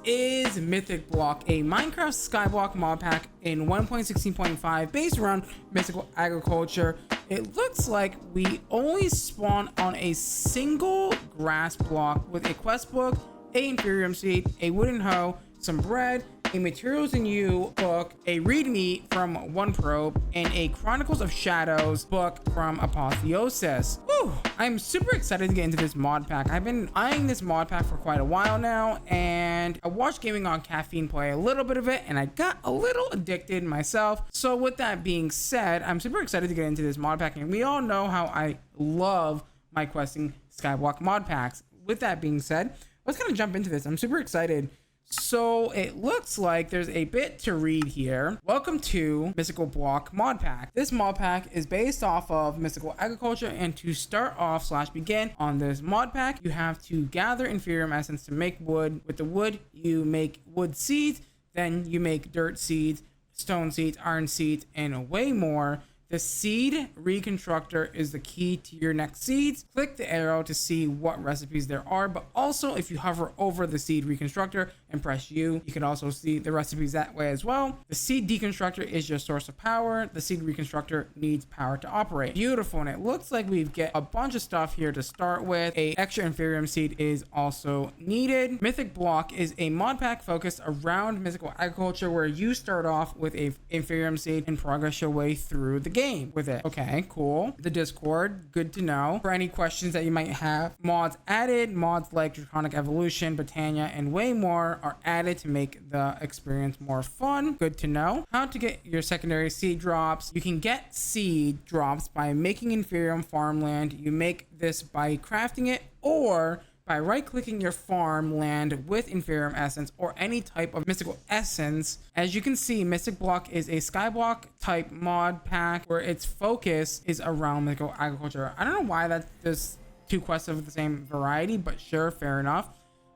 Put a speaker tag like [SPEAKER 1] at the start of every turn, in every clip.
[SPEAKER 1] is Mythic Block, a Minecraft skyblock mod pack in 1.16.5 based around mystical agriculture. It looks like we only spawn on a single grass block with a quest book, a inferium seed, a wooden hoe, some bread, a materials in you book, a readme from One Probe, and a Chronicles of Shadows book from Apotheosis. Whew, I'm super excited to get into this mod pack. I've been eyeing this mod pack for quite a while now, and I watched Gaming on Caffeine play a little bit of it, and I got a little addicted myself. So with that being said, I'm super excited to get into this mod pack, and we all know how I love my questing skyblock mod packs. With that being said, let's kind of jump into this. I'm super excited. So it looks like there's a bit to read here. Welcome to Mythical Block mod pack. This mod pack is based off of mystical agriculture, and to start off / begin on this mod pack, you have to gather inferium essence to make wood. With the wood, you make wood seeds, then you make dirt seeds, stone seeds, iron seeds, and way more. The seed reconstructor is the key to your next seeds. Click the arrow to see what recipes there are, but also if you hover over the seed reconstructor and press U, you can also see the recipes that way as well. The seed deconstructor is your source of power. The seed reconstructor needs power to operate. Beautiful, and it looks like we get a bunch of stuff here to start with. A extra inferium seed is also needed. Mythic Block is a mod pack focused around mythical agriculture, where you start off with a inferium seed and progress your way through the game with it. Okay, cool. The Discord, good to know. For any questions that you might have, mods added. Mods like draconic evolution, botania, and way more are added to make the experience more fun. Good to know. How to get your secondary seed drops. You can get seed drops by making inferium farmland. You make this by crafting it, or by right-clicking your farmland with inferium essence or any type of mystical essence. As you can see, Mythic Block is a skyblock type mod pack where its focus is around mythical agriculture. I don't know why there's two quests of the same variety, but sure, fair enough.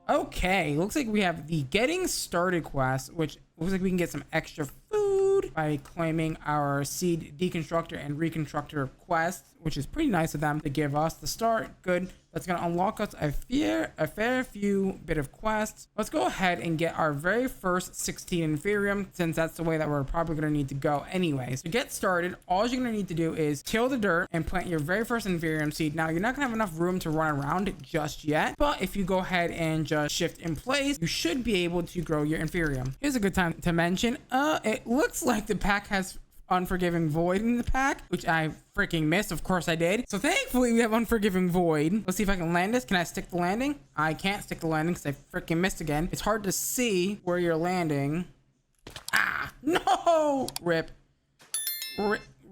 [SPEAKER 1] Okay, looks like we have the getting started quest, which looks like we can get some extra food by claiming our seed deconstructor and reconstructor quests, which is pretty nice of them to give us. The start, good. That's going to unlock us a fair few bit of quests. Let's go ahead and get our very first 16 inferium, since that's the way that we're probably going to need to go anyways. To get started, all you're going to need to do is till the dirt and plant your very first inferium seed. Now, you're not going to have enough room to run around just yet, but if you go ahead and just shift in place, you should be able to grow your inferium. Here's a good time to mention, it looks like the pack has Unforgiving Void in the pack, which I freaking missed. Of course I did. So thankfully we have Unforgiving Void. Let's see if I can land this. Can I stick the landing? I can't stick the landing because I freaking missed again. It's hard to see where you're landing. Ah, no! Rip.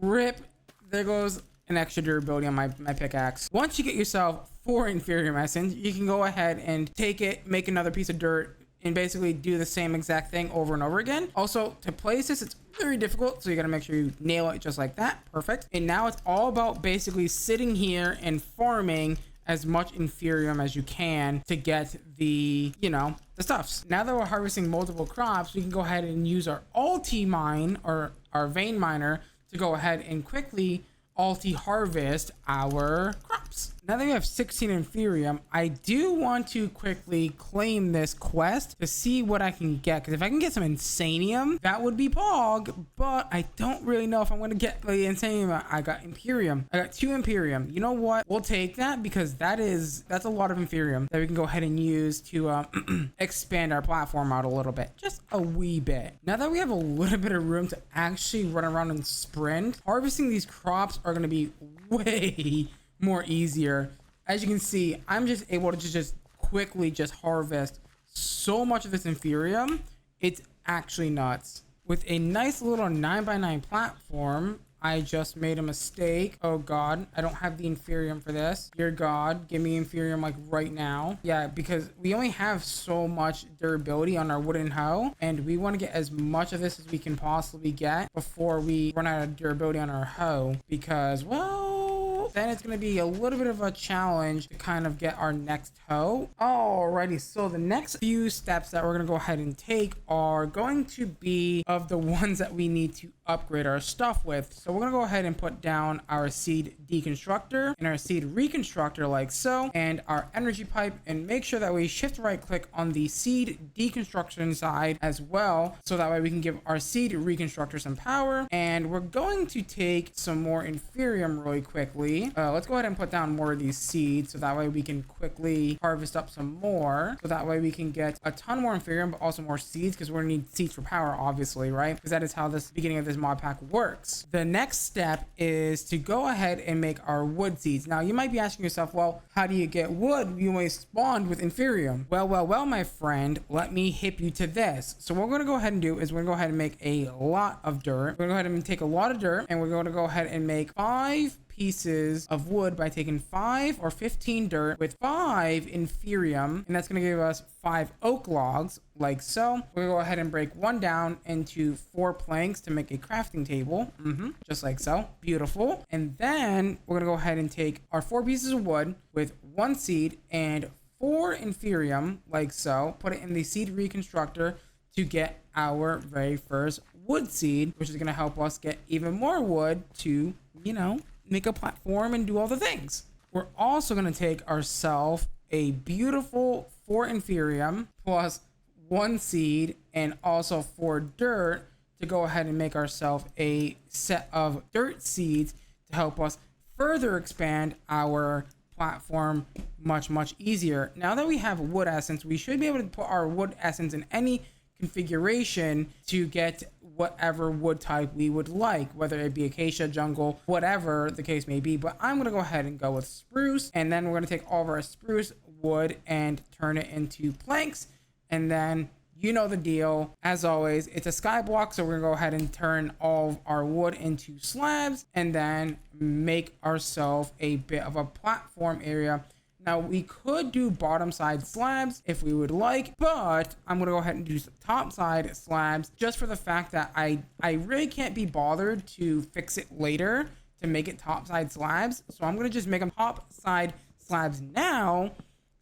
[SPEAKER 1] Rip. There goes an extra durability on my pickaxe. Once you get yourself 4 inferium essence, you can go ahead and take it, make another piece of dirt, and basically do the same exact thing over and over again. Also, to place this, it's very difficult, so you gotta make sure you nail it just like that. Perfect. And now it's all about basically sitting here and farming as much inferium as you can to get the, the stuffs. Now that we're harvesting multiple crops, we can go ahead and use our ulti mine, or our vein miner, to go ahead and quickly ulti harvest our crops. Now that we have 16 inferium, I do want to quickly claim this quest to see what I can get, because if I can get some insanium, that would be pog, but I don't really know if I'm going to get the insanium. I got imperium. I got 2 imperium. You know what? We'll take that, because that's a lot of inferium that we can go ahead and use to expand our platform out a little bit, just a wee bit. Now that we have a little bit of room to actually run around and sprint, harvesting these crops are going to be way more easier. As you can see, I'm just able to just quickly just harvest so much of this inferium. It's actually nuts. With a nice little 9x9 platform, I just made a mistake. Oh god, I don't have the inferium for this. Dear god, give me inferium like right now. Yeah, because we only have so much durability on our wooden hoe, and we want to get as much of this as we can possibly get before we run out of durability on our hoe, because, well, then it's going to be a little bit of a challenge to kind of get our next hoe. Alrighty, so the next few steps that we're going to go ahead and take are going to be of the ones that we need to upgrade our stuff with. So we're gonna go ahead and put down our seed deconstructor and our seed reconstructor like so, and our energy pipe, and make sure that we shift right click on the seed deconstruction side as well, so that way we can give our seed reconstructor some power. And we're going to take some more inferium really quickly. Let's go ahead and put down more of these seeds so that way we can quickly harvest up some more, so that way we can get a ton more inferium but also more seeds, because we're gonna need seeds for power, obviously, right? Because that is how this beginning of this mod pack works. The next step is to go ahead and make our wood seeds. Now you might be asking yourself, well, how do you get wood? You only spawned with inferium. Well, my friend, let me hip you to this. So what we're gonna go ahead and do is we're gonna go ahead and make a lot of dirt. We're gonna go ahead and take a lot of dirt, and we're going to go ahead and make 5 pieces of wood by taking 5 or 15 dirt with 5 inferium, and that's going to give us 5 oak logs like so. We're gonna go ahead and break one down into 4 planks to make a crafting table, just like so. Beautiful. And then we're gonna go ahead and take our 4 pieces of wood with 1 seed and 4 inferium like so, put it in the seed reconstructor to get our very first wood seed, which is going to help us get even more wood to, you know, make a platform and do all the things. We're also going to take ourselves a beautiful 4 inferium plus 1 seed and also 4 dirt to go ahead and make ourselves a set of dirt seeds to help us further expand our platform much easier. Now that we have wood essence, we should be able to put our wood essence in any configuration to get whatever wood type we would like, whether it be acacia, jungle, whatever the case may be. But I'm going to go ahead and go with spruce, and then we're going to take all of our spruce wood and turn it into planks, and then you know the deal. As always, it's a sky block, so we're gonna go ahead and turn all of our wood into slabs and then make ourselves a bit of a platform area. Now we could do bottom side slabs if we would like, but I'm gonna go ahead and do top side slabs just for the fact that I really can't be bothered to fix it later to make it top side slabs. So I'm gonna just make them top side slabs now,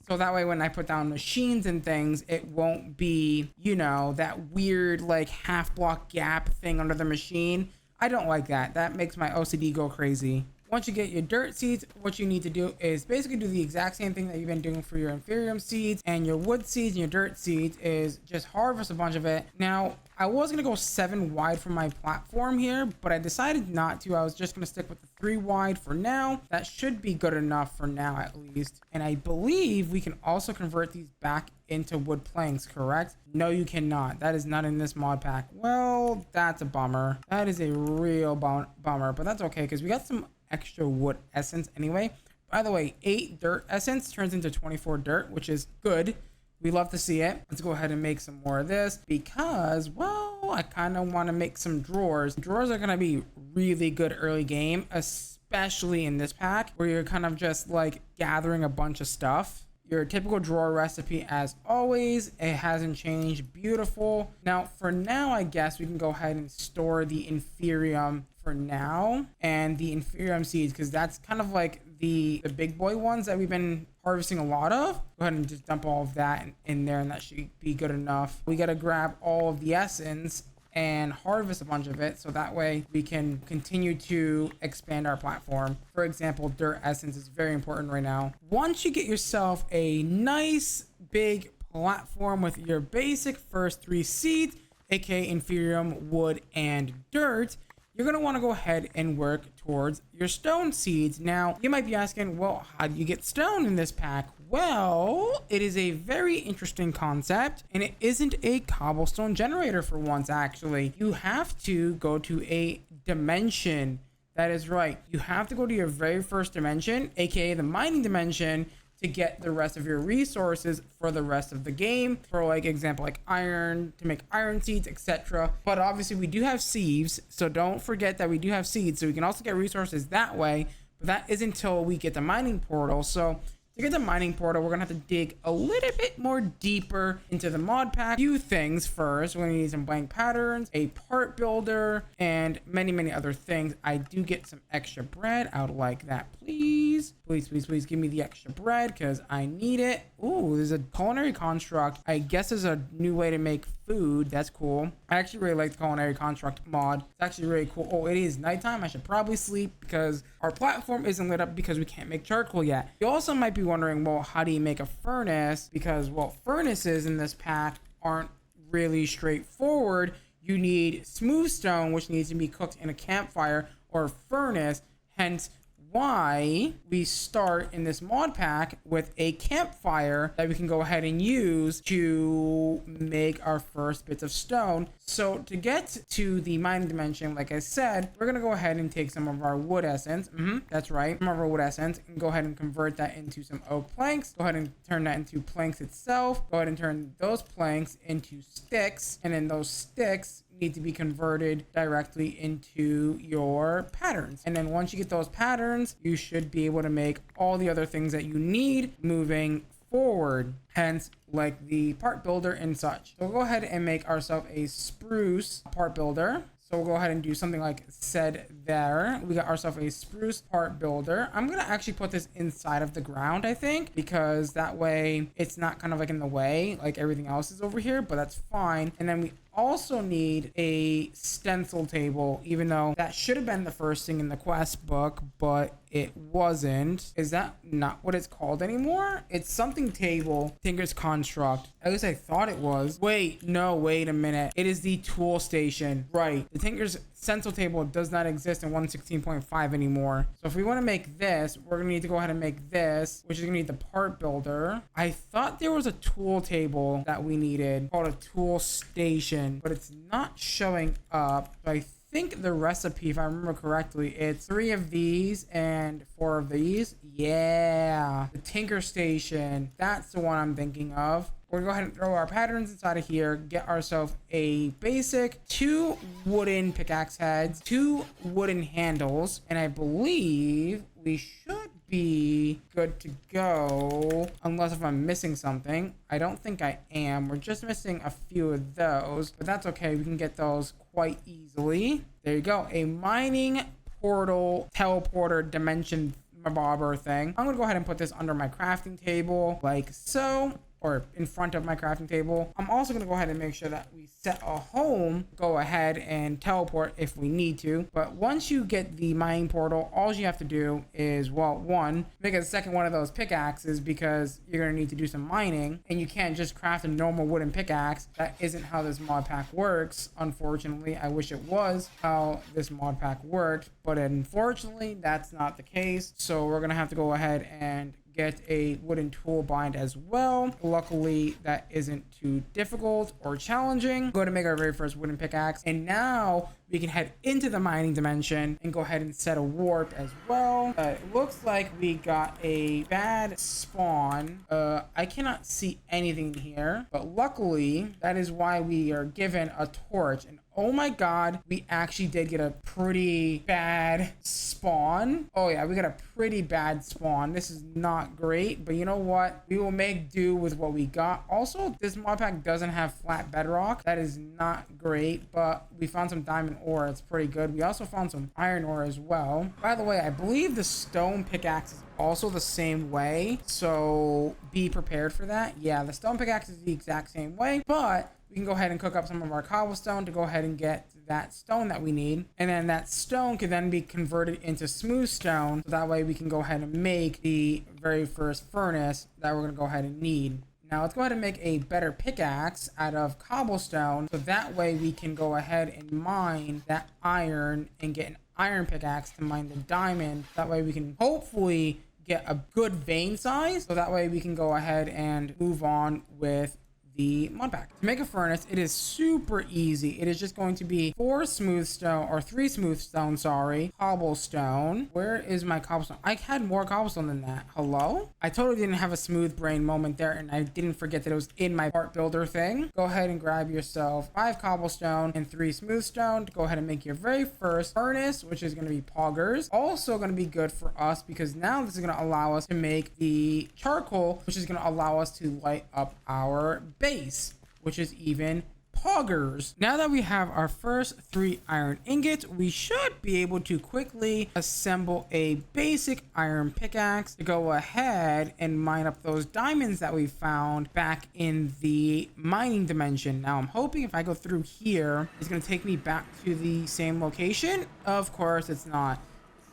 [SPEAKER 1] so that way when I put down machines and things, it won't be, you know, that weird like half block gap thing under the machine. I don't like that. That makes my OCD go crazy. Once you get your dirt seeds, what you need to do is basically do the exact same thing that you've been doing for your inferium seeds and your wood seeds and your dirt seeds, is just harvest a bunch of it. Now, I was going to go 7 wide for my platform here, but I decided not to. I was just going to stick with the 3 wide for now. That should be good enough for now at least. And I believe we can also convert these back into wood planks, correct? No, you cannot. That is not in this mod pack. Well, that's a bummer. That is a real bummer, but that's okay because we got some extra wood essence anyway. By the way, 8 dirt essence turns into 24 dirt, which is good. We love to see it. Let's go ahead and make some more of this because, well, I kind of want to make some drawers. Drawers are going to be really good early game, especially in this pack where you're kind of just like gathering a bunch of stuff. Your typical drawer recipe as always, it hasn't changed. Beautiful. Now for now, I guess we can go ahead and store the inferium for now and the inferium seeds, because that's kind of like the big boy ones that we've been harvesting a lot of. Go ahead and just dump all of that in there, and that should be good enough. We got to grab all of the essence and harvest a bunch of it, so that way we can continue to expand our platform. For example, dirt essence is very important right now. Once you get yourself a nice big platform with your basic first 3 seeds, aka inferium, wood, and dirt, you're going to want to go ahead and work towards your stone seeds. Now, you might be asking, well, how do you get stone in this pack? Well, it is a very interesting concept, and it isn't a cobblestone generator for once, actually. You have to go to a dimension. That is right. You have to go to your very first dimension, aka the mining dimension, to get the rest of your resources for the rest of the game. For like example, like iron, to make iron seeds, etc. But obviously we do have sieves, so don't forget that we do have seeds, so we can also get resources that way. But that is until we get the mining portal. So to get the mining portal, we're gonna have to dig a little bit more deeper into the mod pack. A few things first. We're gonna need some blank patterns, a part builder, and many other things. I do get some extra bread. I would like that, please. Please, please, please give me the extra bread because I need it. Ooh, there's a culinary construct. I guess there's a new way to make food. That's cool. I actually really like the culinary construct mod. It's actually really cool. Oh, it is nighttime. I should probably sleep because our platform isn't lit up because we can't make charcoal yet. You also might be wondering, well, how do you make a furnace? Because, well, furnaces in this pack aren't really straightforward. You need smooth stone, which needs to be cooked in a campfire or furnace. Hence why we start in this mod pack with a campfire that we can go ahead and use to make our first bits of stone. So to get to the mining dimension, like I said, we're gonna go ahead and take some of our wood essence. That's right, some of our wood essence, and go ahead and convert that into some oak planks. Go ahead and turn that into planks itself. Go ahead and turn those planks into sticks, and then those sticks need to be converted directly into your patterns. And then once you get those patterns, you should be able to make all the other things that you need moving forward, hence like the part builder and such. So we'll go ahead and make ourselves a spruce part builder. So we'll go ahead and do something like said there. We got ourselves a spruce part builder. I'm gonna actually put this inside of the ground, I think, because that way it's not kind of like in the way like everything else is over here, but that's fine. And then we also need a stencil table, even though that should have been the first thing in the quest book, but it wasn't. Is that not what it's called anymore? It's something table, Tinker's construct. At least I thought it was. Wait, no, wait a minute. It is the tool station. Right. The Tinker's stencil table does not exist in 1.16.5 anymore. So if we want to make this, we're gonna need to go ahead and make this, which is gonna need the part builder. I thought there was a tool table that we needed called a tool station, but it's not showing up. So I think the recipe, if I remember correctly, it's 3 of these and 4 of these. Yeah, the Tinker station. That's the one I'm thinking of. We're gonna go ahead and throw our patterns inside of here, get ourselves a basic 2 wooden pickaxe heads, 2 wooden handles, and I believe we should be good to go, unless if I'm missing something. I don't think I am. We're just missing a few of those, but that's okay. We can get those quite easily. There you go. A mining portal teleporter dimension bobber thing. I'm gonna go ahead and put this under my crafting table like so, or in front of my crafting table. I'm also going to go ahead and make sure that we set a home, go ahead and teleport if we need to. But once you get the mining portal, all you have to do is, well, one, make a second one of those pickaxes because you're going to need to do some mining, and you can't just craft a normal wooden pickaxe. That isn't how this mod pack works. Unfortunately, I wish it was how this mod pack worked, but unfortunately that's not the case. So we're going to have to go ahead and get a wooden tool bind as well. Luckily, that isn't too difficult or challenging. Go to make our very first wooden pickaxe, and now we can head into the mining dimension and go ahead and set a warp as well. It looks like we got a bad spawn. I cannot see anything here, but luckily that is why we are given a torch. And oh my god, we actually did get a pretty bad spawn. Oh yeah, we got a pretty bad spawn. This is not great, but you know what? We will make do with what we got. Also, this mod pack doesn't have flat bedrock. That is not great, but we found some diamond ore. It's pretty good. We also found some iron ore as well. By the way, I believe the stone pickaxe is also the same way, so be prepared for that. Yeah, the stone pickaxe is the exact same way, but we can go ahead and cook up some of our cobblestone to go ahead and get that stone that we need. And then that stone could then be converted into smooth stone. So that way we can go ahead and make the very first furnace that we're going to go ahead and need. Now let's go ahead and make a better pickaxe out of cobblestone. So that way we can go ahead and mine that iron and get an iron pickaxe to mine the diamond. That way we can hopefully get a good vein size. So that way we can go ahead and move on with the mod pack. To make a furnace, it is super easy. It is just going to be 4 smooth stone, or 3 smooth stone, sorry, cobblestone. Where is my cobblestone? I had more cobblestone than that. Hello? I totally didn't have a smooth brain moment there, and I didn't forget that it was in my part builder thing. Go ahead and grab yourself 5 cobblestone and 3 smooth stone to go ahead and make your very first furnace, which is going to be poggers. Also going to be good for us because now this is going to allow us to make the charcoal, which is going to allow us to light up our base, which is even poggers. Now that we have our first 3 iron ingots, we should be able to quickly assemble a basic iron pickaxe to go ahead and mine up those diamonds that we found back in the mining dimension. Now I'm hoping if I go through here, it's going to take me back to the same location. Of course it's not.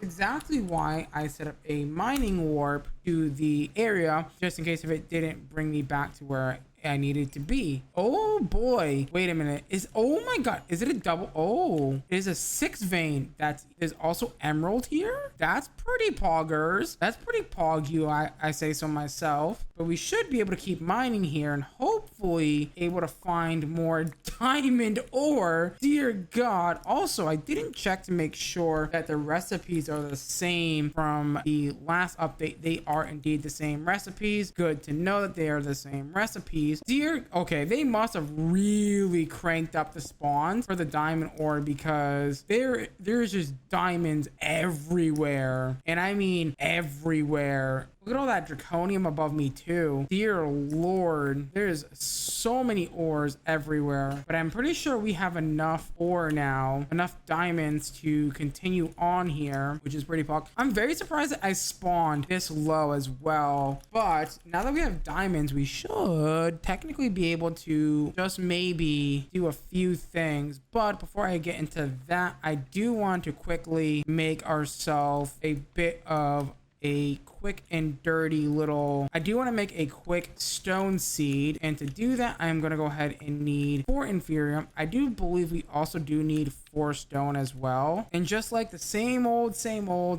[SPEAKER 1] Exactly why I set up a mining warp to the area, just in case if it didn't bring me back to where I needed to be. Oh boy, wait a minute, oh my god, is it a double? Oh, it is a 6 vein. There's also emerald here. That's pretty poggers. That's pretty pog you, I say so myself. But we should be able to keep mining here and hopefully able to find more diamond ore. Dear god. Also, I didn't check to make sure that the recipes are the same from the last update. They are indeed the same recipes. Good to know that they are the same recipes. Okay, they must have really cranked up the spawns for the diamond ore, because there's just diamonds everywhere, and I mean everywhere. Look at all that draconium above me too. Dear lord, there's so many ores everywhere. But I'm pretty sure we have enough ore now, enough diamonds to continue on here, which is pretty pog. I'm very surprised that I spawned this low as well. But now that we have diamonds, we should technically be able to just maybe do a few things. But before I get into that, I do want to quickly make ourselves a bit of a quick and dirty little, I do want to make a quick stone seed, and to do that I'm going to go ahead and need 4 inferium. I do believe we also do need 4 stone as well, and just like the same old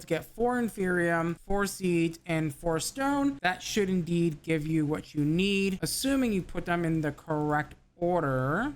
[SPEAKER 1] get 4 inferium, 4 seeds, and 4 stone. That should indeed give you what you need, assuming you put them in the correct order.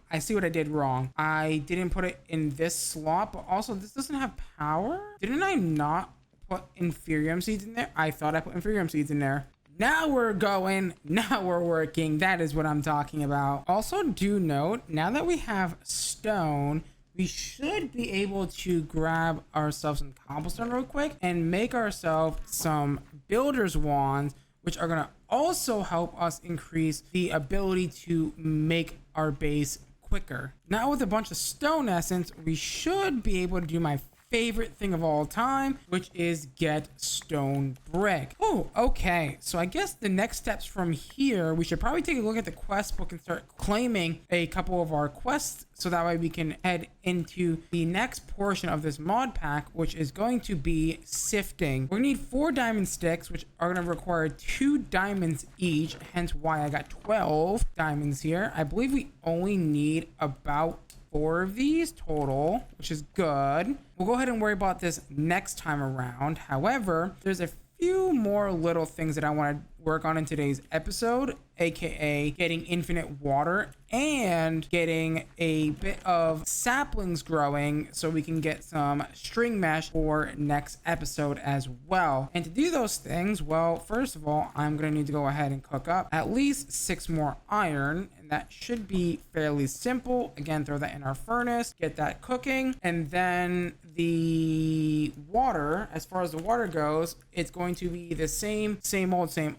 [SPEAKER 1] I see what I did wrong. I didn't put it in this slot, but also this doesn't have power. Didn't I not put inferium seeds in there? I thought I put inferium seeds in there. Now we're going. Now we're working. That is what I'm talking about. Also, do note, now that we have stone, we should be able to grab ourselves some cobblestone real quick and make ourselves some builder's wands, which are going to also help us increase the ability to make our base quicker. Now with a bunch of stone essence, we should be able to do my favorite thing of all time, which is get stone brick. Oh, okay. So I guess the next steps from here, we should probably take a look at the quest book and start claiming a couple of our quests, so that way we can head into the next portion of this mod pack, which is going to be sifting. We're gonna need 4 diamond sticks, which are gonna require 2 diamonds each, hence why I got 12 diamonds here. I believe we only need about 4 of these total, which is good. We'll go ahead and worry about this next time around. However, there's a few more little things that I want to work on in today's episode, aka getting infinite water and getting a bit of saplings growing so we can get some string mesh for next episode as well. And to do those things, well, first of all, I'm gonna need to go ahead and cook up at least 6 more iron, and that should be fairly simple. Again, throw that in our furnace, get that cooking, and then the water, as far as the water goes, it's going to be the same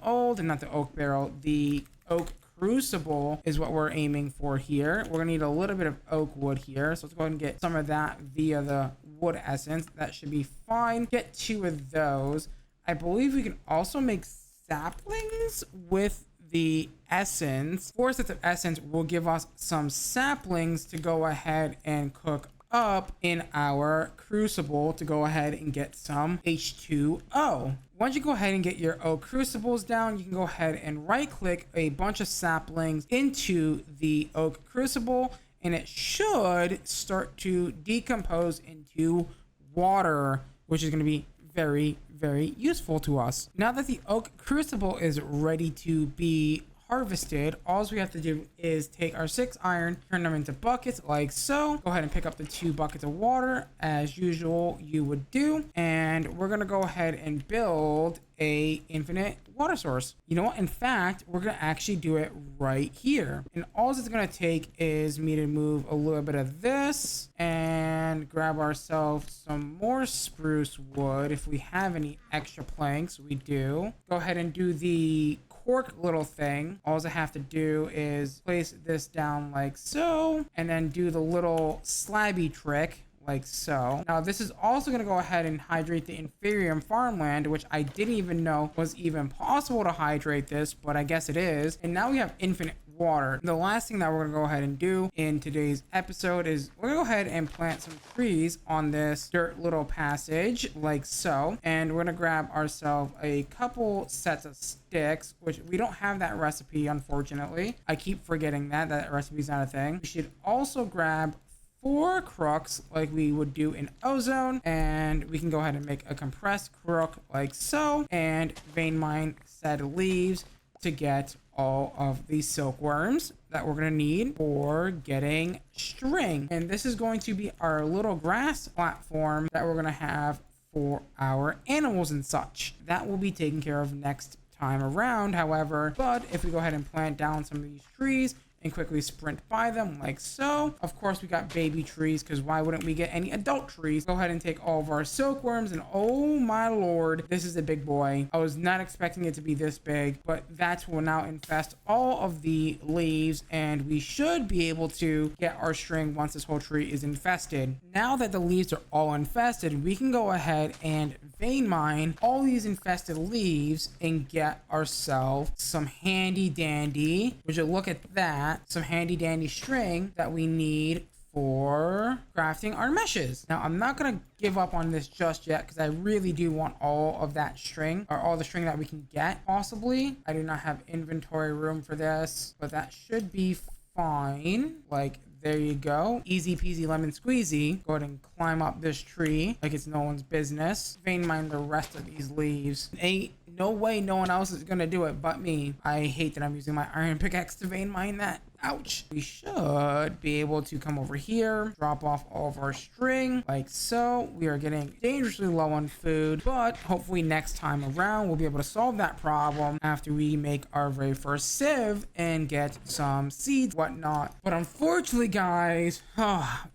[SPEAKER 1] old, and not the oak barrel, the oak crucible is what we're aiming for here. We're gonna need a little bit of oak wood here, so let's go ahead and get some of that via the wood essence. That should be fine. Get 2 of those. I believe we can also make saplings with the essence. 4 sets of essence will give us some saplings to go ahead and cook up in our crucible to go ahead and get some H2O. Once you go ahead and get your oak crucibles down, you can go ahead and right click a bunch of saplings into the oak crucible, and it should start to decompose into water, which is going to be very, very useful to us. Now that the oak crucible is ready to be harvested, all we have to do is take our 6 iron, turn them into buckets like so. Go ahead and pick up the 2 buckets of water as usual you would do, and we're gonna go ahead and build a infinite water source. You know what? In fact, we're gonna actually do it right here, and all it's gonna take is me to move a little bit of this and grab ourselves some more spruce wood if we have any extra planks. We do. Go ahead and do the cork little thing, all I have to do is place this down like so, and then do the little slabby trick like so. Now this is also going to go ahead and hydrate the inferium farmland, which I didn't even know was even possible to hydrate this, but I guess it is. And now we have infinite water. The last thing that we're gonna go ahead and do in today's episode is we're gonna go ahead and plant some trees on this dirt little passage like so, and we're gonna grab ourselves a couple sets of sticks, which we don't have that recipe, unfortunately. I keep forgetting that recipe is not a thing. We should also grab 4 crooks like we would do in ozone, and we can go ahead and make a compressed crook like so, and vein mine said leaves to get all of these silkworms that we're going to need for getting string. And this is going to be our little grass platform that we're going to have for our animals and such. That will be taken care of next time around, however. But if we go ahead and plant down some of these trees and quickly sprint by them like so. Of course, we got baby trees, because why wouldn't we get any adult trees? Go ahead and take all of our silkworms, and oh my lord, this is a big boy. I was not expecting it to be this big, but that will now infest all of the leaves, and we should be able to get our string once this whole tree is infested. Now that the leaves are all infested, we can go ahead and vein mine all these infested leaves and get ourselves some handy dandy, would you look at that, some handy dandy string that we need for crafting our meshes. Now I'm not gonna give up on this just yet, because I really do want all of that string, or all the string that we can get possibly. I do not have inventory room for this, but that should be fine. Like, there you go. Easy peasy lemon squeezy. Go ahead and climb up this tree like it's no one's business. Vein mine the rest of these leaves. Ain't no way no one else is gonna do it but me. I hate that I'm using my iron pickaxe to vein mine that. Ouch. We should be able to come over here, drop off all of our string like so. We are getting dangerously low on food, but hopefully next time around we'll be able to solve that problem after we make our very first sieve and get some seeds, whatnot. But unfortunately, guys,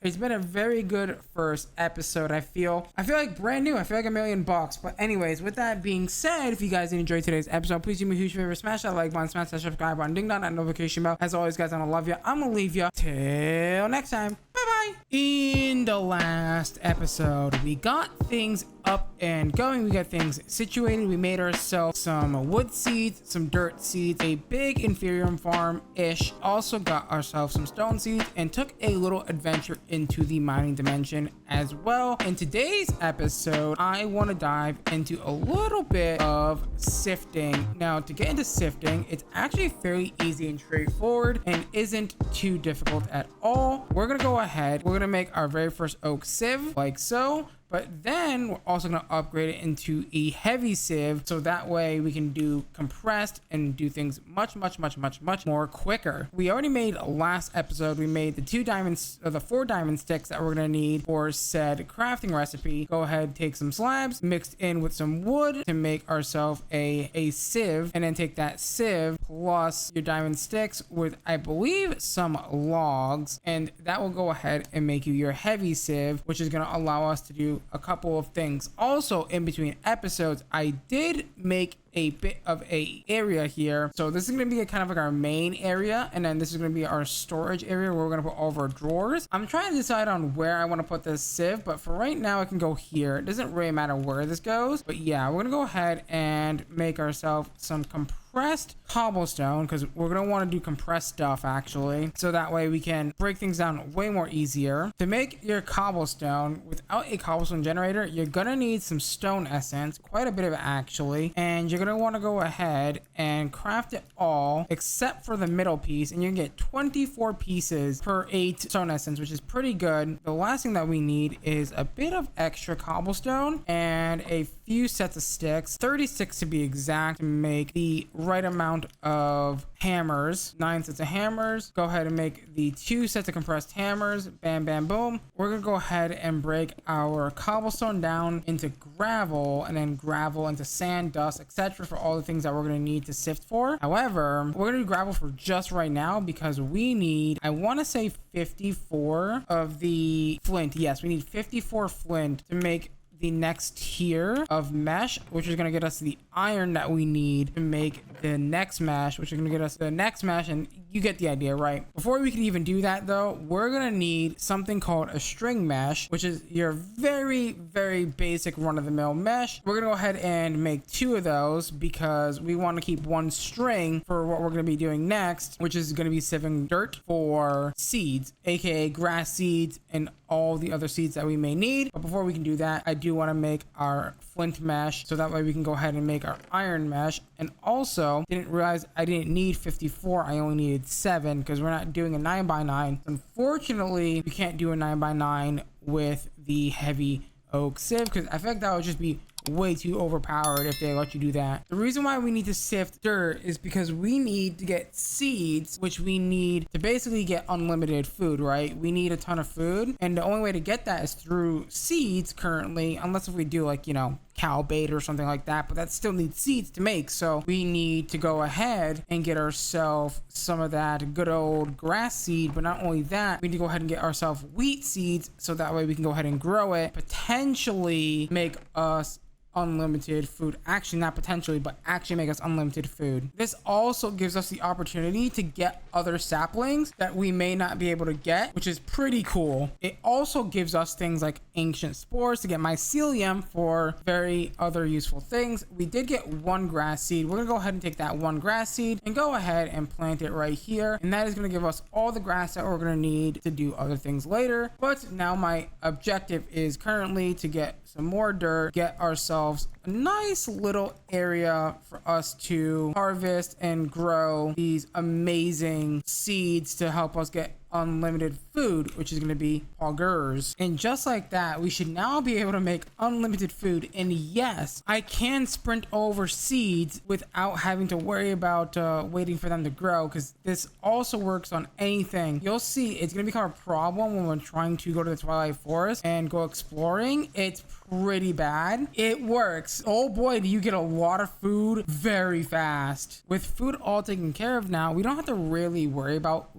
[SPEAKER 1] it's been a very good first episode. I feel like brand new. I feel like $1,000,000. But anyways, with that being said, if you guys enjoyed today's episode, please do me a huge favor, smash that like button, smash that subscribe button, ding dong that notification bell. As always, guys, I love you. I'm gonna leave you till next time. Bye bye. In the last episode, we got things up and going. We got things situated. We made ourselves some wood seeds, some dirt seeds, a big inferium farm ish. Also got ourselves some stone seeds and took a little adventure into the mining dimension as well. In today's episode, I want to dive into a little bit of sifting. Now, to get into sifting, it's actually fairly easy and straightforward and isn't too difficult at all. We're gonna go ahead, we're gonna make our very first oak sieve like so. But then we're also going to upgrade it into a heavy sieve, so that way we can do compressed and do things much more quicker. We already made last episode, we made the 2 diamonds, or the 4 diamond sticks that we're going to need for said crafting recipe. Go ahead, take some slabs mixed in with some wood to make ourselves a sieve, and then take that sieve plus your diamond sticks with, I believe, some logs, and that will go ahead and make you your heavy sieve, which is going to allow us to do a couple of things. Also, in between episodes, I did make a bit of a area here, so this is going to be a kind of like our main area, and then this is going to be our storage area where we're going to put all of our drawers. I'm trying to decide on where I want to put this sieve, but for right now I can go here. It doesn't really matter where this goes, but yeah, we're gonna go ahead and make ourselves some compressed cobblestone, because we're gonna want to do compressed stuff actually, so that way we can break things down way more easier. To make your cobblestone without a cobblestone generator, you're gonna need some stone essence, quite a bit of it actually, and you're gonna want to go ahead and craft it all except for the middle piece, and you can get 24 pieces per 8 stone essence, which is pretty good. The last thing that we need is a bit of extra cobblestone and a few sets of sticks, 36 to be exact, to make the right amount of hammers. 9 sets of hammers. Go ahead and make the 2 sets of compressed hammers. Bam, bam, boom. We're gonna go ahead and break our cobblestone down into gravel, and then gravel into sand, dust, etc. for all the things that we're gonna need to sift for. However, we're gonna do gravel for just right now, because we need, I want to say 54 of the flint. Yes, we need 54 flint to make the next tier of mesh, which is going to get us the iron that we need to make the next mesh, which is going to get us the next mesh, and you get the idea, right? Before we can even do that though, we're going to need something called a string mesh, which is your very, very basic run-of-the-mill mesh. We're going to go ahead and make 2 of those because we want to keep 1 string for what we're going to be doing next, which is going to be sieving dirt for seeds, aka grass seeds and all the other seeds that we may need. But before we can do that, I do want to make our flint mesh so that way we can go ahead and make our iron mesh. And also didn't realize I didn't need 54, I only needed 7 because we're not doing a 9x9. Unfortunately, you can't do a 9x9 with the heavy oak sieve because I feel like that would just be way too overpowered if they let you do that. The reason why we need to sift dirt is because we need to get seeds, which we need to basically get unlimited food, right? We need a ton of food, and the only way to get that is through seeds currently, unless if we do like, you know, cow bait or something like that, but that still needs seeds to make. So we need to go ahead and get ourselves some of that good old grass seed. But not only that, we need to go ahead and get ourselves wheat seeds so that way we can go ahead and grow it, potentially make us unlimited food. Actually, not potentially, but actually make us unlimited food. This also gives us the opportunity to get other saplings that we may not be able to get, which is pretty cool. It also gives us things like ancient spores to get mycelium for very other useful things. We did get 1 grass seed. We're gonna go ahead and take that 1 grass seed and go ahead and plant it right here, and that is going to give us all the grass that we're going to need to do other things later. But now my objective is currently to get some more dirt, get ourselves a nice little area for us to harvest and grow these amazing seeds to help us get unlimited food, which is going to be augers. And just like that, we should now be able to make unlimited food. And yes, I can sprint over seeds without having to worry about waiting for them to grow, because this also works on anything. You'll see it's going to become a problem when we're trying to go to the Twilight Forest and go exploring. It's pretty bad. It works. Oh boy, do you get a lot of food very fast. With food all taken care of now, we don't have to really worry about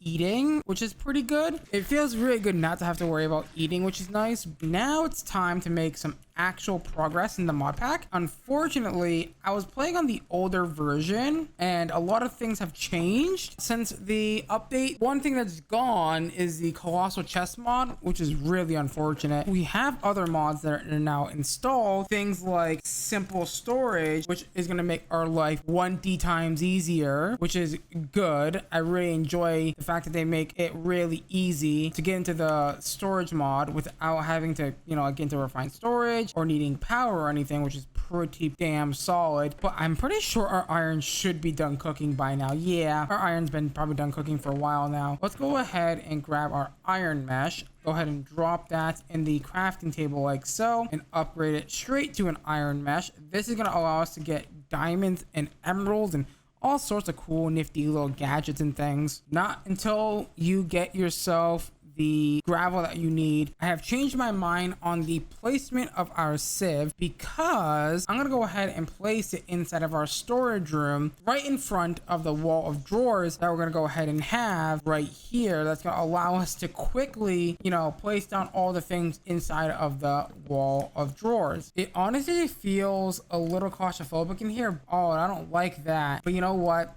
[SPEAKER 1] eating, which is pretty good. It feels really good not to have to worry about eating, which is nice. Now it's time to make some actual progress in the mod pack. Unfortunately, I was playing on the older version and a lot of things have changed since the update. One thing that's gone is the colossal chest mod, which is really unfortunate. We have other mods that are now installed, things like simple storage, which is going to make our life 1D times easier, which is good. I really enjoy the fact that they make it really easy to get into the storage mod without having to, you know, get into refined storage or needing power or anything, which is pretty damn solid. But I'm pretty sure our iron should be done cooking by now. Yeah, our iron's been probably done cooking for a while now. Let's go ahead and grab our iron mesh. Go ahead and drop that in the crafting table like so and upgrade it straight to an iron mesh. This is going to allow us to get diamonds and emeralds and all sorts of cool nifty little gadgets and things. Not until you get yourself the gravel that you need. I have changed my mind on the placement of our sieve because I'm gonna go ahead and place it inside of our storage room right in front of the wall of drawers that we're gonna go ahead and have right here. That's gonna allow us to quickly, you know, place down all the things inside of the wall of drawers. It honestly feels a little claustrophobic in here. Oh, I don't like that. But you know what?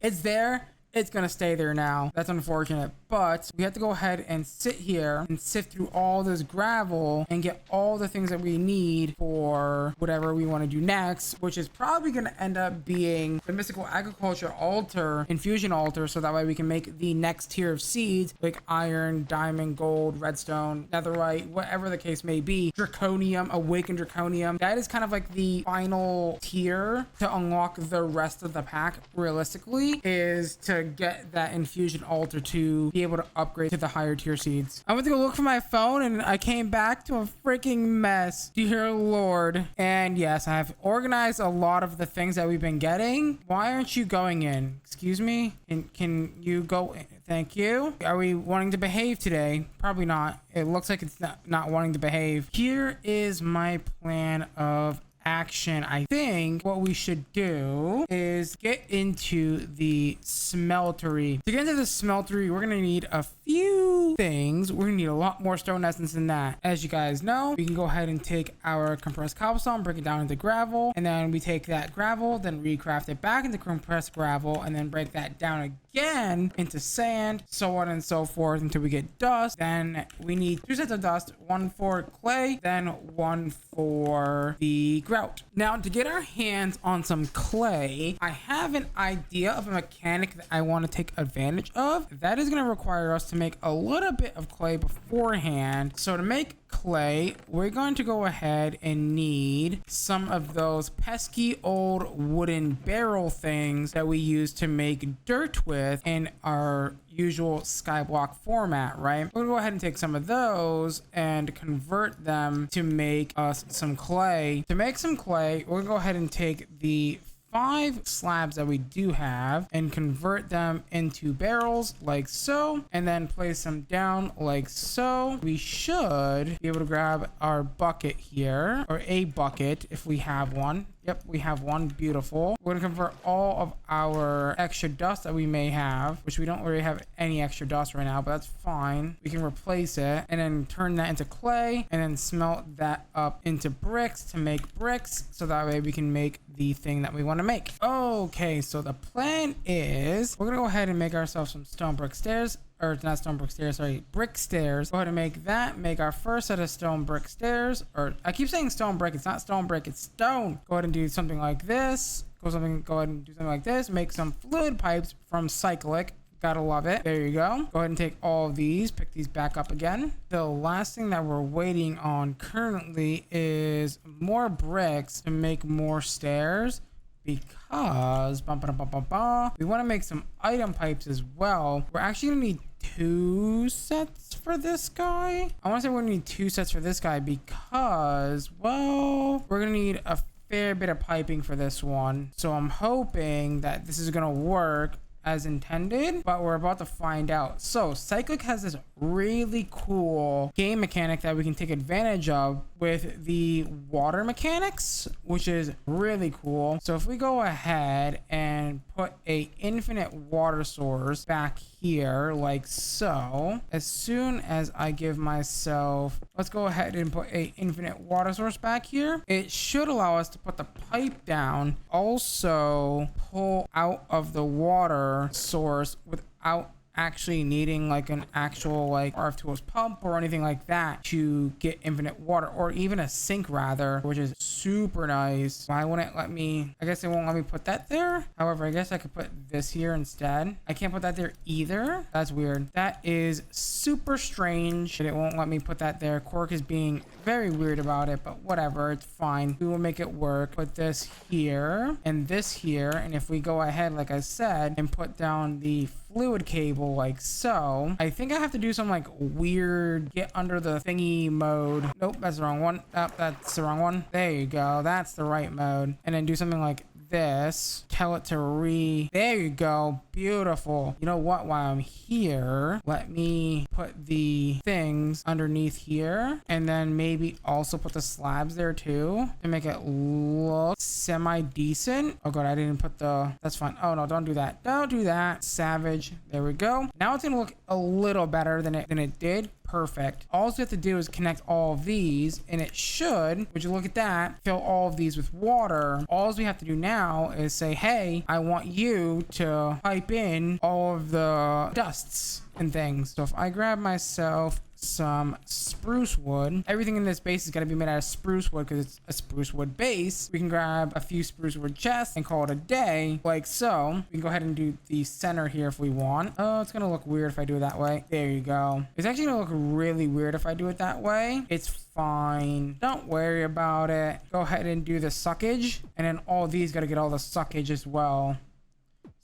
[SPEAKER 1] It's there. It's gonna stay there now. That's unfortunate, but we have to go ahead and sit here and sift through all this gravel and get all the things that we need for whatever we want to do next, which is probably gonna end up being the mystical agriculture altar, infusion altar, so that way we can make the next tier of seeds like iron, diamond, gold, redstone, netherite, whatever the case may be. Draconium, awakened draconium. That is kind of like the final tier to unlock the rest of the pack. Realistically, is to get that infusion altar to be able to upgrade to the higher tier seeds. I went to go look for my phone and I came back to a freaking mess, dear lord. And yes, I have organized a lot of the things that we've been getting. Why aren't you going in? Excuse me? Can you go in? Thank you. Are we wanting to behave today? Probably not. It looks like it's not wanting to behave. Here is my plan of action, I think what we should do is get into the smeltery. To get into the smeltery, we're gonna need a few things. We're gonna need a lot more stone essence than that. As you guys know, we can go ahead and take our compressed cobblestone, break it down into gravel, and then we take that gravel, then recraft it back into compressed gravel, and then break that down again into sand, so on and so forth until we get dust. Then we need 2 sets of dust, 1 for clay, then 1 for the grout. Now, to get our hands on some clay, I have an idea of a mechanic that I want to take advantage of. That is going to require us to make a little bit of clay beforehand. So to make clay, we're going to go ahead and need some of those pesky old wooden barrel things that we use to make dirt with in our usual skyblock format, right? We're gonna go ahead and take some of those and convert them to make us some clay. To make some clay, we're gonna go ahead and take the 5 slabs that we do have and convert them into barrels like so, and then place them down like so. We should be able to grab our bucket here, or a bucket if we have one. Yep, we have one. Beautiful. We're gonna convert all of our extra dust that we may have, which we don't really have any extra dust right now, but that's fine. We can replace it and then turn that into clay and then smelt that up into bricks to make bricks, so that way we can make the thing that we want to make. Okay, so the plan is we're gonna go ahead and make ourselves some stone brick stairs. Or not stone brick stairs, sorry, brick stairs. Go ahead and make that. Make our first set of stone brick stairs. Or I keep saying stone brick. It's not stone brick, it's stone. Go ahead and do something like this. Go ahead and do something like this. Make some fluid pipes from cyclic. Gotta love it. There you go. Go ahead and take all of these, pick these back up again. The last thing that we're waiting on currently is more bricks to make more stairs, because we want to make some item pipes as well. We're actually gonna need 2 sets for this guy. I want to say we're gonna need 2 sets for this guy because, well, we're gonna need a fair bit of piping for this one. So I'm hoping that this is gonna work as intended, but we're about to find out. So cyclic has this really cool game mechanic that we can take advantage of with the water mechanics, which is really cool. So if we go ahead and put a infinite water source back here like so, as soon as I give myself, let's go ahead and put a infinite water source back here, it should allow us to put the pipe down, also pull out of the water source without actually needing like an actual like RF tools pump or anything like that to get infinite water, or even a sink rather, which is super nice. Why wouldn't it let me? I guess it won't let me put that there. However, I guess I could put this here instead. I can't put that there either. That's weird. That is super strange that it won't let me put that there. Quark is being very weird about it, but whatever, it's fine. We will make it work. Put this here and this here, and if we go ahead, like I said, and put down the fluid cable like so, I think I have to do some like weird get under the thingy mode. Nope, that's the wrong one. Oh, that's the wrong one. There you go. That's the right mode. And then do something like this. Tell it to there you go. Beautiful. You know what? While I'm here, let me put the things underneath here, and then maybe also put the slabs there too to make it look semi-decent. Oh god, I didn't put the, that's fine. Oh no, don't do that. Don't do that. Savage. There we go. Now it's gonna look a little better than it did. Perfect. All we have to do is connect all of these, and it should, would you look at that, fill all of these with water. All we have to do now is say, hey, I want you to pipe in all of the dusts and things. So if I grab myself some spruce wood, everything in this base is going to be made out of spruce wood because it's a spruce wood base. We can grab a few spruce wood chests and call it a day, like so. We can go ahead and do the center here if we want. Oh, it's going to look weird if I do it that way. There you go. It's actually going to look really weird if I do it that way. It's fine. Don't worry about it. Go ahead and do the suckage, and then all these got to get all the suckage as well.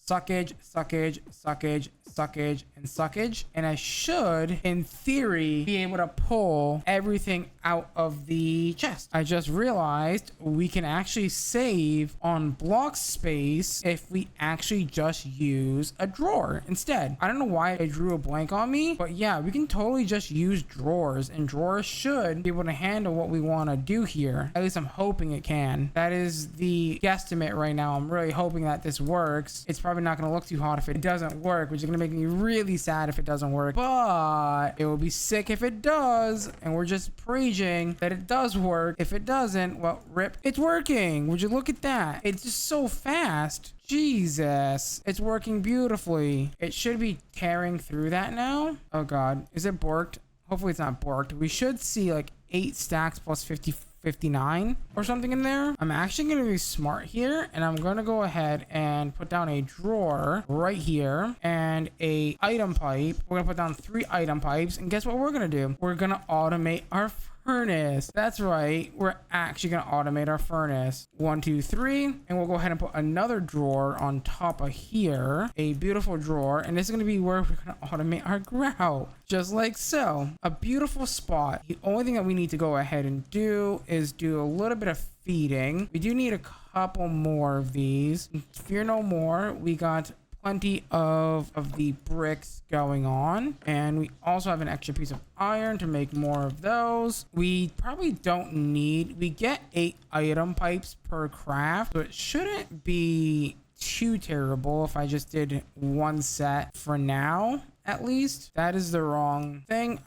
[SPEAKER 1] Suckage, suckage, suckage, suckage, and suckage. And I should, in theory, be able to pull everything out of the chest. I just realized we can actually save on block space if we actually just use a drawer instead. I don't know why it drew a blank on me, but yeah, we can totally just use drawers, and drawers should be able to handle what we want to do here. At least I'm hoping it can. That is the guesstimate right now. I'm really hoping that this works. It's probably not going to look too hot if it doesn't work, which is going to make me really sad if it doesn't work, but it will be sick if it does, and we're just preaching that it does work. If it doesn't, well, rip. It's working. Would you look at that? It's just so fast. Jesus, it's working beautifully. It should be tearing through that now. Oh god, is it borked? Hopefully it's not borked. We should see like 8 stacks plus 59 or something in there. I'm actually going to be smart here, and I'm going to go ahead and put down a drawer right here and a item pipe. We're going to put down 3 item pipes, and guess what we're going to do? We're going to automate our furnace. That's right, we're actually going to automate our furnace. 1 2 3, and we'll go ahead and put another drawer on top of here, a beautiful drawer, and this is going to be where we're going to automate our grout, just like so. A beautiful spot. The only thing that we need to go ahead and do is do a little bit of feeding. We do need a couple more of these. Fear no more, we got plenty of the bricks going on, and we also have an extra piece of iron to make more of those. We probably don't need, we get 8 item pipes per craft, so it shouldn't be too terrible if I just did 1 set for now, at least. That is the wrong thing.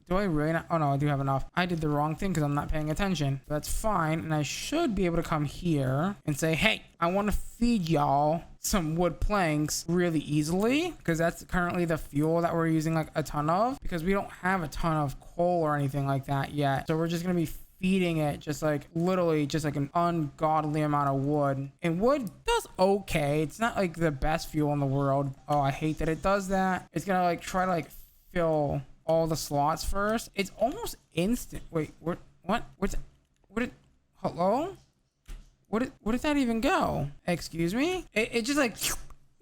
[SPEAKER 1] Do I really not? Oh no, I do have enough. I did the wrong thing because I'm not paying attention. That's fine. And I should be able to come here and say, hey, I want to feed y'all some wood planks really easily, because that's currently the fuel that we're using like a ton of, because we don't have a ton of coal or anything like that yet. So we're just going to be feeding it just like literally just like an ungodly amount of wood. And wood does okay. It's not like the best fuel in the world. Oh, I hate that it does that. It's going to like try to like fill all the slots first. It's almost instant. Wait, what? Hello? Where did that even go? Excuse me? It just like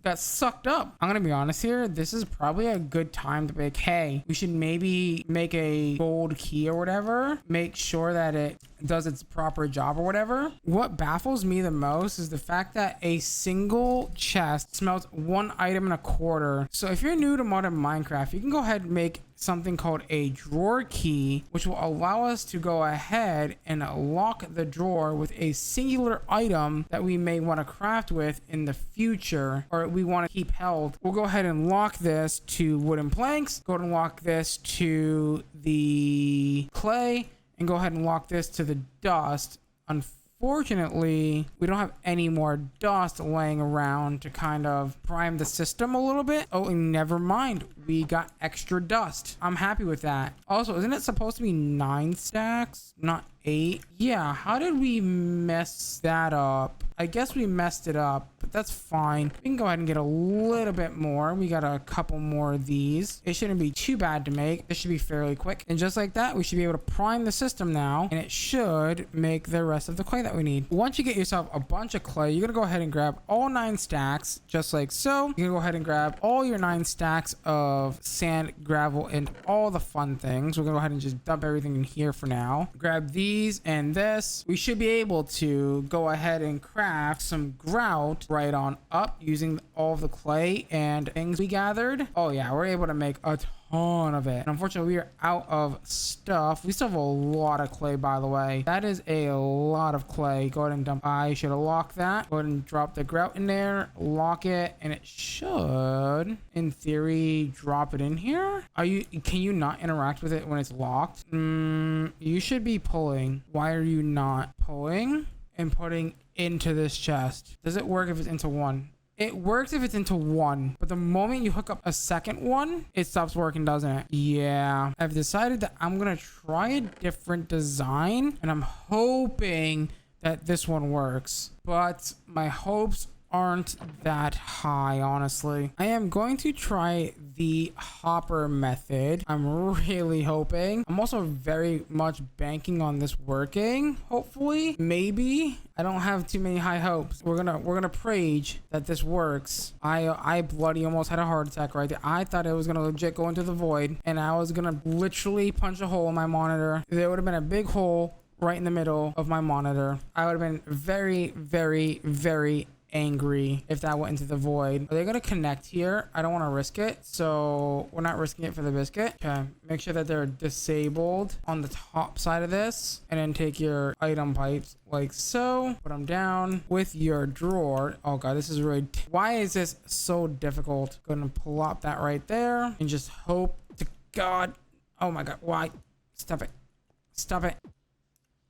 [SPEAKER 1] got sucked up. I'm gonna be honest here. This is probably a good time to be like, hey, we should maybe make a gold key or whatever. Make sure that it does its proper job or whatever. What baffles me the most is the fact that a single chest smells 1 item and a quarter. So if you're new to modern Minecraft, you can go ahead and make something called a drawer key, which will allow us to go ahead and lock the drawer with a singular item that we may want to craft with in the future, or we want to keep held. We'll go ahead and lock this to wooden planks, go ahead and lock this to the clay, and go ahead and lock this to the dust. Unfortunately, we don't have any more dust laying around to kind of prime the system a little bit. Oh, and never mind. We got extra dust. I'm happy with that. Also, isn't it supposed to be 9 stacks, not 8? Yeah, how did we mess that up? I guess we messed it up, but that's fine. We can go ahead and get a little bit more. We got a couple more of these. It shouldn't be too bad to make. This should be fairly quick. And just like that, we should be able to prime the system now, and it should make the rest of the clay that we need. Once you get yourself a bunch of clay, you're gonna go ahead and grab all 9 stacks, just like so. You're gonna go ahead and grab all your 9 stacks of sand, gravel, and all the fun things. We're gonna go ahead and just dump everything in here for now. Grab these and this. We should be able to go ahead and craft some grout right on up using all of the clay and things we gathered. Oh yeah, we're able to make a ton of it. And unfortunately, we are out of stuff. We still have a lot of clay, by the way. That is a lot of clay. Go ahead and dump. I should have locked that. Go ahead and drop the grout in there, lock it, and it should, in theory, drop it in here. Can you not interact with it when it's locked? You should be pulling. Why are you not pulling and putting into this chest? Does it work if it's into 1? It works if it's into 1, but the moment you hook up a second one, it stops working, doesn't it? Yeah, I've decided that I'm gonna try a different design, and I'm hoping that this one works, but my hopes aren't that high, honestly. I am going to try the hopper method. I'm really hoping. I'm also very much banking on this working. Hopefully, maybe. I don't have too many high hopes. We're gonna prage that this works. I bloody almost had a heart attack right there. I thought it was gonna legit go into the void, and I was gonna literally punch a hole in my monitor. There would have been a big hole right in the middle of my monitor. I would have been very, very, very angry if that went into the void. Are they gonna connect here? I don't want to risk it, so we're not risking it for the biscuit. Okay, make sure that they're disabled on the top side of this, and then take your item pipes like so, put them down with your drawer. Oh god, this is really why is this so difficult? Gonna plop that right there and just hope to god. Oh my god, why? Stop it, stop it.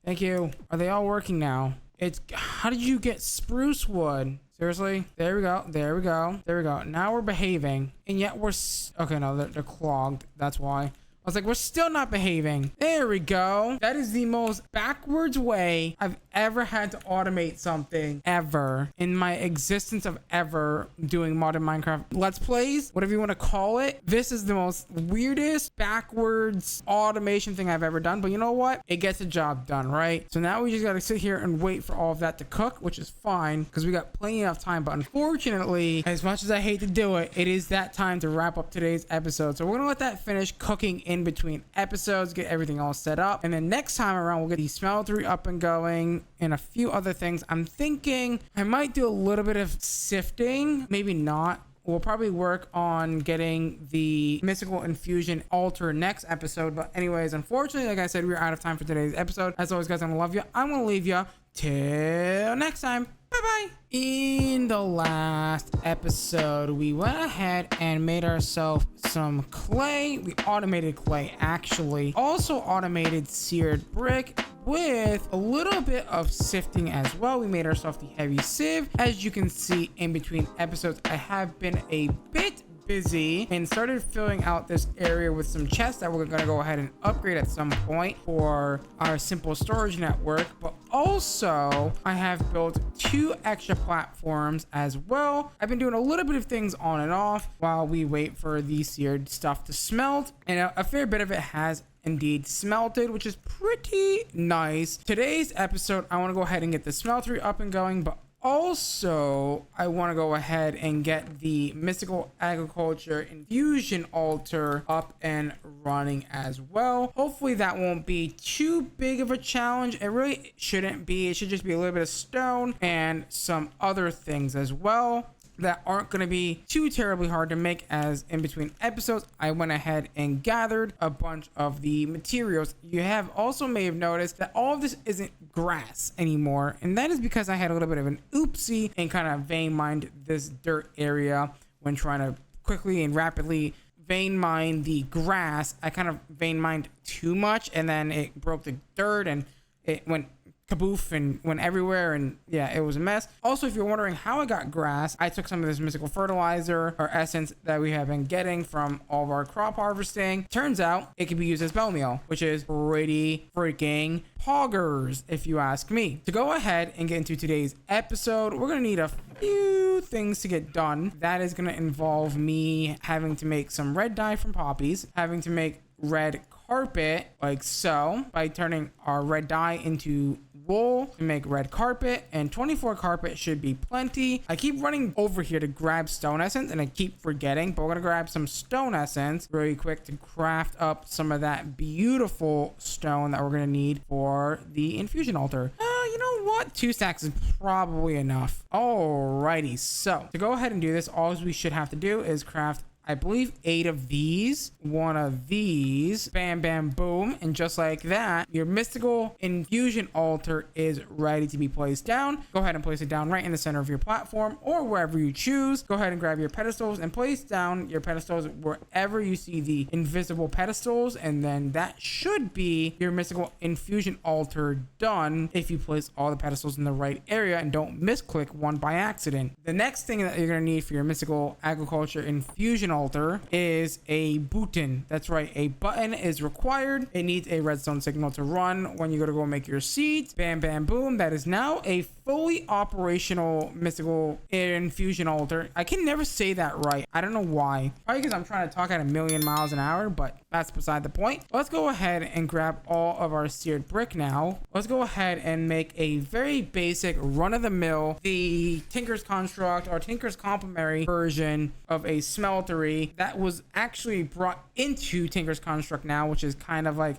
[SPEAKER 1] Thank you. Are they all working now? It's how did you get spruce wood? Seriously? There we go. There we go. There we go. Now we're behaving, and yet we're okay. No, they're clogged. That's why. I was like, we're still not behaving. There we go. That is the most backwards way I've ever had to automate something ever in my existence of ever doing modern Minecraft Let's Plays, whatever you want to call it. This is the most weirdest backwards automation thing I've ever done. But you know what? It gets the job done, right? So now we just got to sit here and wait for all of that to cook, which is fine because we got plenty of time. But unfortunately, as much as I hate to do it, it is that time to wrap up today's episode. So we're going to let that finish cooking in between episodes, get everything all set up, and then next time around we'll get the smeltery up and going and a few other things. I'm thinking I might do a little bit of sifting, maybe not. We'll probably work on getting the mystical infusion altar next episode. But anyways, unfortunately, like I said, we're out of time for today's episode. As always, guys, I'm gonna love you. I'm gonna leave you till next time. Bye-bye. In the last episode, we went ahead and made ourselves some clay. We automated clay, actually. Also automated seared brick with a little bit of sifting as well. We made ourselves the heavy sieve. As you can see in between episodes, I have been a bit busy and started filling out this area with some chests that we're gonna go ahead and upgrade at some point for our simple storage network. But also I have built 2 extra platforms as well. I've been doing a little bit of things on and off while we wait for the seared stuff to smelt, and a fair bit of it has indeed smelted, which is pretty nice. Today's episode, I want to go ahead and get the smeltery up and going, but also I want to go ahead and get the mystical agriculture infusion altar up and running as well. Hopefully that won't be too big of a challenge. It really shouldn't be. It should just be a little bit of stone and some other things as well that aren't going to be too terribly hard to make. As in between episodes, I went ahead and gathered a bunch of the materials. You have also may have noticed that all of this isn't grass anymore, and that is because I had a little bit of an oopsie and kind of vein mined this dirt area when trying to quickly and rapidly vein mine the grass. I kind of vein mined too much, and then it broke the dirt and it went kaboof and went everywhere, and yeah, it was a mess. Also, if you're wondering how I got grass, I took some of this mystical fertilizer or essence that we have been getting from all of our crop harvesting. Turns out it can be used as bone meal, which is pretty freaking poggers if you ask me. To go ahead and get into today's episode, we're gonna need a few things to get done. That is gonna involve me having to make some red dye from poppies, having to make red carpet like so by turning our red dye into wool to make red carpet, and 24 carpet should be plenty. I keep running over here to grab stone essence and I keep forgetting, but we're gonna grab some stone essence really quick to craft up some of that beautiful stone that we're gonna need for the infusion altar. You know what? 2 stacks is probably enough. Alrighty, so to go ahead and do this, all we should have to do is craft, I believe, 8 of these, 1 of these, bam, bam, boom. And just like that, your mystical infusion altar is ready to be placed down. Go ahead and place it down right in the center of your platform or wherever you choose. Go ahead and grab your pedestals and place down your pedestals wherever you see the invisible pedestals. And then that should be your mystical infusion altar done if you place all the pedestals in the right area and don't misclick one by accident. The next thing that you're going to need for your mystical agriculture infusion altar is a button. That's right, a button is required. It needs a redstone signal to run when you go to go make your seeds. Bam, bam, boom. That is now a fully operational mystical infusion altar. I can never say that right. I don't know why. Probably because I'm trying to talk at a million miles an hour, but that's beside the point. Let's go ahead and grab all of our seared brick now. Let's go ahead and make a very basic run-of-the-mill, the Tinker's Construct or Tinker's Complementary version of a smeltery that was actually brought into Tinker's Construct now, which is kind of like,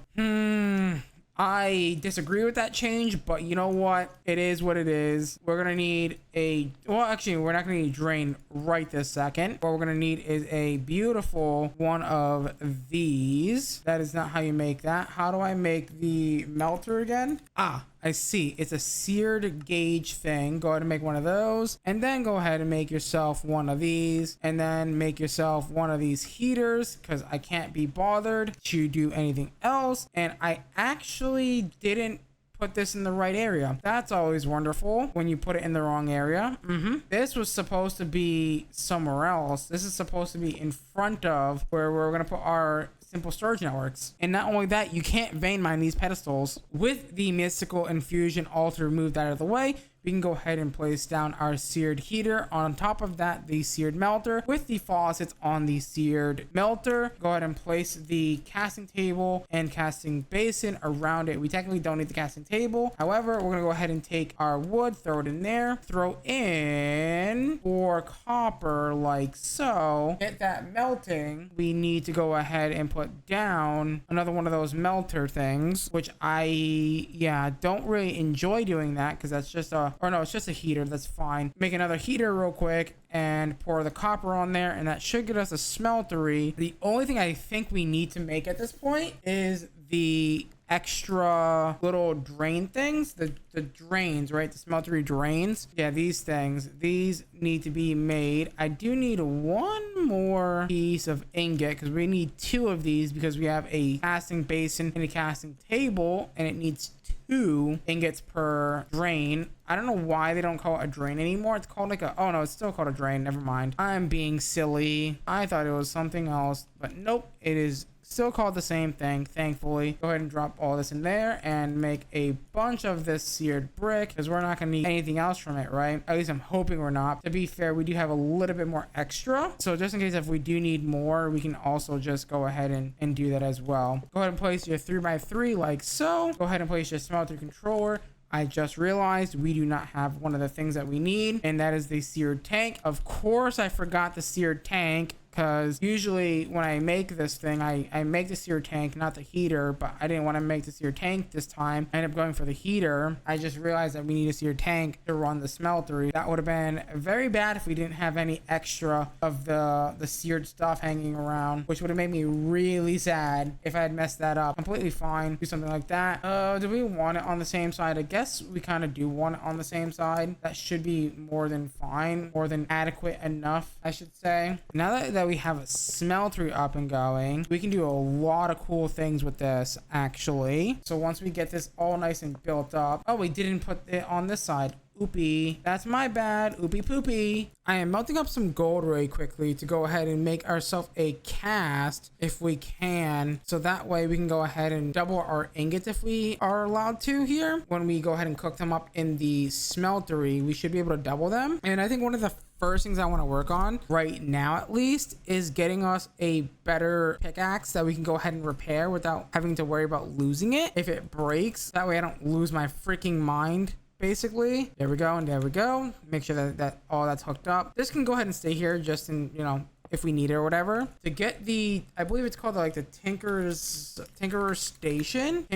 [SPEAKER 1] I disagree with that change, but you know what? It is what it is. We're gonna need well, actually, we're not gonna need drain right this second. What we're gonna need is a beautiful one of these. That is not how you make that. How do I make the melter again? I see. It's a seared gauge thing. Go ahead and make one of those. And then go ahead and make yourself one of these. And then make yourself one of these heaters, because I can't be bothered to do anything else. And I actually didn't put this in the right area. That's always wonderful when you put it in the wrong area. This was supposed to be somewhere else. This is supposed to be in front of where we're going to put our simple storage networks. And not only that, you can't vein mine these pedestals. With the mystical infusion altar moved out of the way, we can go ahead and place down our seared heater. On top of that, the seared melter with the faucets on the seared melter. Go ahead and place the casting table and casting basin around it. We technically don't need the casting table. However, we're gonna go ahead and take our wood, throw it in there, throw in 4 copper like so. Get that melting. We need to go ahead and put down another one of those melter things, which I don't really enjoy doing that because that's just it's just a heater. That's fine. Make another heater real quick and pour the copper on there, and that should get us a smeltery. The only thing I think we need to make at this point is the extra little drain things, the drains, right? The smeltery drains. Yeah, these things, these need to be made. I do need one more piece of ingot because we need 2 of these because we have a casting basin and a casting table, and it needs 2 ingots per drain. I don't know why they don't call it a drain anymore. It's called like oh no, it's still called a drain. Never mind. I'm being silly. I thought it was something else, but nope, it is still called the same thing, thankfully. Go ahead and drop all this in there and make a bunch of this seared brick because we're not gonna need anything else from it, right? At least I'm hoping we're not. To be fair, we do have a little bit more extra, so just in case if we do need more, we can also just go ahead and do that as well. Go ahead and place your 3x3 like so. Go ahead and place your smelter controller. I just realized we do not have one of the things that we need, and that is the seared tank. Of course, I forgot the seared tank, because usually when I make this thing, I make the seared tank, not the heater, but I didn't want to make the seared tank this time. I ended up going for the heater. I just realized that we need a seared tank to run the smeltery. That would have been very bad if we didn't have any extra of the seared stuff hanging around, which would have made me really sad if I had messed that up. Completely fine. Do something like that. Do we want it on the same side? I guess we kind of do want it on the same side. That should be more than fine, more than adequate enough, I should say. Now that we have a smeltery up and going, we can do a lot of cool things with this actually. So once we get this all nice and built up, we didn't put it on this side. Oopie, that's my bad. Oopie poopie. I am melting up some gold really quickly to go ahead and make ourselves a cast if we can, so that way we can go ahead and double our ingots if we are allowed to here. When we go ahead and cook them up in the smeltery, we should be able to double them. And I think one of the first things I want to work on right now at least is getting us a better pickaxe that we can go ahead and repair without having to worry about losing it if it breaks. That way I don't lose my freaking mind. Basically, there we go, and there we go. Make sure that all that's hooked up. This can go ahead and stay here just in, if we need it or whatever. To get the, I believe it's called like the Tinker's Station.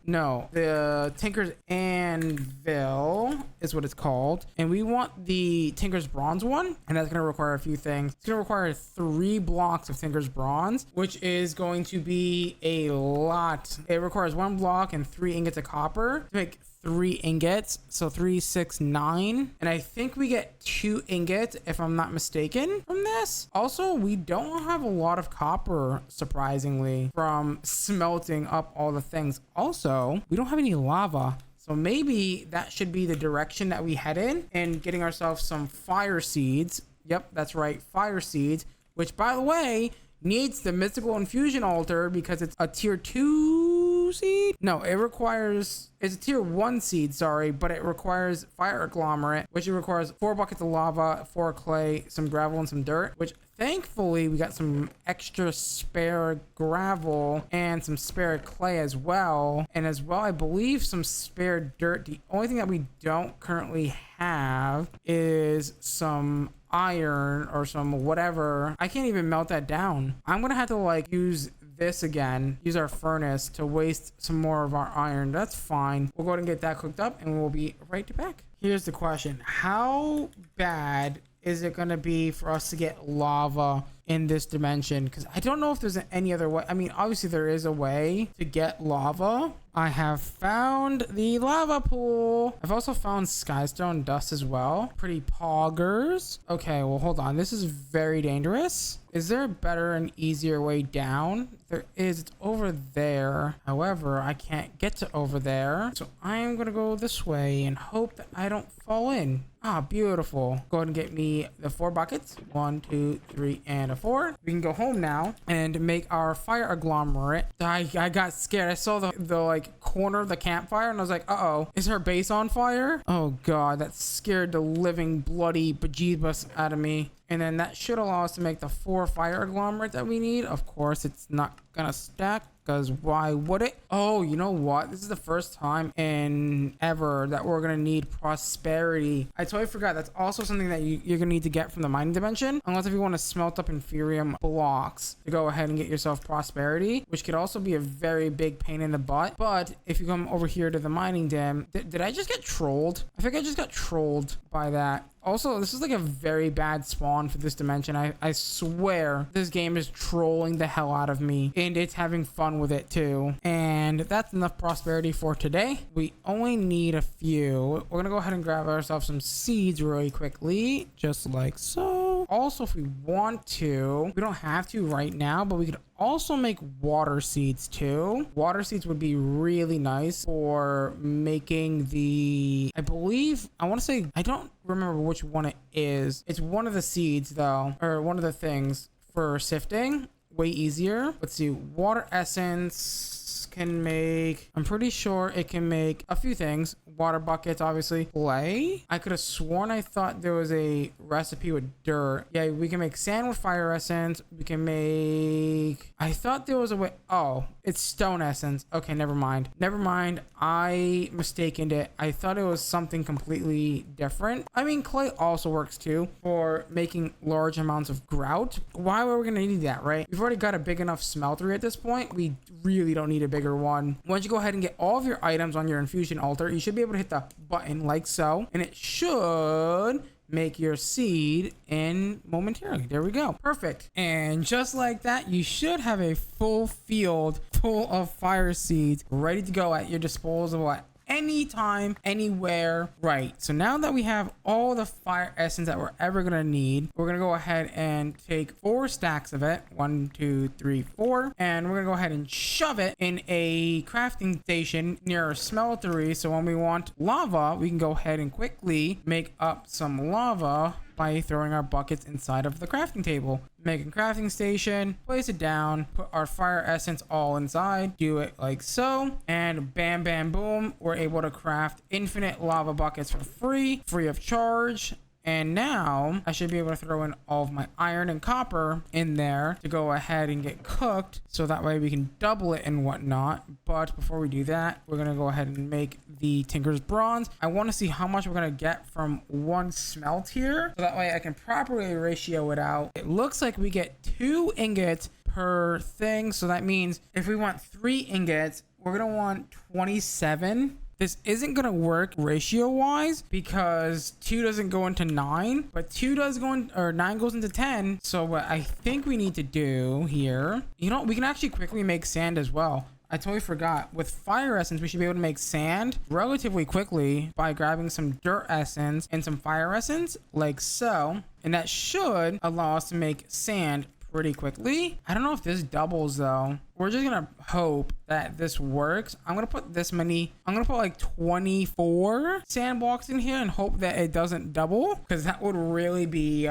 [SPEAKER 1] No, the Tinker's Anvil is what it's called. And we want the Tinker's Bronze one. And that's going to require a few things. It's going to require 3 blocks of Tinker's Bronze, which is going to be a lot. It requires 1 block and 3 ingots of copper to make 3 ingots, so 3, 6, 9, and I think we get 2 ingots if I'm not mistaken from this. Also, we don't have a lot of copper, surprisingly, from smelting up all the things. Also, we don't have any lava, so maybe that should be the direction that we head in, and getting ourselves some fire seeds. Yep, that's right, fire seeds, which by the way needs the mystical infusion altar because it's a tier 2 2 seed? No, it requires, it's a tier 1 seed, sorry, but it requires fire agglomerate, which it requires 4 buckets of lava, 4 clay, some gravel, and some dirt, which thankfully we got some extra spare gravel and some spare clay as well. And as well, I believe some spare dirt. The only thing that we don't currently have is some iron or some whatever. I can't even melt that down. I'm gonna have to like use this again, use our furnace to waste some more of our iron. That's fine. We'll go ahead and get that cooked up and we'll be right back. Here's the question: how bad is it gonna be for us to get lava in this dimension? Because I don't know if there's any other way. I mean, obviously there is a way to get lava. I have found the lava pool. I've also found skystone dust as well. Pretty poggers. Okay, well, hold on. This is very dangerous. Is there a better and easier way down? There is. It's over there. However, I can't get to over there. So I am going to go this way and hope that I don't fall in. Ah, beautiful. Go ahead and get me the 4 buckets. 1, 2, 3, and a 4. We can go home now and make our fire agglomerate. I got scared. I saw the like corner of the campfire and I was like, uh-oh, is her base on fire? Oh god, that scared the living bloody bejeebus out of me. And then that should allow us to make the 4 fire agglomerate that we need. Of course, it's not gonna stack, because why would it? Oh, you know what? This is the first time in ever that we're gonna need prosperity. I totally forgot. That's also something that you're gonna need to get from the mining dimension, unless if you want to smelt up inferium blocks to go ahead and get yourself prosperity, which could also be a very big pain in the butt. But if you come over here to the mining dim, did I just get trolled? I think I just got trolled by that. Also, this is like a very bad spawn for this dimension. I swear this game is trolling the hell out of me, and it's having fun with it too. And that's enough prosperity for today. We only need a few. We're gonna go ahead and grab ourselves some seeds really quickly, just like so. Also, if we want to, we don't have to right now, but we could also make water seeds too. Water seeds would be really nice for making the, I believe, I want to say, I don't remember which one it is. It's one of the seeds though, or one of the things for sifting. Way easier. Let's see. Water essence can make, I'm pretty sure it can make a few things. Water buckets, obviously. Clay. I could have sworn I thought there was a recipe with dirt. Yeah, we can make sand with fire essence. We can make, I thought there was a way. Oh, it's stone essence. Okay, never mind. Never mind. I mistaken it. I thought it was something completely different. I mean, clay also works too for making large amounts of grout. Why were we going to need that, right? We've already got a big enough smeltery at this point. We really don't need a bigger one. Once you go ahead and get all of your items on your infusion altar, you should be able to hit the button like so, and it should make your seed in momentarily. There we go. Perfect. And just like that, you should have a full field full of fire seeds ready to go at your disposal at anytime, anywhere. Right, so now that we have all the fire essence that we're ever gonna need, we're gonna go ahead and take 4 stacks of it. 1, 2, 3, 4, and we're gonna go ahead and shove it in a crafting station near our smeltery, so when we want lava, we can go ahead and quickly make up some lava by throwing our buckets inside of the crafting table. Make a crafting station, place it down, put our fire essence all inside, do it like so, and bam, bam, boom, we're able to craft infinite lava buckets for free of charge. And now I should be able to throw in all of my iron and copper in there to go ahead and get cooked, so that way we can double it and whatnot. But before we do that, we're going to go ahead and make the Tinker's Bronze. I want to see how much we're going to get from one smelt here, so that way I can properly ratio it out. It looks like we get 2 ingots per thing, so that means if we want 3 ingots, we're going to want 27. This isn't going to work ratio wise because 2 doesn't go into 9, but 2 does go in, or 9 goes into 10. So what I think we need to do here, you know, we can actually quickly make sand as well. I totally forgot. With fire essence, we should be able to make sand relatively quickly by grabbing some dirt essence and some fire essence like so. And that should allow us to make sand pretty quickly. I don't know if this doubles though. We're just gonna hope that this works. I'm gonna put this many, I'm gonna put like 24 sand blocks in here and hope that it doesn't double, because that would really be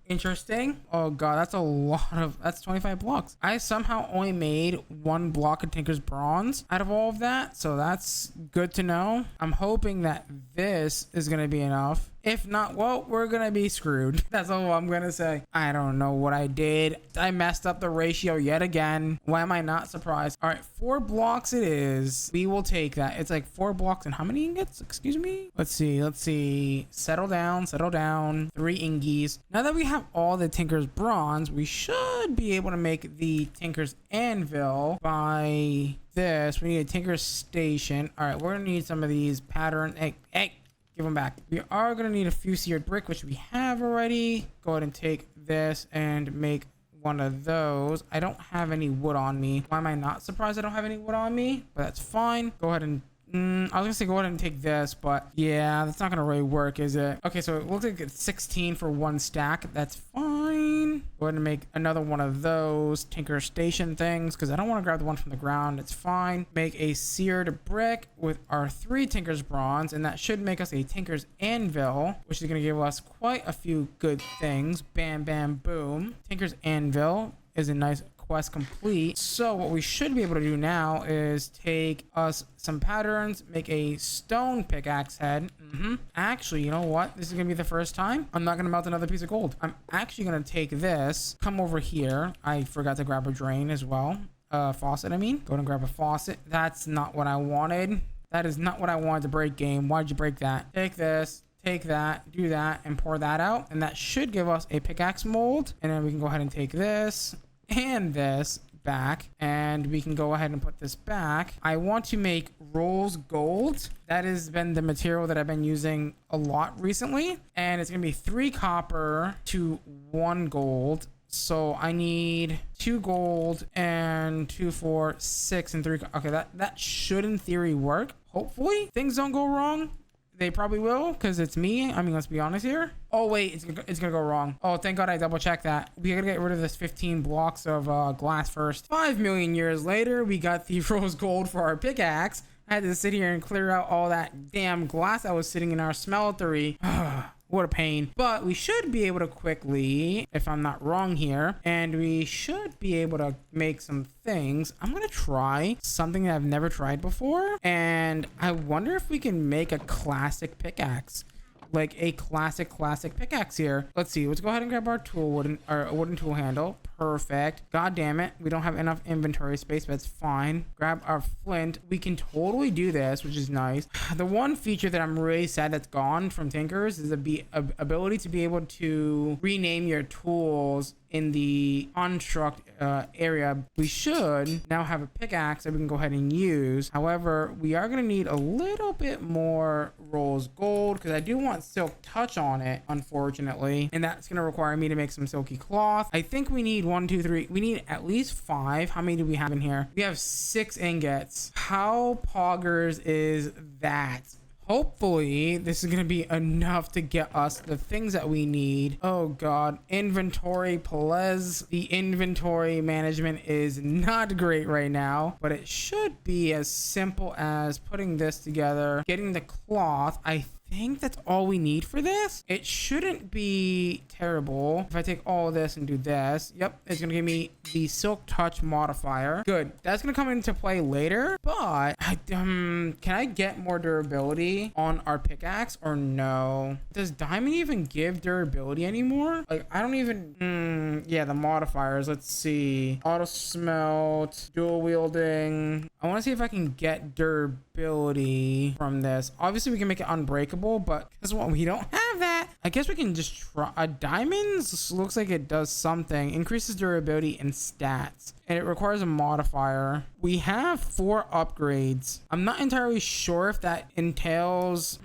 [SPEAKER 1] Interesting. Oh god, that's a lot of, that's 25 blocks. I somehow only made 1 block of Tinker's Bronze out of all of that, so that's good to know. I'm hoping that this is gonna be enough. If not, well, we're gonna be screwed. That's all I'm gonna say. I don't know what I did. I messed up the ratio yet again. Why am I not surprised? All right, 4 blocks it is. We will take that. It's like 4 blocks and how many ingots? Excuse me? Let's see. Settle down. 3 ingies. Now that we have all the Tinker's Bronze, we should be able to make the Tinker's Anvil by this. We need a Tinker's Station. All right, we're gonna need some of these pattern. Hey. Give them back. We are going to need a few seared brick, which we have already. Go ahead and take this and make one of those. I don't have any wood on me. Why am I not surprised I don't have any wood on me? But that's fine. Go ahead and I was gonna say go ahead and take this, but yeah, that's not gonna really work, is it? Okay, so it looks like it's 16 for 1 stack. That's fine. Go ahead and make another one of those Tinker Station things because I don't want to grab the one from the ground. It's fine. Make a seared brick with our 3 Tinker's Bronze, and that should make us a Tinker's Anvil, which is gonna give us quite a few good things. Bam, bam, boom. Tinker's Anvil is a nice quest complete. So what we should be able to do now is take us some patterns, make a stone pickaxe head. Actually, you know what? This is gonna be the first time I'm not gonna melt another piece of gold. I'm actually gonna take this, come over here. I forgot to grab a drain as well. Faucet, I mean. Go ahead and grab a faucet. That's not what I wanted. That is not what I wanted to break, game. Why'd you break that? Take this. Take that, do that, and pour that out. And that should give us a pickaxe mold. And then we can go ahead and take this and this back, and we can go ahead and put this back. I want to make rolls gold. That has been the material that I've been using a lot recently, and it's gonna be 3 copper to 1 gold. So I need 2 gold and 2, 4, 6, and 3. Okay, that should in theory work. Hopefully things don't go wrong. They probably will, because it's me. I mean, let's be honest here. Oh, wait, it's gonna go wrong. Oh, thank God I double checked that. We gotta get rid of this 15 blocks of glass first. 5 million years later, we got the rose gold for our pickaxe. I had to sit here and clear out all that damn glass that was sitting in our smeltery. What a pain. But we should be able to quickly, if I'm not wrong here, and we should be able to make some things. I'm gonna try something that I've never tried before, and I wonder if we can make a classic pickaxe. Like a classic pickaxe here. Let's see. Let's go ahead and grab our wooden tool handle. Perfect. God damn it. We don't have enough inventory space, but it's fine. Grab our flint. We can totally do this, which is nice. The one feature that I'm really sad that's gone from Tinkers is the ability to be able to rename your tools in the construct area. We should now have a pickaxe that we can go ahead and use. However, we are going to need a little bit more rose gold because I do want silk touch on it, unfortunately, and that's going to require me to make some silky cloth. I think we need 1, 2, 3. We need at least 5. How many do we have in here? We have 6 ingots. How poggers is that? Hopefully this is going to be enough to get us the things that we need. Oh god, inventory please. The inventory management is not great right now, but it should be as simple as putting this together, getting the cloth. I think that's all we need for this. It shouldn't be terrible. If I take all of this and do this, yep, it's gonna give me the silk touch modifier. Good. That's gonna come into play later, but can I get more durability on our pickaxe or no? Does diamond even give durability anymore? Like, I don't even yeah, the modifiers. Let's see. Auto smelt, dual wielding. I want to see if I can get durability from this. Obviously we can make it unbreakable, but guess what? We don't have that. I guess we can just try. Diamonds looks like it does something. Increases durability and stats, and it requires a modifier. We have 4 upgrades. I'm not entirely sure if that entails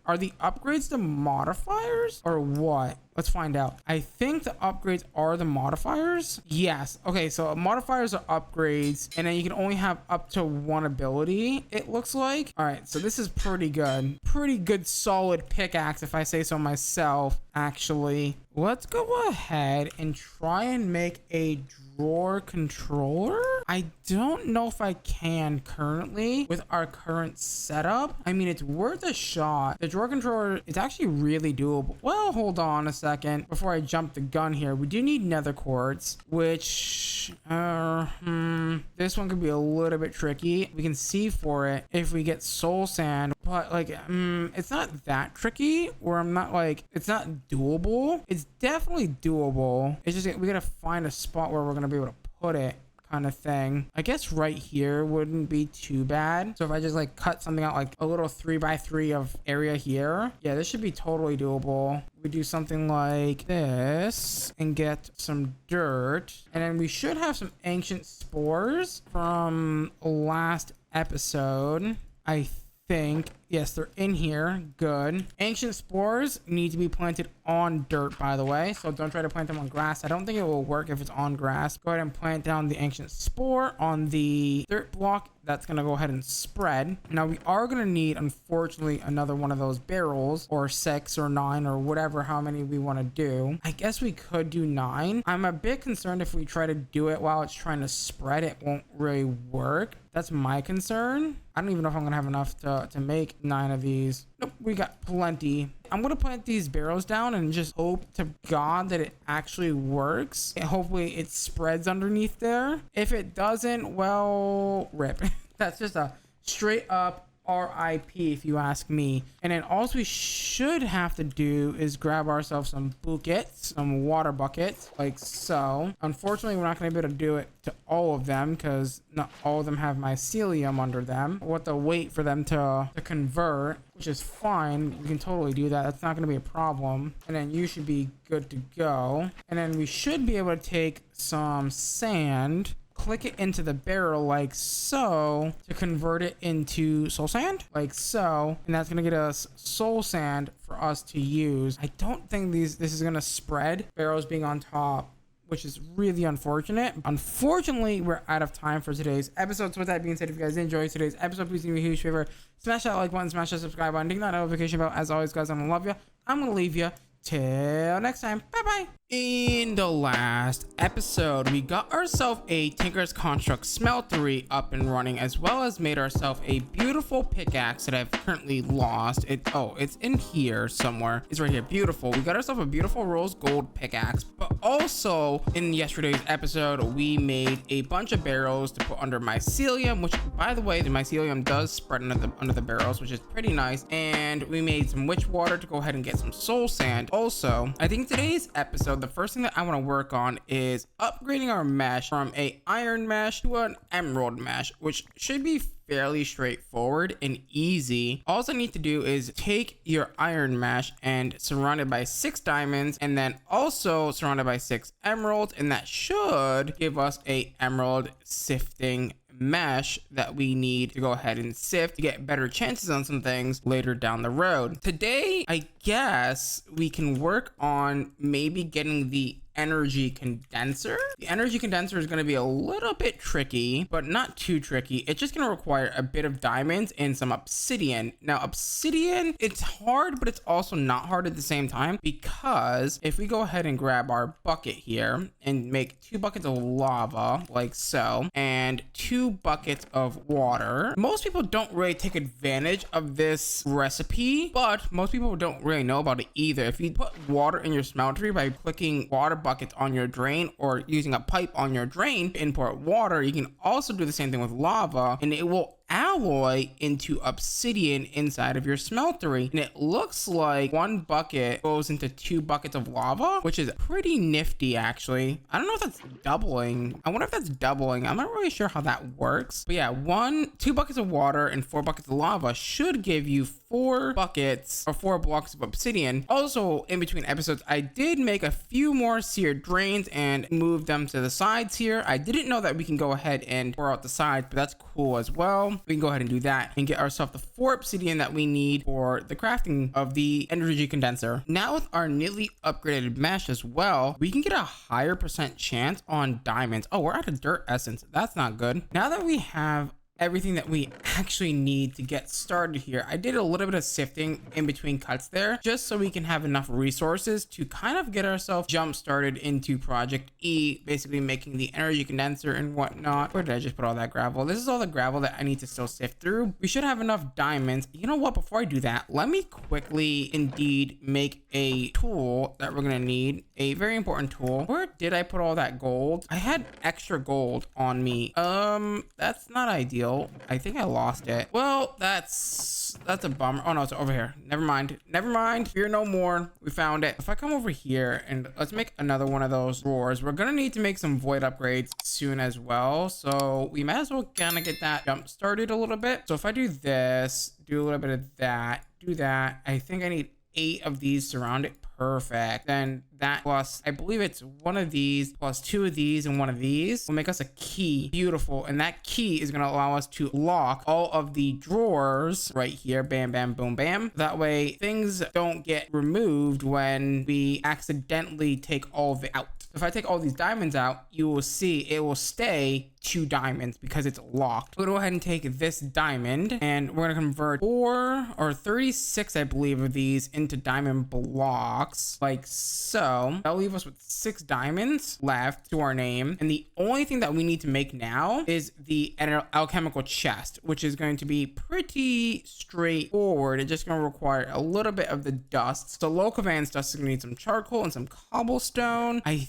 [SPEAKER 1] are the upgrades the modifiers or what? Let's find out. I think the upgrades are the modifiers. Yes. Okay, so modifiers are upgrades, and then you can only have up to 1 ability, it looks like. All right, so this is pretty good. Pretty good solid pickaxe, if I say so myself, actually. Let's go ahead and try and make a drawer controller. I don't know if I can currently with our current setup. I mean, it's worth a shot. The drawer controller is actually really doable. Well, hold on a second before I jump the gun here. We do need nether quartz, which this one could be a little bit tricky. We can see for it if we get soul sand, but like it's not that tricky, or I'm not like, it's not doable. It's definitely doable. It's just we gotta find a spot where we're gonna be able to put it, kind of thing. I guess right here wouldn't be too bad. So if I just like cut something out, like a little 3x3 of area here, yeah, this should be totally doable. We do something like this and get some dirt, and then we should have some ancient spores from last episode, I think. Yes, they're in here. Good. Ancient spores need to be planted on dirt, by the way, so don't try to plant them on grass. I don't think it will work if it's on grass. Go ahead and plant down the ancient spore on the dirt block. That's gonna go ahead and spread. Now we are gonna need, unfortunately, another one of those barrels, or 6 or 9 or whatever, how many we want to do. I guess we could do 9. I'm a bit concerned if we try to do it while it's trying to spread, it won't really work. That's my concern. I don't even know if I'm gonna have enough to make 9 of these. Nope, we got plenty. I'm gonna plant these barrels down and just hope to God that it actually works, and hopefully it spreads underneath there. If it doesn't, well, rip. That's just a straight up RIP if you ask me. And then all we should have to do is grab ourselves some buckets, some water buckets, like so. Unfortunately, we're not going to be able to do it to all of them because not all of them have mycelium under them. We'll have to wait for them to convert, which is fine. We can totally do that. That's not going to be a problem. And then you should be good to go. And then we should be able to take some sand, click it into the barrel like so to convert it into soul sand, like so, and that's gonna get us soul sand for us to use. I don't think this is gonna spread, barrels being on top, which is really unfortunate. Unfortunately, we're out of time for today's episode. So with that being said, if you guys enjoyed today's episode, please do me a huge favor, smash that like button, smash that subscribe button, ding that notification bell. As always, guys, I'm gonna love you. I'm gonna leave you till next time. Bye bye. In the last episode, we got ourselves a Tinker's Construct smeltery up and running, as well as made ourselves a beautiful pickaxe that I've currently lost. It's in here somewhere. It's right here. Beautiful. We got ourselves a beautiful rose gold pickaxe. But also in yesterday's episode, we made a bunch of barrels to put under mycelium, which, by the way, the mycelium does spread under the barrels, which is pretty nice. And we made some witch water to go ahead and get some soul sand. Also, I think today's episode, the first thing that I want to work on is upgrading our mesh from a iron mesh to an emerald mesh, which should be fairly straightforward and easy. All I need to do is take your iron mesh and surround it by 6 diamonds, and then also surrounded by 6 emeralds, and that should give us a emerald sifting mesh that we need to go ahead and sift to get better chances on some things later down the road. Today, I guess we can work on maybe getting the energy condenser. The energy condenser is going to be a little bit tricky, but not too tricky. It's just going to require a bit of diamonds and some obsidian. Now, obsidian, it's hard, but it's also not hard at the same time, because if we go ahead and grab our bucket here and make 2 buckets of lava like so, and 2 buckets of water, most people don't really take advantage of this recipe, but most people don't really know about it either. If you put water in your smeltery by clicking water buckets on your drain or using a pipe on your drain to import water, you can also do the same thing with lava, and it will alloy into obsidian inside of your smeltery. And it looks like 1 bucket goes into 2 buckets of lava, which is pretty nifty actually. I don't know if that's doubling. I wonder if that's doubling. I'm not really sure how that works, but yeah, 2 buckets of water and 4 buckets of lava should give you 4 buckets or 4 blocks of obsidian. Also, in between episodes, I did make a few more seared drains and move them to the sides here. I didn't know that we can go ahead and pour out the sides, but that's cool as well. We can go ahead and do that and get ourselves the 4 obsidian that we need for the crafting of the energy condenser. Now with our neatly upgraded mesh as well, we can get a higher % chance on diamonds. Oh, we're out of dirt essence. That's not good. Now that we have everything that we actually need to get started here. I did a little bit of sifting in between cuts there, just so we can have enough resources to kind of get ourselves jump started into Project E, basically making the energy condenser and whatnot. Where did I just put all that gravel? This is all the gravel that I need to still sift through. We should have enough diamonds. You know what? Before I do that, let me quickly indeed make a tool that we're gonna need. A very important tool. Where did I put all that gold? I had extra gold on me. That's not ideal. I think I lost it. Well, that's a bummer. Oh no, it's over here. Never mind. Fear no more. We found it. If I come over here and let's make another one of those drawers, we're gonna need to make some void upgrades soon as well. So we might as well kind of get that jump started a little bit. So if I do this, do a little bit of that, do that. I think I need 8 of these surround it. Perfect. Then that plus, I believe it's one of these plus 2 of these and 1 of these will make us a key. Beautiful. And that key is going to allow us to lock all of the drawers right here. Bam, bam, boom, bam. That way things don't get removed when we accidentally take all of it out. If I take all these diamonds out, you will see it will stay 2 diamonds because it's locked. We'll go ahead and take this diamond and we're going to convert 4 or 36, I believe, of these into diamond blocks like so. That'll leave us with 6 diamonds left to our name. And the only thing that we need to make now is the alchemical chest, which is going to be pretty straightforward. It's just going to require a little bit of the dust. So low conveyance dust is going to need some charcoal and some cobblestone. I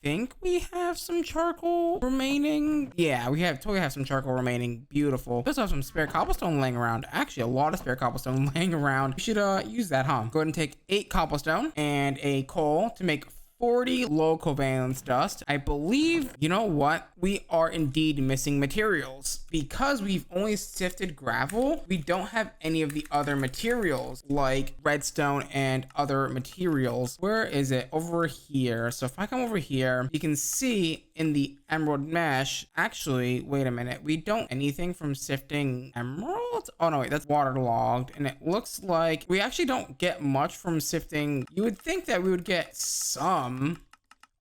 [SPEAKER 1] think we have some charcoal remaining. Yeah, we totally have some charcoal remaining. Beautiful. We also have some spare cobblestone laying around. Actually, a lot of spare cobblestone laying around. We should use that, huh? Go ahead and take 8 cobblestone and a coal to make 40 low covalence dust. I believe, you know what? We are indeed missing materials. Because we've only sifted gravel, we don't have any of the other materials like redstone and other materials. Where is it? Over here. So if I come over here, you can see in the emerald mesh, actually, wait a minute. We don't anything from sifting emeralds? Oh no, wait, that's waterlogged. And it looks like we actually don't get much from sifting. You would think that we would get some.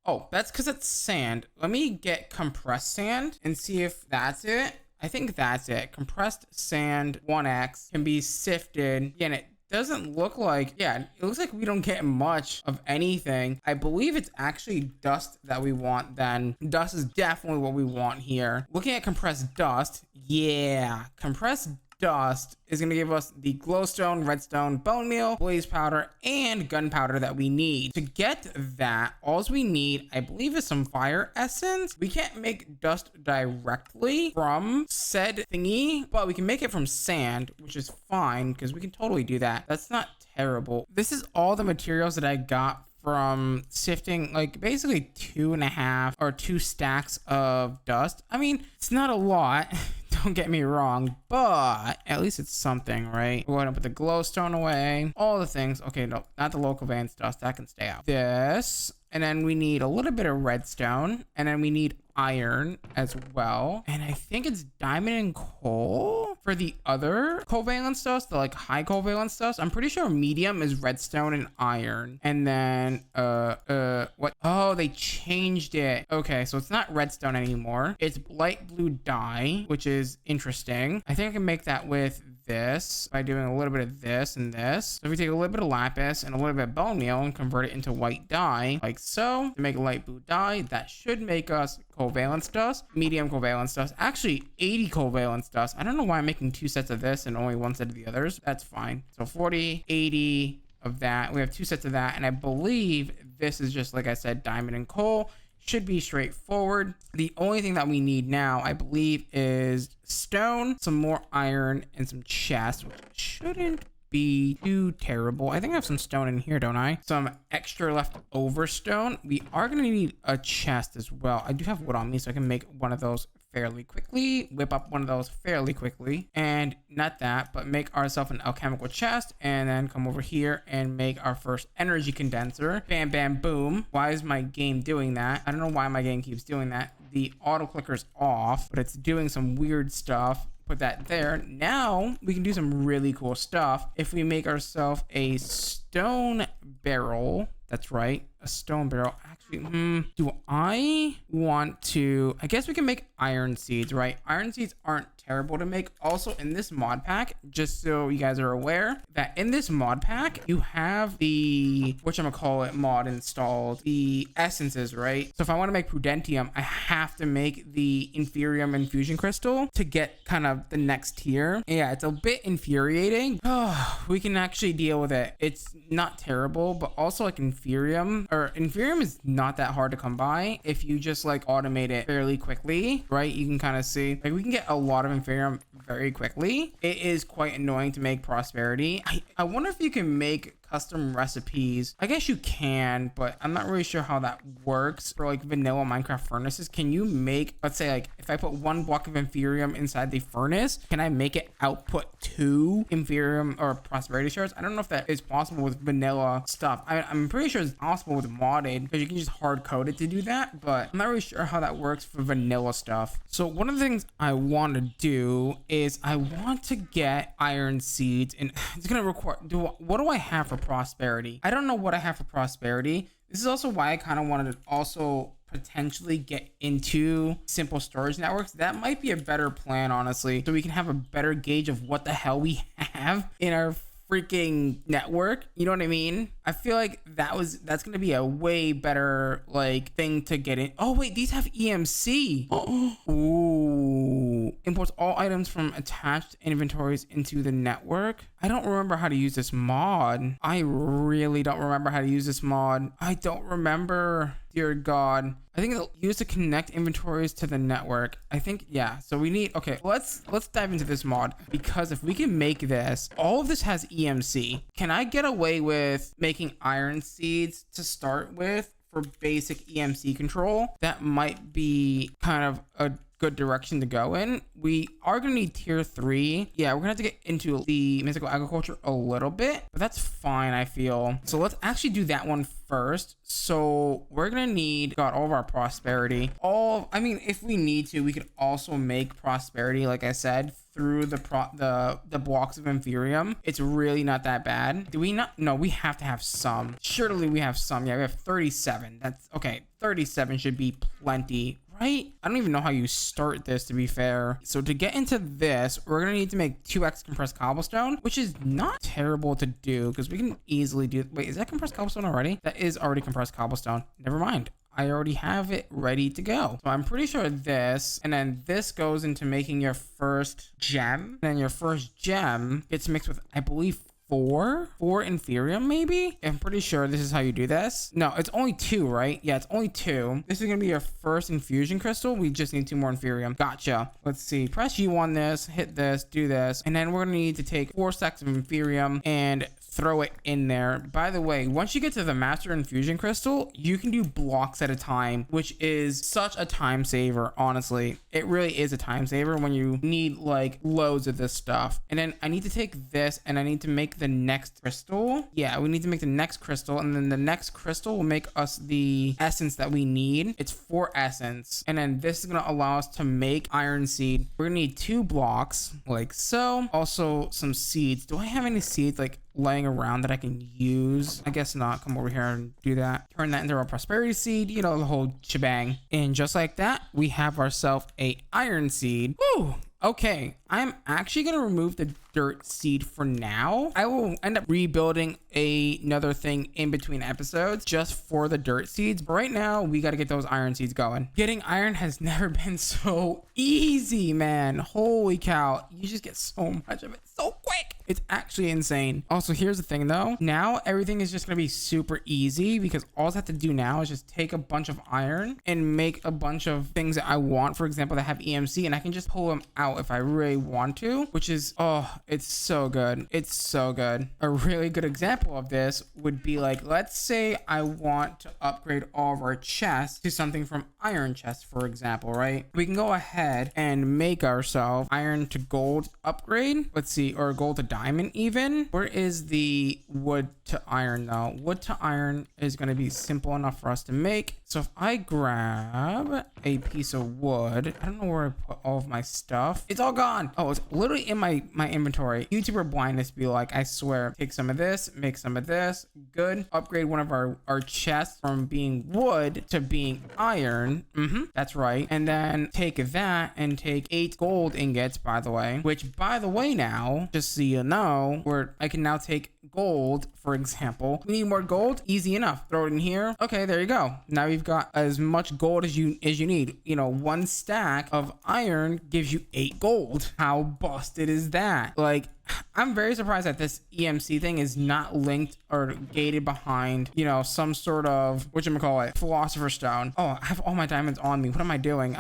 [SPEAKER 1] Oh, that's because it's sand. Let me get compressed sand and see if that's it. I think that's it. Compressed sand 1x can be sifted. Yeah, and it doesn't look like, yeah, it looks like we don't get much of anything. I believe it's actually dust that we want then. Dust is definitely what we want here. Looking at compressed dust, yeah, compressed dust is going to give us the glowstone, redstone, bone meal, blaze powder, and gunpowder that we need. To get that, all we need, I believe, is some fire essence. We can't make dust directly from said thingy, but we can make it from sand, which is fine because we can totally do that. That's not terrible. This is all the materials that I got from sifting, like basically 2.5 or 2 stacks of dust. I mean, it's not a lot. Don't get me wrong, but at least it's something, right? We're going to put the glowstone away, all the things. Okay, no, not the local van dust. That can stay out. This, and then we need a little bit of redstone, and then we need iron as well. And I think it's diamond and coal for the other covalence dust, the like high covalence dust. I'm pretty sure medium is redstone and iron. And then, what? Oh, they changed it. Okay, so it's not redstone anymore. It's light blue dye, which is interesting. I think I can make that with this by doing a little bit of this and this. So if we take a little bit of lapis and a little bit of bone meal and convert it into white dye, like so, to make a light blue dye, that should make us covalence dust, medium covalence dust, actually 80 covalence dust. I don't know why I'm making 2 sets of this and only 1 set of the others. That's fine. So 40, 80 of that. We have 2 sets of that. And I believe this is just, like I said, diamond and coal. Should be straightforward. The only thing that we need now, I believe, is stone, some more iron, and some chests, which shouldn't be too terrible. I think I have some stone in here, don't I? Some extra leftover stone. We are going to need a chest as well. I do have wood on me, so I can make one of those fairly quickly, whip up one of those fairly quickly, and not that, but make ourselves an alchemical chest, and then come over here and make our first energy condenser. Bam, bam, boom. Why is my game doing that? I don't know why my game keeps doing that. The auto clicker's off, but it's doing some weird stuff. Put that there. Now we can do some really cool stuff if we make ourselves a stone barrel. That's right, a stone barrel. Actually, do I want to? I guess we can make iron seeds, right? Iron seeds aren't terrible to make. Also, in this mod pack, just so you guys are aware, that in this mod pack, you have the whatchamacallit mod installed, the essences, right? So if I want to make prudentium, I have to make the inferium infusion crystal to get kind of the next tier. Yeah, it's a bit infuriating. Oh, we can actually deal with it. It's not terrible, but also like inferium is not that hard to come by if you just like automate it fairly quickly, right? You can kind of see like we can get a lot of inferium very quickly. It is quite annoying to make prosperity. I wonder if you can make custom recipes. I guess you can, but I'm not really sure how that works for like vanilla Minecraft furnaces. Can you make, let's say like if I put 1 block of inferium inside the furnace, can I make it output 2 inferium or prosperity shards? I don't know if that is possible with vanilla stuff. I'm pretty sure it's possible with modded because you can just hard code it to do that, but I'm not really sure how that works for vanilla stuff. So one of the things I want to do is I want to get iron seeds, and it's gonna require, what do I have for prosperity? I don't know what I have for prosperity. This is also why I kind of wanted to also potentially get into simple storage networks. That might be a better plan, honestly, so we can have a better gauge of what the hell we have in our freaking network. You know what I mean? I feel like that's gonna be a way better like thing to get in. Oh wait, these have EMC. Ooh, imports all items from attached inventories into the network. I don't remember how to use this mod. I really don't remember how to use this mod. I don't remember. Dear God. I think it'll use to connect inventories to the network. I think, yeah. So we need, okay, let's dive into this mod, because if we can make this, all of this has EMC. Can I get away with making iron seeds to start with for basic EMC control? That might be kind of a good direction to go in. We are gonna need tier 3. Yeah, we're gonna have to get into the mythical agriculture a little bit, but that's fine, I feel. So let's actually do that one first. So we're gonna need, got all of our prosperity. I mean, if we need to, we could also make prosperity, like I said, through the blocks of inferium. It's really not that bad. Do we not? No, we have to have some. Surely we have some. Yeah, we have 37. That's okay. 37 should be plenty, right? I don't even know how you start this, to be fair. So to get into this, we're gonna need to make 2x compressed cobblestone, which is not terrible to do because we can easily do. Wait, is that compressed cobblestone already? That is already compressed cobblestone. Never mind. I already have it ready to go. So I'm pretty sure this, and then this goes into making your first gem. And then your first gem gets mixed with, I believe, 4 inferium, maybe. I'm pretty sure this is how you do this. No, it's only 2, right? Yeah, it's only 2. This is gonna be your first infusion crystal. We just need 2 more inferium. Gotcha. Let's see. Press U on this, hit this, do this, and then we're gonna need to take 4 stacks of inferium and throw it in there. By the way, once you get to the master infusion crystal, you can do blocks at a time, which is such a time saver. Honestly, it really is a time saver when you need like loads of this stuff. And then I need to take this and I need to make the next crystal. Yeah, we need to make the next crystal, and then the next crystal will make us the essence that we need. It's 4 essence, and then this is gonna allow us to make iron seed. We're gonna need 2 blocks like so. Also some seeds. Do I have any seeds like laying around that I can use? I guess not. Come over here and do that. Turn that into a prosperity seed, you know, the whole shebang. And just like that, we have ourselves a iron seed. Woo! Okay, I'm actually going to remove the dirt seed for now. I will end up rebuilding another thing in between episodes just for the dirt seeds. But right now, we got to get those iron seeds going. Getting iron has never been so easy, man. Holy cow. You just get so much of it so quick. It's actually insane. Also, here's the thing though. Now everything is just going to be super easy because all I have to do now is just take a bunch of iron and make a bunch of things that I want, for example, that have EMC, and I can just pull them out if I really want to, which is, oh, it's so good. It's so good. A really good example of this would be like, let's say I want to upgrade all of our chests to something from iron chests, for example, right? We can go ahead and make ourselves iron to gold upgrade. Let's see, or gold to diamond even. Where is the wood to iron though? Wood to iron is going to be simple enough for us to make. So if I grab a piece of wood, I don't know where I put all of my stuff. It's all gone. Oh, it's literally in my inventory. YouTuber blindness be like, I swear, take some of this, make some of this. Good. Upgrade one of our chests from being wood to being iron. That's right. And then take that and take 8 gold ingots, by the way, which by the way now, just so you know, where I can now take gold, for example. We need more gold. Easy enough. Throw it in here. Okay, there you go. Now you've got as much gold as you need. You know, 1 stack of iron gives you 8 gold. How busted is that? Like, I'm very surprised that this EMC thing is not linked or gated behind, you know, some sort of, whatchamacallit, philosopher's stone. Oh, I have all my diamonds on me. What am I doing?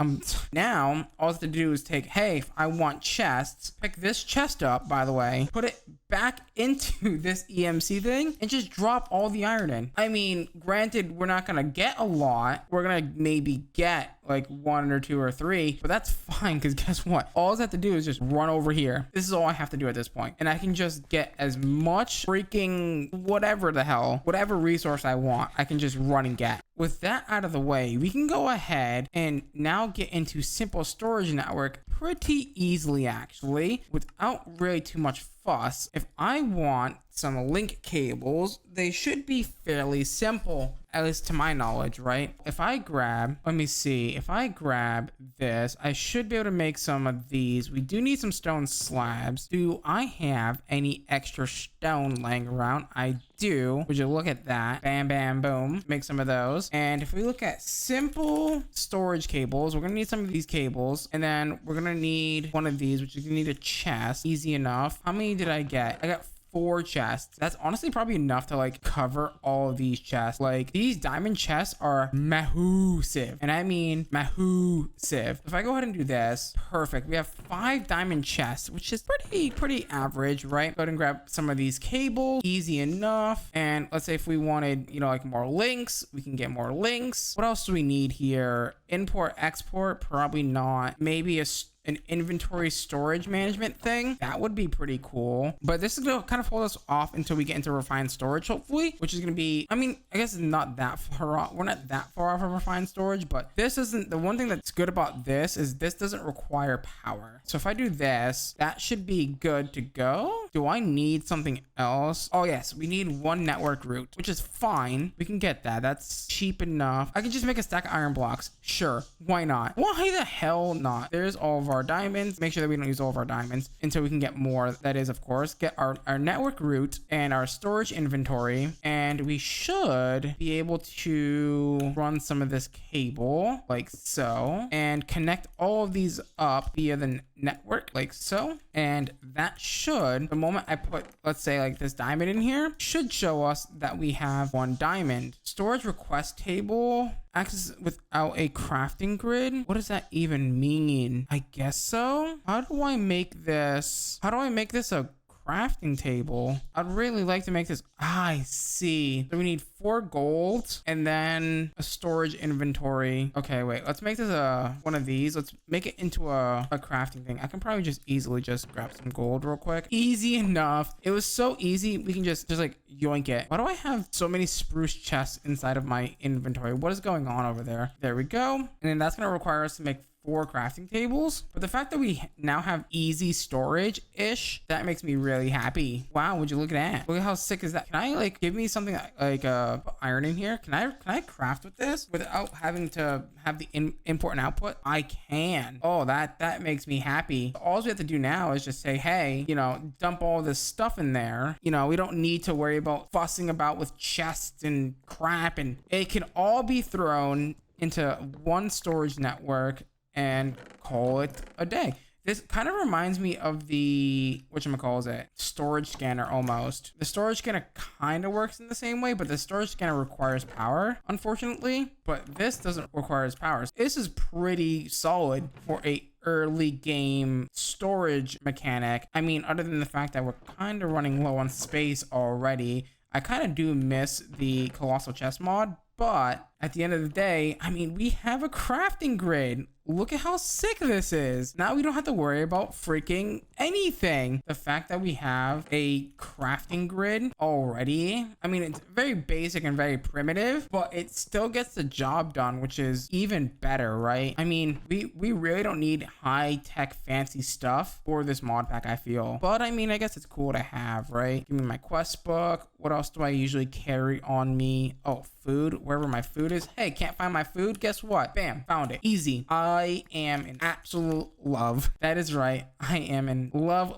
[SPEAKER 1] Now, all I have to do is take, hey, if I want chests, pick this chest up, by the way, put it back into this EMC thing and just drop all the iron in. I mean, granted, we're not going to get a lot. We're going to maybe get like 1 or 2 or 3, but that's fine because guess what? All I have to do is just run over here. This is all I have to do at this point. And I can just get as much freaking whatever the hell, whatever resource I want, I can just run and get. With that out of the way, we can go ahead and now get into simple storage network pretty easily actually, without really too much fuss. If I want some link cables, they should be fairly simple, at least to my knowledge, right? If I grab, let me see, if I grab this, I should be able to make some of these. We do need some stone slabs. Do I have any extra stone laying around? I do. Would you look at that? Bam, bam, boom. Make some of those. And if we look at simple storage cables, we're gonna need some of these cables, and then we're gonna need one of these, which is gonna need a chest. Easy enough. How many did I get? I got 4 chests. That's honestly probably enough to like cover all of these chests. Like, these diamond chests are massive, and I mean massive. If I go ahead and do this, perfect. We have 5 diamond chests, which is pretty average, right? Go ahead and grab some of these cables. Easy enough. And let's say if we wanted, you know, like more links, we can get more links. What else do we need here? Import, export, probably not. Maybe an inventory storage management thing. That would be pretty cool. But this is gonna kind of hold us off until we get into refined storage, hopefully, which is gonna be, I mean, I guess it's not that far off. We're not that far off of refined storage, but this isn't, the one thing that's good about this is this doesn't require power. So if I do this, that should be good to go. Do I need something else? Oh yes, we need 1 network route, which is fine. We can get that. That's cheap enough. I can just make a stack of iron blocks. Sure, why not? Why the hell not? There's all of our diamonds. Make sure that we don't use all of our diamonds until we can get more. That is, of course, get our network route and our storage inventory, and we should be able to run some of this cable like so and connect all of these up via the network like so. And that should, the moment I put, let's say like this diamond in here, should show us that we have 1 diamond. Storage request table, access without a crafting grid. What does that even mean? I guess so. How do I make this a crafting table? I'd really like to make this. I see. So we need 4 gold and then a storage inventory. Okay, wait, let's make this one of these. Let's make it into a crafting thing. I can probably just easily just grab some gold real quick. Easy enough. It was so easy. We can just like yoink it. Why do I have so many spruce chests inside of my inventory? What is going on over there? There we go. And then that's going to require us to make 4 crafting tables. But the fact that we now have easy storage-ish, that makes me really happy. Wow, would you look at that? Look at how sick is that? Can I like give me something like put iron in here? Can I craft with this without having to have the import and output? I can. Oh, that makes me happy. All we have to do now is just say, hey, you know, dump all this stuff in there. You know, we don't need to worry about fussing about with chests and crap, and it can all be thrown into 1 storage network and call it a day. This kind of reminds me of the, whatchamacallit, storage scanner almost. The storage scanner kind of works in the same way, but the storage scanner requires power, unfortunately. But this doesn't require power. This is pretty solid for a early game storage mechanic. I mean, other than the fact that we're kind of running low on space already, I kind of do miss the colossal chest mod, but at the end of the day, I mean, we have a crafting grid. Look at how sick this is. Now we don't have to worry about freaking anything. The fact that we have a crafting grid already, I mean, it's very basic and very primitive, but it still gets the job done, which is even better, right? I mean, we really don't need high-tech fancy stuff for this mod pack, I feel. But I mean, I guess it's cool to have, right? Give me my quest book. What else do I usually carry on me? Oh, food, wherever my food is. Hey, can't find my food? Guess what? Bam, found it. Easy. I am in absolute love. That is right. I am in love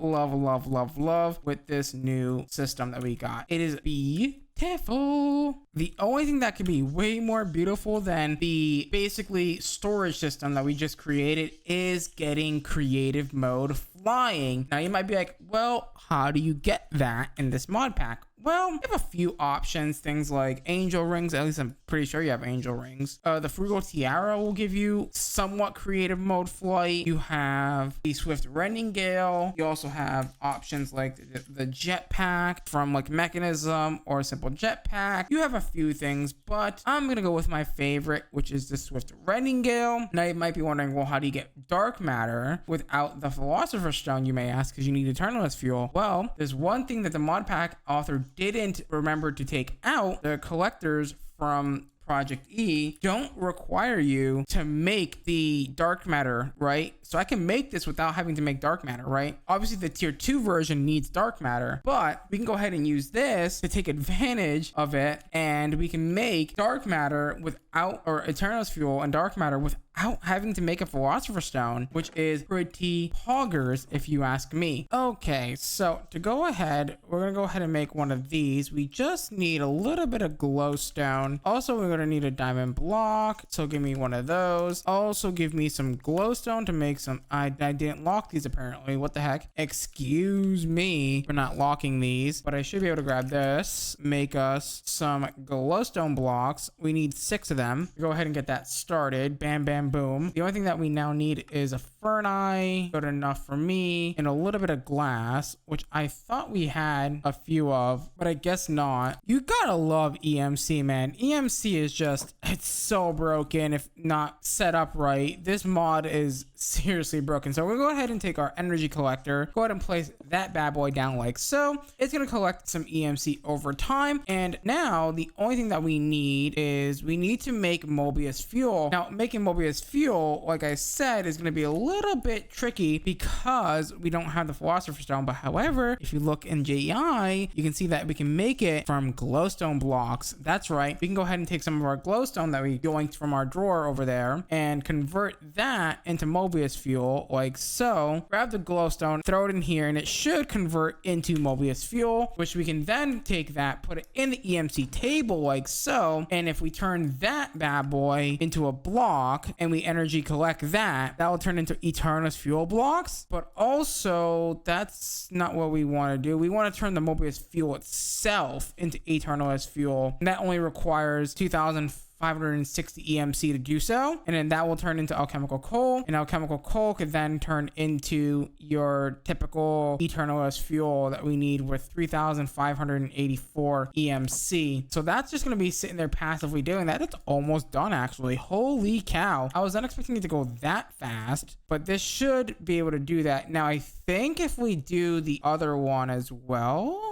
[SPEAKER 1] with this new system that we got. It is beautiful. The only thing that could be way more beautiful than the basically storage system that we just created is getting creative mode flying. Now you might be like, well, how do you get that in this mod pack? Well, you have a few options, things like angel rings. At least I'm pretty sure you have angel rings. The frugal tiara will give you somewhat creative mode flight. You have the swift rending gale. You also have options like the jetpack from like mechanism or a simple jetpack. You have a few things, but I'm gonna go with my favorite, which is the swift rending gale. Now you might be wondering, well, how do you get dark matter without the philosopher's stone, you may ask, because you need eternalist fuel. Well, there's one thing that the mod pack author didn't remember to take out. The collectors from Project E don't require you to make the dark matter, right? So I can make this without having to make dark matter, right? Obviously the tier 2 version needs dark matter, but we can go ahead and use this to take advantage of it, and we can make dark matter without, or eternalist fuel and dark matter without having to make a philosopher's stone, which is pretty poggers if you ask me. Okay, so to go ahead, we're gonna go ahead and make one of these. We just need a little bit of glowstone. Also, we're gonna need a diamond block, so give me one of those. Also give me some glowstone to make some, I didn't lock these apparently. What the heck? Excuse me for not locking these, but I should be able to grab this, make us some glowstone blocks. We need 6 of them. Go ahead and get that started. Bam, bam, boom. The only thing that we now need is a ferni, good enough for me, and a little bit of glass, which I thought we had a few of, but I guess not. You gotta love EMC, man. EMC is just, it's so broken if not set up right. This mod is seriously broken. So we'll go ahead and take our energy collector, go ahead and place that bad boy down like so. It's gonna collect some EMC over time, and now the only thing that we need is we need to make Mobius fuel. Now making Mobius fuel, like I said, is gonna be a little bit tricky because we don't have the philosopher's stone. But however, if you look in JEI, you can see that we can make it from glowstone blocks. That's right, we can go ahead and take some of our glowstone that we yoinked from our drawer over there and convert that into Mobius fuel like so. Grab the glowstone, throw it in here, and it should convert into Mobius fuel, which we can then take that, put it in the EMC table like so. And if we turn that bad boy into a block and we energy collect that, that will turn into eternalist fuel blocks. But also that's not what we want to do. We want to turn the Mobius fuel itself into eternalist fuel, and that only requires 2,560 EMC to do so, and then that will turn into alchemical coal, and alchemical coal could then turn into your typical eternalist fuel that we need with 3,584 EMC. So that's just going to be sitting there passively doing that. It's almost done actually. Holy cow, I was not expecting it to go that fast, but this should be able to do that. Now I think if we do the other one as well,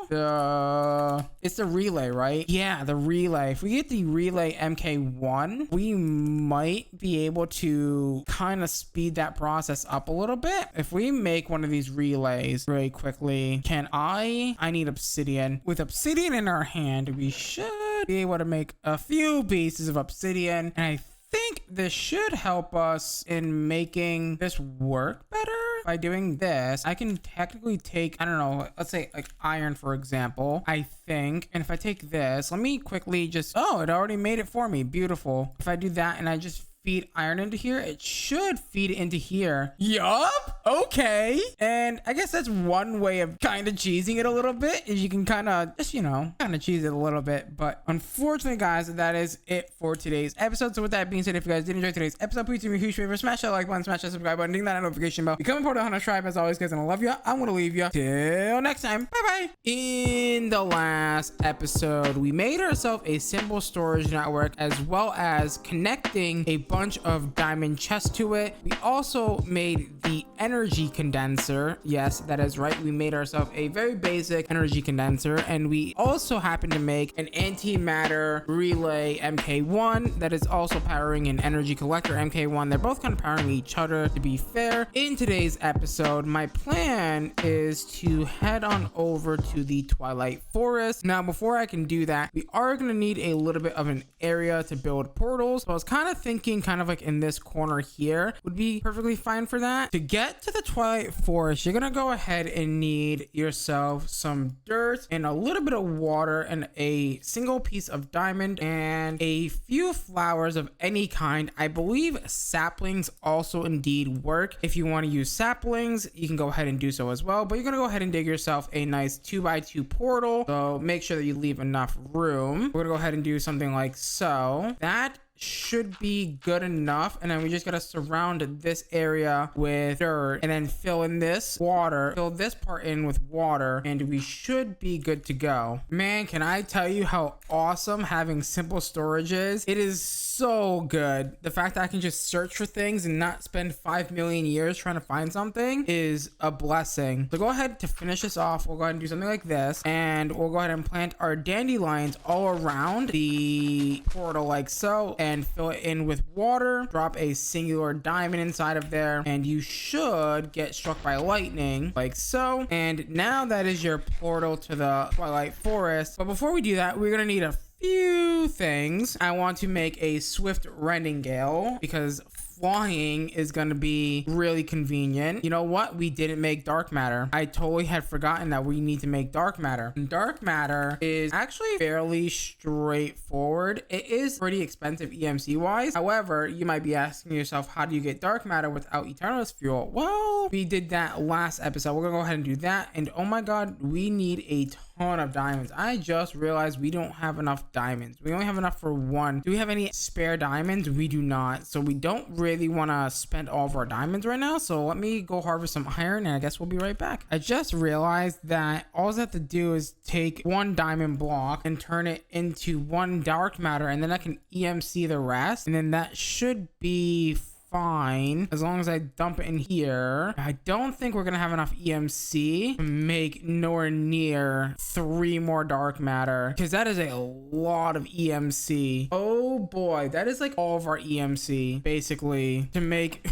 [SPEAKER 1] it's the relay, right? Yeah, the relay. If we get the relay MK1, we might be able to kind of speed that process up a little bit. If we make one of these relays really quickly, I need obsidian. With obsidian in our hand, we should be able to make a few pieces of obsidian, and I think this should help us in making this work better. By doing this, I can technically take, I don't know, let's say like iron, for example, I think. And if I take this, let me quickly just, oh, it already made it for me. Beautiful. If I do that and I just feed iron into here, it should feed into here. Yup. Okay. And I guess that's one way of kind of cheesing it a little bit, is you can kind of just, kind of cheese it a little bit. But unfortunately, guys, that is it for today's episode. So with that being said, if you guys did enjoy today's episode, please do me a huge favor, smash that like button, smash that subscribe button, ding that notification bell, become a part of the Hunterx tribe. As always, guys, and I love you. I'm gonna leave you till next time. Bye bye. In the last episode, we made ourselves a simple storage network, as well as connecting a bunch of diamond chests to it. We also made the energy condenser. Yes, that is right, we made ourselves a very basic energy condenser, and we also happen to make an antimatter relay MK1 that is also powering an energy collector MK1. They're both kind of powering each other, to be fair. In today's episode, my plan is to head on over to the Twilight Forest. Now, before I can do that, we are going to need a little bit of an area to build portals. So I was kind of thinking kind of like in this corner here would be perfectly fine for that. To get to the Twilight Forest, you're going to go ahead and need yourself some dirt and a little bit of water and a single piece of diamond and a few flowers of any kind. I believe saplings also indeed work. If you want to use saplings, you can go ahead and do so as well, but you're going to go ahead and dig yourself a nice 2x2 portal. So make sure that you leave enough room. We're going to go ahead and do something like so. That should be good enough, and then we just gotta surround this area with dirt and then fill in this water, fill this part in with water, and we should be good to go. Man, can I tell you how awesome having simple storage is? It is so good. The fact that I can just search for things and not spend 5 million years trying to find something is a blessing. So go ahead to finish this off. We'll go ahead and do something like this, and we'll go ahead and plant our dandelions all around the portal like so, and fill it in with water. Drop a singular diamond inside of there, and you should get struck by lightning like so. And now that is your portal to the Twilight Forest. But before we do that, we're gonna need a few things. I want to make a swift rendingale because flying is going to be really convenient. You know what? We didn't make dark matter. I totally had forgotten that we need to make dark matter. And dark matter is actually fairly straightforward. It is pretty expensive EMC wise. However, you might be asking yourself, how do you get dark matter without Eternalist fuel? Well, we did that last episode. We're gonna go ahead and do that. And oh my god, we need a ton of diamonds. I just realized we don't have enough diamonds. We only have enough for one. Do we have any spare diamonds? We do not. So we don't really want to spend all of our diamonds right now. So let me go harvest some iron, and I guess we'll be right back. I just realized that all I have to do is take one diamond block and turn it into one dark matter, and then I can EMC the rest, and then that should be fine as long as I dump it in here. I don't think we're gonna have enough EMC to make nowhere near 3 more dark matter, because that is a lot of EMC. Oh boy, that is like all of our EMC basically to make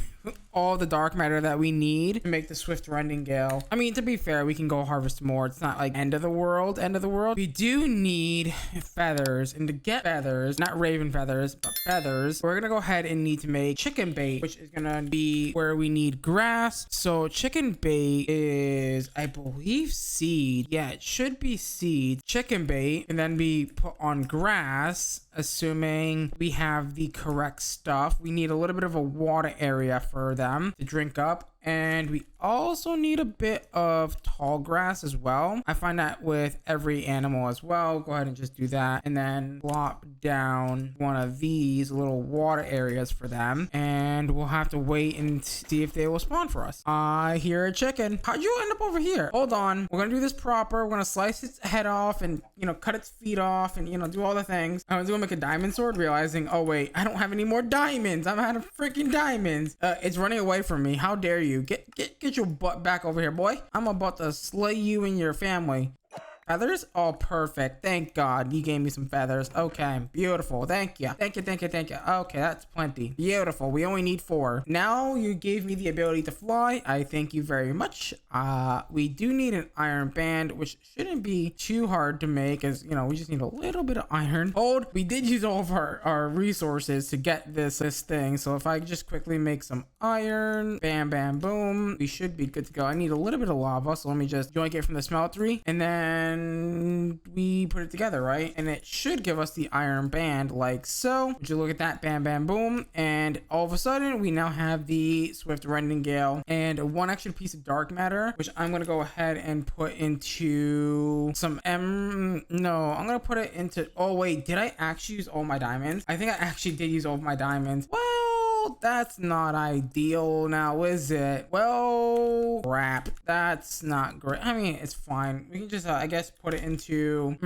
[SPEAKER 1] all the dark matter that we need to make the swift rendingale. I mean, to be fair, we can go harvest more. It's not like end of the world. We do need feathers, and to get feathers, not raven feathers, but feathers, we're gonna go ahead and need to make chicken bait, which is gonna be where we need grass. So chicken bait is, I believe, seed. Yeah, it should be seed. Chicken bait, and then be put on grass, assuming we have the correct stuff. We need a little bit of a water area for them to drink up, and we also need a bit of tall grass as well. I find that with every animal as well. Go ahead and just do that, and then plop down one of these little water areas for them, and we'll have to wait and see if they will spawn for us. I hear a chicken. How'd you end up over here? Hold on, we're gonna do this proper. We're gonna slice its head off and cut its feet off and do all the things. I was gonna make a diamond sword, realizing, oh wait, I don't have any more diamonds. I'm out of freaking diamonds. It's running away from me. How dare you? Get your butt back over here, boy. I'm about to slay you and your family. Feathers? Oh, perfect. Thank God you gave me some feathers. Okay, beautiful. Thank you. Thank you. Okay, that's plenty. Beautiful. We only need 4. Now you gave me the ability to fly. I thank you very much. We do need an iron band, which shouldn't be too hard to make, as we just need a little bit of iron. Hold, we did use all of our resources to get this thing. So if I just quickly make some iron, bam, bam, boom, we should be good to go. I need a little bit of lava, so let me just yoink it from the smeltery, and then and we put it together, right? And it should give us the iron band like so. Would you look at that? Bam, bam, boom. And all of a sudden we now have the swift rendingale and one extra piece of dark matter, which I'm going to go ahead and put into some no, I'm going to put it into, oh wait, did I actually use all my diamonds? I think I actually did use all of my diamonds. Well, that's not ideal now, is it? Well, crap. That's not great. I mean, it's fine. We can just, I guess, put it into,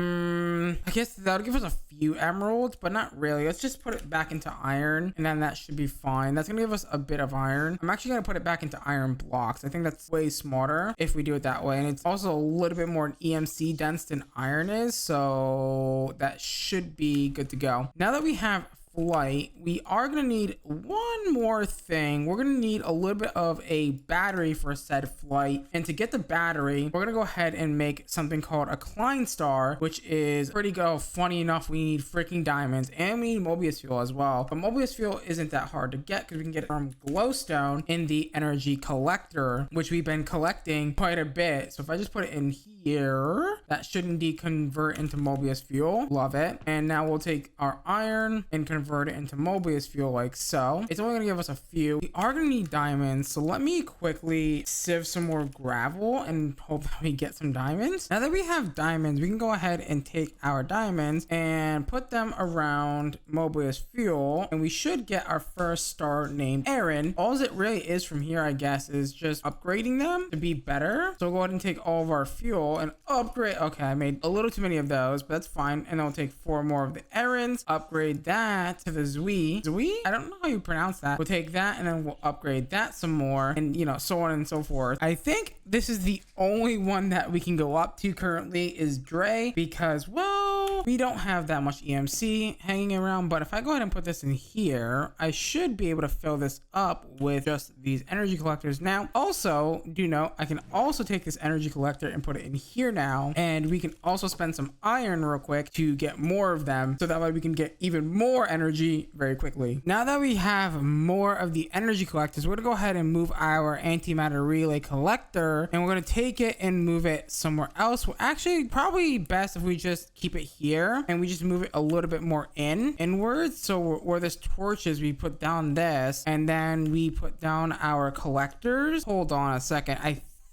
[SPEAKER 1] I guess that'll give us a few emeralds, but not really. Let's just put it back into iron, and then that should be fine. That's gonna give us a bit of iron. I'm actually gonna put it back into iron blocks. I think that's way smarter if we do it that way. And it's also a little bit more EMC dense than iron is, so that should be good to go. Now that we have flight, we are going to need one more thing. We're going to need a little bit of a battery for said flight, and to get the battery, we're going to go ahead and make something called a Klein star, which is pretty good. Funny enough, we need freaking diamonds, and we need Mobius fuel as well, but Mobius fuel isn't that hard to get because we can get it from glowstone in the energy collector, which we've been collecting quite a bit. So if I just put it in here, that should indeed convert into Mobius fuel. Love it. And now we'll take our iron and convert it into Mobius fuel like so. It's only gonna give us a few. We are gonna need diamonds, so let me quickly sieve some more gravel and hope that we get some diamonds. Now that we have diamonds, we can go ahead and take our diamonds and put them around Mobius fuel, and we should get our first star named Aaron. All it really is from here, I guess, is just upgrading them to be better. So we'll go ahead and take all of our fuel and upgrade. Okay, I made a little too many of those, but that's fine. And then we'll take 4 more of the Aarons, upgrade that to the Zui. I don't know how you pronounce that. We'll take that and then we'll upgrade that some more, and you know, so on and so forth. I think this is the only one that we can go up to currently is Dre, because, well, we don't have that much EMC hanging around. But if I go ahead and put this in here, I should be able to fill this up with just these energy collectors. Now, also, do note, I can also take this energy collector and put it in here now, and we can also spend some iron real quick to get more of them, so that way we can get even more energy very quickly. Now that we have more of the energy collectors, we're gonna go ahead and move our antimatter relay collector, and we're gonna take it and move it somewhere else. Well, actually, probably best if we just keep it here and we just move it a little bit more inwards. So where this torch is, we put down this, and then we put down our collectors. Hold on a second.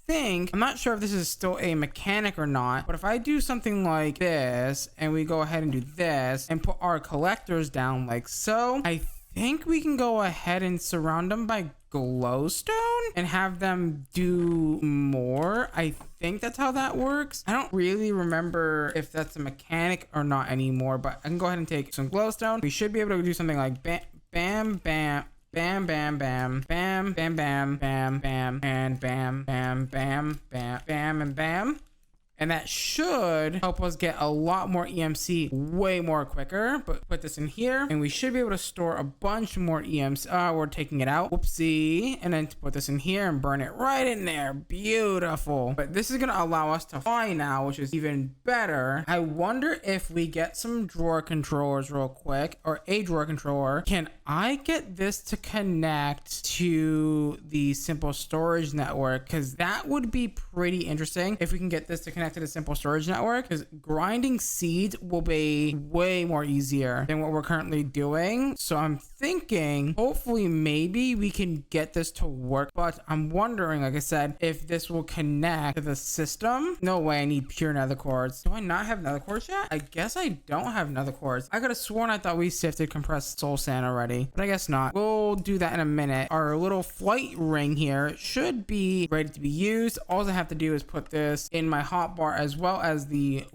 [SPEAKER 1] I'm not sure if this is still a mechanic or not, but if I do something like this and we go ahead and do this and put our collectors down like so, I think we can go ahead and surround them by glowstone and have them do more. I think that's how that works. I don't really remember if that's a mechanic or not anymore, but I can go ahead and take some glowstone. We should be able to do something like bam, bam, bam, bam, bam, bam, bam, bam, bam, bam, bam, and bam, bam, bam, bam, bam, and bam. And that should help us get a lot more EMC way more quicker. But put this in here and we should be able to store a bunch more EMC. We're taking it out. Whoopsie. And then to put this in here and burn it right in there. Beautiful. But this is going to allow us to fly now, which is even better. I wonder if we get some drawer controllers real quick, or a drawer controller. Can I get this to connect to the simple storage network? Because that would be pretty interesting if we can get this to connect to the simple storage network, because grinding seeds will be way more easier than what we're currently doing. So I'm thinking hopefully maybe we can get this to work, but I'm wondering, like I said, if this will connect to the system. No way, I need pure nether quartz. Do I not have nether quartz yet? I guess I don't have nether quartz. I could have sworn I thought we sifted compressed soul sand already, but I guess not. We'll do that in a minute. Our little flight ring here should be ready to be used. All I have to do is put this in my hotbar as well as the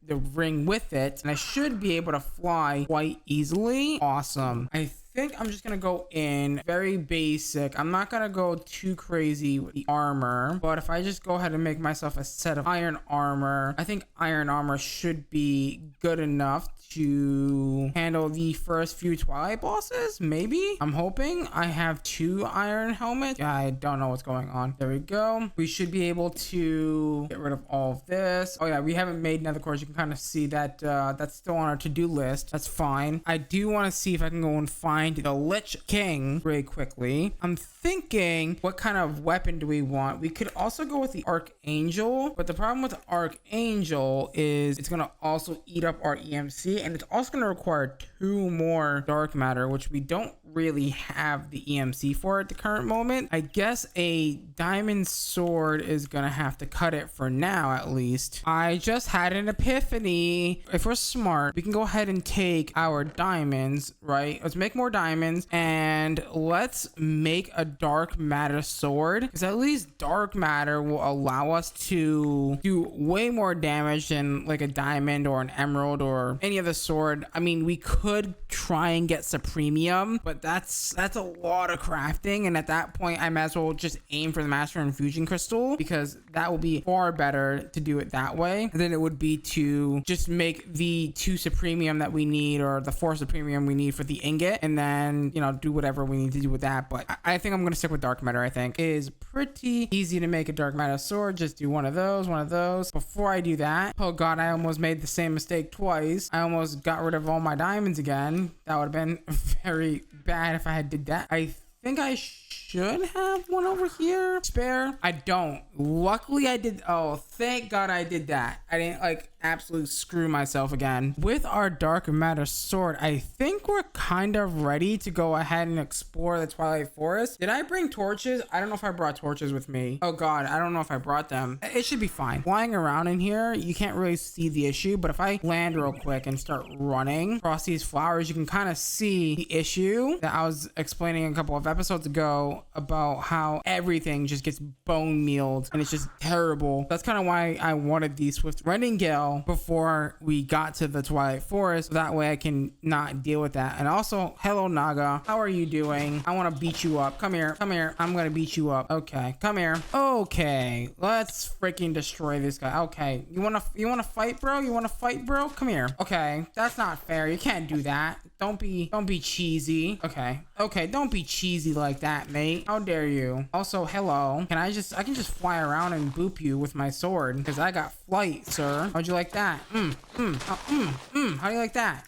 [SPEAKER 1] ring with it, and I should be able to fly quite easily. Awesome. I think I'm just gonna go in very basic. I'm not gonna go too crazy with the armor, but if I just go ahead and make myself a set of iron armor, I think iron armor should be good enough to handle the first few Twilight bosses. Maybe. I'm hoping. I have 2 iron helmets. I don't know what's going on. There we go. We should be able to get rid of all of this. Oh yeah, we haven't made nether quartz. You can kind of see that that's still on our to-do list. That's fine. I do want to see if I can go and find the Lich King really quickly. I'm thinking, what kind of weapon do we want? We could also go with the Archangel, but the problem with the Archangel is it's going to also eat up our EMC, and it's also going to require 2 more dark matter, which we don't really have the EMC for at the current moment. I guess a diamond sword is gonna have to cut it for now, at least. I just had an epiphany. If we're smart, we can go ahead and take our diamonds, right? Let's make more diamonds, and let's make a dark matter sword, because at least dark matter will allow us to do way more damage than like a diamond or an emerald or any other sword. I mean, we could try and get supremium, but that's a lot of crafting, and at that point I might as well just aim for the master infusion crystal, because that will be far better to do it that way than it would be to just make the 2 supremium that we need, or the 4 supremium we need for the ingot, and then, you know, do whatever we need to do with that. But I think I'm gonna stick with dark matter. I think it is pretty easy to make a dark matter sword. Just do one of those. Before I do that, oh god, I almost made the same mistake twice. I almost got rid of all my diamonds again. That would have been very bad if I had did that. I think I should have one over here spare. I don't. Luckily I did. Oh, thank god I did that. I didn't like absolutely screw myself again. With our dark matter sword, I think we're kind of ready to go ahead and explore the Twilight Forest. Did I bring torches? I don't know if I brought torches with me. Oh god, I don't know if I brought them. It should be fine. Flying around in here, you can't really see the issue, but if I land real quick and start running across these flowers, you can kind of see the issue that I was explaining a couple of episodes ago about how everything just gets bone mealed and it's just terrible. That's kind of why I wanted the Swift Rending Gale before we got to the Twilight Forest, so that way I can not deal with that. And also, hello Naga, how are you doing? I want to beat you up. Come here, I'm gonna beat you up. Okay, come here. Okay, let's freaking destroy this guy. Okay, you wanna fight, bro? Come here. Okay, that's not fair. You can't do that. Don't be cheesy. Okay, don't be cheesy like that, mate. How dare you? Also, hello. I can just fly around and boop you with my sword, because I got flight, sir. How'd you like that? How do you like that?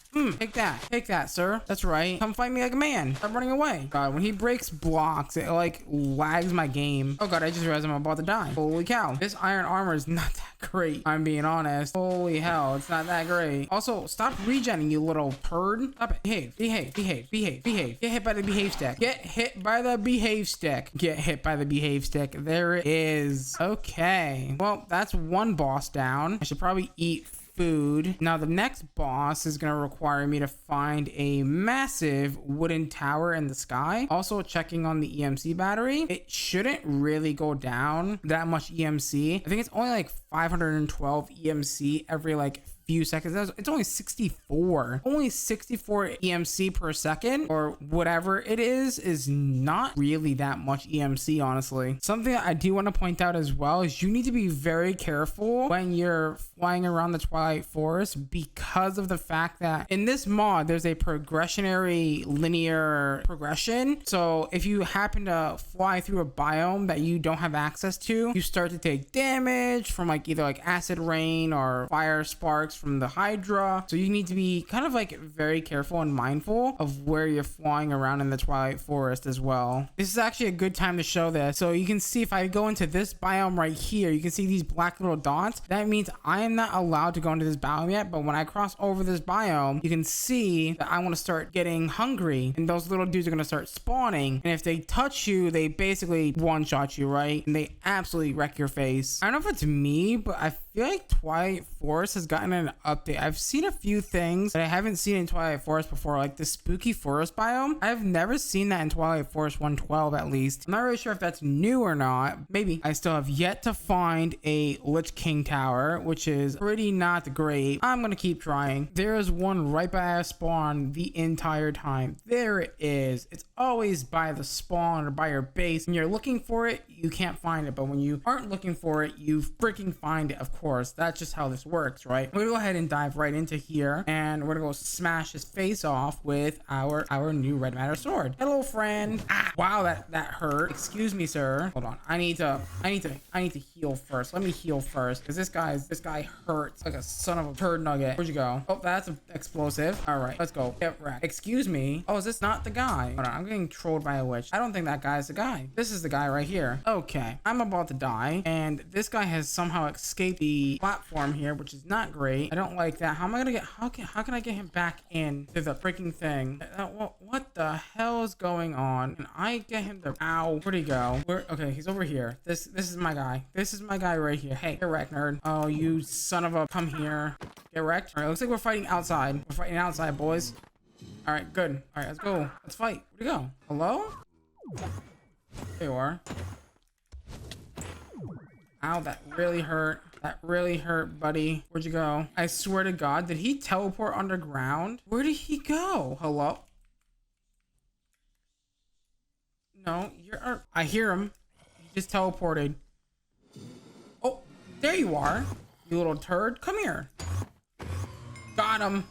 [SPEAKER 1] Take that, sir. That's right. Come fight me like a man. Stop running away. God, when he breaks blocks, it like lags my game. Oh god, I just realized I'm about to die. Holy cow. This iron armor is not that great, I'm being honest. Holy hell, it's not that great. Also, stop regenning, you little turd. Stop it. Behave. Get hit by the behave stick. Get hit by the behave stick. There it is. Okay. Well, that's one boss down. I should probably eat food. Now the next boss is going to require me to find a massive wooden tower in the sky. Also checking on the EMC battery. It shouldn't really go down that much EMC. I think it's only like 512 EMC every like few seconds. It's only 64 EMC per second, or whatever it is not really that much EMC, honestly. Something that I do want to point out as well is you need to be very careful when you're flying around the Twilight Forest, because of the fact that in this mod there's a progressionary linear progression. So if you happen to fly through a biome that you don't have access to, you start to take damage from like either like acid rain or fire sparks from the Hydra. So you need to be kind of like very careful and mindful of where you're flying around in the Twilight Forest as well. This is actually a good time to show this. So you can see if I go into this biome right here, you can see these black little dots. That means I am not allowed to go into this biome yet, but when I cross over this biome, you can see that I want to start getting hungry, and those little dudes are going to start spawning, and if they touch you, they basically one-shot you, right? And they absolutely wreck your face. I don't know if it's me, but I feel like Twilight Forest has gotten an update. I've seen a few things that I haven't seen in Twilight Forest before, like the spooky forest biome. I've never seen that in Twilight Forest 112, at least. I'm not really sure if that's new or not. Maybe. I still have yet to find a Lich King tower, which is pretty not great. I'm gonna keep trying. There is one right by our spawn the entire time. There it is. It's always by the spawn or by your base. When you're looking for it, you can't find it, but when you aren't looking for it, you freaking find it. Of course, that's just how this works, right? We go ahead and dive right into here, and we're gonna go smash his face off with our new red matter sword. Hello, friend. Ah, wow, that hurt. Excuse me, sir. Hold on. I need to heal first. Let me heal first, because this guy hurts like a son of a turd nugget. Where'd you go? Oh, that's an explosive. All right, let's go. Get wrecked. Excuse me. Oh, is this not the guy? Hold on. I'm getting trolled by a witch. I don't think that guy's the guy. This is the guy right here. Okay, I'm about to die, and this guy has somehow escaped the platform here, which is not great. I don't like that. How am I gonna get? How can I get him back in to the freaking thing? What the hell is going on? Can I get him to? Ow! Where'd he go? Where? Okay, he's over here. This is my guy. This is my guy right here. Hey, get wrecked, nerd. Oh, you son of a! Come here. Get wrecked. All right, looks like we're fighting outside. We're fighting outside, boys. All right, good. All right, let's go. Let's fight. Where'd he go? Hello? There you are. Ow, that really hurt. That really hurt, buddy. Where'd you go? I swear to God, did he teleport underground? Where did he go? Hello? No, I hear him. He just teleported. Oh, there you are, you little turd. Come here. Got him.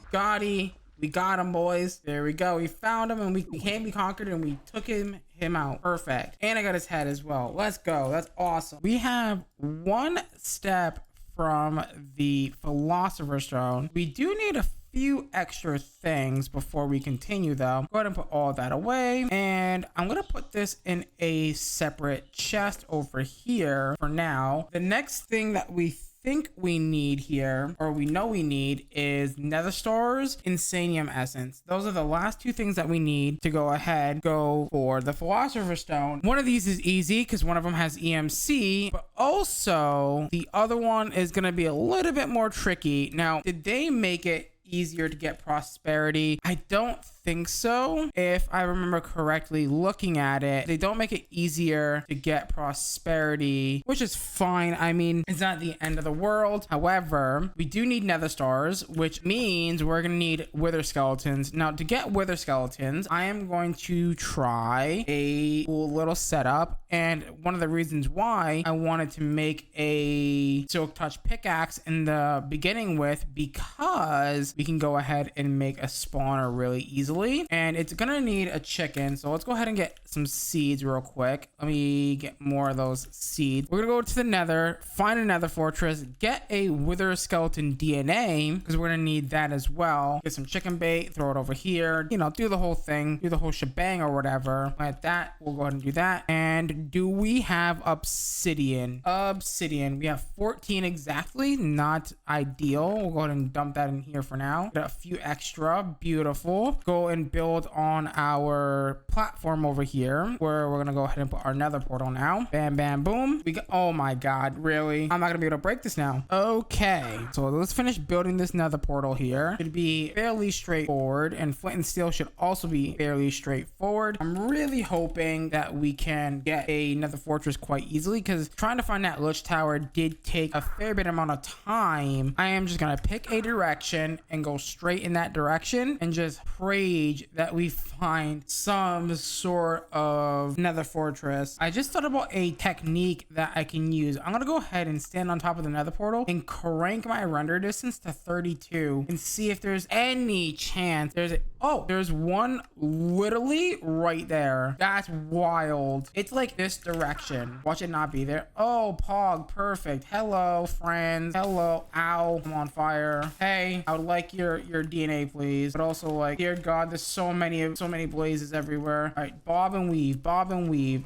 [SPEAKER 1] We got him, boys. There we go. We found him, and we can't be conquered, and we took him out. Perfect. And I got his head as well. Let's go. That's awesome. We have one step from the Philosopher's Stone. We do need a few extra things before we continue, though. Go ahead and put all that away, and I'm gonna put this in a separate chest over here for now. The next thing that we think we need here, or we know we need, is nether stars, insanium essence. Those are the last two things that we need to go for the Philosopher's Stone. One of these is easy because one of them has EMC, but also the other one is going to be a little bit more tricky. Now, did they make it easier to get prosperity? I don't think so. If I remember correctly looking at it, they don't make it easier to get prosperity, which is fine. I mean, it's not the end of the world. However, we do need nether stars, which means we're gonna need wither skeletons. Now, to get wither skeletons, I am going to try a cool little setup, and one of the reasons why I wanted to make a silk touch pickaxe in the beginning with, because we can go ahead and make a spawner really easily, and it's gonna need a chicken. So let's go ahead and get some seeds real quick. Let me get more of those seeds. We're gonna go to the nether, find a nether fortress, get a wither skeleton DNA, because we're gonna need that as well. Get some chicken bait, throw it over here, you know, do the whole thing, do the whole shebang or whatever. Like that, we'll go ahead and do that. And do we have obsidian? We have 14 exactly. Not ideal. We'll go ahead and dump that in here for now. Got a few extra. Beautiful. Go and build on our platform over here, where we're gonna go ahead and put our nether portal now. Bam, bam, boom. We got, oh my God, really? I'm not gonna be able to break this now. Okay, so let's finish building this nether portal here. Should be fairly straightforward, and flint and steel should also be fairly straightforward. I'm really hoping that we can get a nether fortress quite easily, because trying to find that lich tower did take a fair bit amount of time. I am just gonna pick a direction and go straight in that direction, and just pray that we find some sort of nether fortress. I just thought about a technique that I can use. I'm gonna go ahead and stand on top of the nether portal and crank my render distance to 32 and see if there's any chance there's one literally right there. That's wild. It's like this direction. Watch it not be there. Oh, Pog, perfect. Hello, friends. Hello. Ow, I'm on fire. Hey, I would like your DNA, please. But also, like, dear God, there's so many blazes everywhere. All right, bob and weave.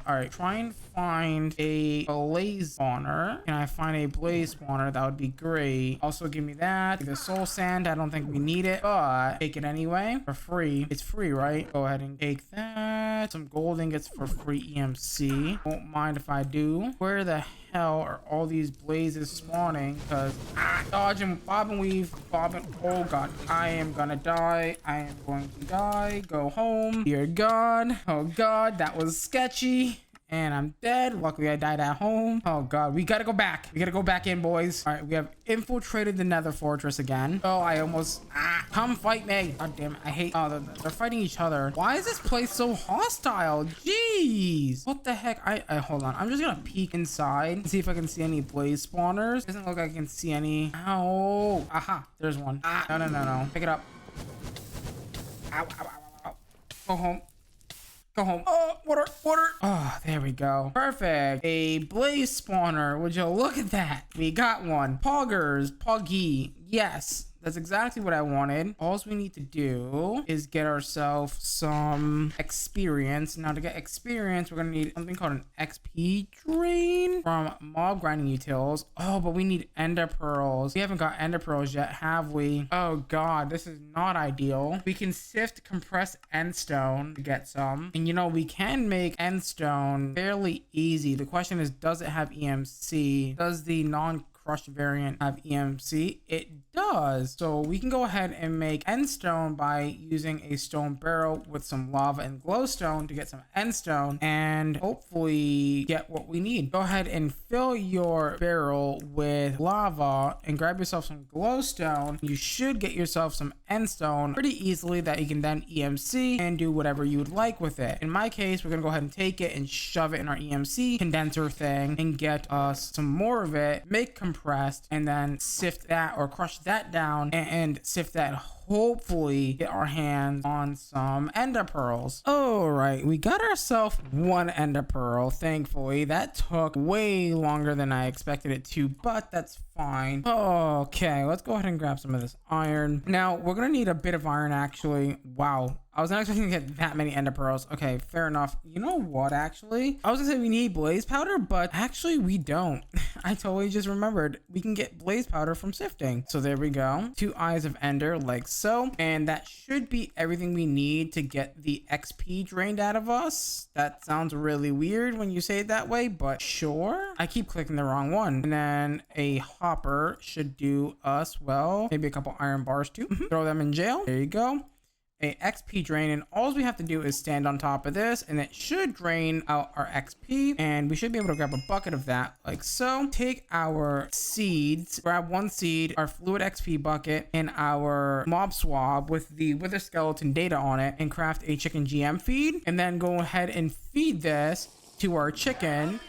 [SPEAKER 1] All right, try and find a blaze spawner. Can I find a blaze spawner? That would be great. Also, give me that. The soul sand, I don't think we need it, but take it anyway for free. It's free, right? Go ahead and take that. Some gold ingots for free EMC. Won't mind if I do. Where the hell are all these blazes spawning? Because dodge and bob and weave. Oh God, I am gonna die. Go home. Dear God. Oh God, that was sketchy. And I'm dead. Luckily, I died at home. Oh, God. We gotta go back. We gotta go back in, boys. All right. We have infiltrated the nether fortress again. Oh, I almost... come fight me. God damn it. I hate... Oh, they're fighting each other. Why is this place so hostile? Jeez. What the heck? I hold on. I'm just gonna peek inside and see if I can see any blaze spawners. Doesn't look like I can see any. Ow. Aha. There's one. No. Pick it up. Ow. Go home. Go home. Oh, water. Oh, there we go. Perfect. A blaze spawner. Would you look at that? We got one. Poggy. Yes. That's exactly what I wanted. All we need to do is get ourselves some experience. Now, to get experience, we're going to need something called an XP drain from mob grinding utils. Oh, but we need ender pearls. We haven't got ender pearls yet, have we? Oh, God, this is not ideal. We can sift compressed endstone to get some. And, you know, we can make endstone fairly easy. The question is, does it have EMC? Does the non-crushed variant have EMC? It does. So we can go ahead and make endstone by using a stone barrel with some lava and glowstone to get some endstone and hopefully get what we need. Go ahead and fill your barrel with lava and grab yourself some glowstone. You should get yourself some endstone pretty easily that you can then EMC and do whatever you would like with it. In my case, we're gonna go ahead and take it and shove it in our EMC condenser thing and get us some more of it, make compressed, and then sift that or crush that down and sift that, hopefully get our hands on some ender pearls. All right, we got ourselves one ender pearl. Thankfully, that took way longer than I expected it to, but that's fine. Okay, let's go ahead and grab some of this iron. Now, we're gonna need a bit of iron, actually. Wow, I was not expecting to get that many ender pearls. Okay, fair enough. You know what, actually? I was gonna say we need blaze powder, but actually we don't. I totally just remembered. We can get blaze powder from sifting. So there we go. 2 eyes of ender, like so. And that should be everything we need to get the XP drained out of us. That sounds really weird when you say it that way, but sure. I keep clicking the wrong one. And then a hopper should do us well. Maybe a couple iron bars too. Throw them in jail. There you go. A XP drain, and all we have to do is stand on top of this and it should drain out our XP, and we should be able to grab a bucket of that like so. Take our seeds, grab 1 seed, our fluid XP bucket, and our mob swab with the wither skeleton data on it, and craft a chicken GM feed, and then go ahead and feed this to our chicken.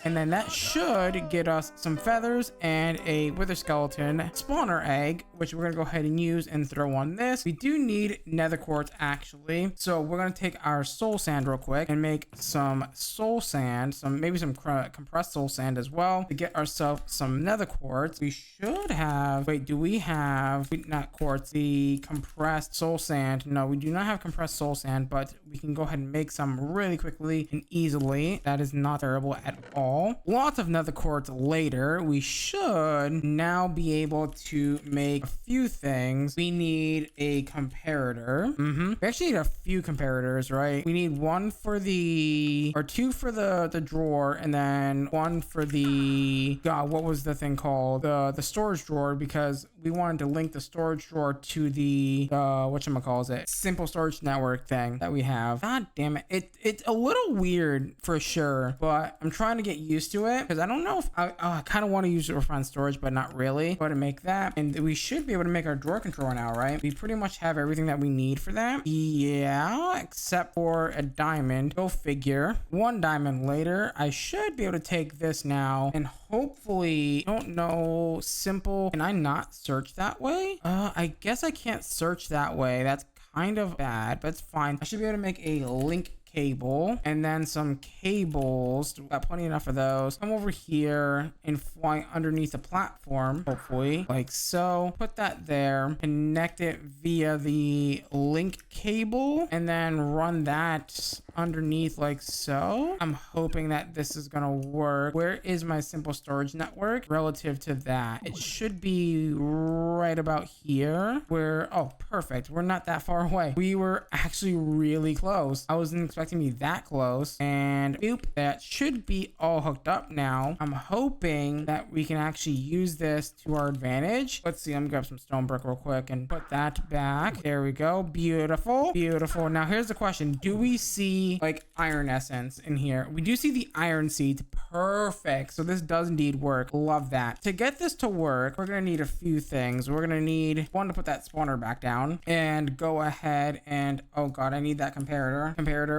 [SPEAKER 1] And then that should get us some feathers and a wither skeleton spawner egg, which we're going to go ahead and use and throw on this. We do need nether quartz, actually. So we're going to take our soul sand real quick and make some soul sand, maybe some compressed soul sand as well, to get ourselves some nether quartz. We should have, wait, do we have, not quartz, the compressed soul sand? No, we do not have compressed soul sand, but we can go ahead and make some really quickly and easily. That is not terrible at all. Lots of nether quartz later. We should now be able to make a few things. We need a comparator. We actually need a few comparators, right? We need 1 for the, or 2 for the drawer, and then 1 for the, God, what was the thing called? The storage drawer, because we wanted to link the storage drawer to the whatchamacallit, simple storage network thing that we have. God damn it. It's a little weird for sure, but I'm trying to get used to it because I don't know if I kind of want to use refined storage, but not really. Go ahead and make that, and we should be able to make our drawer controller now, right? We pretty much have everything that we need for that. Yeah, except for a diamond. Go figure. 1 diamond later, I should be able to take this now and hopefully, don't know, simple. Can I not search that way? I guess I can't search that way. That's kind of bad, but it's fine. I should be able to make a link cable and then some cables. Got plenty enough of those. Come over here and fly underneath the platform, hopefully, like so. Put that there, connect it via the link cable, and then run that underneath like so. I'm hoping that this is gonna work. Where is my simple storage network relative to that? It should be right about here, where, oh, perfect. We're not that far away. We were actually really close. I wasn't expecting expecting me that close. And boop, that should be all hooked up now. I'm hoping that we can actually use this to our advantage. Let's see, I'm gonna grab some stone brick real quick and put that back. There we go. Beautiful. Beautiful. Now here's the question. Do we see like iron essence in here? We do see the iron seeds. Perfect. So this does indeed work. Love that. To get this to work, we're gonna need a few things. We're gonna need one to put that spawner back down and go ahead and, oh god, I need that comparator.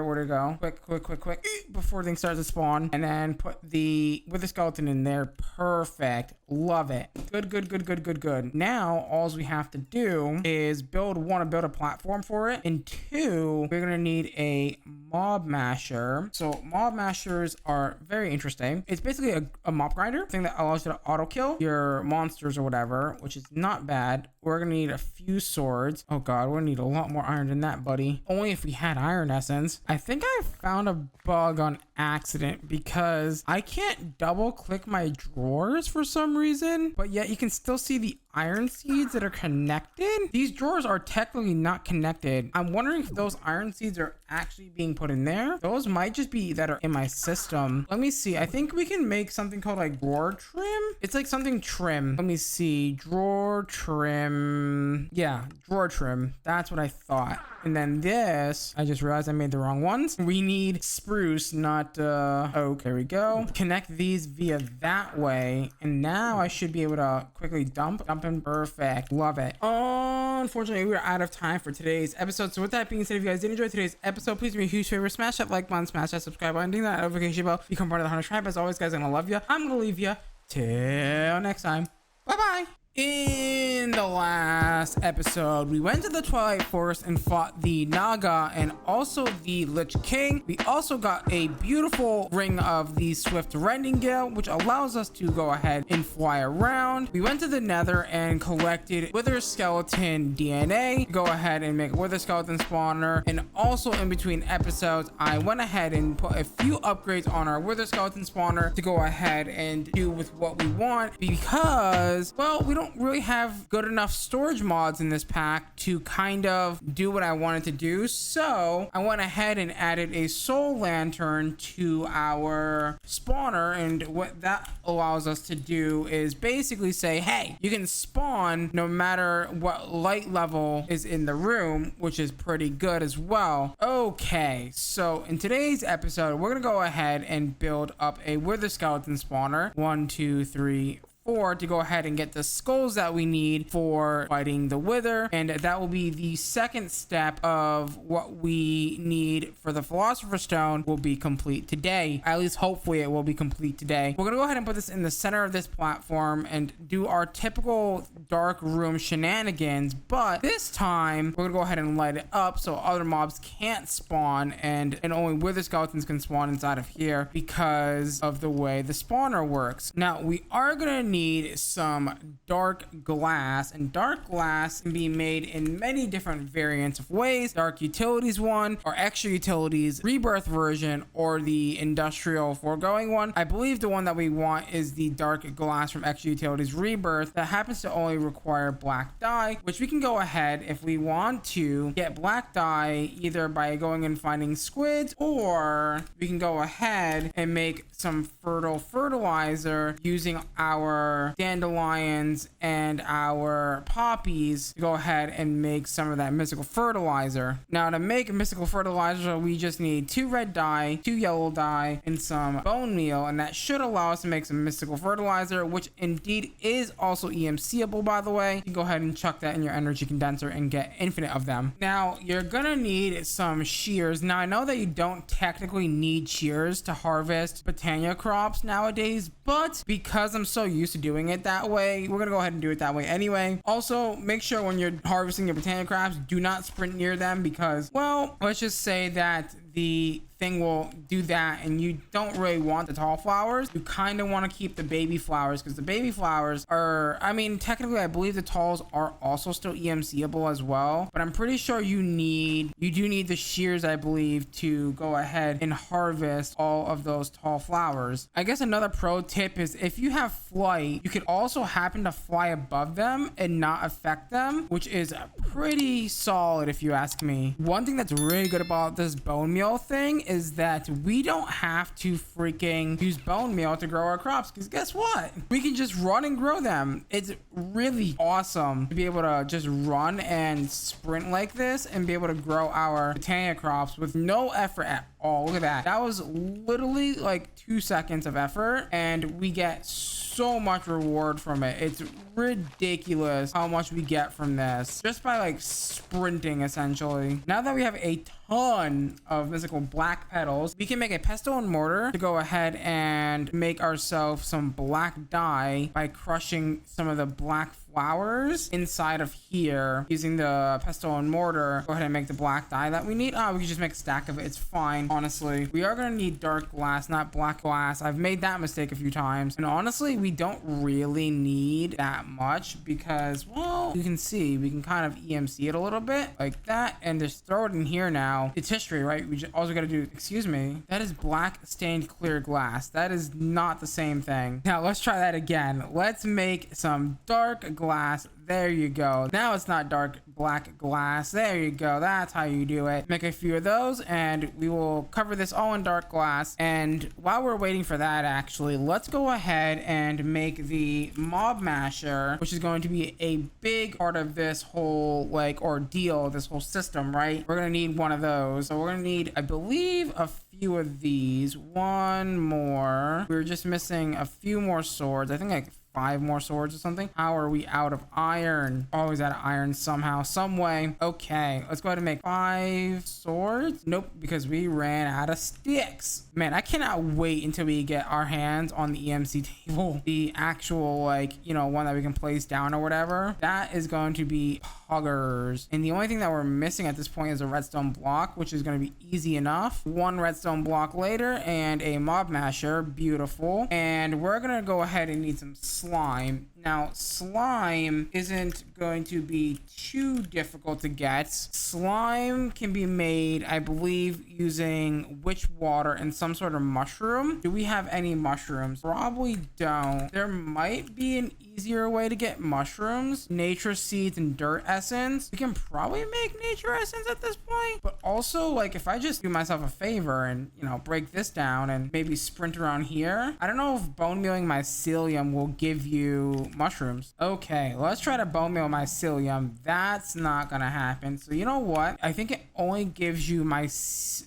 [SPEAKER 1] Where'd it go? Quick before things start to spawn. And then put the wither skeleton in there. Perfect. Love it. Good. Now all we have to do is build a platform for it, and two, we're gonna need a mob masher. So mob mashers are very interesting. It's basically a mob grinder thing that allows you to auto kill your monsters or whatever, which is not bad. We're gonna need a few swords. Oh god, we're gonna need a lot more iron than that, buddy. Only if we had iron essence. I think I found a bug on accident because I can't double click my drawers for some reason, but yet you can still see the iron seeds that are connected. These drawers are technically not connected. I'm wondering if those iron seeds are actually being put in there. Those might just be that are in my system. Let me see. I think we can make something called like drawer trim. It's like something trim. Let me see. Drawer trim. Yeah, drawer trim. That's what I thought. And then this, I just realized I made the wrong ones. We need spruce, not oak. There we go. Connect these via that way. And now I should be able to quickly dump in. Perfect. Love it. Unfortunately, we're out of time for today's episode. So with that being said, if you guys did enjoy today's episode, please do me a huge favor. Smash that like button, smash that subscribe button, ding that notification bell. Become part of the Hunterx tribe. As always, guys, I'm gonna love you. I'm gonna leave you. Till next time. Bye-bye. In the last episode, we went to the Twilight Forest and fought the Naga and also the Lich King. We also got a beautiful ring of the Swift Rending-Gale, which allows us to go ahead and fly around. We went to the Nether and collected Wither Skeleton DNA. Go ahead and make a Wither Skeleton spawner. And also in between episodes, I went ahead and put a few upgrades on our Wither Skeleton spawner to go ahead and do with what we want, because, well, we don't really have good enough storage mods in this pack to kind of do what I wanted to do. So I went ahead and added a soul lantern to our spawner, and what that allows us to do is basically say, hey, you can spawn no matter what light level is in the room, which is pretty good as well. Okay, so in today's episode, we're gonna go ahead and build up a Wither Skeleton spawner. 1, 2, 3, 4 to go ahead and get the skulls that we need for fighting the Wither, and that will be the second step of what we need for the Philosopher's Stone will be complete today. At least hopefully it will be complete today. We're gonna go ahead and put this in the center of this platform and do our typical dark room shenanigans, but this time we're gonna go ahead and light it up so other mobs can't spawn and only Wither Skeletons can spawn inside of here because of the way the spawner works. Now we are gonna need some dark glass, and dark glass can be made in many different variants of ways. Dark Utilities one, or Extra Utilities Rebirth version, or the Industrial foregoing one. I believe the one that we want is the dark glass from Extra Utilities Rebirth that happens to only require black dye, which we can go ahead if we want to get black dye either by going and finding squids, or we can go ahead and make some fertilizer using our dandelions and our poppies to go ahead and make some of that mystical fertilizer. Now to make mystical fertilizer, we just need 2 red dye, 2 yellow dye, and some bone meal, and that should allow us to make some mystical fertilizer, which indeed is also EMCable, by the way. You can go ahead and chuck that in your energy condenser and get infinite of them. Now you're gonna need some shears. Now I know that you don't technically need shears to harvest botania crops nowadays, but because I'm so used to doing it that way, we're gonna go ahead and do it that way anyway. Also, make sure when you're harvesting your botania crops, do not sprint near them because, well, let's just say that the thing will do that and you don't really want the tall flowers. You kind of want to keep the baby flowers because the baby flowers are, I mean, technically I believe the talls are also still EMCable as well, but I'm pretty sure you do need the shears, I believe, to go ahead and harvest all of those tall flowers. I guess another pro tip is if you have flight, you could also happen to fly above them and not affect them, which is pretty solid if you ask me. One thing that's really good about this bone meal thing is that we don't have to freaking use bone meal to grow our crops, because guess what? We can just run and grow them. It's really awesome to be able to just run and sprint like this and be able to grow our botania crops with no effort at all. Look at that. That was literally like 2 seconds of effort, and we get so much reward from it. It's ridiculous how much we get from this just by like sprinting essentially. Now that we have a ton of mythical black petals, we can make a pestle and mortar to go ahead and make ourselves some black dye by crushing some of the black flowers inside of here using the pestle and mortar. Go ahead and make the black dye that we need. We can just make a stack of it. It's fine. Honestly, we are going to need dark glass, not black glass. I've made that mistake a few times, and honestly we don't really need that much because, well, you can see we can kind of EMC it a little bit like that and just throw it in here. Now it's history, right? We just also got to do, excuse me, that is black stained clear glass. That is not the same thing. Now let's try that again. Let's make some dark glass. There you go. Now it's not dark black glass. There you go. That's how you do it. Make a few of those and we will cover this all in dark glass. And while we're waiting for that, actually, let's go ahead and make the mob masher, which is going to be a big part of this whole like ordeal, this whole system, right? We're going to need one of those. So we're going to need, I believe, a few of these. One more. We're just missing a few more swords. I think like 5 more swords or something. How are we out of iron? Always out of iron somehow, some way. Okay, let's go ahead and make 5 swords. Nope, because we ran out of sticks. Man, I cannot wait until we get our hands on the EMC table. The actual, like, you know, one that we can place down or whatever. That is going to be huggers. And the only thing that we're missing at this point is a redstone block, which is going to be easy enough. 1 redstone block later and a mob masher. Beautiful. And we're going to go ahead and need some slime. Now, slime isn't going to be too difficult to get. Slime can be made, I believe, using witch water and some sort of mushroom. Do we have any mushrooms? Probably don't. There might be an easier way to get mushrooms. Nature seeds and dirt essence. We can probably make nature essence at this point. But also, like, if I just do myself a favor and, you know, break this down and maybe sprint around here. I don't know if bone mealing mycelium will give you mushrooms. Okay, let's try to bone meal mycelium. That's not gonna happen. So you know what? I think it only gives you my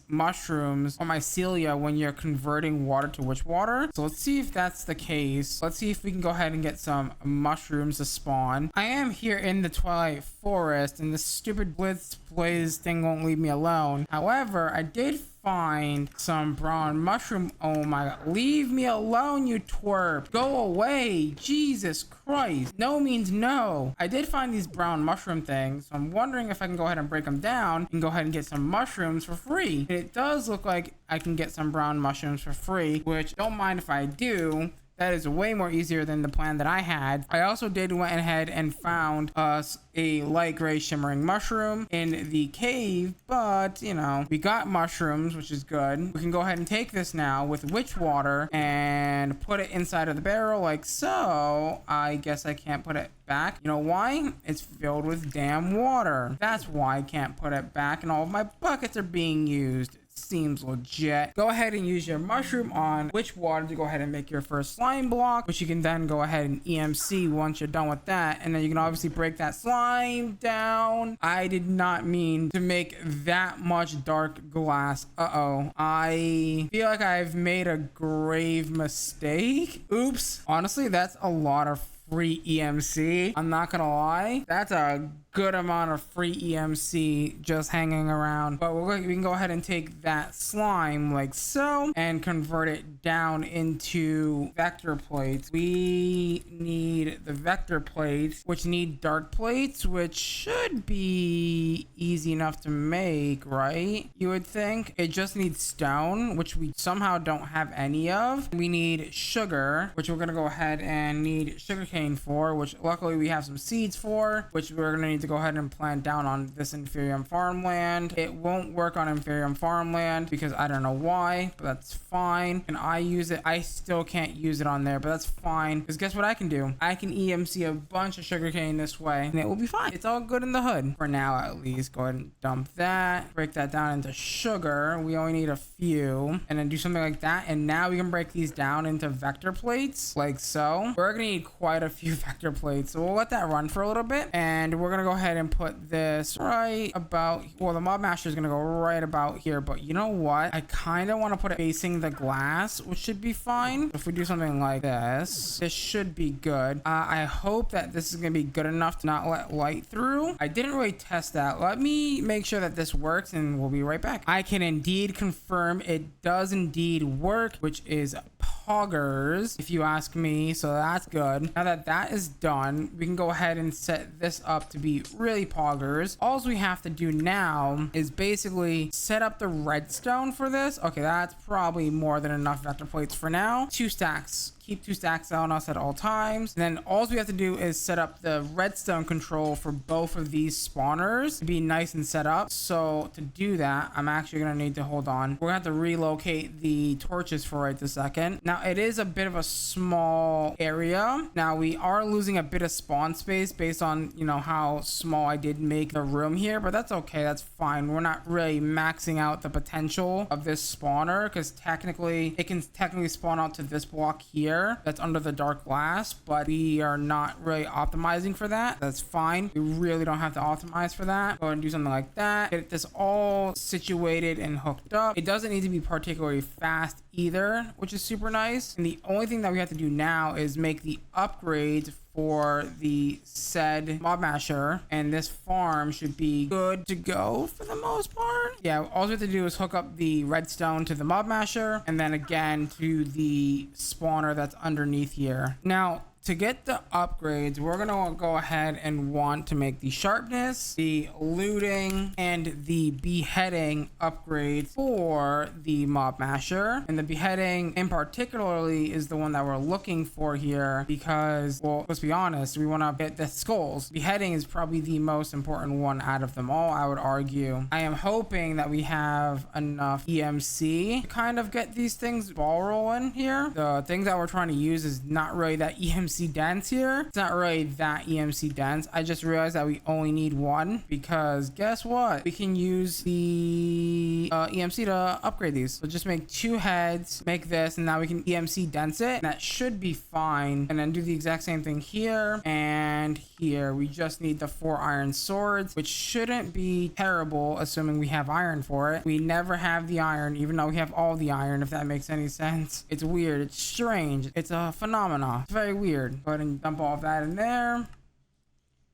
[SPEAKER 1] mushrooms or mycelia when you're converting water to witch water. So let's see if that's the case. Let's see if we can go ahead and get some mushrooms to spawn. I am here in the Twilight Forest and this stupid blitz blaze thing won't leave me alone. However, I did find some brown mushroom. Oh my god, leave me alone, you twerp. Go away. Jesus Christ. No means no. I did find these brown mushroom things, so I'm wondering if I can go ahead and break them down and go ahead and get some mushrooms for free. And it does look like I can get some brown mushrooms for free, which don't mind if I do. That is way more easier than the plan that I had. I also did went ahead and found us a light gray shimmering mushroom in the cave, but you know, we got mushrooms, which is good. We can go ahead and take this now with witch water and put it inside of the barrel like so. I guess I can't put it back. You know why? It's filled with damn water. That's why I can't put it back, and all of my buckets are being used. Seems legit. Go ahead and use your mushroom on witch water to go ahead and make your first slime block, which you can then go ahead and EMC once you're done with that. And then you can obviously break that slime down. I did not mean to make that much dark glass. I feel like I've made a grave mistake. Oops. Honestly, that's a lot of free EMC. I'm not gonna lie. That's a good amount of free EMC just hanging around. But we can go ahead and take that slime like so and convert it down into vector plates. We need the vector plates, which need dark plates, which should be easy enough to make, right? You would think. It just needs stone, which we somehow don't have any of. We need sugar, which we're gonna go ahead and need sugarcane for, which luckily we have some seeds for, which we're gonna need to go ahead and plant down on this inferium farmland. It won't work on inferium farmland because I don't know why, but that's fine. Can I use it? I still can't use it on there, but that's fine, because guess what I can do? I can EMC a bunch of sugarcane this way and it will be fine. It's all good in the hood for now, at least. Go ahead and dump that, break that down into sugar. We only need a few, and then do something like that. And now we can break these down into vector plates like so. We're gonna need quite a few vector plates, so we'll let that run for a little bit, and we're gonna go ahead and put this right about, well, the mob masher is gonna go right about here, but you know what, I kind of want to put it facing the glass, which should be fine. If we do something like this, this should be good. I hope that this is gonna be good enough to not let light through. I didn't really test that. Let me make sure that this works and we'll be right back. I can indeed confirm it does indeed work, which is poggers, if you ask me, so that's good. Now that that is done, we can go ahead and set this up to be really poggers. All we have to do now is basically set up the redstone for this. Okay, that's probably more than enough vector plates for now. 2 stacks. Keep 2 stacks on us at all times. And then all we have to do is set up the redstone control for both of these spawners to be nice and set up. So to do that, I'm actually gonna need to, hold on, we're gonna have to relocate the torches for right this second. Now it is a bit of a small area. Now we are losing a bit of spawn space based on, you know, how small I did make the room here, but that's okay, that's fine. We're not really maxing out the potential of this spawner, because technically it can technically spawn out to this block here that's under the dark glass, but we are not really optimizing for that. That's fine. We really don't have to optimize for that. Go ahead and do something like that. Get this all situated and hooked up. It doesn't need to be particularly fast either, which is super nice. And the only thing that we have to do now is make the upgrades for the said mob masher, and this farm should be good to go for the most part. Yeah, all we have to do is hook up the redstone to the mob masher, and then again to the spawner that's underneath here. Now to get the upgrades, we're gonna go ahead and want to make the sharpness, the looting, and the beheading upgrades for the mob masher. And the beheading in particularly is the one that we're looking for here, because, well, let's be honest, we want to get the skulls. Beheading is probably the most important one out of them all, I would argue. I am hoping that we have enough EMC to kind of get these things ball rolling here. The things that we're trying to use is not really that EMC dense here. It's not really that EMC dense. I just realized that we only need one, because guess what? We can use the EMC to upgrade these. So just make 2 heads, make this, and now we can EMC dense it. And that should be fine. And then do the exact same thing here and here. We just need the 4 iron swords, which shouldn't be terrible, assuming we have iron for it. We never have the iron, even though we have all the iron, if that makes any sense. It's weird. It's strange. It's a phenomena. It's very weird. Go ahead and dump all of that in there.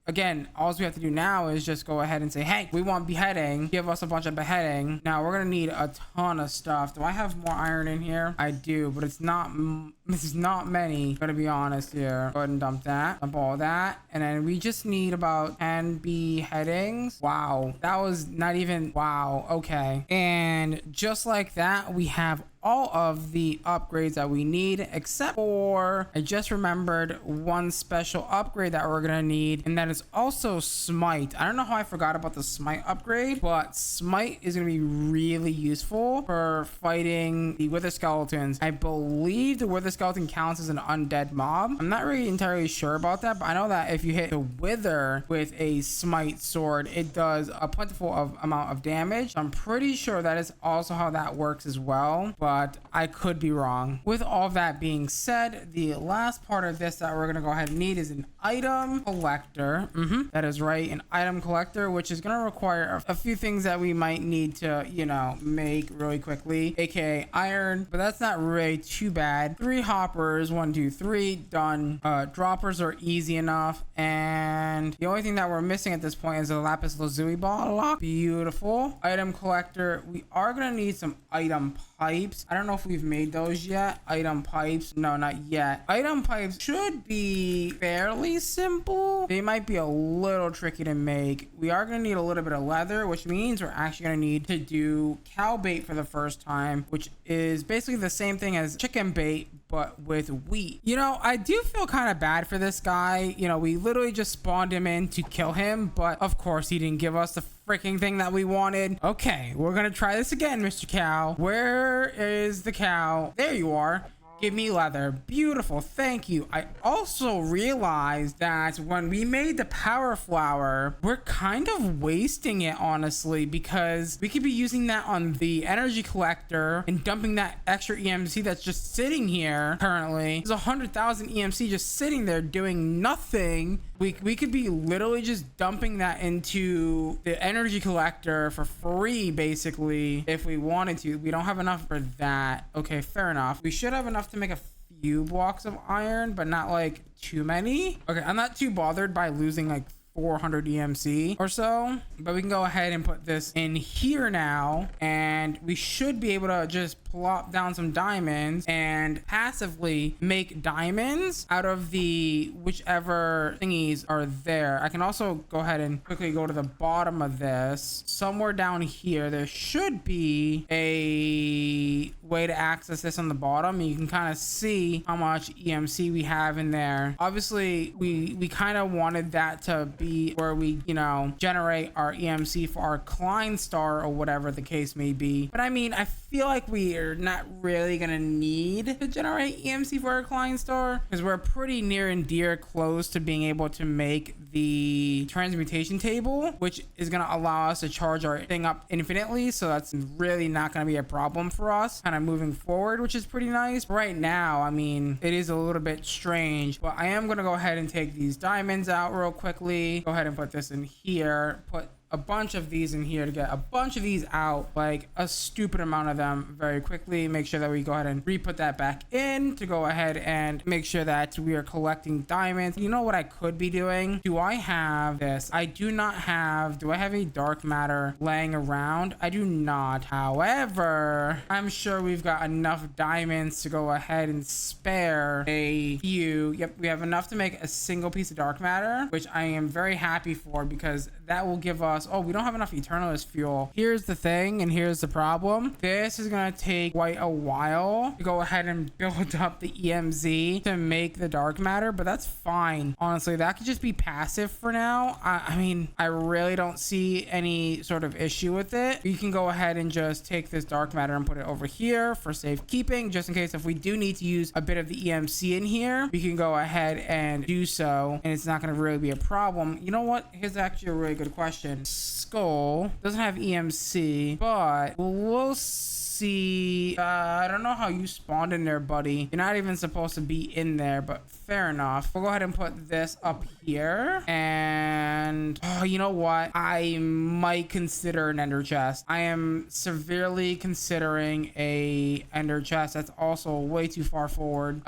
[SPEAKER 1] Again, all we have to do now is just go ahead and say, hey, we want beheading. Give us a bunch of beheading. Now we're going to need a ton of stuff. Do I have more iron in here? I do, but it's not many. I'm going to be honest here. Go ahead and dump that. Dump all that. And then we just need about 10 beheadings. Wow. That was not even, wow. Okay. And just like that, we have all of the upgrades that we need, except for, I just remembered one special upgrade that we're gonna need, and that is also smite. I don't know how I forgot about the smite upgrade, but smite is gonna be really useful for fighting the wither skeletons. I believe the wither skeleton counts as an undead mob. I'm not really entirely sure about that, but I know that if you hit the wither with a smite sword, it does a plentiful amount of damage. I'm pretty sure that is also how that works as well, but I could be wrong. With all that being said, the last part of this that we're gonna go ahead and need is an item collector. That is right, an item collector, which is gonna require a few things that we might need to, you know, make really quickly, aka iron, but that's not really too bad. 3 hoppers, 1, 2, 3, done. Droppers are easy enough, and the only thing that we're missing at this point is a lapis lazuli block. Beautiful. Item collector, we are gonna need some item pipes. I don't know if we've made those yet. Item pipes, no, not yet. Item pipes should be fairly simple. They might be a little tricky to make. We are going to need a little bit of leather, which means we're actually going to need to do cow bait for the first time, which is basically the same thing as chicken bait, but with wheat. You know, I do feel kind of bad for this guy. You know, we literally just spawned him in to kill him, but of course he didn't give us the freaking thing that we wanted. Okay, we're gonna try this again, Mr. Cow. Where is the cow? There you are. Give me leather. Beautiful. Thank you. I also realized that when we made the power flower, we're kind of wasting it, honestly, because we could be using that on the energy collector and dumping that extra EMC that's just sitting here currently. There's 100,000 EMC just sitting there doing nothing. We could be literally just dumping that into the energy collector for free, basically, if we wanted to. We don't have enough for that. Okay, fair enough. We should have enough to make a few blocks of iron, but not like too many. Okay, I'm not too bothered by losing like 400 EMC or so, but we can go ahead and put this in here now, and we should be able to just plop down some diamonds and passively make diamonds out of the whichever thingies are there. I can also go ahead and quickly go to the bottom of this. Somewhere down here there should be a way to access this on the bottom, and you can kind of see how much EMC we have in there. Obviously we kind of wanted that to be where we, you know, generate our EMC for our Klein star or whatever the case may be. But I mean, I feel like we are not really gonna need to generate EMC for our Klein star because we're pretty near and dear close to being able to make the transmutation table, which is gonna allow us to charge our thing up infinitely. So that's really not gonna be a problem for us kind of moving forward, which is pretty nice. Right now, I mean, it is a little bit strange, but I am gonna go ahead and take these diamonds out real quickly. Go ahead and put this in here, put a bunch of these in here to get a bunch of these out, like a stupid amount of them very quickly. Make sure that we go ahead and re-put that back in to go ahead and make sure that we are collecting diamonds. You know what I could be doing? Do I have this? I do not have. Do I have any dark matter laying around? I do not. However, I'm sure we've got enough diamonds to go ahead and spare a few. Yep, we have enough to make a single piece of dark matter, which I am very happy for because that will give us, oh, we don't have enough Eternalist fuel. Here's the thing, and here's the problem. This is gonna take quite a while to go ahead and build up the EMZ to make the dark matter, but that's fine. Honestly, that could just be passive for now. I mean, I really don't see any sort of issue with it. You can go ahead and just take this dark matter and put it over here for safekeeping, just in case if we do need to use a bit of the EMC in here, we can go ahead and do so, and it's not gonna really be a problem. You know what? Here's actually a really good question. Skull doesn't have EMC, but we'll see. I don't know how you spawned in there, buddy. You're not even supposed to be in there, but fair enough. We'll go ahead and put this up here, and oh, you know what? I might consider an ender chest. I am severely considering a ender chest. That's also way too far forward.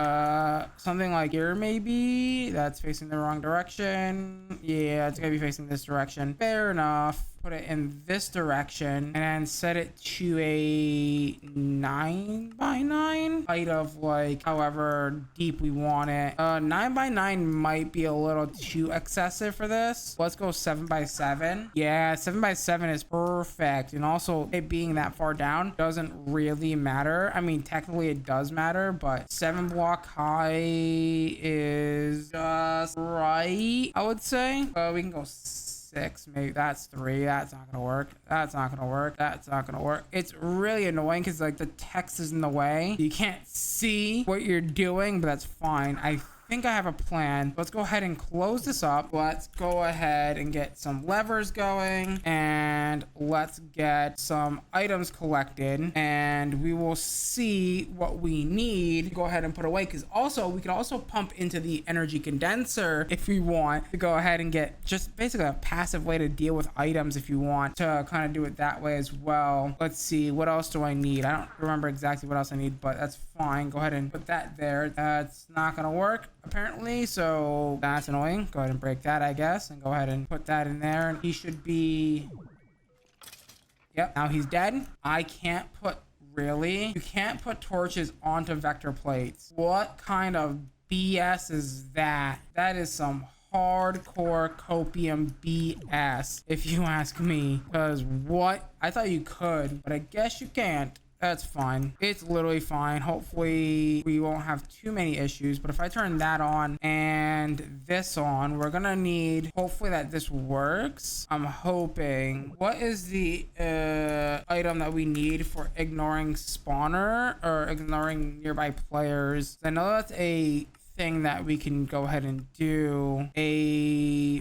[SPEAKER 1] Something like here, maybe. That's facing the wrong direction. Yeah, it's gonna be facing this direction. Fair enough. Put it in this direction and then set it to a 9x9 height of like however deep we want it. 9x9 might be a little too excessive for this. Let's go 7x7. Yeah, 7x7 is perfect, and also it being that far down doesn't really matter. I mean, technically it does matter, but 7 block high is just right, I would say. We can go 6, maybe. That's 3. That's not gonna work. That's not gonna work. That's not gonna work. It's really annoying because like the text is in the way. You can't see what you're doing, but that's fine. I think I have a plan. Let's go ahead and close this up. Let's go ahead and get some levers going, and let's get some items collected, and we will see what we need to go ahead and put away, because also we can also pump into the energy condenser if we want to go ahead and get just basically a passive way to deal with items if you want to kind of do it that way as well. Let's see, what else do I need? I don't remember exactly what else I need, but that's fine. Go ahead and put that there. That's not gonna work apparently, so that's annoying. Go ahead and break that, I guess, and go ahead and put that in there, and he should be, yep, now he's dead. I can't put, really? You can't put torches onto vector plates. What kind of BS is that? That is some hardcore copium BS, if you ask me. Because what? I thought you could, but I guess you can't. That's fine. It's literally fine. Hopefully we won't have too many issues, but if I turn that on and this on, we're gonna need, hopefully that this works. I'm hoping. What is the item that we need for ignoring spawner or ignoring nearby players? I know that's a thing that we can go ahead and do.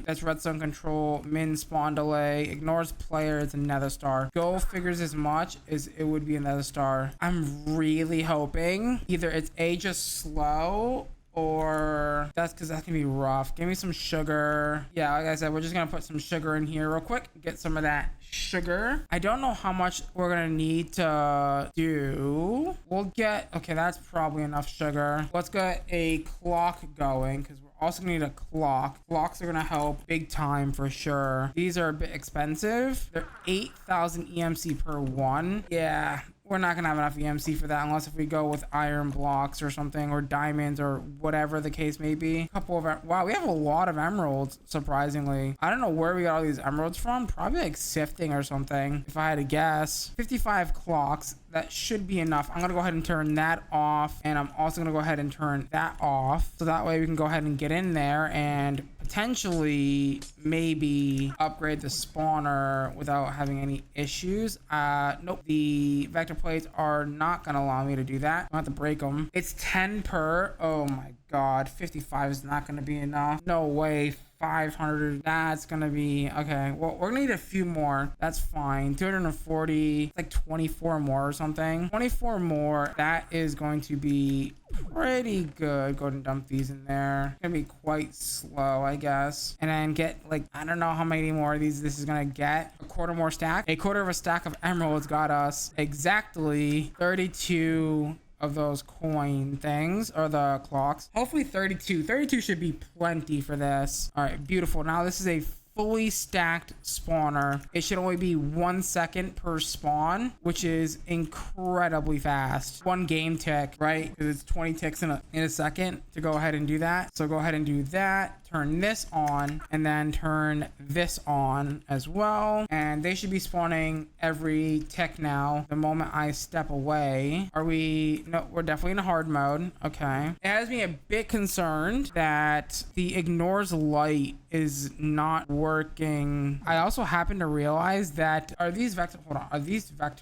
[SPEAKER 1] That's redstone control, min spawn delay, ignores players, and nether star. Go figures as much as it would be another star. I'm really hoping either it's just slow or that's because that's gonna be rough. Give me some sugar. Yeah, like I said, we're just gonna put some sugar in here real quick, get some of that sugar. I don't know how much we're gonna need to do. We'll get, okay, that's probably enough sugar. Let's get a clock going because we're also gonna need a clock. Clocks are gonna help big time for sure. These are a bit expensive. They're 8,000 EMC per one. Yeah, we're not gonna have enough EMC for that unless if we go with iron blocks or something, or diamonds, or whatever the case may be. A couple of, wow, we have a lot of emeralds, surprisingly. I don't know where we got all these emeralds from. Probably like sifting or something, if I had to guess. 55 clocks. That should be enough. I'm gonna go ahead and turn that off, and I'm also gonna go ahead and turn that off, so that way we can go ahead and get in there and potentially maybe upgrade the spawner without having any issues. Nope, the vector plates are not gonna allow me to do that. I have to break them. It's 10 per. Oh my god, 55 is not gonna be enough. No way. 500, that's gonna be okay. Well, we're gonna need a few more. That's fine. 240, like 24 more or something. 24 more. That is going to be pretty good. Go ahead and dump these in there. It's gonna be quite slow, I guess. And then get like, I don't know how many more of these this is gonna get. A quarter more stack. A quarter of a stack of emeralds got us exactly 32 of those coin things, or the clocks. Hopefully 32 should be plenty for this. All right, beautiful. Now this is a fully stacked spawner. It should only be 1 second per spawn, which is incredibly fast. 1 game tick, right? Because it's 20 ticks in a second to go ahead and do that. So go ahead and do that. Turn this on, and then turn this on as well. And they should be spawning every tick now the moment I step away. Are we? No, we're definitely in a hard mode. Okay. It has me a bit concerned that the ignores light is not working. I also happen to realize that are these vector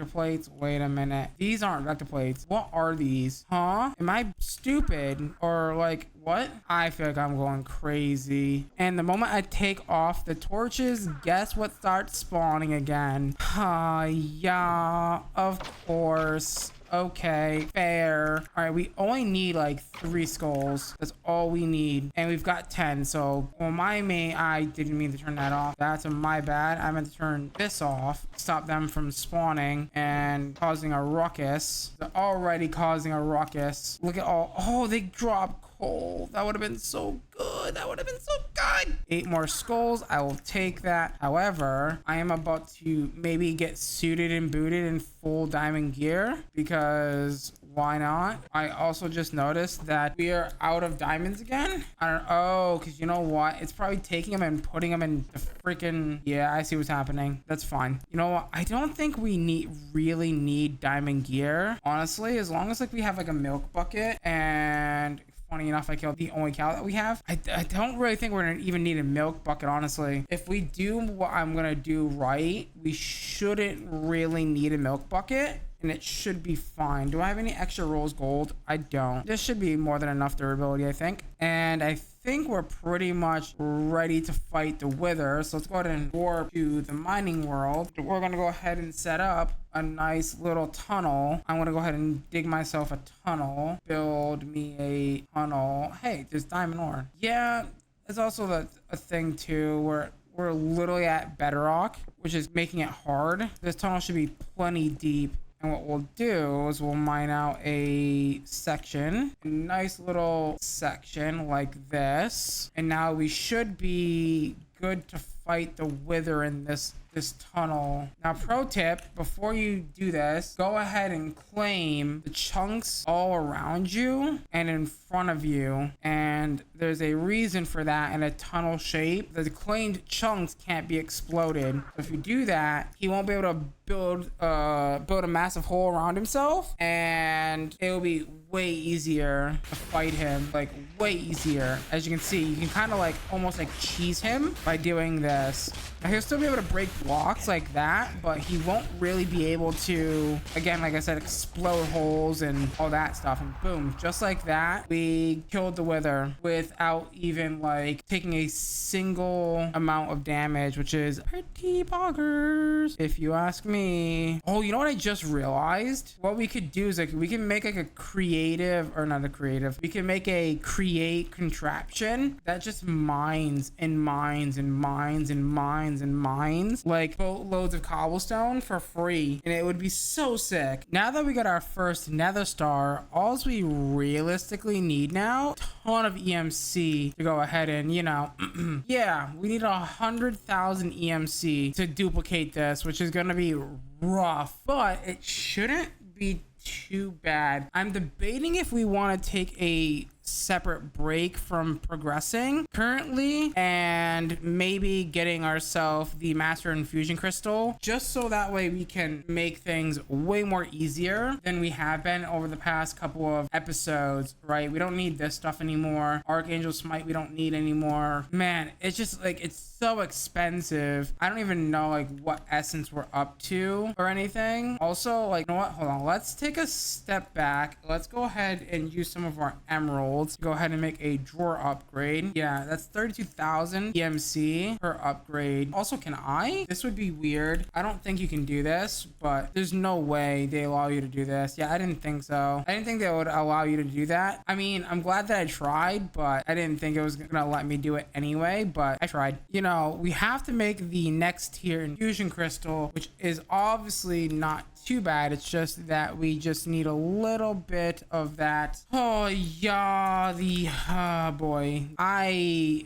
[SPEAKER 1] plates? Wait a minute. These aren't vector plates. What are these? Huh? Am I stupid? Or like, what? I feel like I'm going crazy. And the moment I take off the torches, guess what starts spawning again? Yeah, of course. Okay, fair. All right, we only need like 3 skulls. That's all we need. And we've got 10. So, well, I didn't mean to turn that off. That's my bad. I meant to turn this off. Stop them from spawning and causing a ruckus. They're already causing a ruckus. Look at all. Oh, they dropped coal. That would have been so good. That would have been so good. 8 more skulls. I will take that. However, I am about to maybe get suited and booted in full diamond gear because why not? I also just noticed that we are out of diamonds again. I don't know, because you know what? It's probably taking them and putting them in the freaking, yeah, I see what's happening. That's fine. You know what? I don't think we really need diamond gear, honestly, as long as like we have like a milk bucket. And funny enough, I killed the only cow that we have. I don't really think we're gonna even need a milk bucket, honestly. If we do what I'm gonna do right, we shouldn't really need a milk bucket, and it should be fine. Do I have any extra rose gold? I don't. This should be more than enough durability, I think. And I think we're pretty much ready to fight the wither. So let's go ahead and warp to the mining world. We're gonna go ahead and set up a nice little tunnel. I'm gonna go ahead and dig myself a tunnel. Build me a tunnel. Hey, there's diamond ore. Yeah, there's also a thing too where we're literally at bedrock, which is making it hard. This tunnel should be plenty deep. And what we'll do is we'll mine out a section, a nice little section like this. And now we should be good to fight the wither in this this tunnel. Now, pro tip, before you do this, go ahead and claim the chunks all around you and in front of you. And there's a reason for that in a tunnel shape. The claimed chunks can't be exploded. If you do that, he won't be able to build a massive hole around himself, and it will be way easier to fight him, like way easier. As you can see, you can kind of like almost like cheese him by doing this. Now, he'll still be able to break blocks like that, but he won't really be able to, again, like I said, explode holes and all that stuff. And boom, just like that, we killed the wither without even like taking a single amount of damage, which is pretty boggers if you ask me. Oh, you know what I just realized? What we could do is like we can make like a creative, or not a creative, we can make a create contraption that just mines and mines and mines and mines and mines like boatloads of cobblestone for free, and it would be so sick. Now that we got our first nether star, all we realistically need now, ton of EMC to go ahead and, you know, yeah, we need 100,000 EMC to duplicate this, which is gonna be rough, but it shouldn't be too bad. I'm debating if we want to take a separate break from progressing currently and maybe getting ourselves the master infusion crystal, just so that way we can make things way more easier than we have been over the past couple of episodes, right? We don't need this stuff anymore. Archangel Smite we don't need anymore. Man, it's just like, it's so expensive. I don't even know like what essence we're up to or anything. Also, like, you know what, hold on, let's take a step back. Let's go ahead and use some of our emeralds to go ahead and make a drawer upgrade. Yeah, that's 32,000 EMC per upgrade. Also, can I? This would be weird. I don't think you can do this, but there's no way they allow you to do this. Yeah, I didn't think so. I didn't think they would allow you to do that. I mean, I'm glad that I tried, but I didn't think it was gonna let me do it anyway, but I tried. You know, we have to make the next tier infusion crystal, which is obviously not too bad. It's just that we just need a little bit of that. Oh yeah, boy, I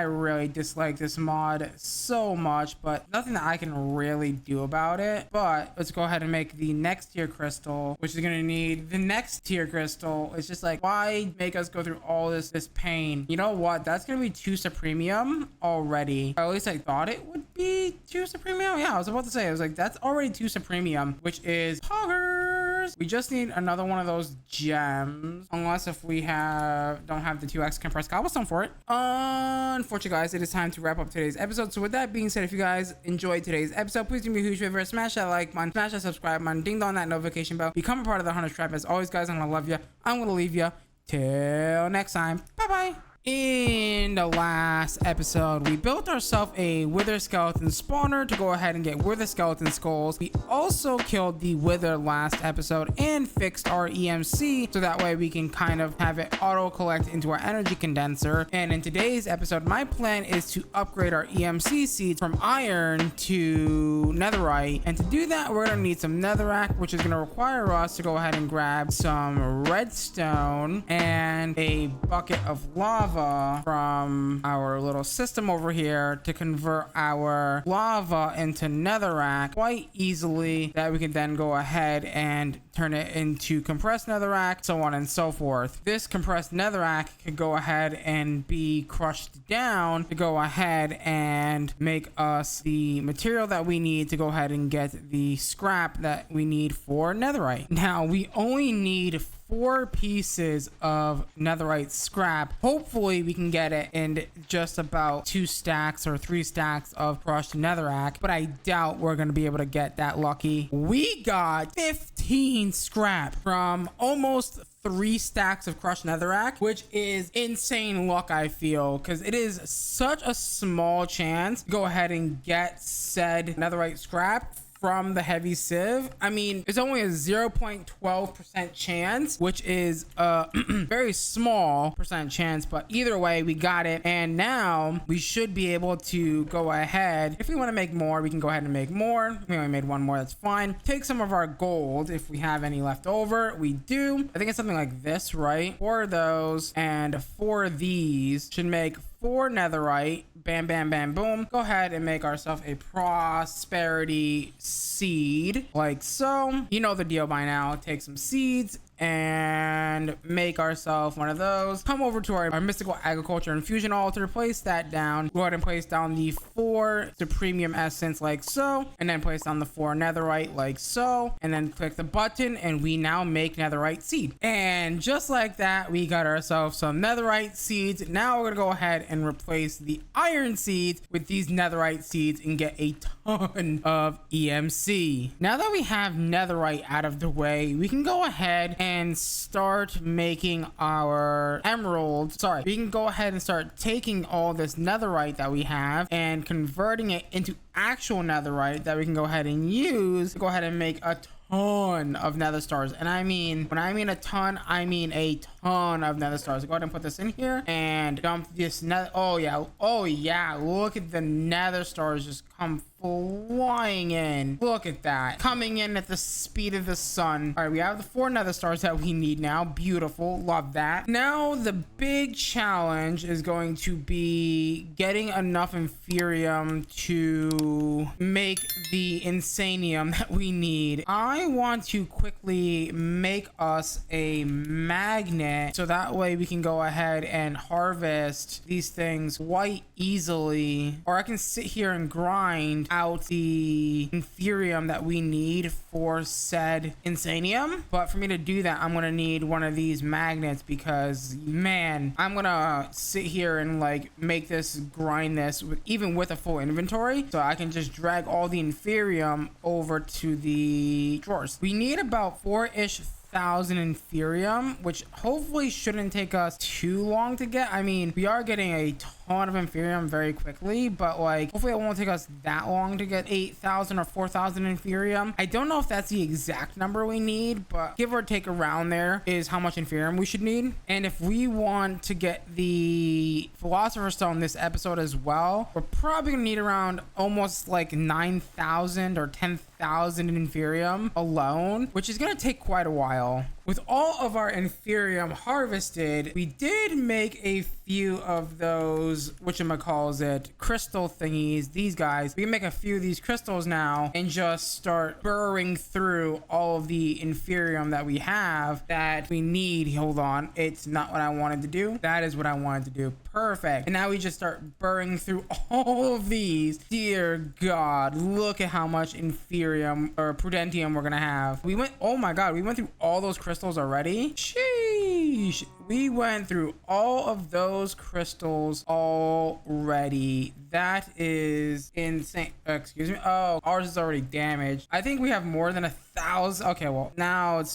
[SPEAKER 1] really dislike this mod so much, but nothing that I can really do about it. But let's go ahead and make the next tier crystal, which is gonna need the next tier crystal. It's just like, why make us go through all this pain? You know what, that's gonna be 2 supremium already, or at least I thought it would be 2 supremium. Yeah, I was about to say, I was like, that's already 2 supremium, which is poggers. We just need another one of those gems, unless if we don't have the 2x compressed cobblestone for it. Unfortunately, guys, it is time to wrap up today's episode. So with that being said, if you guys enjoyed today's episode, please do me a huge favor, smash that like button, smash that subscribe button, ding dong that notification bell, become a part of the Hunterx tribe. As always, guys, I'm gonna love you. I'm gonna leave you till next time. Bye bye. In the last episode, we built ourselves a wither skeleton spawner to go ahead and get wither skeleton skulls. We also killed the wither last episode and fixed our EMC, so that way we can kind of have it auto collect into our energy condenser. And in today's episode, my plan is to upgrade our EMC seeds from iron to netherite. And to do that, we're gonna need some netherrack, which is gonna require us to go ahead and grab some redstone and a bucket of lava from our little system over here to convert our lava into netherrack quite easily, that we can then go ahead and turn it into compressed netherrack, so on and so forth. This compressed netherrack can go ahead and be crushed down to go ahead and make us the material that we need to go ahead and get the scrap that we need for netherite. Now, we only need 4 pieces of netherite scrap. Hopefully we can get it in just about 2 stacks or 3 stacks of crushed netherrack, but I doubt we're going to be able to get that lucky. We got 15 scrap from almost 3 stacks of crushed netherrack, which is insane luck, I feel, because it is such a small chance to go ahead and get said netherite scrap from the heavy sieve. I mean, it's only a 0.12% chance, which is a very small percent chance, but either way, we got it. And now we should be able to go ahead. If we want to make more, we can go ahead and make more. We only made 1 more, that's fine. Take some of our gold if we have any left over. We do. I think it's something like this, right? 4 of those and 4 of these should make 4 netherite. Bam, bam, bam, boom. Go ahead and make ourselves a prosperity seed like so. You know the deal by now. Take some seeds and make ourselves one of those. Come over to our mystical agriculture infusion altar, place that down. Go ahead and place down the 4 supremium essence like so, and then place down the 4 netherite like so, and then click the button, and we now make netherite seed. And just like that, we got ourselves some netherite seeds. Now we're gonna go ahead and replace the iron seeds with these netherite seeds and get a ton of EMC. Now that we have netherite out of the way, we can go ahead and start making our emeralds. Sorry, we can go ahead and start taking all this netherite that we have and converting it into actual netherite that we can go ahead and use to go ahead and make a ton of nether stars. And I mean, when I mean a ton, I mean a ton of nether stars. Go ahead and put this in here and dump this nether. Oh yeah, look at the nether stars just come flying in. Look at that, coming in at the speed of the sun. All right, we have the 4 nether stars that we need now. Beautiful, love that. Now the big challenge is going to be getting enough inferium to make the insanium that we need. I want to quickly make us a magnet so that way we can go ahead and harvest these things quite easily, or I can sit here and grind out the inferium that we need for said insanium. But for me to do that, I'm gonna need one of these magnets, because man, I'm gonna sit here and like make this, grind this even with a full inventory, so I can just drag all the inferium over to the drawers. We need about 4-ish thousand inferium, which hopefully shouldn't take us too long to get. I mean, we are getting a ton of inferium very quickly, but like hopefully it won't take us that long to get 8,000 or 4,000 inferium. I don't know if that's the exact number we need, but give or take around there is how much inferium we should need. And if we want to get the philosopher's stone this episode as well, we're probably gonna need around almost like 9,000 or 10,000 inferium alone, which is gonna take quite a while. With all of our inferium harvested, we did make a few of those, whatchamacallit, crystal thingies, these guys. We can make a few of these crystals now and just start burrowing through all of the inferium that we have that we need. Hold on, it's not what I wanted to do. That is what I wanted to do. Perfect. And now we just start burrowing through all of these. Dear God, look at how much inferium or prudentium we're gonna have. We went, oh my God, we went through all those crystals already. Sheesh. We went through all of those crystals already. That is insane. Excuse me. Oh, ours is already damaged. I think we have more than 1,000. Okay, well, now it's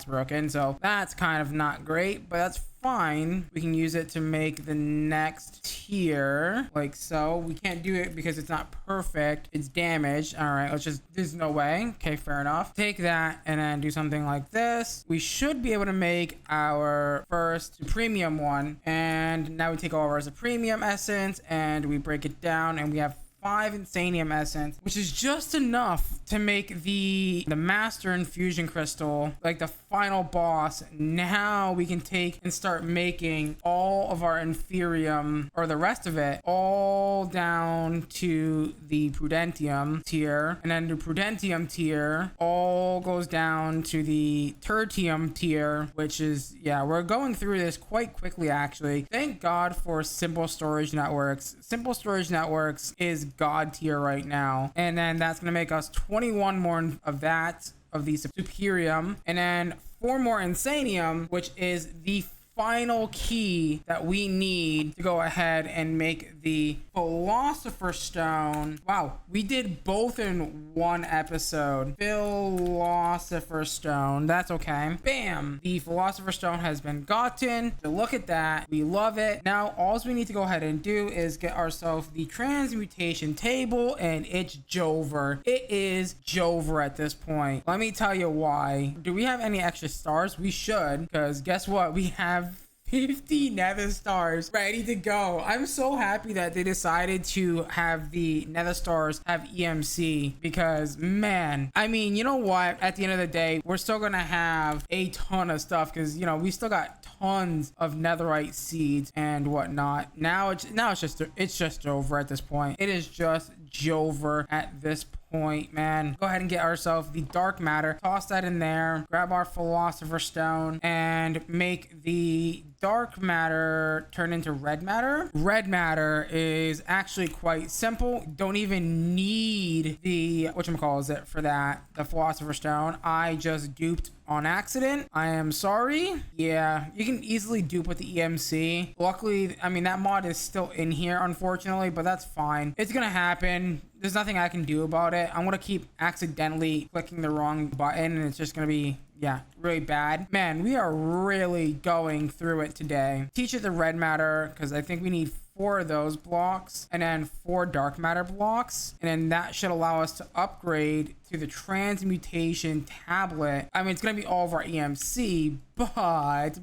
[SPEAKER 1] broken. So that's kind of not great, but that's fine. We can use it to make the next tier like so. We can't do it because it's not perfect. It's damaged. All right, there's no way. Okay, fair enough. Take that and then do something like this. We should be able to make our first premium one. And now we take all of our premium essence and we break it down, and we have 5 insanium essence, which is just enough to make the master infusion crystal, like the final boss. Now we can take and start making all of our inferium, or the rest of it, all down to the prudentium tier, and then the prudentium tier all goes down to the tertium tier, which is, yeah, we're going through this quite quickly actually. Thank God for simple storage networks. Simple storage networks is god tier right now, and then that's gonna make us 21 more of that, of the superium, and then 4 more insanium, which is the final key that we need to go ahead and make the philosopher's stone. Wow, we did both in one episode. Philosopher's stone, that's okay. Bam, the philosopher's stone has been gotten. So look at that, we love it. Now all we need to go ahead and do is get ourselves the transmutation table, and it's Jover. It is Jover at this point. Let me tell you why. Do we have any extra stars? We should, because guess what, we have 50 nether stars ready to go. I'm so happy that they decided to have the nether stars have EMC because, man, I mean, you know what? At the end of the day, we're still gonna have a ton of stuff because, you know, we still got tons of netherite seeds and whatnot. Now it's just over at this point. It is just Jover at this point, man. Go ahead and get ourselves the dark matter, toss that in there, grab our philosopher stone, and make the dark matter turn into red matter. Red matter is actually quite simple. Don't even need the whatchamacallit for that, the philosopher stone. I just duped on accident. I am sorry. Yeah, you can easily dupe with the EMC. Luckily, I mean, that mod is still in here, unfortunately, but that's fine. It's gonna happen. There's nothing I can do about it. I'm gonna keep accidentally clicking the wrong button and it's just gonna be, yeah, really bad. Man, we are really going through it today. Teach it the red matter because I think we need 4 of those blocks and then 4 dark matter blocks, and then that should allow us to upgrade to the transmutation tablet. I mean, it's gonna be all of our EMC, but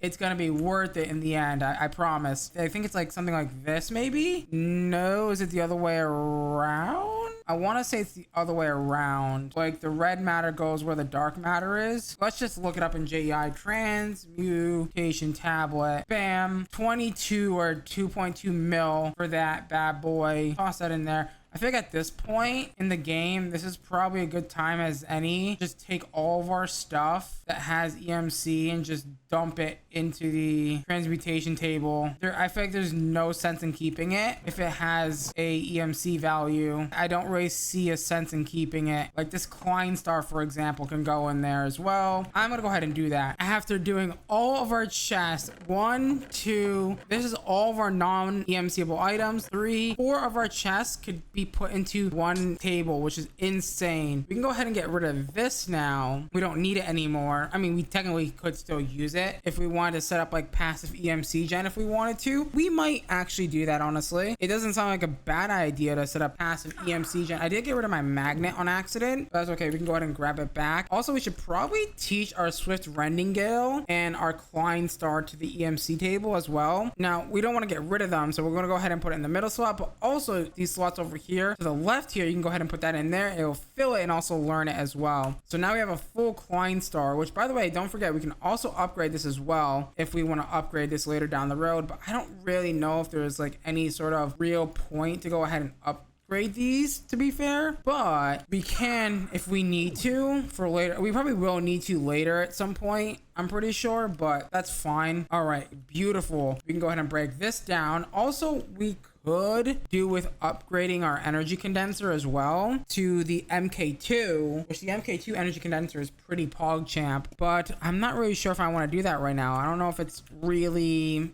[SPEAKER 1] it's gonna be worth it in the end. I promise. I think it's like something like this, maybe. No, is it the other way around? I want to say it's the other way around. Like the red matter goes where the dark matter is. Let's just look it up in JEI. Transmutation tablet. Bam. 22 or 2.2 mil for that bad boy. Toss that in there. I think at this point in the game, this is probably a good time as any. Just take all of our stuff that has EMC and just dump it into the transmutation table. I feel like there's no sense in keeping it if it has a EMC value. I don't really see a sense in keeping it. Like this Klein star, for example, can go in there as well. I'm gonna go ahead and do that. After doing all of our chests, 1, 2, this is all of our non-EMCable items. 3, 4 of our chests could be put into one table, which is insane. We can go ahead and get rid of this now. We don't need it anymore. I mean, we technically could still use it if we wanted to set up like passive EMC gen. If we wanted to, we might actually do that. Honestly, it doesn't sound like a bad idea to set up passive EMC gen. I did get rid of my magnet on accident, but that's okay. We can go ahead and grab it back. Also, we should probably teach our Swift Rendingale and our Klein star to the EMC table as well. Now, we don't want to get rid of them, so we're going to go ahead and put it in the middle slot, but also these slots over here to the left here, you can go ahead and put that in there. It'll fill it and also learn it as well. So now we have a full Klein star, which, by the way, don't forget, we can also upgrade this as well if we want to upgrade this later down the road, but I don't really know if there's like any sort of real point to go ahead and upgrade these, to be fair, but we can if we need to for later. We probably will need to later at some point, I'm pretty sure, but that's fine. All right, beautiful. We can go ahead and break this down. Also, we could do with upgrading our energy condenser as well to the MK2, which the MK2 energy condenser is pretty pog champ, but I'm not really sure if I want to do that right now. I don't know if it's really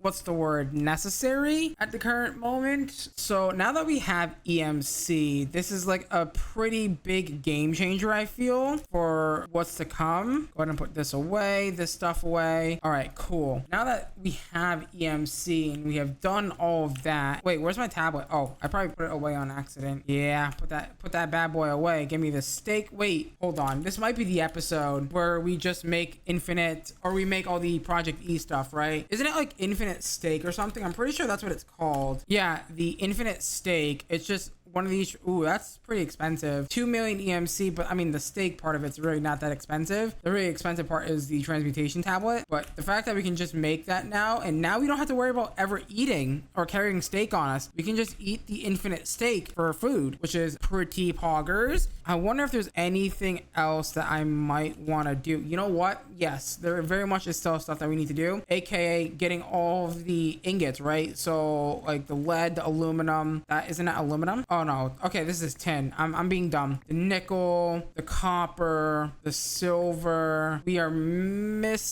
[SPEAKER 1] what's the word, necessary at the current moment. So now that we have EMC, this is like a pretty big game changer, I feel, for what's to come. Go ahead and put this away, this stuff away. All right, cool. Now that we have EMC and we have done all of that, wait, where's my tablet? Oh, I probably put it away on accident. Yeah, put that bad boy away. Give me the steak. Wait, hold on. This might be the episode where we just make infinite, or we make all the Project E stuff, right? Isn't it like infinite steak or something? I'm pretty sure that's what it's called. Yeah, the infinite steak. It's just one of these. Ooh, that's pretty expensive. 2 million EMC, but I mean, the steak part of it's really not that expensive. The really expensive part is the transmutation tablet, but the fact that we can just make that now, and now we don't have to worry about ever eating or carrying steak on us. We can just eat the infinite steak for food, which is pretty poggers. I wonder if there's anything else that I might want to do. You know what? Yes, there very much is still stuff that we need to do, aka getting all of the ingots, right? So like the lead, the aluminum, that isn't that aluminum? Oh no, okay, this is tin. I'm being dumb. The nickel, the copper, the silver. We are missing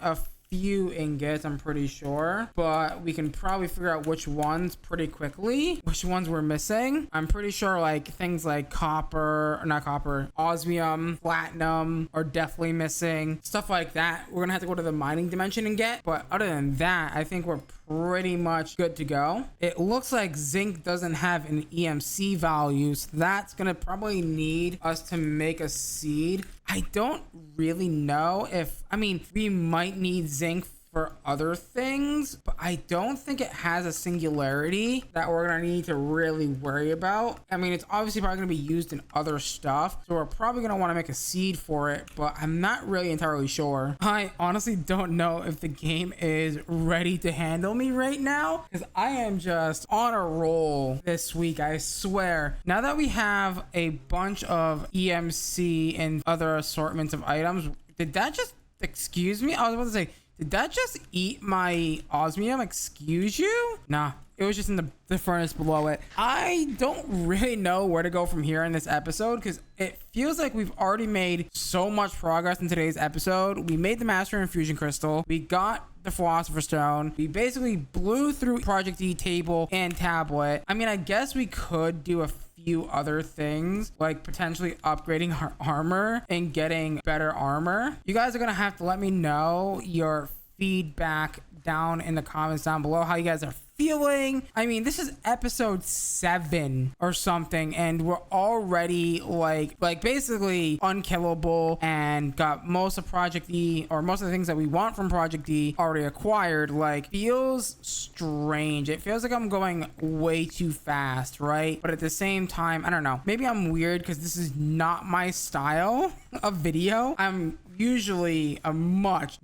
[SPEAKER 1] a few ingots, I'm pretty sure, but we can probably figure out which ones pretty quickly, which ones we're missing. I'm pretty sure like things like copper, or not copper, osmium, platinum are definitely missing. Stuff like that we're gonna have to go to the mining dimension and get, but other than that, I think we're pretty much good to go. It looks like zinc doesn't have an EMC value, so that's gonna probably need us to make a seed. I don't really know if, I mean, we might need zinc for other things, but I don't think it has a singularity that we're gonna need to really worry about. I mean, it's obviously probably gonna be used in other stuff, so we're probably gonna want to make a seed for it, but I'm not really entirely sure. I honestly don't know if the game is ready to handle me right now, because I am just on a roll this week, I swear. Now that we have a bunch of EMC and other assortments of items, did that just, excuse me? I was about to say, did that just eat my osmium? Excuse you? Nah, it was just in the furnace below it. I don't really know where to go from here in this episode because it feels like we've already made so much progress in today's episode. We made the Master Infusion Crystal. We got the Philosopher's Stone. We basically blew through Project E table and tablet. I mean, I guess we could do a few other things like potentially upgrading our armor and getting better armor. You guys are gonna have to let me know your feedback down in the comments down below, how you guys are feeling. I mean, this is episode 7 or something, and we're already like basically unkillable and got most of Project E, or most of the things that we want from Project E already acquired. Like, feels strange. It feels like I'm going way too fast, right? But at the same time, I don't know, maybe I'm weird because this is not my style of video. I'm usually a much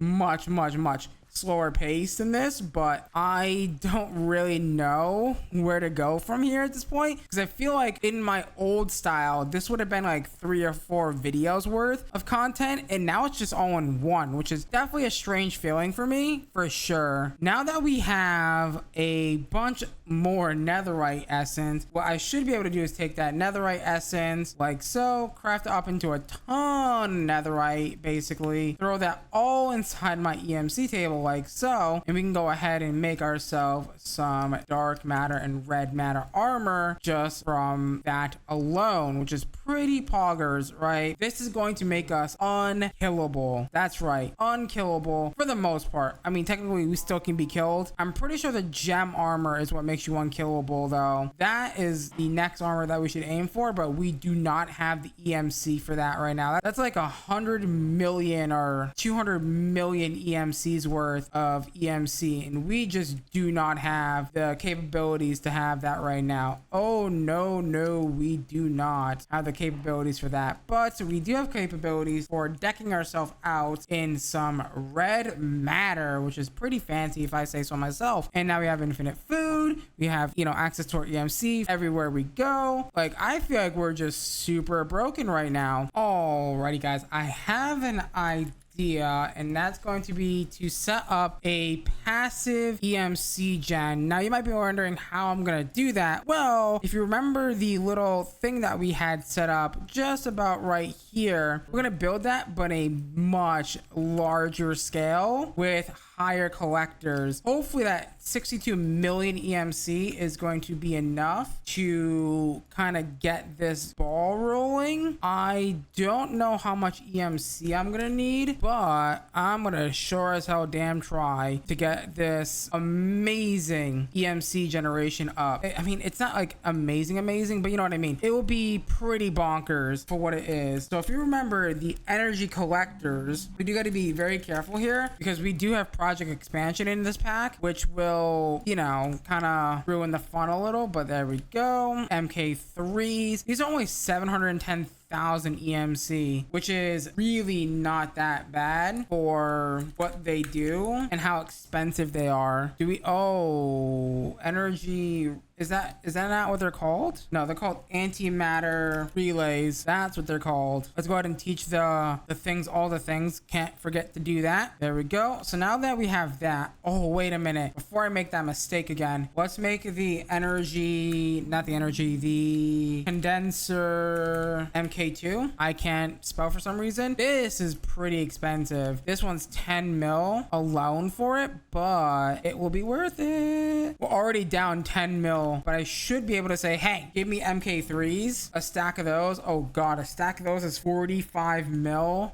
[SPEAKER 1] slower pace than this, but I don't really know where to go from here at this point, because I feel like in my old style this would have been like 3 or 4 videos worth of content, and now it's just all in one, which is definitely a strange feeling for me, for sure. Now that we have a bunch more netherite essence, what I should be able to do is take that netherite essence like so, craft it up into a ton of netherite, basically throw that all inside my EMC table like so, and we can go ahead and make ourselves some dark matter and red matter armor just from that alone, which is pretty poggers, right? This is going to make us unkillable. That's right, unkillable for the most part. I mean, technically we still can be killed. I'm pretty sure the gem armor is what makes you unkillable though. That is the next armor that we should aim for, but we do not have the EMC for that right now. That's like 100 million or 200 million EMCs worth of EMC, and we just do not have the capabilities to have that right now. Oh no, we do not have the capabilities for that, but we do have capabilities for decking ourselves out in some red matter, which is pretty fancy if I say so myself. And now we have infinite food, we have, you know, access to our EMC everywhere we go. Like, I feel like we're just super broken right now. Alrighty guys, I have an idea, and that's going to be to set up a passive EMC gen. Now you might be wondering how I'm gonna do that. Well, if you remember the little thing that we had set up just about right here, we're gonna build that but a much larger scale with higher collectors. Hopefully that 62 million EMC is going to be enough to kind of get this ball rolling. I don't know how much EMC I'm gonna need, but I'm gonna sure as hell damn try to get this amazing EMC generation up. I mean, it's not like amazing, but you know what I mean. It will be pretty bonkers for what it is. So if you remember the energy collectors, we do got to be very careful here because we do have project expansion in this pack, which will, you know, kind of ruin the fun a little, but there we go. MK3s, these are only 710,000 EMC, which is really not that bad for what they do and how expensive they are. Do we, oh, energy, is that not what they're called? No, they're called antimatter relays. That's what they're called. Let's go ahead and teach the things, all the things. Can't forget to do that. There we go. So now that we have that, oh, wait a minute. Before I make that mistake again, let's make the energy, not the energy, the condenser MK2. I can't spell for some reason. This is pretty expensive. This one's 10 mil alone for it, but it will be worth it. We're already down 10 mil. But I should be able to say, hey, give me MK3s, a stack of those. Oh god, a stack of those is 45 mil.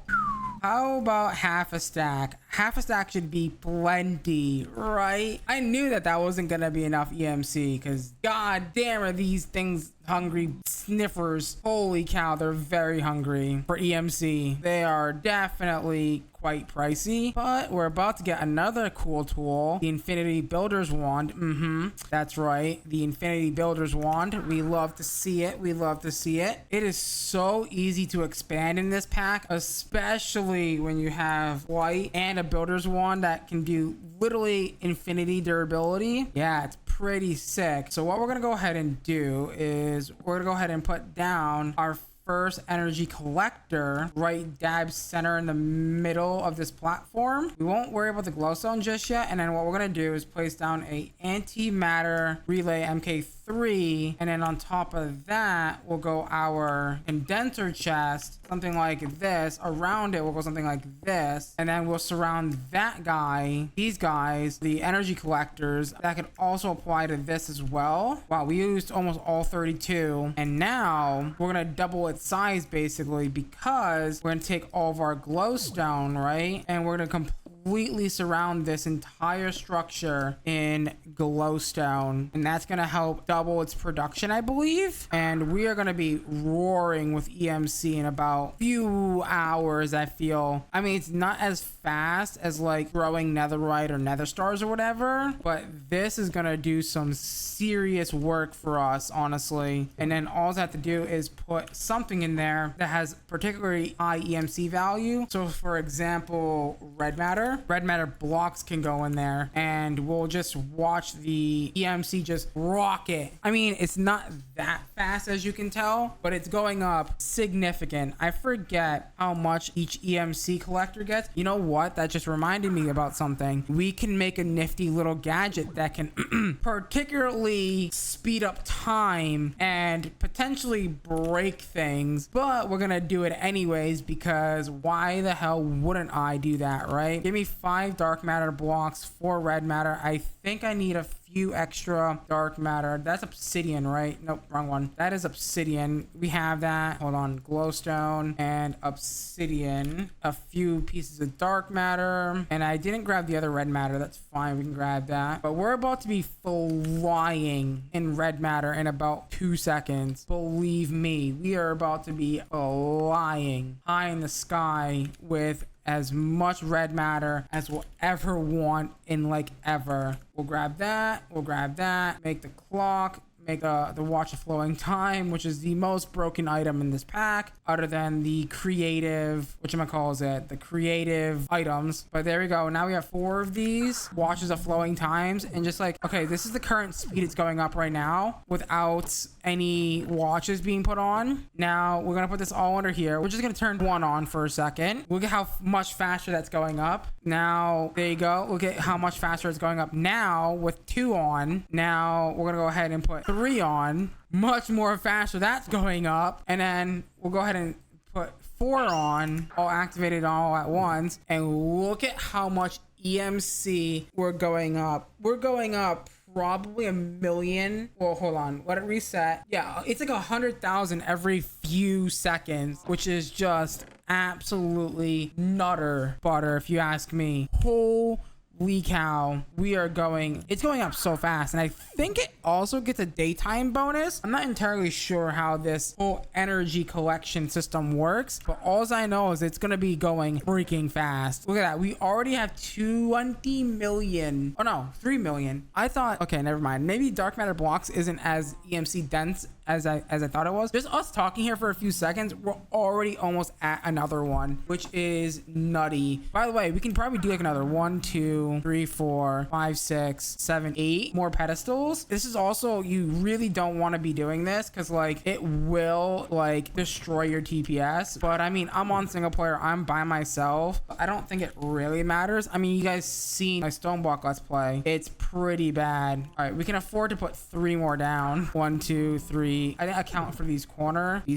[SPEAKER 1] How about half a stack? Half a stack should be plenty, right? I knew that that wasn't gonna be enough EMC because god damn are these things hungry sniffers. Holy cow, they're very hungry for EMC. They are definitely quite pricey, but we're about to get another cool tool, the Infinity Builder's Wand. That's right, the Infinity Builder's Wand. We love to see it. We love to see it. It is so easy to expand in this pack, especially when you have white and a Builder's Wand that can do literally infinity durability. Yeah, it's pretty sick. So what we're gonna go ahead and do is we're gonna go ahead and put down our first energy collector right dab center in the middle of this platform. We won't worry about the glowstone just yet, and then what we're gonna do is place down a antimatter relay MK3, and then on top of that will go our condenser chest, something like this. Around it will go something like this, and then we'll surround that guy, these guys, the energy collectors that could also apply to this as well. Wow, we used almost all 32, and now we're gonna double it size basically, because we're gonna take all of our glowstone, right, and we're gonna completely surround this entire structure in glowstone, and that's gonna help double its production, I believe. And we are gonna be roaring with EMC in about few hours, I feel. I mean, it's not as fast as like throwing netherite or nether stars or whatever, but this is gonna do some serious work for us, honestly. And then all I have to do is put something in there that has particularly high EMC value. So for example, red matter blocks can go in there, and we'll just watch the EMC just rocket. I mean, it's not that fast as you can tell, but it's going up significant. I forget how much each EMC collector gets. You know what? That just reminded me about something. We can make a nifty little gadget that can particularly speed up time and potentially break things, but we're gonna do it anyways, because why the hell wouldn't I do that, right? Give me 5 dark matter blocks, 4 red matter. I think I need a few extra dark matter. That's obsidian, right? Nope, wrong one. That is obsidian. We have that. Hold on. Glowstone and obsidian. A few pieces of dark matter. And I didn't grab the other red matter. That's fine. We can grab that. But we're about to be flying in red matter in about 2 seconds. Believe me, we are about to be flying high in the sky with as much red matter as we'll ever want in like ever. We'll grab that, make the clock, make the watch of flowing time, which is the most broken item in this pack other than the creative, the creative items. But there we go. Now we have 4 of these watches of flowing times, and just like, okay, this is the current speed it's going up right now without any watches being put on. Now we're gonna put this all under here. We're just gonna turn 1 on for a second. Look at how much faster that's going up. Now there you go. Look at how much faster it's going up now with 2 on. Now we're gonna go ahead and put 3 on. Much more faster that's going up. And then we'll go ahead and put 4 on, all activated all at once, and look at how much EMC we're going up. We're going up probably 1 million. Well, hold on, let it reset. Yeah, it's like 100,000 every few seconds, which is just absolutely nutter butter if you ask me. Holy cow, it's going up so fast. And I think it also gets a daytime bonus. I'm not entirely sure how this whole energy collection system works, but all I know is it's gonna be going freaking fast. Look at that, we already have 20 million. Oh no, 3 million. I thought, okay, never mind, maybe dark matter blocks isn't as EMC dense as I thought it was. Just us talking here for a few seconds, we're already almost at another one, which is nutty. By the way, we can probably do like another 1, 2, 3, 4, 5, 6, 7, 8 more pedestals. This is also, you really don't want to be doing this because like it will like destroy your TPS. But I mean, I'm on single player, I'm by myself. I don't think it really matters. I mean, you guys seen my stone block let's play. It's pretty bad. All right, we can afford to put 3 more down. 1, 2, 3. I didn't account for these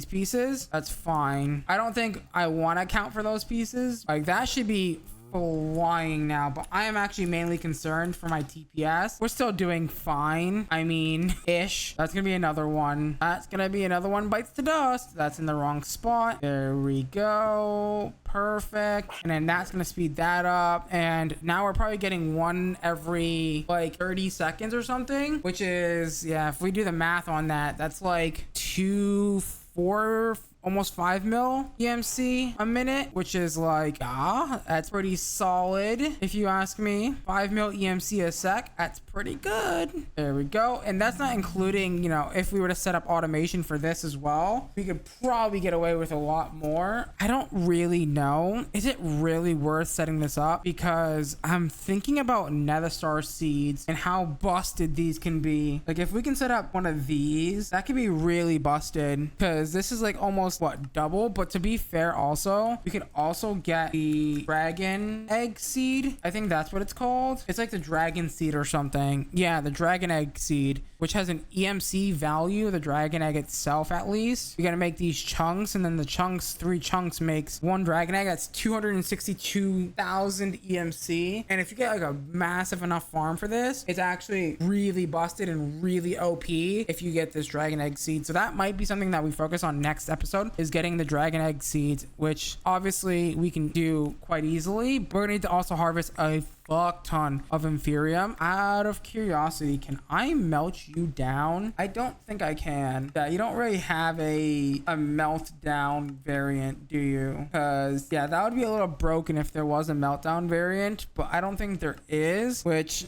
[SPEAKER 1] pieces. That's fine. I don't think I want to account for those pieces. Like that should be flying now, but I am actually mainly concerned for my TPS. We're still doing fine. I mean, ish. That's gonna be another one. That's gonna be another one bites the dust. That's in the wrong spot. There we go. Perfect. And then that's gonna speed that up. And now we're probably getting one every like 30 seconds or something, which is, yeah, if we do the math on that, that's like 4 almost 5 mil EMC a minute, which is like, that's pretty solid if you ask me. 5 mil EMC a sec, that's pretty good. There we go. And that's not including, you know, if we were to set up automation for this as well, we could probably get away with a lot more. I don't really know. Is it really worth setting this up? Because I'm thinking about nether star seeds and how busted these can be. Like if we can set up one of these, that could be really busted, because this is like almost what, double. But to be fair, also we can also get the dragon egg seed. I think that's what it's called. It's like the dragon seed or something. Yeah, the dragon egg seed, which has an EMC value, the dragon egg itself at least. You gotta make these chunks, and then the chunks, 3 chunks makes 1 dragon egg. That's 262,000 EMC. And if you get like a massive enough farm for this, it's actually really busted and really OP if you get this dragon egg seed. So that might be something that we focus on next episode, is getting the dragon egg seeds, which obviously we can do quite easily. We're gonna need to also harvest a fuck ton of inferium. Out of curiosity, can I melt you down? I don't think I can. Yeah, you don't really have a meltdown variant, do you? Because yeah, that would be a little broken if there was a meltdown variant, but I don't think there is, which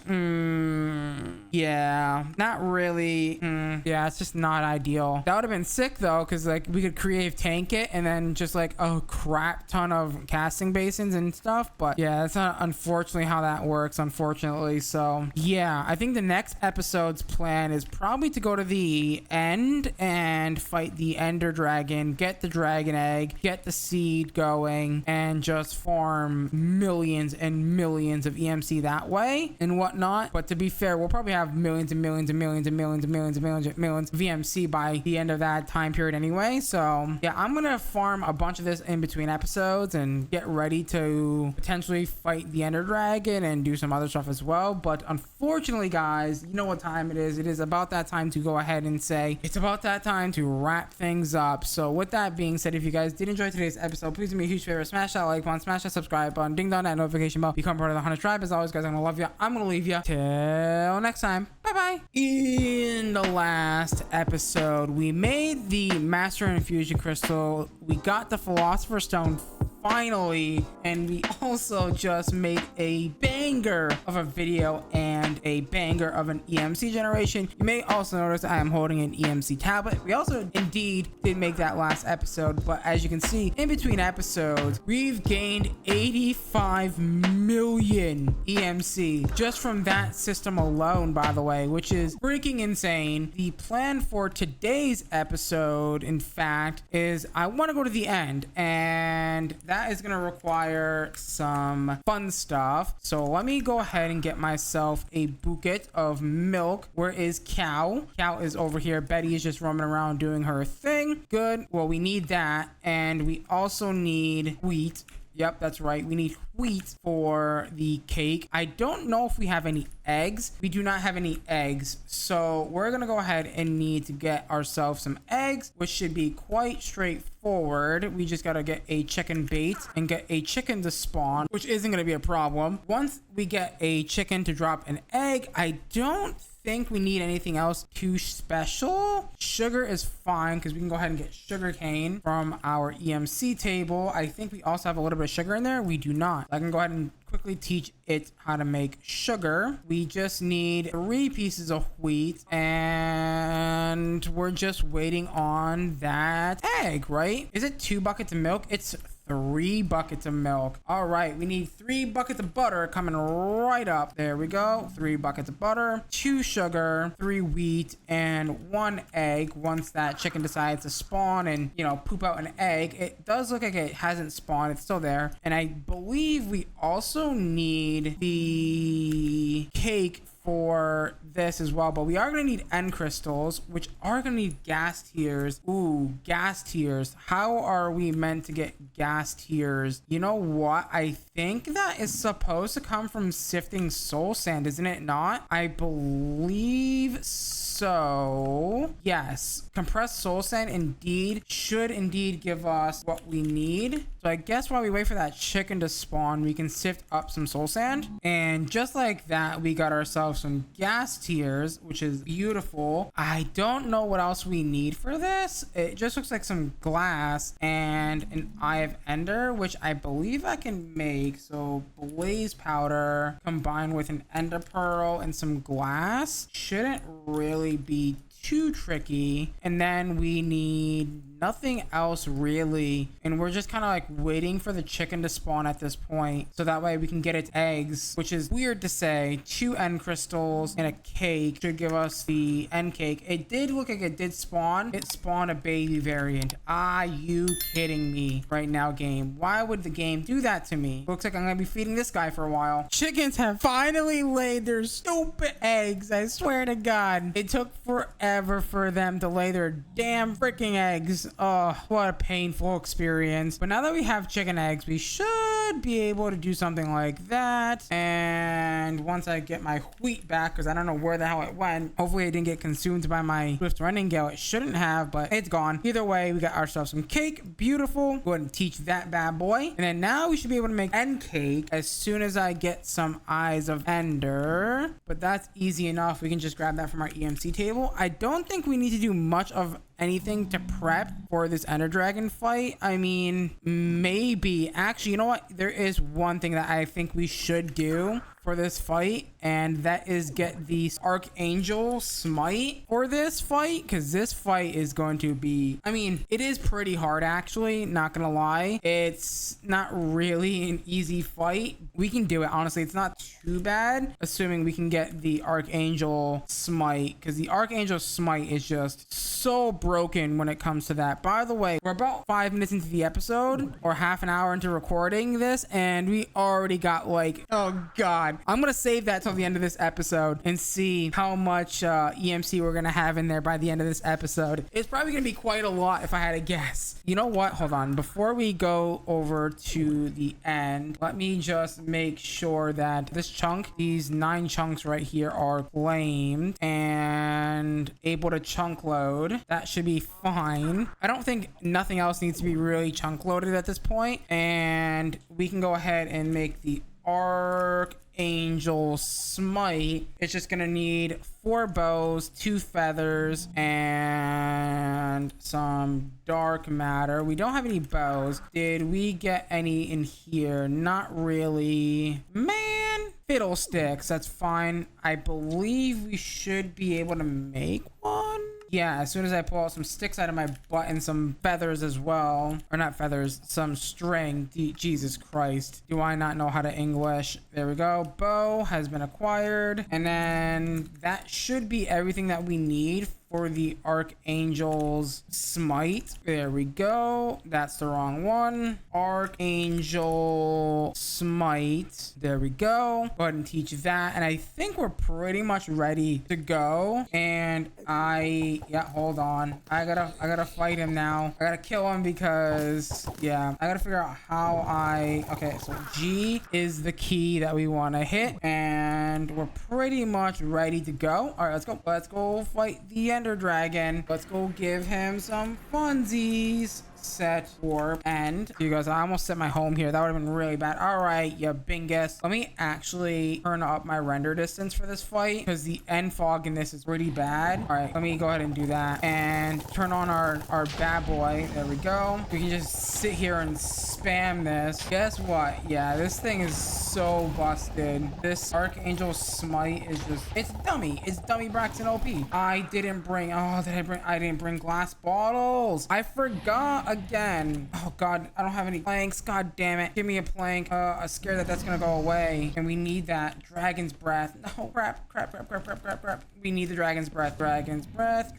[SPEAKER 1] yeah, not really. Yeah, it's just not ideal. That would have been sick though, because like we could create tank it and then just like a crap ton of casting basins and stuff. But yeah, that's not unfortunately how that works, unfortunately. So yeah, I think the next episode's plan is probably to go to the end and fight the ender dragon, get the dragon egg, get the seed going, and just farm millions and millions of EMC that way and whatnot. But to be fair, we'll probably have millions and millions and millions and millions and millions and millions and millions of EMC by the end of that time period anyway. So yeah, I'm gonna farm a bunch of this in between episodes and get ready to potentially fight the ender dragon and do some other stuff as well. But unfortunately, guys, you know what time it is. It is about that time to go ahead and say it's about that time to wrap things up. So with that being said, if you guys did enjoy today's episode, please do me a huge favor, smash that like button, smash that subscribe button, ding dong that notification bell, become part of the Hunterx tribe. As always, guys, I'm gonna love you. I'm gonna leave you till next time. Bye bye. In the last episode, we made the master infusion crystal, we got the philosopher's stone finally, and we also just made a banger of a video and a banger of an EMC generation. You may also notice I am holding an EMC tablet. We also indeed did make that last episode, but as you can see, in between episodes, we've gained 85 million EMC just from that system alone, by the way, which is freaking insane. The plan for today's episode, in fact, is I want to go to the end, and that is going to require some fun stuff. So let me go ahead and get myself a bucket of milk. Where is Cow? Cow is over here. Betty is just roaming around doing her thing. Good. Well, we need that. And we also need wheat. Yep, that's right. We need wheat for the cake. I don't know if we have any eggs. We do not have any eggs. So we're going to go ahead and need to get ourselves some eggs, which should be quite straightforward. We just got to get a chicken bait and get a chicken to spawn, which isn't going to be a problem. Once we get a chicken to drop an egg, I don't think we need anything else too special. Sugar is fine because we can go ahead and get sugar cane from our EMC table. I think we also have a little bit of sugar in there. We do not. I can go ahead and quickly teach it how to make sugar. We just need 3 pieces of wheat, and we're just waiting on that egg, right? Is it 2 buckets of milk? It's 3 buckets of milk. All right, we need 3 buckets of butter coming right up. There we go. 3 buckets of butter, 2 sugar, 3 wheat, and 1 egg. Once that chicken decides to spawn and, you know, poop out an egg, it does look like it hasn't spawned. It's still there. And I believe we also need the cake for this as well, but we are going to need end crystals, which are going to need gas tiers. Ooh, gas tiers. How are we meant to get gas tiers? You know what? I think that is supposed to come from sifting soul sand, isn't it not? I believe so. Yes, compressed soul sand should indeed give us what we need. So I guess while we wait for that chicken to spawn, we can sift up some soul sand, and just like that, we got ourselves some gas tiers, which is beautiful. I don't know what else we need for this. It just looks like some glass and an eye of ender, which I believe I can make. So blaze powder combined with an ender pearl and some glass shouldn't really be too tricky. And then we need nothing else really, and we're just kind of like waiting for the chicken to spawn at this point, so that way we can get its eggs, which is weird to say. 2 end crystals and a cake should give us the end cake. It did look like it did spawn. It spawned a baby variant. Are you kidding me right now, game? Why would the game do that to me? Looks like I'm gonna be feeding this guy for a while. Chickens have finally laid their stupid eggs. I swear to God, it took forever for them to lay their damn freaking eggs. Oh, what a painful experience. But now that we have chicken eggs, we should be able to do something like that. And once I get my wheat back, because I don't know where the hell it went, hopefully it didn't get consumed by my swift running gale. It shouldn't have, but it's gone. Either way, we got ourselves some cake. Beautiful. Go ahead and teach that bad boy. And then now we should be able to make end cake as soon as I get some eyes of ender. But that's easy enough. We can just grab that from our EMC table. I don't think we need to do much of anything to prep for this ender dragon fight. I mean, maybe. Actually, you know what? There is one thing that I think we should do for this fight, and that is get the archangel smite for this fight, because this fight is going to be, I mean, it is pretty hard actually, not gonna lie. It's not really an easy fight. We can do it, honestly. It's not too bad, assuming we can get the archangel smite, because the archangel smite is just so broken when it comes to that. By the way, we're about 5 minutes into the episode, or half an hour into recording this, and we already got like, oh god. I'm gonna save that till the end of this episode and see how much EMC we're gonna have in there by the end of this episode. It's probably gonna be quite a lot if I had to guess. You know what? Hold on. Before we go over to the end, let me just make sure that this chunk, these 9 chunks right here, are claimed and able to chunk load. That should be fine. I don't think nothing else needs to be really chunk loaded at this point, and we can go ahead and make the archangel smite. It's just gonna need 4 bows, 2 feathers, and some dark matter. We don't have any bows. Did we get any in here? Not really. Man, fiddlesticks. That's fine. I believe we should be able to make one. Yeah, as soon as I pull out some sticks out of my butt and some feathers as well. Or not feathers, some string. Jesus Christ. Do I not know how to English? There we go. Bow has been acquired. And then that should be everything that we need for the archangel's smite. There we go. That's the wrong one. Archangel smite. There we go. Go ahead and teach that. And I think we're pretty much ready to go. And yeah, hold on. I gotta fight him now. I gotta kill him because, yeah, I gotta figure out how okay, so G is the key that we want to hit. And we're pretty much ready to go. All right, let's go. Let's go fight the Ender Dragon. Let's go give him some funsies. Set warp end. You guys, I almost set my home here. That would have been really bad. All right, you bingus. Let me actually turn up my render distance for this fight, because the end fog in this is pretty bad. All right, let me go ahead and do that and turn on our bad boy. There we go. We can just sit here and spam this. Guess what? Yeah, this thing is so busted. This archangel smite is just, it's dummy. It's dummy Braxton OP. I didn't bring glass bottles. I forgot again. Oh god, I don't have any planks. God damn it. Give me a plank. I'm scared that that's gonna go away. And we need that dragon's breath. No, crap. We need the dragon's breath. Dragon's breath.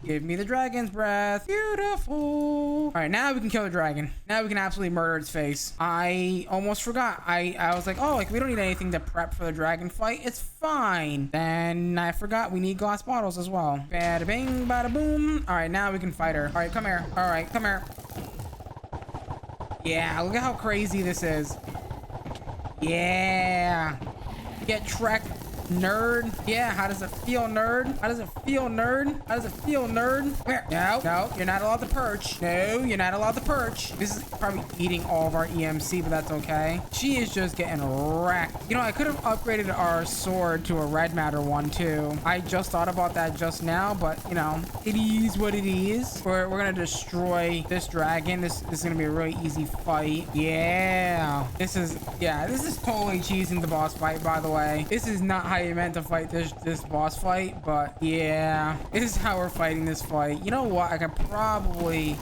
[SPEAKER 1] Give me the dragon's breath. Beautiful. All right, now we can kill the dragon. Now we can absolutely murder its face. I almost forgot. I was like, oh, like we don't need anything to prep for the dragon fight. It's fine. Then I forgot we need glass bottles as well. Bada bing, bada boom. All right, now we can fight her. All right, come here. All right, come here. Yeah, look at how crazy this is. Yeah. Get Trek, nerd. Yeah, how does it feel, nerd? How does it feel, nerd? How does it feel, nerd? Where? No, you're not allowed to perch. No, you're not allowed to perch. This is probably eating all of our EMC, but that's okay. She is just getting wrecked. You know, I could have upgraded our sword to a red matter one too. I just thought about that just now, but you know, it is what it is. We're gonna destroy this dragon. This is gonna be a really easy fight. Yeah. This is totally cheesing the boss fight, by the way. This is not how you meant to fight this boss fight, but yeah, this is how we're fighting this fight. You know what? I could probably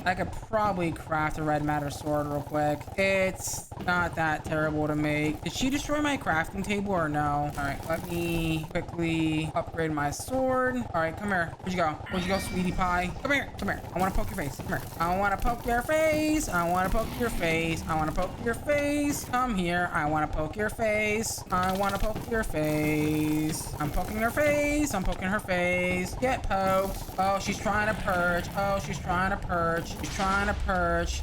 [SPEAKER 1] craft a red matter sword real quick. It's not that terrible to make. Did she destroy my crafting table or no? All right, let me quickly upgrade my sword. All right, come here. Where'd you go, sweetie pie? Come here. I want to poke your face. Come here. I want to poke your face. Come here. I want to poke your face. I'm poking her face. Get poked. Oh, she's trying to perch.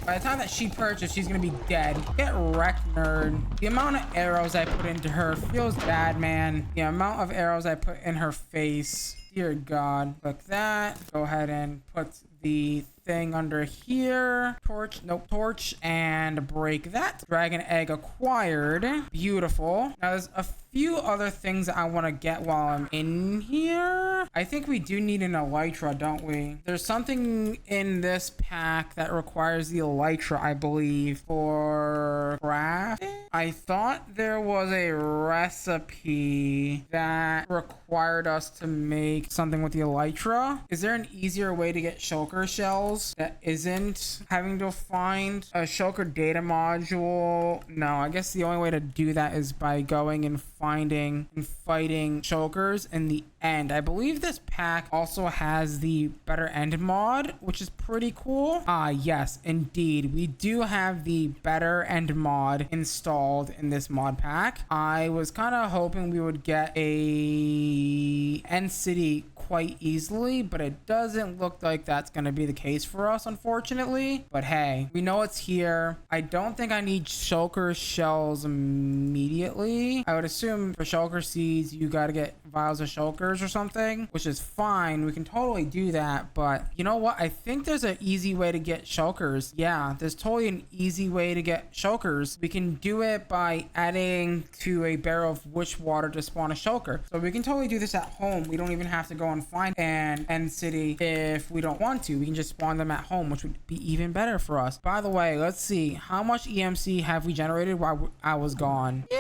[SPEAKER 1] By the time that she perches, she's gonna be dead. Get wrecked, nerd. The amount of arrows I put into her feels bad, man. The amount of arrows I put in her face. Dear God. Click that. Go ahead and put the thing under here. Torch, and break that. Dragon egg acquired. Beautiful. Now there's a few other things that I want to get while I'm in here. I think we do need an elytra, don't we? There's something in this pack that requires the elytra, I believe, for craft. I thought there was a recipe that required us to make something with the elytra. Is there an easier way to get shulker shells that isn't having to find a shulker data module? No, I guess the only way to do that is by going and finding and fighting shulkers in the end. I believe this pack also has the better end mod, which is pretty cool. Yes, indeed. We do have the better end mod installed in this mod pack. I was kind of hoping we would get a end city quite easily, but it doesn't look like that's going to be the case for us, unfortunately. But hey, we know it's here. I don't think I need shulker shells immediately. I would assume for shulker seeds you got to get vials of shulkers or something, which is fine. We can totally do that, but you know what? I think there's an easy way to get shulkers. Yeah, there's totally an easy way to get shulkers. We can do it by adding to a barrel of witch water to spawn a shulker. So we can totally do this at home. We don't even have to go and find an end city if we don't want to. We can just spawn them at home, which would be even better for us. By the way, let's see. How much EMC have we generated while I was gone? Yeah,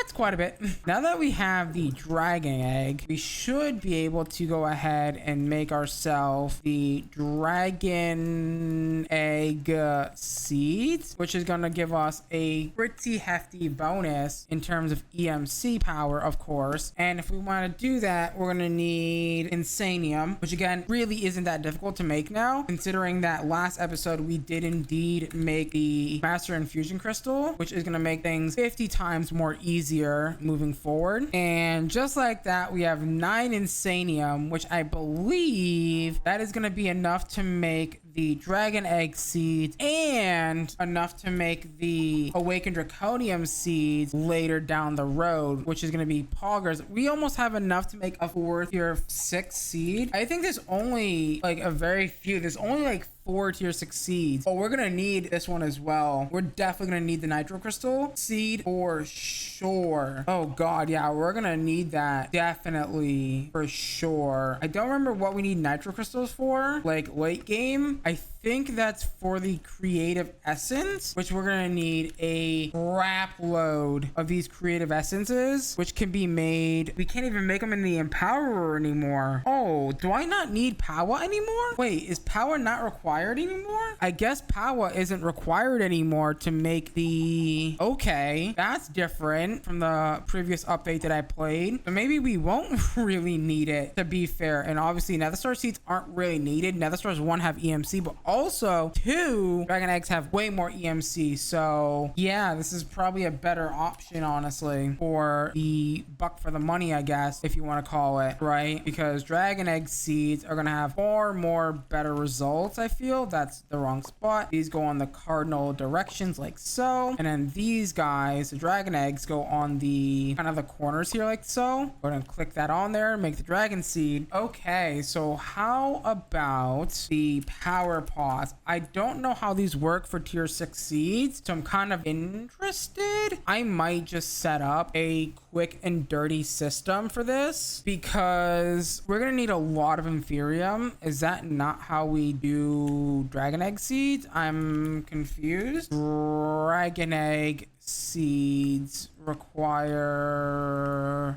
[SPEAKER 1] it's quite a bit. Now that we have the dragon egg, we should be able to go ahead and make ourselves the dragon egg seeds, which is going to give us a pretty hefty bonus in terms of EMC power, of course. And if we want to do that, we're going to need insanium, which again really isn't that difficult to make now, considering that last episode we did indeed make the master infusion crystal, which is going to make things 50 times more easier moving forward. And just like that, we have 9 insanium, which I believe that is going to be enough to make the dragon egg seeds and enough to make the awakened draconium seeds later down the road, which is going to be poggers. We almost have enough to make a 4th tier 6 seed. I think there's only like a very few. There's only like 4 tier 6 seeds. Oh, we're gonna need this one as well. We're definitely gonna need the nitro crystal seed for sure. Oh god, yeah, we're gonna need that definitely for sure. I don't remember what we need nitro crystals for, like late game. I think that's for the creative essence, which we're gonna need a crap load of these creative essences, which can be made. We can't even make them in the empowerer anymore. Oh, do I not need power anymore? Wait, is power not required anymore? I guess power isn't required anymore to make the... Okay, that's different from the previous update that I played. So maybe we won't really need it, to be fair. And obviously nether star seeds aren't really needed. Nether stars, 1, have EMC, but also 2, dragon eggs have way more EMC. So yeah, this is probably a better option, honestly, for the buck for the money, I guess, if you want to call it, right? Because dragon egg seeds are gonna have far more better results. I feel that's the wrong spot. These go on the cardinal directions like so, and then these guys, the dragon eggs, go on the kind of the corners here like so. Go ahead and click that on there, make the dragon seed. Okay, so how about the power pots? I don't know how these work for tier 6 seeds, so I'm kind of interested. I might just set up a quick and dirty system for this because we're gonna need a lot of inferium. Is that not how we do dragon egg seeds? I'm confused. Dragon egg seeds require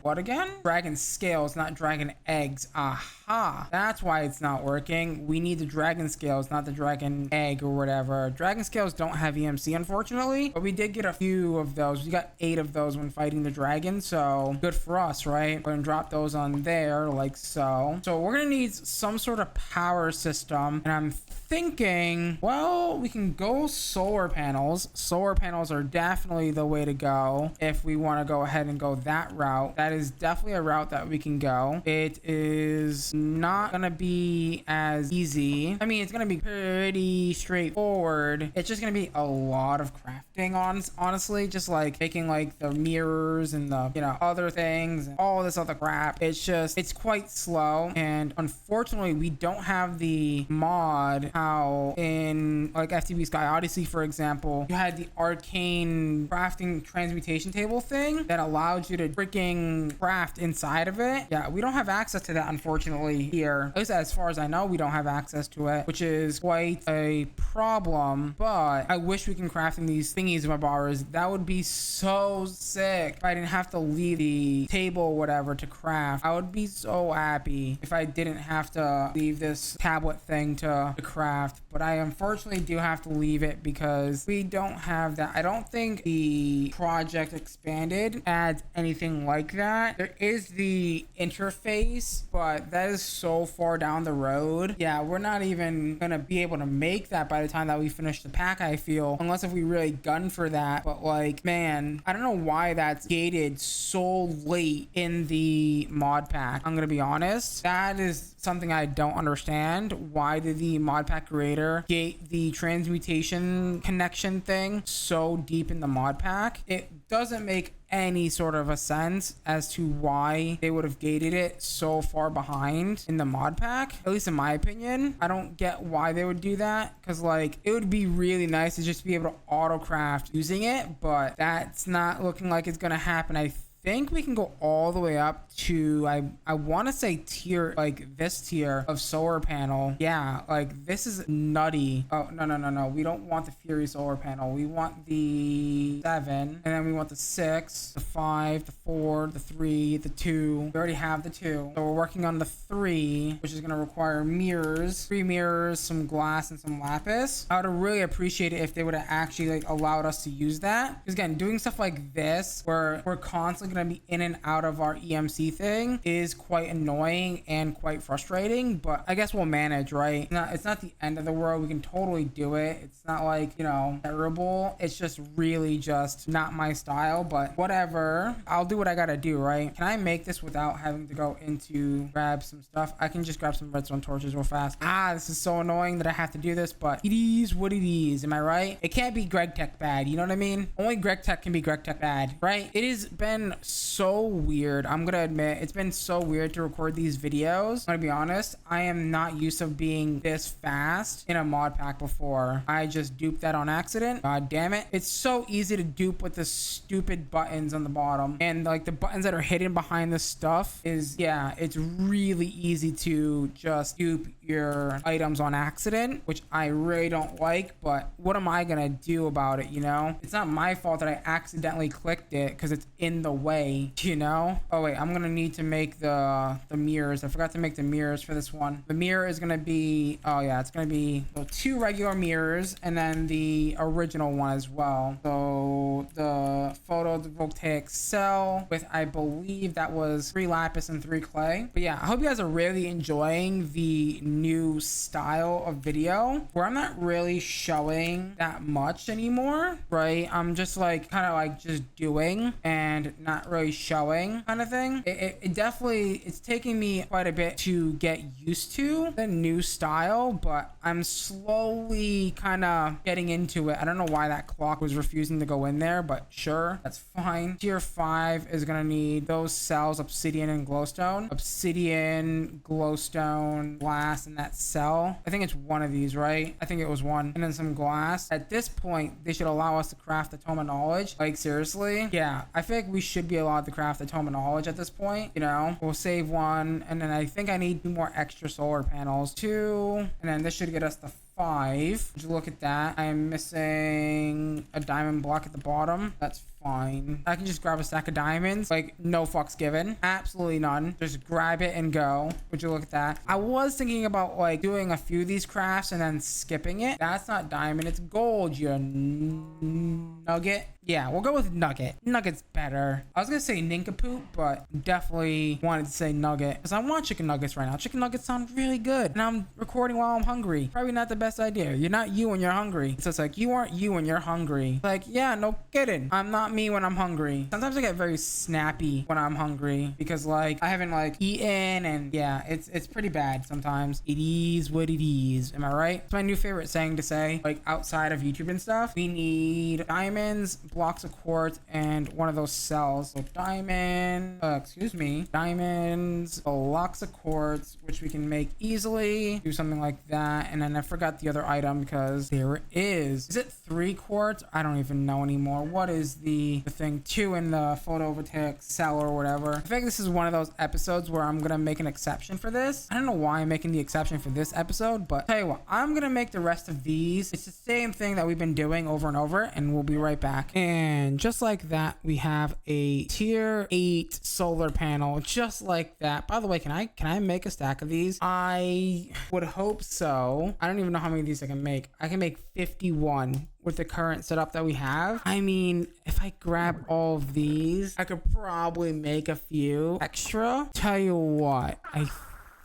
[SPEAKER 1] what again? Dragon scales, not dragon eggs. Aha, that's why it's not working. We need the dragon scales, not the dragon egg or whatever. Dragon scales don't have EMC, unfortunately, but we did get a few of those. We got 8 of those when fighting the dragon, so good for us, right? We're gonna drop those on there like so. So we're gonna need some sort of power system, and I'm thinking, well, we can go solar panels. Solar panels are definitely the way to go if we want to go ahead and go that route. That is definitely a route that we can go. It is not gonna be as easy. I mean, it's gonna be pretty straightforward. It's just gonna be a lot of crafting, honestly, just like making like the mirrors and the, you know, other things and all this other crap. It's quite slow, and unfortunately we don't have the mod how in like FTB Sky Odyssey, for example, you had the arcane crafting transmutation table thing that allowed you to freaking craft inside of it. Yeah, we don't have access to that, unfortunately, here. At least as far as I know, we don't have access to it, which is quite a problem. But I wish we can craft in these thingies with my bars. That would be so sick if I didn't have to leave the table or whatever to craft. I would be so happy if I didn't have to leave this tablet thing to craft, but I unfortunately do have to leave it because we don't have that. I don't think the project expanded adds anything like that. There is the interface, but that is so far down the road. Yeah, we're not even gonna be able to make that by the time that we finish the pack, I feel, unless if we really gun for that. But like, man, I don't know why that's gated so late in the mod pack. I'm gonna be honest, that is something I don't understand. Why did the mod pack creator gate the transmutation connection thing so deep in the mod pack? It doesn't make any sort of a sense as to why they would have gated it so far behind in the mod pack, at least in my opinion. I don't get why they would do that, because like it would be really nice to just be able to auto craft using it, but that's not looking like it's gonna happen. I think we can go all the way up to I want to say tier, like this tier of solar panel. Yeah, like this is nutty. Oh no, we don't want the fury solar panel. We want the 7, and then we want the 6, the 5, the 4, the 3, the 2. We already have the 2, so we're working on the 3, which is going to require mirrors, 3 mirrors, some glass, and some lapis. I would have really appreciated it if they would have actually like allowed us to use that, because again, doing stuff like this where we're constantly going to be in and out of our EMC thing is quite annoying and quite frustrating, but I guess we'll manage, right? It's not the end of the world. We can totally do it. It's not like, you know, terrible. It's just really just not my style, but whatever. I'll do what I gotta do, right? Can I make this without having to go into grab some stuff? I can just grab some redstone torches real fast. This is so annoying that I have to do this, but it is what it is. Am I right? It can't be Greg Tech bad. You know what I mean? Only Greg Tech can be Greg Tech bad, right? It has been so weird. I'm gonna admit, it's been so weird to record these videos. I'm gonna be honest, I am not used to being this fast in a mod pack before. I just duped that on accident. God damn it. It's so easy to dupe with the stupid buttons on the bottom. And like the buttons that are hidden behind this stuff is, yeah, it's really easy to just dupe your items on accident, which I really don't like, but what am I gonna do about it, you know? It's not my fault that I accidentally clicked it because it's in the way, you know? Oh wait, I'm gonna need to make the mirrors. I forgot to make the mirrors for this one. The mirror is gonna be, oh yeah, it's gonna be 2 regular mirrors and then the original one as well. So the photovoltaic cell with, I believe that was 3 lapis and 3 clay. But yeah, I hope you guys are really enjoying the new style of video where I'm not really showing that much anymore, right? I'm just like kind of like just doing and not really showing kind of thing. It definitely, it's taking me quite a bit to get used to the new style, but I'm slowly kind of getting into it. I don't know why that clock was refusing to go in there, but sure, that's fine. Tier 5 is gonna need those cells, obsidian and glowstone. Obsidian, glowstone, glass, and that cell. I think it's one of these, right? I think it was one. And then some glass. At this point, they should allow us to craft the tome of knowledge. Like, seriously? Yeah, I feel like we should be allowed to craft the tome of knowledge at this point. You know, we'll save one. And then I think I need 2 more extra solar panels. 2. And then this should get us the 5. Would you look at that? I am missing a diamond block at the bottom. That's fine. I can just grab a stack of diamonds. Like, no fucks given. Absolutely none. Just grab it and go. Would you look at that? I was thinking about like doing a few of these crafts and then skipping it. That's not diamond. It's gold, you nugget. Yeah, we'll go with nugget. Nugget's better. I was gonna say nincompoop, but definitely wanted to say nugget because I want chicken nuggets right now. Chicken nuggets sound really good, and I'm recording while I'm hungry. Probably not the best idea. You're not you when you're hungry. So it's like you aren't you when you're hungry. Like, yeah, no kidding. I'm not me when I'm hungry. Sometimes I get very snappy when I'm hungry because like I haven't like eaten, and yeah, it's pretty bad sometimes. It is what it is. Am I right? It's my new favorite saying to say, like outside of YouTube and stuff. We need diamonds, blocks of quartz, and one of those cells. So diamonds, blocks of quartz, which we can make easily. Do something like that. And then I forgot the other item because there it is. Is it 3 quartz? I don't even know anymore. What is the thing? 2 in the photovoltaic cell or whatever. I think this is one of those episodes where I'm gonna make an exception for this. I don't know why I'm making the exception for this episode, but tell you what, I'm gonna make the rest of these. It's the same thing that we've been doing over and over, and we'll be right back. And just like that, we have a tier 8 solar panel, just like that. By the way, can I make a stack of these? I would hope so. I don't even know how many of these I can make. I can make 51 with the current setup that we have. I mean, if I grab all of these, I could probably make a few extra. Tell you what, I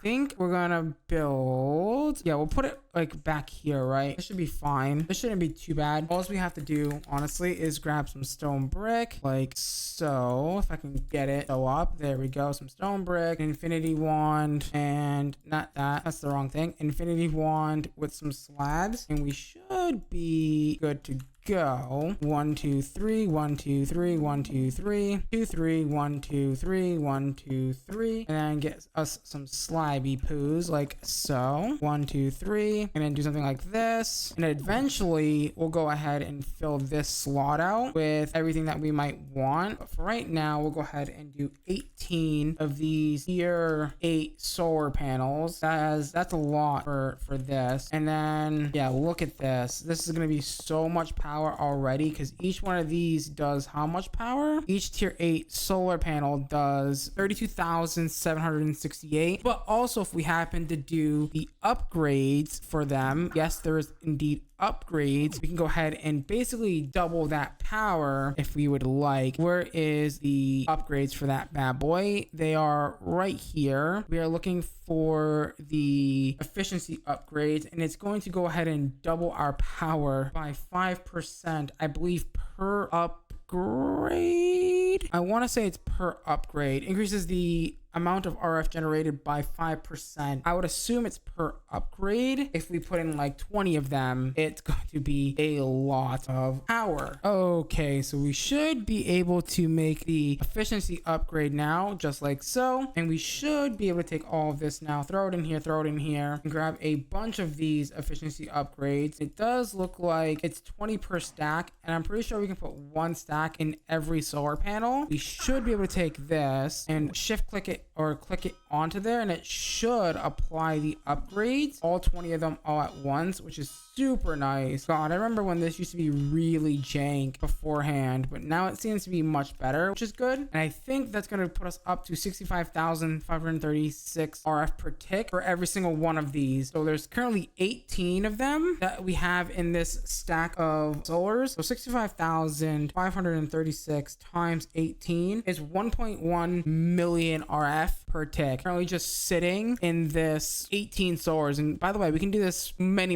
[SPEAKER 1] think we're gonna build, yeah, we'll put it like back here, right? This should be fine. This shouldn't be too bad. All we have to do honestly is grab some stone brick like so. If I can get it so up, there we go. Some stone brick, infinity wand, and not that, that's the wrong thing. Infinity wand with some slabs, and we should be good to go. 1 2 3 1 2 3 1 2 3 2 3 1 2 3 1 2 3, and then get us some slimy poos like so. 1 2 3, and then do something like this, and eventually we'll go ahead and fill this slot out with everything that we might want. But for right now, we'll go ahead and do 18 of these tier 8 solar panels. That's a lot for this. And then yeah, look at this. This is gonna be so much power already because each one of these does how much power? Each tier 8 solar panel does 32,768. But also, if we happen to do the upgrades for them, yes, there is indeed upgrades. We can go ahead and basically double that power if we would like. Where is the upgrades for that bad boy? They are right here. We are looking for the efficiency upgrades, and it's going to go ahead and double our power by 5%, I believe, per upgrade. I want to say it's per upgrade. Increases the amount of RF generated by 5%. I would assume it's per upgrade. If we put in like 20 of them, it's going to be a lot of power. Okay, so we should be able to make the efficiency upgrade now, just like so. And we should be able to take all of this now, throw it in here, and grab a bunch of these efficiency upgrades. It does look like it's 20 per stack, and I'm pretty sure we can put 1 stack in every solar panel. We should be able to take this and shift click it or click it onto there, and it should apply the upgrades, all 20 of them all at once, which is super nice. God, I remember when this used to be really jank beforehand, but now it seems to be much better, which is good. And I think that's going to put us up to 65,536 RF per tick for every single one of these. So there's currently 18 of them that we have in this stack of solars. So 65,536 times 18 is 1.1 million RF per tick. Currently just sitting in this 18 solars. And by the way, we can do this many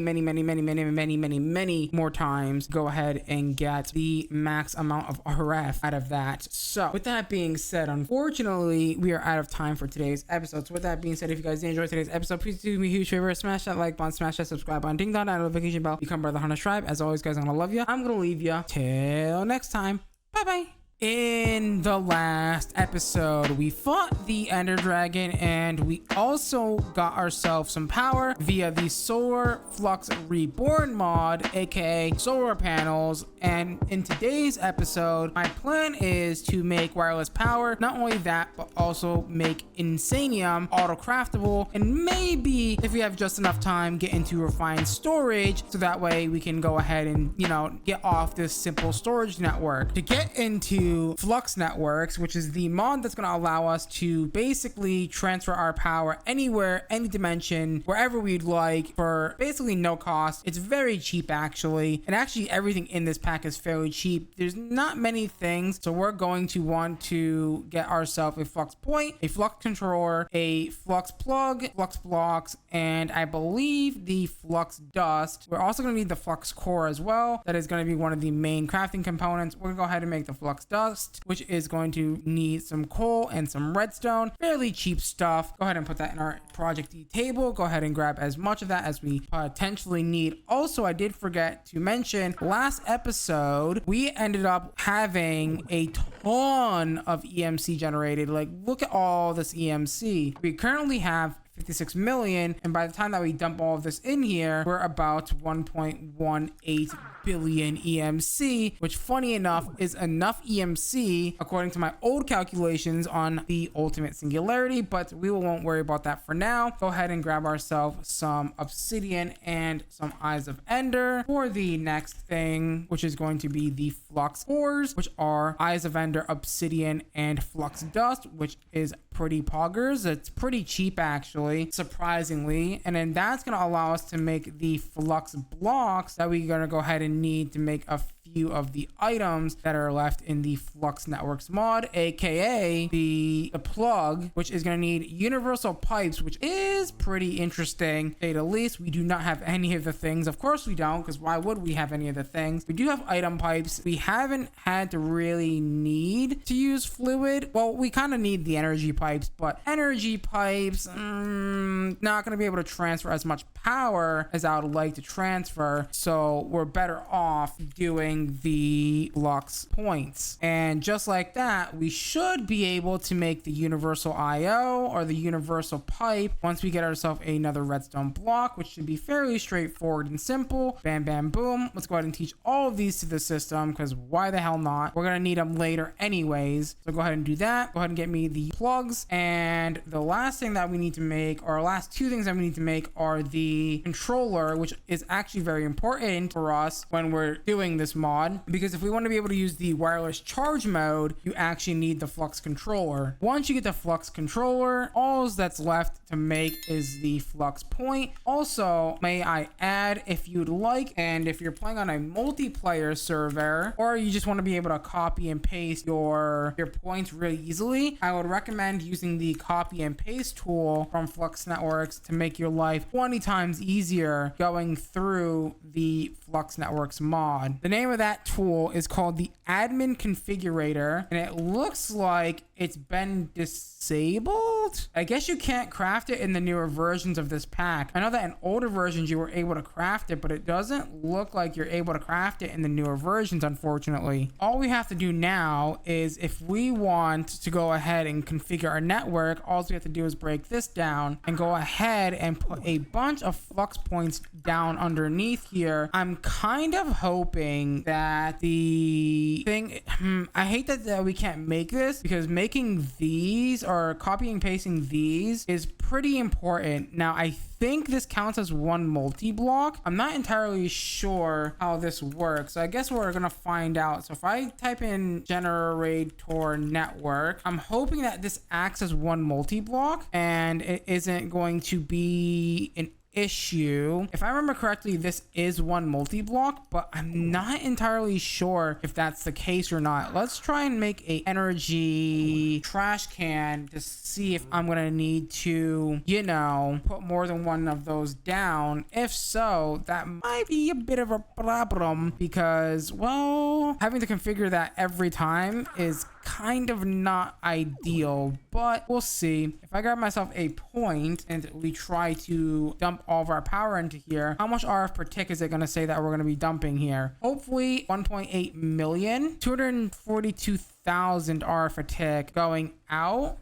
[SPEAKER 1] more times. Go ahead and get the max amount of RF out of that. So with that being said, unfortunately, we are out of time for today's episode. So with that being said, if you guys enjoyed today's episode, please do me a huge favor. Smash that like button, smash that subscribe button, ding dong, that notification bell. Become part of the Hunterx tribe. As always, guys, I'm gonna love you. I'm gonna leave you. Till next time. Bye bye. In the last episode, we fought the Ender Dragon, and we also got ourselves some power via the Solar Flux Reborn mod, aka solar panels. And in today's episode, my plan is to make wireless power. Not only that, but also make insanium auto-craftable, and maybe, if we have just enough time, get into refined storage, so that way we can go ahead and, you know, get off this simple storage network. To get into Flux Networks, which is the mod that's going to allow us to basically transfer our power anywhere, any dimension, wherever we'd like, for basically no cost. It's very cheap, actually, and actually everything in this pack is fairly cheap. There's not many things, so we're going to want to get ourselves a flux point, a flux controller, a flux plug, flux blocks, and I believe the flux dust. We're also going to need the flux core as well. That is going to be one of the main crafting components. We're going to go ahead and make the flux dust, which is going to need some coal and some redstone. Fairly cheap stuff. Go ahead and put that in our project table. Go ahead and grab as much of that as we potentially need. Also, I did forget to mention, last episode we ended up having a ton of EMC generated. Like, look at all this EMC. We currently have 56 million, and by the time that we dump all of this in here, we're about 1.18 billion EMC, which, funny enough, is enough EMC according to my old calculations on the ultimate singularity, but we won't worry about that for now. Go ahead and grab ourselves some obsidian and some eyes of ender for the next thing, which is going to be the flux cores, which are eyes of ender, obsidian, and flux dust, which is pretty poggers. It's pretty cheap, actually, surprisingly. And then that's going to allow us to make the flux blocks that we're going to go ahead and need to make a few of the items that are left in the Flux Networks mod, aka the plug, which is going to need universal pipes, which is pretty interesting, to say the least. We do not have any of the things. Of course we don't, because why would we have any of the things? We do have item pipes. We haven't had to really need to use fluid. Well, we kind of need the energy pipes, but energy pipes, not going to be able to transfer as much power as I would like to transfer, so we're better off doing the flux points. And just like that, we should be able to make the universal IO or the universal pipe once we get ourselves another redstone block, which should be fairly straightforward and simple. Bam, bam, boom. Let's go ahead and teach all of these to the system, because why the hell not? We're going to need them later anyways. So go ahead and do that. Go ahead and get me the plugs. And the last thing that we need to make, or last two things that we need to make, are the controller, which is actually very important for us when we're doing this mod, because if we want to be able to use the wireless charge mode, you actually need the flux controller. Once you get the flux controller, all that's left to make is the flux point. Also, may I add, if you'd like, and if you're playing on a multiplayer server, or you just want to be able to copy and paste your points really easily, I would recommend using the copy and paste tool from Flux Networks to make your life 20 times easier going through the Flux Networks mod. The name of that tool is called the admin configurator, and it looks like it's been disabled. wild. I guess you can't craft it in the newer versions of this pack. I know that in older versions you were able to craft it, but it doesn't look like you're able to craft it in the newer versions, unfortunately. All we have to do now is, if we want to go ahead and configure our network, all we have to do is break this down and go ahead and put a bunch of flux points down underneath here. I'm kind of hoping that the thing, I hate that we can't make this, because making these or copying and pasting these is pretty important. Now, I think this counts as one multi-block. I'm not entirely sure how this works, so I guess we're gonna find out. So if I type in generator network, I'm hoping that this acts as one multi-block and it isn't going to be an issue. If I remember correctly, this is one multi-block, but I'm not entirely sure if that's the case or not. Let's try and make a energy trash can to see if I'm gonna need to, you know, put more than one of those down. If so, that might be a bit of a problem, because, well, having to configure that every time is kind of not ideal, but we'll see. If I grab myself a point and we try to dump all of our power into here, how much RF per tick is it going to say that we're going to be dumping here? Hopefully 1.8 million, 242,000 RF a tick going out.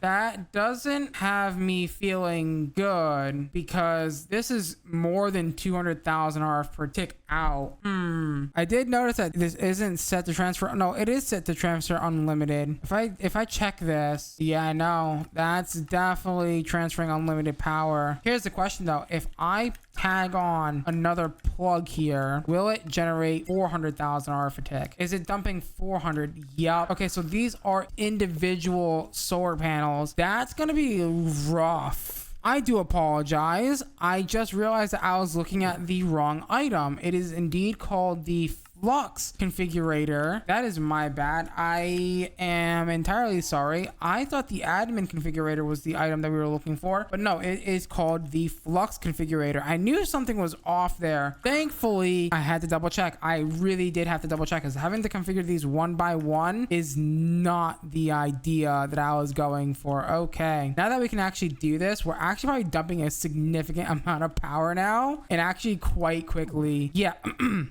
[SPEAKER 1] That doesn't have me feeling good, because this is more than 200,000 RF per tick out. I did notice that this isn't set to transfer. No, it is set to transfer unlimited. If I check this, yeah, no, that's definitely transferring unlimited power. Here's the question though: if I tag on another plug here, will it generate 400,000 RF a tick? Is it dumping 400? Yup. Okay, so these are individual solar panels. That's gonna be rough. I do apologize. I just realized that I was looking at the wrong item. It is indeed called the flux configurator. That is my bad. I am entirely sorry. I thought the admin configurator was the item that we were looking for, but no, it is called the flux configurator. I knew something was off there. Thankfully, I had to double check. I really did have to double check, because having to configure these one by one is not the idea that I was going for. Okay, now that we can actually do this, we're actually probably dumping a significant amount of power now, and actually quite quickly. Yeah.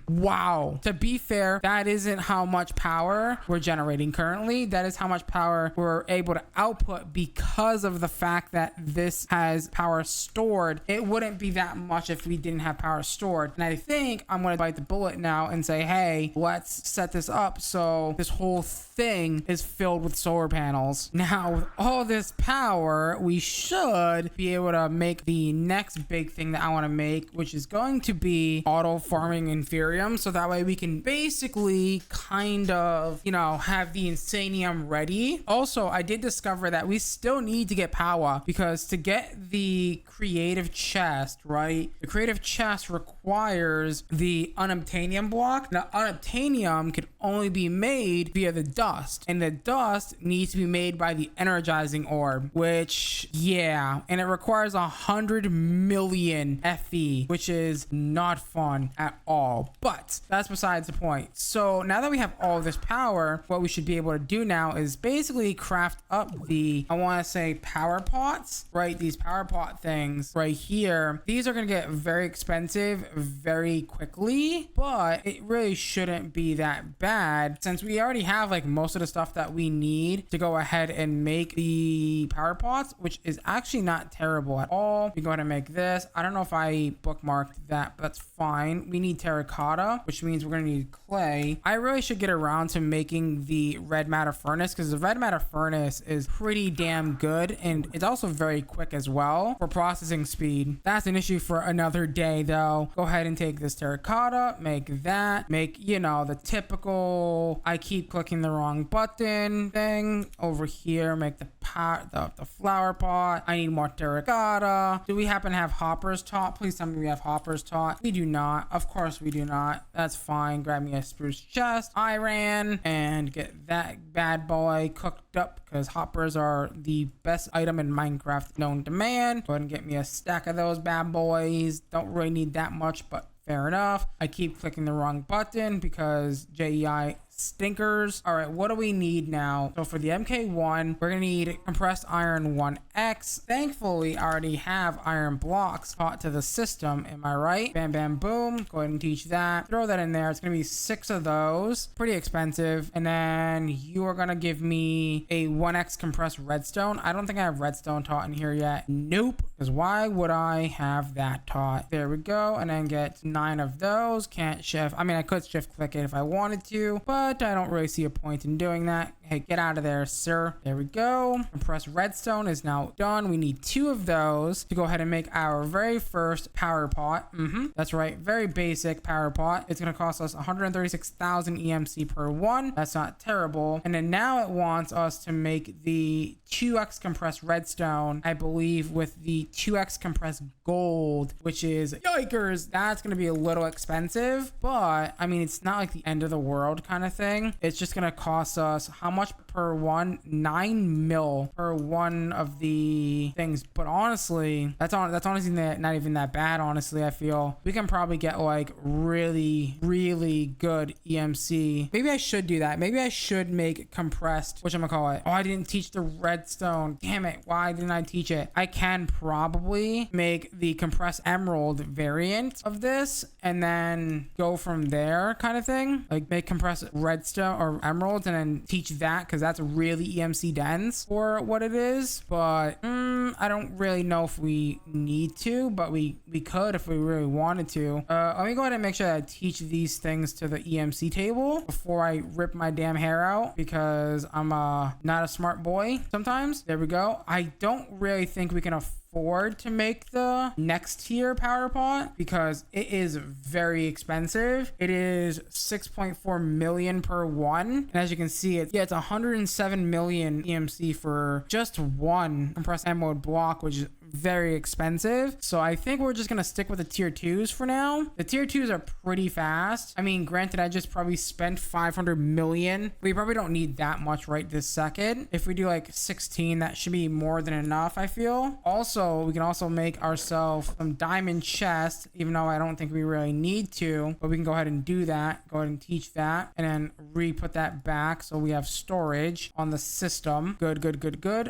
[SPEAKER 1] Wow. To be fair, that isn't how much power we're generating currently. That is how much power we're able to output, because of the fact that this has power stored. It wouldn't be that much if we didn't have power stored. And I think I'm going to bite the bullet now and say, hey, let's set this up so this whole thing is filled with solar panels. Now, with all this power, we should be able to make the next big thing that I want to make, which is going to be auto farming inferium. So that way we can basically kind of, you know, have the insanium ready. Also, I did discover that we still need to get power, because to get the creative chest, right, the creative chest requires the unobtainium block. Now, unobtainium could only be made via the dust, and the dust needs to be made by the energizing orb, which, yeah, and it requires 100 million FE, which is not fun at all, but that's besides the point. So now that we have all this power, what we should be able to do now is basically craft up the, I want to say, power pots, right? These power pot things right here. These are going to get very expensive very quickly, but it really shouldn't be that bad, since we already have like most of the stuff that we need to go ahead and make the power pots, which is actually not terrible at all. We go ahead and make this. I don't know if I bookmarked that, but that's fine. We need terracotta, which means we're going to need clay. I really should get around to making the red matter furnace, because the red matter furnace is pretty damn good, and it's also very quick as well for processing speed. That's an issue for another day though. Go ahead and take this terracotta, make that, make, you know, the typical I keep clicking the wrong button thing over here. Make the pot, the flower pot. I need more terracotta. Do we happen to have hoppers taught? Please tell me we have hoppers taught. We do not. Of course we do not. That's fine. Grab me a spruce chest, iron, and get that bad boy cooked up, because hoppers are the best item in Minecraft known to man. Go ahead and get me a stack of those bad boys. Don't really need that much, but fair enough. I keep clicking the wrong button because JEI stinkers. All right, what do we need now? So for the MK1, we're gonna need compressed iron 1x. Thankfully, I already have iron blocks taught to the system. Am I right? Bam, bam, boom. Go ahead and teach that. Throw that in there. It's gonna be 6 of those. Pretty expensive. And then you are gonna give me a 1x compressed redstone. I don't think I have redstone taught in here yet. Nope. Because why would I have that taught? There we go. And then get 9 of those. Can't shift. I mean, I could shift click it if I wanted to, but I don't really see a point in doing that. Hey, get out of there, sir. There we go. Compressed redstone is now done. We need 2 of those to go ahead and make our very first power pot. That's right. Very basic power pot. It's going to cost us 136,000 EMC per one. That's not terrible. And then now it wants us to make the 2x compressed redstone, I believe, with the 2x compressed gold, which is yikers. That's going to be a little expensive, but I mean, it's not like the end of the world kind of thing. It's just going to cost us how much per one? 9 mil per one of the things. But honestly, that's honestly not even that bad. Honestly, I feel we can probably get like really good EMC. Maybe I should do that. Maybe I should make compressed, whatchamacallit. Oh, I didn't teach the redstone. Damn it. Why didn't I teach it? I can probably make the compressed emerald variant of this and then go from there kind of thing. Like make compressed redstone or emeralds and then teach that, because that's really EMC dense for what it is. But I don't really know if we need to, but we could if we really wanted to. Let me go ahead and make sure that I teach these things to the EMC table before I rip my damn hair out, because I'm not a smart boy sometimes. There we go. I don't really think we can afford to make the next tier power pot because it is very expensive. It is 6.4 million per one, and as you can see, it's 107 million EMC for just one compressed emerald block, which is very expensive. So I think we're just gonna stick with the tier 2s for now. The tier 2s are pretty fast. I mean, granted, I just probably spent 500 million. We probably don't need that much right this second. If we do like 16, that should be more than enough, I feel. Also, we can also make ourselves some diamond chests, even though I don't think we really need to, but we can go ahead and do that. Go ahead and teach that and then re-put that back so we have storage on the system. Good.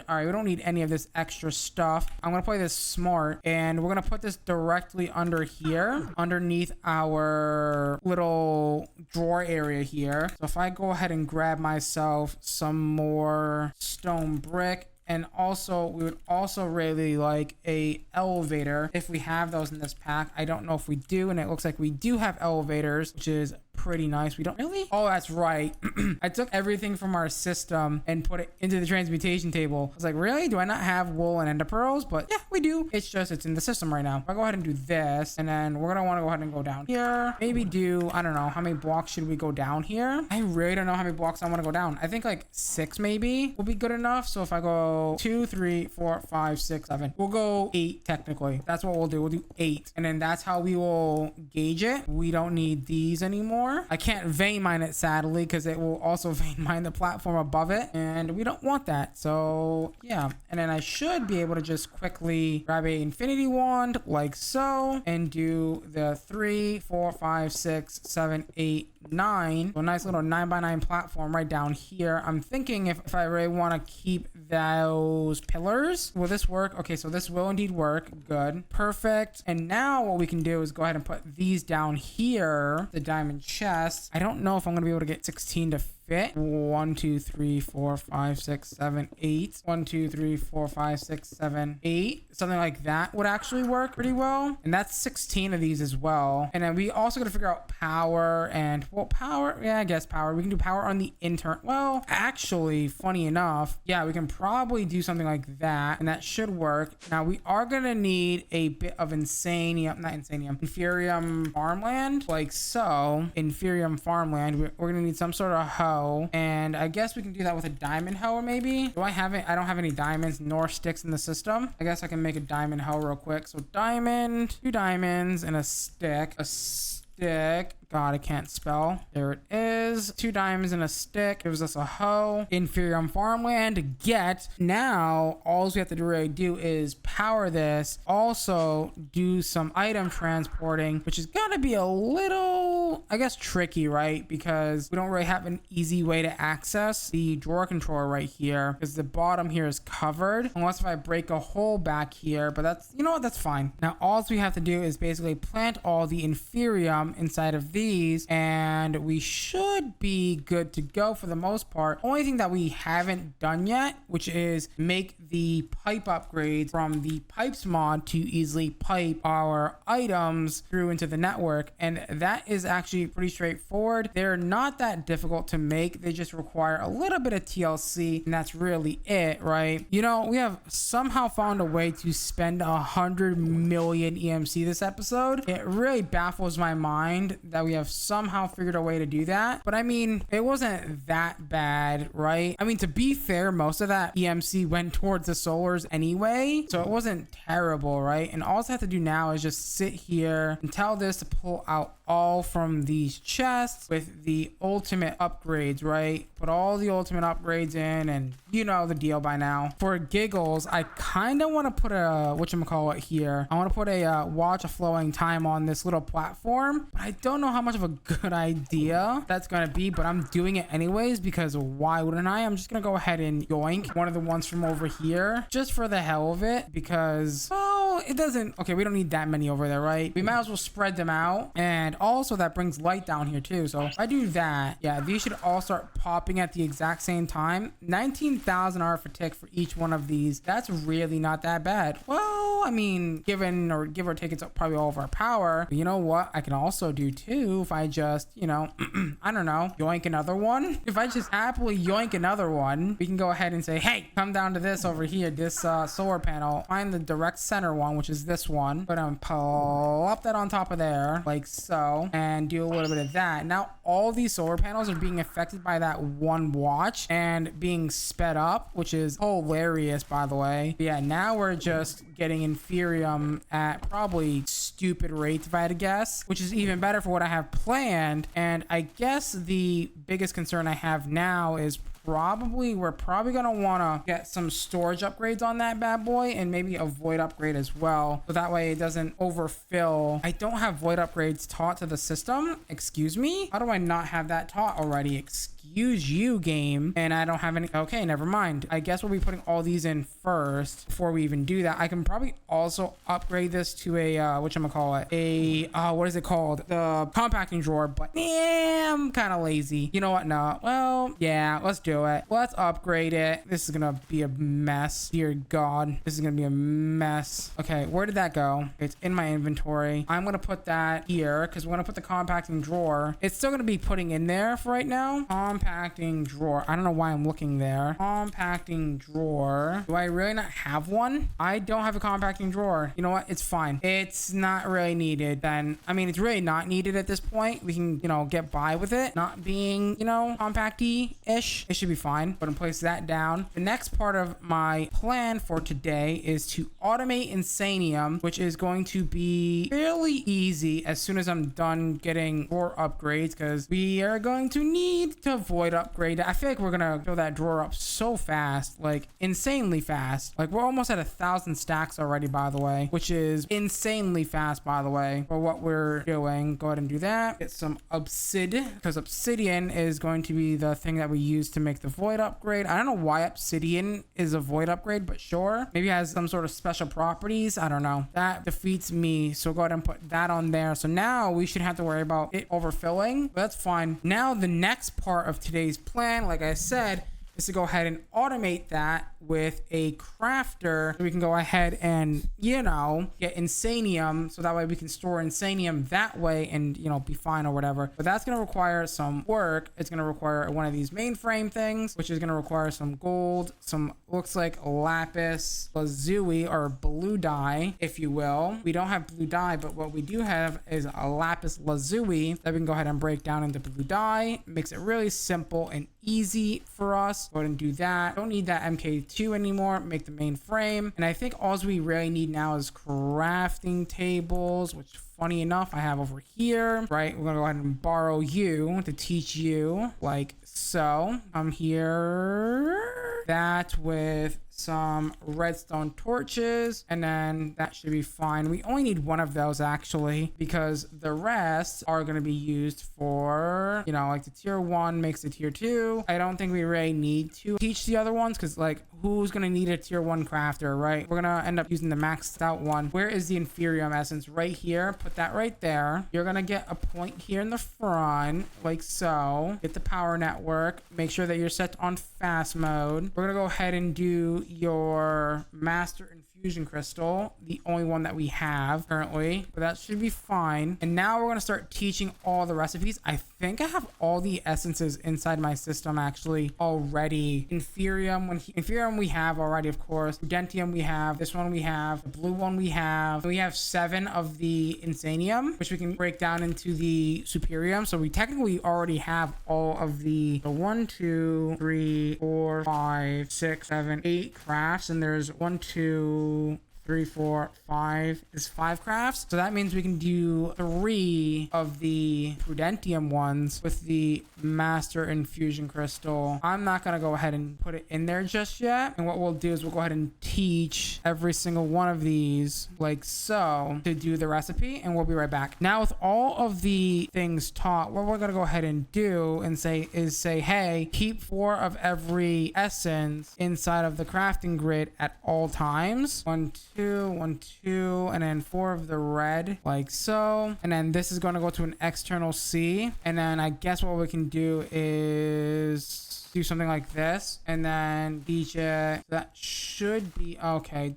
[SPEAKER 1] All right, we don't need any of this extra stuff. I'm gonna play this smart, and we're gonna put this directly under here, underneath our little drawer area here. So if I go ahead and grab myself some more stone brick, and also we would also really like a elevator if we have those in this pack. I don't know if we do, and it looks like we do have elevators, which is pretty nice. We don't really. Oh, that's right. I took everything from our system and put it into the transmutation table. I was like, really? Do I not have wool and ender pearls? But yeah, we do. It's just it's in the system right now. I'll go ahead and do this, and then we're gonna want to go ahead and go down here. Maybe do, I don't know, how many blocks should we go down here? I really don't know how many blocks I want to go down. I think like 6 maybe will be good enough. So if I go 2, 3, 4, 5, 6, 7, we'll go 8 technically. That's what we'll do. We'll do 8, and then that's how we will gauge it. We don't need these anymore. I can't vein mine it, sadly, because it will also vein mine the platform above it, and we don't want that. So yeah, and then I should be able to just quickly grab a infinity wand like so and do the 3, 4, 5, 6, 7, 8, 9. So a nice little 9x9 platform right down here. I'm thinking if I really want to keep those pillars, will this work? Okay, so this will indeed work. Good, perfect. And now what we can do is go ahead and put these down here, the diamond chest. I don't know if I'm gonna be able to get 16 to fit. 1, 2, 3, 4, 5, 6, 7, 8. 1, 2, 3, 4, 5, 6, 7, 8. Something like that would actually work pretty well. And that's 16 of these as well. And then we also got to figure out power and, well, power. Yeah, I guess power. We can do power on the intern. Well, actually, funny enough, yeah, we can probably do something like that, and that should work. Now we are gonna need a bit of inferium farmland, like so. Inferium farmland. We're gonna need some sort of hoe, and I guess we can do that with a diamond hoe, maybe. Do I have it? I don't have any diamonds nor sticks in the system. I guess I can make a diamond hoe real quick. So diamond, 2 diamonds, and a stick. God, I can't spell. There it is. 2 diamonds and a stick. Gives us a hoe. Inferium farmland to get. Now, all we have to really do is power this. Also, do some item transporting, which is gonna be a little, I guess, tricky, right? Because we don't really have an easy way to access the drawer controller right here, because the bottom here is covered, unless if I break a hole back here. But that's, you know what, that's fine. Now all we have to do is basically plant all the inferium inside of these, and we should be good to go for the most part. Only thing that we haven't done yet, which is make the pipe upgrades from the pipes mod to easily pipe our items through into the network, and that is actually pretty straightforward. They're not that difficult to make. They just require a little bit of TLC, and that's really it, right? You know, we have somehow found a way to spend 100 million EMC this episode. It really baffles my mind that we have somehow figured a way to do that. But I mean, it wasn't that bad, right? I mean, to be fair, most of that EMC went towards the solars anyway, so it wasn't terrible, right? And all I have to do now is just sit here and tell this to pull out all from these chests with the ultimate upgrades, right? Put all the ultimate upgrades in, and you know the deal by now. For giggles, I kind of want to put a whatchamacallit here. I want to put a watch a flowing time on this little platform, but I don't know how much of a good idea that's gonna be, but I'm doing it anyways because why wouldn't I? I'm just gonna go ahead and yoink one of the ones from over here just for the hell of it, because well, it doesn't, okay, we don't need that many over there, right? We might as well spread them out. And also that brings light down here too, so if I do that, yeah, these should all start popping at the exact same time. 19,000 R for tick for each one of these. That's really not that bad. Well, I mean, give or take, it's probably all of our power. But you know what I can also do too, if I just, you know, I don't know, yoink another one. If I just happily yoink another one, we can go ahead and say, hey, come down to this over here, this solar panel, find the direct center one, which is this one, but I'm plop that on top of there like so, and do a little bit of that. Now all these solar panels are being affected by that one watch and being sped up, which is hilarious, by the way. But yeah, now we're just getting inferium at probably stupid rates, if I had to guess, which is even better for what I have planned. And I guess the biggest concern I have now is we're probably gonna want to get some storage upgrades on that bad boy, and maybe a void upgrade as well, so that way it doesn't overfill. I don't have void upgrades taught to the system. Excuse me, how do I not have that taught already? Excuse you, game. And I don't have any. Okay, never mind. I guess we'll be putting all these in first before we even do that. I can probably also upgrade this to a whatchamacallit, what is it called, the compacting drawer, but yeah, I'm kind of lazy. You know what? No, well, yeah, let's do it. Let's upgrade it. This is gonna be a mess. Dear God, this is gonna be a mess. Okay, where did that go? It's in my inventory. I'm gonna put that here because we're gonna put the compacting drawer. It's still gonna be putting in there for right now. Compacting drawer. I don't know why I'm looking there. Compacting drawer. Do I really not have one? I don't have a compacting drawer. You know what? It's fine. It's not really needed then. I mean, it's really not needed at this point. We can, you know, get by with it not being, you know, compacty-ish. It should be fine. But I'm place that down. The next part of my plan for today is to automate Insanium, which is going to be fairly easy as soon as I'm done getting drawer upgrades, because we are going to need to void upgrade. I feel like we're gonna fill that drawer up so fast, like insanely fast. Like we're almost at 1,000 stacks already, by the way, which is insanely fast, by the way, for what we're doing. Go ahead and do that. Get some obsidian, because obsidian is going to be the thing that we use to make the void upgrade. I don't know why obsidian is a void upgrade, but sure, maybe it has some sort of special properties. I don't know. That defeats me, so go ahead and put that on there. So now we should have to worry about it overfilling. That's fine. Now the next part of today's plan, like I said, is to go ahead and automate that with a crafter, so we can go ahead and, you know, get Insanium, so that way we can store Insanium that way and, you know, be fine or whatever. But that's going to require some work. It's going to require one of these mainframe things, which is going to require some gold, some looks like lapis lazuli, or blue dye, if you will. We don't have blue dye, but what we do have is a lapis lazuli that we can go ahead and break down into blue dye. Makes it really simple and easy for us across. Go ahead and do that. Don't need that MK2 anymore. Make the main frame. And I think all we really need now is crafting tables, which funny enough I have over here, right? We're gonna go ahead and borrow you to teach you like so. I'm here, that with some redstone torches, and then that should be fine. We only need one of those actually, because the rest are going to be used for, you know, like the tier 1 makes the tier 2. I don't think we really need to teach the other ones, because like who's going to need a tier 1 crafter, right? We're going to end up using the maxed out one. Where is the inferium essence? Right here. Put that right there. You're going to get a point here in the front like so. Get the power network. Make sure that you're set on fast mode. We're going to go ahead and do your master infusion crystal, the only one that we have currently, but that should be fine. And now we're going to start teaching all the recipes. I think I have all the essences inside my system actually already. Inferium we have already, of course. Prudentium we have. This one we have. The blue one we have. We have 7 of the insanium, which we can break down into the superium. So we technically already have all of the 1, 2, 3, 4, 5, 6, 7, 8 crafts, and there's 1, 2, 3, 4, 5 is 5 crafts. So that means we can do 3 of the prudentium ones with the master infusion crystal. I'm not going to go ahead and put it in there just yet. And what we'll do is we'll go ahead and teach every single one of these like so to do the recipe, and we'll be right back. Now with all of the things taught, what we're going to go ahead and do and say, hey, keep 4 of every essence inside of the crafting grid at all times. 1, 2, 1, 2, and then 4 of the red like so. And then this is going to go to an external C. And then I guess what we can do is do something like this and then teach it. That should be okay.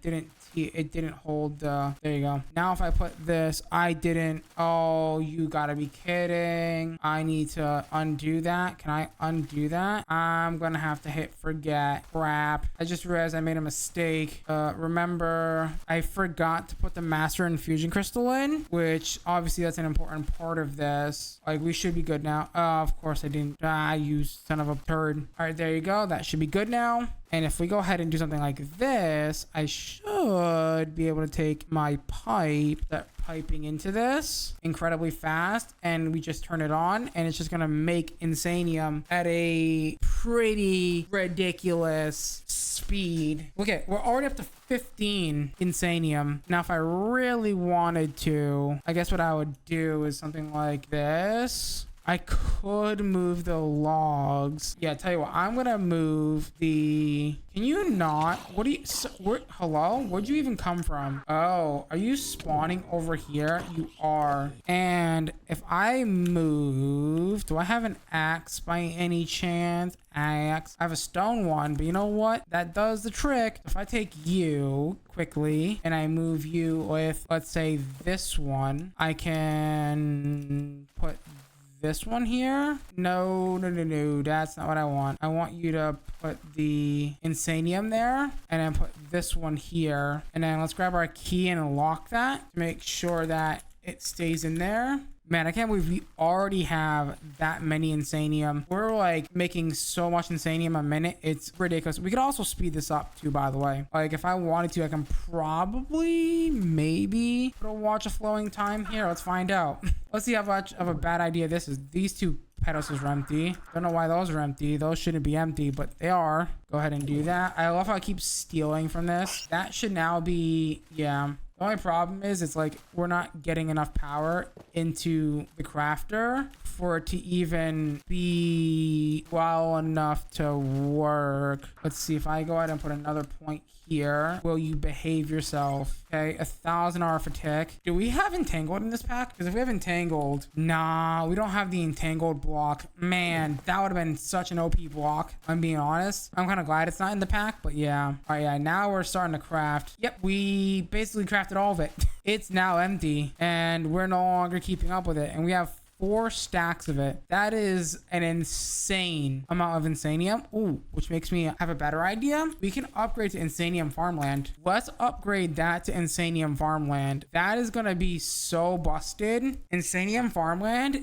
[SPEAKER 1] It didn't hold the, there you go. Now if I put this, oh, you gotta be kidding. I need to undo that. Can I undo that? I'm gonna have to hit forget. Crap. I just realized I made a mistake. Remember, I forgot to put the master infusion crystal in, which obviously that's an important part of this. Like we should be good now. Of course I didn't. You son of a turd. All right, there you go. That should be good now. And if we go ahead and do something like this, I should be able to take my pipe, that piping into this incredibly fast, and we just turn it on, and it's just gonna make insanium at a pretty ridiculous speed. Look at, we're already up to 15 insanium. Now if I really wanted to, I guess what I would do is something like this. I could move the logs. Yeah, tell you what, I'm gonna move the, can you not, hello, where'd you even come from? Oh, are you spawning over here? You are. And if I move, do I have an axe by any chance? Axe. I have a stone one, but you know what? That does the trick. If I take you quickly and I move you with, let's say this one, I can put this one here. No, that's not what I want. I want you to put the insanium there and then put this one here, and then let's grab our key and lock that to make sure that it stays in there. Man, I can't believe we already have that many insanium. We're like making so much insanium a minute. It's ridiculous. We could also speed this up too, by the way. Like if I wanted to, I can probably maybe put a watch of flowing time here. Let's find out. Let's see how much of a bad idea this is. These 2 pedestals are empty. Don't know why those are empty. Those shouldn't be empty, but they are. Go ahead and do that. I love how I keep stealing from this. That should now be, yeah. The only problem is it's like we're not getting enough power into the crafter for it to even be well enough to work. Let's see if I go ahead and put another point here. Will you behave yourself? Okay, 1,000 R for tick. Do we have entangled in this pack? Because if we have entangled, nah, we don't have the entangled block. Man, that would have been such an OP block. I'm being honest. I'm kind of glad it's not in the pack, but yeah. All right, yeah, now we're starting to craft. Yep, we basically crafted all of it. It's now empty and we're no longer keeping up with it. And we have 4 stacks of it. That is an insane amount of insanium. Ooh, which makes me have a better idea. We can upgrade to insanium farmland. Let's upgrade that to insanium farmland. That is gonna be so busted. Insanium farmland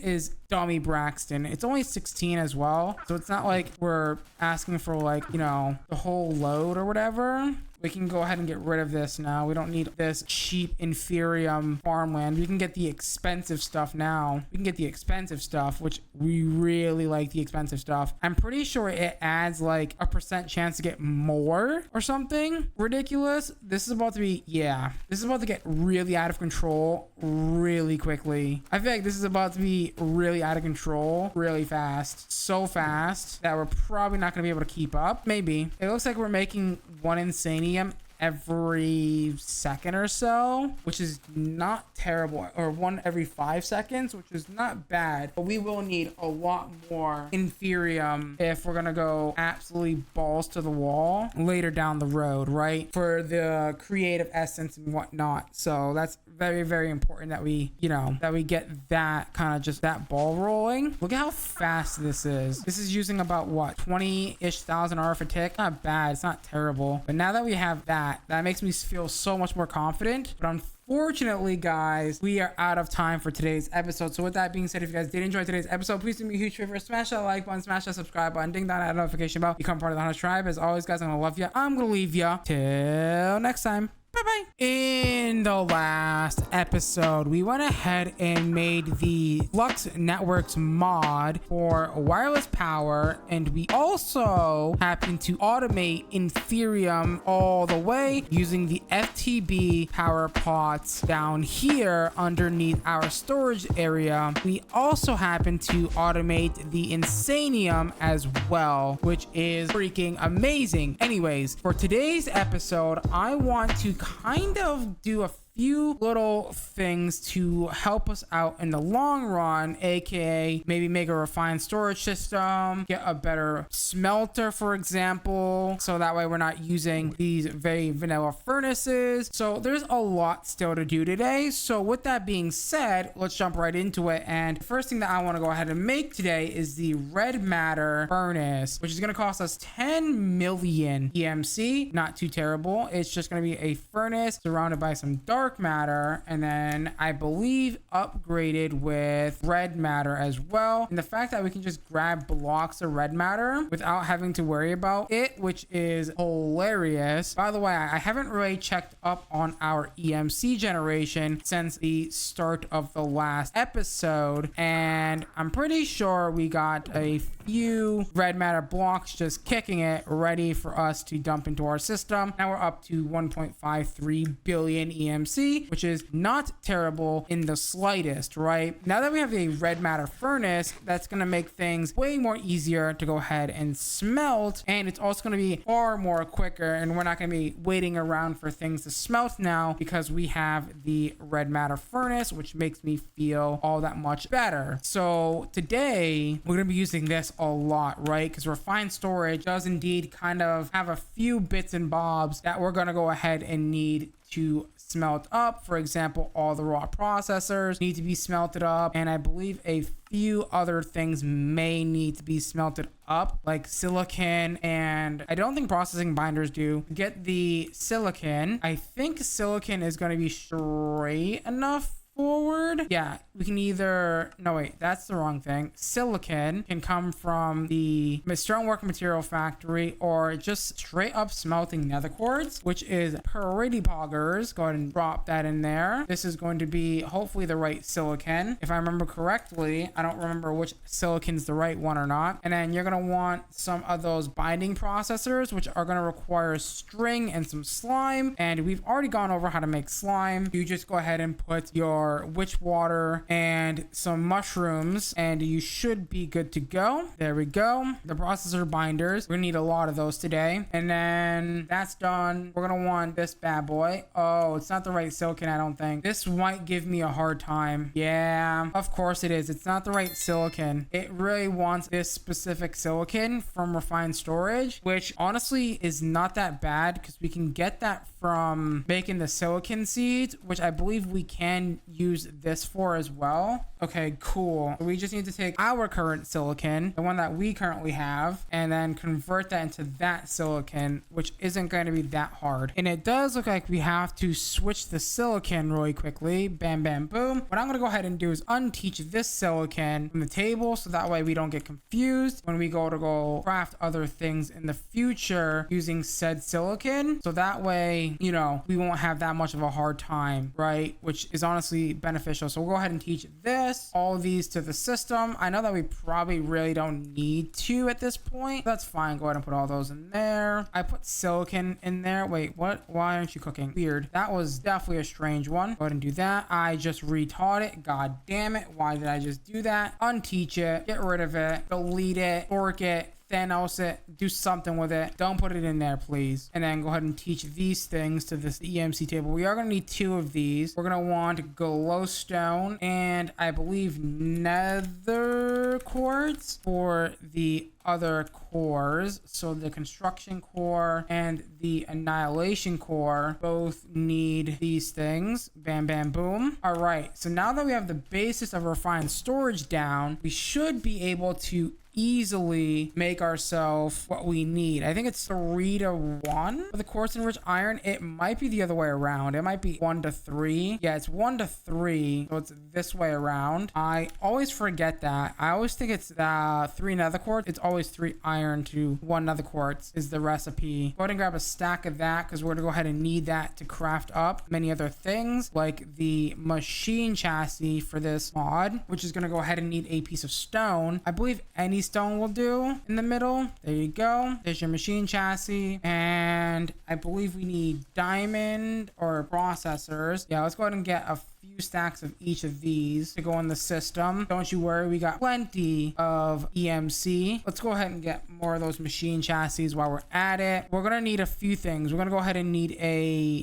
[SPEAKER 1] dummy Braxton. It's only 16 as well, so it's not like we're asking for like, you know, the whole load or whatever. We can go ahead and get rid of this now. We don't need this cheap inferium farmland. We can get the expensive stuff now. We can get the expensive stuff, which we really like the expensive stuff. I'm pretty sure it adds like a % chance to get more or something ridiculous. This is about to be, yeah, this is about to get really out of control really quickly. I feel like this is about to be really out of control really fast. So fast that we're probably not going to be able to keep up. Maybe. It looks like we're making one insanium every second or so, which is not terrible, or one every 5 seconds, which is not bad, but we will need a lot more inferium if we're gonna go absolutely balls to the wall later down the road, right, for the creative essence and whatnot. So that's very, very important that we, you know, that we get that kind of just that ball rolling. Look at how fast this is. This is using about what, 20-ish thousand RF a tick. Not bad, it's not terrible, but now that we have that makes me feel so much more confident. But unfortunately, guys, we are out of time for today's episode. So with that being said, if you guys did enjoy today's episode, please do me a huge favor, smash that like button, smash that subscribe button, ding that notification bell, become part of the Hunterx tribe. As always, guys, I'm gonna love you. I'm gonna leave you till next time. Bye-bye. In the last episode, we went ahead and made the Flux Networks mod for wireless power, and we also happened to automate inferium all the way using the FTB power pots down here underneath our storage area. We also happened to automate the insanium as well, which is freaking amazing. Anyways, for today's episode, I want to kind of do a few little things to help us out in the long run, aka maybe make a refined storage system, get a better smelter, for example, so that way we're not using these very vanilla furnaces. So there's a lot still to do today. So with that being said, let's jump right into it. And the first thing that I want to go ahead and make today is the red matter furnace, which is going to cost us 10 million EMC. Not too terrible. It's just going to be a furnace surrounded by some dark matter, and then I believe upgraded with red matter as well. And the fact that we can just grab blocks of red matter without having to worry about it, which is hilarious. By the way, I haven't really checked up on our EMC generation since the start of the last episode, and I'm pretty sure we got a few red matter blocks just kicking it, ready for us to dump into our system. Now we're up to 1.53 billion EMC, which is not terrible in the slightest, right? Now that we have a red matter furnace, that's going to make things way more easier to go ahead and smelt, and it's also going to be far more quicker, and we're not going to be waiting around for things to smelt now because we have the red matter furnace, which makes me feel all that much better. So today we're going to be using this a lot, right? Because refined storage does indeed kind of have a few bits and bobs that we're going to go ahead and need to smelt up. For example, all the raw processors need to be smelted up, and I believe a few other things may need to be smelted up, like silicon, and I don't think processing binders do. Get the silicon. I think silicon is going to be straight enough forward. Yeah, we can either, no wait, that's the wrong thing. Silicon can come from the stonework material factory, or just straight up smelting nether quartz, which is pretty poggers. Go ahead and drop that in there. This is going to be hopefully the right silicon, if I remember correctly. I don't remember which silicon's the right one or not. And then you're going to want some of those binding processors, which are going to require string and some slime, and we've already gone over how to make slime. You just go ahead and put your witch water and some mushrooms, and you should be good to go. There we go. The processor binders, we're gonna need a lot of those today. And then that's done. We're gonna want this bad boy. Oh, it's not the right silicon, I don't think. This might give me a hard time. Yeah, of course it is. It's not the right silicon. It really wants this specific silicon from refined storage, which honestly is not that bad because we can get that from making the silicon seeds, which I believe we can use this for as well. Okay, cool. We just need to take our current silicon, the one that we currently have, and then convert that into that silicon, which isn't going to be that hard. And it does look like we have to switch the silicon really quickly. Bam, bam, boom. What I'm going to go ahead and do is unteach this silicon from the table, so that way we don't get confused when we go craft other things in the future using said silicon. So that way, you know, we won't have that much of a hard time, right? Which is honestly beneficial. So we'll go ahead and teach this, all of these to the system. I know that we probably really don't need to at this point. That's fine. Go ahead and put all those in there. I put silicon in there. Wait, what? Why aren't you cooking? Weird. That was definitely a strange one. Go ahead and do that. I just retaught it. God damn it. Why did I just do that? Unteach it. Get rid of it. Delete it. Fork it. Thanos it, do something with it. Don't put it in there, please. And then go ahead and teach these things to this EMC table. We are going to need 2 of these. We're going to want glowstone and I believe nether quartz for the other cores. So the construction core and the annihilation core both need these things. Bam, bam, boom. All right. So now that we have the basis of refined storage down, we should be able to easily make ourselves what we need. I think it's 3 to 1 for the quartz enriched iron. It might be the other way around. It might be 1 to 3. Yeah, it's 1 to 3. So it's this way around. I always forget that. I always think it's 3 nether quartz. It's always 3 iron to 1 nether quartz is the recipe. Go ahead and grab a stack of that because we're gonna go ahead and need that to craft up many other things like the machine chassis for this mod, which is gonna go ahead and need a piece of stone. I believe any stone will do in the middle. There you go. There's your machine chassis. And I believe we need diamond or processors. Yeah, let's go ahead and get a few stacks of each of these to go in the system. Don't you worry, we got plenty of EMC. Let's go ahead and get more of those machine chassis while we're at it. We're gonna need a few things. We're gonna go ahead and need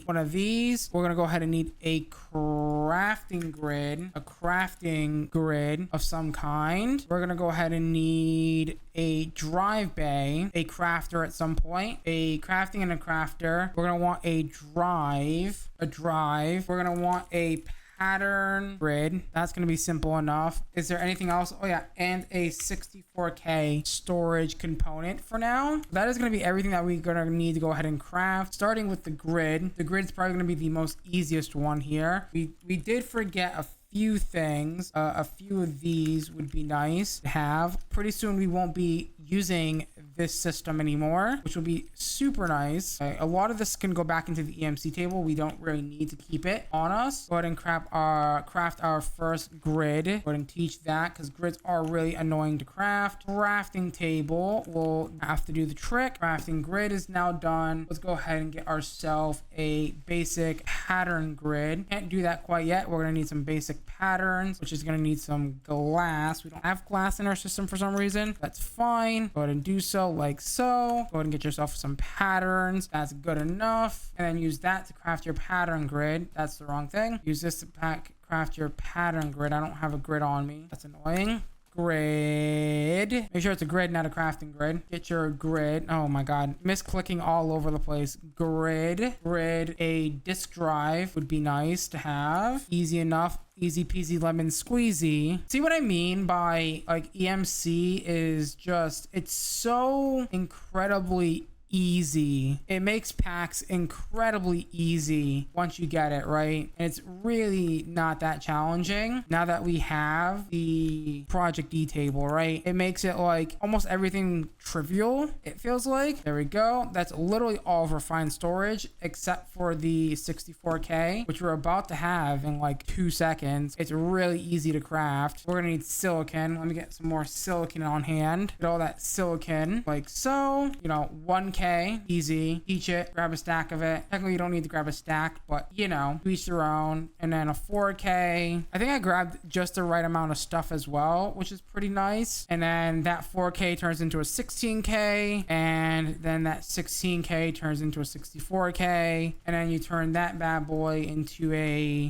[SPEAKER 1] one of these. We're gonna go ahead and need a crafting grid of some kind. We're gonna go ahead and need a drive bay, a crafter at some point, a crafting and a crafter. We're gonna want a drive. We're gonna want a pattern grid. That's going to be simple enough. Is there anything else? Oh yeah, and a 64K storage component for now. That is going to be everything that we're going to need to go ahead and craft, starting with the grid. The grid's probably going to be the most easiest one here. We did forget a few things. A few of these would be nice to have. Pretty soon we won't be using this system anymore, which will be super nice. Okay, a lot of this can go back into the EMC table. We don't really need to keep it on us. Go ahead and craft our first grid. Go ahead and teach that because grids are really annoying to craft. Crafting table will have to do the trick. Crafting grid is now done. Let's go ahead and get ourselves a basic pattern grid. Can't do that quite yet. We're gonna need some basic patterns, which is gonna need some glass. We don't have glass in our system for some reason. That's fine. Go ahead and do so like so. Go ahead and get yourself some patterns. That's good enough. And then use that to craft your pattern grid. That's the wrong thing. Use this to craft your pattern grid. I don't have a grid on me. That's annoying. Grid. Make sure it's a grid, not a crafting grid. Get your grid. Oh my god. Misclicking all over the place. Grid. A disk drive would be nice to have. Easy enough. Easy peasy lemon squeezy. See what I mean by like EMC is just, it's so incredibly easy. It makes packs incredibly easy once you get it right, and it's really not that challenging now that we have the project D table, right? It makes it like almost everything trivial, it feels like. There we go. That's literally all of refined storage except for the 64K, which we're about to have in like 2 seconds. It's really easy to craft. We're gonna need silicon. Let me get some more silicon on hand. Get all that silicon like so. You know, 1K, easy. Teach it, grab a stack of it. Technically you don't need to grab a stack, but you know, each their own. And then a 4K. I think I grabbed just the right amount of stuff as well, which is pretty nice. And then that 4K turns into a 16K, and then that 16K turns into a 64K, and then you turn that bad boy into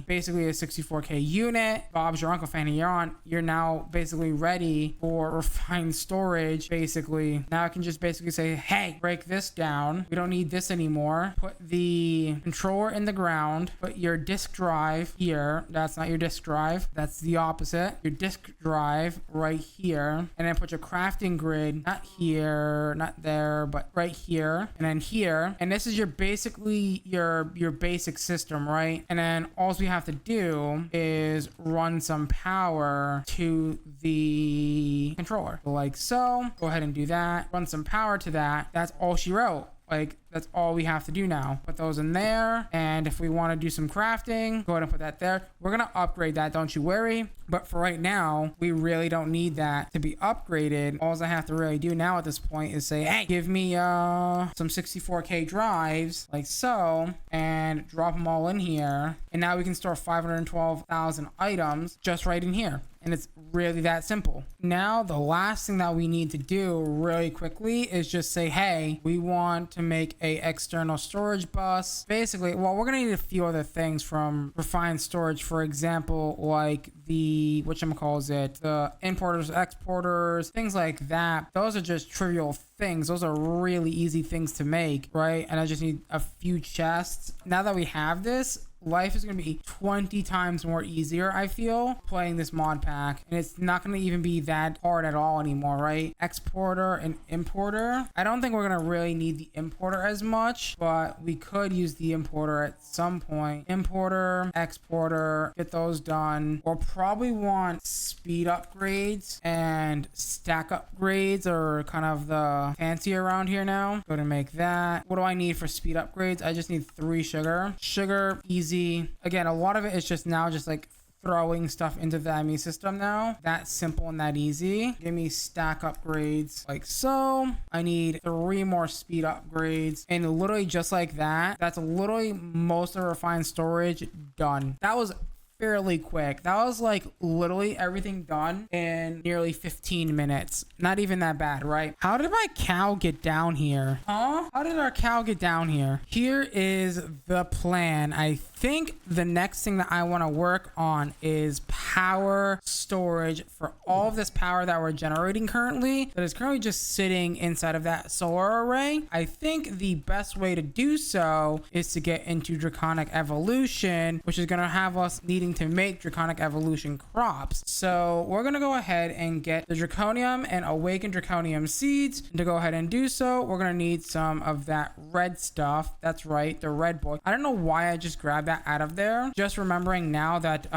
[SPEAKER 1] basically a 64K unit. Bob's your uncle, Fanny. You're now basically ready for refined storage. Basically now I can just basically say, hey, break this this down. We don't need this anymore. Put the controller in the ground. Put your disk drive here. That's not your disk drive. That's the opposite. Your disk drive right here. And then put your crafting grid, not here, not there, but right here. And then here. And this is your basically your basic system, right? And then all we have to do is run some power to the controller. Like so. Go ahead and do that. Run some power to that. That's all she wrote. Like, that's all we have to do now. Put those in there. And if we want to do some crafting, go ahead and put that there. We're going to upgrade that, don't you worry. But for right now, we really don't need that to be upgraded. All I have to really do now at this point is say, hey, give me some 64K drives, like so, and drop them all in here. And now we can store 512,000 items just right in here. And it's really that simple. Now, the last thing that we need to do really quickly is just say, hey, we want to make a external storage bus. Basically, well, we're going to need a few other things from refined storage. For example, like the, the importers, exporters, things like that. Those are just trivial things. Those are really easy things to make, right? And I just need a few chests. Now that we have this, life is going to be 20 times more easier, I feel, playing this mod pack. And it's not going to even be that hard at all anymore, right? Exporter and importer. I don't think we're going to really need the importer as much, but we could use the importer at some point. Importer, exporter, get those done. We'll probably want speed upgrades and stack upgrades are kind of the fancy around here now. Go to make that. What do I need for speed upgrades? I just need 3 sugar. Sugar, easy. Again, a lot of it is just now just like throwing stuff into the enemy system now. That simple and that easy. Give me stack upgrades like so. I need 3 more speed upgrades, and literally just like that, that's literally most of refined storage done. That was fairly quick. That was like literally everything done in nearly 15 minutes. Not even that bad, right? How did my cow get down here? Huh? How did our cow get down here? Here is the plan. I think the next thing that I want to work on is power storage for all of this power that we're generating currently, that is currently just sitting inside of that solar array. I think the best way to do so is to get into draconic evolution, which is going to have us needing to make draconic evolution crops. So we're going to go ahead and get the draconium and awaken draconium seeds. And to go ahead and do so, we're going to need some of that red stuff. That's right, the red boy. I don't know why I just grabbed that out of there. Just remembering now that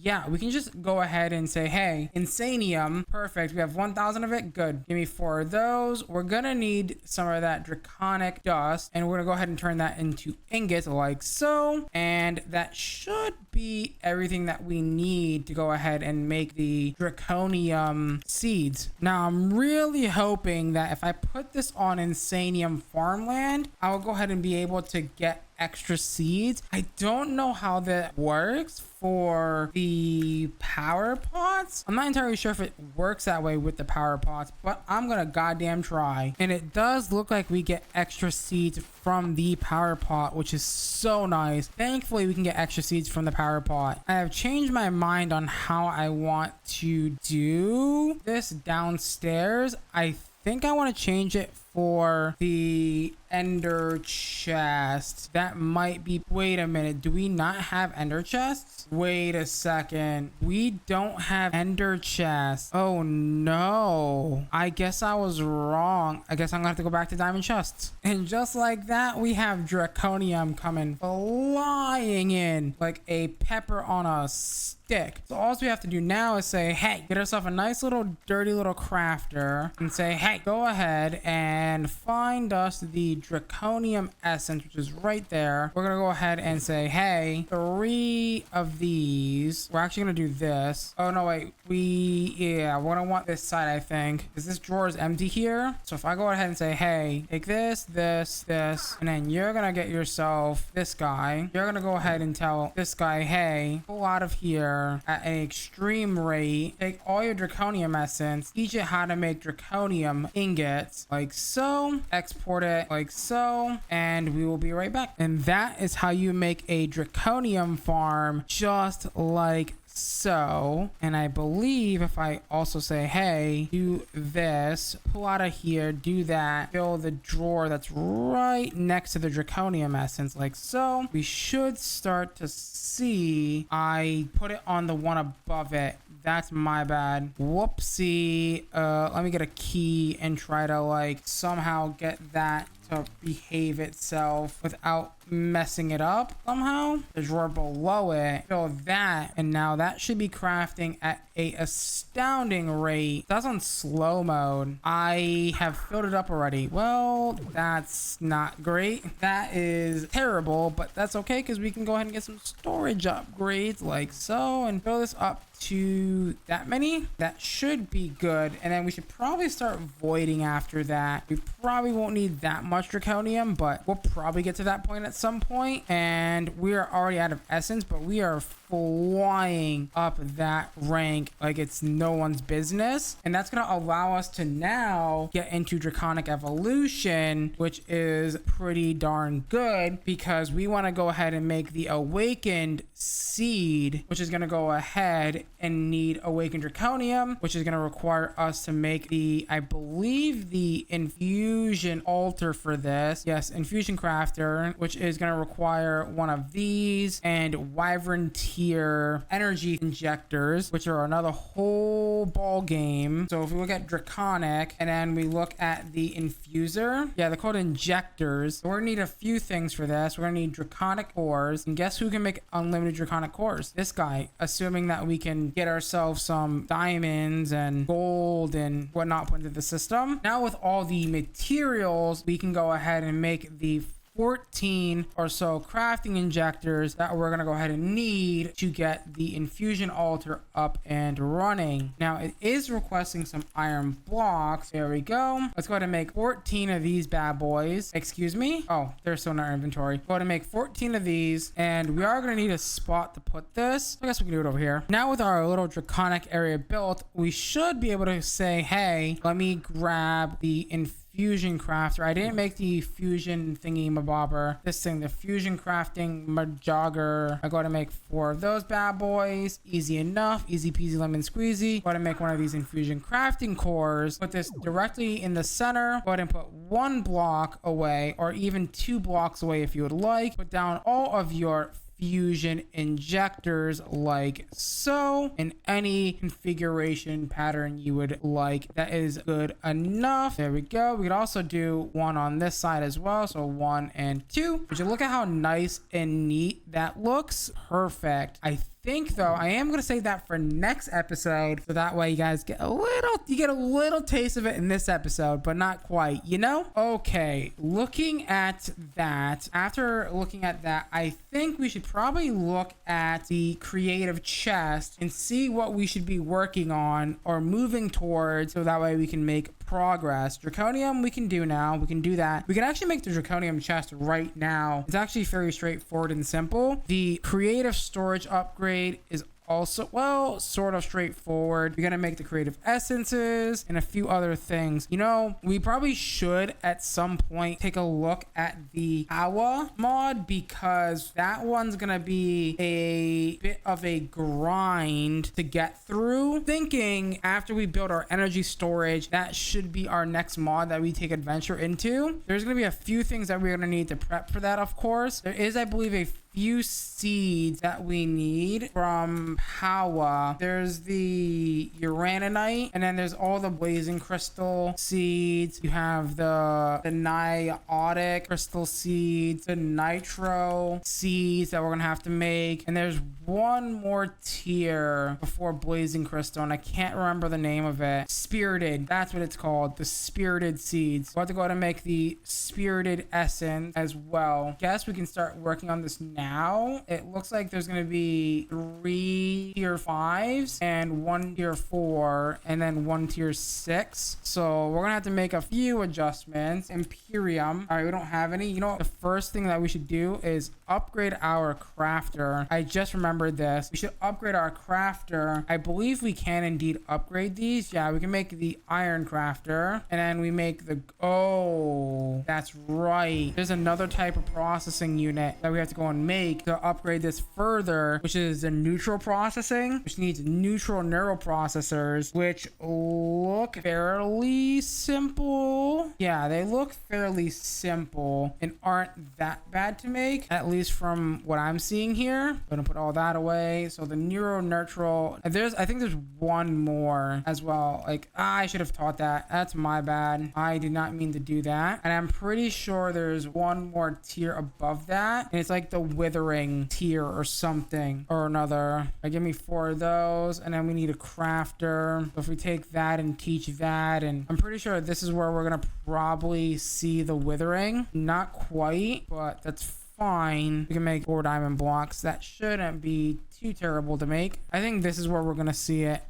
[SPEAKER 1] yeah, we can just go ahead and say, hey, insanium, perfect. We have 1,000 of it. Good. Give me 4 of those. We're gonna need some of that draconic dust, and we're gonna go ahead and turn that into ingots like so. And that should be everything that we need to go ahead and make the draconium seeds. Now, I'm really hoping that if I put this on insanium farmland, I will go ahead and be able to get extra seeds. I don't know how that works for the power pots. I'm not entirely sure if it works that way with the power pots, but I'm gonna goddamn try. And it does look like we get extra seeds from the power pot, which is so nice. Thankfully, we can get extra seeds from the power pot. I have changed my mind on how I want to do this downstairs. I think I want to change it for the ender chest. That might be, wait a minute, do we not have ender chests? Wait a second, we don't have ender chests. Oh no, I guess I was wrong. I guess I'm gonna have to go back to diamond chests. And just like that, we have draconium coming flying in like a pepper on a stick. So all we have to do now is say, hey, get ourselves a nice little dirty little crafter and say, hey, go ahead and find us the draconium essence, which is right there. We're gonna go ahead and say, hey, 3 of these. We're actually gonna do this. Oh no, wait, we're gonna want this side, I think, because this drawer is empty here. So if I go ahead and say, hey, take this, this, this, and then you're gonna get yourself this guy. You're gonna go ahead and tell this guy, hey, pull out of here at an extreme rate. Take all your draconium essence, teach it how to make draconium ingots like so, export it like like so, and we will be right back. And that is how you make a draconium farm, just like so. And I believe if I also say, hey, do this, pull out of here, do that, fill the drawer that's right next to the draconium essence, like so, we should start to see. I put it on the one above it. That's my bad. Whoopsie. Let me get a key and try to like somehow get that to behave itself without messing it up somehow. The drawer below it, fill that, and now that should be crafting at a astounding rate. That's on slow mode. I have filled it up already. Well, that's not great. That is terrible, but that's okay because we can go ahead and get some storage upgrades like so and fill this up to that many. That should be good, and then we should probably start voiding after that. We probably won't need that much draconium, but we'll probably get to that point at some point. And we are already out of essence, but we are flying up that rank like it's no one's business, and that's going to allow us to now get into draconic evolution, which is pretty darn good because we want to go ahead and make the awakened seed, which is going to go ahead and need awakened draconium, which is going to require us to make the, I believe, the infusion altar for this. Yes, infusion crafter, which is going to require one of these, and wyvern tier energy injectors, which are another whole ball game. So if we look at draconic and then we look at the infuser, yeah, they're called injectors. So we're gonna need a few things for this. We're gonna need draconic cores, and guess who can make unlimited draconic cores? This guy, assuming that we can get ourselves some diamonds and gold and whatnot put into the system. Now with all the materials, we can go ahead and make the 14 or so crafting injectors that we're going to go ahead and need to get the infusion altar up and running. Now it is requesting some iron blocks. There we go. Let's go ahead and make 14 of these bad boys. Excuse me. Oh, they're still in our inventory. Go ahead and make 14 of these, and we are going to need a spot to put this. I guess we can do it over here. Now with our little draconic area built, we should be able to say, hey, let me grab the fusion crafter. I didn't make the fusion thingy mabobber. This thing, the fusion crafting majogger. I got to make 4 of those bad boys. Easy enough. Easy peasy lemon squeezy. Got to make one of these infusion crafting cores. Put this directly in the center. Go ahead and put 1 block away, or even 2 blocks away if you would like. Put down all of your fusion injectors like so, in any configuration pattern you would like. That is good enough. There we go. We could also do 1 on this side as well, so 1 and 2. Would you look at how nice and neat that looks? Perfect. I think though I am gonna save that for next episode, so that way you guys get a little taste of it in this episode, but not quite, you know. Okay, looking at that, after looking at that, I think we should probably look at the creative chest and see what we should be working on or moving towards, so that way we can make progress. Draconium we can do now. We can do that. We can actually make the draconium chest right now. It's actually very straightforward and simple. The creative storage upgrade is also, well, sort of straightforward. We're gonna make the creative essences and a few other things. You know, we probably should at some point take a look at the Awa mod, because that one's gonna be a bit of a grind to get through. Thinking after we build our energy storage, that should be our next mod that we take adventure into. There's gonna be a few things that we're gonna need to prep for that, of course. There is, I believe, a few seeds that we need from Hawa. There's the uraninite, and then there's all the blazing crystal seeds. You have the niotic crystal seeds, the nitro seeds that we're gonna have to make, and there's one more tier before blazing crystal, and I can't remember the name of it. Spirited, that's what it's called, the spirited seeds. We'll have to go ahead and make the spirited essence as well. Guess we can start working on this now. now, it looks like there's going to be 3 tier 5s and 1 tier 4 and then 1 tier 6. So we're going to have to make a few adjustments. Inferium. All right, we don't have any. You know what? The first thing that we should do is upgrade our crafter. I just remembered this. We should upgrade our crafter. I believe we can indeed upgrade these. Yeah, we can make the iron crafter, and then we make the... Oh, that's right. There's another type of processing unit that we have to go and make to upgrade this further, which is the neutral processing, which needs neutral neural processors, which look fairly simple. Yeah, they look fairly simple and aren't that bad to make, at least from what I'm seeing here. I'm gonna put all that away. So the neutral, I think there's one more as well. Like, I should have taught that. That's my bad. I did not mean to do that. And I'm pretty sure there's one more tier above that, and it's like the withering tier or something or another. Give me 4 of those, and then we need a crafter. So if we take that and teach that, and I'm pretty sure this is where we're gonna probably see the withering. Not quite, but that's fine. We can make 4 diamond blocks. That shouldn't be too terrible to make. I think this is where we're gonna see it.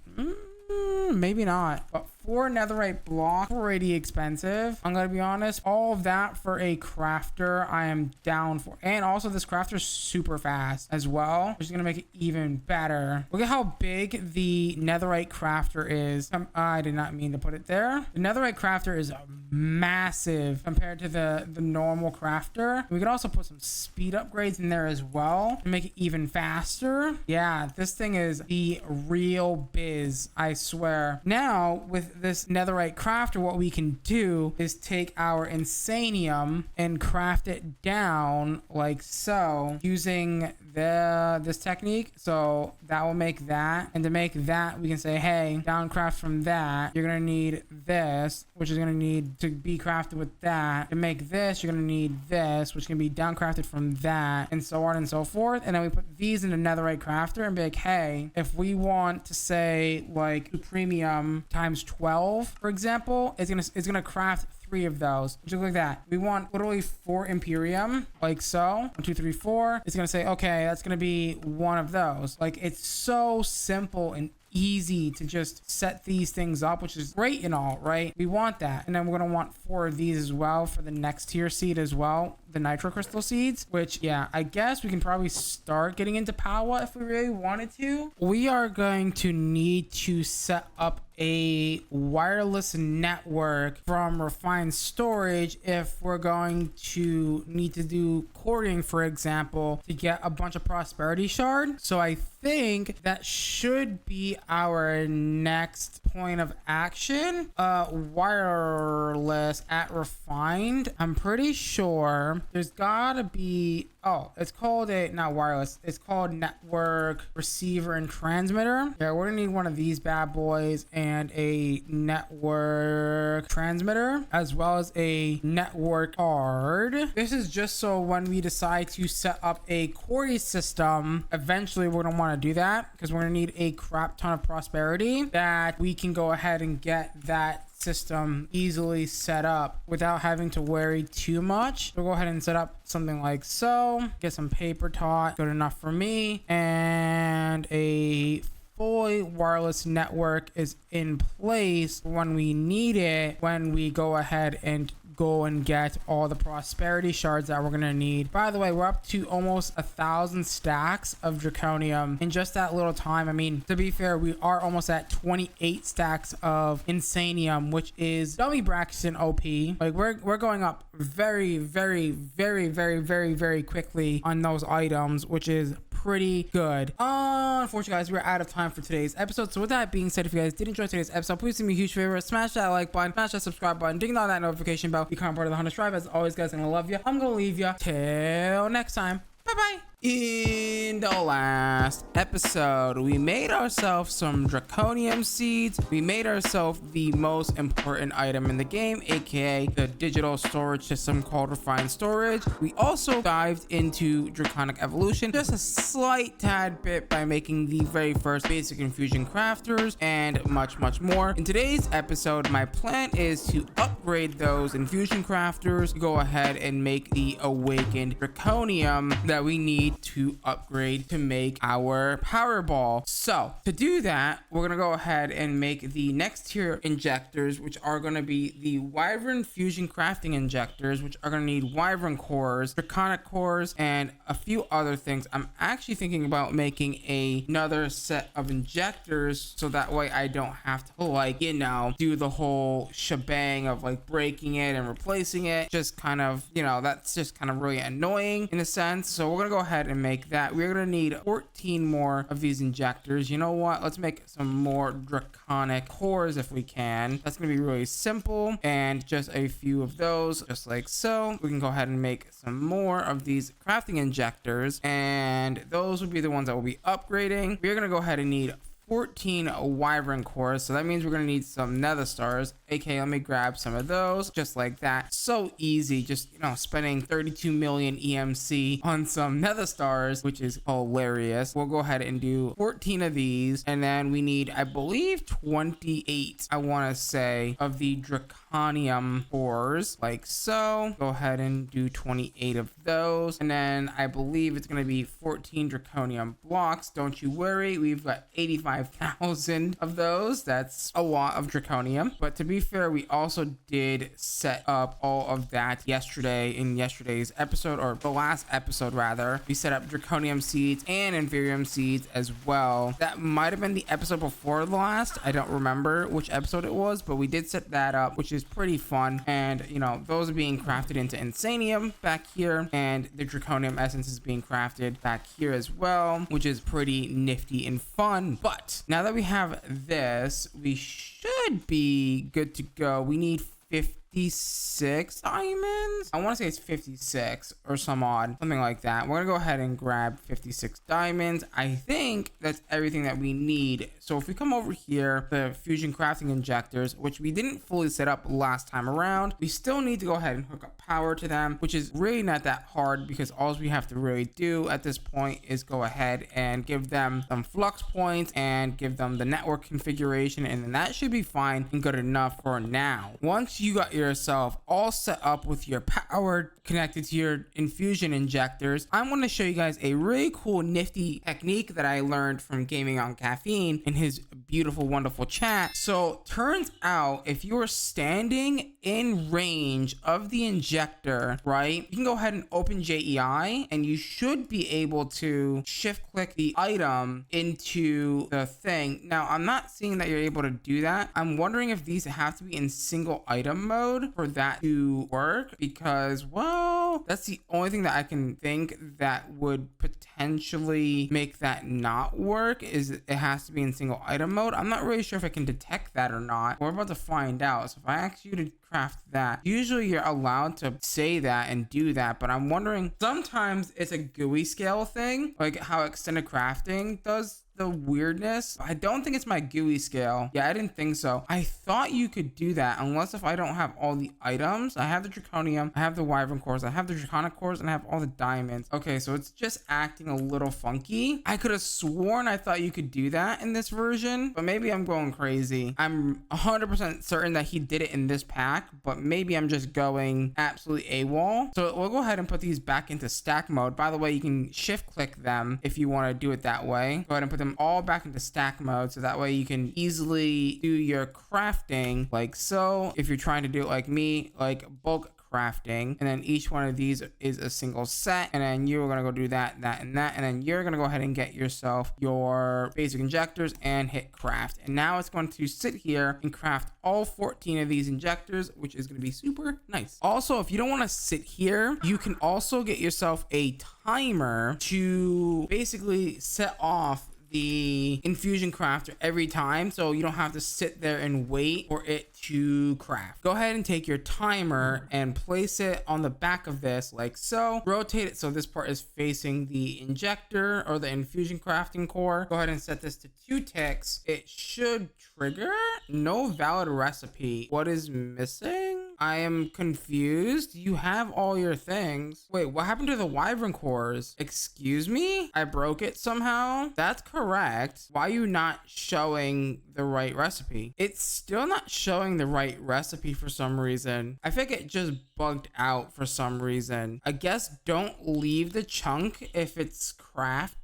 [SPEAKER 1] Maybe not, but 4 netherite block, pretty expensive. I'm gonna be honest, all of that for a crafter I am down for. And also this crafter is super fast as well, which is gonna make it even better. Look at how big the netherite crafter is. I did not mean to put it there. The netherite crafter is massive compared to the normal crafter. We could also put some speed upgrades in there as well to make it even faster. Yeah, this thing is the real biz, I swear. Now with this netherite crafter, what we can do is take our insanium and craft it down like so, using this technique. So that will make that, and to make that we can say, hey, downcraft from that, you're gonna need this, which is gonna need to be crafted with that. To make this, you're gonna need this, which can be downcrafted from that, and so on and so forth. And then we put these in the netherite crafter and be like, hey, if we want to say like premium times 12, for example, it's gonna craft 3 of those, which look like that. We want literally 4 Imperium, like so. 1, 2, 3, 4. It's gonna say, okay, that's gonna be 1 of those. Like, it's so simple and easy to just set these things up, which is great and all, right? We want that. And then we're gonna want 4 of these as well for the next tier seed as well, the nitro crystal seeds, which, yeah, I guess we can probably start getting into power if we really wanted to. We are going to need to set up a wireless network from refined storage if we're going to need to do courting, for example, to get a bunch of prosperity shard. So I think that should be our next point of action. Wireless at refined. I'm pretty sure there's gotta be, oh, it's called not wireless, it's called network receiver and transmitter. Yeah, we're gonna need one of these bad boys and a network transmitter, as well as a network card. This is just so when we decide to set up a quarry system, eventually we're gonna want to do that, because we're gonna need a crap ton of prosperity that we can go ahead and get that system easily set up without having to worry too much. We'll go ahead and set up something like so. Get some paper taut, good enough for me, and a fully wireless network is in place when we need it, when we go ahead and go and get all the prosperity shards that we're gonna need. By the way, we're up to almost 1,000 stacks of draconium in just that little time. I mean, to be fair, we are almost at 28 stacks of insanium, which is dummy Braxton OP. Like, we're going up very, very, very, very, very, very quickly on those items, which is pretty good. Unfortunately, guys, we're out of time for today's episode. So with that being said, if you guys did enjoy today's episode, please do me a huge favor, smash that like button, smash that subscribe button, ding on that notification bell, become part of the Hunterx tribe. As always, guys, I'm gonna love you. I'm gonna leave you till next time. Bye bye. In the last episode, we made ourselves some draconium seeds. We made ourselves the most important item in the game, aka the digital storage system called refined storage. We also dived into draconic evolution just a slight tad bit by making the very first basic infusion crafters and much more. In today's episode, my plan is to upgrade those infusion crafters, go ahead and make the awakened draconium that we need need to upgrade to make our power ball. So to do that, we're gonna go ahead and make the next tier injectors, which are gonna be the Wyvern Fusion Crafting injectors, which are gonna need Wyvern cores, draconic cores, and a few other things. I'm actually thinking about making another set of injectors so that way I don't have to, like, you know, do the whole shebang of like breaking it and replacing it. Just kind of, you know, that's just kind of really annoying in a sense. So we're gonna go ahead and make that. We're gonna need 14 more of these injectors. You know what? Let's make some more draconic cores if we can. That's gonna be really simple, and just a few of those, just like so. We can go ahead and make some more of these crafting injectors, and those would be the ones that we'll be upgrading. We're gonna go ahead and need 14 Wyvern cores, so that means we're gonna need some nether stars. Okay, let me grab some of those, just like that. So easy, just, you know, spending 32 million EMC on some nether stars, which is hilarious. We'll go ahead and do 14 of these, and then we need, I believe, 28, I want to say, of the draconium cores, like so. Go ahead and do 28 of those, and then I believe it's gonna be 14 draconium blocks. Don't you worry, we've got 85,000 of those. That's a lot of draconium. But to be fair, we also did set up all of that yesterday in yesterday's episode, or the last episode rather. We set up draconium seeds and inferium seeds as well. That might have been the episode before the last. I don't remember which episode it was, but we did set that up, which is pretty fun. And you know, those are being crafted into insanium back here, and the draconium essence is being crafted back here as well, which is pretty nifty and fun. But now that we have this, we should be good to go. We need 56 diamonds. I want to say it's 56 or some odd, something like that. We're gonna go ahead and grab 56 diamonds. I think that's everything that we need. So if we come over here, the fusion crafting injectors, which we didn't fully set up last time around, we still need to go ahead and hook up power to them, which is really not that hard, because all we have to really do at this point is go ahead and give them some flux points and give them the network configuration, and then that should be fine and good enough for now. Once you got yourself all set up with your power connected to your infusion injectors, I'm going to show you guys a really cool nifty technique that I learned from Gaming on Caffeine in his beautiful wonderful chat. So turns out, if you are standing in range of the injector, right, you can go ahead and open JEI, and you should be able to shift click the item into the thing. Now I'm not seeing that you're able to do that. I'm wondering if these have to be in single item mode for that to work, because, well, that's the only thing that I can think that would potentially make that not work, is it has to be in single item mode. I'm not really sure if I can detect that or not. We're about to find out. So if I ask you to craft that, usually you're allowed to say that and do that, but I'm wondering, sometimes it's a GUI scale thing, like how extended crafting does the weirdness. I don't think it's my GUI scale. Yeah, I didn't think so. I thought you could do that, unless if I don't have all the items. I have the draconium, I have the wyvern cores, I have the draconic cores, and I have all the diamonds. Okay, so it's just acting a little funky. I could have sworn I thought you could do that in this version, but maybe I'm going crazy. I'm 100% certain that he did it in this pack, but maybe I'm just going absolutely AWOL. So we'll go ahead and put these back into stack mode. By the way, you can shift click them if you want to do it that way. Go ahead and put them all back into stack mode, so that way you can easily do your crafting like so. If you're trying to do it like me, like bulk crafting, and then each one of these is a single set, and then you're gonna go do that, and then you're gonna go ahead and get yourself your basic injectors and hit craft. And now it's going to sit here and craft all 14 of these injectors, which is gonna be super nice. Also, if you don't want to sit here, you can also get yourself a timer to basically set off the infusion crafter every time, so you don't have to sit there and wait for it to craft. Go ahead and take your timer and place it on the back of this like so. Rotate it so this part is facing the injector or the infusion crafting core. Go ahead and set this to 2 ticks. It should trigger. No valid recipe. What is missing? I am confused. You have all your things. Wait, what happened to the wyvern cores? Excuse me? I broke it somehow? That's correct. Why are you not showing the right recipe? It's still not showing the right recipe for some reason. I think it just bugged out for some reason. I guess don't leave the chunk if it's crafting?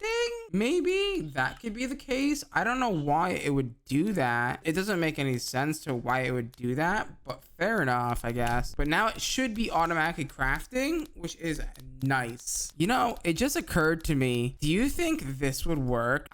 [SPEAKER 1] Maybe that could be the case. I don't know why it would do that. It doesn't make any sense to why it would do that, but fair enough, I guess. But now it should be automatically crafting, which is nice. You know, it just occurred to me. Do you think this would work?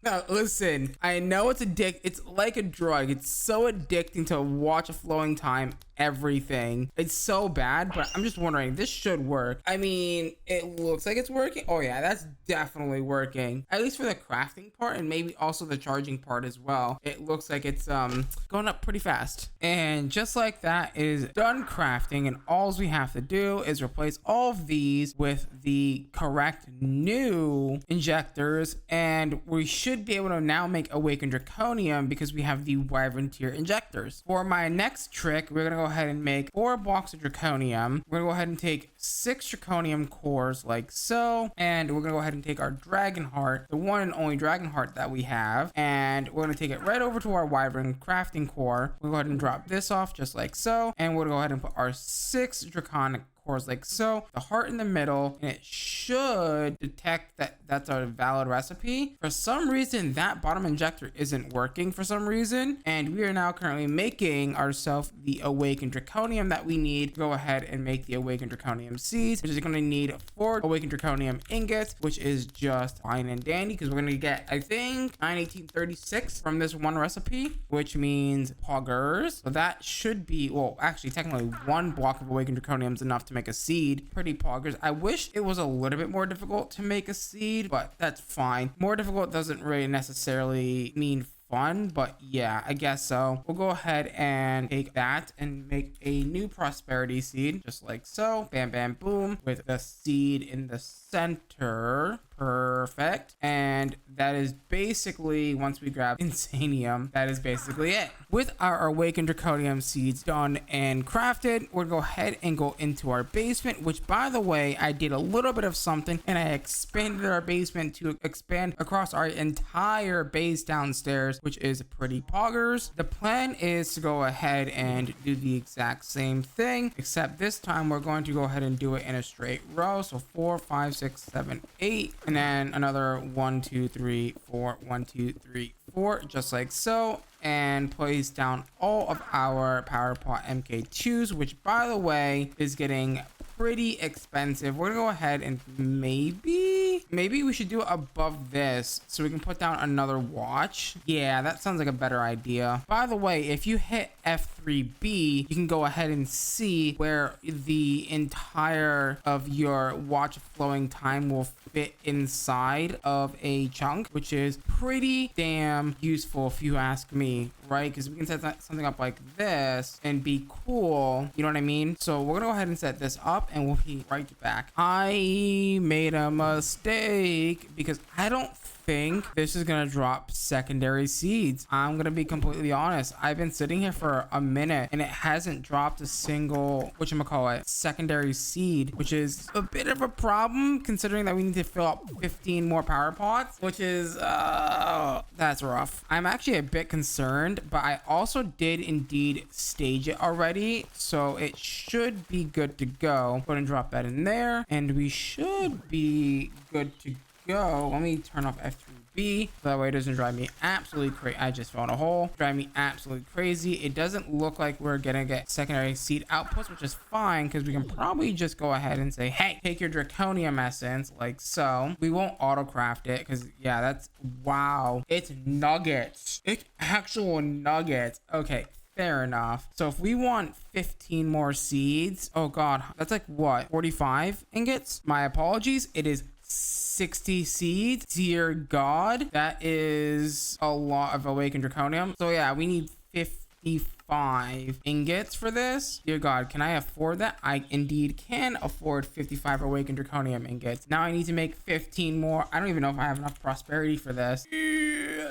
[SPEAKER 1] No, listen, I know it's like a drug. It's so addicting to watch a flowing time everything. It's so bad, but I'm just wondering, this should work. I mean, it looks like it's working. Oh yeah, that's definitely working. At least for the crafting part and maybe also the charging part as well. It looks like it's going up pretty fast. And just like that, it is done crafting, and all we have to do is replace all of these with the correct new injectors, and we should be able to now make awakened draconium because we have the wyvern tier injectors. For my next trick, we're gonna go ahead and make 4 blocks of draconium. We're gonna go ahead and take 6 draconium cores like so, and we're gonna go ahead and take our dragon heart, the one and only dragon heart that we have, and we're gonna take it right over to our wyvern crafting core. We'll go ahead and drop this off just like so, and we're gonna go ahead and put our 6 draconic cores like so, the heart in the middle, and it should detect that that's a valid recipe. For some reason, that bottom injector isn't working for some reason, and we are now currently making ourselves the awakened draconium that we need to go ahead and make the awakened draconium seeds, which is going to need 4 awakened draconium ingots, which is just fine and dandy because we're going to get, I think, 91836 from this one recipe, which means poggers. So that should be, well, actually technically 1 block of awakened draconium is enough to make a seed. Pretty poggers. I wish it was a little bit more difficult to make a seed, but that's fine. More difficult doesn't really necessarily mean fun, but yeah, I guess so. We'll go ahead and take that and make a new prosperity seed, just like so. Bam, bam, boom, with the seed in the center. Perfect. And that is basically, once we grab insanium, that is basically it. With our awakened draconium seeds done and crafted, we're gonna go ahead and go into our basement, which by the way, I did a little bit of something and I expanded our basement to expand across our entire base downstairs, which is pretty poggers. The plan is to go ahead and do the exact same thing, except this time we're going to go ahead and do it in a straight row. So 4, 5, 6, 7, 8, and then another 1, 2, 3, 4, 1, 2, 3, 4, just like so, and place down all of our power pot MK2s, which by the way is getting pretty expensive. We're gonna go ahead and maybe we should do it above this so we can put down another watch. Yeah, that sounds like a better idea. By the way, if you hit F3B, you can go ahead and see where the entire of your watch flowing time will fit inside of a chunk, which is pretty damn useful if you ask me, right? Because we can set something up like this and be cool, you know what I mean? So we're gonna go ahead and set this up and we'll be right back. I made a mistake because I don't think this is gonna drop secondary seeds. I'm gonna be completely honest. I've been sitting here for a minute and it hasn't dropped a single whatchamacallit secondary seed, which is a bit of a problem considering that we need to fill up 15 more power pots, which is that's rough. I'm actually a bit concerned, but I also did indeed stage it already, so it should be good to go. Go ahead and drop that in there and we should be good to go. Let me turn off F3B so that way it doesn't drive me absolutely crazy. I just found a hole. Drive me absolutely crazy. It doesn't look like we're gonna get secondary seed outputs, which is fine because we can probably just go ahead and say, hey, take your draconium essence like so. We won't auto craft it because yeah, that's wow. It's nuggets. It's actual nuggets. Okay. Fair enough. So if we want 15 more seeds, oh god, that's like what, 45 ingots? My apologies. It is 60 seeds. Dear god, that is a lot of awakened draconium. So yeah, we need 55 ingots for this. Dear god, can I afford that? I indeed can afford 55 awakened draconium ingots. Now I need to make 15 more. I don't even know if I have enough prosperity for this.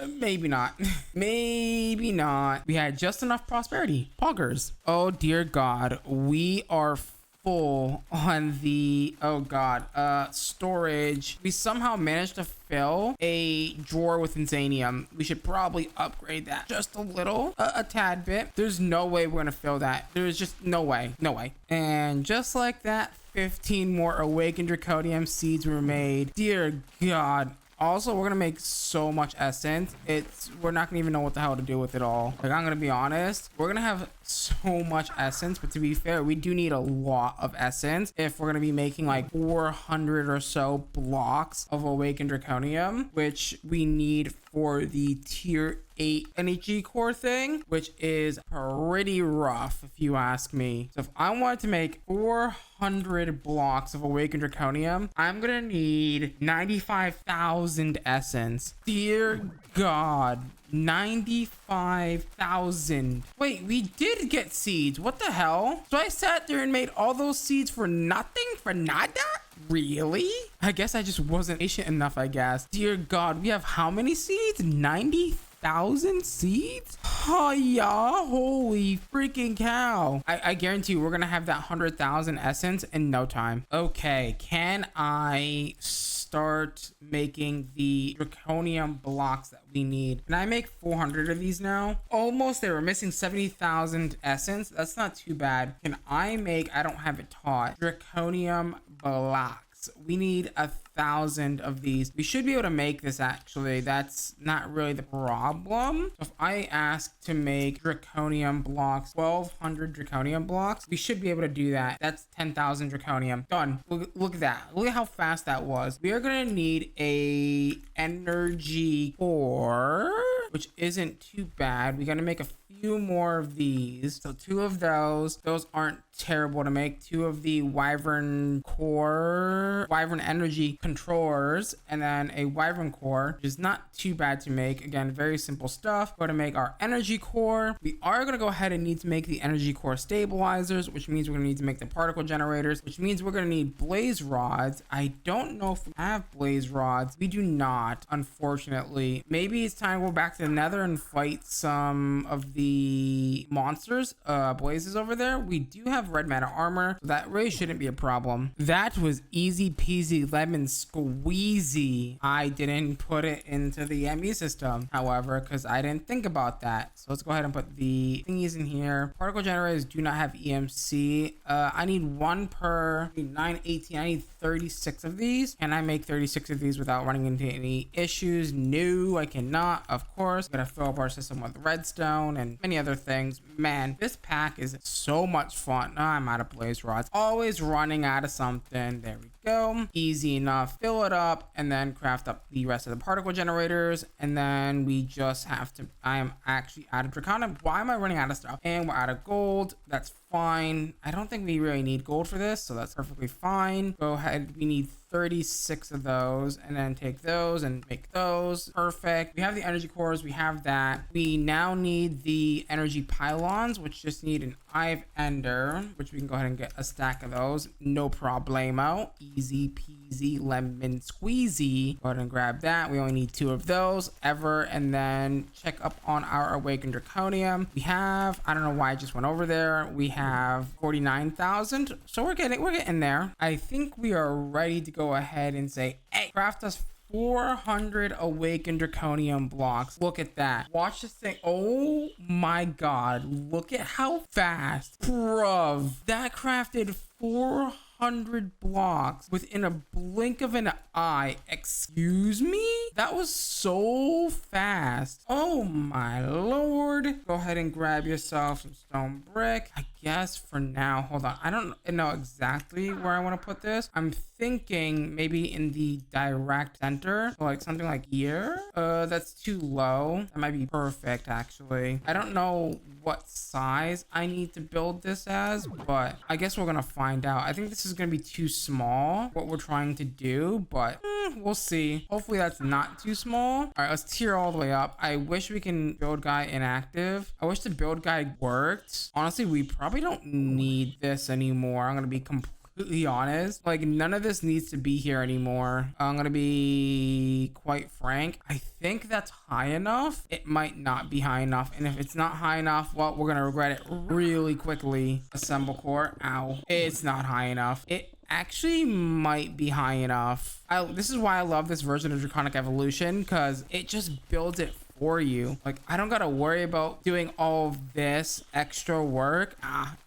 [SPEAKER 1] Maybe not. Maybe not. We had just enough prosperity. Poggers. Oh dear God. We are full on the, oh God, storage. We somehow managed to fill a drawer with insanium. We should probably upgrade that just a little, a tad bit. There's no way we're gonna fill that. There's just no way. No way. And just like that, 15 more awakened draconium seeds were made. Dear God. Also, we're gonna make so much essence. We're not gonna even know what the hell to do with it all. Like, I'm gonna be honest, we're gonna have so much essence, but to be fair, we do need a lot of essence if we're gonna be making like 400 or so blocks of awakened draconium, which we need for the tier 8 energy core thing, which is pretty rough if you ask me. So if I wanted to make 400 blocks of awakened draconium, I'm gonna need 95,000 essence. Dear God, 95,000. Wait, we did get seeds. What the hell? So I sat there and made all those seeds for nothing? For nada? Really? I guess I just wasn't patient enough, I guess. Dear God, we have how many seeds? 90,000 seeds? Oh yeah, holy freaking cow. I guarantee you we're gonna have that 100,000 essence in no time. Okay, can I start making the draconium blocks that we need? Can I make 400 of these now? Almost. They were missing 70,000 essence. That's not too bad. Can I make, I don't have it taught, draconium blocks? We need 1,000 of these. We should be able to make this actually. That's not really the problem. So if I ask to make draconium blocks, 1,200 draconium blocks, we should be able to do that. That's 10,000 draconium. Done. Look at that. Look at how fast that was. We are gonna need a energy core, which isn't too bad. We gotta make a few more of these. So 2 of those. Those aren't terrible to make. 2 of the wyvern energy controllers, and then a wyvern core, which is not too bad to make. Again, very simple stuff. Go to make our energy core. We are going to go ahead and need to make the energy core stabilizers, which means we're going to need to make the particle generators, which means we're going to need blaze rods. I don't know if we have blaze rods. We do not, unfortunately. Maybe it's time to go back to the nether and fight some of the monsters, blazes over there. We do have red matter armor, so that really shouldn't be a problem. That was easy peasy lemon squeezy. I didn't put it into the ME system, however, because I didn't think about that. So let's go ahead and put the thingies in here. Particle generators do not have EMC. I need 1 per 9, 18. I need 36 of these. Can I make 36 of these without running into any issues? No, I cannot. Of course, we're gonna fill up our system with redstone and many other things. Man, this pack is so much fun. Oh, I'm out of blaze rods. Always running out of something. There we go. Easy enough. Fill it up and then craft up the rest of the particle generators, and then we just have to, I am actually out of draconic. Why am I running out of stuff? And we're out of gold. That's fine. I don't think we really need gold for this, so that's perfectly fine. Go ahead. We need 36 of those, and then take those and make those. Perfect. We have the energy cores. We have that. We now need the energy pylons, which just need an eye of ender, which we can go ahead and get a stack of those. No problemo. Easy peasy lemon squeezy. Go ahead and grab that. We only need 2 of those ever, and then check up on our awakened draconium. We have, I don't know why I just went over there. We have 49,000, so we're getting there. I think we are ready to go ahead and say, hey, craft us 400 awakened draconium blocks. Look at that. Watch this thing. Oh my God, look at how fast, bruv. That crafted 400 blocks within a blink of an eye. Excuse me? That was so fast. Oh my Lord. Go ahead and grab yourself some stone brick. I guess for now, hold on. I don't know exactly where I want to put this. I'm thinking maybe in the direct center, so like something like here. That's too low. That might be perfect actually. I don't know what size I need to build this as, but I guess we're gonna find out. I think this is gonna be too small, what we're trying to do, but we'll see. Hopefully that's not too small. All right, let's tier all the way up. I wish we can build guy inactive. I wish the build guide worked. Honestly, we probably don't need this anymore. I'm gonna be completely completely honest. Like, none of this needs to be here anymore. I'm gonna be quite frank. I think that's high enough. It might not be high enough. And if it's not high enough, well, we're gonna regret it really quickly. Assemble core. Ow. It's not high enough. It actually might be high enough. This is why I love this version of Draconic Evolution, because it just builds it for you. Like, I don't gotta worry about doing all of this extra work.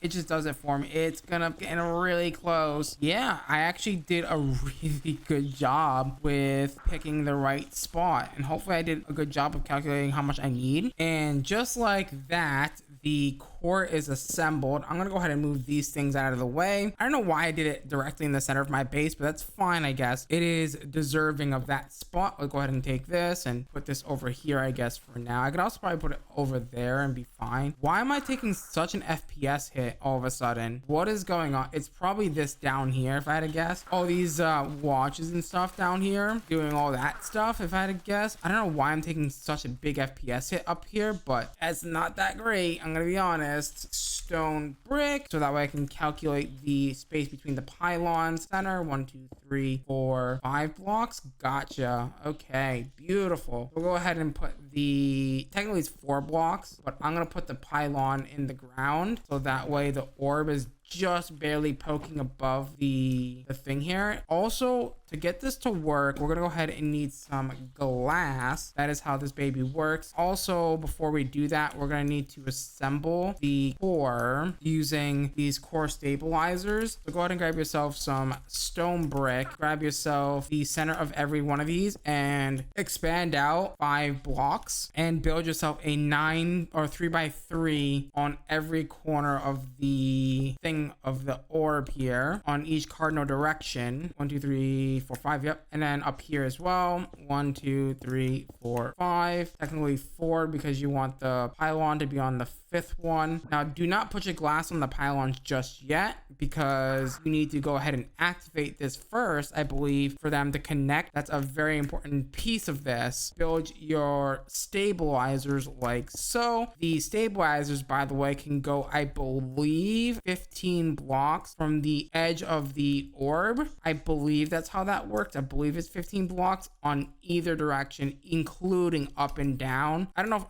[SPEAKER 1] It just does it for me. It's gonna get really close. Yeah, I actually did a really good job with picking the right spot, and hopefully I did a good job of calculating how much I need. And just like that, the core is assembled. I'm gonna go ahead and move these things out of the way. I don't know why I did it directly in the center of my base, but that's fine, I guess. It is deserving of that spot. I'll go ahead and take this and put this over here, I guess, for now. I could also probably put it over there and be fine. Why am I taking such an FPS hit all of a sudden? What is going on? It's probably this down here, if I had to guess. All these watches and stuff down here, doing all that stuff, if I had to guess. I don't know why I'm taking such a big FPS hit up here, but it's not that great. I'm gonna be honest. Stone brick, so that way I can calculate the space between the pylons. Center 1 2 3 4 5 blocks. Gotcha. Okay, beautiful. We'll go ahead and put the, technically it's 4 blocks, but I'm gonna put the pylon in the ground, so that way the orb is just barely poking above the thing here. Also, to get this to work, we're gonna go ahead and need some glass. That is how this baby works. Also, before we do that, we're gonna need to assemble the core using these core stabilizers. So go ahead and grab yourself some stone brick, grab yourself the center of every one of these, and expand out 5 blocks and build yourself a 9 or 3x3 on every corner of the thing of the orb here, on each cardinal direction. 1 2 3 4 5. Yep. And then up here as well. 1 2 3 4 5. Technically 4, because you want the pylon to be on the 5th one. Now, do not put your glass on the pylons just yet, because you need to go ahead and activate this first, I believe, for them to connect. That's a very important piece of this. Build your stabilizers like so. The stabilizers, by the way, can go, I believe, 15 blocks from the edge of the orb. I believe that's how that works. I believe it's 15 blocks on either direction, including up and down. I don't know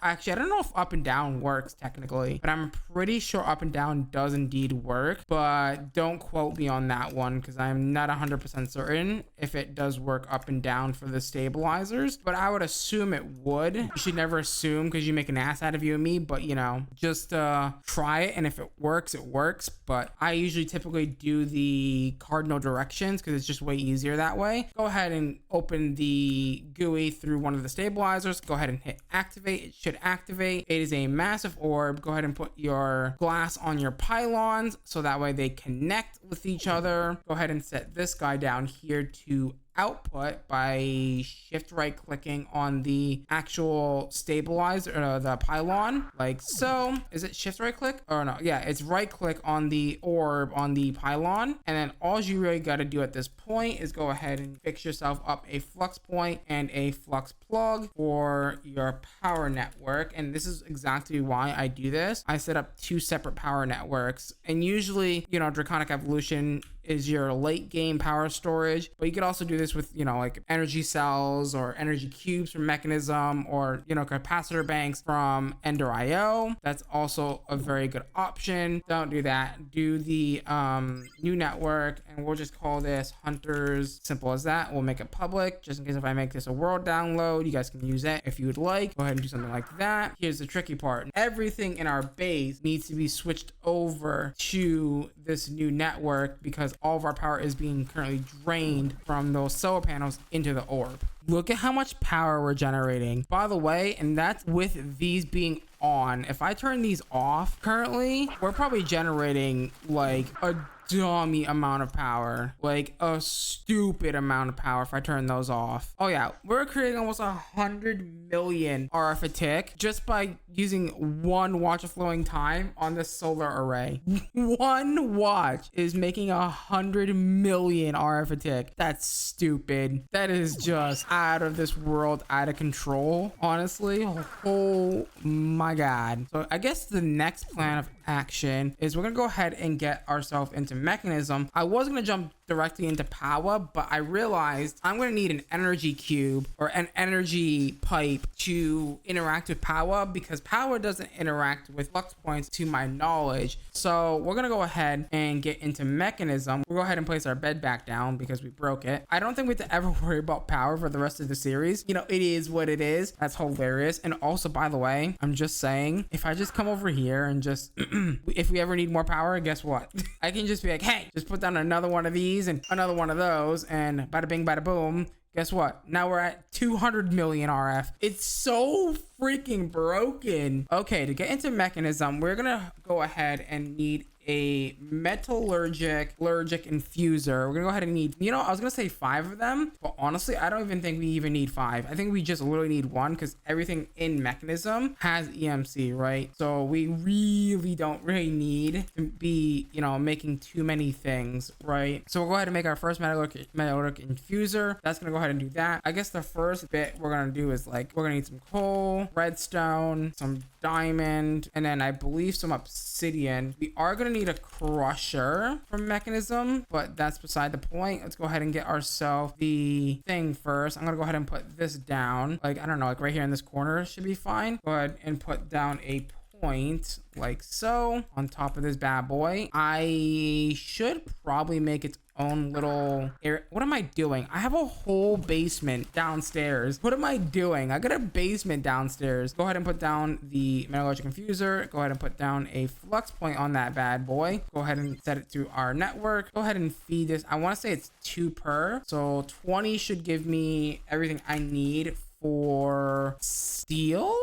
[SPEAKER 1] if up and down works technically, but I'm pretty sure up and down does indeed work, but don't quote me on that one, because I'm not 100% certain if it does work up and down for the stabilizers, but I would assume it would. You should never assume, because you make an ass out of you and me, but you know, just try it, and if it works, it works. But I usually typically do the cardinal directions because it's just way easier that way. Go ahead and open the GUI through one of the stabilizers. Go ahead and hit activate. It should activate. It is a massive orb. Go ahead and put your glass on your pylons, so that way they connect with each other. Go ahead and set this guy down here to output by shift right clicking on the actual stabilizer, the pylon, like so. Is it shift right click or no? Yeah, it's right click on the orb on the pylon, and then all you really got to do at this point is go ahead and fix yourself up a flux point and a flux plug for your power network. And this is exactly why I do this. I set up 2 separate power networks, and usually, you know, Draconic Evolution is your late game power storage, but you could also do this with, you know, like energy cells or energy cubes from Mechanism, or, you know, capacitor banks from Ender.io. That's also a very good option. Don't do that. Do the new network, and we'll just call this Hunters. Simple as that. We'll make it public, just in case if I make this a world download, you guys can use it if you would like. Go ahead and do something like that. Here's the tricky part. Everything in our base needs to be switched over to this new network, because all of our power is being currently drained from those solar panels into the orb. Look at how much power we're generating, by the way, and that's with these being on. If I turn these off currently, we're probably generating like a dummy amount of power, like a stupid amount of power if I turn those off. Oh yeah, we're creating almost 100 million RF a tick just by using 1 watch of flowing time on this solar array. 1 watch is making 100 million RF a tick. That's stupid. That is just out of this world, out of control, honestly. Oh my god. So I guess the next plan of action is we're gonna go ahead and get ourselves into into mechanism. I was going to jump directly into power, but I realized I'm going to need an energy cube or an energy pipe to interact with power, because power doesn't interact with flux points to my knowledge. So we're going to go ahead and get into mechanism. We'll go ahead and place our bed back down because we broke it. I don't think we have to ever worry about power for the rest of the series. You know, it is what it is. That's hilarious. And also, by the way, I'm just saying, if I just come over here and just if we ever need more power, guess what? I can just be like, hey, just put down another one of these and another one of those, and bada bing bada boom. Guess what? Now we're at 200 million RF. It's so freaking broken. Okay, to get into mechanism, we're gonna go ahead and need a metallurgic infuser. We're gonna go ahead and need, you know, I was gonna say 5 of them, but honestly, I don't even think we even need 5. I think we just literally need 1, because everything in mechanism has EMC, right? So we really don't need to be, you know, making too many things, right? So we'll go ahead and make our first metallurgic infuser. That's gonna go ahead and do that. I guess the first bit we're gonna do is like, we're gonna need some coal, redstone, some diamond, and then I believe some obsidian. We are gonna need a crusher from mechanism, but that's beside the point. Let's go ahead and get ourselves the thing first. I'm gonna go ahead and put this down, like, I don't know, like right here in this corner should be fine. Go ahead and put down a point like so on top of this bad boy. I should probably make its own little area. What am I doing? I have a whole basement downstairs. What am I doing? I got a basement downstairs. Go ahead and put down the metallurgic infuser. Go ahead and put down a flux point on that bad boy. Go ahead and set it to our network. Go ahead and feed this. I want to say it's 2 per. So 20 should give me everything I need for steel.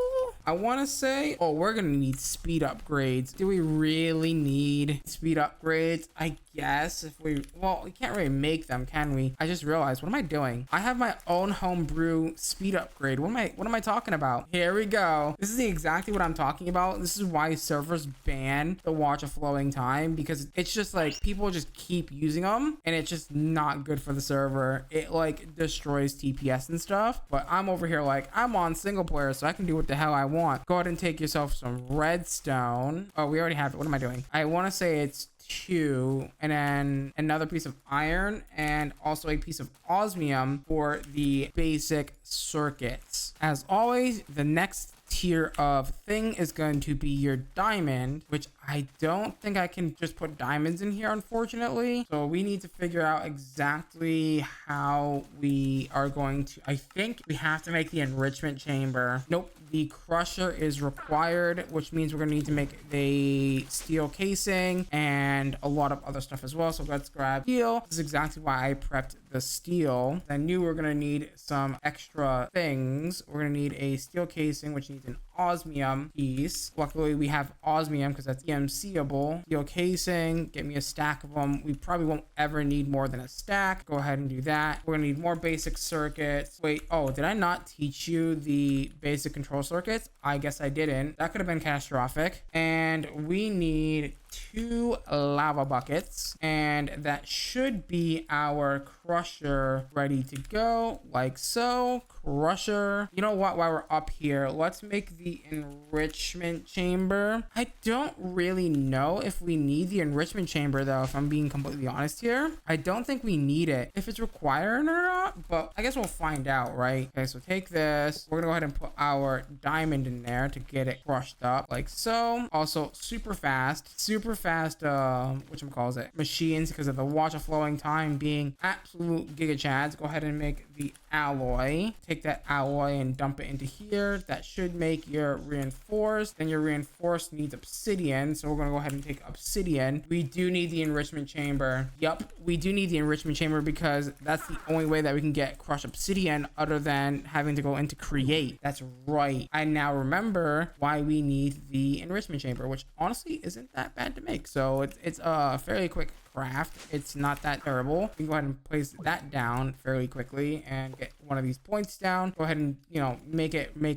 [SPEAKER 1] I want to say, oh, we're going to need speed upgrades. Do we really need speed upgrades? I guess if we, well, we can't really make them, can we? I just realized, what am I doing? I have my own homebrew speed upgrade. What am I talking about? Here we go. This is exactly what I'm talking about. This is why servers ban the watch of flowing time, because it's just like people just keep using them and it's just not good for the server. It like destroys TPS and stuff. But I'm over here like, I'm on single player, so I can do what the hell I want. Go ahead and take yourself some redstone. Oh, we already have it. What am I doing? I want to say it's 2, and then another piece of iron, and also a piece of osmium for the basic circuits. As always, the next tier of thing is going to be your diamond, which I don't think I can just put diamonds in here, unfortunately. So we need to figure out exactly how we are going to, I think we have to make the enrichment chamber. Nope. The crusher is required, which means we're going to need to make the steel casing and a lot of other stuff as well. So let's grab steel. This is exactly why I prepped the steel. I knew we were going to need some extra things. We're going to need a steel casing, which needs an osmium piece. Luckily, we have osmium because that's EMCable. Steel casing, get me a stack of them. We probably won't ever need more than a stack. Go ahead and do that. We're going to need more basic circuits. Wait, oh, did I not teach you the basic control circuits? I guess I didn't. That could have been catastrophic. And we need 2 lava buckets, and that should be our crusher ready to go, like so. Crusher. You know what, while we're up here, let's make the enrichment chamber. I don't really know if we need the enrichment chamber though, if I'm being completely honest here. I don't think we need it, if it's required or not, but I guess we'll find out, right? Okay, so take this. We're gonna go ahead and put our diamond in there to get it crushed up, like so. Also super fast whatchamacallit, machines, because of the watch of flowing time being absolute giga chads. Go ahead and make the alloy. Take that alloy and dump it into here. That should make your reinforced. Then your reinforced needs obsidian, so we're gonna go ahead and take obsidian. We do need the enrichment chamber. Yup, we do need the enrichment chamber because that's the only way that we can get crushed obsidian other than having to go into create. That's right. I now remember why we need the enrichment chamber, which honestly isn't that bad to make. So it's a fairly quick craft. It's not that terrible. We can go ahead and place that down fairly quickly and get one of these points down. Go ahead and, you know, make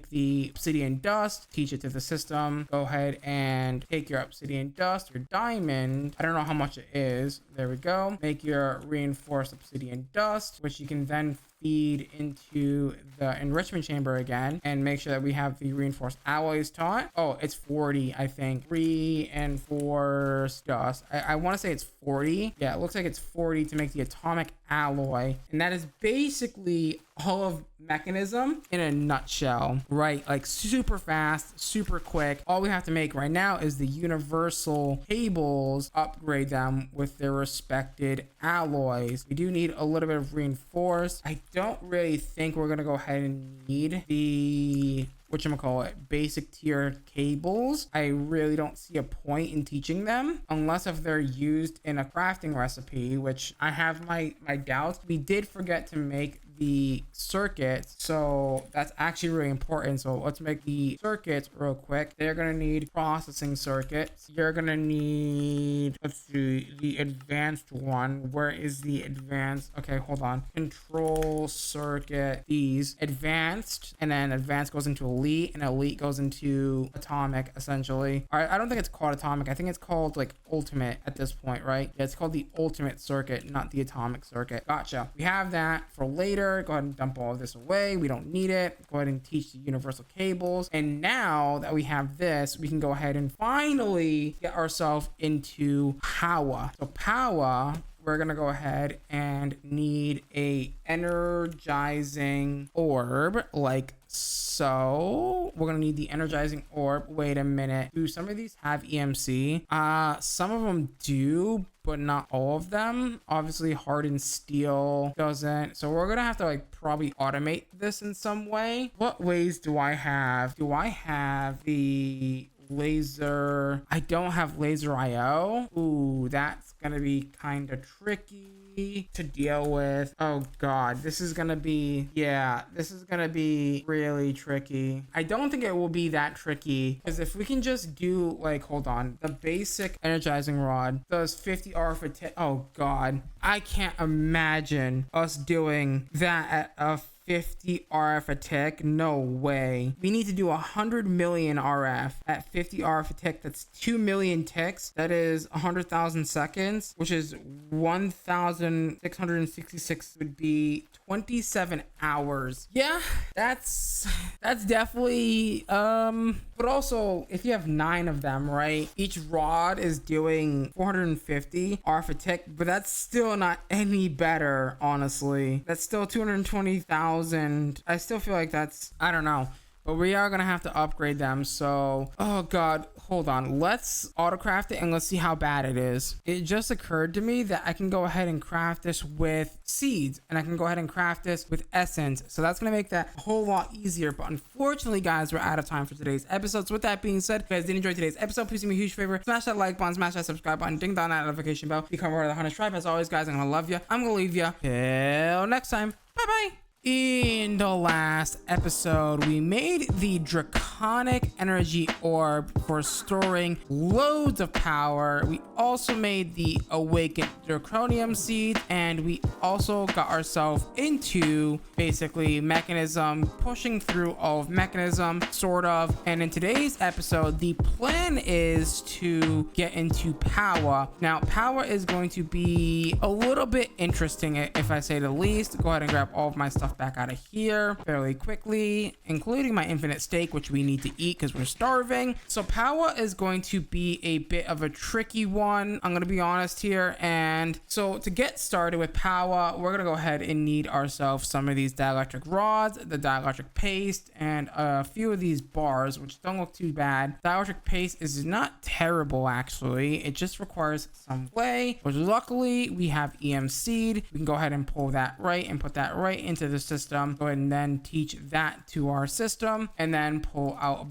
[SPEAKER 1] the obsidian dust, teach it to the system. Go ahead and take your obsidian dust, your diamond. I don't know how much it is. There we go. Make your reinforced obsidian dust, which you can then feed into the enrichment chamber again and make sure that we have the reinforced alloys taught. Oh, it's 40, I think. Reinforced dust. I want to say it's 40. Yeah, it looks like it's 40 to make the atomic alloy. And that is basically all of mechanism in a nutshell, right? Like super fast, super quick. All we have to make right now is the universal cables, upgrade them with their respected alloys. We do need a little bit of reinforced. I don't really think we're gonna go ahead and need the whatchamacallit, basic tier cables. I really don't see a point in teaching them unless if they're used in a crafting recipe, which I have my doubts. We did forget to make the circuits, so that's actually really important. So let's make the circuits real quick. They're gonna need processing circuits. You're gonna need, let's see, the advanced one. Where is the advanced? Okay, hold on. Control circuit, these advanced, and then advanced goes into elite, and elite goes into atomic, essentially. All right, I don't think it's called atomic. I think it's called like ultimate at this point, right? Yeah, it's called the ultimate circuit, not the atomic circuit. Gotcha. We have that for later. Go ahead and dump all of this away. We don't need it. Go ahead and teach the universal cables. And now that we have this, we can go ahead and finally get ourselves into power. So power, we're gonna go ahead and need a energizing orb like so. We're gonna need the energizing orb. Wait a minute, do some of these have EMC? Some of them do, but not all of them. Obviously hardened steel doesn't, so we're gonna have to like probably automate this in some way. What ways do I have? Do I have the laser? I don't have laser IO. Ooh, that's gonna be kind of tricky to deal with. Oh god, this is gonna be, yeah, this is gonna be really tricky. I don't think it will be that tricky, because if we can just do like, hold on, the basic energizing rod does 50 R for 10. Oh god, I can't imagine us doing that at a 50 RF a tick. No way. We need to do 100 million RF at 50 RF a tick. That's 2 million ticks. That is 100,000 seconds, which is 1,666 would be 27 hours. Yeah, that's definitely but also if you have 9 of them, right, each rod is doing 450 RF a tick, but that's still not any better, honestly. That's still 220,000. I still feel like that's, I don't know, but we are gonna have to upgrade them. So, oh god, hold on, let's autocraft it and let's see how bad it is. It just occurred to me that I can go ahead and craft this with seeds, and I can go ahead and craft this with essence, so that's gonna make that a whole lot easier. But unfortunately guys, we're out of time for today's episode. So with that being said, if you guys did enjoy today's episode, please do me a huge favor, smash that like button, smash that subscribe button, ding dong that notification bell, become part of the Hunterx tribe. As always guys, I'm gonna love you, I'm gonna leave you till next time. Bye bye. In the last episode, we made the draconic energy orb for storing loads of power. We also made the awakened draconium seed, and we also got ourselves into basically mechanism, pushing through all of mechanism, sort of. And in today's episode, the plan is to get into power. Now, power is going to be a little bit interesting, if I say the least. Go ahead and grab all of my stuff back out of here fairly quickly, including my infinite steak, which we need to eat because we're starving. So power is going to be a bit of a tricky one, I'm gonna be honest here. And so to get started with power, we're gonna go ahead and need ourselves some of these dielectric rods, the dielectric paste, and a few of these bars, which don't look too bad. Dielectric paste is not terrible actually, it just requires some clay, which luckily we have EM seed. We can go ahead and pull that right and put that right into the system. Go ahead and then teach that to our system, and then pull out a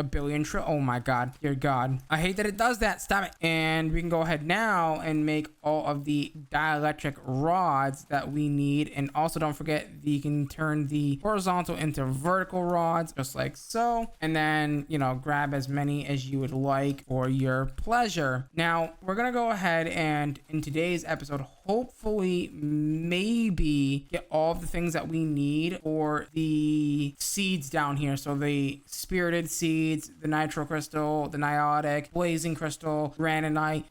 [SPEAKER 1] billion oh my god, dear god, I hate that it does that, stop it. And we can go ahead now and make all of the dielectric rods that we need. And also don't forget, you can turn the horizontal into vertical rods just like so, and then, you know, grab as many as you would like for your pleasure. Now we're gonna go ahead and in today's episode hopefully maybe get all of the things that we need for the seeds down here. So the spirited seeds, the nitro crystal, the niotic, blazing crystal, granite,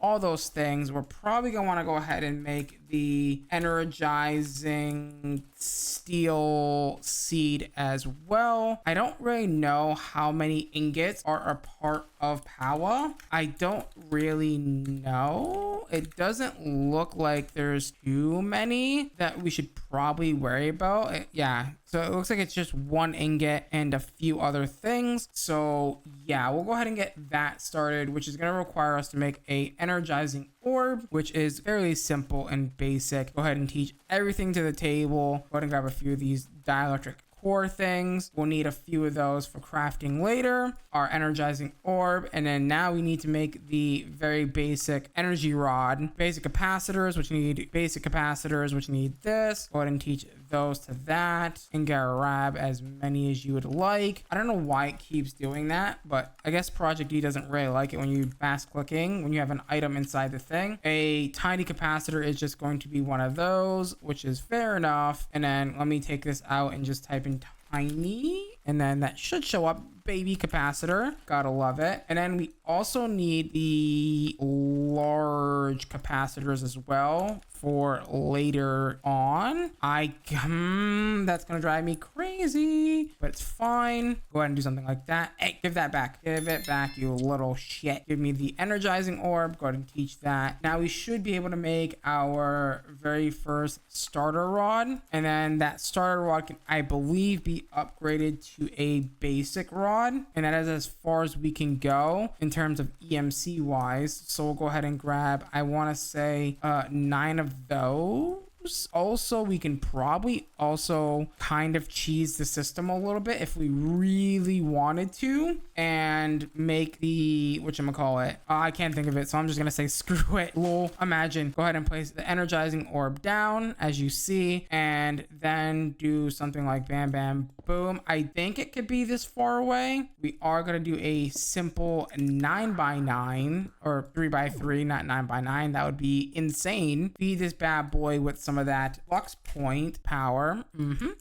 [SPEAKER 1] all those things. We're probably gonna want to go ahead and make the energizing steel seed as well. I don't really know how many ingots are a part of power. I don't really know. It doesn't look like there's too many that we should probably worry about. Yeah, so it looks like it's just one ingot and a few other things. So yeah, we'll go ahead and get that started, which is going to require us to make a energizing orb, which is fairly simple and basic. Go ahead and teach everything to the table. Go ahead and grab a few of these dielectric core things. We'll need a few of those for crafting later. Our energizing orb, and then now we need to make the very basic energy rod, basic capacitors, which need basic capacitors, which need this. Go ahead and teach those to that and grab as many as you would like. I don't know why it keeps doing that, but I guess Project D doesn't really like it when you fast clicking when you have an item inside the thing. A tiny capacitor is just going to be one of those, which is fair enough. And then let me take this out and just type in tiny, and then that should show up. Baby capacitor, gotta love it. And then we also need the large capacitors as well for later on. That's gonna drive me crazy, but it's fine. Go ahead and do something like that. Hey, give that back. Give it back, you little shit. Give me the energizing orb. Go ahead and teach that. Now we should be able to make our very first starter rod, and then that starter rod can, I believe, be upgraded to a basic rod. And that is as far as we can go in terms of EMC wise. So we'll go ahead and grab, I want to say 9 of those. Also, we can probably also kind of cheese the system a little bit if we really wanted to, and make the whatchamacallit. I can't think of it, so I'm just gonna say screw it. Lol. Imagine. Go ahead and place the energizing orb down as you see, and then do something like bam bam boom. I think it could be this far away. We are gonna do a simple 9x9 or 3x3, not 9x9. That would be insane. Feed this bad boy with some of that flux point power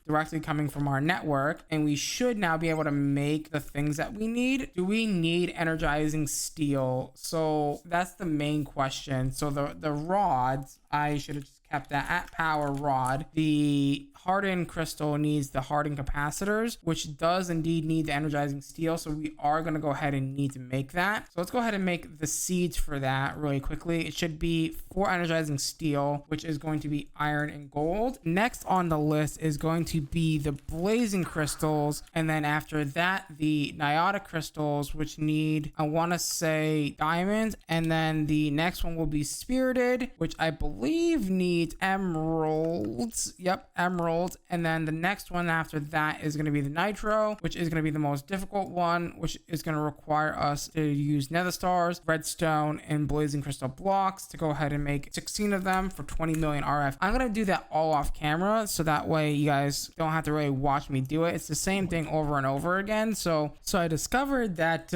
[SPEAKER 1] directly coming from our network, and we should now be able to make the things that we need. Do we need energizing steel? So that's the main question. So the rods, I should have just kept that at power rod. The hardened crystal needs the hardened capacitors, which does indeed need the energizing steel. So we are going to go ahead and need to make that. So let's go ahead and make the seeds for that really quickly. It should be 4 energizing steel, which is going to be iron and gold. Next on the list is going to be the blazing crystals. And then after that, the niotic crystals, which need, I want to say, diamonds. And then the next one will be spirited, which I believe needs emeralds. Yep, emeralds. And then the next one after that is going to be the nitro, which is going to be the most difficult one, which is going to require us to use nether stars, redstone, and blazing crystal blocks to go ahead and make 16 of them for 20 million RF. I'm going to do that all off camera, so that way you guys don't have to really watch me do it. It's the same thing over and over again. So I discovered that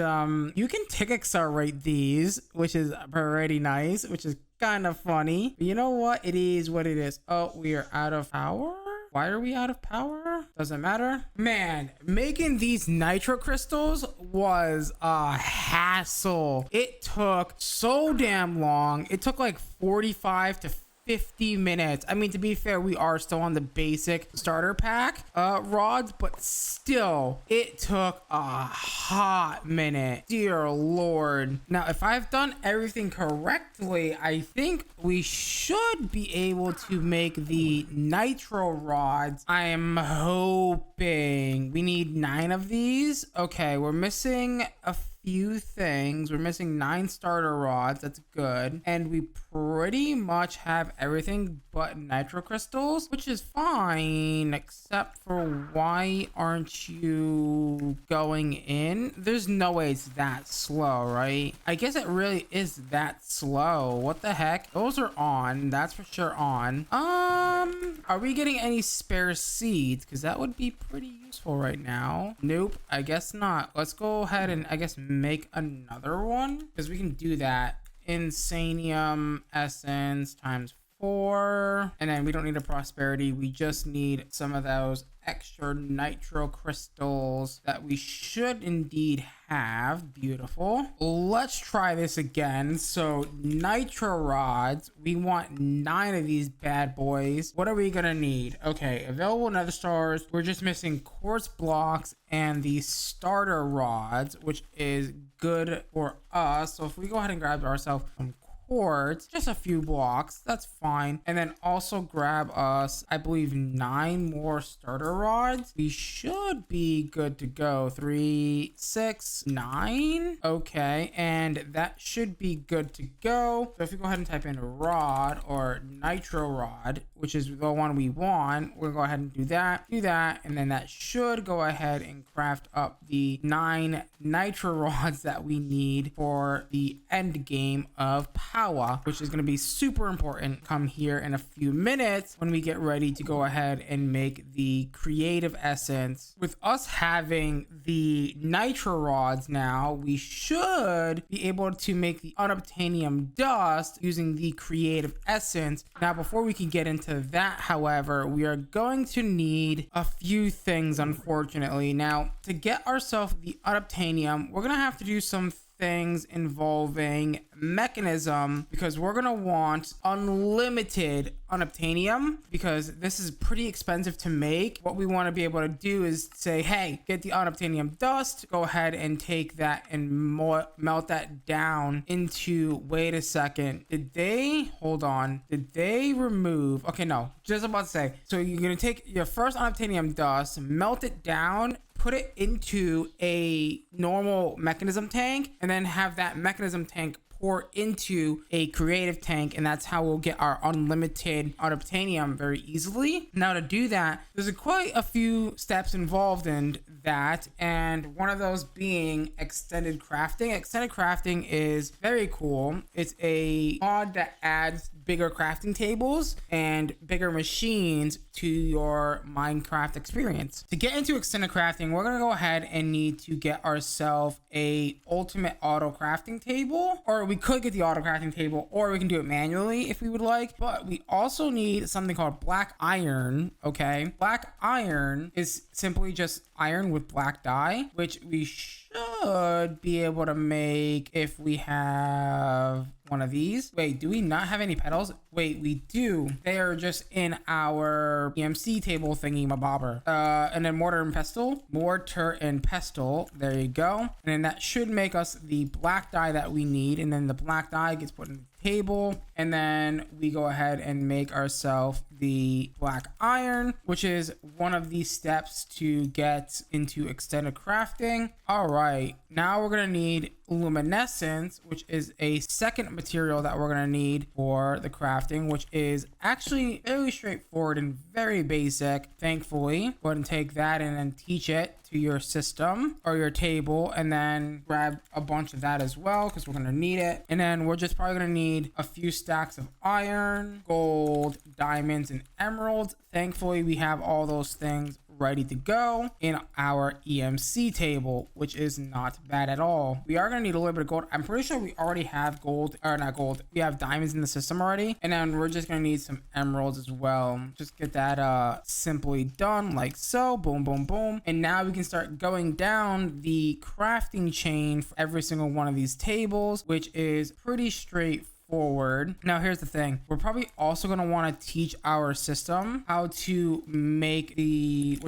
[SPEAKER 1] you can tick accelerate these, which is pretty nice, which is kind of funny. But you know what? It is what it is. Oh, we are out of power. Why are we out of power? Doesn't matter. Man, making these nitro crystals was a hassle. It took so damn long. It took like 45 to 50 minutes. I mean, to be fair, we are still on the basic starter pack rods, but still, it took a hot minute. Dear Lord. Now, if I've done everything correctly, I think we should be able to make the nitro rods. I am hoping. We need 9 of these. Okay, we're missing a few things. We're missing 9 starter rods. That's good. And we pretty much have everything but nitro crystals, which is fine, except for why aren't you going in? There's no way it's that slow, right? I guess it really is that slow. What the heck? Those are on. That's for sure on. Are we getting any spare seeds? Because that would be pretty useful right now. Nope, I guess not. Let's go ahead and I guess make another one, because we can do that. Insanium essence times 4, and then we don't need a prosperity. We just need some of those extra nitro crystals that we should indeed have. Beautiful. Let's try this again. So nitro rods, we want 9 of these bad boys. What are we gonna need? Okay, available nether stars. We're just missing quartz blocks and the starter rods, which is good for us. So if we go ahead and grab ourselves some quartz, just a few blocks, that's fine. And then also grab us, I believe, 9 more starter rods. We should be good to go. 3, 6, 9. Okay, and that should be good to go. So if we go ahead and type in rod or nitro rod, which is the one we want, we'll go ahead and do that, and then that should go ahead and craft up the 9 nitro rods that we need for the end game of power, which is going to be super important come here in a few minutes when we get ready to go ahead and make the creative essence. With us having the nitro rods now, we should be able to make the unobtainium dust using the creative essence. Now, before we can get into that, however, we are going to need a few things, unfortunately. Now, to get ourselves the unobtainium, we're going to have to do some things involving mechanism, because we're gonna want unlimited unobtainium, because this is pretty expensive to make. What we want to be able to do is say, hey, get the unobtainium dust, go ahead and take that and melt that down into, wait a second, did they remove, okay, no, just about to say, so you're gonna take your first unobtainium dust, melt it down, put it into a normal mechanism tank, and then have that mechanism tank pour into a creative tank, and that's how we'll get our unlimited unobtainium very easily. Now, to do that, there's quite a few steps involved in that, and one of those being extended crafting. Extended crafting is very cool. It's a mod that adds bigger crafting tables and bigger machines to your Minecraft experience. To get into extended crafting, we're gonna go ahead and need to get ourselves a ultimate auto crafting table, or we could get the auto crafting table, or we can do it manually if we would like. But we also need something called black iron. Okay, black iron is simply just iron with black dye, which we should be able to make if we have one of these. Wait, do we not have any petals? Wait, we do. They are just in our EMC table thingy mabobber. And then mortar and pestle. There you go. And then that should make us the black dye that we need. And then the black dye gets put in the table, and then we go ahead and make ourselves the black iron, which is one of the steps to get into extended crafting. All right, now we're gonna need luminescence, which is a second material that we're gonna need for the crafting, which is actually very straightforward and very basic, thankfully. Go ahead and take that and then teach it to your system or your table, and then grab a bunch of that as well, because we're gonna need it. And then we're just probably gonna need a few stacks of iron, gold, diamonds, and emeralds. Thankfully, we have all those things ready to go in our EMC table, which is not bad at all. We are going to need a little bit of gold. I'm pretty sure we already have gold, or not gold, we have diamonds in the system already, and then we're just going to need some emeralds as well. Just get that simply done like so. Boom, boom, boom. And now we can start going down the crafting chain for every single one of these tables, which is pretty straightforward. Now, here's the thing. We're probably also going to want to teach our system how to make the,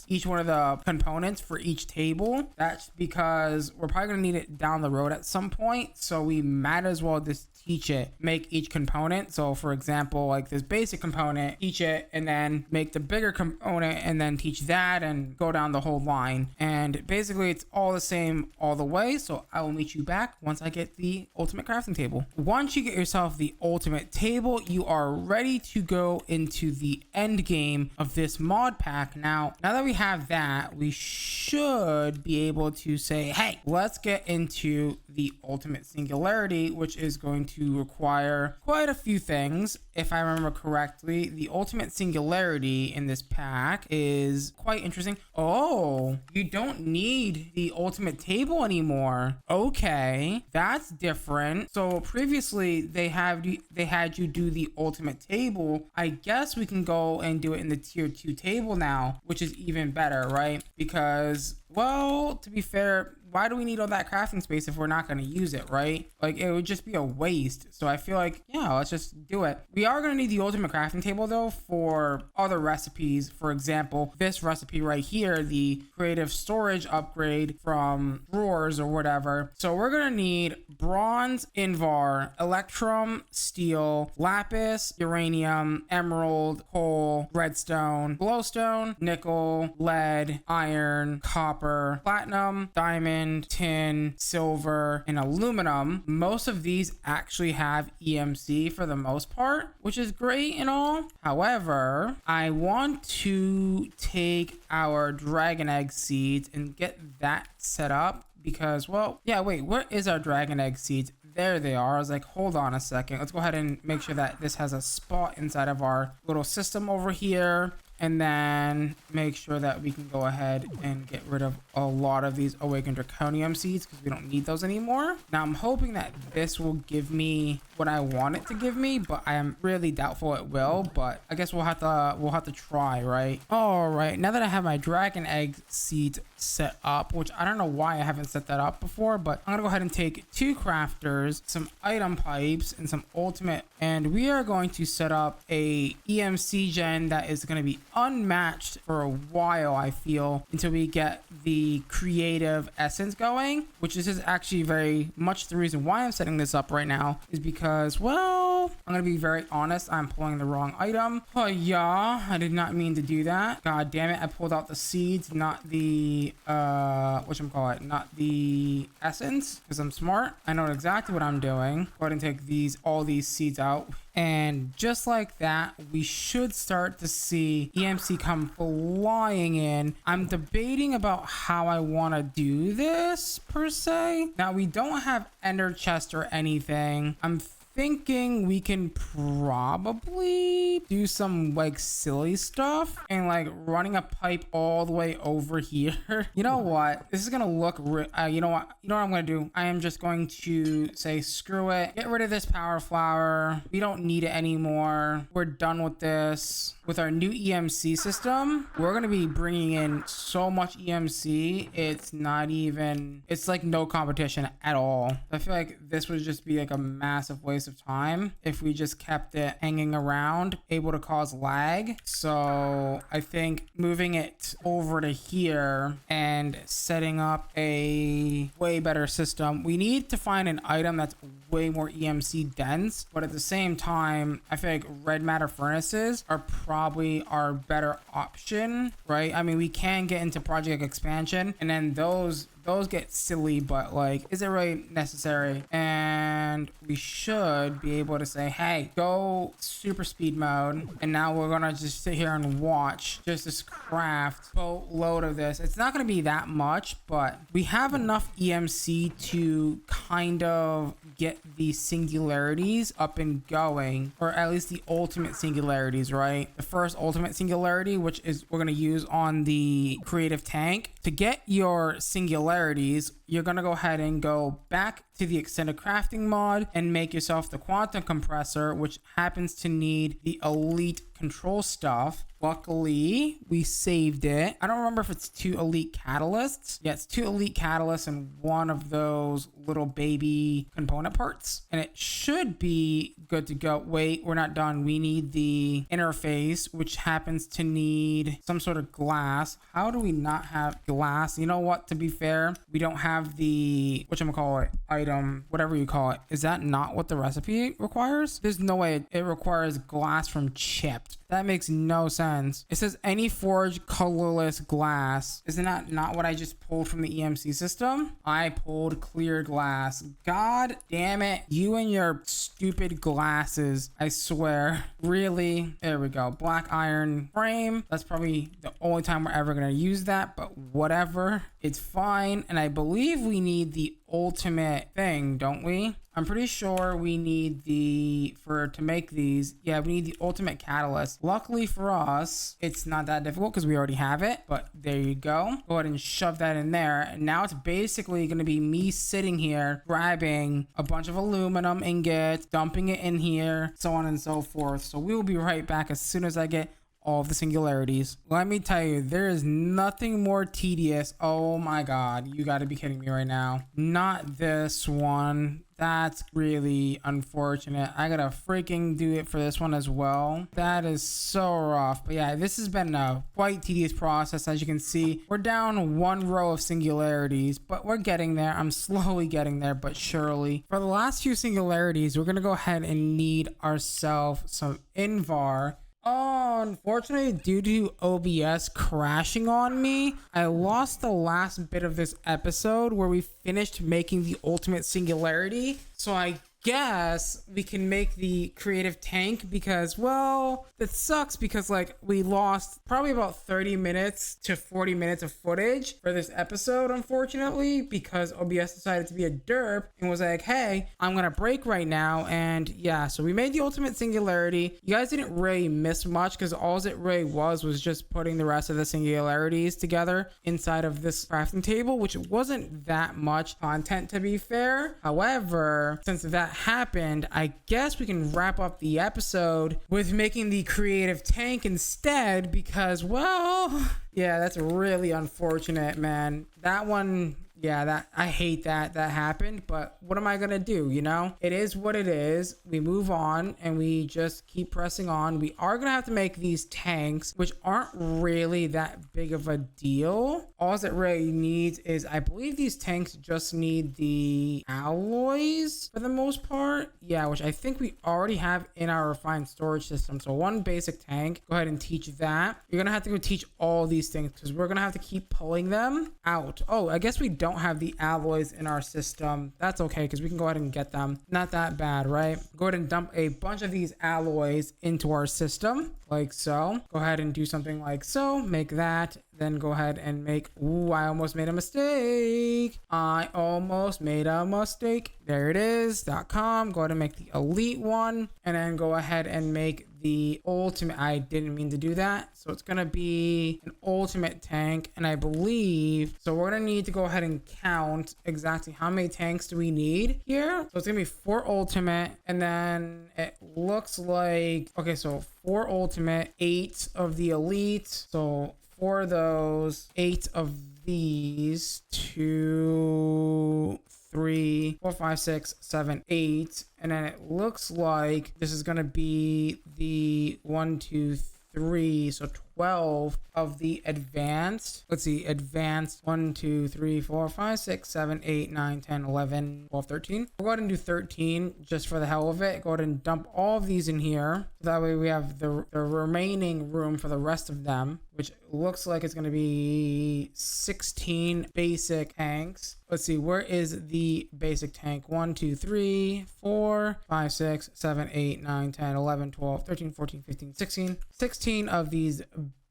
[SPEAKER 1] each one of the components for each table. That's because we're probably going to need it down the road at some point. So we might as well just teach it, make each component. So for example, like this basic component, teach it, and then make the bigger component, and then teach that, and go down the whole line. And basically it's all the same all the way. So I will meet you back once I get the ultimate crafting table. Once you get yourself the ultimate table, you are ready to go into the end game of this mod pack. Now that we have that, we should be able to say, hey, let's get into the ultimate singularity, which is going to require quite a few things. If I remember correctly, the ultimate singularity in this pack is quite interesting. Oh, you don't need the ultimate table anymore. Okay, that's different. So previously previously they had you do the ultimate table. I guess we can go and do it in the tier 2 table now, which is even better, right? Because, well, to be fair, why do we need all that crafting space if we're not going to use it, right? Like, it would just be a waste. So I feel like, yeah, let's just do it. We are going to need the ultimate crafting table, though, for other recipes. For example, this recipe right here, the creative storage upgrade from drawers or whatever. So we're going to need bronze, invar, electrum, steel, lapis, uranium, emerald, coal, redstone, glowstone, nickel, lead, iron, copper, platinum, diamond, tin, silver, and aluminum. Most of these actually have EMC for the most part, which is great and all. However, I want to take our dragon egg seeds and get that set up because, well, yeah, wait, where is our dragon egg seeds? There they are. I was like, hold on a second. Let's go ahead and make sure that this has a spot inside of our little system over here. And then make sure that we can go ahead and get rid of a lot of these awakened draconium seeds because we don't need those anymore. Now I'm hoping that this will give me what I want it to give me, but I am really doubtful it will. But I guess we'll have to try, right? All right, now that I have my dragon egg seeds set up, which I don't know why I haven't set that up before, but I'm gonna go ahead and take 2 crafters, some item pipes, and some ultimate, and we are going to set up a EMC gen that is going to be unmatched for a while, I feel, until we get the creative essence going, which is actually very much the reason why I'm setting this up right now, is because, well, I'm gonna be very honest, I'm pulling the wrong item. Oh yeah, I did not mean to do that. God damn it, I pulled out the seeds, not the whatchamacallit, not the essence, because I'm smart. I know exactly what I'm doing. Go ahead and take all these seeds out. And just like that, we should start to see EMC come flying in. I'm debating about how I want to do this per se. Now, we don't have ender chest or anything. I'm thinking we can probably do some like silly stuff and like running a pipe all the way over here. You know what? This is gonna look you know what I'm gonna do? I am just going to say screw it. Get rid of this power flower. We don't need it anymore. We're done with this. With our new EMC system, we're gonna be bringing in so much EMC. It's like no competition at all. I feel like this would just be like a massive waste of time if we just kept it hanging around, able to cause lag. So I think moving it over to here and setting up a way better system. We need to find an item that's way more EMC dense, but at the same time, I feel like red matter furnaces are probably our better option, right? I mean, we can get into project expansion and then those get silly, but like, is it really necessary? And we should be able to say, hey, go super speed mode. And now we're gonna just sit here and watch just this craft boatload of this. It's not gonna be that much, but we have enough EMC to kind of get the singularities up and going, or at least the ultimate singularities, right? The first ultimate singularity, which is we're gonna use on the creative tank. To get your singularities, you're gonna go ahead and go back to the extended crafting mod and make yourself the quantum compressor, which happens to need the elite control stuff. Luckily, we saved it. I don't remember if it's 2 elite catalysts. Yeah, it's 2 elite catalysts and one of those little baby component parts. And it should be good to go. Wait, we're not done. We need the interface, which happens to need some sort of glass. How do we not have glass? You know what? To be fair, we don't have the whatchamacallit item, whatever you call it. Is that not what the recipe requires? There's no way it requires glass from chipped. That makes no sense. It says any forged colorless glass. Isn't that not what I just pulled from the EMC system? I pulled clear glass. God damn it. You and your stupid glasses. I swear. Really? There we go. Black iron frame. That's probably the only time we're ever going to use that, but whatever. It's fine. And I believe we need the ultimate thing, don't we? I'm pretty sure we need to make these, yeah, we need the ultimate catalyst. Luckily for us, it's not that difficult because we already have it, but there you go. Go ahead and shove that in there. And now it's basically going to be me sitting here, grabbing a bunch of aluminum ingots, dumping it in here, so on and so forth. So we will be right back as soon as I get all of the singularities. Let me tell you, there is nothing more tedious. Oh my god, you gotta be kidding me right now. Not this one. That's really unfortunate. I gotta freaking do it for this one as well. That is so rough. But yeah, this has been a quite tedious process. As you can see, we're down one row of singularities, but we're getting there. I'm slowly getting there, but surely. For the last few singularities, we're gonna go ahead and need ourselves some invar. Oh, unfortunately, due to OBS crashing on me, I lost the last bit of this episode where we finished making the ultimate singularity. So I guess we can make the creative tank because, well, it sucks because like we lost probably about 30 minutes to 40 minutes of footage for this episode, unfortunately, because OBS decided to be a derp and was like, hey, I'm gonna break right now. And yeah, so we made the ultimate singularity. You guys didn't really miss much because all it really was just putting the rest of the singularities together inside of this crafting table, which wasn't that much content, to be fair. However, since that happened, I guess we can wrap up the episode with making the creative tank instead because, well, yeah, that's really unfortunate, man. That one, yeah, that I hate that happened, but what am I gonna do? You know, it is what it is. We move on and we just keep pressing on. We are gonna have to make these tanks, which aren't really that big of a deal. All it really needs is, I believe these tanks just need the alloys for the most part. Yeah, which I think we already have in our refined storage system. So one basic tank, go ahead and teach that. You're gonna have to go teach all these things because we're gonna have to keep pulling them out. Oh, I guess we don't have the alloys in our system. That's okay because we can go ahead and get them. Not that bad, right? Go ahead and dump a bunch of these alloys into our system like so. Go ahead and do something like so. Make that. Then go ahead and make, ooh, I almost made a mistake. I almost made a mistake. There it is, .com. Go ahead and make the elite one and then go ahead and make the ultimate. I didn't mean to do that. So it's going to be an ultimate tank. And I believe, so we're going to need to go ahead and count exactly how many tanks do we need here. So it's going to be 4 ultimate. And then it looks like, okay, so 4 ultimate, 8 of the elite. So for those, 8 of these, 2, 3, 4, 5, 6, 7, 8. And then it looks like this is going to be the 1, 2, 3. So 12 of the advanced. Let's see, advanced 1, 2, 3, 4, 5, 6, 7, 8, 9, 10, 11, 12, 13. We'll go ahead and do 13 just for the hell of it. Go ahead and dump all of these in here. So that way we have the remaining room for the rest of them, which looks like it's going to be 16 basic tanks. Let's see, where is the basic tank? 1, 2, 3, 4, 5, 6, 7, 8, 9, 10, 11, 12, 13, 14, 15, 16. 16 of these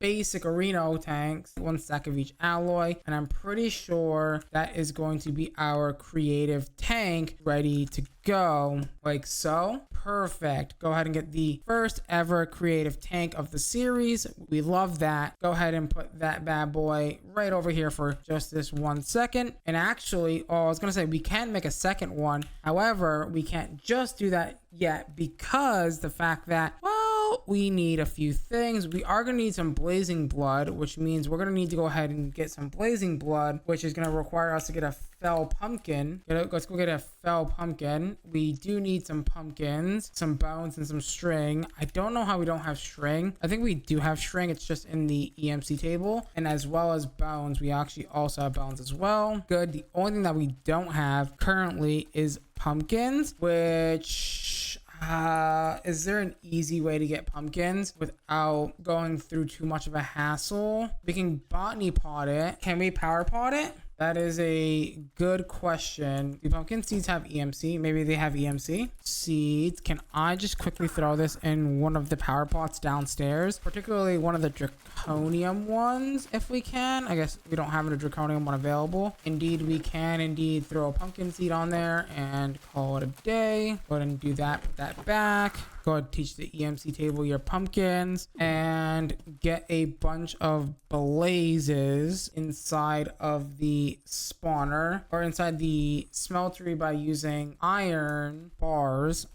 [SPEAKER 1] basic arena tanks, 1 stack of each alloy, and I'm pretty sure that is going to be our creative tank ready to go like so. Perfect. Go ahead and get the first ever creative tank of the series. We love that. Go ahead and put that bad boy right over here for just this 1 second. And actually, oh, I was gonna say we can make a second one. However, we can't just do that yet because the fact that, well, we need a few things. We are going to need some blazing blood, which means we're going to need to go ahead and get some blazing blood, which is going to require us to get a fell pumpkin. Let's go get a fell pumpkin. We do need some pumpkins, some bones, and some string. I don't know how we don't have string. I think we do have string. It's just in the EMC table. And as well as bones, we actually also have bones as well. Good. The only thing that we don't have currently is pumpkins, which... is there an easy way to get pumpkins without going through too much of a hassle? We can botany pot it. Can we power pot it? That is a good question. Do pumpkin seeds have EMC? Maybe they have EMC. Seeds. Can I just quickly throw this in one of the power pots downstairs? Particularly one of the draconium ones, if we can. I guess we don't have a draconium one available. Indeed, we can indeed throw a pumpkin seed on there and call it a day. Go ahead and do that. Put that back. Go ahead and teach the EMC table your pumpkins and get a bunch of blazes inside of the spawner or inside the smeltery by using iron bars.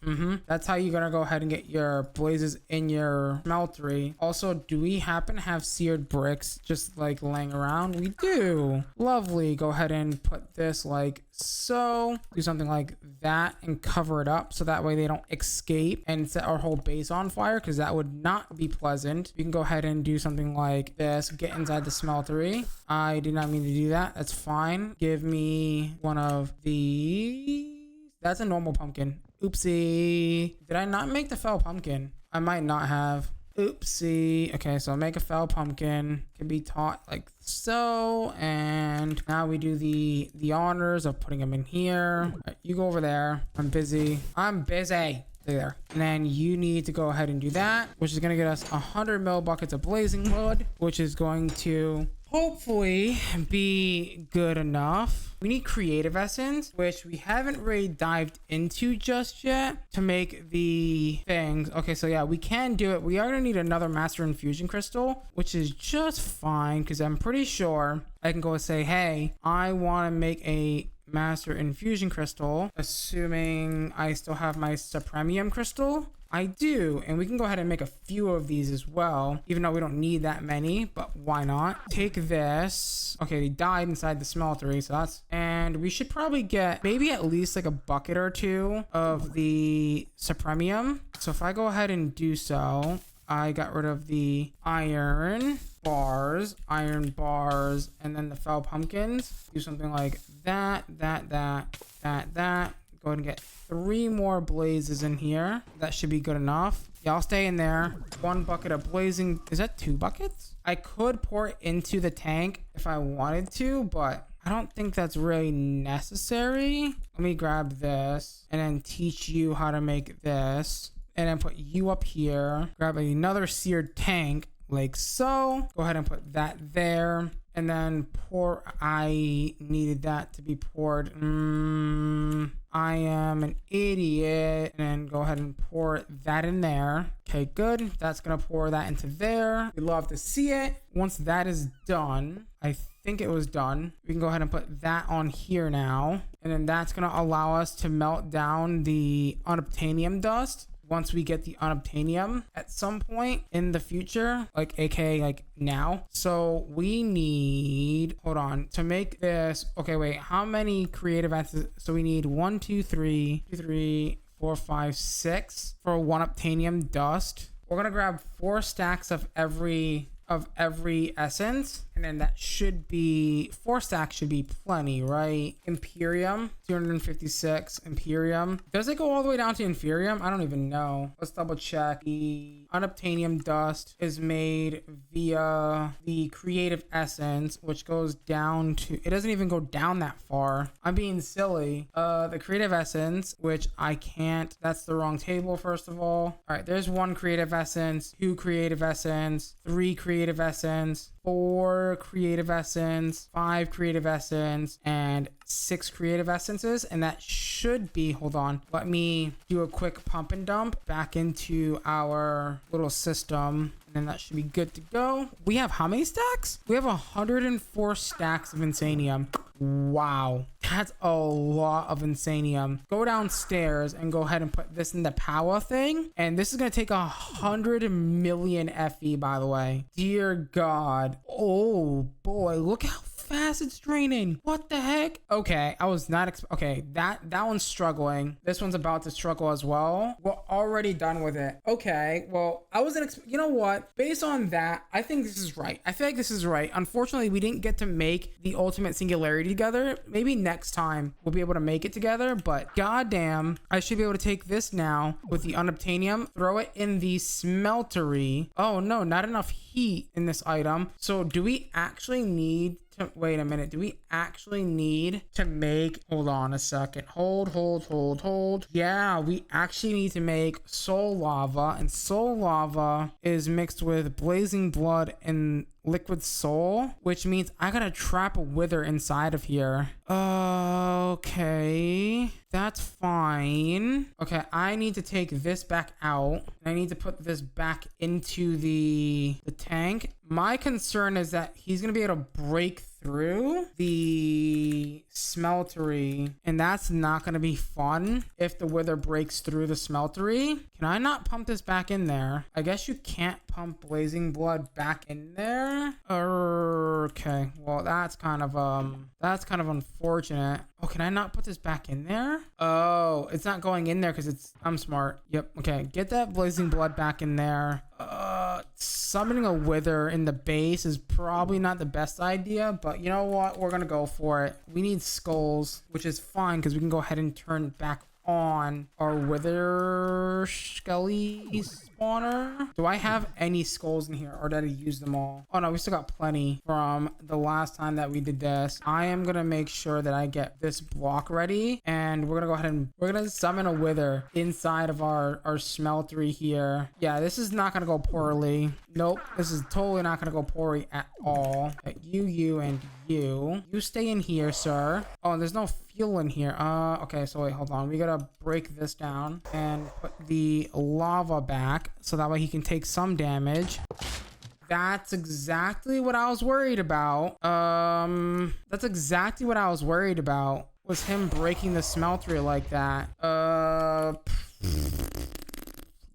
[SPEAKER 1] That's how you're gonna go ahead and get your blazes in your smeltery. Also, do we happen to have seared bricks just like laying around? We do. Lovely. Go ahead and put this like so. Do something like that and cover it up so that way they don't escape and set our whole base on fire, because that would not be pleasant. You can go ahead and do something like this. Get inside the smeltery. I did not mean to do that. That's fine. Give me one of these. That's a normal pumpkin. Oopsie. Did I not make the fell pumpkin? I might not have. Oopsie. Okay, so make a fell pumpkin. Can be taught like so. And now we do the honors of putting them in here. Right, you go over there. I'm busy. There. And then you need to go ahead and do that, which is going to get us 100 mil buckets of blazing wood, which is going to hopefully be good enough. We need creative essence, which we haven't really dived into just yet to make the things. Okay, so yeah, we can do it. We are going to need another master infusion crystal, which is just fine because I'm pretty sure I can go and say, hey, I want to make a master infusion crystal, assuming I still have my supremium crystal. I do, and we can go ahead and make a few of these as well, even though we don't need that many, but why not? Take this. Okay, they died inside the smeltery, so that's, and we should probably get maybe at least like a bucket or two of the supremium. So if I go ahead and do so, I got rid of the iron bars, and then the fell pumpkins. Do something like that. Go ahead and get 3 more blazes in here. That should be good enough. Yeah, I'll stay in there. 1 bucket of blazing. Is that 2 buckets? I could pour it into the tank if I wanted to, but I don't think that's really necessary. Let me grab this and then teach you how to make this. And then put you up here. Grab another seared tank like so. Go ahead and put that there. And then pour. I needed that to be poured. I am an idiot. And then go ahead and pour that in there. Okay, good. That's going to pour that into there. We love to see it. Once that is done, I think it was done. We can go ahead and put that on here now. And then that's going to allow us to melt down the unobtainium dust. Once we get the unobtainium at some point in the future, like aka like now. So we need, hold on, to make this. Okay, wait, how many creative answers? So we need 1, 2, 3, 4, 5, 6 for 1 obtainium dust. We're gonna grab 4 stacks of every essence, and then that should be 4 stacks should be plenty, right? Imperium, 256 Imperium. Does it go all the way down to inferium? I don't even know. Let's double check. The unobtainium dust is made via the creative essence, which goes down to, it doesn't even go down that far. I'm being silly. The creative essence, which I can't, that's the wrong table, first of all. All right, there's 1 creative essence, 2 creative essence, 3 creative essence, 4 creative essence, 5 creative essence, and 6 creative essences. And that should be, hold on, let me do a quick pump and dump back into our little system, and then that should be good to go. We have how many stacks? We have 104 stacks of insanium. Wow, that's a lot of insanium. Go downstairs and go ahead and put this in the power thing, and this is gonna take 100 million FE, by the way. Dear God. Oh boy, look how fast it's draining. What the heck? Okay, I was not okay, that one's struggling. This one's about to struggle as well. We're already done with it. Okay, well, I wasn't you know what, based on that, I think this is right. I feel like this is right. Unfortunately, we didn't get to make the ultimate singularity together. Maybe next time we'll be able to make it together, but goddamn, I should be able to take this now with the unobtainium, throw it in the smeltery. Oh no, not enough heat in this item. So do we actually need to wait a minute. Do we actually need to make, hold on a second. Hold. Yeah, we actually need to make soul lava, and soul lava is mixed with blazing blood and liquid soul, which means I gotta trap a wither inside of here. Okay, that's fine. Okay, I need to take this back out. I need to put this back into the tank. My concern is that he's gonna be able to break through the smeltery, and that's not gonna be fun if the wither breaks through the smeltery. Can I not pump this back in there? I guess you can't pump blazing blood back in there. Okay, well that's kind of unfortunate. Oh, can I not put this back in there? Oh, it's not going in there because I'm smart. Yep. Okay, get that blazing blood back in there. Summoning a wither in the base is probably not the best idea, but you know what? We're gonna go for it. We need skulls, which is fine because we can go ahead and turn back on our wither skelly spawner. Do I have any skulls in here, or did I use them all? Oh no, we still got plenty from the last time that we did this. I am gonna make sure that I get this block ready, and we're gonna go ahead and we're gonna summon a wither inside of our smeltery here. Yeah, this is not gonna go poorly. Nope, this is totally not gonna go poorly at all. You and you stay in here, sir. Oh, and there's no fuel in here. Okay, so wait, hold on. We gotta break this down and put the lava back so that way he can take some damage. That's exactly what I was worried about. That's exactly what I was worried about, was him breaking the smeltery like that.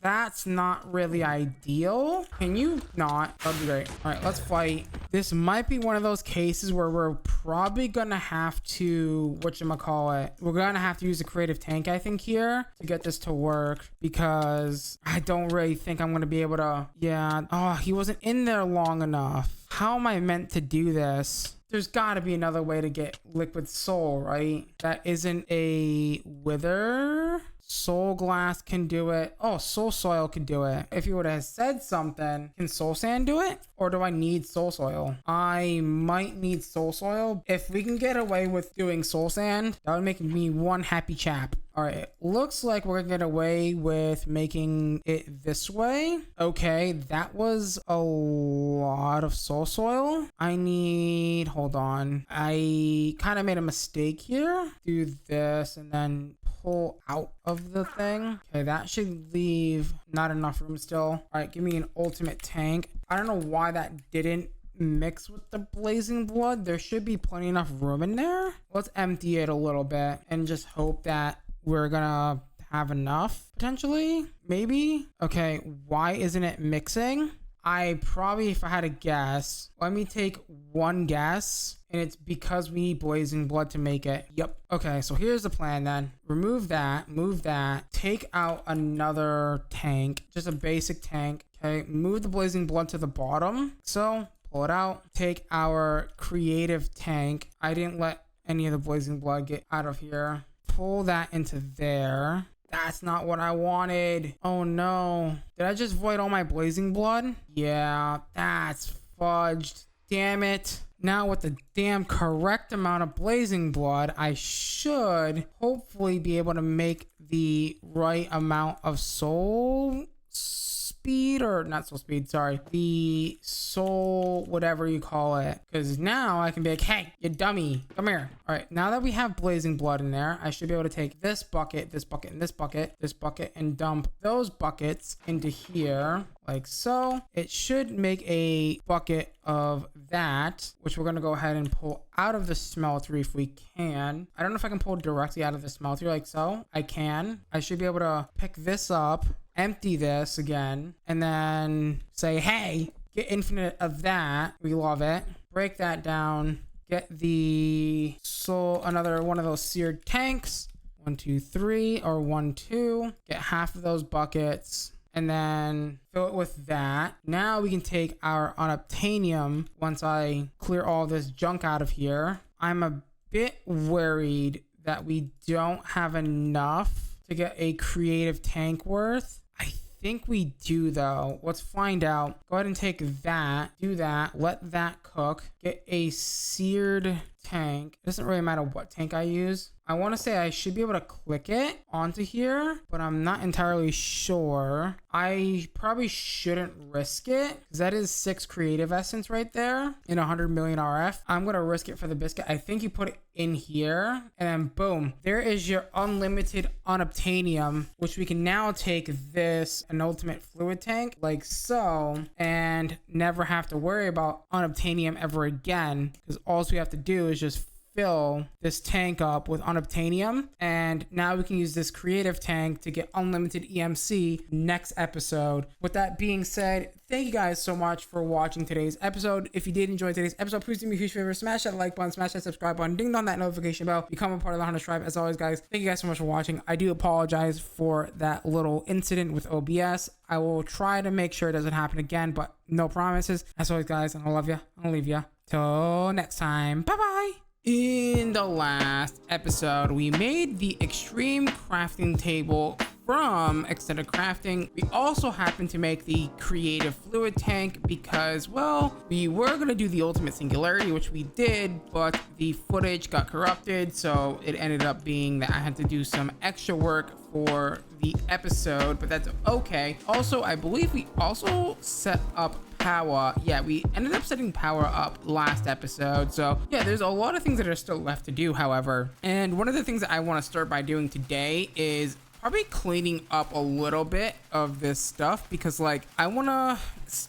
[SPEAKER 1] That's not really ideal. Can you not? That'd be great. All right, let's fight. This might be one of those cases where we're probably gonna have to, whatchamacallit, we're gonna have to use a creative tank, I think, here to get this to work, because I don't really think I'm gonna be able to. Yeah. Oh, he wasn't in there long enough. How am I meant to do this? There's got to be another way to get liquid soul, right? That isn't a wither. Soul glass can do it. Oh, soul soil can do it. If you would have said something, can soul sand do it? Or do I need soul soil? I might need soul soil. If we can get away with doing soul sand, that would make me one happy chap. All right, it looks like we're gonna get away with making it this way. Okay, that was a lot of soul soil. Hold on. I kind of made a mistake here. Do this and then pull out of the thing. Okay, that should leave not enough room still. All right, give me an ultimate tank. I don't know why that didn't mix with the blazing blood. There should be plenty enough room in there. Let's empty it a little bit and just hope that we're gonna have enough, potentially, maybe. Okay, why isn't it mixing? I probably, if I had a guess, let me take one guess, and it's because we need blazing blood to make it. Yep. Okay, so here's the plan then. Remove that, move that, take out another tank, just a basic tank. Okay, move the blazing blood to the bottom. So pull it out, take our creative tank. I didn't let any of the blazing blood get out of here. Pull that into there. That's not what I wanted. Oh no. Did I just void all my blazing blood? Yeah, that's fudged. Damn it. Now with the damn correct amount of blazing blood, I should hopefully be able to make the right amount of soul speed, or not soul speed, sorry, the soul whatever you call it, because now I can be like, hey, you dummy, come here. All right, now that we have blazing blood in there, I should be able to take this bucket, this bucket, and this bucket, this bucket, and dump those buckets into here like so. It should make a bucket of that, which we're going to go ahead and pull out of the smeltery if we can. I don't know if I can pull directly out of the smeltery like so. I can. I should be able to pick this up, empty this again, and then say, hey, get infinite of that. We love it. Break that down. Get the soul, another one of those seared tanks. 1, 2, 3, or 1, 2. Get half of those buckets and then fill it with that. Now we can take our unobtainium once I clear all this junk out of here. I'm a bit worried that we don't have enough to get a creative tank worth. I think we do though. Let's find out. Go ahead and take that, do that, let that cook, get a seared tank. It doesn't really matter what tank I use. I want to say I should be able to click it onto here, but I'm not entirely sure. I probably shouldn't risk it because that is 6 creative essence right there in 100 million RF. I'm going to risk it for the biscuit. I think you put it in here and then boom, there is your unlimited unobtainium, which we can now take this an ultimate fluid tank like so and never have to worry about unobtainium ever again, because all we have to do is just fill this tank up with unobtainium, and now we can use this creative tank to get unlimited EMC next episode. With that being said, thank you guys so much for watching today's episode. If you did enjoy today's episode, please do me a huge favor, smash that like button, smash that subscribe button, ding on that notification bell, become a part of the Hunterx tribe. As always, guys, thank you guys so much for watching. I do apologize for that little incident with OBS. I will try to make sure it doesn't happen again, but no promises. As always, guys, I love you. I'll leave you till next time. Bye bye. In the last episode, we made the extreme crafting table from extended crafting. We also happened to make the creative fluid tank because, well, we were going to do the ultimate singularity, which we did, but the footage got corrupted, so it ended up being that I had to do some extra work for the episode, but that's okay. Also, I believe we also set up power. Yeah, we ended up setting power up last episode. So yeah, there's a lot of things that are still left to do, however. And one of the things that I want to start by doing today is probably cleaning up a little bit of this stuff, because like I want to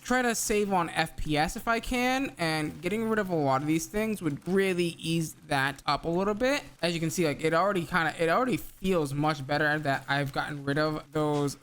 [SPEAKER 1] try to save on FPS if I can, and getting rid of a lot of these things would really ease that up a little bit. As you can see, like it already feels much better that I've gotten rid of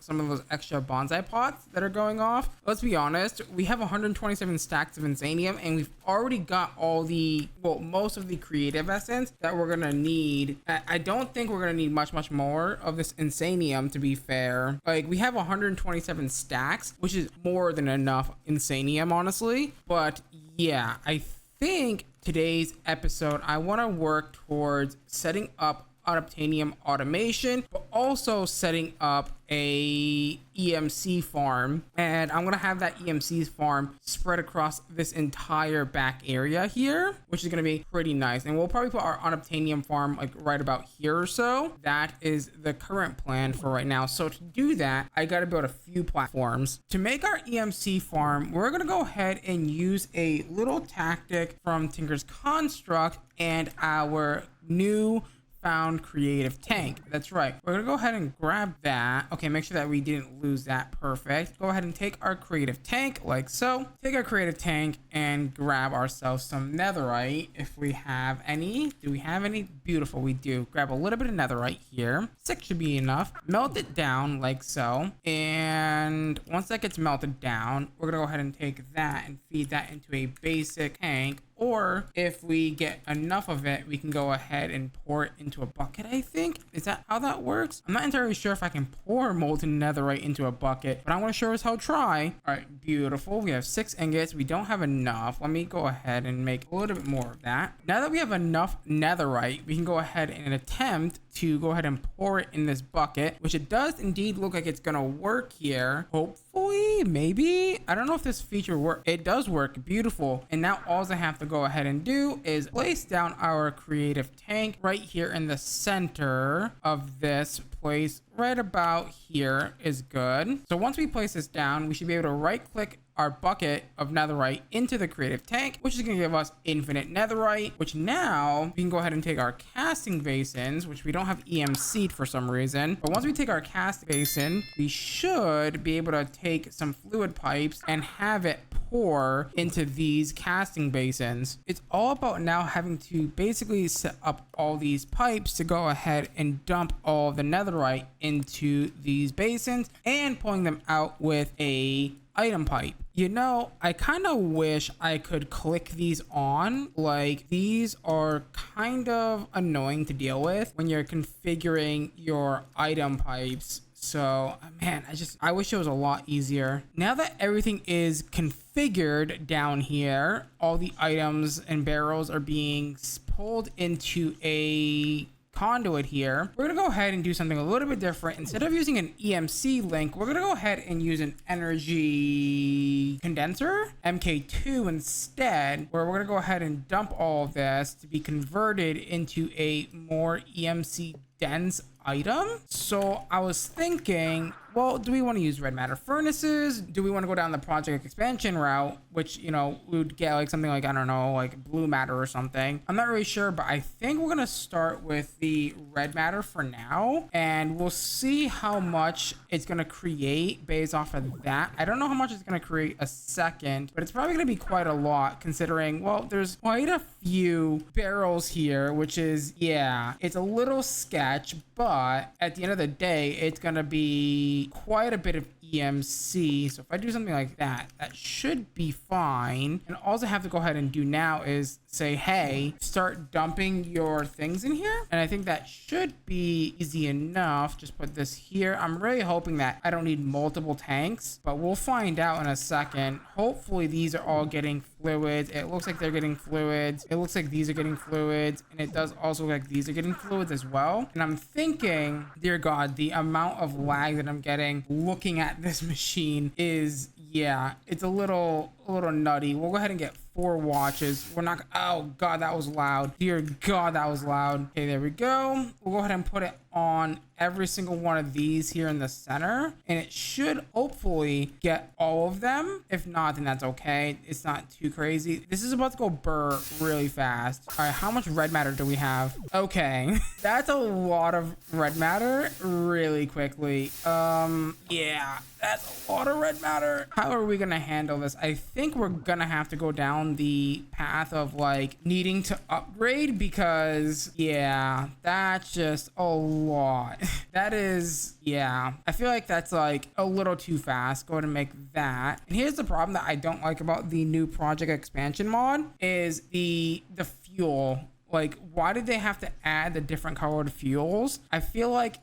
[SPEAKER 1] some of those extra bonsai pots that are going off. Let's be honest, we have 127 stacks of insanium, and we've already got most of the creative essence that we're gonna need. I don't think we're gonna need much more of this insanium, to be fair. Like, we have 127 stacks, which is more than enough insanium, honestly. But yeah, I think today's episode I want to work towards setting up unobtainium automation, but also setting up a EMC farm, and I'm gonna have that EMC farm spread across this entire back area here, which is gonna be pretty nice. And we'll probably put our unobtainium farm like right about here or so. That is the current plan for right now. So to do that, I gotta build a few platforms. To make our EMC farm, we're gonna go ahead and use a little tactic from Tinker's Construct and our new found creative tank. That's right. We're gonna go ahead and grab that. Okay, make sure that we didn't lose that. Perfect. Go ahead and take our creative tank like so. Take our creative tank and grab ourselves some netherite if we have any. Do we have any? Beautiful, we do. Grab a little bit of netherite here. 6 should be enough. Melt it down like so. And once that gets melted down, we're gonna go ahead and take that and feed that into a basic tank. Or if we get enough of it, we can go ahead and pour it into a bucket, I think. Is that how that works? I'm not entirely sure if I can pour molten netherite into a bucket, but I want to sure as hell try. All right, beautiful. We have 6 ingots. We don't have enough. Let me go ahead and make a little bit more of that. Now that we have enough netherite, we can go ahead and attempt to go ahead and pour it in this bucket, which it does indeed look like it's gonna work here. Hopefully, maybe. I don't know if this feature works. It does work. Beautiful. And now all I have to go ahead and do is place down our creative tank right here in the center of this place. Right about here is good. So once we place this down, we should be able to right click our bucket of netherite into the creative tank, which is going to give us infinite netherite, which now we can go ahead and take our casting basins, which we don't have EMC'd for some reason. But once we take our casting basin, we should be able to take some fluid pipes and have it pour into these casting basins. It's all about now having to basically set up all these pipes to go ahead and dump all the netherite into these basins and pulling them out with a item pipe. You know, I kind of wish I could click these on. Like, these are kind of annoying to deal with when you're configuring your item pipes. So, man, I wish it was a lot easier. Now that everything is configured down here, all the items and barrels are being pulled into a conduit here, we're gonna go ahead and do something a little bit different. Instead of using an EMC link, we're gonna go ahead and use an energy condenser, MK2 instead, where we're gonna go ahead and dump all of this to be converted into a more EMC dense item. So I was thinking, well, do we want to use red matter furnaces? Do we want to go down the project expansion route, which, you know, we would get like something like, I don't know, like blue matter or something? I'm not really sure, but I think we're going to start with the red matter for now, and we'll see how much it's going to create based off of that. I don't know how much it's going to create a second, but it's probably going to be quite a lot considering, well, there's quite a few barrels here, which is, yeah, it's a little sketch, but at the end of the day, it's going to be quite a bit of EMC. So if I do something like that, that should be fine. And all I have to go ahead and do now is say, hey, start dumping your things in here. And I think that should be easy enough. Just put this here. I'm really hoping that I don't need multiple tanks, but we'll find out in a second. Hopefully these are all getting fluids. It looks like they're getting fluids. It looks like these are getting fluids. And it does also look like these are getting fluids as well. And I'm thinking, dear God, the amount of lag that I'm getting looking at this machine is, yeah, it's a little nutty. We'll go ahead and get 4 watches. We're not, oh God, that was loud. Dear God, that was loud. Okay, there we go. We'll go ahead and put it on every single one of these here in the center, and it should hopefully get all of them. If not, then that's okay. It's not too crazy. This is about to go burr really fast. All right, how much red matter do we have? Okay, that's a lot of red matter really quickly. Yeah, that's a lot of red matter. How are we gonna handle this? I think we're gonna have to go down the path of like needing to upgrade, because yeah, that's just a lot. That is, yeah, I feel like that's like a little too fast. Go ahead and make that. And here's the problem that I don't like about the new project expansion mod is the fuel. Like, why did they have to add the different colored fuels? I feel like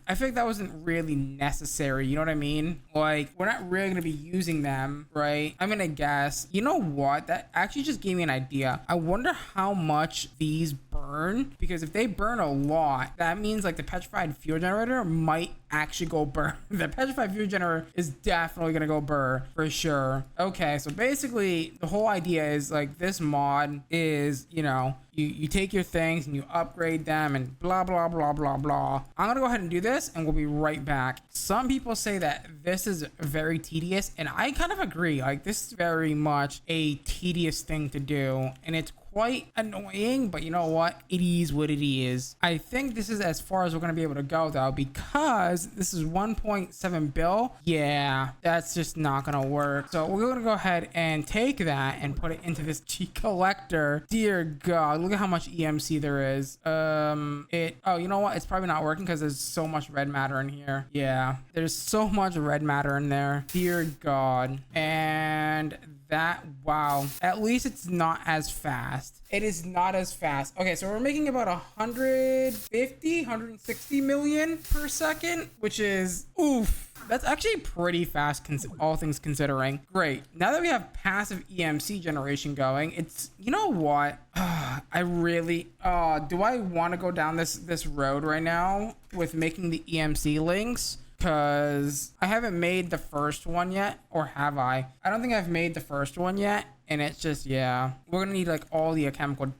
[SPEAKER 1] that wasn't really necessary. You know what I mean? Like, we're not really going to be using them, right? I'm going to guess. You know what? That actually just gave me an idea. I wonder how much these burn, because if they burn a lot, that means like the petrified fuel generator might actually go burr. The petrified fuel generator is definitely going to go burr for sure. Okay, so basically the whole idea is like this mod is, you know, you take your things and you upgrade them and blah, blah, blah, blah, blah. I'm going to go ahead and do this and we'll be right back. Some people say that this is very tedious, and I kind of agree. Like, this is very much a tedious thing to do, and it's quite annoying, but you know what? It is what it is. I think this is as far as we're going to be able to go, though, because this is 1.7 bill. Yeah, that's just not going to work. So we're going to go ahead and take that and put it into this G collector. Dear God, look at how much EMC there is. Oh, you know what? It's probably not working because there's so much red matter in here. Yeah, there's so much red matter in there. Dear God. And that, wow, at least it's not as fast. It is not as fast. Okay, so we're making about 160 million per second, which is, oof, that's actually pretty fast, all things considering. Great. Now that we have passive EMC generation going, it's, you know what? I really, do I want to go down this road right now with making the EMC links? Because I haven't made the first one yet, or have I? I don't think I've made the first one yet, and it's just, yeah. We're gonna need like all the alchemical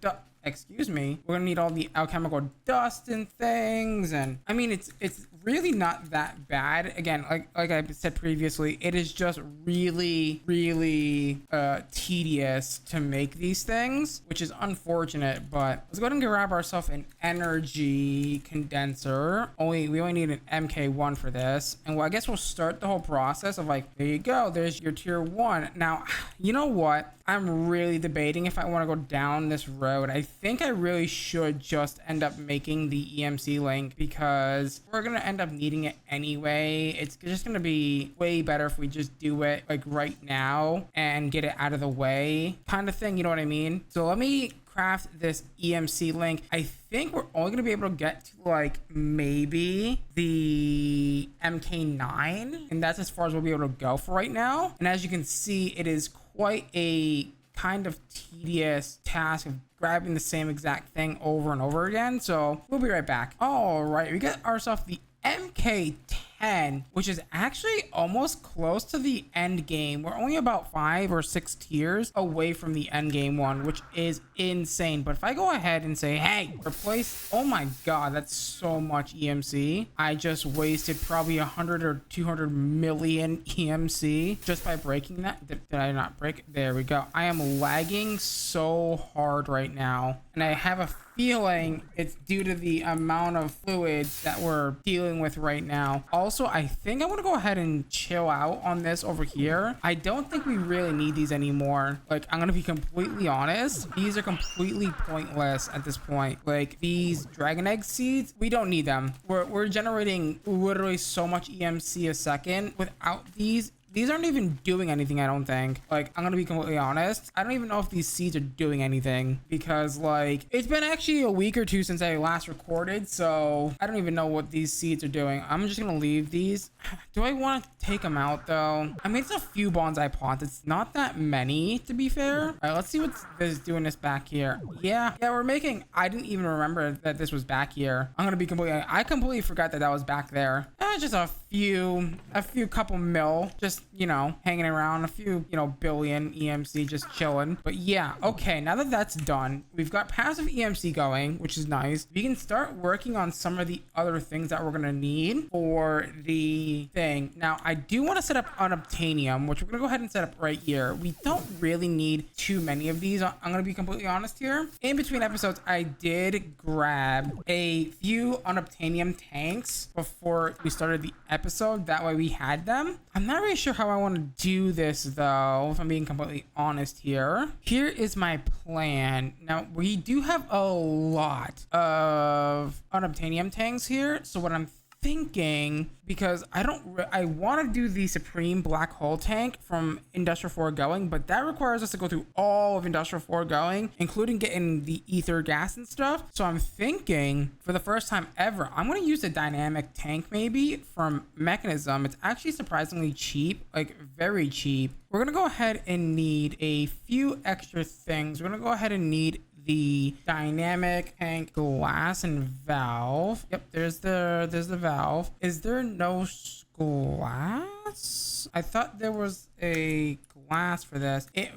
[SPEAKER 1] excuse me. We're gonna need all the alchemical dust and things, and I mean, it's really not that bad. Again, like I said previously, it is just really tedious to make these things, which is unfortunate. But let's go ahead and grab ourselves an energy condenser. We only need an MK1 for this, and well, I guess we'll start the whole process of like, there you go, there's your tier 1. Now, you know what? I'm really debating if I want to go down this road. I think I really should just end up making the EMC link, because we're going to end up needing it anyway. It's just going to be way better if we just do it like right now and get it out of the way kind of thing. You know what I mean? So let me craft this EMC link. I think we're only going to be able to get to like maybe the MK9, and that's as far as we'll be able to go for right now. And as you can see, it is quite a kind of tedious task of grabbing the same exact thing over and over again. So we'll be right back. All right, we got ourselves the MK10, which is actually almost close to the end game. We're only about 5 or 6 tiers away from the end game one, which is insane. But if I go ahead and say, hey, replace, oh my god, that's so much EMC. I just wasted probably 100 or 200 million EMC just by breaking that. Did I not break it? There we go. I am lagging so hard right now, and I have a feeling it's due to the amount of fluids that we're dealing with right now. Also, I think I want to go ahead and chill out on this over here. I don't think we really need these anymore. Like, I'm gonna be completely honest, these are completely pointless at this point. Like, these dragon egg seeds, we don't need them. We're generating literally so much EMC a second. Without these aren't even doing anything, I don't think. Like, I'm gonna be completely honest, I don't even know if these seeds are doing anything, because like, it's been actually a week or two since I last recorded, so I don't even know what these seeds are doing. I'm just gonna leave these. Do I want to take them out though? I mean, it's a few bonsai pots. It's not that many, to be fair. All right, let's see what's this doing this back here. Yeah, we're making, I didn't even remember that this was back here. I'm gonna be completely, I completely forgot that was back there. Just a few couple mil, just, you know, hanging around, a few, you know, billion EMC just chilling. But yeah, okay, now that that's done, we've got passive EMC going, which is nice. We can start working on some of the other things that we're gonna need for the thing. Now, I do want to set up unobtainium, which we're gonna go ahead and set up right here. We don't really need too many of these. I'm gonna be completely honest here. In between episodes, I did grab a few unobtainium tanks before we started the episode. That way we had them. I'm not really sure how I want to do this though, if I'm being completely honest here. Here is my plan. Now, we do have a lot of unobtainium tanks here. So what I'm thinking, because I want to do the supreme black hole tank from industrial foregoing, but that requires us to go through all of industrial foregoing, including getting the ether gas and stuff. So I'm thinking, for the first time ever, I'm going to use the dynamic tank maybe from Mechanism. It's actually surprisingly cheap, like very cheap. We're going to go ahead and need a few extra things. We're going to go ahead and need the dynamic tank glass and valve. Yep, there's the valve. Is there no glass? I thought there was a glass for this. It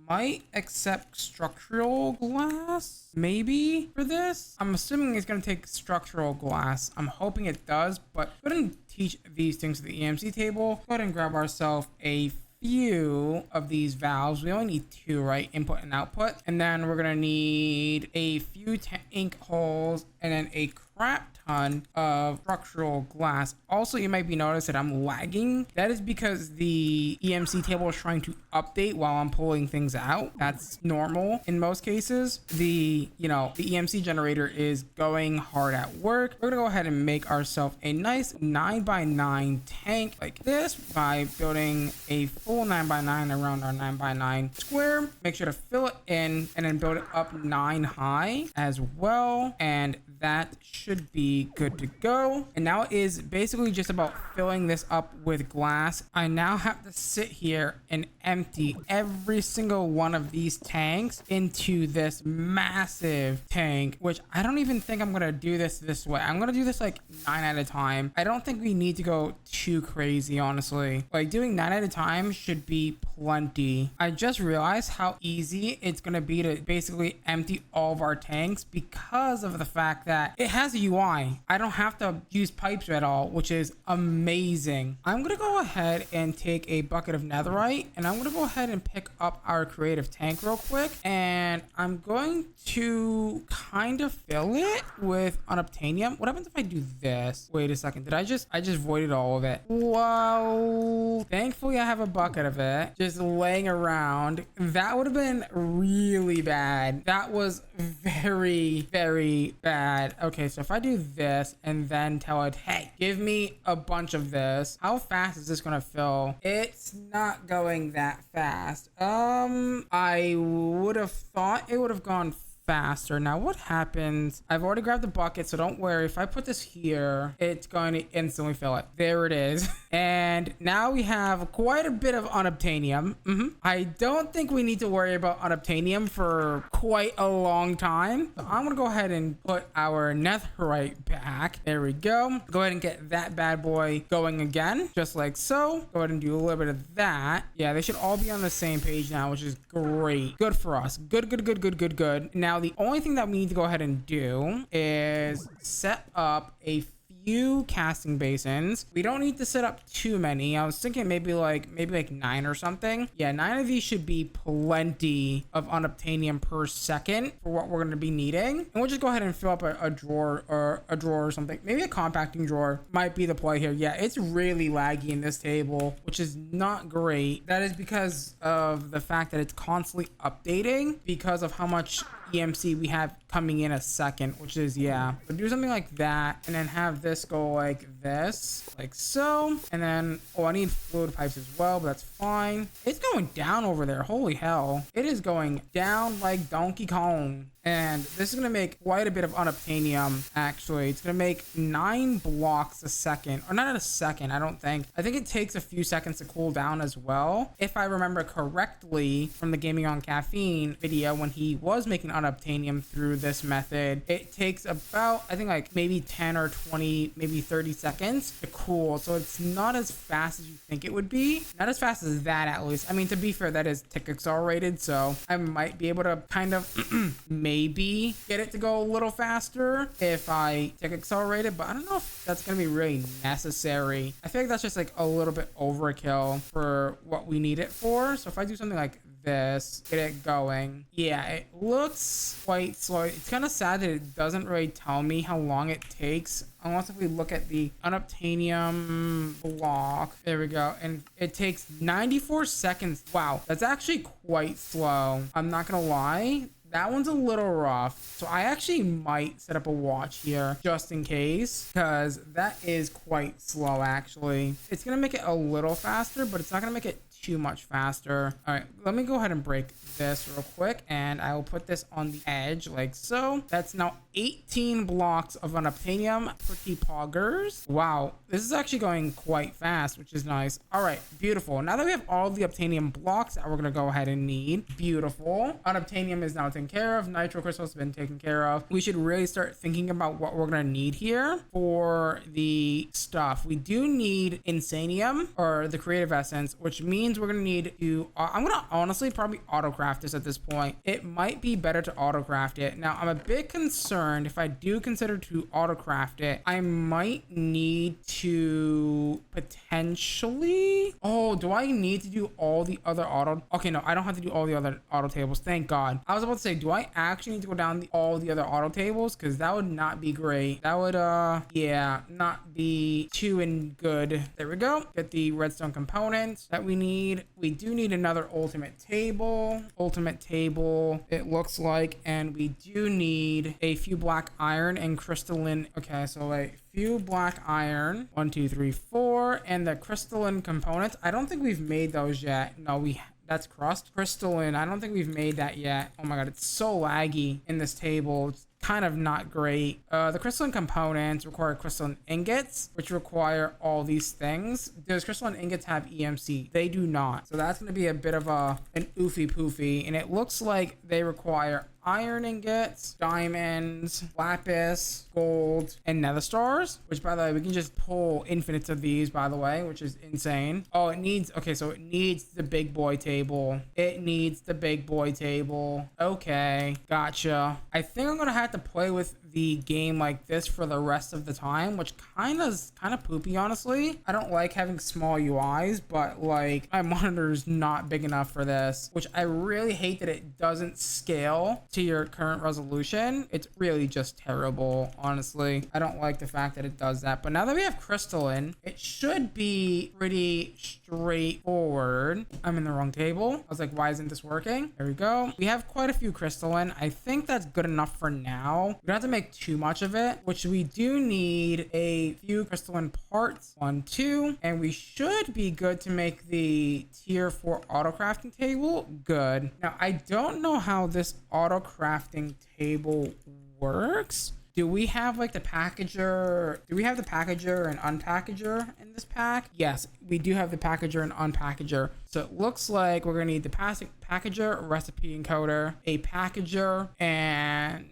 [SPEAKER 1] might accept structural glass, maybe, for this. I'm assuming it's going to take structural glass. I'm hoping it does, but go ahead and teach these things to the EMC table. Go ahead and grab ourselves a few of these valves. We only need 2, right? Input and output. And then we're gonna need a few tank holes and then a crap ton of structural glass. Also, you might be noticing that I'm lagging. That is because the EMC table is trying to update while I'm pulling things out. That's normal in most cases. The EMC generator is going hard at work. We're gonna go ahead and make ourselves a nice 9x9 tank like this by building a full 9x9 around our 9x9 square. Make sure to fill it in and then build it up 9 high as well. And that should be good to go. And now it is basically just about filling this up with glass. I now have to sit here and empty every single one of these tanks into this massive tank, which I don't even think I'm gonna do this way. I'm gonna do this like 9 at a time. I don't think we need to go too crazy, honestly. Like, doing 9 at a time should be plenty. I just realized how easy it's gonna be to basically empty all of our tanks because of the fact that it has a UI. I don't have to use pipes at all, which is amazing. I'm gonna go ahead and take a bucket of netherite, and I'm gonna go ahead and pick up our creative tank real quick, and I'm going to kind of fill it with unobtainium. What happens if I do this? Wait a second, did I just voided all of it? Wow. Thankfully I have a bucket of it just laying around. That would have been really bad. That was very, very bad. Okay, so if I do this and then tell it, hey, give me a bunch of this, how fast is this gonna fill? It's not going that fast. I would have thought it would have gone faster. Now what happens? I've already grabbed the bucket, so don't worry. If I put this here, it's going to instantly fill it. There it is. And now we have quite a bit of unobtainium. I don't think we need to worry about unobtainium for quite a long time. So I'm gonna go ahead and put our netherite back. There we go. Go ahead and get that bad boy going again, just like so. Go ahead and do a little bit of that. Yeah, they should all be on the same page now, which is great. Good for us. Good. Now the only thing that we need to go ahead and do is set up a few casting basins. We don't need to set up too many. I was thinking maybe like 9 or something. Yeah, 9 of these should be plenty of unobtainium per second for what we're going to be needing. And we'll just go ahead and fill up a drawer or something. Maybe a compacting drawer might be the play here. Yeah, it's really laggy in this table, which is not great. That is because of the fact that it's constantly updating because of how much EMC we have coming in a second, which is, yeah, but do something like that and then have this go like this, like so. And then, oh, I need fluid pipes as well, but that's fine. It's going down over there. Holy hell, it is going down like Donkey Kong. And this is going to make quite a bit of unobtainium. Actually, it's going to make 9 blocks a second, or not a second. I think it takes a few seconds to cool down as well, if I remember correctly from the Gaming on Caffeine video. When he was making unobtainium through this method, it takes about, I think, like maybe 10 or 20, maybe 30 seconds to cool. So it's not as fast as you think it would be. Not as fast as that, at least. I mean, to be fair, that is tick accelerated, so I might be able to kind of maybe get it to go a little faster if I tick accelerate it, but I don't know if that's gonna be really necessary. I feel like that's just like a little bit overkill for what we need it for. So if I do something like this, get it going, yeah, it looks quite slow. It's kind of sad that it doesn't really tell me how long it takes, unless if we look at the unobtainium block. There we go, and it takes 94 seconds. Wow, that's actually quite slow. I'm not gonna lie, that one's a little rough. So I actually might set up a watch here just in case, because that is quite slow actually. It's gonna make it a little faster, but it's not gonna make it too much faster. All right, let me go ahead and break this real quick, and I will put this on the edge like so. That's now 18 blocks of unobtainium. Pretty poggers. Wow, this is actually going quite fast, which is nice. All right, beautiful. Now that we have all the obtainium blocks that we're gonna go ahead and need, beautiful. Unobtainium is now taken care of. Nitro crystals have been taken care of. We should really start thinking about what we're gonna need here for the stuff. We do need insanium, or the creative essence, which means we're gonna need to I'm gonna honestly probably autocraft this at this point. It might be better to autocraft it. Now I'm a bit concerned if I do consider to autocraft it, I might need to potentially, oh, do I need to do all the other auto, okay, no, I don't have to do all the other auto tables, thank God. I was about to say, do I actually need to go down all the other auto tables? Because that would not be great. That would yeah, not be too good. There we go. Get the redstone components that we need. We do need another ultimate table, it looks like, and we do need a few black iron and crystalline. Okay, so a few black iron, 1 2 3 4, and the crystalline components. I don't think we've made those yet. No, that's crystalline. I don't think we've made that yet. Oh my god, it's so laggy in this table. It's kind of not great. The crystalline components require crystalline ingots, which require all these things. Does crystalline ingots have EMC? They do not. So that's going to be a bit of an oofy poofy. And it looks like they require iron ingots, diamonds, lapis, gold, and nether stars, which, by the way, we can just pull infinites of these, by the way, which is insane. Oh, it needs, okay, so it needs the big boy table. Okay, gotcha. I think I'm gonna have to play with the game like this for the rest of the time, which kind of poopy, honestly. I don't like having small UIs, but like my monitor is not big enough for this, which I really hate that it doesn't scale to your current resolution. It's really just terrible, honestly. I don't like the fact that it does that. But now that we have crystalline, it should be pretty straightforward. I'm in the wrong table. I was like, why isn't this working? There we go. We have quite a few crystalline. I think that's good enough for now. We don't have to make make too much of it, which we do need a few crystalline parts, 1, 2, and we should be good to make the tier 4 auto crafting table. Good. Now, I don't know how this auto crafting table works. Do we have like the packager? Do we have the packager and unpackager in this pack? Yes, we do have the packager and unpackager. So it looks like we're gonna need the packager, recipe encoder, a packager, and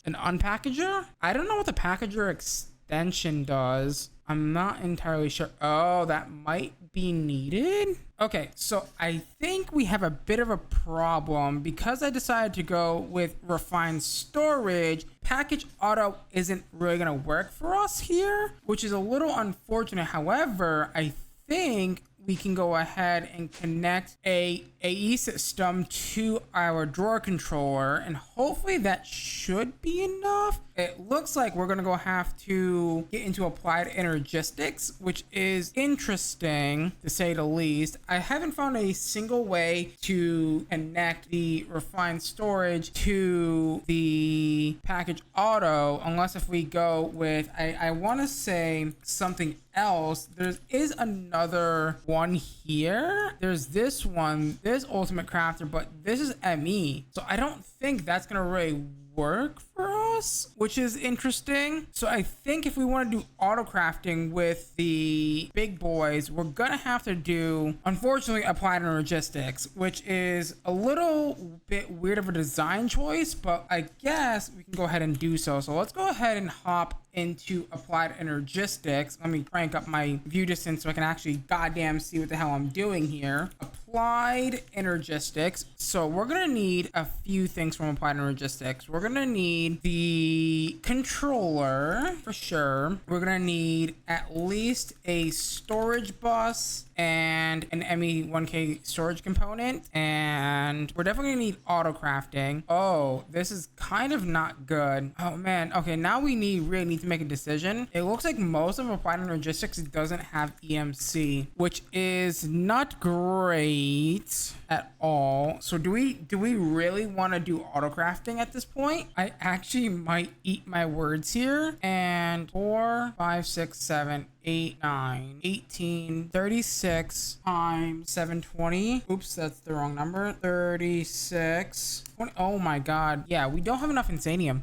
[SPEAKER 1] an unpackager. I don't know what the packager extension does. I'm not entirely sure. Oh, that might be needed. Okay, so I think we have a bit of a problem because I decided to go with refined storage. Package auto isn't really gonna work for us here, which is a little unfortunate. However, I think we can go ahead and connect a AE system to our drawer controller, and hopefully that should be enough. It looks like we're gonna have to get into applied energistics, which is interesting to say the least. I haven't found a single way to connect the refined storage to the package auto, unless if we go with, I want to say something else. There is another one here. There's this one, this ultimate crafter, but this is ME. So I don't think that's gonna really work for us, which is interesting. So I think if we want to do auto crafting with the big boys, we're gonna have to do, unfortunately, applied energistics, which is a little bit weird of a design choice, but I guess we can go ahead and do so. So let's go ahead and hop into applied energistics. Let me crank up my view distance so I can actually goddamn see what the hell I'm doing here. Applied energistics. So we're gonna need a few things from applied energistics. We're gonna need the controller for sure. We're gonna need at least a storage bus and an ME1K storage component, and we're definitely gonna need auto crafting. Oh, this is kind of not good. Oh man. Okay, now we really need to make a decision. It looks like most of applied energistics doesn't have EMC, which is not great at all. So do we really want to do auto crafting at this point? I actually might eat my words here. And 4, 5, 6, 7, 8, 9, 18, 36 times 720. Oops, that's the wrong number. 36. 20. Oh my god. Yeah, we don't have enough insanium.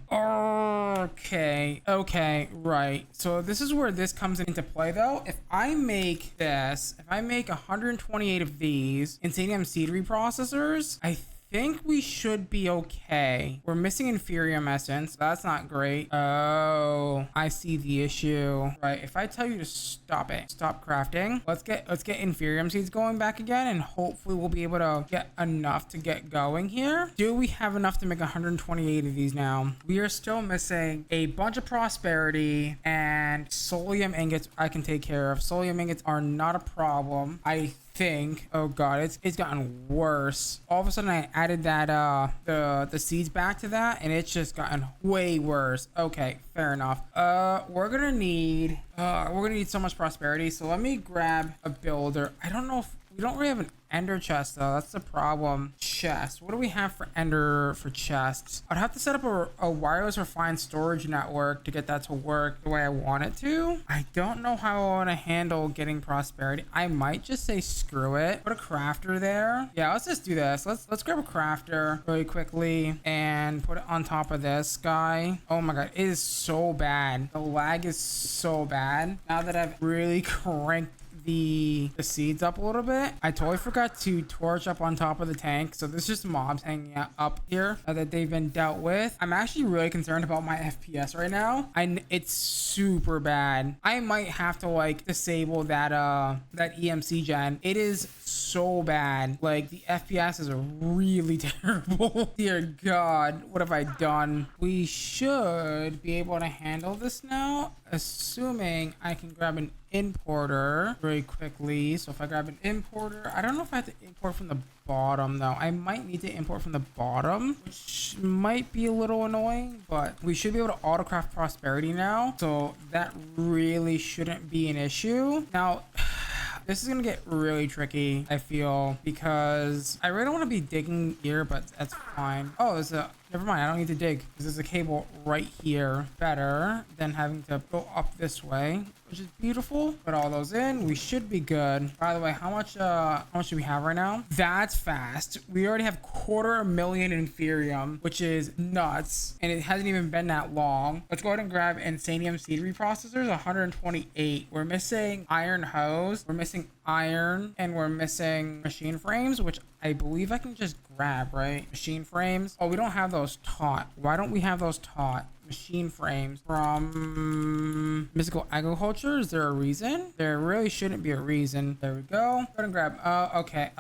[SPEAKER 1] Okay, right. So this is where this comes into play though. If I make 128 of these insanium seed reprocessors, I think we should be okay. We're missing inferium essence. That's not great. Oh, I see the issue. Right, if I tell you to stop crafting, let's get inferium seeds going back again, and hopefully we'll be able to get enough to get going here. Do we have enough to make 128 of these now? We are still missing a bunch of prosperity, and solium ingots I can take care of. Solium ingots are not a problem, I think. Oh god, it's gotten worse. All of a sudden I added that the seeds back to that, and it's just gotten way worse. Okay, fair enough. We're gonna need so much prosperity, so let me grab a builder. I don't know if we don't really have an ender chest though. That's the problem. Chest. What do we have for ender for chests? I'd have to set up a wireless refined storage network to get that to work the way I want it to. I don't know how I want to handle getting prosperity. I might just say screw it. Put a crafter there. Yeah, let's just do this. Let's grab a crafter really quickly and put it on top of this guy. Oh my god, it is so bad. The lag is so bad. Now that I've really cranked the seeds up a little bit, I totally forgot to torch up on top of the tank. So there's just mobs hanging out up here that they've been dealt with. I'm actually really concerned about my FPS right now. It's super bad. I might have to like disable that EMC gen. It is so bad. Like the FPS is really terrible. Dear god, what have I done? We should be able to handle this now, assuming I can grab an importer very quickly. So if I grab an importer, I don't know if I have to import from the bottom though. I might need to import from the bottom, which might be a little annoying, but we should be able to autocraft prosperity now, so that really shouldn't be an issue. Now this is gonna get really tricky, I feel, because I really don't want to be digging here, but that's fine. Oh, there's never mind. I don't need to dig because there's a cable right here. Better than having to go up this way, which is beautiful. Put all those in. We should be good. By the way, how much do we have right now? That's fast. We already have 250,000 inferium, which is nuts. And it hasn't even been that long. Let's go ahead and grab Insanium seed reprocessors, 128. We're missing iron hose. We're missing iron, and we're missing machine frames, which I believe I can just grab, right? Machine frames. Oh, we don't have those taught. Why don't we have those taught? Machine frames from Mythical Agriculture. Is there a reason? There really shouldn't be a reason. There we go. Go ahead and grab. Okay.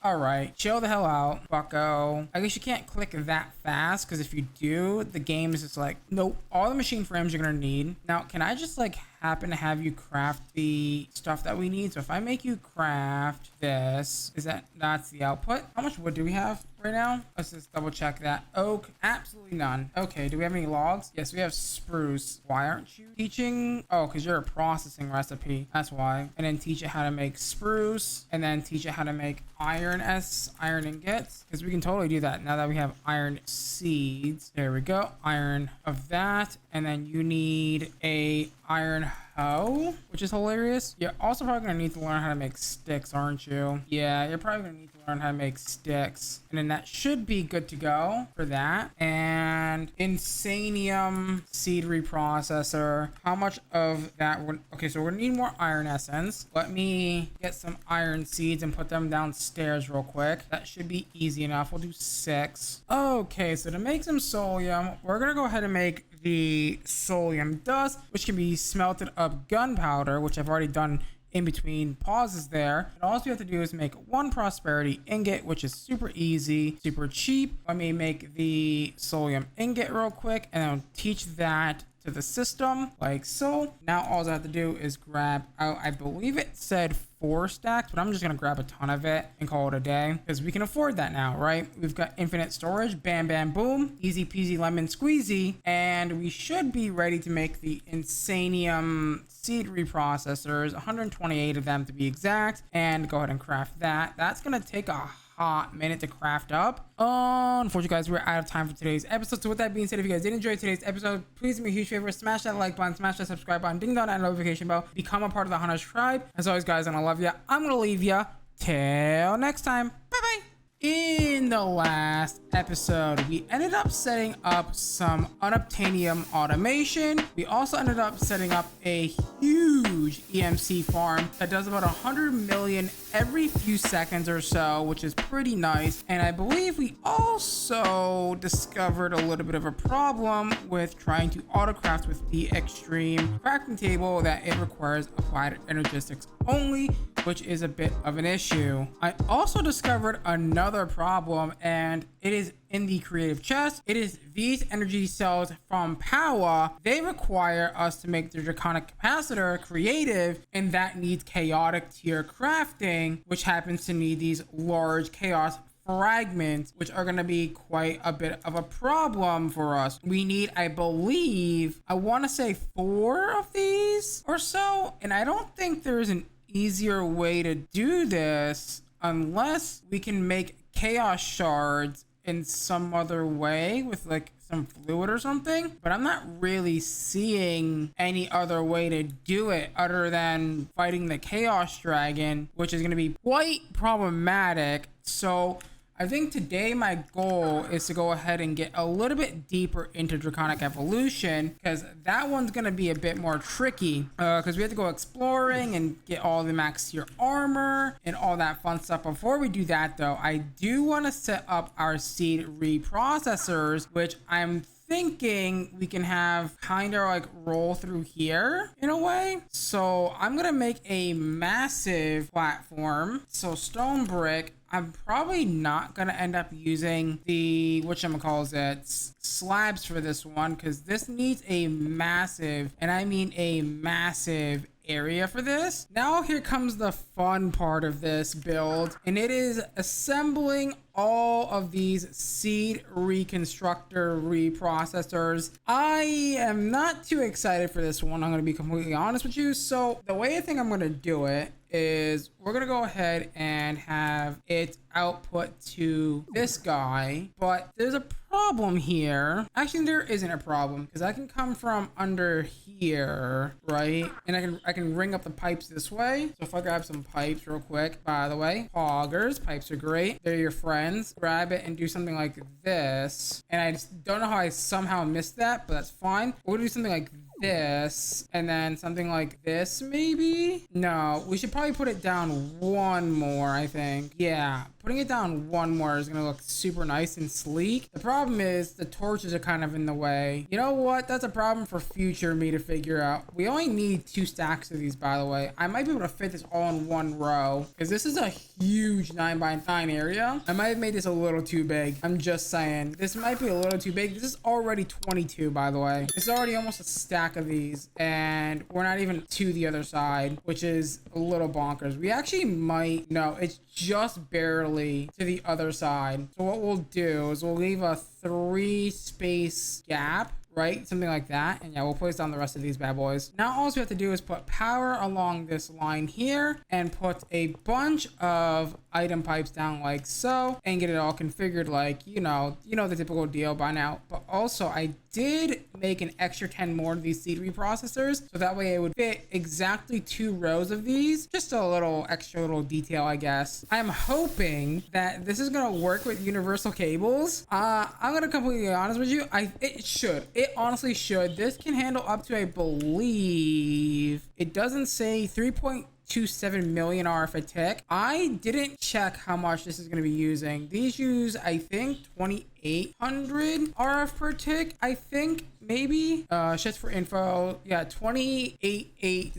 [SPEAKER 1] All right. Chill the hell out, bucko. I guess you can't click that fast, because if you do, the game is just like, nope. All the machine frames you're gonna need. Now, can I just like happen to have you craft the stuff that we need? So if I make you craft this, that's the output. How much wood do we have right now? Let's just double check that. Oak, absolutely none. Okay, do we have any logs? Yes, we have spruce. Why aren't you teaching? Oh, because you're a processing recipe. That's why. And then teach it how to make spruce, and then teach it how to make iron ingots, because we can totally do that now that we have iron seeds. There we go. Iron of that. And then you need a iron hoe, which is hilarious. You're also probably gonna need to learn how to make sticks, aren't you? Yeah, you're probably gonna need to learn how to make sticks, and then that should be good to go for that. And Insanium seed reprocessor, how much of that would... Okay, so we're gonna need more iron essence. Let me get some iron seeds and put them downstairs real quick. That should be easy enough. We'll do 6. Okay, so to make some solium, we're gonna go ahead and make the solium dust, which can be smelted up gunpowder, which I've already done in between pauses there. And all we have to do is make 1 prosperity ingot, which is super easy, super cheap. Let me make the solium ingot real quick, and I'll teach that to the system like so. Now all I have to do is grab out, I believe it said 4 stacks, but I'm just gonna grab a ton of it and call it a day, because we can afford that now, right? We've got infinite storage. Bam bam boom, easy peasy lemon squeezy, and we should be ready to make the Insanium seed reprocessors, 128 of them to be exact. And go ahead and craft that. That's gonna take a hot minute to craft up. Unfortunately, guys, we're out of time for today's episode. So with that being said, if you guys did enjoy today's episode, please do me a huge favor, smash that like button, smash that subscribe button, ding dong that notification bell, become a part of the Hunterx tribe. As always, guys, I'm gonna love you. I'm gonna leave you till next time. Bye bye. In the last episode, we ended up setting up some unobtainium automation. We also ended up setting up a huge EMC farm that does about 100 million every few seconds or so, which is pretty nice. And I believe we also discovered a little bit of a problem with trying to autocraft with the extreme crafting table, that it requires applied energistics only, which is a bit of an issue. I also discovered another problem, and it is in the creative chest. It is these energy cells from power. They require us to make the draconic capacitor creative, and that needs chaotic tier crafting, which happens to need these large chaos fragments, which are going to be quite a bit of a problem for us. We need, I believe, I want to say 4 of these or so, and I don't think there's an easier way to do this unless we can make chaos shards in some other way with like some fluid or something, but I'm not really seeing any other way to do it other than fighting the chaos dragon, which is going to be quite problematic. So I think today my goal is to go ahead and get a little bit deeper into draconic evolution, because that one's going to be a bit more tricky, because we have to go exploring and get all the max tier armor and all that fun stuff. Before we do that though, I do want to set up our seed reprocessors, which I'm thinking we can have kind of like roll through here in a way. So I'm gonna make a massive platform. So stone brick. I'm probably not gonna end up using the whatchamacallit slabs for this one, because this needs a massive, and I mean a massive, area for this. Now here comes the fun part of this build, and it is assembling all of these seed reconstructor reprocessors. I am not too excited for this one, I'm going to be completely honest with you. So the way I think I'm going to do it is we're going to go ahead and have it output to this guy, but there's a problem here. Actually, there isn't a problem because I can come from under here, right? And I can ring up the pipes this way. So if I grab some pipes real quick, by the way, poggers, pipes are great. They're your friends. Grab it and do something like this. And I just don't know how I somehow missed that, but that's fine. We're gonna do something like this and then something like this, maybe. No, we should probably put it down one more. I think, yeah, putting it down one more is gonna look super nice and sleek. The problem is the torches are kind of in the way. You know what, that's a problem for future me to figure out. We only need 2 stacks of these, by the way. I might be able to fit this all in one row because this is a huge 9x9 area. I might have made this a little too big. I'm just saying, this might be a little too big. This is already 22, by the way. It's already almost a stack of these, and we're not even to the other side, which is a little bonkers. We actually might, no, it's just barely to the other side. So what we'll do is we'll leave a 3 space gap, right? Something like that. And yeah, we'll place down the rest of these bad boys. Now all we have to do is put power along this line here and put a bunch of item pipes down like so and get it all configured like, you know the typical deal by now. But also I did make an extra 10 more of these seed reprocessors, so that way it would fit exactly 2 rows of these. Just a little extra little detail, I guess. I'm hoping that this is gonna work with universal cables. I'm gonna completely be honest with you. It honestly should. This can handle up to, I believe, it doesn't say 3.27 million RF a tick. I didn't check how much this is going to be using. These use, I think, 2800 RF per tick. I think maybe shits for info. Yeah, 2880,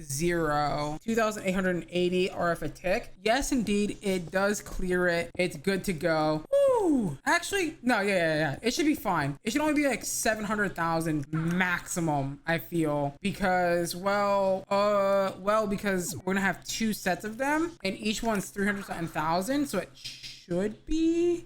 [SPEAKER 1] 2880 RF a tick. Yes, indeed, it does clear it. It's good to go. Woo! Actually, no, yeah. It should be fine. It should only be like 700,000 maximum, I feel, because because we're gonna have 2 sets of them and each one's 300,000, so it should be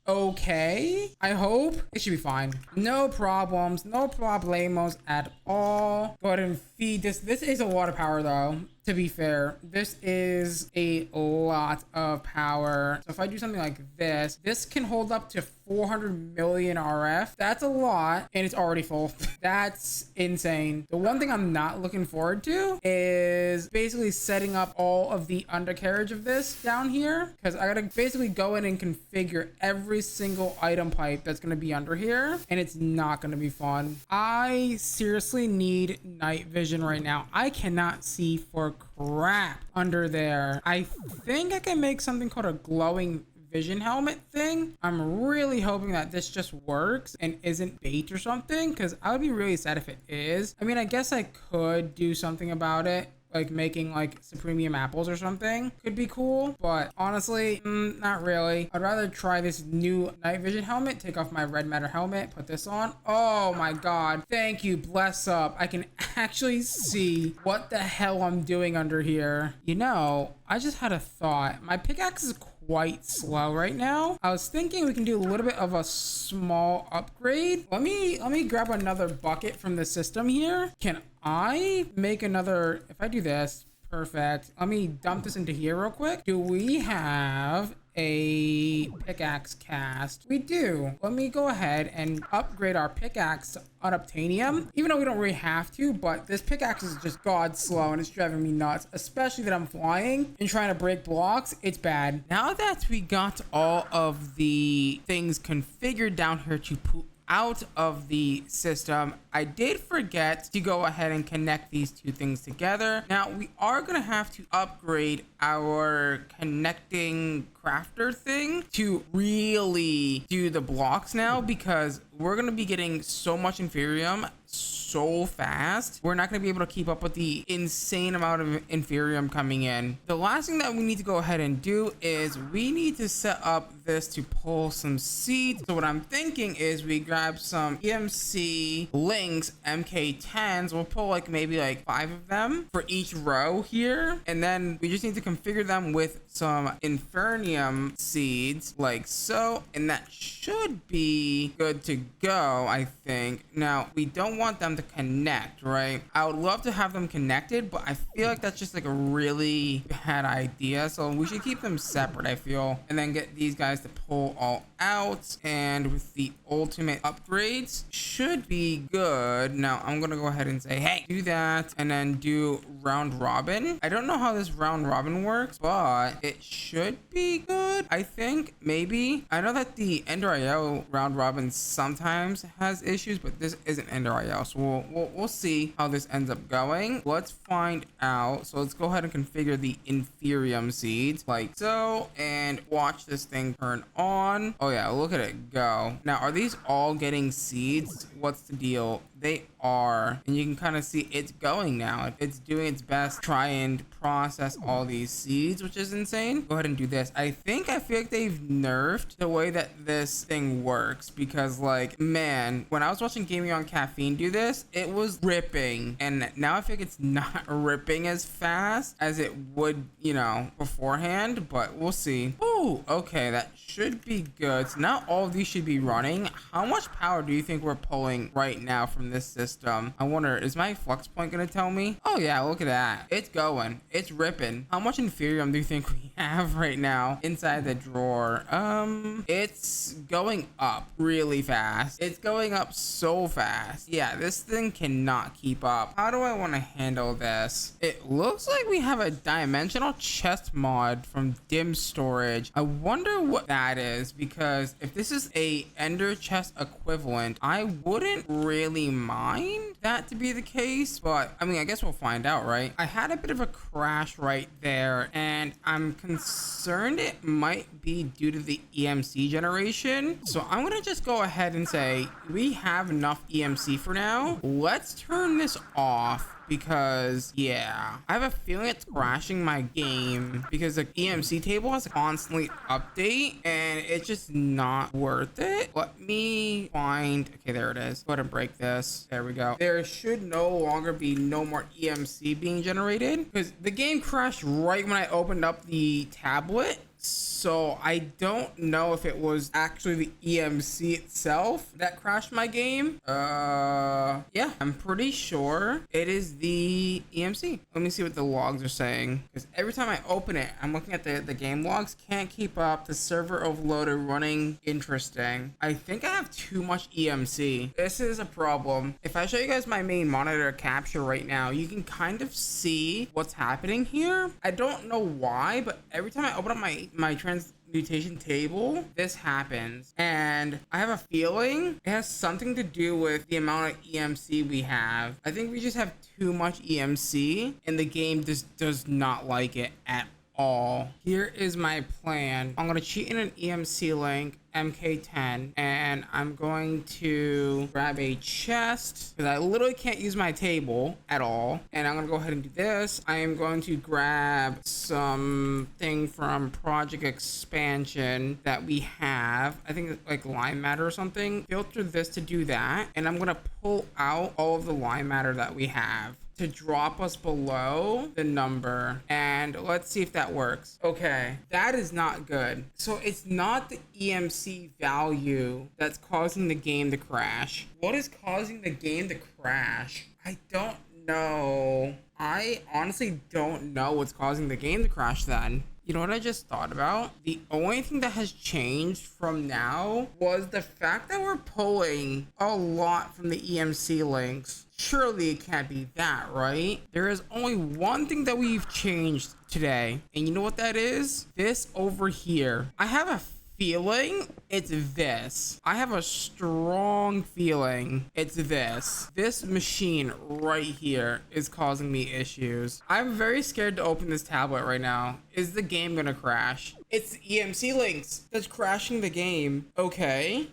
[SPEAKER 1] okay. I hope it should be fine. No problems, no problemos at all. Go ahead and feed this. This is a lot of power though. To be fair, this is a lot of power. So if I do something like this, this can hold up to 400 million RF. That's a lot, and it's already full. That's insane. The one thing I'm not looking forward to is basically setting up all of the undercarriage of this down here, because I gotta basically go in and configure every single item pipe that's gonna be under here, and it's not gonna be fun. I seriously need night vision right now. I cannot see for crap under there. I think I can make something called a glowing vision helmet thing. I'm really hoping that this just works and isn't bait or something, because I would be really sad if it is. I mean, I guess I could do something about it, like making like supremium apples or something. Could be cool, but honestly, not really. I'd rather try this new night vision helmet, take off my red matter helmet, put this on. Oh my god, thank you, bless up. I can actually see what the hell I'm doing under here. You know, I just had a thought. My pickaxe is quite slow right now. I was thinking we can do a little bit of a small upgrade. Let me grab another bucket from the system here. Can I make another? If I do this, perfect. Let me dump this into here real quick. Do we have a pickaxe cast? We do. Let me go ahead and upgrade our pickaxe to unobtainium, even though we don't really have to, but this pickaxe is just god slow and it's driving me nuts, especially that I'm flying and trying to break blocks. It's bad. Now that we got all of the things configured down here to put out of the system, I did forget to go ahead and connect these 2 things together. Now we are gonna have to upgrade our connecting crafter thing to really do the blocks now, because we're gonna be getting so much inferium so fast. We're not going to be able to keep up with the insane amount of inferium coming in. The last thing that we need to go ahead and do is we need to set up this to pull some seeds. So what I'm thinking is we grab some EMC links, MK10s. We'll pull like maybe like 5 of them for each row here. And then we just need to configure them with some inferium seeds like so. And that should be good to go, I think. Now, we don't want them to connect, right? I would love to have them connected, but I feel like that's just like a really bad idea. So we should keep them separate, I feel, and then get these guys to pull all out. And with the ultimate upgrades, should be good. Now I'm gonna go ahead and say, hey, do that, and then do round robin. I don't know how this round robin works, but it should be good, I think. Maybe. I know that the Ender IO round robin sometimes has issues, but this isn't Ender IO, so we'll see how this ends up going. Let's find out. So let's go ahead and configure the inferium seeds like so, and watch this thing turn on. Oh yeah, look at it go. Now, are these all getting seeds? What's the deal? They are, and you can kind of see it's going now. It's doing its best to try and process all these seeds, which is insane. Go ahead and do this. I feel like they've nerfed the way that this thing works, because like, man, when I was watching Gaming on Caffeine do this, it was ripping, and now I think it's not ripping as fast as it would, you know, beforehand, but we'll see. Ooh, okay, that should be good. So now all of these should be running. How much power do you think we're pulling right now from this system? I wonder, is my flux point gonna tell me? Oh yeah, look at that. It's going. It's ripping. How much inferium do you think we have right now inside the drawer? It's going up really fast. It's going up so fast. Yeah, this thing cannot keep up. How do I want to handle this? It looks like we have a dimensional chest mod from dim storage. I wonder what that is, because if this is a ender chest equivalent, I wouldn't really mind that to be the case, but I mean, I guess we'll find out, right? I had a bit of a crash right there, and I'm concerned it might be due to the EMC generation. So I'm gonna just go ahead and say we have enough EMC for now. Let's turn this off, because yeah, I have a feeling it's crashing my game because the EMC table has to constantly update, and it's just not worth it. Let me find, okay, there it is. Go ahead and break this. There we go. There should no longer be no more EMC being generated, because the game crashed right when I opened up the tablet. So I don't know if it was actually the EMC itself that crashed my game. Yeah, I'm pretty sure it is the EMC. Let me see what the logs are saying, because every time I open it, I'm looking at the game logs. Can't keep up. The server overloaded, running. Interesting. I think I have too much EMC. This is a problem. If I show you guys my main monitor capture right now, you can kind of see what's happening here. I don't know why, but every time I open up my transmutation table, this happens, and I have a feeling it has something to do with the amount of EMC we have. I think we just have too much EMC, and the game just does not like it at all. Here is my plan. I'm gonna cheat in an EMC link, MK10, and I'm going to grab a chest, because I literally can't use my table at all, and I'm gonna go ahead and do this. I am going to grab something from Project Expansion that we have, I think it's like lime matter or something. Filter this to do that, and I'm gonna pull out all of the lime matter that we have to drop us below the number, and let's see if that works. Okay, that is not good. So it's not the EMC value that's causing the game to crash. What is causing the game to crash? I don't know. I honestly don't know what's causing the game to crash then. You know what I just thought about? The only thing that has changed from now was the fact that we're pulling a lot from the EMC links. Surely it can't be that, right? There is only one thing that we've changed today, and you know what that is? This over here. I have a feeling it's this. I have a strong feeling it's this. This machine right here is causing me issues. I'm very scared to open this tablet right now. Is the game gonna crash? It's the EMC links that's crashing the game. Okay.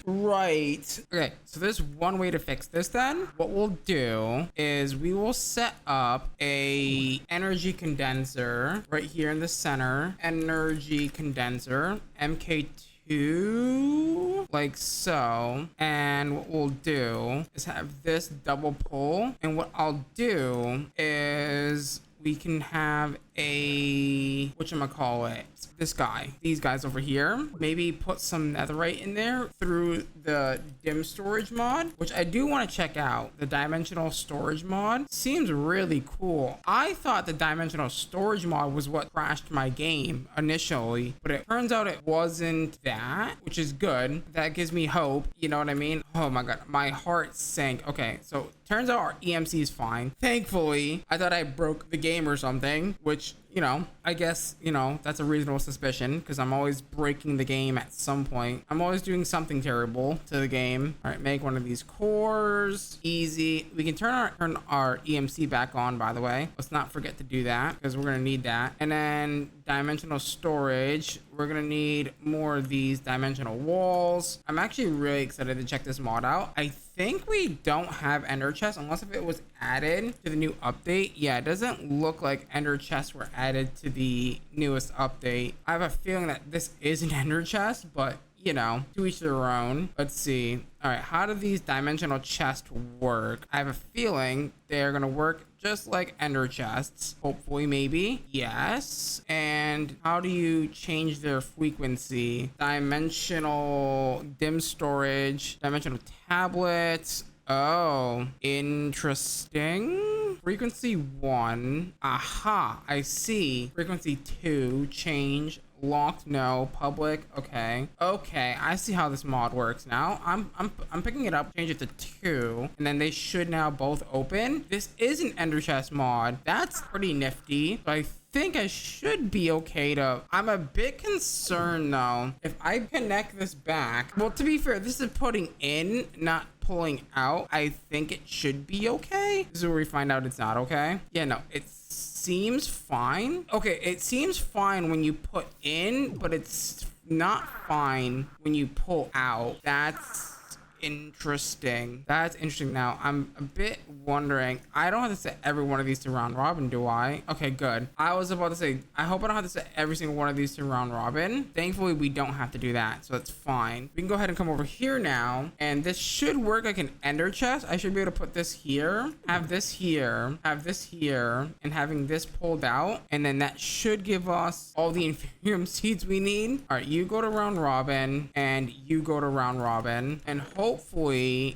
[SPEAKER 1] Right. Okay, so there's one way to fix this then. What we'll do is we will set up a energy condenser right here in the center. Energy condenser, MK2, like so. And what we'll do is have this double pull. And what I'll do is we can have a, whatchamacallit, this guy, these guys over here. Maybe put some netherite in there through the dim storage mod, which I do want to check out. The dimensional storage mod seems really cool. I thought the dimensional storage mod was what crashed my game initially, but it turns out it wasn't that, which is good. That gives me hope, you know what I mean? Oh my god, my heart sank. Okay, so turns out our EMC is fine. Thankfully, I thought I broke the game or something, which, you know, I guess, you know, that's a reasonable suspicion because I'm always breaking the game at some point. I'm always doing something terrible to the game. All right, make one of these cores. Easy. We can turn our EMC back on, by the way. Let's not forget to do that because we're going to need that. And then dimensional storage. We're going to need more of these dimensional walls. I'm actually really excited to check this mod out. I think we don't have ender chests unless if it was added to the new update. Yeah, it doesn't look like ender chests were added to the newest update. I have a feeling that this is an ender chest, but you know, to each their own. Let's see. All right, how do these dimensional chests work? I have a feeling they're gonna work just like ender chests. Hopefully, maybe. Yes. And how do you change their frequency? Dimensional dim storage, dimensional tablets. Oh, interesting. Frequency 1. Aha, I see. Frequency 2, change. Locked, no. Public, okay. Okay, I see how this mod works now. I'm picking it up, change it to 2, and then they should now both open. This is an ender chest mod. That's pretty nifty. So I think I should be okay to... I'm a bit concerned though. If I connect this back, well, to be fair, this is putting in, not pulling out. I think it should be okay. This is where we find out it's not okay. Yeah, no, it seems fine. Okay, it seems fine when you put in, but it's not fine when you pull out. That's interesting. That's interesting. Now I'm a bit wondering, I don't have to set every one of these to round robin, do I? Okay, good. I was about to say, I hope I don't have to set every single one of these to round robin. Thankfully we don't have to do that, so that's fine. We can go ahead and come over here now, and this should work like an ender chest. I should be able to put this here, have this here, have this here, and having this pulled out, and then that should give us all the inferium seeds we need. All right, you go to round robin and you go to round robin, and hopefully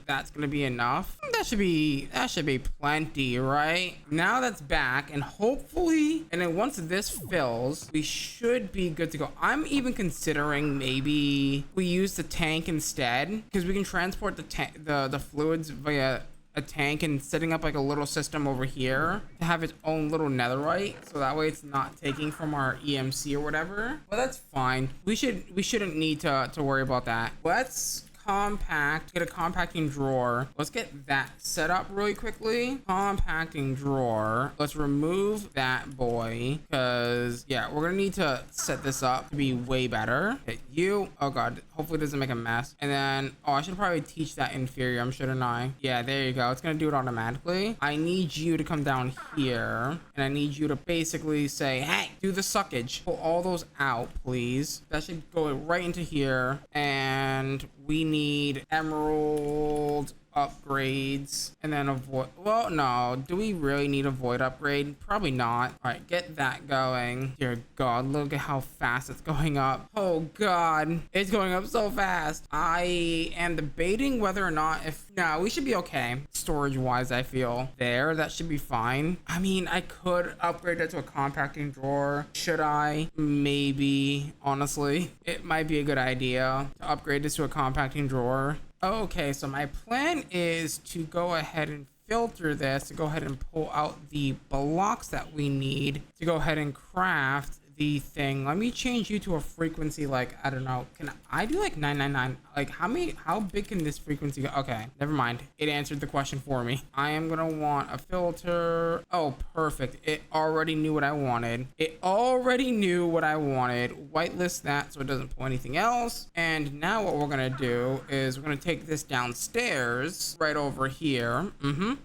[SPEAKER 1] that's gonna be enough. That should be plenty, right? Now that's back, and hopefully, and then once this fills, we should be good to go. I'm even considering maybe we use the tank instead, because we can transport the fluids via a tank and setting up like a little system over here to have its own little netherite, so that way it's not taking from our EMC or whatever. Well, that's fine. We shouldn't need to worry about that. Let's get a compacting drawer. Let's get that set up really quickly. Compacting drawer. Let's remove that boy, because yeah, we're gonna need to set this up to be way better. Hit you. Oh god, hopefully it doesn't make a mess. And then, oh, I should probably teach that inferium, shouldn't I? Yeah, there you go. It's gonna do it automatically. I need you to come down here, and I need you to basically say, hey, do the suckage. Pull all those out, please. That should go right into here, and we need emerald upgrades, and then a void. Well, no, do we really need a void upgrade? Probably not. All right, get that going. Dear god, look at how fast it's going up. Oh god, it's going up so fast. I am debating whether or not no, we should be okay storage wise. I feel that should be fine. I mean, I could upgrade it to a compacting drawer. Should I? Maybe. Honestly, it might be a good idea to upgrade this to a compacting drawer. Okay, so my plan is to go ahead and filter this, to go ahead and pull out the blocks that we need to go ahead and craft the thing. Let me change you to a frequency like, I don't know, can I do like 999? Like how big can this frequency go? Okay, never mind, it answered the question for me. I am gonna want a filter. Oh, perfect. It already knew what I wanted. Whitelist that so it doesn't pull anything else. And now what we're gonna do is we're gonna take this downstairs, right over here,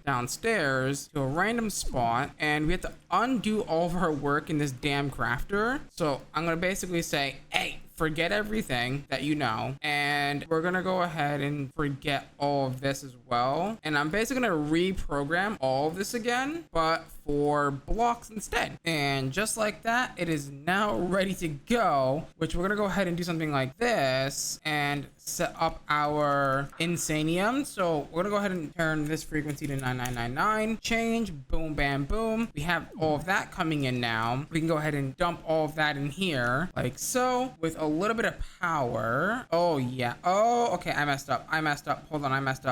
[SPEAKER 1] downstairs to a random spot, and we have to undo all of our work in this damn crafter. So I'm gonna basically say, hey, forget everything that you know, and we're gonna go ahead and forget all of this as well. And I'm basically gonna reprogram all of this again, but for blocks instead. And just like that, it is now ready to go, which we're gonna go ahead and do something like this and set up our insanium. So we're gonna go ahead and turn this frequency to 9999, change, boom, bam, boom. We have all of that coming in now. We can go ahead and dump all of that in here like so with a little bit of power. Oh yeah. Oh, okay. I messed up. Hold on. I messed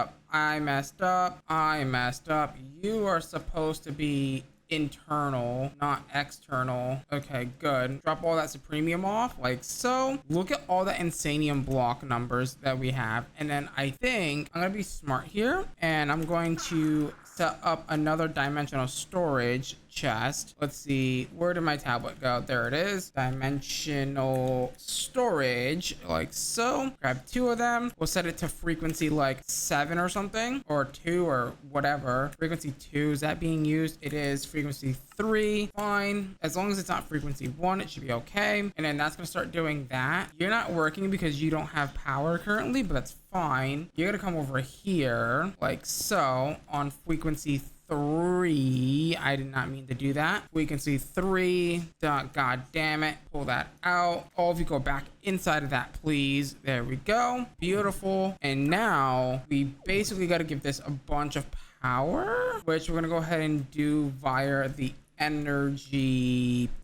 [SPEAKER 1] up. You are supposed to be internal, not external. Okay, good. Drop all that supremium off like so. Look at all the insanium block numbers that we have. And then I think I'm gonna be smart here and I'm going to set up another dimensional storage chest. Let's see, where did my tablet go? There it is. Dimensional storage like so. Grab 2 of them. We'll set it to frequency like 7 or something, or 2 or whatever. Frequency 2, is that being used? It is. Frequency 3, fine. As long as it's not frequency 1, it should be okay. And then that's gonna start doing that. You're not working because you don't have power currently, but that's fine. You're gonna come over here like so on frequency 3. I did not mean to do that. Frequency 3. God damn it. Pull that out. All of you go back inside of that, please. There we go. Beautiful. And now we basically got to give this a bunch of power, which we're going to go ahead and do via the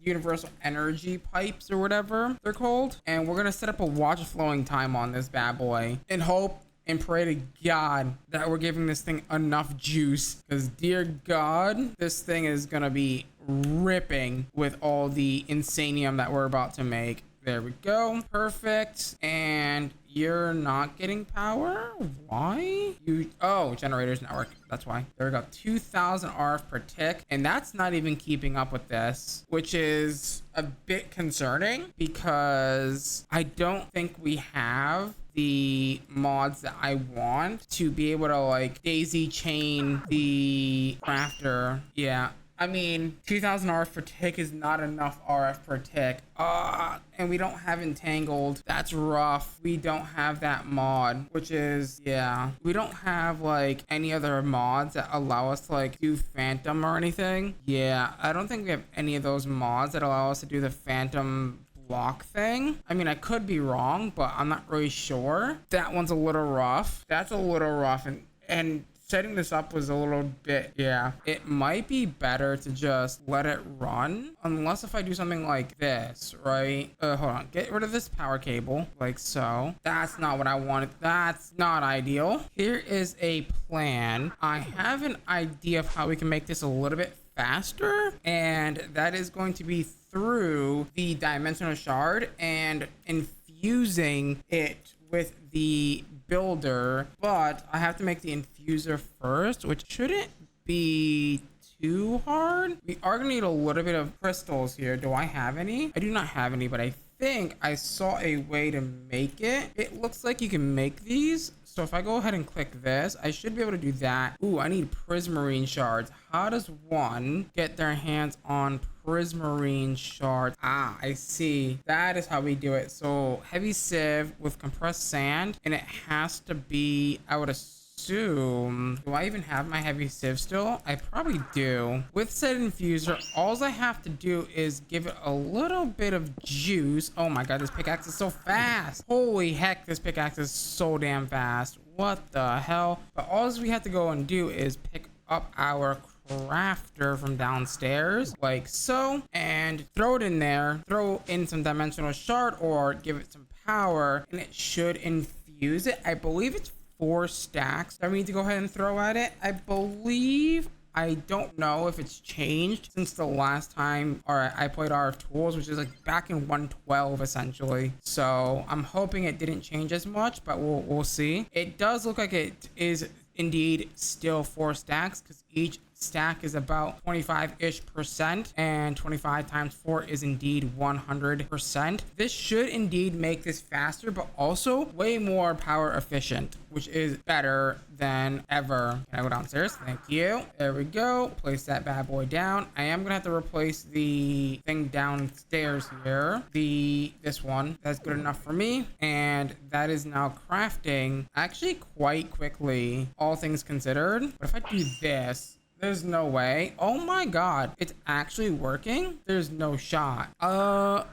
[SPEAKER 1] universal energy pipes or whatever they're called. And we're going to set up a watch flowing time on this bad boy and hope and pray to God that we're giving this thing enough juice, because dear God, this thing is gonna be ripping with all the insanium that we're about to make. There we go. Perfect. And you're not getting power? Why? Oh, generator's network. That's why. There we go. 2000 RF per tick. And that's not even keeping up with this, which is a bit concerning because I don't think we have the mods that I want to be able to like daisy chain the crafter. Yeah. I mean, 2000 RF per tick is not enough RF per tick. And we don't have entangled. That's rough. We don't have that mod, which is, yeah. We don't have like any other mods that allow us to like do phantom or anything. Yeah, I don't think we have any of those mods that allow us to do the phantom block thing. I mean, I could be wrong, but I'm not really sure. That one's a little rough. That's a little rough. And setting this up was a little bit, yeah. It might be better to just let it run, unless if I do something like this, right? Hold on, get rid of this power cable, like so. That's not what I wanted. That's not ideal. Here is a plan. I have an idea of how we can make this a little bit faster, and that is going to be through the dimensional shard and infusing it with the builder, but I have to make the infuser first, which shouldn't be too hard. We are gonna need a little bit of crystals here. Do I have any? I do not have any, but I think I saw a way to make it. It looks like you can make these. So if I go ahead and click this, I should be able to do that. Ooh, I need prismarine shards. How does one get their hands on prismarine shards? Ah, I see. That is how we do it. So heavy sieve with compressed sand, and it has to be, I would assume, do I even have my heavy sieve still? I probably do. With said infuser, all I have to do is give it a little bit of juice. Oh my God, this pickaxe is so fast. Holy heck, this pickaxe is so damn fast. What the hell? But all we have to go and do is pick up our crafter from downstairs like so, and throw it in there, throw in some dimensional shard or give it some power, and it should infuse it. I believe it's 4 stacks that we need to go ahead and throw at it. I believe, I don't know if it's changed since the last time I played RF Tools, which is like back in 1.12 essentially. So I'm hoping it didn't change as much, but we'll see. It does look like it is indeed still 4 stacks because each stack is about 25-ish%, and 25 times 4 is indeed 100%. This should indeed make this faster, but also way more power efficient, which is better than ever. Can I go downstairs? Thank you. There we go. Place that bad boy down. I am gonna have to replace the thing downstairs here. This one. That's good enough for me. And that is now crafting actually quite quickly, all things considered. But if I do this, there's no way. Oh my god, it's actually working. There's no shot. I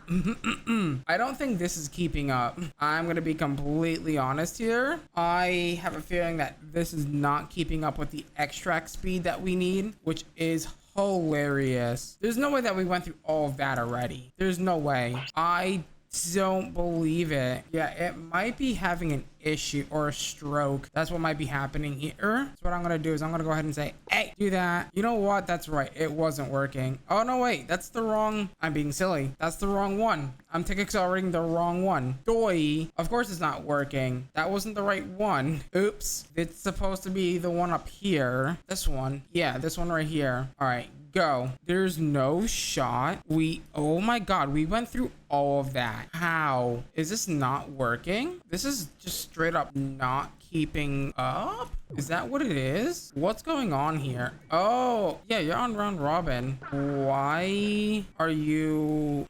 [SPEAKER 1] don't think this is keeping up. I'm gonna be completely honest here. I have a feeling that this is not keeping up with the extract speed that we need, which is hilarious. There's no way that we went through all of that already. There's no way. I don't believe it. Yeah, it might be having an issue or a stroke. That's what might be happening here. So what I'm gonna do is I'm gonna go ahead and say, hey, do that. You know what? That's right. It wasn't working. Oh no, wait, that's the wrong. I'm being silly. That's the wrong one. I'm tick accelerating the wrong one. Doi. Of course it's not working. That wasn't the right one. Oops. It's supposed to be the one up here. This one. Yeah, this one right here. All right. Go. There's no shot. Oh my god, we went through all of that. How is this not working? This is just straight up not keeping up. Is that what it is? What's going on here? Oh yeah, you're on round robin. Why are you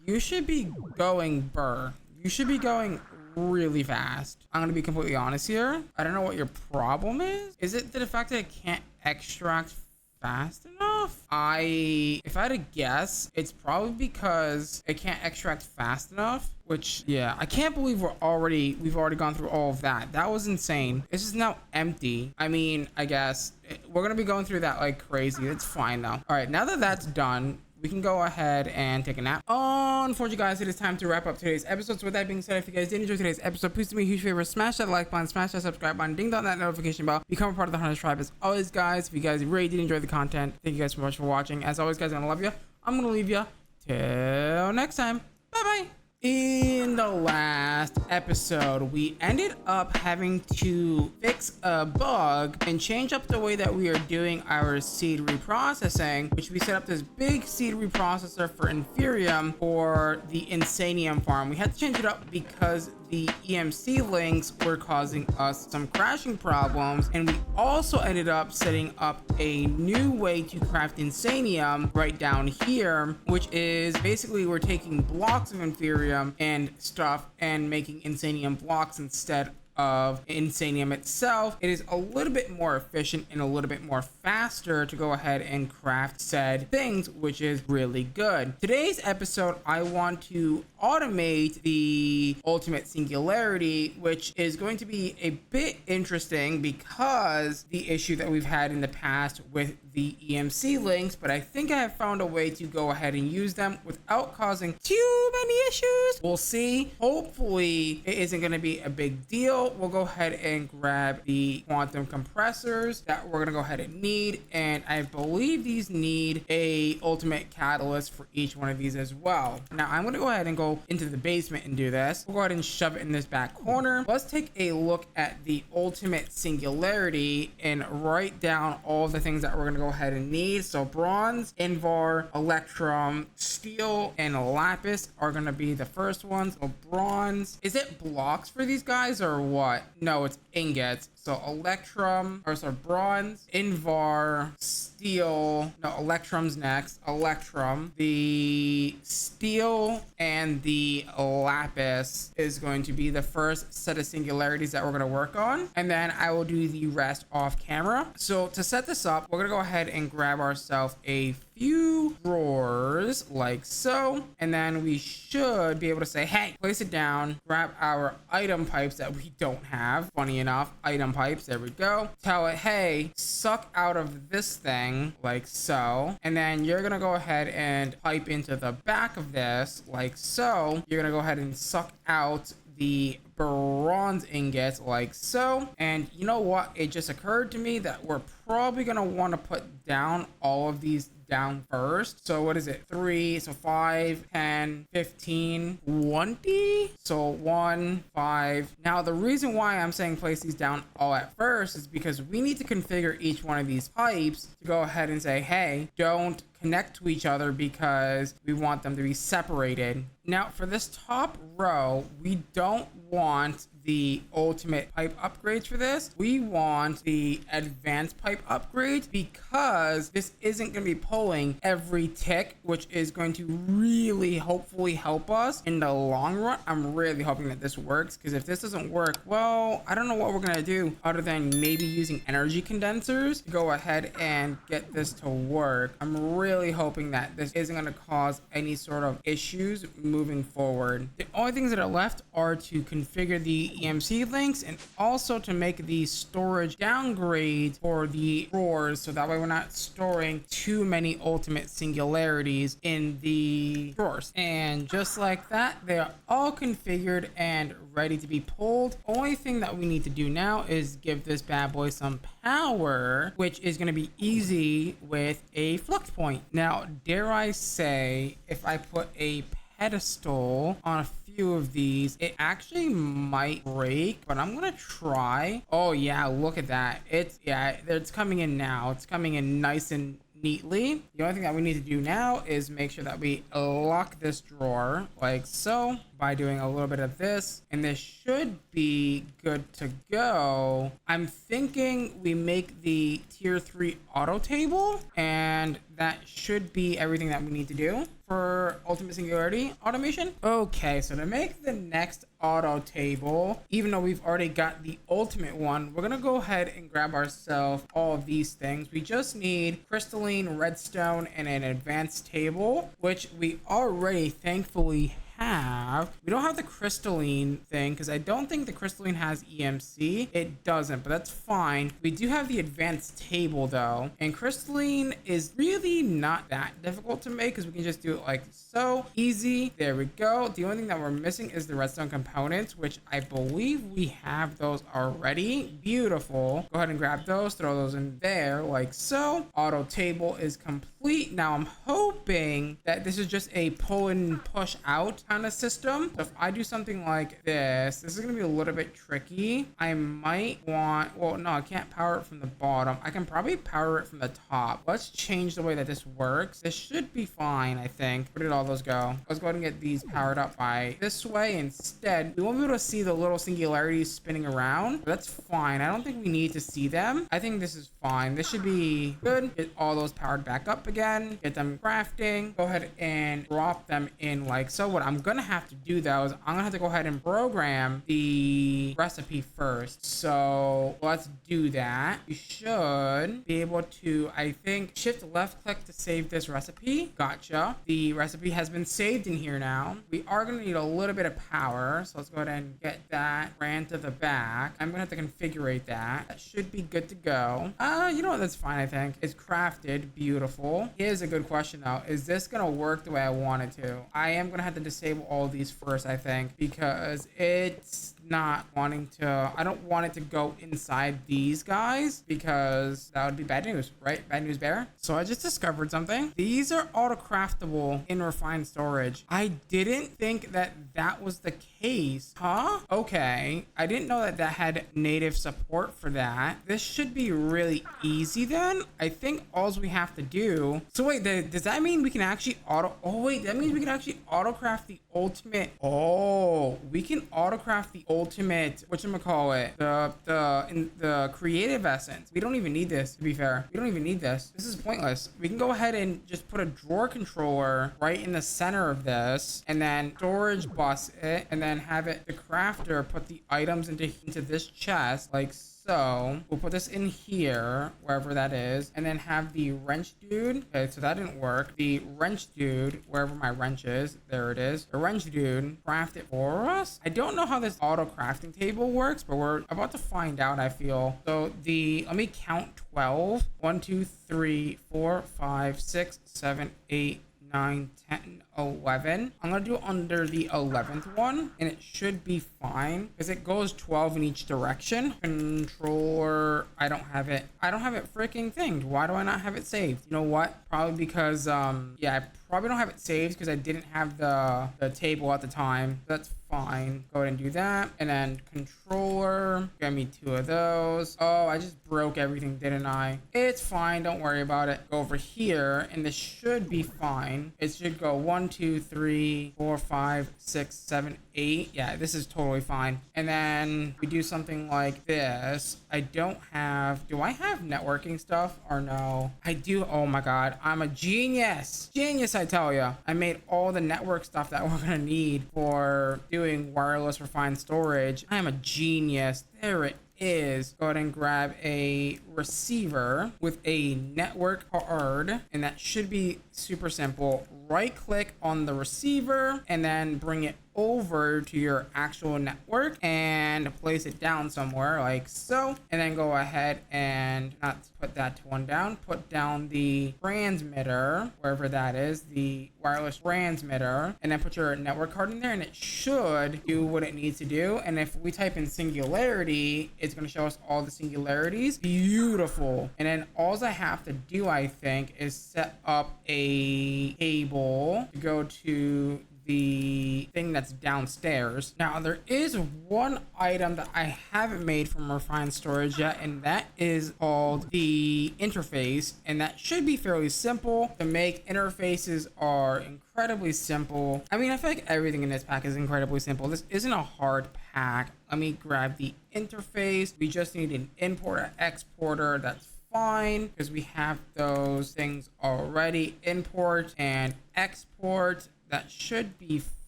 [SPEAKER 1] you should be going burr. You should be going really fast. I'm gonna be completely honest here. I don't know what your problem is. Is it the fact that it can't extract fast enough? If I had to guess, it's probably because it can't extract fast enough, which, yeah, I can't believe we've already gone through all of that. That was insane. This is now empty. I mean, I guess we're gonna be going through that like crazy. It's fine though. All right, now that that's done, we can go ahead and take a nap. Unfortunately, guys, it is time to wrap up today's episode. So with that being said, if you guys did enjoy today's episode, please do me a huge favor, smash that like button, smash that subscribe button, ding dong that notification bell, become a part of the Hunterx tribe. As always, guys, if you guys really did enjoy the content, thank you guys so much for watching. As always, guys, I'm gonna love you. I'm gonna leave you till next time. Bye bye. In the last episode, we ended up having to fix a bug and change up the way that we are doing our seed reprocessing, which we set up this big seed reprocessor for inferium for the insanium farm. We had to change it up because the EMC links were causing us some crashing problems, and we also ended up setting up a new way to craft insanium right down here, which is basically we're taking blocks of inferium and stuff and making insanium blocks instead of insanium itself. It is a little bit more efficient and a little bit more faster to go ahead and craft said things, which is really good. Today's episode, I want to automate the ultimate singularity, which is going to be a bit interesting because the issue that we've had in the past with the EMC links, but I think I have found a way to go ahead and use them without causing too many issues. We'll see. Hopefully it isn't going to be a big deal. We'll go ahead and grab the quantum compressors that we're going to go ahead and need, and I believe these need a ultimate catalyst for each one of these as well. Now I'm going to go ahead and go into the basement and do this. We'll go ahead and shove it in this back corner. Let's take a look at the ultimate singularity and write down all the things that we're going to go ahead and need. So bronze, invar, electrum, steel, and lapis are going to be the first ones. So bronze, is it blocks for these guys or what? No, it's ingots. So electrum, or sorry, bronze, invar, steel, no, electrum's next, electrum, the steel and the lapis is going to be the first set of singularities that we're going to work on, and then I will do the rest off camera. So to set this up, we're going to go ahead and grab ourselves a few drawers like so, and then we should be able to say, hey, place it down, grab our item pipes that we don't have. Funny enough, item pipes, there we go. Tell it, hey, suck out of this thing like so, and then you're gonna go ahead and pipe into the back of this like so. You're gonna go ahead and suck out the bronze ingots like so. And you know what? It just occurred to me that we're probably going to want to put down all of these down first. So what is it? 3, so 5, 10, 15, 20. So 1, 5. Now the reason why I'm saying place these down all at first is because we need to configure each one of these pipes to go ahead and say, hey, don't connect to each other because we want them to be separated. Now for this top row, we don't want the ultimate pipe upgrades for this. We want the advanced pipe upgrades because this isn't going to be pulling every tick, which is going to really hopefully help us in the long run. I'm really hoping that this works, because if this doesn't work, well, I don't know what we're going to do other than maybe using energy condensers to go ahead and get this to work. I'm really hoping that this isn't going to cause any sort of issues moving forward. The only things that are left are to configure the EMC links and also to make the storage downgrades for the drawers, so that way we're not storing too many ultimate singularities in the drawers. And just like that, they are all configured and ready to be pulled. Only thing that we need to do now is give this bad boy some power, which is going to be easy with a flux point. Now, dare I say, if I put a pedestal on a few of these, it actually might break, but I'm gonna try. Oh yeah, look at that. It's coming in now. It's coming in nice and neatly. The only thing that we need to do now is make sure that we lock this drawer like so by doing a little bit of this, and this should be good to go. I'm thinking we make the tier 3 auto table, and that should be everything that we need to do for ultimate singularity automation. Okay, so to make the next auto table, even though we've already got the ultimate one, we're gonna go ahead and grab ourselves all of these things. We just need crystalline, redstone, and an advanced table, which we already thankfully have. We don't have the crystalline thing because I don't think the crystalline has EMC. It doesn't, but that's fine. We do have the advanced table though, and crystalline is really not that difficult to make because we can just do it like so. Easy. There we go. The only thing that we're missing is the redstone components, which I believe we have those already. Beautiful. Go ahead and grab those, throw those in there like so. Auto table is complete. Now I'm hoping that this is just a pull and push out kind of system. So if I do something like this is going to be a little bit tricky. I might want, well, no, I can't power it from the bottom. I can probably power it from the top. Let's change the way that this works. This should be fine, I think. Where did all those go? Let's go ahead and get these powered up by this way instead. We won't be able to see the little singularities spinning around, but that's fine. I don't think we need to see them. I think this is fine. This should be good. Get all those powered back up again. Get them crafting. Go ahead and drop them in like so. What I'm gonna have to do though is I'm gonna have to go ahead and program the recipe first. So let's do that. You should be able to, I think, shift left click to save this recipe. Gotcha. The recipe has been saved in here now. We are gonna need a little bit of power, so let's go ahead and get that ran to the back. I'm gonna have to configure that. That should be good to go. You know what, that's fine. I think it's crafted. Beautiful. Here's a good question though. Is this gonna work the way I want it to? I am gonna have to disable all these first, I think, because it's not wanting to, I don't want it to go inside these guys because that would be bad news, right? Bad news bear. So I just discovered something. These are auto craftable in refined storage. I didn't think that that was the case. Huh? Okay. I didn't know that that had native support for that. This should be really easy then. I think all we have to do. So wait, does that mean we can actually oh wait, that means we can actually auto craft the ultimate. Oh, we can auto craft the ultimate, whatchamacallit, the creative essence. We don't even need this, to be fair. We don't even need this. This is pointless. We can go ahead and just put a drawer controller right in the center of this, and then storage bus it, and then have it, the crafter, put the items into this chest like so. We'll put this in here, wherever that is, and then have the wrench dude. Okay, so that didn't work. The wrench dude, wherever my wrench is, there it is. The wrench dude, craft it for us. I don't know how this auto crafting table works, but we're about to find out, I feel. So let me count 12. 1, 2, 3, 4, 5, 6, 7, 8, 9, 10, 11. I'm gonna do it under the 11th one, and it should be fine because it goes 12 in each direction. Controller, I don't have it freaking thinged. Why do I not have it saved? You know what? Probably because yeah, I probably don't have it saved because I didn't have the table at the time. That's fine. Go ahead and do that. And then controller, get me 2 of those. Oh, I just broke everything, didn't I? It's fine, don't worry about it. Go over here, and this should be fine. It should go 1, 2, 3, 4, 5, 6, 7, 8. Yeah, this is totally fine. And then we do something like this. I don't have, do I have networking stuff or no? I do. Oh my God, I'm a genius. Genius, I tell you. I made all the network stuff that we're gonna need for doing wireless refined storage. I am a genius. There it is. Go ahead and grab a receiver with a network card, and that should be super simple. Right click on the receiver and then bring it over to your actual network and place it down somewhere like so, and then go ahead and not put that one down, put down the transmitter wherever that is, the wireless transmitter, and then put your network card in there, and it should do what it needs to do. And if we type in singularity, it's going to show us all the singularities. Beautiful. And then all I have to do, I think, is set up a cable to go to the thing that's downstairs. Now, there is one item that I haven't made from refined storage yet, and that is called the interface, and that should be fairly simple to make. Interfaces are incredibly simple. I mean, I feel like everything in this pack is incredibly simple. This isn't a hard pack. Let me grab the interface. We just need an importer, exporter. That's fine because we have those things already. Import and export. That should be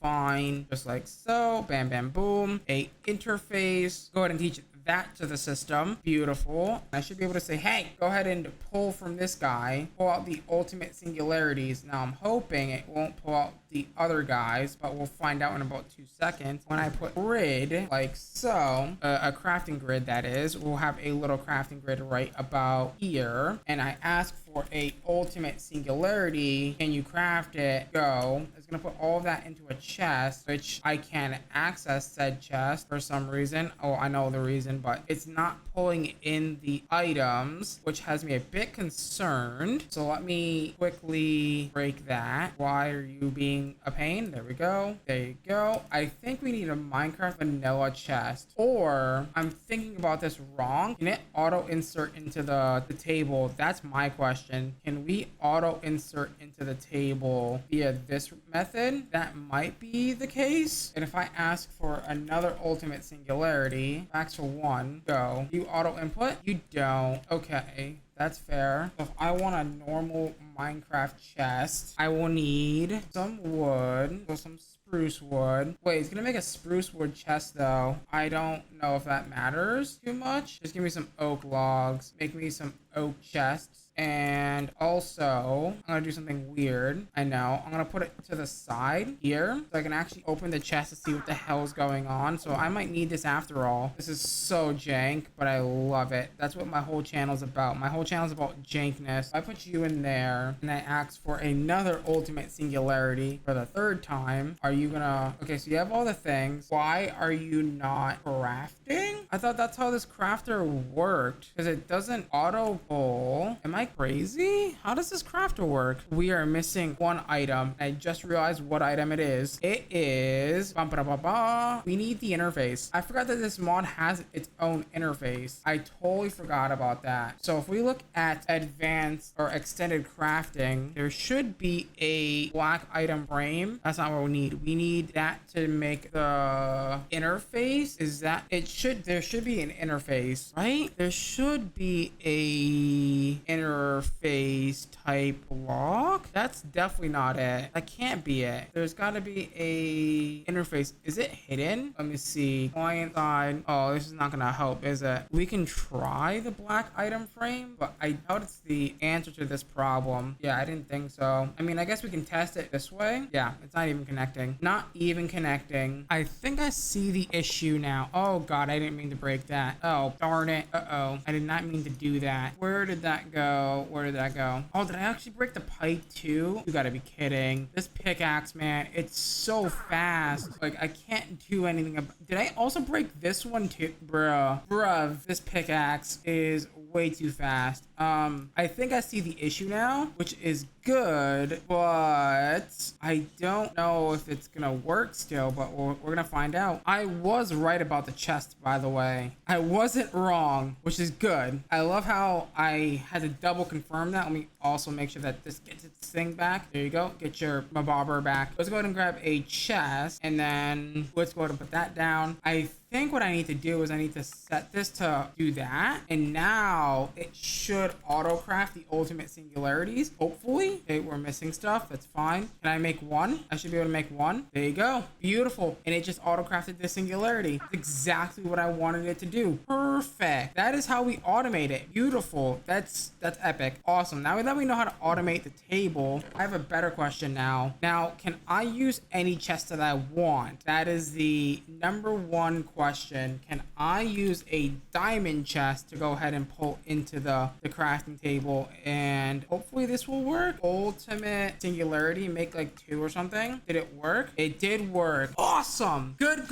[SPEAKER 1] fine, just like so. Bam, bam, boom. A interface. Go ahead and teach that to the system. Beautiful. I should be able to say, hey, go ahead and pull from this guy, pull out the ultimate singularities. Now I'm hoping it won't pull out the other guys, but we'll find out in about 2 seconds. When I put grid like so, a crafting grid that is, we'll have a little crafting grid right about here, and I ask for a ultimate singularity. Can you craft it? Go. It's gonna put all of that into a chest, which I can access said chest for some reason. Oh, I know the reason, but it's not pulling in the items, which has me a bit concerned. So let me quickly break that. Why are you being a pain? There we go. There you go. I think we need a Minecraft vanilla chest, or I'm thinking about this wrong. Can it auto insert into the table? That's my question. Can we auto insert into the table via this method? That might be the case. And if I ask for another ultimate singularity, max for 1, go. You auto input? You don't. Okay. That's fair. So if I want a normal Minecraft chest, I will need some wood, so some spruce wood. Wait, it's gonna make a spruce wood chest though. I don't know if that matters too much. Just give me some oak logs, make me some oak chests. And also, I'm gonna do something weird. I know. I'm gonna put it to the side here so I can actually open the chest to see what the hell is going on. So I might need this after all. This is so jank, but I love it. That's what my whole channel's about. My whole channel's about jankness. I put you in there and I ask for another ultimate singularity for the 3rd time. Are you gonna... Okay, so you have all the things. Why are you not crafting? I thought that's how this crafter worked, because it doesn't auto pull. Am I crazy? How does this crafter work? We are missing one item. I just realized what item it is. It is... We need the interface. I forgot that this mod has its own interface. I totally forgot about that. So if we look at advanced or extended crafting, there should be a black item frame. That's not what we need. We need that to make the interface. Is that... It should... There should be an interface, right? There should be a interface type block. That's definitely not it. That can't be it. There's got to be a interface. Is it hidden? Let me see. Client side. Oh, this is not gonna help, is it? We can try the black item frame, but I doubt it's the answer to this problem. Yeah, I didn't think so. I mean, I guess we can test it this way. Yeah, it's not even connecting. Not even connecting. I think I see the issue now. Oh god, I didn't mean to break that. Oh, darn it. Uh-oh. I did not mean to do that. Where did that go? So where did that go? Oh, did I actually break the pipe too? You gotta be kidding. This pickaxe, man, it's so fast. Like, I can't do anything did I also break this one too? Bruh, this pickaxe is way too fast. I think I see the issue now, which is good, but I don't know if it's gonna work still, but we're gonna find out. I was right about the chest, by the way. I wasn't wrong, which is good. I love how I had to double confirm that. Let me also make sure that this gets its thing back. There you go. Get your mabobber back. Let's go ahead and grab a chest, and then let's go ahead and put that down. I think what I need to do is I need to set this to do that, and now it should auto craft the ultimate singularities, hopefully. Okay, we're missing stuff. That's fine. Can I make one? I should be able to make one. There you go. Beautiful. And it just auto crafted the singularity. That's exactly what I wanted it to do. Perfect. That is how we automate it. Beautiful. That's epic. Awesome. Now that we know how to automate the table, I have a better question now. Now, can I use any chest that I want? That is the number one question. Can I use a diamond chest to go ahead and pull into the crafting table? And hopefully this will work. Ultimate singularity, make like 2 or something. Did it work? It did work. Awesome. Good.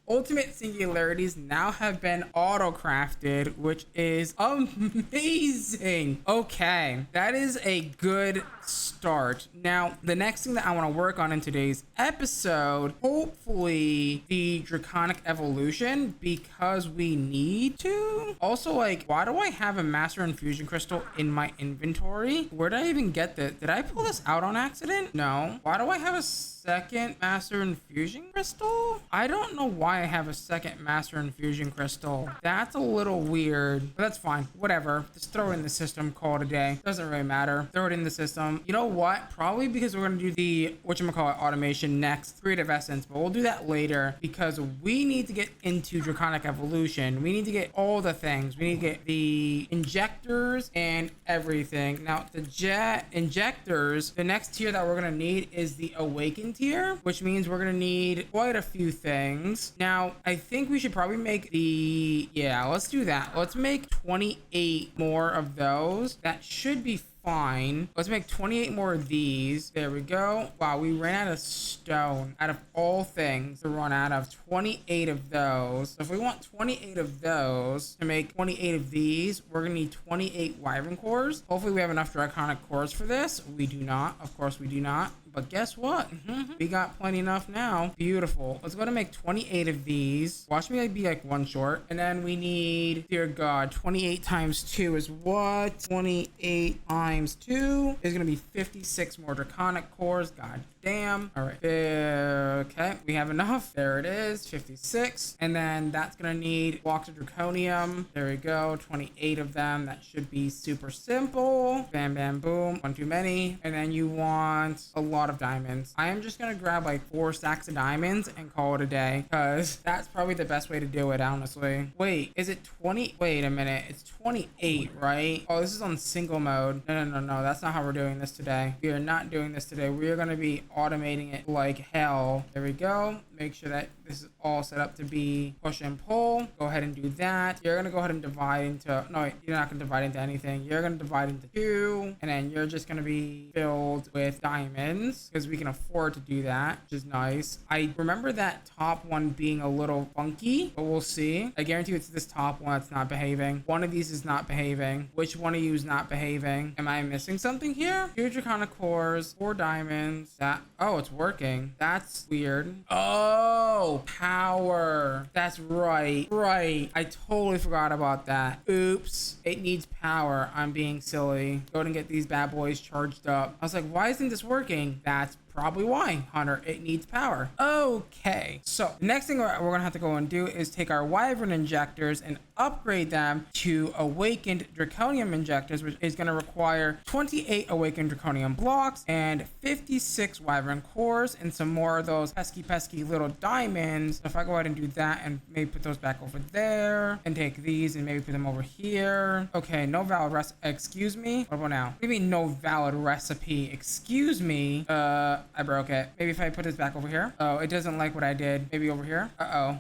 [SPEAKER 1] Ultimate singularities now have been auto-crafted, which is amazing. Okay, that is a good start. Now, the next thing that I want to work on in today's episode, hopefully the draconic evolution, because we need to. Also, like, why do I have a master infusion crystal in my inventory? Where did I even get this? Did I pull this out on accident? No. Why do I have a second master infusion crystal? I don't know why I have a second master infusion crystal. That's a little weird, but that's fine. Whatever. Just throw it in the system, call it a day. Doesn't really matter. Throw it in the system. You know what? Probably because we're going to do the whatchamacallit automation next, creative essence, but we'll do that later because we need to get into draconic evolution. We need to get all the things. We need to get the injectors and everything. Now, the jet injectors, the next tier that we're going to need is the awakened tier, which means we're going to need quite a few things. Now, I think we should probably make let's do that. Let's make 28 more of those. That should be fine. Let's make 28 more of these. There we go. Wow, we ran out of stone. Out of all things to run out of 28 of those. So if we want 28 of those to make 28 of these, we're gonna need 28 wyvern cores. Hopefully we have enough draconic cores for this. We do not. Of course we do not. But guess what? We got plenty enough now. Beautiful. Let's go to make 28 of these. Watch me be like one short. And then we need, dear God, 28 times 2 is what? 28 times 2 is going to be 56 more draconic cores. God damn. All right. Okay. We have enough. There it is. 56. And then that's going to need blocks of draconium. There we go. 28 of them. That should be super simple. Bam, bam, boom. One too many. And then you want a lot of diamonds. I am just gonna grab like 4 stacks of diamonds and call it a day because that's probably the best way to do it, honestly. Wait, is it 20? Wait a minute, it's 28, right? Oh, this is on single mode. No, that's not how we're doing this today. We are not doing this today. We are gonna be automating it like hell. There we go. Make sure that this is all set up to be push and pull. Go ahead and do that. You're gonna go ahead and divide into, no, wait, you're not gonna divide into anything. You're gonna divide into 2, and then you're just gonna be filled with diamonds because we can afford to do that, which is nice. I remember that top one being a little funky, but we'll see. I guarantee you it's this top one that's not behaving. One of these is not behaving. Which one of you is not behaving? Am I missing something here? 2 draconic cores, 4 diamonds. Oh, it's working. That's weird. Oh, power. That's right. I totally forgot about that. Oops. It needs power. I'm being silly. Go ahead and get these bad boys charged up. I was like, why isn't this working? That's probably why, Hunter. It needs power. Okay, so the next thing we're gonna have to go and do is take our wyvern injectors and upgrade them to awakened draconium injectors, which is gonna require 28 awakened draconium blocks and 56 wyvern cores and some more of those pesky little diamonds. So if I go ahead and do that and maybe put those back over there and take these and maybe put them over here. Okay, no valid excuse me. What about now? What do you mean no valid recipe? Excuse me. I broke it. Maybe if I put this back over here. Oh, it doesn't like what I did. Maybe over here. Uh-oh.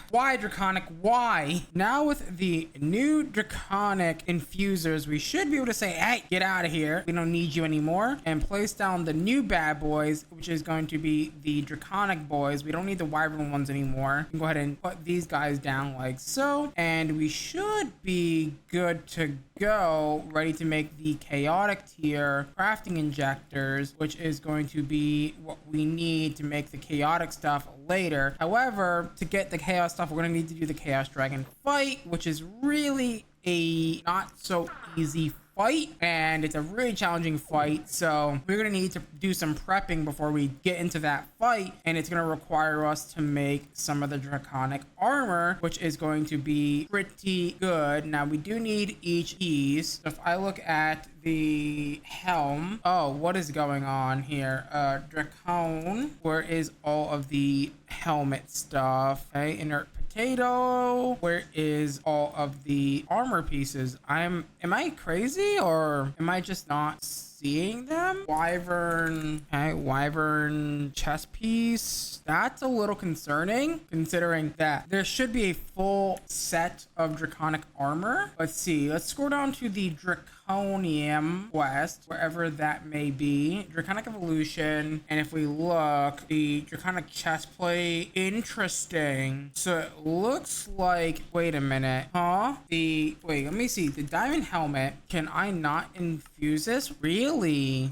[SPEAKER 1] Why, Draconic? Why? Now with the new Draconic infusers, we should be able to say, hey, get out of here. We don't need you anymore. And place down the new bad boys, which is going to be the Draconic boys. We don't need the Wyvern ones anymore. We can go ahead and put these guys down like so. And we should be good to go, ready to make the chaotic tier crafting injectors, which is going to be what we need to make the chaotic stuff later. However, to get the chaos stuff, we're going to need to do the chaos dragon fight, which is really a not so easy fight, and it's a really challenging fight, so we're gonna need to do some prepping before we get into that fight, and it's gonna require us to make some of the draconic armor, which is going to be pretty good. Now we do need each piece. So if I look at the helm, oh, what is going on here? Dracone, where is all of the helmet stuff? Okay, inert potato, where is all of the armor pieces? Am I crazy, or am I just not seeing them? Wyvern, okay, Wyvern chest piece. That's a little concerning, considering that there should be a full set of draconic armor. Let's see, let's scroll down to the draconium quest, wherever that may be. Draconic evolution, and if we look, the draconic chest plate, interesting. So it looks like, wait a minute, huh? Wait, let me see, the diamond helmet, can I not infuse this? Really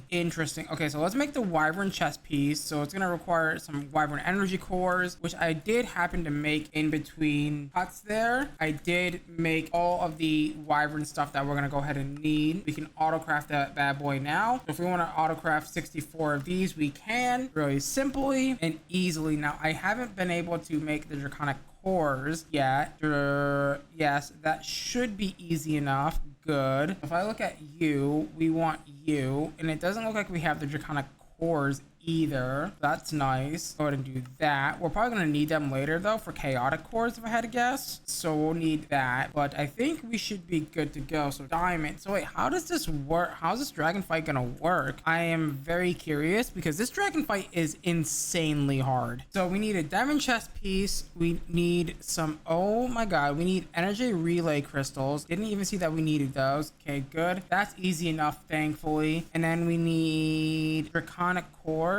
[SPEAKER 1] interesting. Okay, so let's make the wyvern chest piece. So it's gonna require some wyvern energy cores, which I did happen to make in between cuts there. I did make all of the wyvern stuff that we're gonna go ahead and need. We can autocraft that bad boy now. So if we want to autocraft 64 of these, we can really simply and easily. Now I haven't been able to make the draconic cores yet. Yes, that should be easy enough. Good. If I look at you, we want you, and it doesn't look like we have the draconic cores either. That's nice. Go ahead and do that. We're probably going to need them later though for chaotic cores, if I had to guess. So we'll need that, but I think we should be good to go. So diamond. So wait, how does this work? How's this dragon fight going to work? I am very curious, because this dragon fight is insanely hard. So we need a diamond chest piece. We need some, oh my god, we need energy relay crystals. Didn't even see that we needed those. Okay, good. That's easy enough, thankfully. And then we need draconic cores.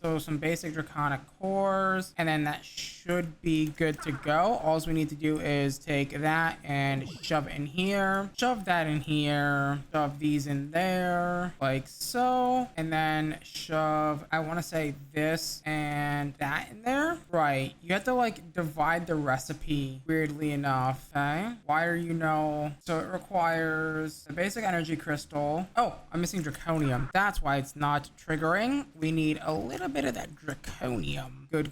[SPEAKER 1] So some basic draconic cores, and then that should be good to go. All we need to do is take that and shove it in here, shove that in here, shove these in there like so, and then shove, I want to say this and that in there. Right, you have to like divide the recipe, weirdly enough. Okay, why are you no? So it requires the basic energy crystal. Oh, I'm missing draconium. That's why it's not triggering. We need a little bit of that draconium. Good.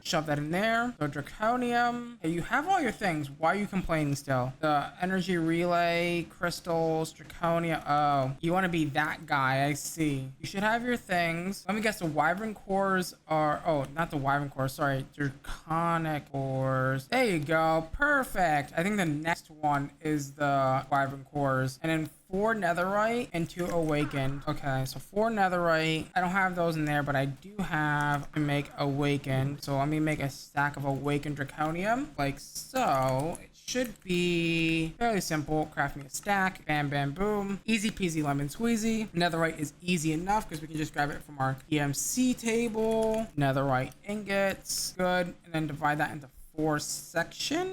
[SPEAKER 1] Shove that in there. So draconium. Hey, you have all your things. Why are you complaining still? The energy relay, crystals, draconium. Oh, you want to be that guy. I see. You should have your things. Let me guess, the wyvern cores are, oh, not the wyvern cores, sorry, draconic cores. There you go. Perfect. I think the next one is the wyvern cores. And then 4 netherite and 2 awakened. Okay, so 4 netherite. I don't have those in there, but I do have to make awakened. So let me make a stack of awakened draconium like so. It should be fairly simple. Craft me a stack. Bam, bam, boom. Easy peasy lemon squeezy. Netherite is easy enough because we can just grab it from our EMC table. Netherite ingots. Good. And then divide that into 4 sections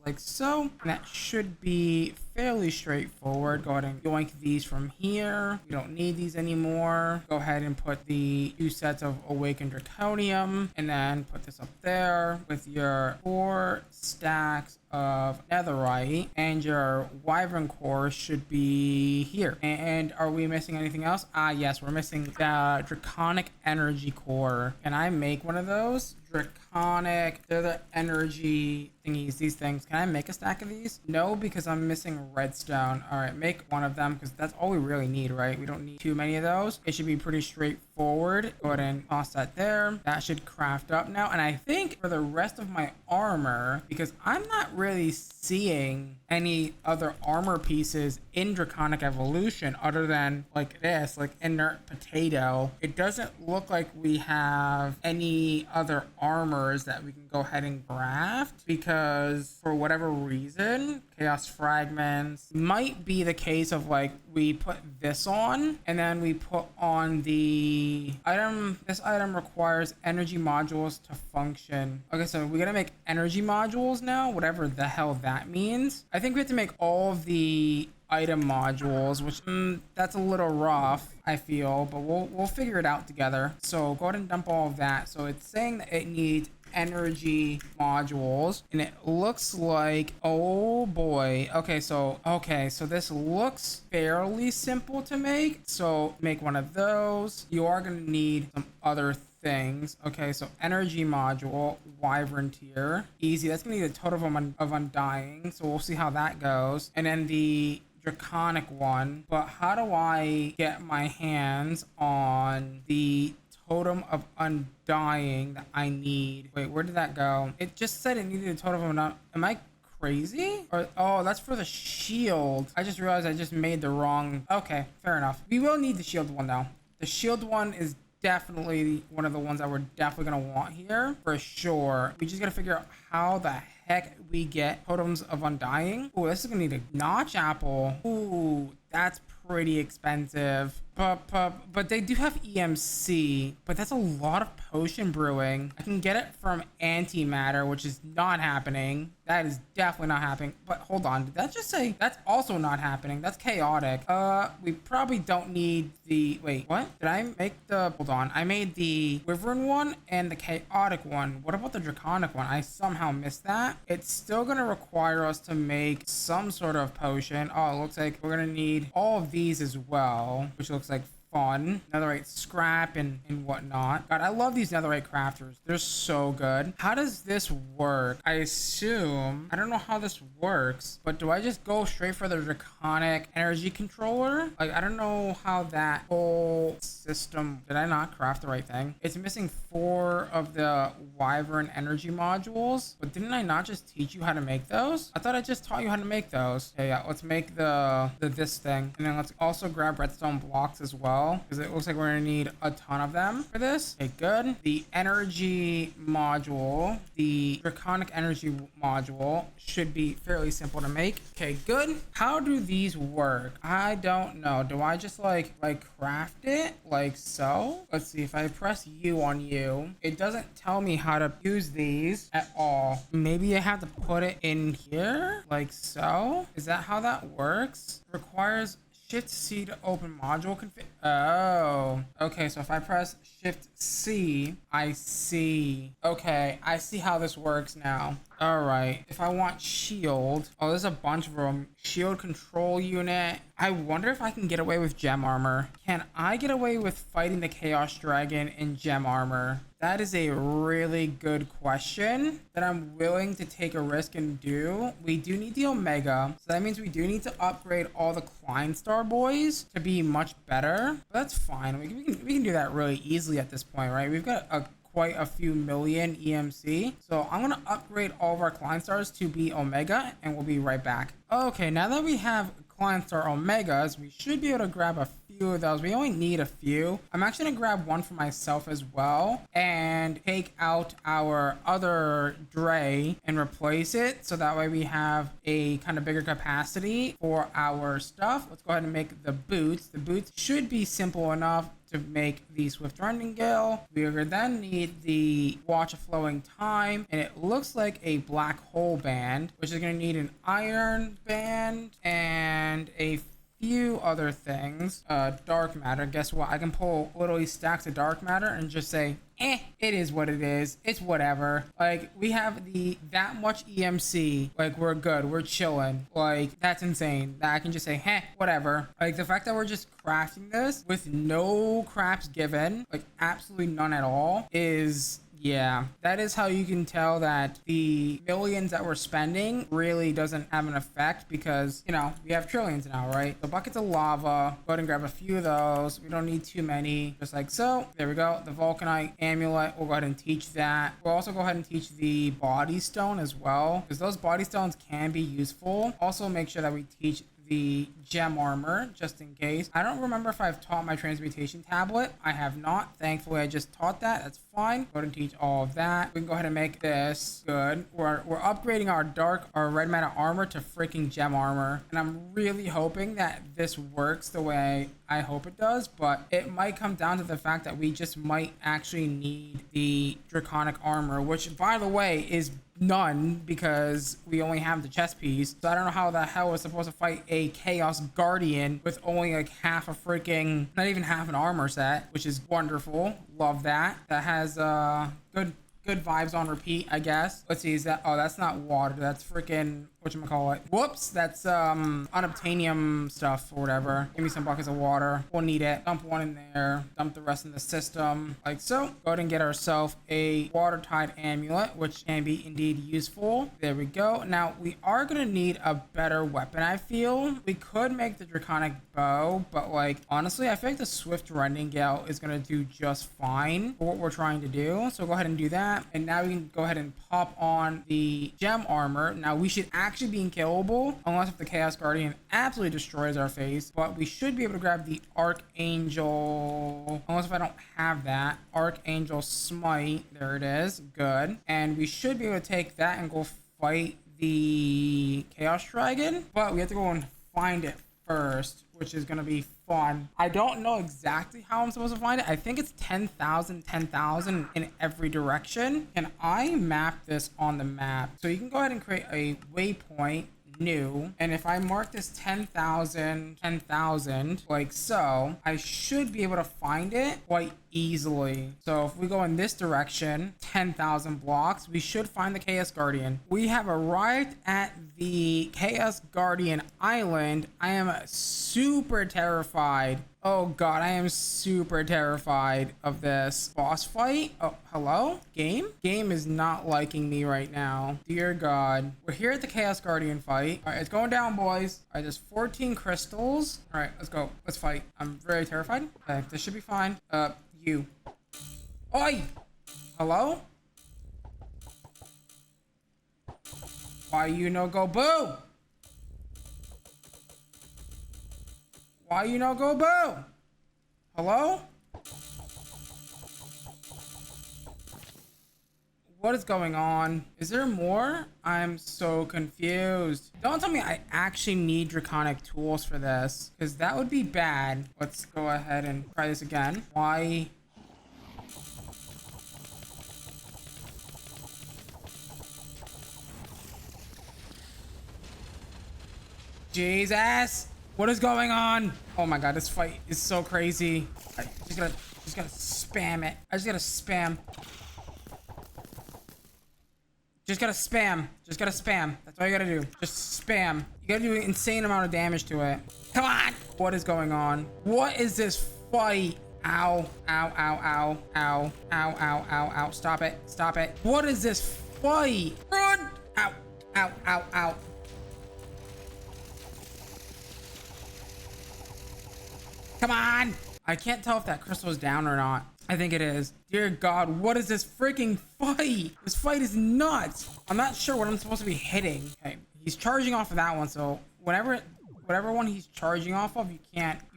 [SPEAKER 1] like so, and that should be fairly straightforward. Go ahead and yoink these from here. We don't need these anymore. Go ahead and put the 2 sets of awakened draconium, and then put this up there with your 4 stacks of netherite, and your wyvern core should be here. And are we missing anything else? Yes, we're missing the draconic energy core. Can I make one of those? Draconic, they're the energy thingies, these things. Can I make a stack of these? No, because I'm missing redstone. All right, make one of them because that's all we really need, right? We don't need too many of those. It should be pretty straightforward. Go ahead and toss that there. That should craft up now. And I think for the rest of my armor, because I'm not really seeing any other armor pieces in Draconic Evolution other than like this, like inert potato. It doesn't look like we have any other armors that we can go ahead and craft because for whatever reason, chaos fragments might be the case of like we put this on and then we put on the item. This item requires energy modules to function. Okay, so we're gonna make energy modules now, whatever the hell that means. I think we have to make all of the item modules, which that's a little rough, I feel, but we'll figure it out together. So go ahead and dump all of that. So it's saying that it needs energy modules and it looks like, oh boy, okay, so this looks fairly simple to make. So make one of those. You are going to need some other things. Okay, so energy module, wyvern tier, easy. That's gonna need a totem of undying, so we'll see how that goes. And then the draconic one, but how do I get my hands on the totem of undying that I need? Wait, where did that go? It just said it needed a totem of undying. Am I crazy? Or oh, that's for the shield. I just realized I just made the wrong. Okay, fair enough. We will need the shield one though. The shield one is definitely one of the ones that we're definitely gonna want here for sure. We just gotta figure out how the heck we get totems of undying. Oh, this is gonna need a notch apple. Ooh, that's pretty expensive. But they do have EMC, but that's a lot of potion brewing. I can get it from antimatter, which is not happening. That is definitely not happening. But hold on, did that just say that's also not happening? That's chaotic. We probably don't need the, wait, what? Did I make the, hold on, I made the wyvern one and the chaotic one. What about the draconic one? I somehow missed that. It's still gonna require us to make some sort of potion. Oh, it looks like we're gonna need all of these as well, which looks like fun. Netherite scrap and whatnot. God, I love these netherite crafters. They're so good. How does this work? I assume, I don't know how this works, but do I just go straight for the draconic energy controller? Like, I don't know how that whole system, did I not craft the right thing? It's missing 4 of the wyvern energy modules, but didn't I not just teach you how to make those? I thought I just taught you how to make those. Okay, yeah, let's make the this thing. And then let's also grab redstone blocks as well, because it looks like we're gonna need a ton of them for this. Okay, good. The energy module, the draconic energy module should be fairly simple to make. Okay, good. How do these work? I don't know. Do I just like craft it like so? Let's see. If I press U on you, it doesn't tell me how to use these at all. Maybe I have to put it in here like so. Is that how that works? Requires Shift C to open module config. Oh, okay. So if I press Shift C, I see. Okay, I see how this works now. All right. If I want shield, oh, there's a bunch of them. Shield control unit. I wonder if I can get away with gem armor. Can I get away with fighting the chaos dragon in gem armor? That is a really good question that I'm willing to take a risk and do. We do need the Omega, so that means we do need to upgrade all the Klein Star boys to be much better. But that's fine. We can do that really easily at this point, right? We've got quite a few million EMC. So I'm gonna upgrade all of our Klein Stars to be Omega, and we'll be right back. Okay, now that we have Klein Star Omegas, we should be able to grab a few of those. We only need a few. I'm actually gonna grab one for myself as well and take out our other Dre and replace it, so that way we have a kind of bigger capacity for our stuff. Let's go ahead and make the boots. The boots should be simple enough to make the Swift Rendingale. We are gonna then need the Watch of Flowing Time, and it looks like a black hole band, which is gonna need an iron band and a few other things. Dark matter. Guess what? I can pull literally stacks of dark matter and just say, it is what it is. It's whatever. Like, we have that much EMC. Like, we're good. We're chilling. Like, that's insane. That I can just say, whatever. Like, the fact that we're just crafting this with no craps given, like absolutely none at all, is, Yeah, that is how you can tell that the millions that we're spending really doesn't have an effect because, you know, we have trillions now, right? The buckets of lava, go ahead and grab a few of those. We don't need too many, just like so. There we go. The Vulcanite amulet, we'll go ahead and teach that. We'll also go ahead and teach the body stone as well, because those body stones can be useful. Also make sure that we teach the gem armor just in case. I don't remember if I've taught my transmutation tablet. I have not. Thankfully, I just taught that. That's fine. Go ahead and teach all of that. We can go ahead and make this good. We're upgrading our red matter armor to freaking gem armor, and I'm really hoping that this works the way I hope it does, but it might come down to the fact that we just might actually need the draconic armor, which by the way is none because we only have the chest piece. So I don't know how the hell we're supposed to fight a chaos guardian with only like half a freaking, not even half an armor set, which is wonderful. Love that. That has good vibes on repeat, I guess. Let's see, is that, oh, that's not water, that's freaking, whatchamacallit, whoops, that's unobtainium stuff or whatever. Give me some buckets of water, we'll need it. Dump one in there, dump the rest in the system like so. Go ahead and get ourselves a watertight amulet, which can be indeed useful. There we go. Now we are gonna need a better weapon. I feel we could make the draconic bow, but like honestly I feel like the swift rending gale is gonna do just fine for what we're trying to do. So go ahead and do that. And now we can go ahead and pop on the gem armor. Now we should actually be unkillable unless if the Chaos Guardian absolutely destroys our face, but we should be able to grab the Archangel, unless if I don't have that. Archangel Smite, there it is, good. And we should be able to take that and go fight the Chaos Dragon, but we have to go and find it first, which is going to be fun. I don't know exactly how I'm supposed to find it. I think it's 10,000 in every direction, and I mapped this on the map. So you can go ahead and create a waypoint new, and if I mark this 10,000 like so, I should be able to find it quite easily. So if we go in this direction 10,000 blocks, we should find the Chaos Guardian. We have arrived at the Chaos Guardian Island. I am super terrified. Oh god, I am super terrified of this boss fight. Oh, hello? Game is not liking me right now. Dear god. We're here at the Chaos Guardian fight. All right, it's going down, boys. All right, there's 14 crystals. All right, let's go. Let's fight. I'm very terrified. Okay, this should be fine. You. Oi! Hello? Why you no go boo? Why you no go boo? Hello? What is going on? Is there more? I'm so confused. Don't tell me I actually need draconic tools for this, because that would be bad. Let's go ahead and try this again. Why? Jesus! What is going on? Oh my god, this fight is so crazy. I just gotta spam it. I just gotta spam. Just gotta spam. Just gotta spam. That's all you gotta do. Just spam. You gotta do an insane amount of damage to it. Come on! What is going on? What is this fight? Ow. Ow, ow, ow, ow, ow, ow, ow, ow. Stop it. Stop it. What is this fight? Run! Ow, ow, ow, ow. Come on! I can't tell if that crystal is down or not. I think it is. Dear God, what is this freaking fight? This fight is nuts. I'm not sure what I'm supposed to be hitting. Okay, he's charging off of that one, so whatever one he's charging off of, you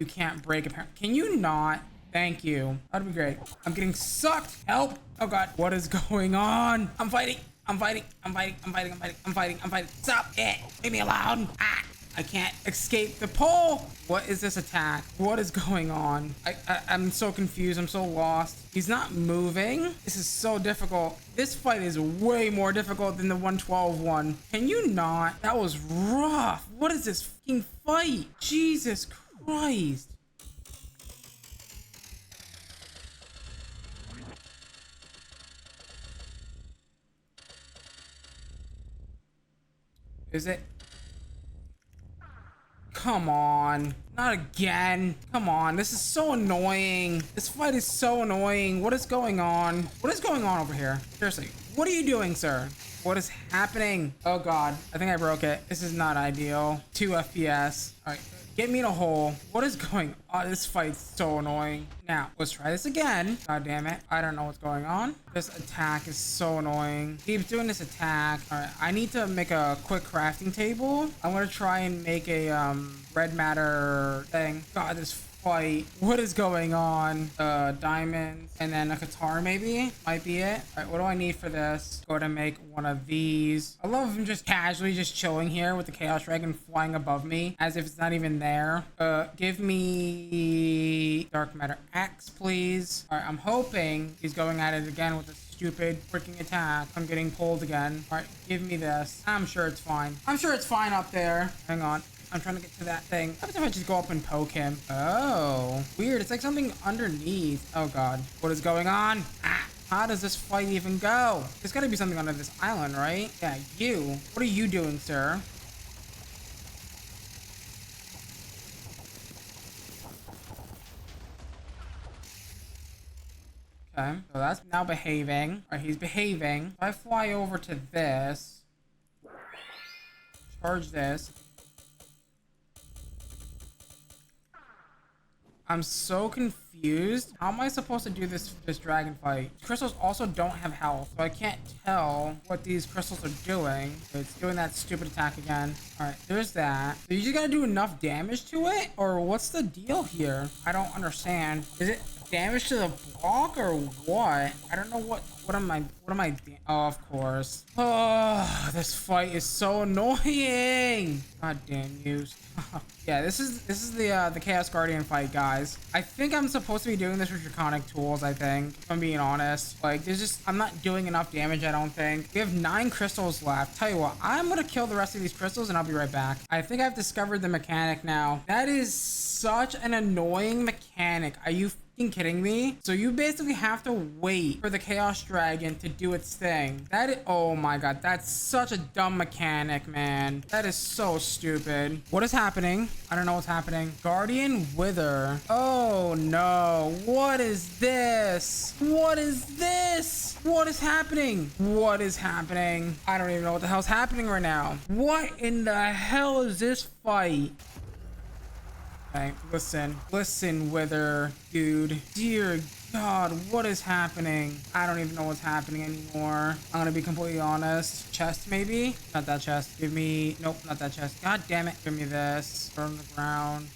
[SPEAKER 1] can't break it. Can you not? Thank you. That'd be great. I'm getting sucked. Help! Oh God, what is going on? I'm fighting. Stop it! Leave me alone. Ah! I can't escape the pole. What is this attack? What is going on? I'm so confused. I'm so lost. He's not moving. This is so difficult. This fight is way more difficult than the 112 one. Can you not? That was rough. What is this fucking fight? Jesus Christ. Is it? come on. Not again. Come on. This is so annoying. This fight is so annoying. What is going on? What is going on over here? Seriously. What are you doing, sir? What is happening? Oh, God. I think I broke it. This is not ideal. 2 FPS. All right. Get me in a hole. What is going on? This fight's so annoying. Now, let's try this again. God damn it. I don't know what's going on. This attack is so annoying. Keeps doing this attack. All right. I need to make a quick crafting table. I'm going to try and make a red matter thing. God, this fight. What is going on? Diamonds and then a guitar maybe might be it. All right, what do I need for this? Go to make one of these. I love him just casually just chilling here with the chaos dragon flying above me as if it's not even there. Give me dark matter X, please. All right, I'm hoping he's going at it again with a stupid freaking attack. I'm getting pulled again. All right, give me this. I'm sure it's fine. I'm sure it's fine up there. Hang on. I'm trying to get to that thing. What if I just go up and poke him? Oh, weird. It's like something underneath. Oh, God. What is going on? Ah, how does this fight even go? There's got to be something under this island, right? Yeah, you. What are you doing, sir? Okay, so that's now behaving. All right, he's behaving. If I fly over to this, charge this. I'm so confused. How am I supposed to do this dragon fight? Crystals also don't have health, so I can't tell what these crystals are doing. It's doing that stupid attack again. All right, there's that. So you just gotta do enough damage to it, or what's the deal here? I don't understand. Is it damage to the block or what? I don't know what am I oh, of course. Oh, this fight is so annoying. God damn you. Yeah, this is the Chaos Guardian fight, guys. I think I'm supposed to be doing this with draconic tools, I think, if I'm being honest. Like, I'm not doing enough damage, I don't think. We have 9 crystals left. Tell you what, I'm gonna kill the rest of these crystals and I'll be right back. I think I've discovered the mechanic now. That is such an annoying mechanic. Are you kidding me? So you basically have to wait for the Chaos Dragon to do its thing. Oh my God, that's such a dumb mechanic, man. That is so stupid. What is happening? I don't know what's happening. Guardian Wither. Oh no. What is this? What is this? What is happening? What is happening? I don't even know what the hell's happening right now. What in the hell is this fight? Okay, listen, Wither, dude. Dear God, what is happening? I don't even know what's happening anymore. I'm gonna be completely honest. Chest, maybe? Not that chest. Give me... Nope, not that chest. God damn it. Give me this. Throw it on the ground.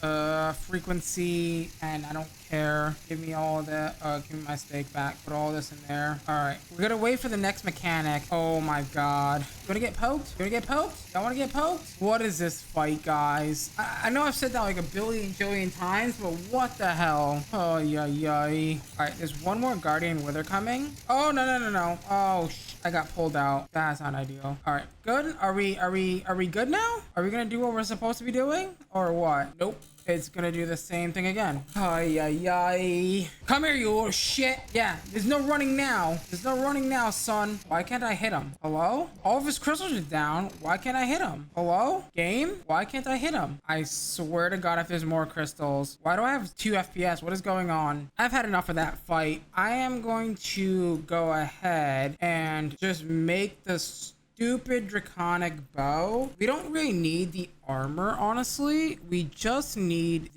[SPEAKER 1] Frequency. And I don't care. Give me all of that. Give me my steak back. Put all this in there. Alright. We're gonna wait for the next mechanic. Oh my God. You wanna get poked? You wanna get poked? Y'all wanna get poked? What is this fight, guys? I know I've said that like a jillion times, but what the hell? Oh, yay. Alright, there's one more Guardian Wither coming. Oh, no. Oh, I got pulled out. That's not ideal. Alright, good. Are we good now? Are we gonna do what we're supposed to be doing? Or what? Nope. It's gonna do the same thing again. Ay. Come here, you little shit. Yeah, there's no running now. There's no running now, son. Why can't I hit him? Hello? All of his crystals are down. Why can't I hit him? Hello? Game? Why can't I hit him? I swear to God, if there's more crystals. Why do I have 2 FPS? What is going on? I've had enough of that fight. I am going to go ahead and just make this stupid draconic bow. We don't really need the armor, honestly. We just need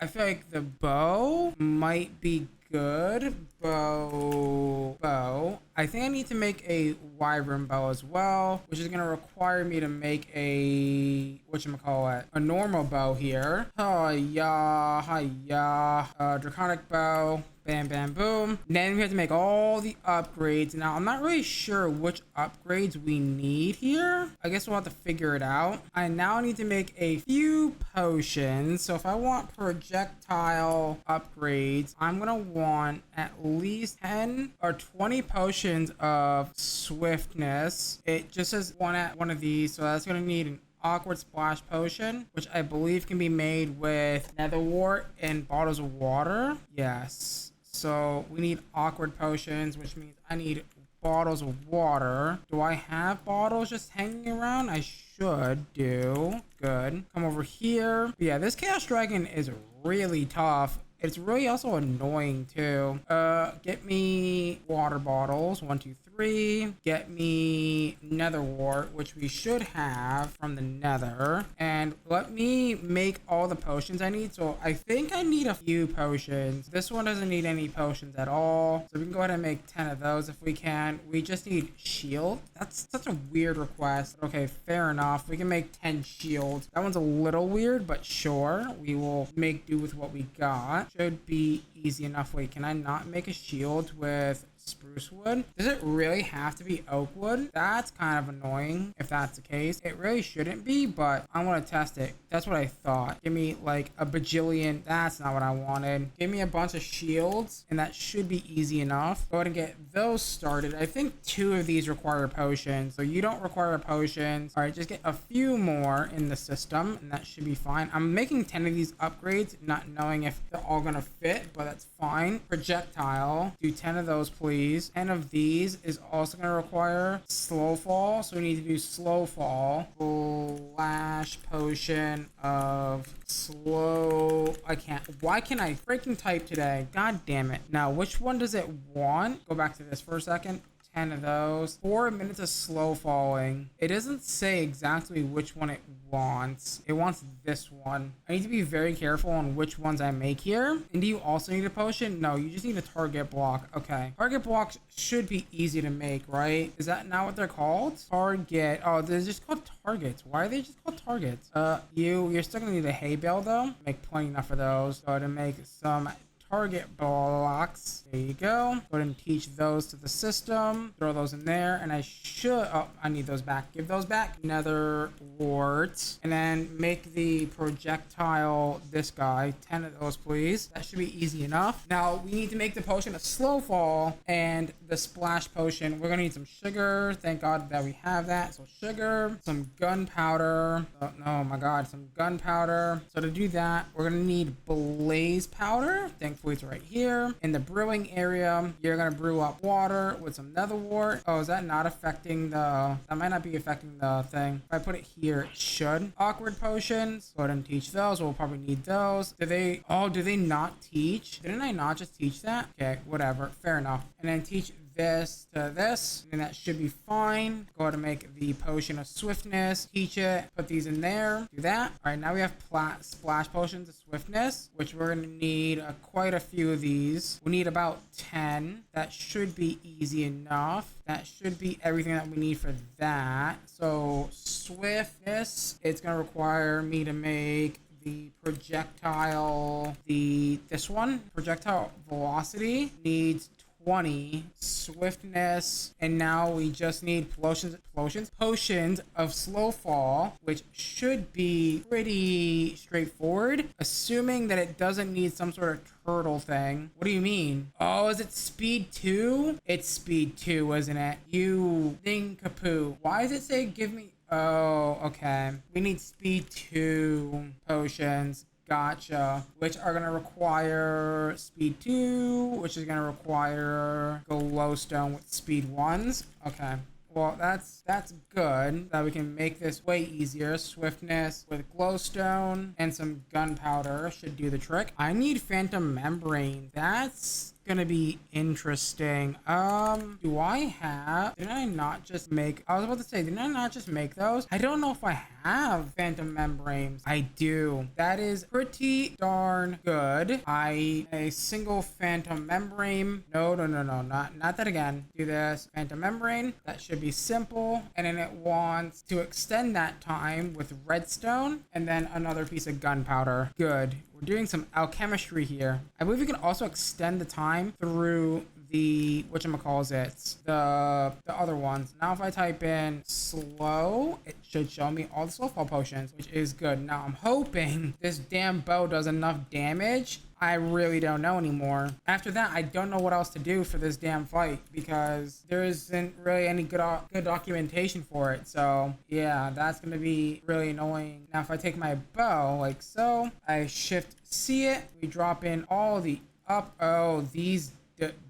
[SPEAKER 1] I feel like the bow might be good. Bow. I think I need to make a wyvern bow as well, which is gonna require me to make a a normal bow here. Draconic bow. Bam, boom. Then we have to make all the upgrades. Now, I'm not really sure which upgrades we need here. I guess we'll have to figure it out. I now need to make a few potions. So if I want projectile upgrades, I'm gonna want at least 10 or 20 potions of swiftness. It just says one of these, so that's gonna need an awkward splash potion, which I believe can be made with nether wart and bottles of water. Yes. So we need awkward potions, which means I need bottles of water. Do I have bottles just hanging around? I should do. Good. Come over here. Yeah, this Chaos Dragon is really tough. It's really also annoying too. Get me water bottles. 1, 2, 3. Get me nether wart, which we should have from the nether. And let me make all the potions I need. So I think I need a few potions. This one doesn't need any potions at all. So we can go ahead and make 10 of those if we can. We just need shield. That's such a weird request. Okay, fair enough. We can make 10 shields. That one's a little weird, but sure. We will make do with what we got. Should be easy enough. Wait, can I not make a shield with spruce wood? Does it really have to be oak wood? That's kind of annoying if that's the case. It really shouldn't be, but I want to test it. That's what I thought. Give me like a bajillion. That's not what I wanted. Give me a bunch of shields and that should be easy enough. Go ahead and get those started. I think 2 of these require potions, so you don't require potions. All right, just get a few more in the system and that should be fine. I'm making 10 of these upgrades, not knowing if they're all gonna fit, but that's fine. Projectile, do 10 of those please. 10 of these is also going to require slow fall, so we need to do slow fall / potion of slow. I can't. Why can't I freaking type today? God damn it. Now which one does it want? Go back to this for a second. 10 of those. 4 minutes of slow falling. It doesn't say exactly which one it wants. It wants this one. I need to be very careful on which ones I make here. And do you also need a potion? No, you just need a target block. Okay. Target blocks should be easy to make, right? Is that not what they're called? Target. Oh, they're just called targets. Why are they just called targets? You're still gonna need a hay bale though. Make plenty enough of those. Go ahead and make some target blocks. There you go. Go ahead and teach those to the system. Throw those in there. And I should... Oh, I need those back. Give those back. Nether warts. And then make the projectile this guy. 10 of those, please. That should be easy enough. Now, we need to make the potion a slow fall and the splash potion. We're going to need some sugar. Thank God that we have that. So sugar, some gunpowder. Oh my God, some gunpowder. So to do that, we're going to need blaze powder. Thankfully, it's right here. In the brewing area, you're going to brew up water with some nether wart. Oh, is that not affecting the... That might not be affecting the thing. If I put it here, it should. Awkward potions. Go ahead and teach those. We'll probably need those. Do they... Oh, do they not teach? Didn't I not just teach that? Okay, whatever. Fair enough. And then teach this to this, and that should be fine. Go ahead and make the potion of swiftness, teach it, put these in there, do that. All right, now we have splash potions of swiftness, which we're gonna need quite a few of these. We need about 10. That should be easy enough. That should be everything that we need for that. So swiftness, it's gonna require me to make the projectile, this one, projectile velocity needs 20 swiftness, and now we just need potions of slow fall, which should be pretty straightforward, assuming that it doesn't need some sort of turtle thing. What do you mean? Oh, is it speed 2? It's speed 2, isn't it? You nincapoo. Why does it say give me... Oh, okay. We need speed 2 potions. Gotcha. Which are going to require speed 2, which is going to require glowstone with speed 1s. Okay. Well, that's good that we can make this way easier. Swiftness with glowstone and some gunpowder should do the trick. I need phantom membrane. That's gonna be interesting. Do I have... Didn't I not just make... I was about to say, didn't I not just make those? I don't know if I have phantom membranes. I do. That is pretty darn good. A single phantom membrane. No, not that again. Do this phantom membrane. That should be simple. And then it wants to extend that time with redstone and then another piece of gunpowder. Good. We're doing some alchemistry here. I believe we can also extend the time through the whatchamacallit, the other ones. Now if I type in slow, it should show me all the slow fall potions, which is good. Now I'm hoping this damn bow does enough damage. I really don't know anymore. After that, I don't know what else to do for this damn fight because there isn't really any good documentation for it. So yeah, that's gonna be really annoying. Now if I take my bow like so, I shift C it, we drop in all the up. Oh, these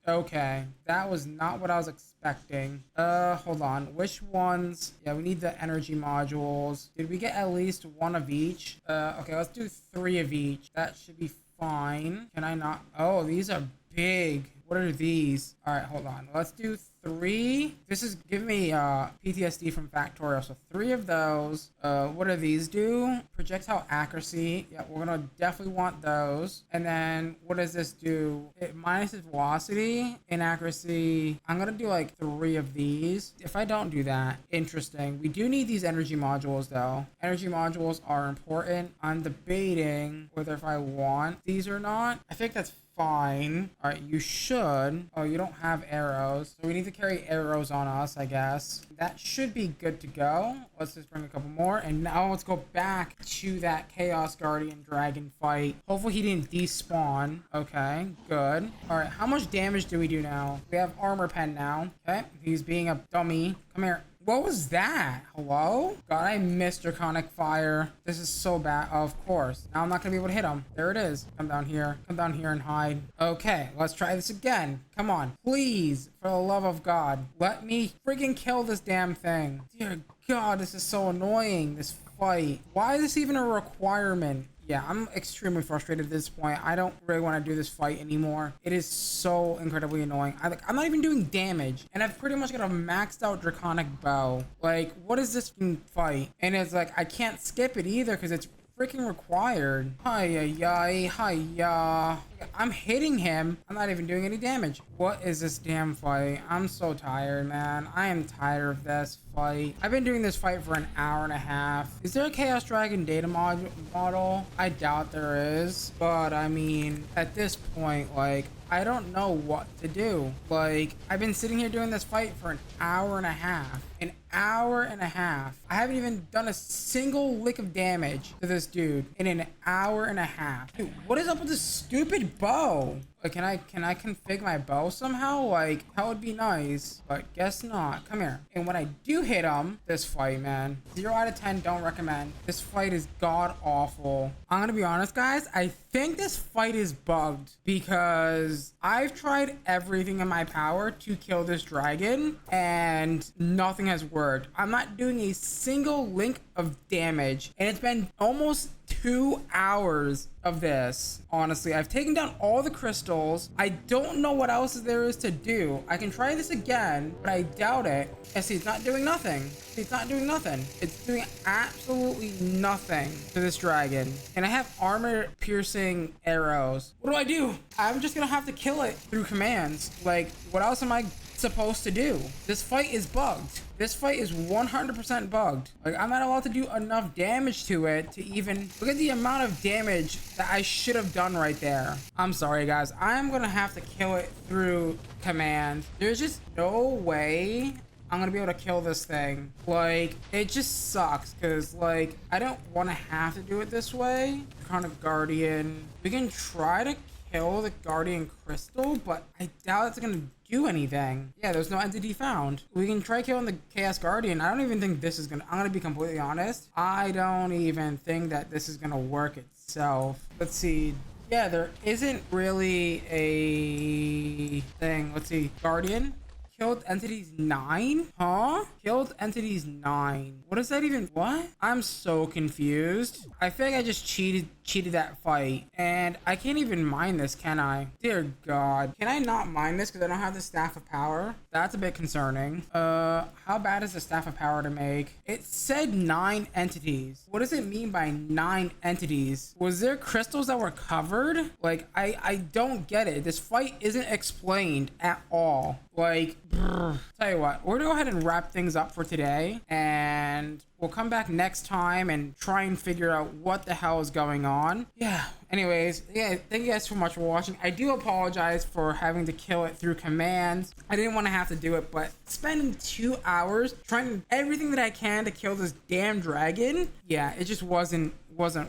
[SPEAKER 1] Okay, that was not what I was expecting. Hold on. Which ones? Yeah, we need the energy modules. Did we get at least one of each? Okay, let's do 3 of each. That should be fine. Can I not? Oh, these are big. What are these? All right, hold on. Let's do 3. This is giving me PTSD from Factorial. So 3 of those. What do these do? Projectile accuracy. Yeah, we're gonna definitely want those. And then what does this do? It minuses velocity, inaccuracy. I'm gonna do like 3 of these. If I don't do that, interesting. We do need these energy modules though. Energy modules are important. I'm debating whether if I want these or not. I think that's fine. All right, you should. Oh, you don't have arrows, so we need to carry arrows on us, I guess. That should be good to go. Let's just bring a couple more, and now let's go back to that Chaos Guardian Dragon fight. Hopefully he didn't despawn. Okay, good. All right, how much damage do we do now? We have armor pen now. Okay, he's being a dummy. Come here. What was that? Hello? God, I missed draconic fire. This is so bad. Oh, of course. Now I'm not gonna be able to hit him. There it is. Come down here. Come down here and hide. Okay, let's try this again. Come on. Please, for the love of God, let me freaking kill this damn thing. Dear God, this is so annoying, this fight. Why is this even a requirement? Yeah, I'm extremely frustrated at this point. I don't really want to do this fight anymore. It is so incredibly annoying. I'm not even doing damage, and I've pretty much got a maxed out draconic bow. Like, what is this fight? And it's like, I can't skip it either because it's freaking required. Hi-ya. I'm hitting him. I'm not even doing any damage. What is this damn fight? I'm so tired, man. I am tired of this fight. I've been doing this fight for an hour and a half. Is there a Chaos Dragon data model? I doubt there is. But I mean, at this point, like, I don't know what to do. Like, I've been sitting here doing this fight for an hour and a half. An hour and a half. I haven't even done a single lick of damage to this dude in an hour and a half. Dude, what is up with this stupid bow? Like, can I config my bow somehow? Like, that would be nice, but guess not. Come here. And when I do hit him, this fight, man, 0 out of 10, don't recommend. This fight is god awful. I'm gonna be honest, guys. I think this fight is bugged because I've tried everything in my power to kill this dragon and nothing has worked. I'm not doing a single link of damage, and it's been almost 2 hours of this. Honestly, I've taken down all the crystals. I don't know what else there is to do. I can try this again, but I doubt it. And see, it's not doing nothing. It's not doing nothing. It's doing absolutely nothing to this dragon. And I have armor piercing arrows. What do I do? I'm just gonna have to kill it through commands. Like, what else am I supposed to do? This fight is bugged. This fight is 100% bugged. Like, I'm not allowed to do enough damage to it to even look at the amount of damage that I should have done right there. I'm sorry, guys. I'm gonna have to kill it through command. There's just no way I'm gonna be able to kill this thing. Like, it just sucks because, like, I don't want to have to do it this way. Draconic Guardian. We can try to kill the Guardian Crystal, but I doubt it's gonna do anything. Yeah, there's no entity found. We can try killing the Chaos Guardian. I don't even think this is gonna, I'm gonna be completely honest, I don't even think that this is gonna work itself. Let's see. Yeah, there isn't really a thing. Let's see. Guardian. Killed entities 9? Huh? Killed entities 9. What is that even? What? I'm so confused. I feel like I just cheated that fight. And I can't even mine this, can I? Dear God. Can I not mine this because I don't have the Staff of Power? That's a bit concerning. How bad is the Staff of Power to make? It said 9 entities. What does it mean by 9 entities? Was there crystals that were covered? Like, I don't get it. This fight isn't explained at all. Like, tell you what, we're gonna go ahead and wrap things up for today, and we'll come back next time and try and figure out what the hell is going on. Yeah, anyways, yeah, thank you guys so much for watching. I do apologize for having to kill it through commands. I didn't want to have to do it, but spending 2 hours trying everything that I can to kill this damn dragon, yeah, it just wasn't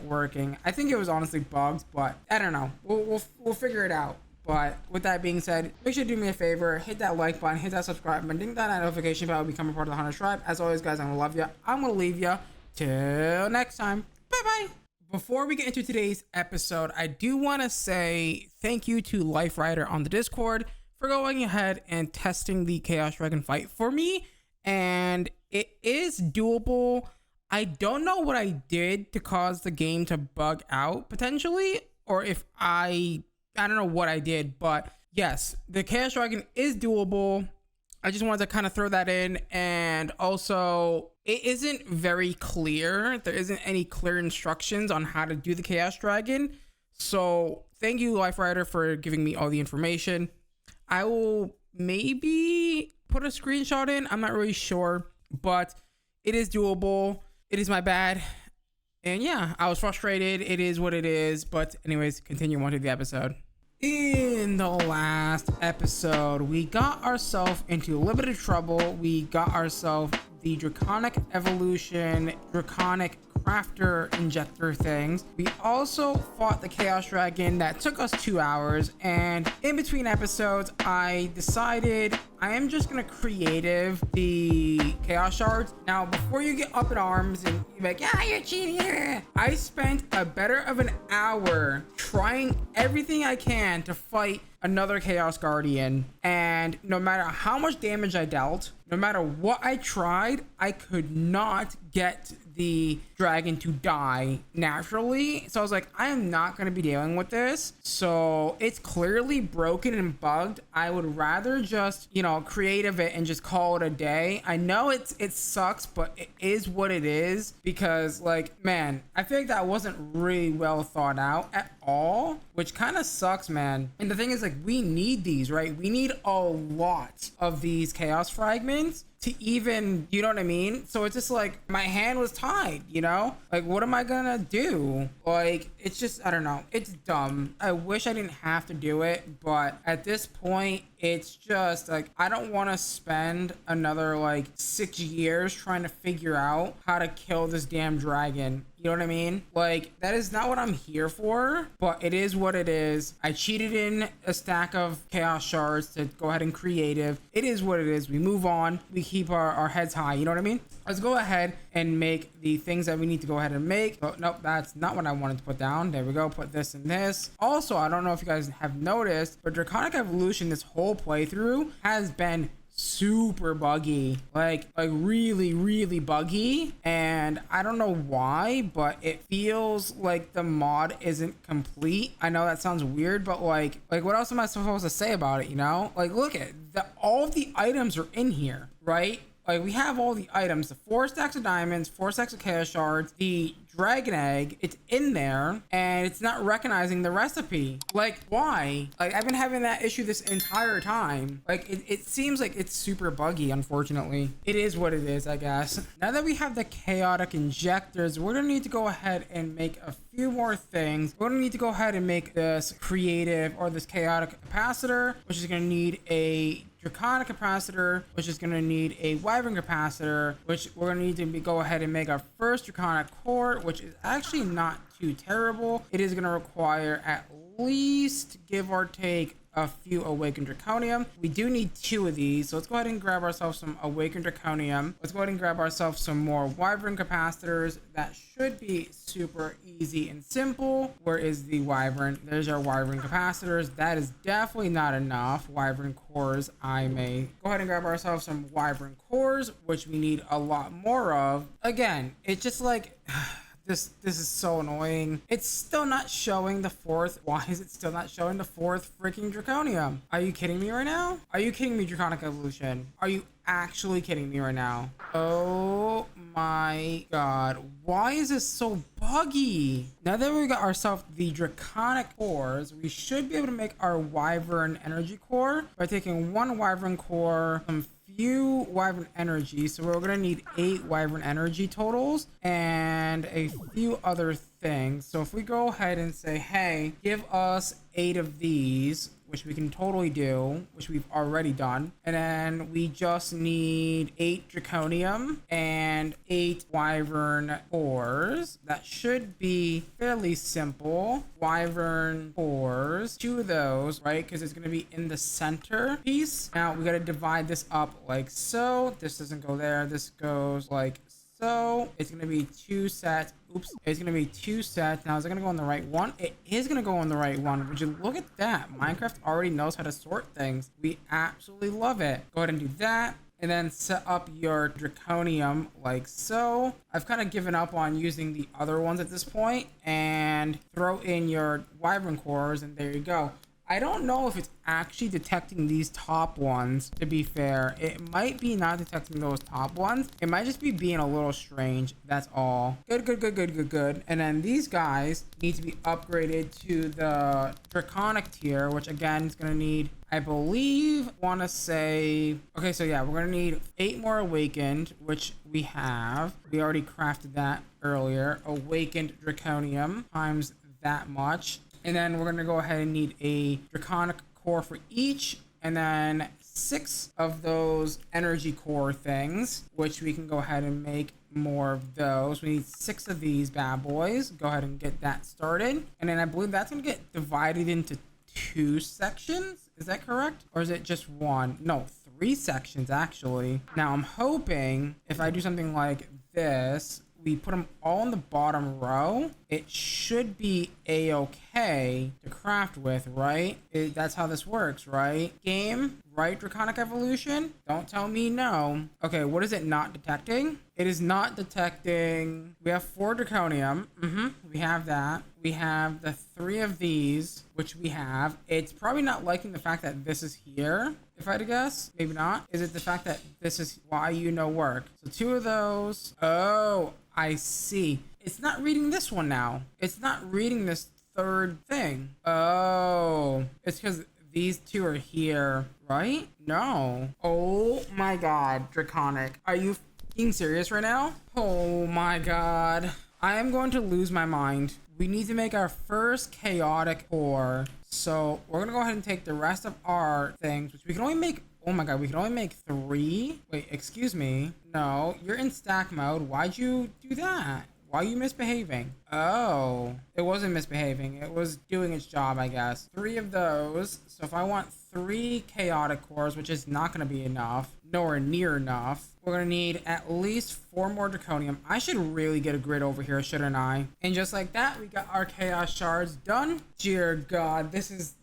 [SPEAKER 1] working. I think it was honestly bugs, but I don't know. We'll figure it out. But with that being said, make sure to do me a favor, hit that like button, hit that subscribe button, ding that notification bell, become a part of the Hunterx tribe. As always, guys, I'm gonna love you. I'm gonna leave you till next time. Bye bye. Before we get into today's episode, I do want to say thank you to Life Rider on the Discord for going ahead and testing the Chaos Dragon fight for me, and it is doable. I don't know what I did to cause the game to bug out potentially, or if I don't know what I did, but yes, the Chaos Dragon is doable. I just wanted to kind of throw that in, and also it isn't very clear. There isn't any clear instructions on how to do the Chaos Dragon. So thank you, Life Rider, for giving me all the information. I will maybe put a screenshot in. I'm not really sure, but it is doable. It is my bad. And yeah, I was frustrated. It is what it is. But anyways, continue on to the episode. In the last episode, we got ourselves into a little bit of trouble. We got ourselves the draconic evolution, draconic crafter injector things. We also fought the Chaos Dragon that took us 2 hours, and in between episodes I decided I am just gonna creative the chaos shards. Now before you get up in arms and you're like, yeah, you're cheating, I spent a better of an hour trying everything I can to fight another Chaos Guardian, and no matter how much damage I dealt, no matter what I tried, I could not get the dragon to die naturally. So I was like, I am not going to be dealing with this. So it's clearly broken and bugged. I would rather just, you know, creative it and just call it a day. I know it sucks, but it is what it is, because like, man, I feel like that wasn't really well thought out at all, which kind of sucks, man. And the thing is, like, we need these, right? We need a lot of these chaos fragments to even, you know what I mean? So it's just like my hand was tied, you know? Like, what am I gonna do? Like, it's just, I don't know. It's dumb. I wish I didn't have to do it, but at this point, it's just like, I don't want to spend another like 6 years trying to figure out how to kill this damn dragon. You know what I mean? Like, that is not what I'm here for, but it is what it is. I cheated in a stack of chaos shards to go ahead and creative. It is what it is. We move on. We keep our heads high. You know what I mean? Let's go ahead and make the things that we need to go ahead and make. Oh, nope, that's not what I wanted to put down. There we go. Put this and this. Also, I don't know if you guys have noticed, but Draconic Evolution this whole playthrough has been super buggy, like really buggy, and I don't know why, but it feels like the mod isn't complete. I know that sounds weird, but like what else am I supposed to say about it? You know, like, look at all of the items are in here, right? Like, we have all the items, the 4 stacks of diamonds, 4 stacks of chaos shards, the dragon egg, it's in there, and it's not recognizing the recipe. Like, why? Like, I've been having that issue this entire time. Like, it seems like it's super buggy, unfortunately. It is what it is, I guess. Now that we have the chaotic injectors, we're gonna need to go ahead and make a few more things. We're gonna need to go ahead and make this creative, or this chaotic capacitor, which is gonna need a draconic capacitor, which is going to need a wyvern capacitor, which we're going to need to go ahead and make our first draconic core, which is actually not too terrible. It is going to require at least, give or take, a few awakened draconium. We do need 2 of these, so let's go ahead and grab ourselves some awakened draconium. Let's go ahead and grab ourselves some more wyvern capacitors. That should be super easy and simple. Where is the wyvern? There's our wyvern capacitors. That is definitely not enough wyvern cores. I may go ahead and grab ourselves some wyvern cores, which we need a lot more of. Again, it's just like This is so annoying. It's still not showing the 4th. Why is it still not showing the 4th freaking draconium? Are you kidding me right now? Are you kidding me, Draconic Evolution? Are you actually kidding me right now? Oh my god. Why is this so buggy? Now that we got ourselves the draconic cores, we should be able to make our wyvern energy core by taking 1 wyvern core, some few wyvern energy, so we're gonna need 8 wyvern energy totals and a few other things. So if we go ahead and say, hey, give us 8 of these, which we can totally do, which we've already done, and then we just need 8 draconium and 8 wyvern cores. That should be fairly simple. Wyvern cores, 2 of those, right? Because it's going to be in the center piece. Now we got to divide this up like so. This doesn't go there. This goes like so. It's gonna be 2 sets. Oops, it's gonna be 2 sets. Now, is it gonna go on the right one? It is gonna go on the right one. Would you look at that? Minecraft already knows how to sort things. We absolutely love it. Go ahead and do that. And then set up your draconium like so. I've kind of given up on using the other ones at this point, and throw in your wyvern cores, and there you go. I don't know if it's actually detecting these top ones, to be fair. It might be not detecting those top ones. It might just be being a little strange. That's all. Good, good, good, good, good, good. And then these guys need to be upgraded to the draconic tier, which again is going to need, I believe, want to say, okay, so yeah, we're going to need 8 more awakened, which we have. We already crafted that earlier. Awakened draconium times that much. And then we're going to go ahead and need a draconic core for each. And then 6 of those energy core things, which we can go ahead and make more of those. We need 6 of these bad boys. Go ahead and get that started. And then I believe that's going to get divided into 2 sections. Is that correct? Or is it just 1? No, 3 sections actually. Now I'm hoping if I do something like this, we put them all in the bottom row, it should be a-okay to craft with, right? That's how this works, right? Game, right? Draconic evolution? Don't tell me no. Okay, what is it not detecting? It is not detecting. We have 4 draconium. We have that. We have the 3 of these, which we have. It's probably not liking the fact that this is here, if I had to guess. Maybe not. Is it the fact that this is why you know work? So 2 of those. Oh, I see. It's not reading this one now. It's not reading this 3rd thing. Oh, it's because these 2 are here, right? No. Oh my god, draconic. Are you being serious right now? Oh my god. I am going to lose my mind. We need to make our first chaotic core. So we're gonna go ahead and take the rest of our things, which we can only make, oh my god, we can only make 3. Wait, excuse me. No, you're in stack mode. Why'd you do that? Why are you misbehaving? Oh, it wasn't misbehaving. It was doing its job, I guess. 3 of those. So if I want 3 chaotic cores, which is not going to be enough, nowhere near enough, we're going to need at least 4 more draconium. I should really get a grid over here, shouldn't I? And just like that, we got our chaos shards done. Dear God, this is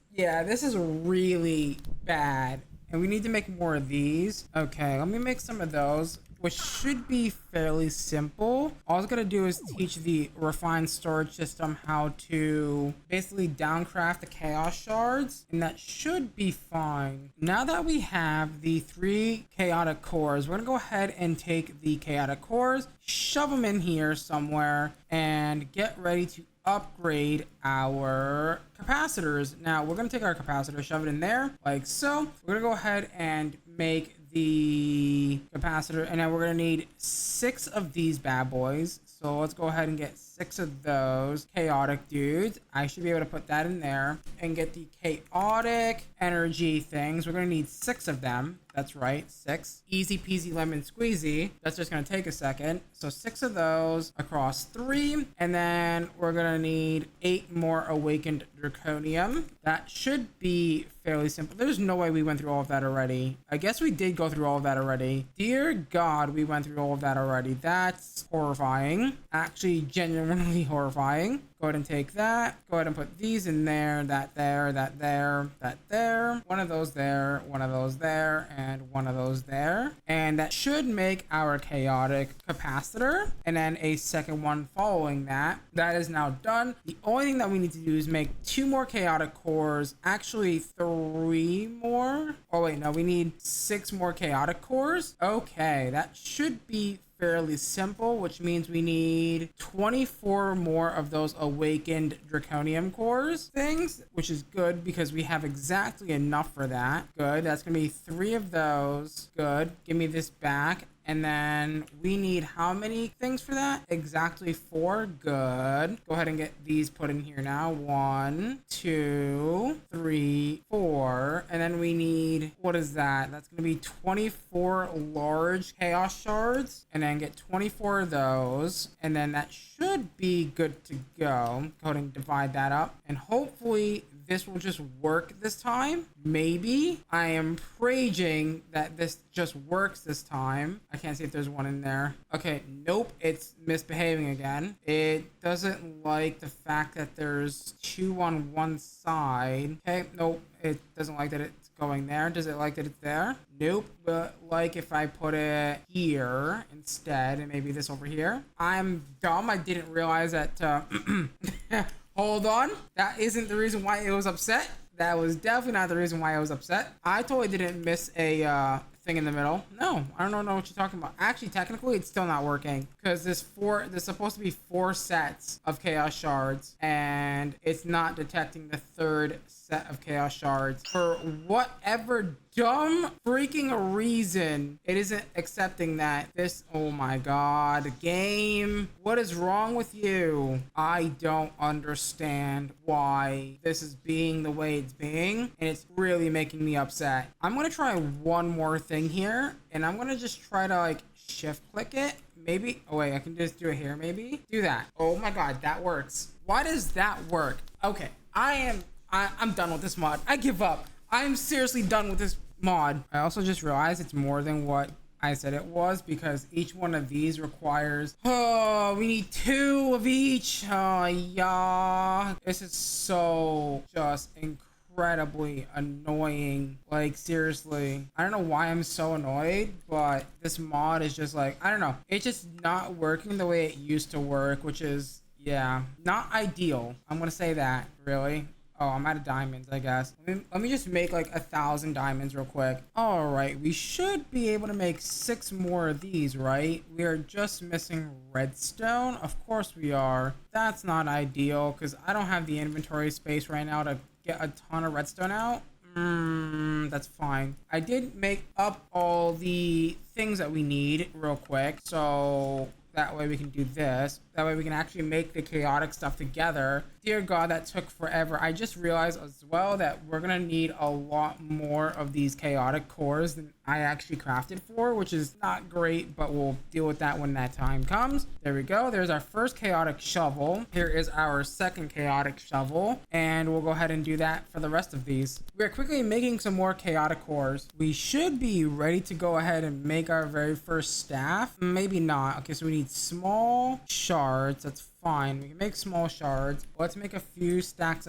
[SPEAKER 1] really bad. And we need to make more of these. Okay, let me make some of those, which should be fairly simple. All it's gonna do is teach the refined storage system how to basically downcraft the chaos shards, and that should be fine. Now that we have the 3 chaotic cores, we're gonna go ahead and take the chaotic cores, shove them in here somewhere, and get ready to upgrade our capacitors. Now we're gonna take our capacitor, shove it in there like so. We're gonna go ahead and make the capacitor, and then we're gonna need 6 of these bad boys. So let's go ahead and get 6 of those chaotic dudes. I should be able to put that in there and get the chaotic energy things. We're gonna need 6 of them. That's right, 6. Easy peasy lemon squeezy. That's just gonna take a second. So 6 of those across 3, and then we're gonna need 8 more awakened draconium. That should be fairly simple. There's no way we went through all of that already. I guess we did go through all of that already. Dear God, we went through all of that already. That's horrifying. Actually, genuinely horrifying. Go ahead and take that. Go ahead and put these in there, that there, that there, that there. One of those there, one of those there, and one of those there. And that should make our chaotic capacitor. And then a second one following that. That is now done. The only thing that we need to do is make 2 more chaotic cores. Actually, 3 more. Oh wait, no, we need 6 more chaotic cores. Okay, that should be fairly simple, which means we need 24 more of those awakened draconium cores things, which is good because we have exactly enough for that. Good. That's gonna be 3 of those. Good. Give me this back. And then we need how many things for that? Exactly 4. Good. Go ahead and get these put in here now. 1, 2, 3, 4. And then we need, what is that? That's going to be 24 large chaos shards. And then get 24 of those. And then that should be good to go. Go ahead and divide that up. And hopefully this will just work this time. Maybe. I am praying that this just works this time. I can't see if there's one in there. Okay, nope, it's misbehaving again. It doesn't like the fact that there's 2 on one side. Okay, nope, it doesn't like that it's going there. Does it like that it's there? Nope. But like if I put it here instead, and maybe this over here. I'm dumb. I didn't realize that. Hold on. That isn't the reason why it was upset. That was definitely not the reason why I was upset. I totally didn't miss a thing in the middle. No, I don't know what you're talking about. Actually, technically, it's still not working because there's supposed to be 4 sets of chaos shards, and it's not detecting the 3rd set of chaos shards for whatever dumb freaking reason. It isn't accepting that. Oh my god, game, what is wrong with you? I don't understand why this is being the way it's being, and it's really making me upset. I'm gonna try one more thing here, and I'm gonna just try to like shift click it. Maybe, oh wait, I can just do it here. Maybe do that. Oh my god, that works. Why does that work? Okay, I'm done with this mod. I give up. I'm seriously done with this mod. I also just realized it's more than what I said it was, because each one of these requires, oh, we need 2 of each. Oh yeah, this is so just incredibly annoying. Like seriously, I don't know why I'm so annoyed, but this mod is just like, I don't know, it's just not working the way it used to work, which is, yeah, not ideal. I'm gonna say that. Really. Oh, I'm out of diamonds, I guess. Let me just make like 1,000 diamonds real quick. All right, we should be able to make 6 more of these, right? We are just missing redstone. Of course we are. That's not ideal because I don't have the inventory space right now to get a ton of redstone out. That's fine. I did make up all the things that we need real quick, so that way we can do this. That way we can actually make the chaotic stuff together. Dear God, that took forever. I just realized as well that we're gonna need a lot more of these chaotic cores than I actually crafted for, which is not great, but we'll deal with that when that time comes. There we go. There's our first chaotic shovel. Here is our second chaotic shovel, and we'll go ahead and do that for the rest of these. We're quickly making some more chaotic cores. We should be ready to go ahead and make our very first staff. Maybe not. Okay, so we need small shards. That's fine. We can make small shards. Let's make a stack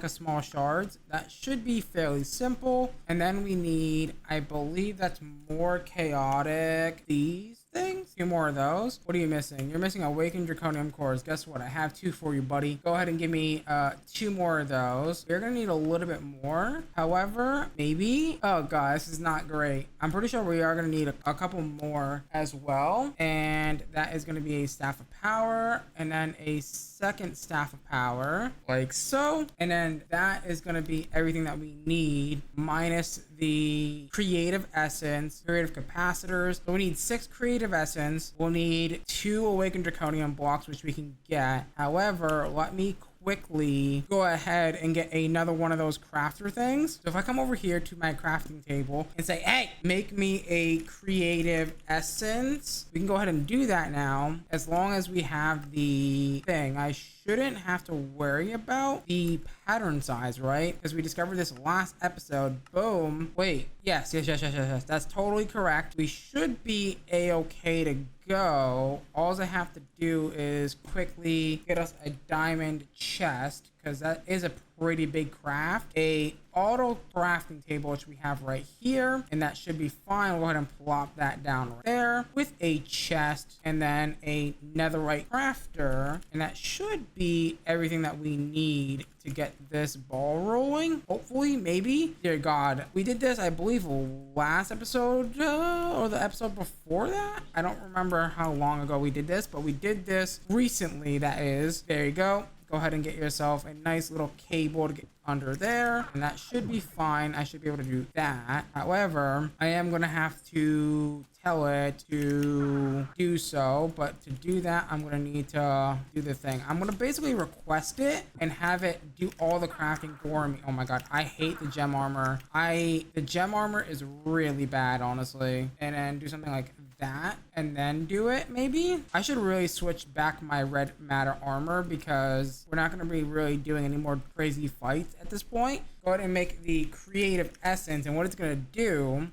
[SPEAKER 1] of small shards. That should be fairly simple. And then we need, I believe that's more chaotic. These things, 2 more of those. What are you missing? You're missing awakened draconium cores. Guess what? I have 2 for you, buddy. Go ahead and give me 2 more of those. You're gonna need a little bit more. However, maybe, oh god, this is not great. I'm pretty sure we are gonna need a couple more as well, and that is gonna be a staff of power, and then a second staff of power, like so. And then that is gonna be everything that we need, minus the creative essence, creative capacitors. So we need 6 creative essence. We'll need 2 awakened draconium blocks, which we can get. However, let me quickly go ahead and get another one of those crafter things. So if I come over here to my crafting table and say, hey, make me a creative essence, we can go ahead and do that now, as long as we have the thing. I shouldn't have to worry about the pattern size, right? Because we discovered this last episode. Boom. Wait, yes. That's totally correct. We should be a-okay to go. All I have to do is quickly get us a diamond chest, because that is a pretty big craft. A auto crafting table, which we have right here, and that should be fine. We'll go ahead and plop that down right there with a chest, and then a netherite crafter, and that should be everything that we need to get this ball rolling. Hopefully, maybe. Dear God, we did this, I believe, last episode or the episode before that. I don't remember how long ago we did this, but we did this recently. That is, there you go. Go ahead and get yourself a nice little cable to get under there, and that should be fine. I should be able to do that. However, I am gonna have to tell it to do so, but to do that, I'm gonna need to do the thing. I'm gonna basically request it and have it do all the crafting for me. Oh my god, I hate the gem armor. The gem armor is really bad, honestly. And then do something like that and then do it. Maybe I should really switch back my red matter armor because we're not going to be really doing any more crazy fights at this point. Go ahead and make the creative essence, and what it's going to do,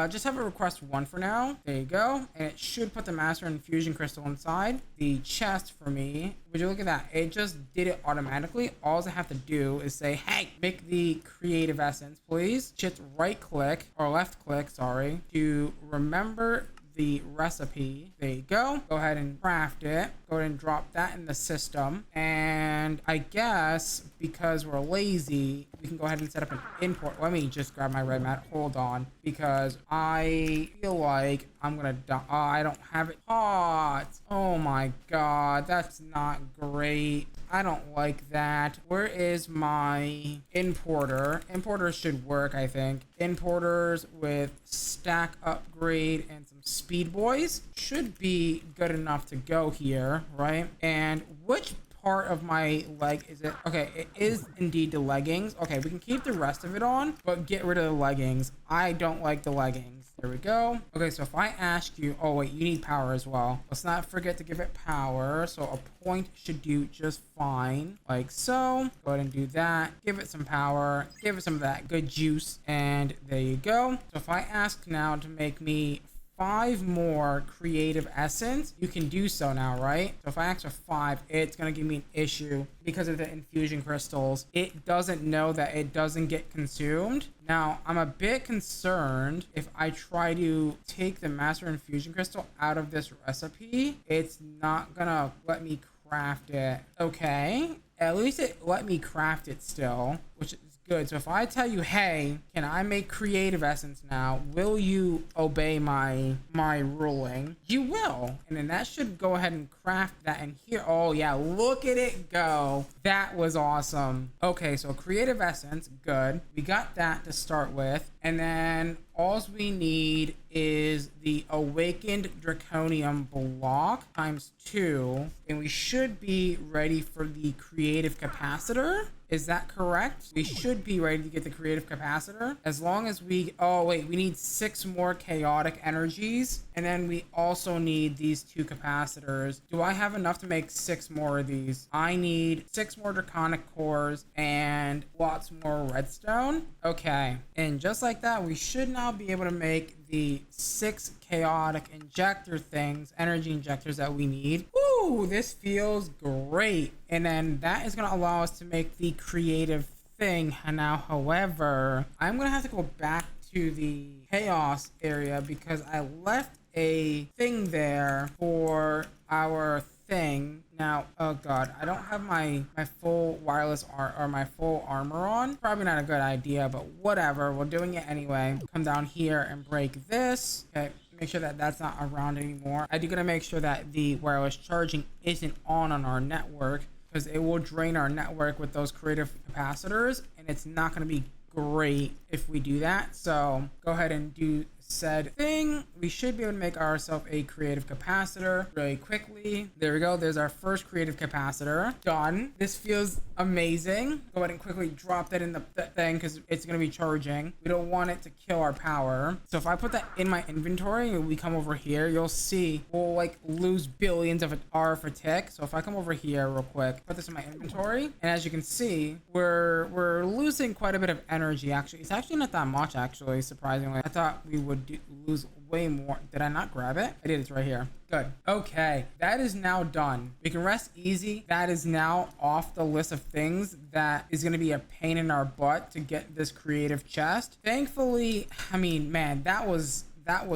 [SPEAKER 1] just have a request 1 for now. There you go, and it should put the master infusion crystal inside the chest for me. Would you look at that? It just did it automatically. All I have to do is say, hey, make the creative essence, please. Just right click or left click, sorry, to remember the recipe. There you go. Go ahead and craft it. Go ahead and drop that in the system. And I guess because we're lazy, we can go ahead and set up an import. Let me just grab my red mat. Hold on, because I feel like I'm gonna die. Oh, I don't have it hot. Oh my god, that's not great. I don't like that. Where is my importer? Importers should work, I think. Importers with stack upgrade and some speed boys should be good enough to go here, right? And which part of my leg is it? Okay, it is indeed the leggings. Okay, we can keep the rest of it on, but get rid of the leggings. I don't like the leggings. There we go. Okay, so if I ask you, oh wait, you need power as well. Let's not forget to give it power. So a point should do just fine, like so. Go ahead and do that. Give it some power. Give it some of that good juice. And there you go. So if I ask now to make me 5 more creative essence, you can do so now, right? So if I ask for 5, it's gonna give me an issue because of the infusion crystals. It doesn't know that it doesn't get consumed. Now I'm a bit concerned if I try to take the master infusion crystal out of this recipe, it's not gonna let me craft it. Okay, at least it let me craft it still, which is good. So if I tell you, hey, can I make creative essence now? Will you obey my ruling? You will. And then that should go ahead and craft that in here. Oh yeah, look at it go. That was awesome. Okay, so creative essence, good. We got that to start with. And then all we need is the awakened draconium block times 2. And we should be ready for the creative capacitor. Is that correct? We should be ready to get the creative capacitor as long as we, oh wait, we need 6 more chaotic energies. And then we also need these 2 capacitors. Do I have enough to make 6 more of these? I need 6 more draconic cores and lots more redstone. Okay. And just like that, we should now be able to make the 6 chaotic injector things, energy injectors that we need. Woo, this feels great. And then that is going to allow us to make the creative thing. Now, however, I'm going to have to go back to the chaos area because I left a thing there for our thing. Now, oh god, I don't have my full wireless or my full armor on. Probably not a good idea, but whatever. We're doing it anyway. Come down here and break this. Okay, make sure that that's not around anymore. I do gotta make sure that the wireless charging isn't on our network because it will drain our network with those creative capacitors, and it's not gonna be great if we do that. So go ahead and do said thing. We should be able to make ourselves a creative capacitor really quickly. There we go. There's our first creative capacitor. Done. This feels amazing. Go ahead and quickly drop that in the thing because it's going to be charging. We don't want it to kill our power. So if I put that in my inventory and we come over here, you'll see we'll like lose billions of R for tick. So if I come over here real quick, put this in my inventory, and as you can see, we're losing quite a bit of energy. Actually, it's actually not that much. Actually, surprisingly, I thought we would lose way more. Did I not grab it? I did. It's right here. Good. Okay, that is now done. We can rest easy. That is now off the list of things that is going to be a pain in our butt to get this creative chest. Thankfully, I mean, man, that was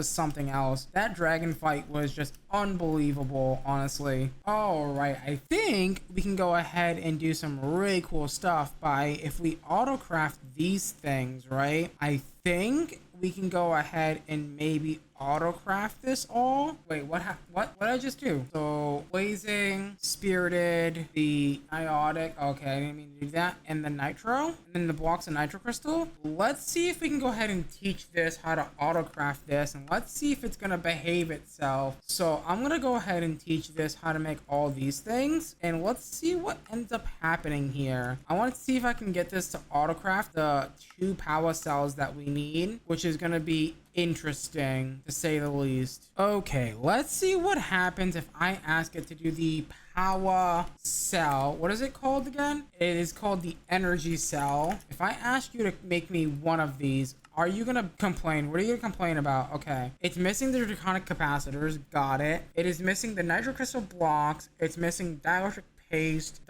[SPEAKER 1] something else. That dragon fight was just unbelievable, honestly. All right, I think we can go ahead and do some really cool stuff by if we auto-craft these things, right? I think we can go ahead and maybe auto-craft this all. Wait, what did I just do? So blazing, spirited, the iotic, okay, I didn't mean to do that, and the nitro, and then the blocks of nitro crystal. Let's see if we can go ahead and teach this how to auto-craft this, and let's see if it's gonna behave itself. So I'm gonna go ahead and teach this how to make all these things, and let's see what ends up happening here. I want to see if I can get this to auto-craft the 2 power cells that we need, which is gonna be interesting to say the least. Okay, let's see what happens if I ask it to do the power cell. What is it called again? It is called the energy cell. If I ask you to make me one of these, are you gonna complain? What are you gonna complain about? Okay, it's missing the draconic capacitors. Got it. It is missing the nitrocrystal blocks. It's missing dielectric paste,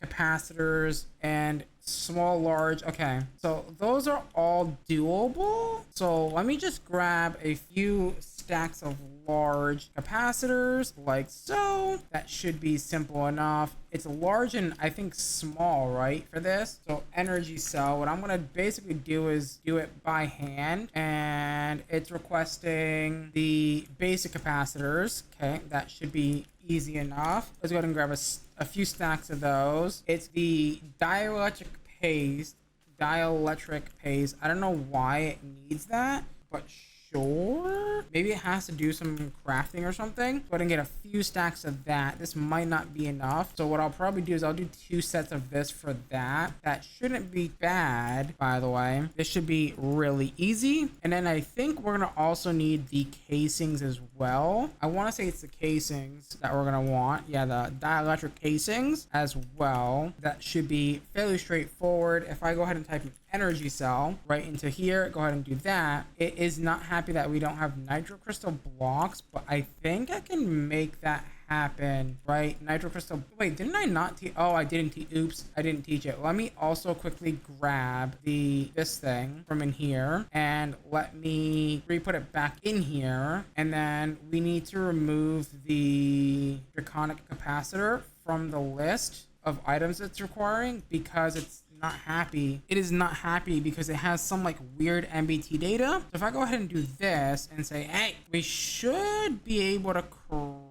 [SPEAKER 1] capacitors, and small, large. Okay, so those are all doable. So let me just grab a few stacks of large capacitors like so. That should be simple enough. It's large and I think small, right, for this? So energy cell, what I'm gonna basically do is do it by hand, and it's requesting the basic capacitors. Okay, that should be easy enough. Let's go ahead and grab a few stacks of those. It's the dielectric paste. I don't know why it needs that, but sure. Maybe it has to do some crafting or something. Go ahead and get a few stacks of that. This might not be enough. So what I'll probably do is I'll do 2 sets of this for that. That shouldn't be bad, by the way. This should be really easy. And then I think we're going to also need the casings as well. I want to say it's the casings that we're going to want. Yeah, the dielectric casings as well. That should be fairly straightforward. If I go ahead and type in energy cell right into here, go ahead and do that. It is not happy that we don't have nitrocrystal blocks, but I think I can make that happen, right? Nitrocrystal. Wait, didn't I not teach? Oh, I didn't teach. Oops, I didn't teach it. Let me also quickly grab this thing from in here, and let me re-put it back in here. And then we need to remove the draconic capacitor from the list of items it's requiring because it's not happy. It is not happy because it has some like weird MBT data. So if I go ahead and do this and say, hey, we should be able to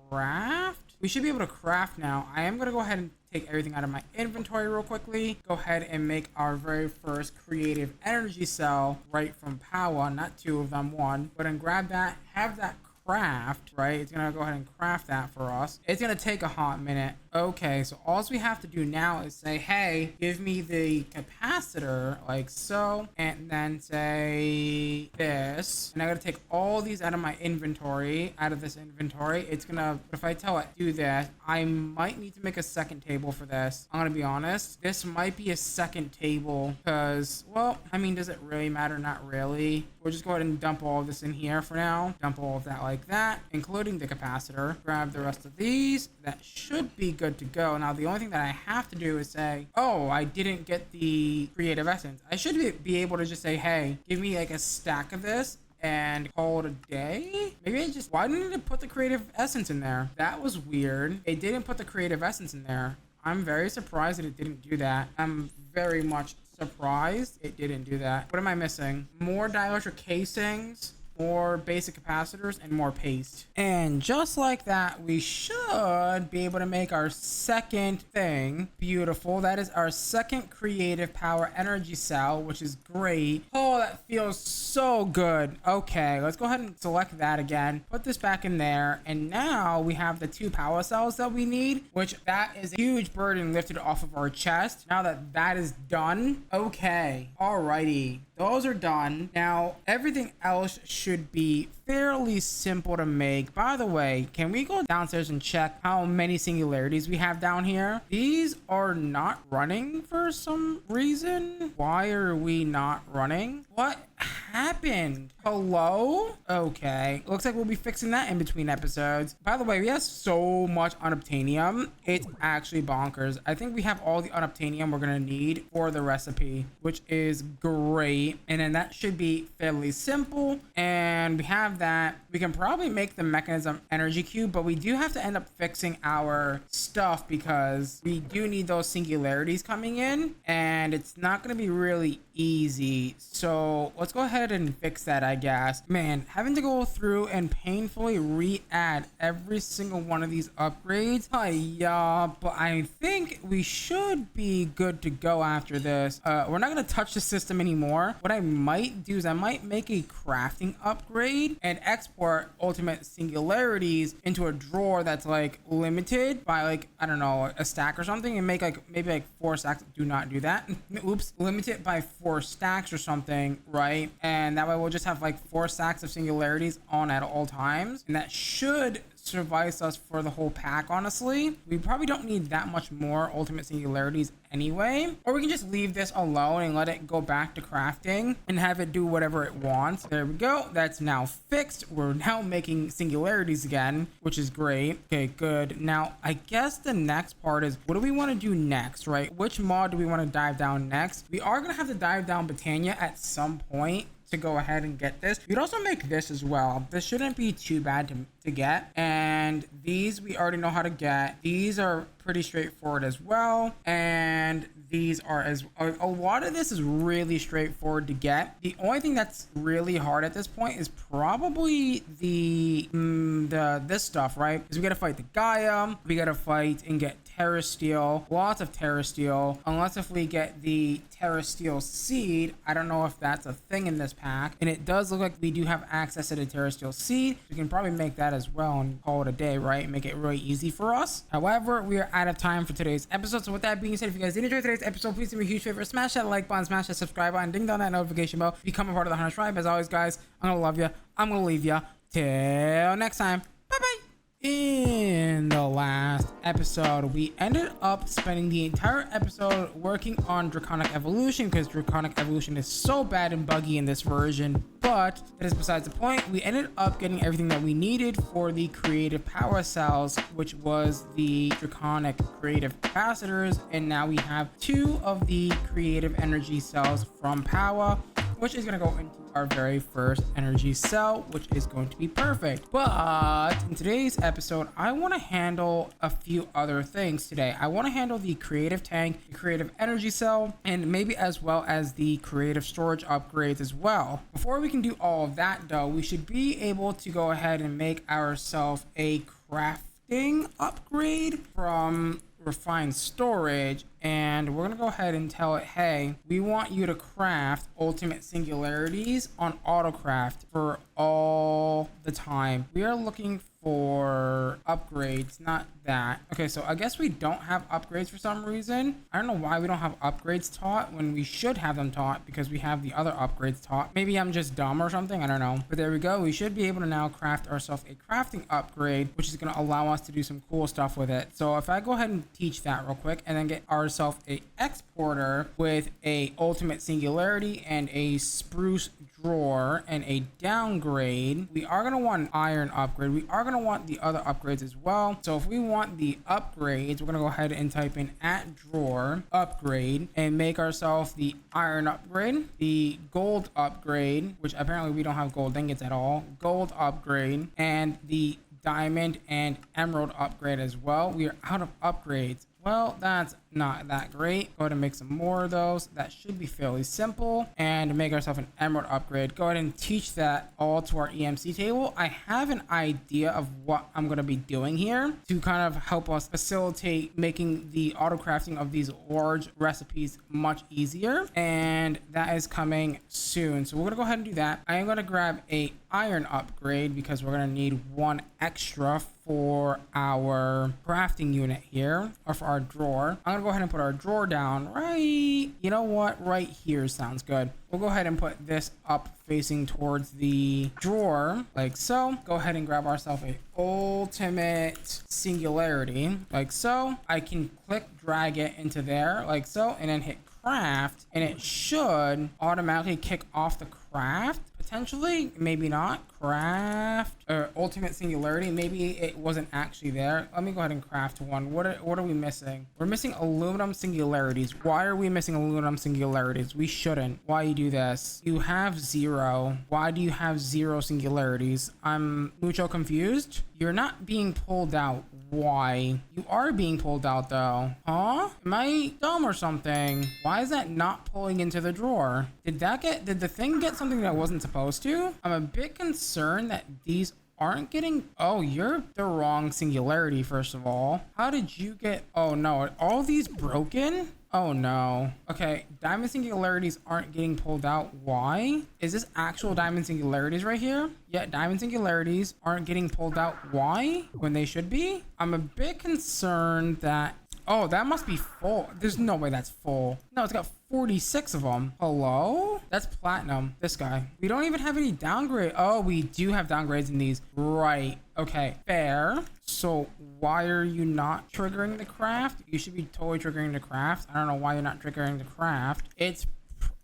[SPEAKER 1] craft. We should be able to craft now. I am going to go ahead and take everything out of my inventory real quickly. Go ahead and make our very first creative energy cell right from power, not 2 of them, 1. But then grab that, have that craft, right? It's gonna go ahead and craft that for us. It's gonna take a hot minute. Okay, so all we have to do now is say, hey, give me the capacitor like so, and then say this, and I gotta take all these out of my inventory, out of this inventory. It's gonna, if I tell it do that, I might need to make a second table for this. I'm gonna be honest, this might be a second table because, well, I mean, does it really matter? Not really. We'll just go ahead and dump all of this in here for now. Dump all of that like that, including the capacitor. Grab the rest of these. That should be good to go. Now, the only thing that I have to do is say, oh, I didn't get the creative essence. I should be able to just say, hey, give me like a stack of this and call it a day. Maybe why didn't it put the creative essence in there? That was weird. It didn't put the creative essence in there. I'm very surprised that it didn't do that. I'm very much surprised it didn't do that. What am I missing? More dielectric casings, more basic capacitors, and more paste. And just like that, we should be able to make our second thing. Beautiful. That is our second creative power energy cell, which is great. Oh, that feels so good. Okay, let's go ahead and select that again. Put this back in there. And now we have the 2 power cells that we need, which that is a huge burden lifted off of our chest. Now that that is done. Okay, alrighty. Those are done. Now, everything else should be fairly simple to make. By the way, can we go downstairs and check how many singularities we have down here? These are not running for some reason. Why are we not running? What happened? Hello? Okay, looks like we'll be fixing that in between episodes. By the way, we have so much unobtainium. It's actually bonkers. I think we have all the unobtainium we're gonna need for the recipe, which is great. And then that should be fairly simple. And we have that. We can probably make the mechanism energy cube, but we do have to end up fixing our stuff because we do need those singularities coming in, and it's not going to be really easy. So let's go ahead and fix that, I guess. Man, having to go through and painfully re-add every single one of these upgrades. Yeah, but I think we should be good to go after this. We're not going to touch the system anymore. What I might do is I might make a crafting upgrade and export ultimate singularities into a drawer that's like limited by like, I don't know, a stack or something, and make like maybe like 4 stacks. Do not do that. Oops. Limit it by 4 stacks or something, right? And and that way we'll just have like 4 stacks of singularities on at all times, and that should suffice us for the whole pack. Honestly, we probably don't need that much more ultimate singularities anyway, or we can just leave this alone and let it go back to crafting and have it do whatever it wants. There we go, that's now fixed. We're now making singularities again, which is great. Okay, good. Now I guess the next part is, what do we want to do next, right? Which mod do we want to dive down next? We are gonna have to dive down Botania at some point to go ahead and get this. You'd also make this as well. This shouldn't be too bad to get, and these we already know how to get. These are pretty straightforward as well, and these are as a lot of this is really straightforward to get. The only thing that's really hard at this point is probably the this stuff, right? Because we gotta fight the Gaia, we gotta fight and get Terra Steel, lots of Terra Steel, unless if we get the Terra Steel seed. I don't know if that's a thing in this pack, and it does look like we do have access to the Terra Steel seed. We can probably make that as well and call it a day, right? Make it really easy for us. However, we are out of time for today's episode, so with that being said, if you guys did enjoy today's episode, please do me a huge favor, smash that like button, smash that subscribe button, ding down that notification bell, become a part of the Hunterx tribe. As always, guys, I'm gonna love you, I'm gonna leave you till next time. Bye bye. In the last episode, we ended up spending the entire episode working on draconic evolution, because draconic evolution is so bad and buggy in this version, but that is besides the point. We ended up getting everything that we needed for the creative power cells, which was the draconic creative capacitors, and now we have 2 of the creative energy cells from power, which is going to go into our very first energy cell, which is going to be perfect. But in today's episode, I want to handle a few other things today. I want to handle the creative tank, the creative energy cell, and maybe as well as the creative storage upgrades as well. Before we can do all of that though, we should be able to go ahead and make ourselves a crafting upgrade from refined storage, and we're gonna go ahead and tell it, hey, we want you to craft ultimate singularities on autocraft for all the time. We are looking for upgrades, not that. Okay, so I guess we don't have upgrades for some reason. I don't know why we don't have upgrades taught when we should have them taught, because we have the other upgrades taught. Maybe I'm just dumb or something, I don't know. But there we go. We should be able to now craft ourselves a crafting upgrade, which is going to allow us to do some cool stuff with it. So if I go ahead and teach that real quick, and then get ourselves a exporter with a ultimate singularity and a spruce drawer and a downgrade, we are going to want an iron upgrade. We are going to want the other upgrades as well. So if we want the upgrades, we're going to go ahead and type in @drawer upgrade and make ourselves the iron upgrade, the gold upgrade, which apparently we don't have gold ingots at all, gold upgrade, and the diamond and emerald upgrade as well. We are out of upgrades. Well, that's not that great. Go ahead and make some more of those. That should be fairly simple. And make ourselves an emerald upgrade. Go ahead and teach that all to our EMC table. I have an idea of what I'm going to be doing here to kind of help us facilitate making the auto crafting of these large recipes much easier. And that is coming soon. So we're going to go ahead and do that. I am going to grab a iron upgrade because we're going to need 1 extra for our crafting unit here, or for our drawer. I'm gonna go ahead and put our drawer down right, you know what, right here sounds good. We'll go ahead and put this up facing towards the drawer like so. Go ahead and grab ourselves a ultimate singularity like so. I can click drag it into there like so, and then hit craft, and it should automatically kick off the craft. Potentially, maybe not. Craft or ultimate singularity. Maybe it wasn't actually there. Let me go ahead and craft one. What are we missing? We're missing aluminum singularities. Why are we missing aluminum singularities? We shouldn't. Why you do this? You have 0. Why do you have 0 singularities? I'm mucho confused. You're not being pulled out. Why? You are being pulled out though. Huh? Am I dumb or something? Why is that not pulling into the drawer? Did the thing get something that wasn't supposed to? I'm a bit concerned that these aren't getting... Oh, you're the wrong singularity, first of all. How did you get... Oh no, are all these broken? Oh no. Okay, diamond singularities aren't getting pulled out. Why? Is this actual diamond singularities right here? Yeah, diamond singularities aren't getting pulled out. Why? When they should be? I'm a bit concerned that... Oh, that must be full. There's no way that's full. No, it's got 46 of them. Hello? That's platinum. This guy. We don't even have any downgrade. Oh, we do have downgrades in these. Right. Okay. Fair. So why are you not triggering the craft? You should be totally triggering the craft. I don't know why you're not triggering the craft. It's...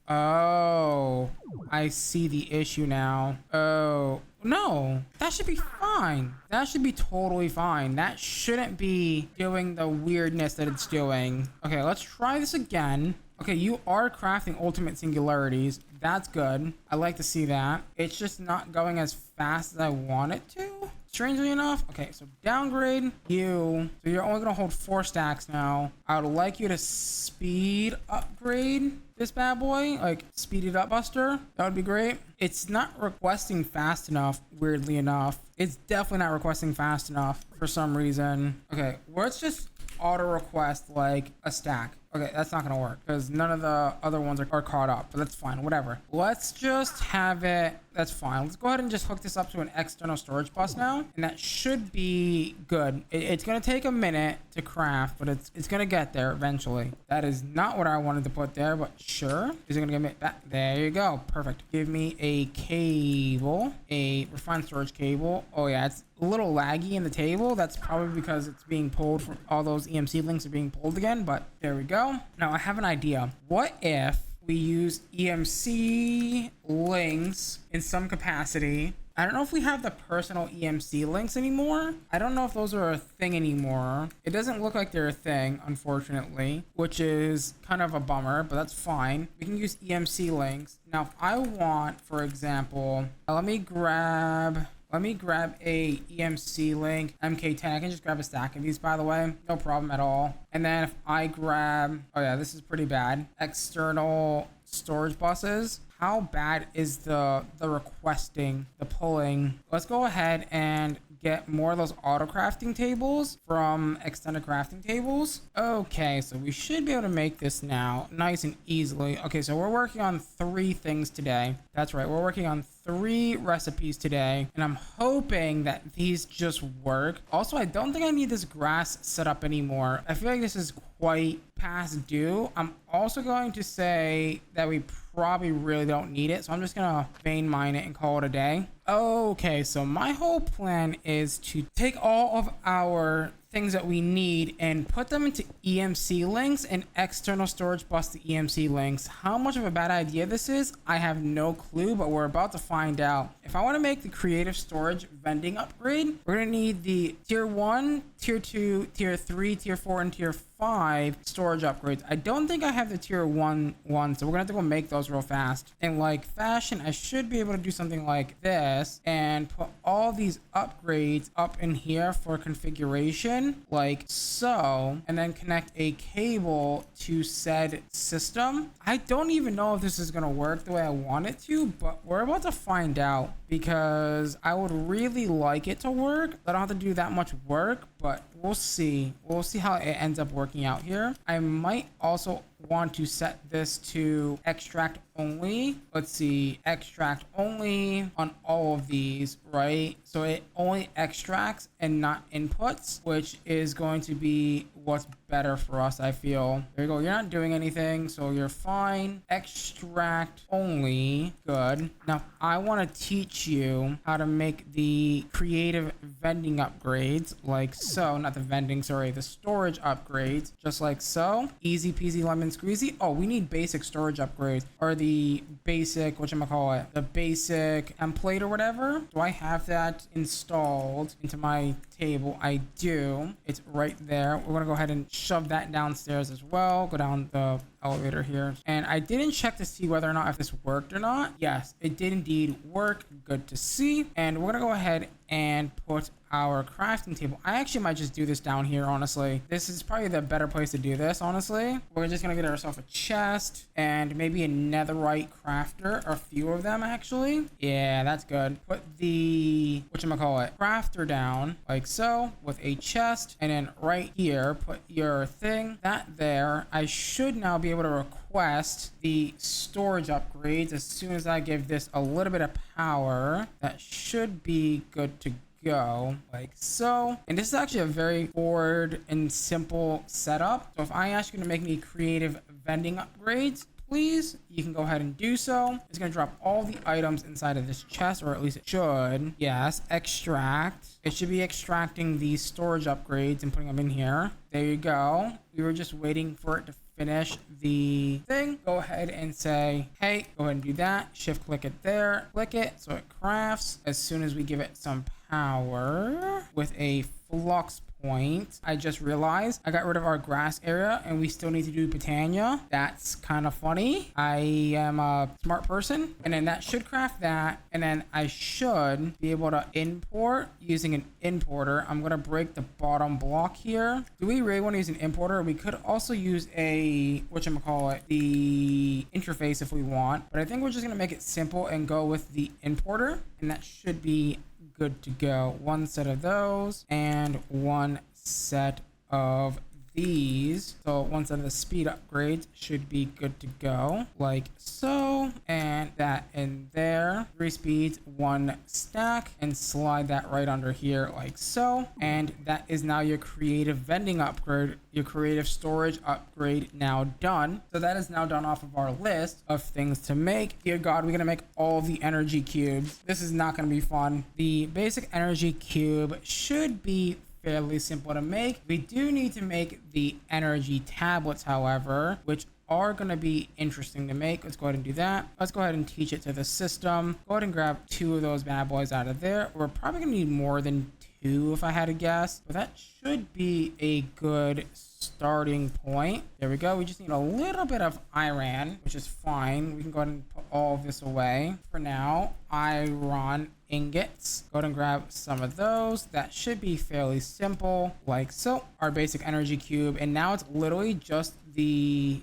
[SPEAKER 1] Oh, I see the issue now. Oh, no, that should be fine. That should be totally fine. That shouldn't be doing the weirdness that it's doing. Okay, let's try this again. Okay, you are crafting ultimate singularities. That's good. I like to see that. It's just not going as fast as I want it to. Strangely enough. Okay, so downgrade you. So you're only gonna hold 4 stacks now. I would like you to speed upgrade this bad boy, like speed it up, Buster. That would be great. It's not requesting fast enough, weirdly enough. It's definitely not requesting fast enough for some reason. Okay, let's just auto request like a stack. Okay, that's not gonna work because none of the other ones are caught up, but that's fine, whatever. Let's just have it, that's fine. Let's go ahead and just hook this up to an external storage bus now, and that should be good. It's gonna take a minute to craft, but it's gonna get there eventually. That is not what I wanted to put there, but sure. Is it gonna give me back? There you go, perfect. Give me a cable, a refined storage cable. Oh yeah, it's a little laggy in the table. That's probably because it's being pulled from all those EMC links are being pulled again, but there we go. Now I have an idea. What if we use EMC links in some capacity? I don't know if we have the personal EMC links anymore. I don't know if those are a thing anymore. It doesn't look like they're a thing, unfortunately, which is kind of a bummer, but that's fine. We can use EMC links. Now, if I want, for example, let me grab a EMC link, MK10. I can just grab a stack of these, by the way. No problem at all. And then if I grab, oh yeah, this is pretty bad. External storage buses. How bad is the requesting, the pulling? Let's go ahead and get more of those auto crafting tables from extended crafting tables. Okay, so we should be able to make this now nice and easily. Okay, so we're working on 3 things today. That's right, we're working on 3 recipes today, and I'm hoping that these just work. Also, I don't think I need this grass set up anymore. I feel like this is quite past due. I'm also going to say that we probably really don't need it, so I'm just gonna vein mine it and call it a day. Okay, so my whole plan is to take all of our things that we need and put them into EMC links and external storage bus to EMC links. How much of a bad idea this is, I have no clue, but we're about to find out. If I want to make the creative storage vending upgrade, we're going to need the tier 1, tier 2, tier 3, tier 4, and tier 5 storage upgrades. I don't think I have the tier 1 one, so we're gonna have to go make those real fast. In like fashion, I should be able to do something like this and put all these upgrades up in here for configuration, like so, and then connect a cable to said system. I don't even know if this is gonna work the way I want it to, but we're about to find out, because I would really like it to work. I don't have to do that much work, but we'll see. We'll see how it ends up working out here. I might also want to set this to extract only. Let's see, extract only on all of these, right? So it only extracts and not inputs, which is going to be what's better for us, I feel. There you go. You're not doing anything, so you're fine. Extract only. Good. Now, I want to teach you how to make the creative vending upgrades, like so. Not the vending, sorry, the storage upgrades, just like so. Easy peasy lemon squeezy. Oh, we need basic storage upgrades, or the basic, whatchamacallit, the basic template or whatever. Do I have that installed into my table? I do. It's right there. We're gonna go ahead and shove that downstairs as well. Go down the elevator here, and I didn't check to see whether or not if this worked or not. Yes, it did indeed work. Good to see. And we're gonna go ahead and put our crafting table. I actually might just do this down here, honestly. This is probably the better place to do this, honestly. We're just gonna get ourselves a chest and maybe a netherite crafter, or a few of them actually. Yeah, that's good. Put the whatchamacallit, crafter down like so with a chest, and then right here put your thing. That there, I should now be able to request the storage upgrades as soon as I give this a little bit of power. That should be good to go, like so. And this is actually a very forward and simple setup. So if I ask you to make me creative vending upgrades, please. You can go ahead and do so. It's going to drop all the items inside of this chest, or at least it should. Yes, extract. It should be extracting these storage upgrades and putting them in here. There you go. We were just waiting for it to finish the thing. Go ahead and say, hey, go ahead and do that. Shift click it there. Click it so it crafts. As soon as we give it some power with a flux point, I just realized I got rid of our grass area and we still need to do botania. That's kind of funny. I am a smart person, and then that should craft that, and then I should be able to import using an importer. I'm gonna break the bottom block here. Do we really want to use an importer? We could also use a whatchamacallit, the interface if we want, but I think we're just gonna make it simple and go with the importer, and that should be good to go. One set of those and one set of these. So one set of the speed upgrades should be good to go, like so, and that in there. 3 speeds, 1 stack, and slide that right under here like so. And that is now your creative vending upgrade, your creative storage upgrade now done. So that is now done off of our list of things to make. Dear God, we're gonna make all the energy cubes. This is not gonna be fun. The basic energy cube should be fairly simple to make. We do need to make the energy tablets, however, which are going to be interesting to make. Let's go ahead and do that. Let's go ahead and teach it to the system. Go ahead and grab 2 of those bad boys out of there. We're probably going to need more than 2 if I had to guess, but that should be a good starting point. There we go. We just need a little bit of iron, which is fine. We can go ahead and put all of this away for now. Iron ingots. Go ahead and grab some of those. That should be fairly simple, like so. Our basic energy cube, and now it's literally just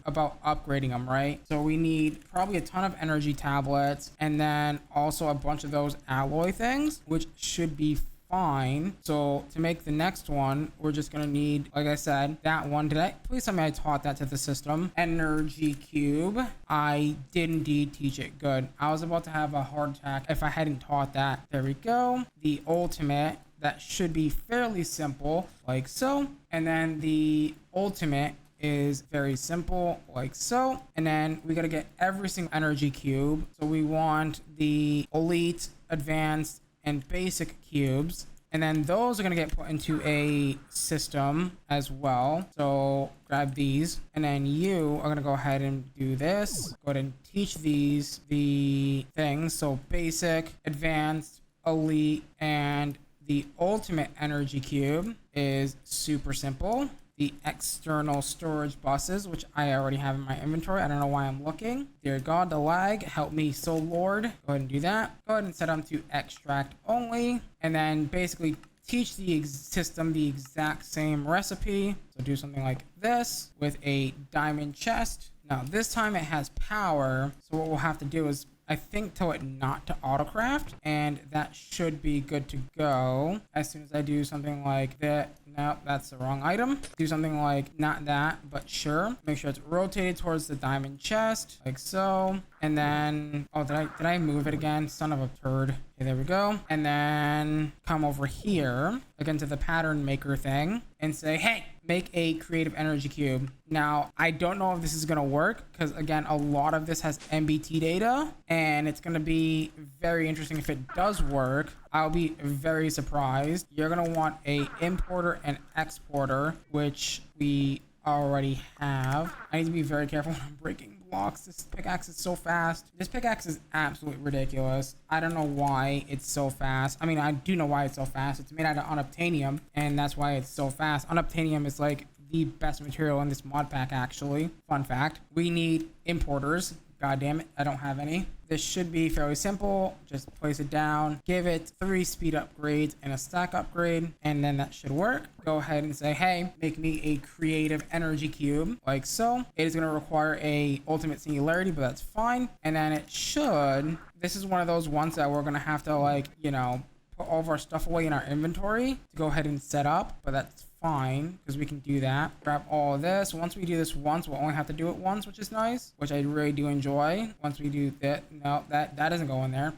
[SPEAKER 1] about upgrading them, right? So we need probably a ton of energy tablets, and then also a bunch of those alloy things, which should be fine. So to make the next one, we're just gonna need, like I said, that one. Please tell me I taught that to the system. Energy cube. I did indeed teach it. Good. I was about to have a heart attack if I hadn't taught that. There we go. The ultimate, that should be fairly simple, like so. And then the ultimate is very simple, like so. And then we got to get every single energy cube. So we want the elite, advanced, and basic cubes, and then those are going to get put into a system as well. So grab these, and then you are going to go ahead and do this. Go ahead and teach these the things. So basic, advanced, elite, and the ultimate energy cube is super simple. The external storage buses, which I already have in my inventory. I don't know why I'm looking. Dear God, the lag, help me, so Lord. Go ahead and do that. Go ahead and set them to extract only, and then basically teach the system the exact same recipe. So do something like this with a diamond chest. Now this time it has power, so what we'll have to do is, I think, tell it not to autocraft, and that should be good to go. As soon as I do something like that, no, that's the wrong item. Do something like not that, but sure. Make sure it's rotated towards the diamond chest, like so. And then, oh, did I move it again? Son of a turd. Okay, there we go. And then come over here again to the pattern maker thing and say, hey, make a creative energy cube. Now, I don't know if this is going to work because, again, a lot of this has MBT data, and it's going to be very interesting if it does work. I'll be very surprised. You're going to want a importer and exporter, which we already have. I need to be very careful when I'm breaking blocks. This pickaxe is so fast. This pickaxe is absolutely ridiculous. I don't know why it's so fast. I mean, I do know why it's so fast. It's made out of unobtainium, and that's why it's so fast. Unobtainium is like the best material in this mod pack, actually. Fun fact. We need importers. God damn it, I don't have any. This should be fairly simple. Just place it down, give it 3 speed upgrades and a stack upgrade, and then that should work. Go ahead and say, hey, make me a creative energy cube, like so. It is going to require a ultimate singularity, but that's fine. And then it should, this is one of those ones that we're going to have to, like, you know, put all of our stuff away in our inventory to go ahead and set up, but that's fine because we can do that. Grab all of this. Once we do this once, we'll only have to do it once, which is nice, which I really do enjoy. Once we do that, no, that doesn't go in there.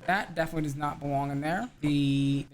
[SPEAKER 1] That definitely does not belong in there. There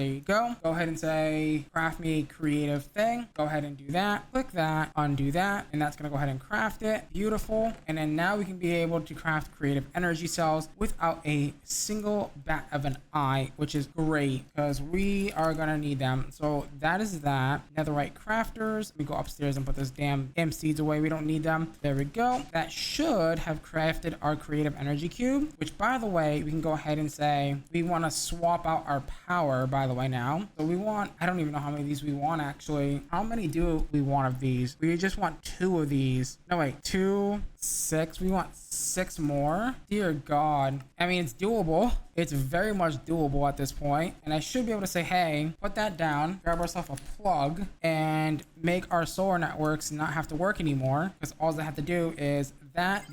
[SPEAKER 1] you go. Go ahead and say, craft me a creative thing. Go ahead and do that. Click that, undo that, and that's gonna go ahead and craft it. Beautiful. And then now we can be able to craft creative energy cells without a single bat of an eye, which is great because we are gonna need them. So that is that. Netherite crafters. We go upstairs and put those damn imp seeds away. We don't need them. There we go. That should have crafted our creative energy cube, which by the way, we can go ahead and say we want to swap out our power by the way now. So we want, I don't even know how many of these we want actually. How many do we want of these? We just want 2 of these. No wait, 2, 6. We want 6 more. Dear God. I mean, it's doable. It's very much doable at this point. And I should be able to say, hey, put that down, grab ourselves a plug, and make our solar networks not have to work anymore. Because all they have to do is that,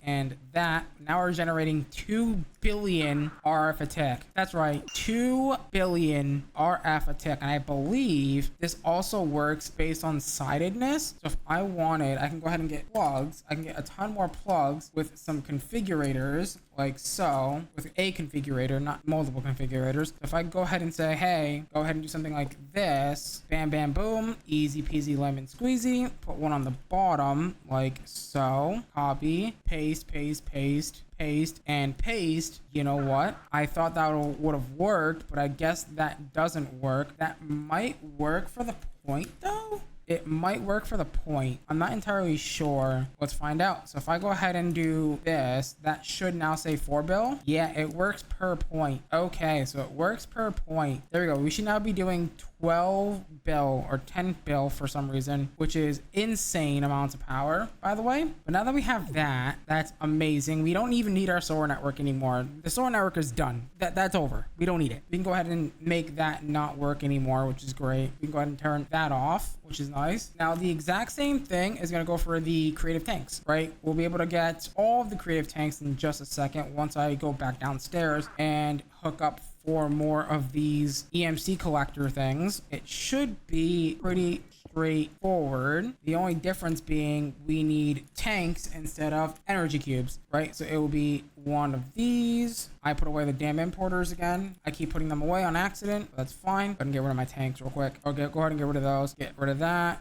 [SPEAKER 1] and that. Now we're generating 2 billion RF a tick. That's right, 2 billion RF a tick. And I believe this also works based on sidedness. So if I wanted, I can go ahead and get plugs. I can get a ton more plugs with some configurators, like so, with a configurator, not multiple configurators. If I go ahead and say, hey, go ahead and do something like this, bam, bam, boom, easy peasy lemon squeezy, put one on the bottom, like so, copy, paste, paste, paste, paste, and paste. You know what? I thought that would have worked, but I guess that doesn't work. That might work for the point though. It might work for the point. I'm not entirely sure. Let's find out. So if I go ahead and do this, that should now say 4 bill. Yeah, it works per point. Okay, so it works per point. There we go. We should now be doing 12 bill or 10 bill for some reason, which is insane amounts of power, by the way. But now that we have that, that's amazing. We don't even need our solar network anymore. The solar network is done. That's over. We don't need it. We can go ahead and make that not work anymore, which is great. We can go ahead and turn that off, which is nice. Now the exact same thing is going to go for the creative tanks, right? We'll be able to get all of the creative tanks in just a second once I go back downstairs and hook up 4 more of these EMC collector things. It should be pretty straightforward. The only difference being we need tanks instead of energy cubes, right? So it will be one of these. I put away the damn importers again. I keep putting them away on accident, but that's fine. Go ahead and get rid of my tanks real quick. Okay, go ahead and get rid of those. Get rid of that,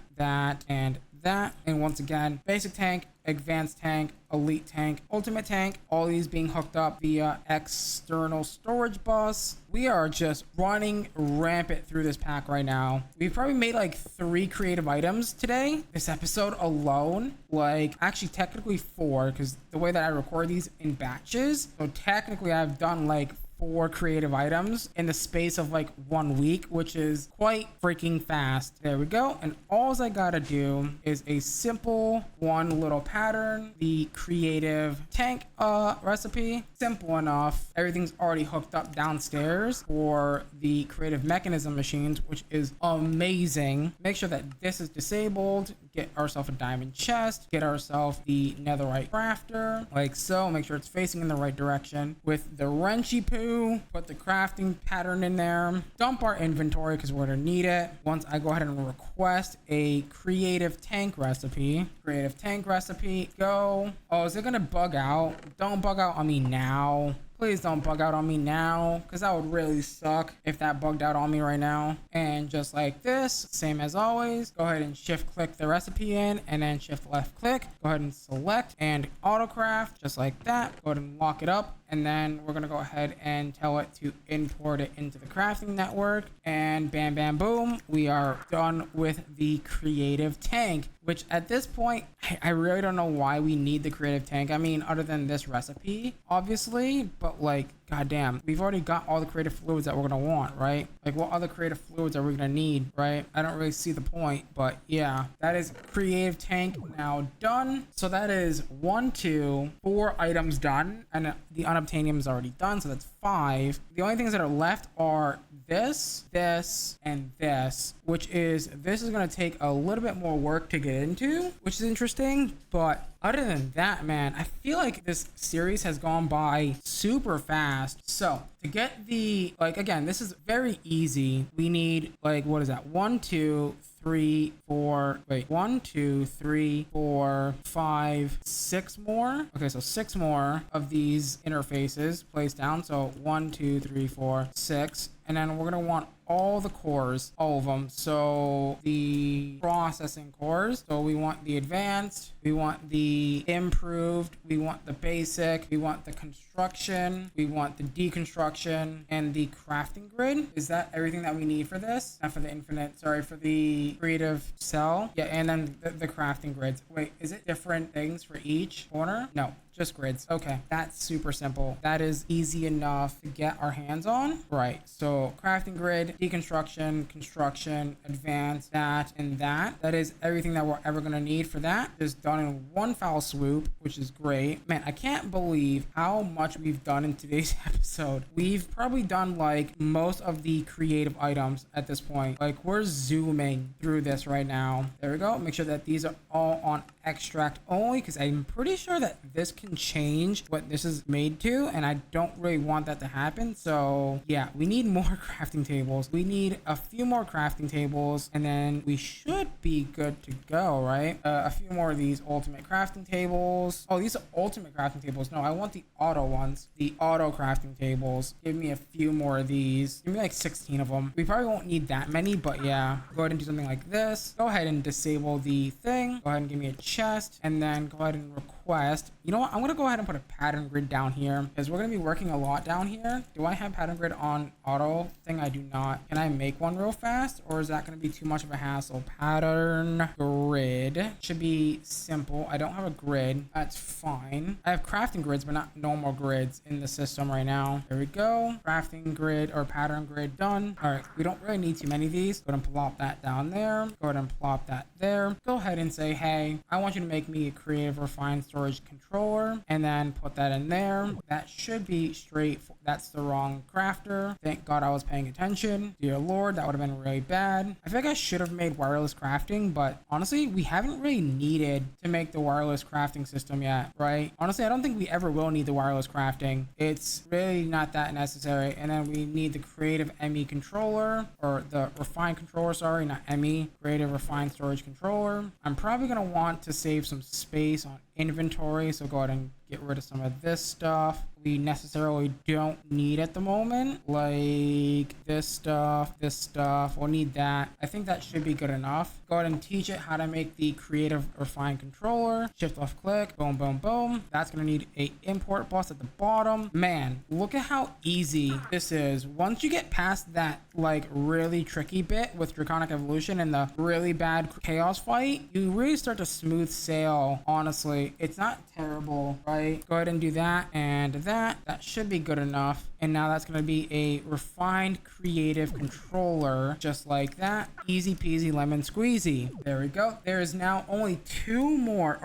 [SPEAKER 1] and that. And once again, basic tank, advanced tank, elite tank, ultimate tank, all these being hooked up via external storage bus. We are just running rampant through this pack right now. We've probably made like 3 creative items today, this episode alone. Like actually technically 4, because the way that I record these in batches, so technically I've done like 4 creative items in the space of like 1 week, which is quite freaking fast. There we go. And all I gotta do is a simple one little pattern, the creative tank recipe. Simple enough. Everything's already hooked up downstairs for the creative mechanism machines, which is amazing. Make sure that this is disabled. Get ourselves a diamond chest, get ourselves the netherite crafter, like so. Make sure it's facing in the right direction. With the wrenchy poo, put the crafting pattern in there. Dump our inventory because we're gonna need it. Once I go ahead and request a creative tank recipe. Creative tank recipe, go. Oh, is it gonna bug out? Don't bug out on me now. Please don't bug out on me now, because that would really suck if that bugged out on me right now. And just like this, same as always, go ahead and shift click the recipe in, and then shift left click. Go ahead and select and autocraft, just like that. Go ahead and lock it up. And then we're gonna go ahead and tell it to import it into the crafting network. And bam, bam, boom. We are done with the creative tank, which at this point, I really don't know why we need the creative tank. I mean, other than this recipe, obviously, but like, goddamn, we've already got all the creative fluids that we're gonna want, right? Like, what other creative fluids are we gonna need, right? I don't really see the point, but yeah, that is creative tank now done. So that is 1, 2, 4 items done, and the unobtainium is already done, so that's 5. The only things that are left are this, and this, which is, this is gonna take a little bit more work to get into, which is interesting. But other than that, man, I feel like this series has gone by super fast. So to get the, like, again, this is very easy. We need, like, what is that? 1, 2, 3, 4, wait, 1, 2, 3, 4, 5, 6 more. Okay, so 6 more of these interfaces placed down. So 1, 2, 3, 4, 6. And then we're going to want all the cores, all of them. So the processing cores. So we want the advanced, we want the improved, we want the basic, we want the construction, we want the deconstruction, and the crafting grid. Is that everything that we need for this? Not for the infinite, sorry, for the creative cell. Yeah, and then the crafting grids. Wait, is it different things for each corner? No. Just grids. Okay, that's super simple. That is easy enough to get our hands on. Right, so crafting grid, deconstruction, construction, advanced, that, and that. That is everything that we're ever gonna need for that. Just done in one foul swoop, which is great. Man, I can't believe how much we've done in today's episode. We've probably done like most of the creative items at this point. Like we're zooming through this right now. There we go. Make sure that these are all on extract only, because I'm pretty sure that this can change what this is made to, and I don't really want that to happen. So yeah, we need more crafting tables. We need a few more crafting tables, and then we should be good to go, right? A few more of these ultimate crafting tables. Oh, these are ultimate crafting tables. No, I want the auto ones, the auto crafting tables. Give me a few more of these. Give me like 16 of them. We probably won't need that many, but yeah, go ahead and do something like this. Go ahead and disable the thing. Go ahead and give me a chest, and then go ahead and request. You know what? I'm gonna go ahead and put a pattern grid down here, because we're gonna be working a lot down here. Do I have pattern grid on auto thing? I do not. Can I make one real fast, or is that gonna be too much of a hassle? Pattern grid should be simple. I don't have a grid. That's fine. I have crafting grids, but not normal grids in the system right now. There we go. Crafting grid or pattern grid done. All right, we don't really need too many of these. Go ahead and plop that down there. Go ahead and plop that there. Go ahead and say, hey, I want you to make me a creative refined storage controller, and then put that in there. That should be straight. That's the wrong crafter. Thank God I was paying attention. Dear Lord, that would have been really bad. I feel like I should have made wireless crafting, but honestly, we haven't really needed to make the wireless crafting system yet, right? Honestly, I don't think we ever will need the wireless crafting. It's really not that necessary. And then we need the creative ME controller, or the refined controller, sorry, not ME, creative refined storage controller. I'm probably going to want to save some space on inventory, so go ahead and get rid of some of this stuff we necessarily don't need at the moment, like this stuff. We'll need that. I think that should be good enough. Go ahead and teach it how to make the creative refined controller. Shift left click, boom, boom, boom. That's gonna need a import bus at the bottom. Man, look at how easy this is. Once you get past that like really tricky bit with draconic evolution and the really bad chaos fight, you really start to smooth sail. Honestly, it's not terrible, right? Go ahead and do that and that. That should be good enough. And now that's going to be a refined creative controller, just like that. Easy peasy lemon squeezy. There we go. There is now only three more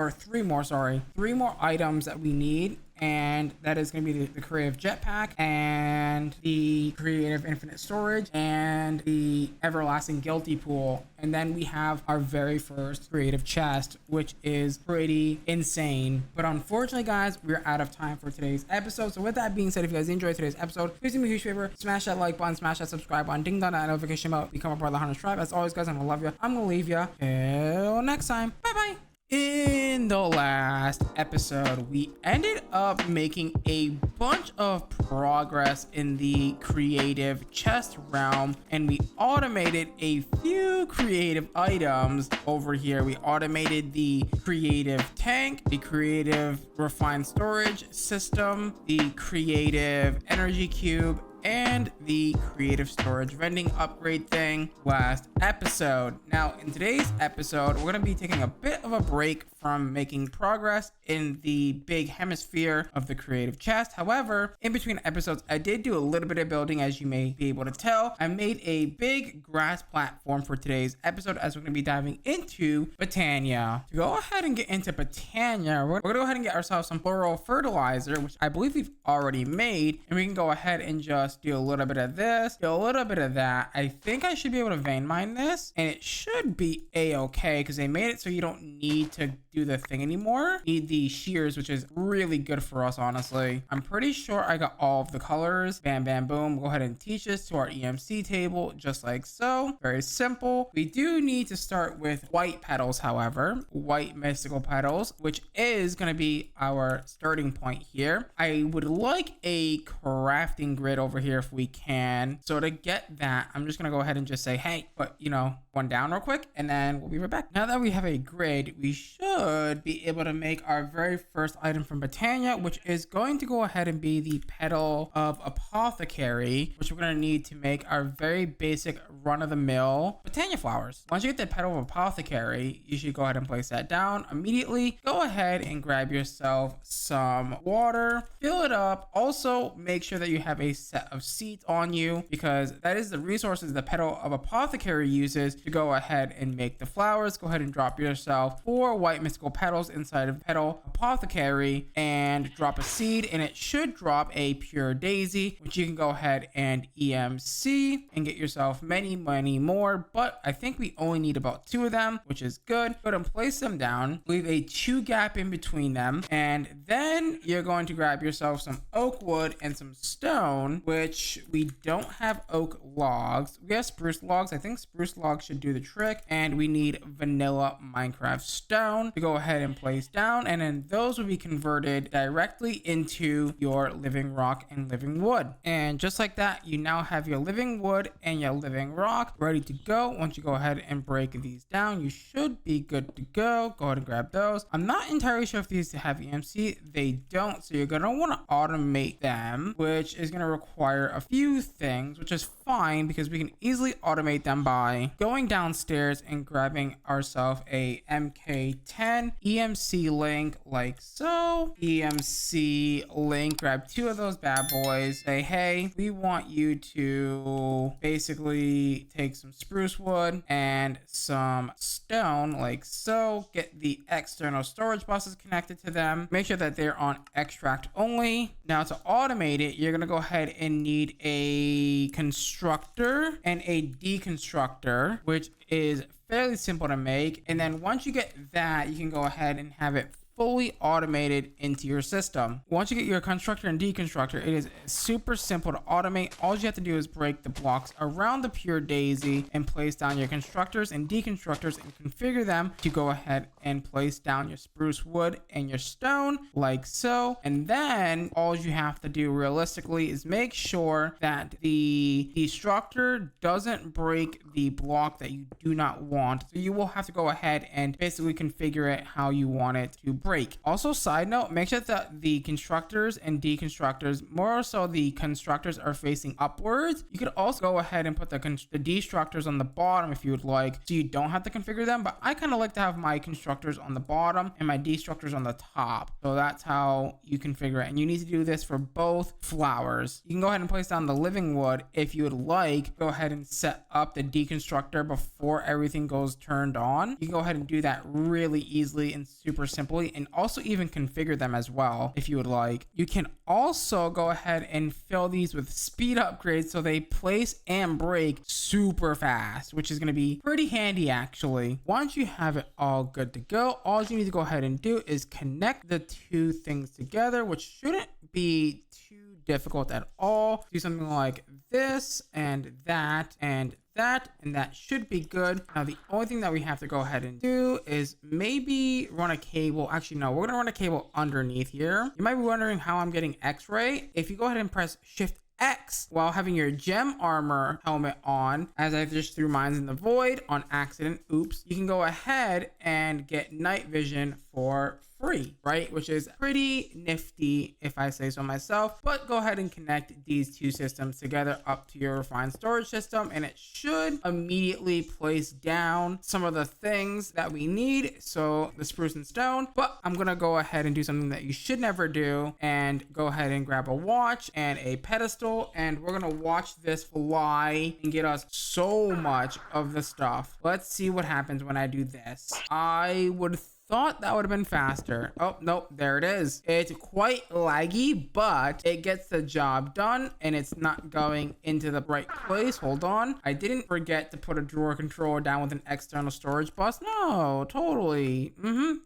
[SPEAKER 1] items that we need. And that is going to be the creative jetpack and the creative infinite storage and the everlasting guilty pool. And then we have our very first creative chest, which is pretty insane. But unfortunately, guys, we're out of time for today's episode. So with that being said, if you guys enjoyed today's episode, please do me a huge favor, smash that like button, smash that subscribe button, ding dong that notification bell, become a part of the Hunterx tribe. As always, guys, I'm gonna love you. I'm gonna leave you. Till next time. Bye bye. In the last episode, we ended up making a bunch of progress in the creative chest realm, and we automated a few creative items over here. We automated the creative tank, the creative refined storage system, the creative energy cube, and the creative storage vending upgrade thing last episode. Now, in today's episode, we're going to be taking a bit of a break from making progress in the big hemisphere of the creative chest. However, in between episodes, I did do a little bit of building, as you may be able to tell. I made a big grass platform for today's episode, as we're going to be diving into botania. To go ahead and get into botania, we're going to go ahead and get ourselves some floral fertilizer, which I believe we've already made, and we can go ahead and just do a little bit of this, do a little bit of that. I think I should be able to vein mine this, and it should be a-okay, because they made it so you don't need to do the thing anymore. Need the shears, which is really good for us, honestly. I'm pretty sure I got all of the colors. Bam, bam, boom. Go ahead and teach this to our EMC table, just like so. Very simple. We do need to start with white petals, however. White mystical petals, which is going to be our starting point here. I would like a crafting grid over here if we can. So to get that, I'm just going to go ahead and just say, hey, but you know, one down real quick, and then we'll be right back. Now that we have a grid, we should be able to make our very first item from Botania, which is going to go ahead and be the petal of apothecary, which we're going to need to make our very basic run-of-the-mill Botania flowers. Once you get the petal of apothecary, you should go ahead and place that down immediately. Go ahead and grab yourself some water, fill it up. Also, make sure that you have a set of seeds on you, because that is the resources the petal of apothecary uses to go ahead and make the flowers. Go ahead and drop yourself 4 white mystical petals inside of petal apothecary and drop a seed, and it should drop a pure daisy, which you can go ahead and EMC and get yourself many more. But I think we only need about 2 of them, which is good. Go ahead and place them down, leave a 2 gap in between them, and then you're going to grab yourself some oak wood and some stone, which we don't have oak logs. We have spruce logs. I think spruce logs should do the trick, and we need vanilla Minecraft stone to go ahead and place down, and then those will be converted directly into your living rock and living wood. And just like that, you now have your living wood and your living rock ready to go. Once you go ahead and break these down, you should be good to go. Go ahead and grab those. I'm not entirely sure if these have EMC. They don't, so you're going to want to automate them, which is going to require a few things, which is fine because we can easily automate them by going downstairs and grabbing ourselves a MK10 EMC link like so. EMC link, grab 2 of those bad boys. Say, hey, we want you to basically take some spruce wood and some stone like so. Get the external storage buses connected to them. Make sure that they're on extract only. Now to automate it, you're going to go ahead and need a constructor and a deconstructor, which is fairly simple to make. And then once you get that, you can go ahead and have it fully automated into your system. Once you get your constructor and deconstructor, it is super simple to automate. All you have to do is break the blocks around the pure daisy and place down your constructors and deconstructors and configure them to go ahead and place down your spruce wood and your stone like so. And then all you have to do realistically is make sure that the destructor doesn't break the block that you do not want. So you will have to go ahead and basically configure it how you want it to break. Also, side note, make sure that the constructors and deconstructors, more so the constructors, are facing upwards. You could also go ahead and put the destructors on the bottom if you would like, so you don't have to configure them. But I kind of like to have my constructors on the bottom and my destructors on the top. So that's how you configure it. And you need to do this for both flowers. You can go ahead and place down the living wood if you would like. Go ahead and set up the deconstructor before everything goes turned on. You can go ahead and do that really easily and super simply, and also even configure them as well if you would like. You can also go ahead and fill these with speed upgrades so they place and break super fast, which is going to be pretty handy actually. Once you have it all good to go, all you need to go ahead and do is connect the 2 things together, which shouldn't be too difficult at all. Do something like this and that and that, and that should be good. Now the only thing that we have to go ahead and do is maybe run a cable. Actually, no, we're gonna run a cable underneath here. You might be wondering how I'm getting X-ray. If you go ahead and press Shift X while having your gem armor helmet on, as I just threw mines in the void on accident, oops, you can go ahead and get night vision for free, right? Which is pretty nifty if I say so myself. But go ahead and connect these 2 systems together up to your refined storage system, and it should immediately place down some of the things that we need, so the spruce and stone. But I'm gonna go ahead and do something that you should never do, and go ahead and grab a watch and a pedestal, and we're gonna watch this fly and get us so much of the stuff. Let's see what happens when I do this. I would thought that would have been faster. Oh, nope, there it is. It's quite laggy, but it gets the job done, and it's not going into the right place. Hold on. I didn't forget to put a drawer controller down with an external storage bus. No, totally.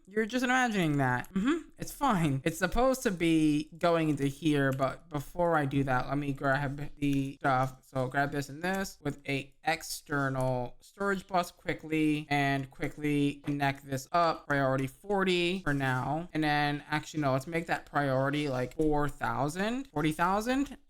[SPEAKER 1] You're just imagining that. It's fine. It's supposed to be going into here, but before I do that, let me grab the stuff. So grab this and this with a external storage bus quickly, and quickly connect this up. Priority 40 for now. And then actually, no, let's make that priority like 40,000.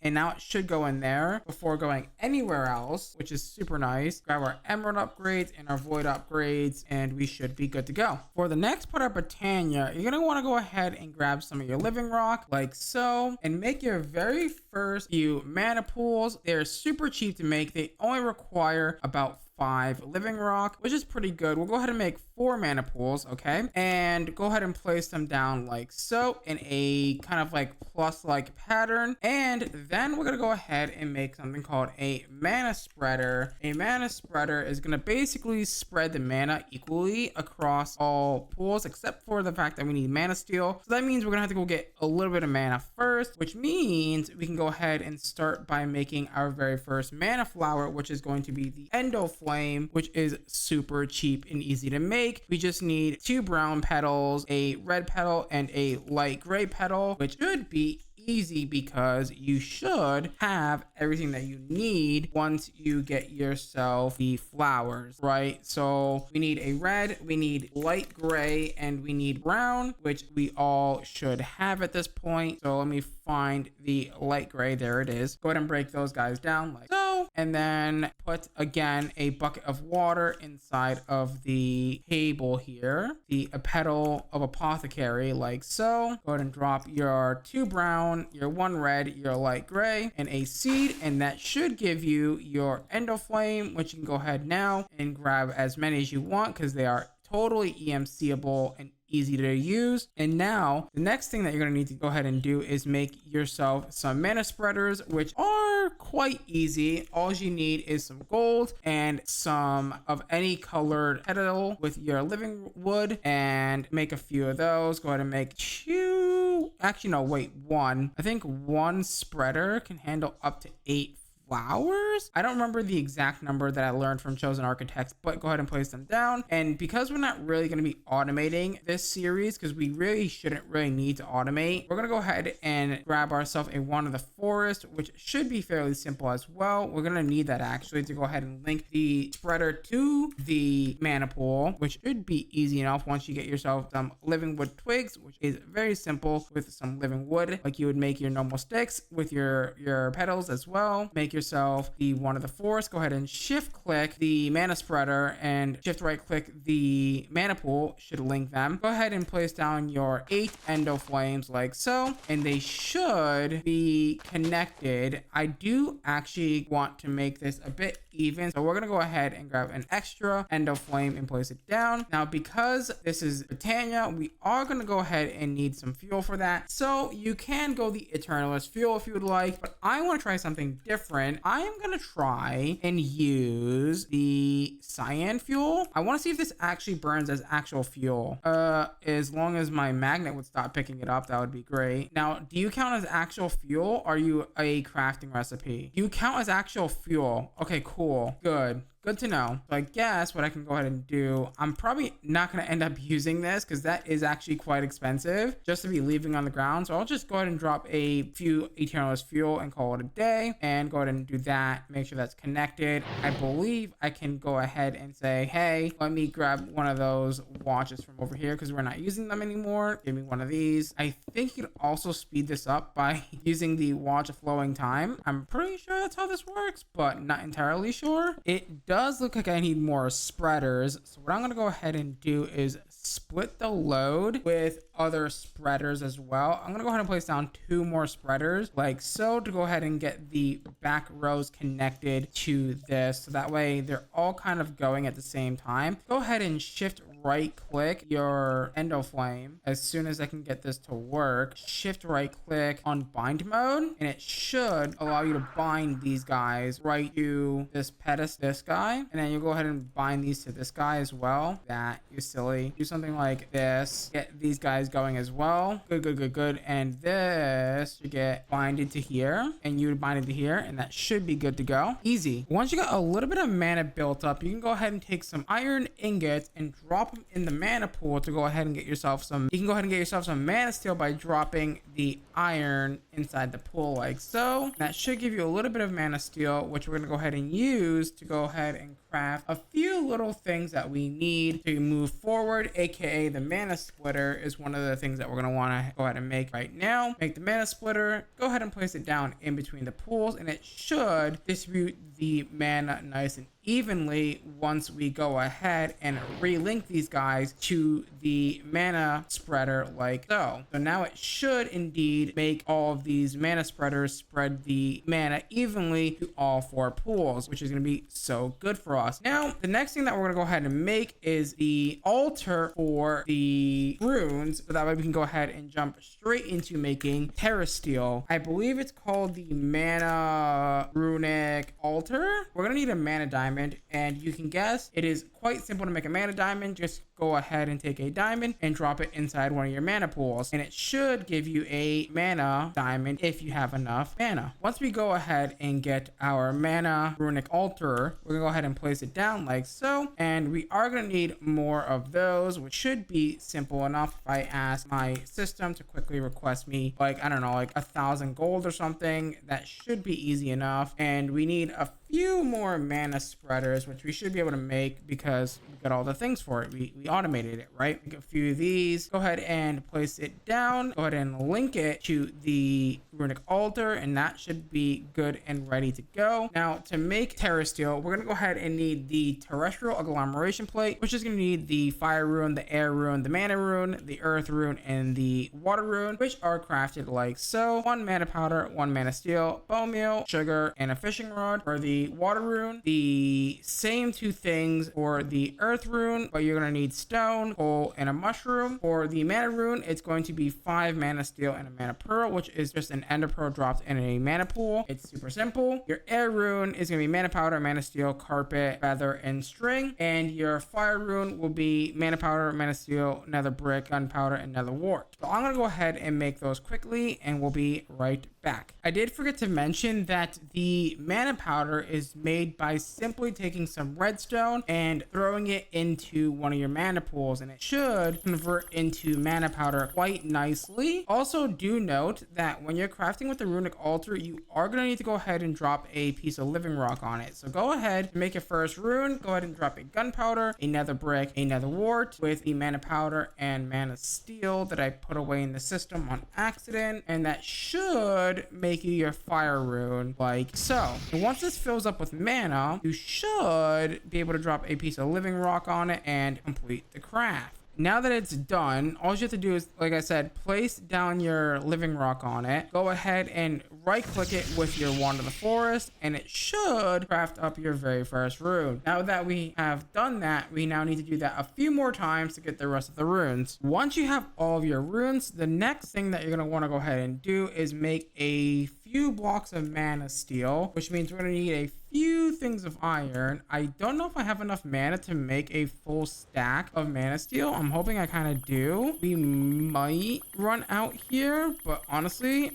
[SPEAKER 1] And now it should go in there before going anywhere else, which is super nice. Grab our emerald upgrades and our void upgrades, and we should be good to go. For the next part of Botania, you're gonna want to go ahead and grab some of your living rock like so, and make your very first few mana pools. They're super cheap to make. They only require about 5 living rock, which is pretty good. We'll go ahead and make 4 mana pools, okay? And go ahead and place them down like so in a kind of like plus-like pattern. And then we're gonna go ahead and make something called a mana spreader. A mana spreader is gonna basically spread the mana equally across all pools, except for the fact that we need mana steel. So that means we're gonna have to go get a little bit of mana first, which means we can go ahead and start by making our very first mana flower, which is going to be the endo flame, which is super cheap and easy to make. We just need 2 brown petals, a red petal, and a light gray petal, which should be easy because you should have everything that you need once you get yourself the flowers, right? So we need a red, we need light gray, and we need brown, which we all should have at this point. So let me find the light gray. There it is. Go ahead and break those guys down like so, and then put again a bucket of water inside of the table here, the petal of apothecary like so. Go ahead and drop your 2 brown, your 1 red, your light gray, and a seed, and that should give you your endo flame, which you can go ahead now and grab as many as you want because they are totally EMCable and easy to use. And now the next thing that you're going to need to go ahead and do is make yourself some mana spreaders, which are quite easy. All you need is some gold and some of any colored petal with your living wood, and make a few of those. Go ahead and make 2, actually no, wait, 1. I think 1 spreader can handle up to 8 flowers. I don't remember the exact number that I learned from Chosen Architects, but go ahead and place them down. And because we're not really going to be automating this series, because we really shouldn't really need to automate, we're going to go ahead and grab ourselves a Wand of the Forest, which should be fairly simple as well. We're going to need that actually to go ahead and link the spreader to the mana pool, which should be easy enough once you get yourself some living wood twigs, which is very simple with some living wood, like you would make your normal sticks with your petals as well. Make yourself the Wand of the Forest. Go ahead and shift click the mana spreader and shift right click the mana pool, should link them. Go ahead and place down your 8 endo flames like so, and they should be connected. I do actually want to make this a bit even, so we're gonna go ahead and grab an extra endo flame and place it down. Now because this is Botania, we are gonna go ahead and need some fuel for that, so you can go the Eternalist fuel if you would like, but I want to try something different. I am gonna try and use the cyan fuel. I want to see if this actually burns as actual fuel. As long as my magnet would stop picking it up, that would be great. Now, do you count as actual fuel? Or are you a crafting recipe? You count as actual fuel. Okay, cool. Good to know. So I guess what I can go ahead and do, I'm probably not going to end up using this because that is actually quite expensive just to be leaving on the ground. So I'll just go ahead and drop a few Eternalist fuel and call it a day, and go ahead and do that. Make sure that's connected. I believe I can go ahead and say, hey, let me grab one of those watches from over here because we're not using them anymore. Give me one of these. I think you can also speed this up by using the watch of flowing time. I'm pretty sure that's how this works, but not entirely sure. It does look like I need more spreaders, so what I'm going to go ahead and do is split the load with other spreaders as well. I'm going to go ahead and place down 2 more spreaders like so to go ahead and get the back rows connected to this, so that way they're all kind of going at the same time. Go ahead and shift right click your endo flame as soon as I can get this to work. Shift right click on bind mode, and it should allow you to bind these guys right to this pedestal, this guy, and then you go ahead and bind these to this guy as well. That, you silly. Do something like this. Get these guys going as well. Good. And this you get binded to here, and you would bind it to here, and that should be good to go. Easy. Once you got a little bit of mana built up, you can go ahead and take some iron ingots and drop them in the mana pool to go ahead and get yourself some. You can go ahead and get yourself some mana steel by dropping the iron inside the pool like so. That should give you a little bit of mana steel, which we're gonna go ahead and use to go ahead and craft a few little things that we need to move forward, aka the mana splitter is one of the things that we're going to want to go ahead and make right now. Make the mana splitter, go ahead and place it down in between the pools, and it should distribute the mana nice and evenly once we go ahead and relink these guys to the mana spreader like so. So now it should indeed make all of these mana spreaders spread the mana evenly to all 4 pools, which is going to be so good for us. Now, the next thing that we're going to go ahead and make is the altar for the runes, so that way we can go ahead and jump straight into making terra steel. I believe it's called the mana runic altar. We're going to need a mana diamond, and you can guess it is quite simple to make a mana diamond. Just go ahead and take a diamond and drop it inside one of your mana pools, and it should give you a mana diamond if you have enough mana. Once we go ahead and get our mana runic altar, we're gonna go ahead and place it down like so, and we are gonna need more of those, which should be simple enough if I ask my system to quickly request me, like, I don't know, like 1,000 gold or something. That should be easy enough. And we need a few more mana spreaders, which we should be able to make because we got all the things for it. We automated it, right? Make a few of these, go ahead and place it down, go ahead and link it to the runic altar, and that should be good and ready to go. Now, to make terra steel, we're gonna go ahead and need the terrestrial agglomeration plate, which is gonna need the fire rune, the air rune, the mana rune, the earth rune, and the water rune, which are crafted like so: 1 mana powder, 1 mana steel, bone meal, sugar, and a fishing rod. For the water rune, the same 2 things for the earth rune, but you're gonna need stone, coal, and a mushroom. For the mana rune, it's going to be 5 mana steel and a mana pearl, which is just an ender pearl dropped in a mana pool. It's super simple. Your air rune is gonna be mana powder, mana steel, carpet, feather, and string. And your fire rune will be mana powder, mana steel, nether brick, gunpowder, and nether wart. So I'm gonna go ahead and make those quickly, and we'll be right back. I did forget to mention that the mana powder is made by simply taking some redstone and throwing it into one of your mana pools, and it should convert into mana powder quite nicely. Also, do note that when you're crafting with the runic altar, you are going to need to go ahead and drop a piece of living rock on it. So go ahead and make your first rune, go ahead and drop a gunpowder, a nether brick, a nether wart with the mana powder and mana steel that I put away in the system on accident, and that should make you your fire rune like so. And once this fills up with mana, you should be able to drop a piece of living rock on it and complete the craft. Now that it's done, all you have to do is, like I said, place down your living rock on it. Go ahead and right click it with your wand of the forest, and it should craft up your very first rune. Now that we have done that, we now need to do that a few more times to get the rest of the runes. Once you have all of your runes, the next thing that you're going to want to go ahead and do is make a few blocks of mana steel, which means we're going to need a few things of iron. I don't know if I have enough mana to make a full stack of mana steel. I'm hoping I kind of do. We might run out here, but honestly,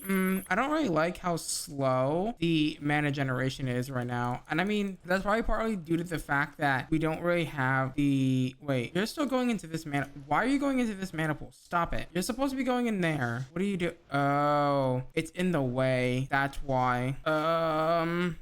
[SPEAKER 1] I don't really like how slow the mana generation is right now. And I mean, that's probably partly due to the fact that we don't really have the... Wait, you're still going into this mana... Why are you going into this mana pool? Stop it. You're supposed to be going in there. What do you do? Oh, it's in the way. That's why.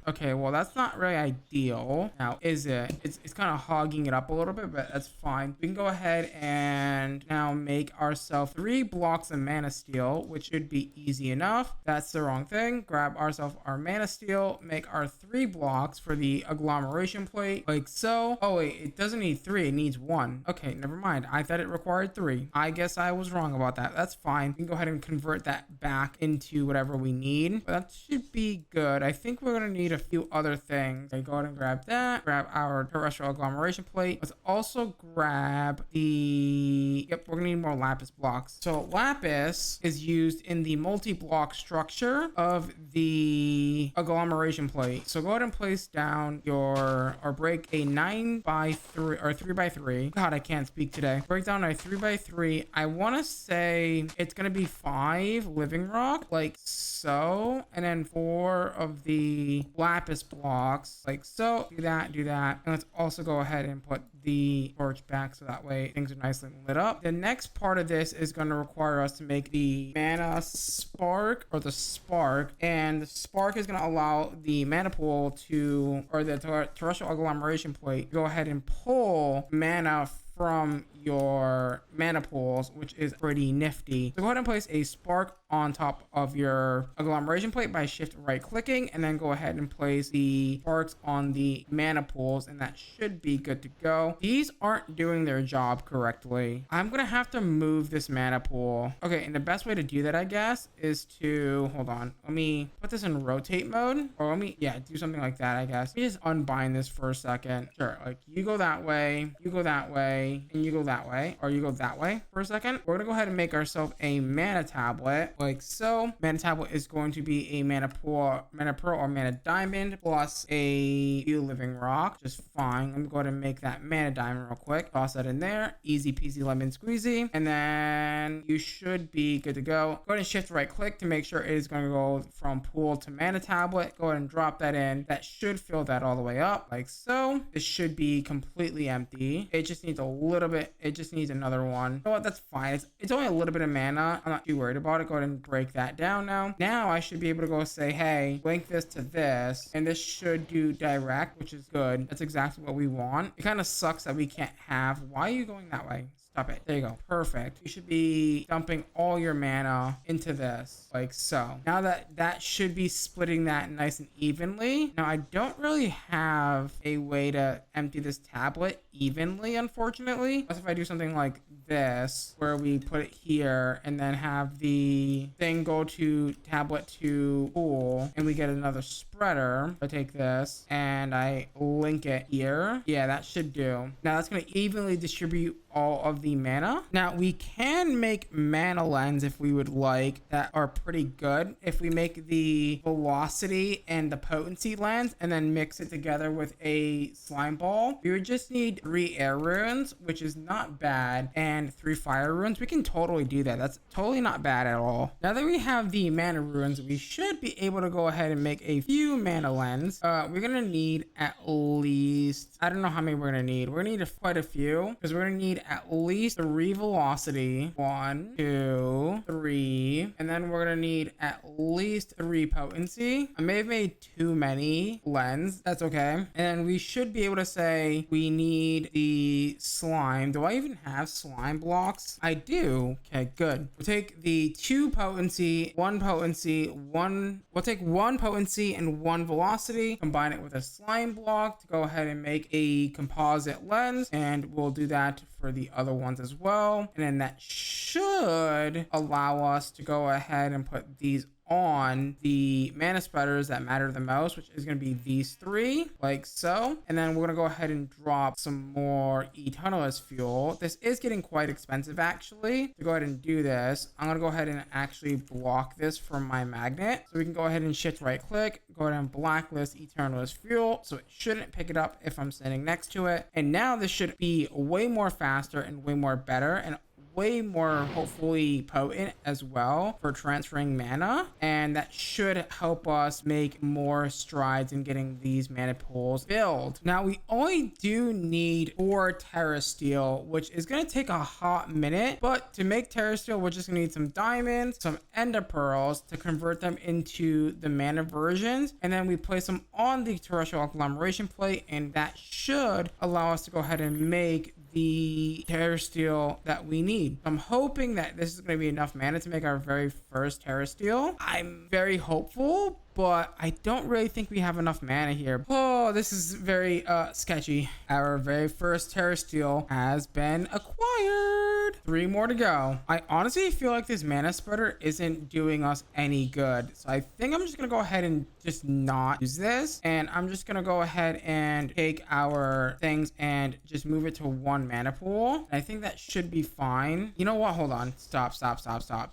[SPEAKER 1] Okay, well, that's not really ideal. Now, is it? It's kind of hogging it up a little bit, but that's fine. We can go ahead and now make ourselves 3 blocks of mana steel, which should be easy enough. That's the wrong thing. Grab ourselves our mana steel, make our 3 blocks for the agglomeration plate, like so. Oh wait, it doesn't need 3, it needs 1. Okay, never mind. I thought it required 3. I guess I was wrong about that. That's fine. We can go ahead and convert that back into whatever we need. But that should be good. I think we're gonna need a few other things things. Okay, go ahead and grab that. Grab our terrestrial agglomeration plate. Let's also grab the... Yep, we're gonna need more lapis blocks. So lapis is used in the multi-block structure of the agglomeration plate. So go ahead and place down your... or break a 9x3 or 3x3. God, I can't speak today. Break down a 3x3. I want to say it's gonna be 5 living rock, like so, and then 4 of the lapis blocks, like so. Do that, and let's also go ahead and put the torch back so that way things are nicely lit up. The next part of this is going to require us to make the mana spark, or the spark, and the spark is going to allow the mana pool to, or the terrestrial agglomeration plate, go ahead and pull mana from your mana pools, which is pretty nifty. So go ahead and place a spark on top of your agglomeration plate by shift right clicking, and then go ahead and place the sparks on the mana pools, and that should be good to go. These aren't doing their job correctly. I'm gonna have to move this mana pool. Okay, and the best way to do that, I guess, is to, hold on, let me put this in rotate mode, or let me, yeah, do something like that, I guess. Let me just unbind this for a second. Sure, like you go that way, you go that way, and you go that way, or you go that way for a second. We're gonna go ahead and make ourselves a mana tablet, like so. Mana tablet is going to be a mana pearl, or mana diamond plus a few living rock, just fine. Let me go ahead and make that mana diamond real quick. Toss that in there, easy peasy lemon squeezy, and then you should be good to go. Go ahead and shift right click to make sure it is going to go from pool to mana tablet. Go ahead and drop that in. That should fill that all the way up, like so. This should be completely empty. It just needs a little bit, it just needs another one. You know what, that's fine. It's only a little bit of mana. I'm not too worried about it. Go ahead and break that down now. Now I should be able to go say, hey, link this to this, and this should do direct, which is good. That's exactly what we want. It kind of sucks that we can't have. Why are you going that way? Stop it. There you go. Perfect. You should be dumping all your mana into this, like so. Now that should be splitting that nice and evenly. Now I don't really have a way to empty this tablet evenly, unfortunately. Unless if I do something like this, where we put it here and then have the thing go to tablet to pool, and we get another spreader. I take this and I link it here. Yeah, that should do. Now that's going to evenly distribute all of the mana. Now we can make mana lens if we would like, that are pretty good. If we make the velocity and the potency lens and then mix it together with a slime ball, we would just need 3 air runes, which is not bad, and 3 fire runes. We can totally do that. That's totally not bad at all. Now that we have the mana runes, we should be able to go ahead and make a few mana lens. We're gonna need at least, I don't know how many we're gonna need. We're gonna need quite a few, because we're gonna need at least 3 velocity, 1, 2, 3, and then we're gonna need at least 3 potency. I may have made too many lens. That's okay. And then we should be able to say we need the slime. Do I even have slime blocks? I do. Okay, good. We'll take the 2 potency, 1 potency, 1. We'll take 1 potency and 1 velocity, combine it with a slime block to go ahead and make a composite lens, and we'll do that for the other ones as well. And then that should allow us to go ahead and put these on the mana spreaders that matter the most, which is going to be these 3, like so. And then we're going to go ahead and drop some more eternalist fuel. This is getting quite expensive, actually. To go ahead and do this, I'm going to go ahead and actually block this from my magnet. So we can go ahead and shift right click, go ahead and blacklist eternalist fuel, so it shouldn't pick it up if I'm standing next to it. And now this should be way more faster and way more better, and way more hopefully potent as well for transferring mana, and that should help us make more strides in getting these mana pools filled. Now we only do need 4 terra steel, which is going to take a hot minute, but to make terra steel we're just going to need some diamonds, some ender pearls to convert them into the mana versions, and then we place them on the terrestrial agglomeration plate, and that should allow us to go ahead and make the terra steel that we need. I'm hoping that this is going to be enough mana to make our very first terra steel. I'm very hopeful, but I don't really think we have enough mana here. Oh, this is very sketchy. Our very first terrestrial has been acquired. 3 more to go. I honestly feel like this mana spreader isn't doing us any good, so I think I'm just gonna go ahead and just not use this, and I'm just gonna go ahead and take our things and just move it to 1 mana pool. I think that should be fine. You know what? Hold on. Stop.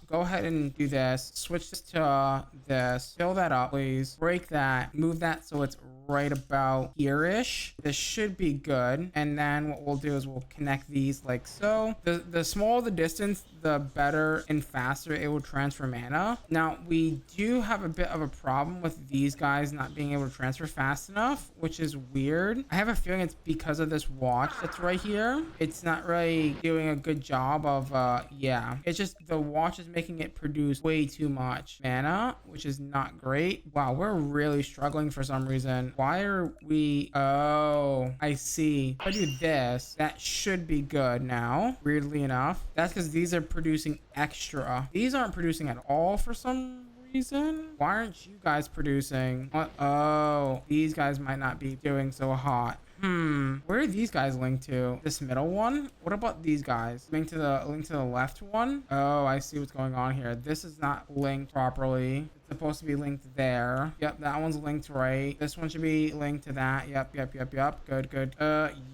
[SPEAKER 1] Go ahead and do this. Switch this to this. Fill that up, please. Break that. Move that so it's right about here-ish. This should be good. And then what we'll do is we'll connect these like so. The smaller the distance, the better and faster it will transfer mana. Now, we do have a bit of a problem with these guys not being able to transfer fast enough, which is weird. I have a feeling it's because of this watch that's right here. It's not really doing a good job of, yeah. It's just the watch is making it produce way too much mana, which is not great. Wow, we're really struggling for some reason. Why are we... Oh, I see. If I do this, that should be good now. Weirdly enough. That's because these are producing extra. These aren't producing at all for some reason. Why aren't you guys producing? What? Oh, these guys might not be doing so hot. Where are these guys linked to? This middle one? What about these guys? Link to the left one? Oh, I see what's going on here. This is not linked properly. It's supposed to be linked there. Yep, that one's linked right. This one should be linked to that. Yep. Good.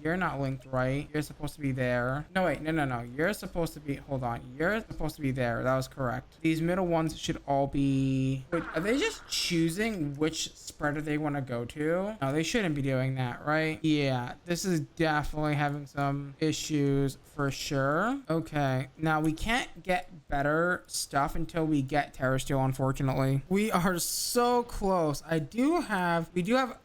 [SPEAKER 1] You're not linked right. You're supposed to be there. No, wait, no. You're supposed to be, hold on. You're supposed to be there. That was correct. These middle ones should all be, wait, are they just choosing which spreader they want to go to? No, they shouldn't be doing that, right? Yeah, this is definitely having some issues for sure. Okay, now we can't get better stuff until we get Terra Steel, unfortunately. We are so close. We do have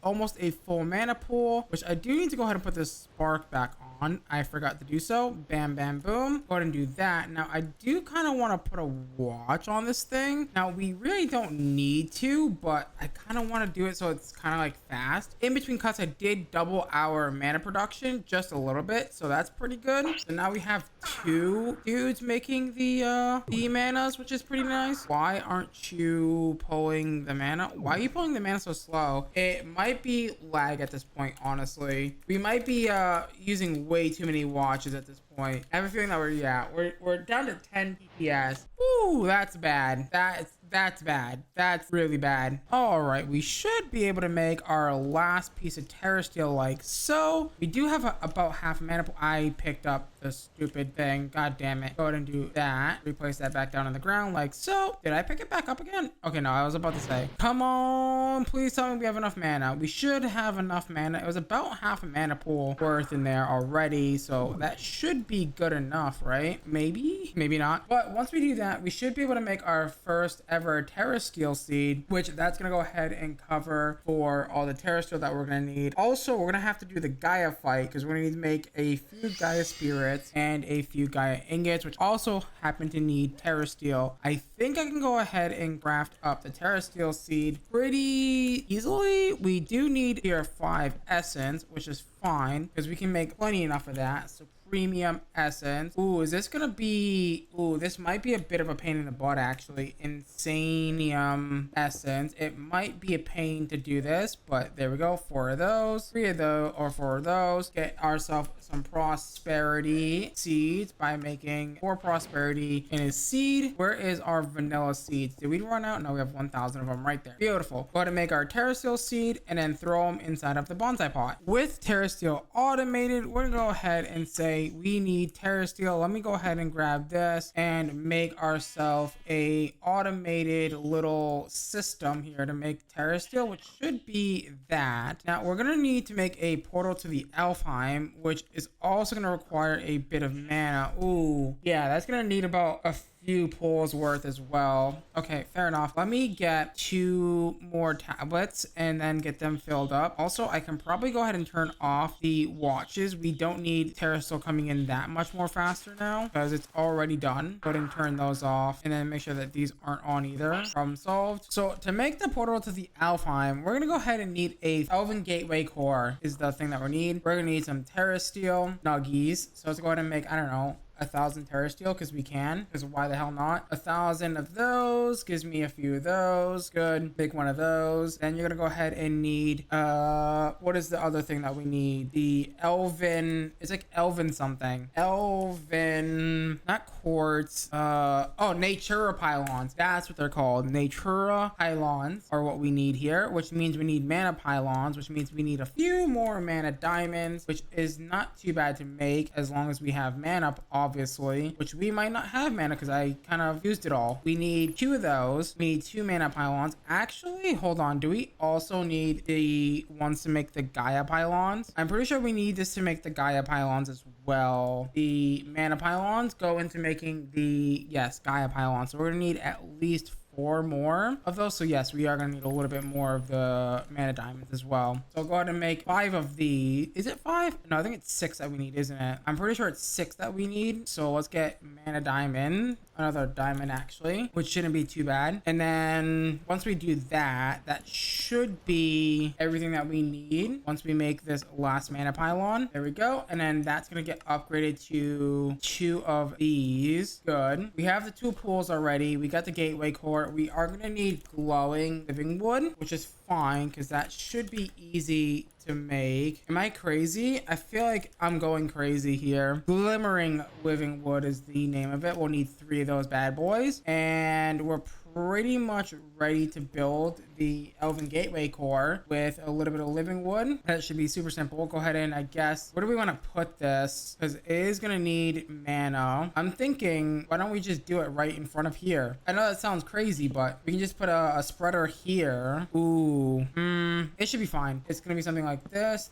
[SPEAKER 1] almost a full mana pool, which I do need to go ahead and put this spark back on. I forgot to do so. Bam, boom. Go ahead and do that. Now, I do kind of want to put a watch on this thing. Now, we really don't need to, but I kind of want to do it so it's kind of like fast. In between cuts, I did double our mana production just a little bit, so that's pretty good. So now we have 2 dudes making the manas, which is pretty nice. Why aren't you pulling the mana? Why are you pulling the mana so slow? It might be lag at this point, honestly. We might be using way too many watches at this point. I have a feeling that we're down to 10 PPS. Ooh, that's bad. That's bad. That's really bad. All right, we should be able to make our last piece of Terra Steel like so. We do have about half a mana pool. I picked up the stupid thing. God damn it. Go ahead and do that. Replace that back down on the ground like so. Did I pick it back up again? Okay, no, I was about to say. Come on, please tell me we have enough mana. We should have enough mana. It was about half a mana pool worth in there already, so that should be good enough, right? Maybe not. But once we do that, we should be able to make our first ever Terra Steel seed, which that's gonna go ahead and cover for all the Terra Steel that we're gonna need. Also, we're gonna have to do the Gaia fight because we're gonna need to make a few Gaia spirits and a few Gaia ingots, which also happen to need Terra Steel. I think I can go ahead and craft up the Terra Steel seed pretty easily. We do need tier 5 essence, which is fine because we can make plenty enough of that. So premium essence. Ooh, is this gonna be... Ooh, this might be a bit of a pain in the butt, actually. Insanium essence. It might be a pain to do this, but there we go. 4 of those. 3 of those, or 4 of those. Get ourselves some prosperity seeds by making 4 prosperity in a seed. Where is our vanilla seeds? Did we run out? No, we have 1,000 of them right there. Beautiful. Go ahead and make our Terra Steel seed and then throw them inside of the bonsai pot. With Terra Steel automated, we're gonna go ahead and say we need Terra Steel. Let me go ahead and grab this and make ourselves a automated little system here to make Terra Steel, which should be that. Now we're gonna need to make a portal to the Alfheim, which is also gonna require a bit of mana. Ooh, yeah, that's gonna need about a few pulls worth as well. Okay, fair enough. Let me get 2 more tablets and then get them filled up. Also, I can probably go ahead and turn off the watches. We don't need Terra Steel coming in that much more faster now because it's already done. Go ahead and turn those off and then make sure that these aren't on either. Problem solved. So to make the portal to the Alfheim, we're gonna go ahead and need a Elven Gateway Core is the thing that we need. We're gonna need some Terra Steel nuggies. So let's go ahead and make, I don't know, 1,000 terrestrial because we can, because why the hell not? 1,000 of those gives me a few of those. Good. Make one of those. Then you're gonna go ahead and need what is the other thing that we need? The elven, it's like elven something. Elven, not quartz. Oh, natura pylons. That's what they're called. Natura pylons are what we need here, which means we need mana pylons, which means we need a few more mana diamonds, which is not too bad to make as long as we have mana, obviously, which we might not have mana because I kind of used it all. We need 2 of those. We need 2 mana pylons. Actually, hold on. Do we also need the ones to make the Gaia pylons? I'm pretty sure we need this to make the Gaia pylons as well. The mana pylons go into making the, yes, Gaia pylons. So we're gonna need at least 4 more of those. So yes, we are going to need a little bit more of the mana diamonds as well. So I'll go ahead and make 5 of the, is it 5? No, I think it's 6 that we need, isn't it? I'm pretty sure it's 6 that we need. So let's get mana diamond, another diamond actually, which shouldn't be too bad. And then once we do that, that should be everything that we need once we make this last mana pylon. There we go. And then that's going to get upgraded to 2 of these. Good. We have the 2 pools already. We got the gateway core. We are going to need glowing living wood, which is fine because that should be easy to make. Am I crazy? I feel like I'm going crazy here. Glimmering living wood is the name of it. We'll need 3 of those bad boys, and we're pretty much ready to build the elven gateway core with a little bit of living wood. That should be super simple. We'll go ahead and, I guess, where do we want to put this? Because it is going to need mana. I'm thinking, why don't we just do it right in front of here? I know that sounds crazy, but we can just put a spreader here. Ooh, it should be fine. It's going to be something like this,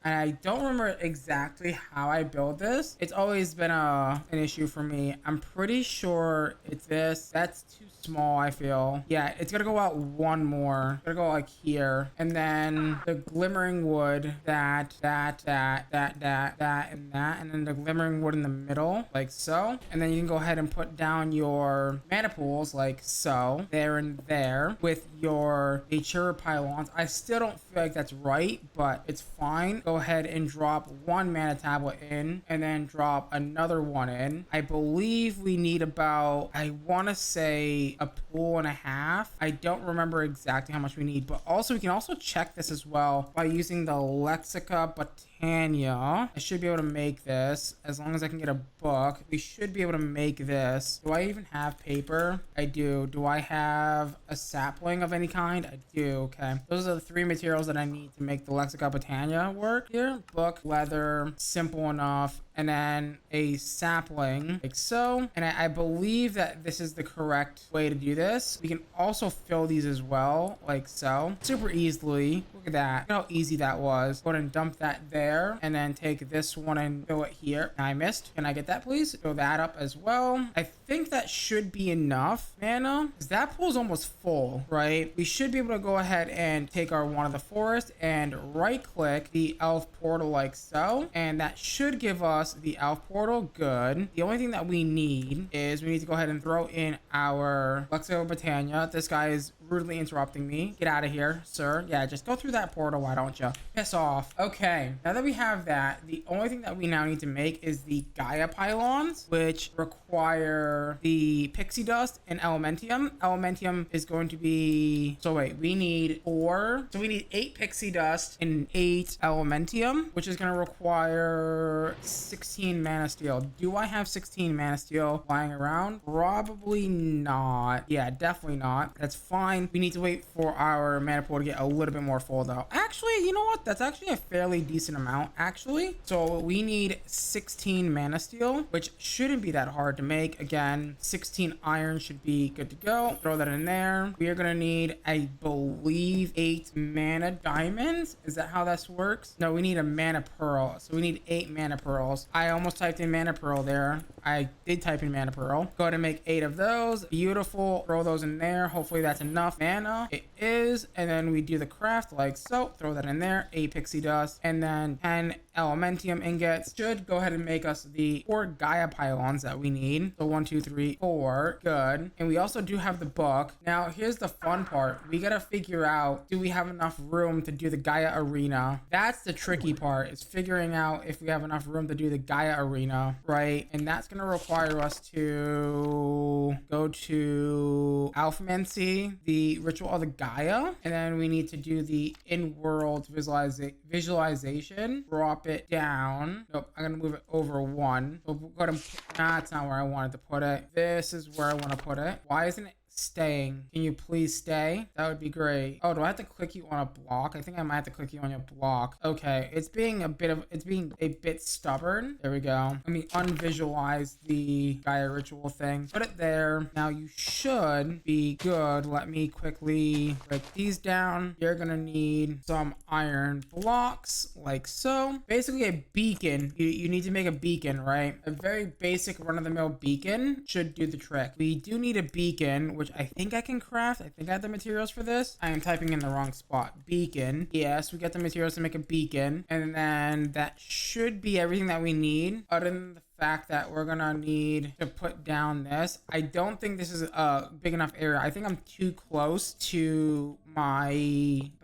[SPEAKER 1] and I don't remember exactly how I build this. It's always been an issue for me. I'm pretty sure it's this. That's too small, I feel. Yeah, it's gonna go out 1 more. It's gonna go like here, and then the glimmering wood, that, and that, and then the glimmering wood in the middle, like so. And then you can go ahead and put down your mana pools, like so, there and there, with your natura pylons. I still don't feel like that's right, but it's fine. Go ahead and drop 1 mana tablet in, and then drop another 1 in. I believe we need about, I want to say, a pool and a half. I don't remember exactly how much we need, but also we can also check this as well by using the Lexica Botania. I should be able to make this as long as I can get a book. We should be able to make this. Do I even have paper? I do. Do I have a sapling of any kind? I do. Okay. Those are the 3 materials that I need to make the Lexica Botania work here. Book, leather, simple enough, and then a sapling like so. And I believe that this is the correct way to do this. We can also fill these as well, like so, super easily. Look at that. Look how easy that was. Go ahead and dump that there, and then take this one and fill it here. I missed. Can I get that, please? Fill that up as well. I think that should be enough mana, because that pool is almost full, right? We should be able to go ahead and take our one of the forest and right click the elf portal like so, and that should give us the elf portal. Good. The only thing that we need is we need to go ahead and throw in our Lexica Botania. This guy is rudely interrupting me. Get out of here, sir. Yeah, just go through that portal, why don't you? Piss off. Okay, now that we have that, the only thing that we now need to make is the Gaia pylons, which require the pixie dust and elementium. Elementium is going to be, so wait, we need 4. So we need 8 pixie dust and 8 elementium, which is going to require 16 mana steel. Do I have 16 mana steel lying around? Probably not. Yeah, definitely not. That's fine. We need to wait for our mana pool to get a little bit more full though. Actually, you know what? That's actually a fairly decent amount, actually. So we need 16 mana steel, which shouldn't be that hard to make. Again, 16 iron should be good to go. Throw that in there. We are gonna need, I believe, 8 mana diamonds. Is that how this works? No, we need a mana pearl. So we need 8 mana pearls. I almost typed in mana pearl there. I did type in mana pearl. Go ahead and make 8 of those. Beautiful. Throw those in there. Hopefully that's enough mana. It is. And then we do the craft like so. Throw that in there. 8 pixie dust. And then 10 elementium ingots. Should go ahead and make us the 4 Gaia pylons that we need. So 1, 2, 3, 4. Good. And we also do have the book. Now here's the fun part. We gotta figure out, do we have enough room to do the Gaia arena? That's the tricky part, is figuring out if we have enough room to do the Gaia arena, right? And that's gonna require us to go to Alphamancy, the ritual of the Gaia, and then we need to do the in-world visualization. Drop it down. Nope, I'm gonna move it over 1. So we'll go to, that's not where I wanted to put it. This is where I want to put it. Why isn't it staying? Can you please stay? That would be great. Oh, do I have to click you on a block? I think I might have to click you on your block. Okay, it's being a bit stubborn. There we go. Let me unvisualize the Gaia ritual thing. Put it there. Now you should be good. Let me quickly break these down. You're gonna need some iron blocks like so. Basically a beacon. You need to make a beacon, right? A very basic run-of-the-mill beacon should do the trick. We do need a beacon, which I think I can craft. I think I have the materials for this. I am typing in the wrong spot. Beacon. Yes, we get the materials to make a beacon. And then that should be everything that we need, other than the fact that we're gonna need to put down this. I don't think this is a big enough area. I think I'm too close to my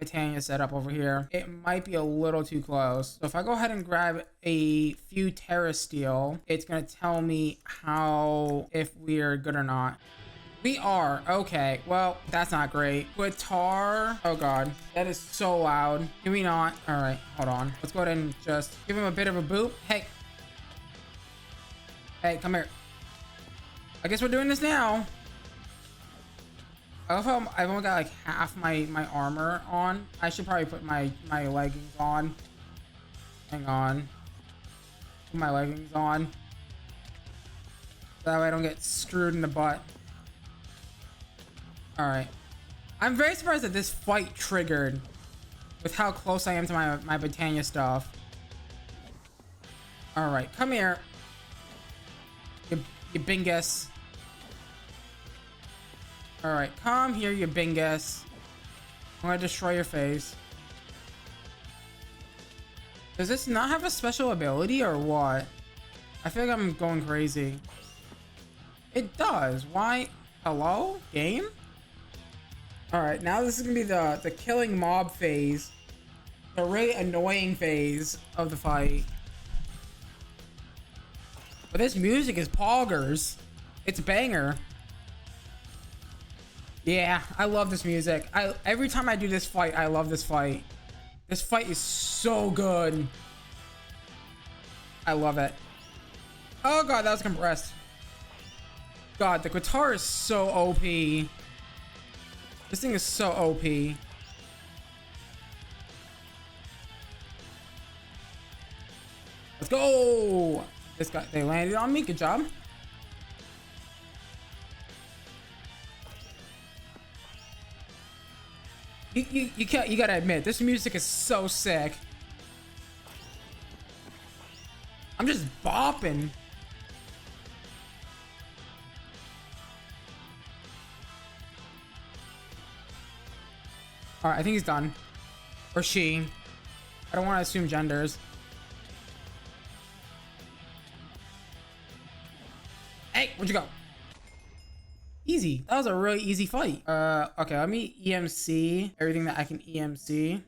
[SPEAKER 1] botania setup over here. It might be a little too close. So if I go ahead and grab a few terra steel, it's gonna tell me if we're good or not. We are. Okay, well, that's not great. Guitar. Oh god, that is so loud. Can we not? All right, hold on. Let's go ahead and just give him a bit of a boop. Hey, come here. I guess we're doing this now. I love how I've only got like half my armor on. I should probably put my leggings on. Hang on. Put my leggings on. That way I don't get screwed in the butt. Alright. I'm very surprised that this fight triggered with how close I am to my botania stuff. Alright, come here. You bingus. Alright, come here, you bingus. I'm gonna destroy your face. Does this not have a special ability or what? I feel like I'm going crazy. It does. Why? Hello? Game? Alright, now this is gonna be the killing mob phase. The really annoying phase of the fight. But this music is poggers. It's a banger. Yeah, I love this music. Every time I do this fight, I love this fight. This fight is so good. I love it. Oh god, that was compressed. God, the guitar is so OP. This thing is so OP. Let's go. This guy, they landed on me. Good job. You gotta admit, this music is so sick. I'm just bopping. All right, I think he's done. Or she. I don't want to assume genders. Hey, where'd you go? Easy. That was a really easy fight. Okay, let me EMC everything that I can EMC.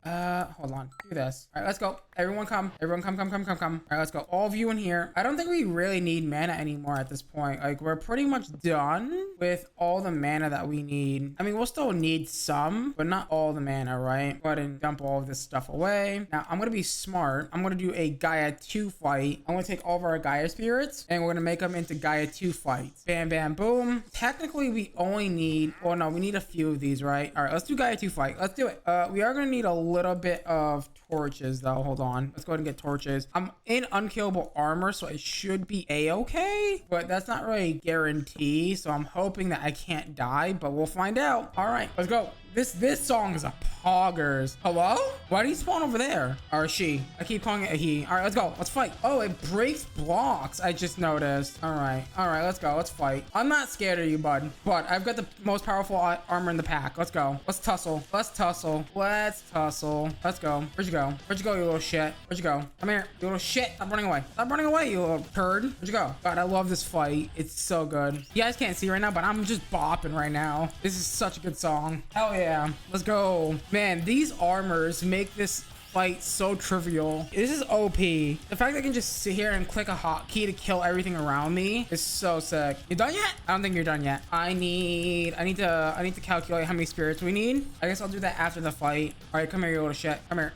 [SPEAKER 1] Hold on. Do this. All right, let's go. Everyone come. Everyone come. All right, let's go. All of you in here. I don't think we really need mana anymore at this point. Like, we're pretty much done with all the mana that we need. I mean, we'll still need some, but not all the mana, right? Go ahead and dump all of this stuff away. Now, I'm gonna be smart. I'm gonna do a Gaia 2 fight. I'm gonna take all of our Gaia spirits, and we're gonna make them into Gaia 2 fights. Bam, bam, boom. Technically, we only need... Oh, no, we need a few of these, right? All right, let's do Gaia 2 fight. Let's do it. We are gonna need a little bit of torches, though. Hold on. Let's go ahead and get torches. I'm in unkillable armor, so I should be a-okay, but that's not really a guarantee, so I'm hoping that I can't die, but we'll find out. All right, let's go. This song is a poggers. Hello? Why do you spawn over there? Or she? I keep calling it a he. All right, let's go. Let's fight. Oh, it breaks blocks. I just noticed. All right, let's go. Let's fight. I'm not scared of you, bud. But I've got the most powerful armor in the pack. Let's go. Let's tussle. Let's tussle. Let's tussle. Let's go. Where'd you go? Where'd you go, you little shit? Where'd you go? Come here, you little shit. Stop running away. Stop running away, you little turd. Where'd you go? God, I love this fight. It's so good. You guys can't see right now, but I'm just bopping right now. This is such a good song. Hell yeah. Let's go. Man, these armors make this fight so trivial. This is OP. The fact that I can just sit here and click a hotkey to kill everything around me is so sick. You done yet? I don't think you're done yet. I need to calculate how many spirits we need. I guess I'll do that after the fight. All right, come here, you little shit. Come here.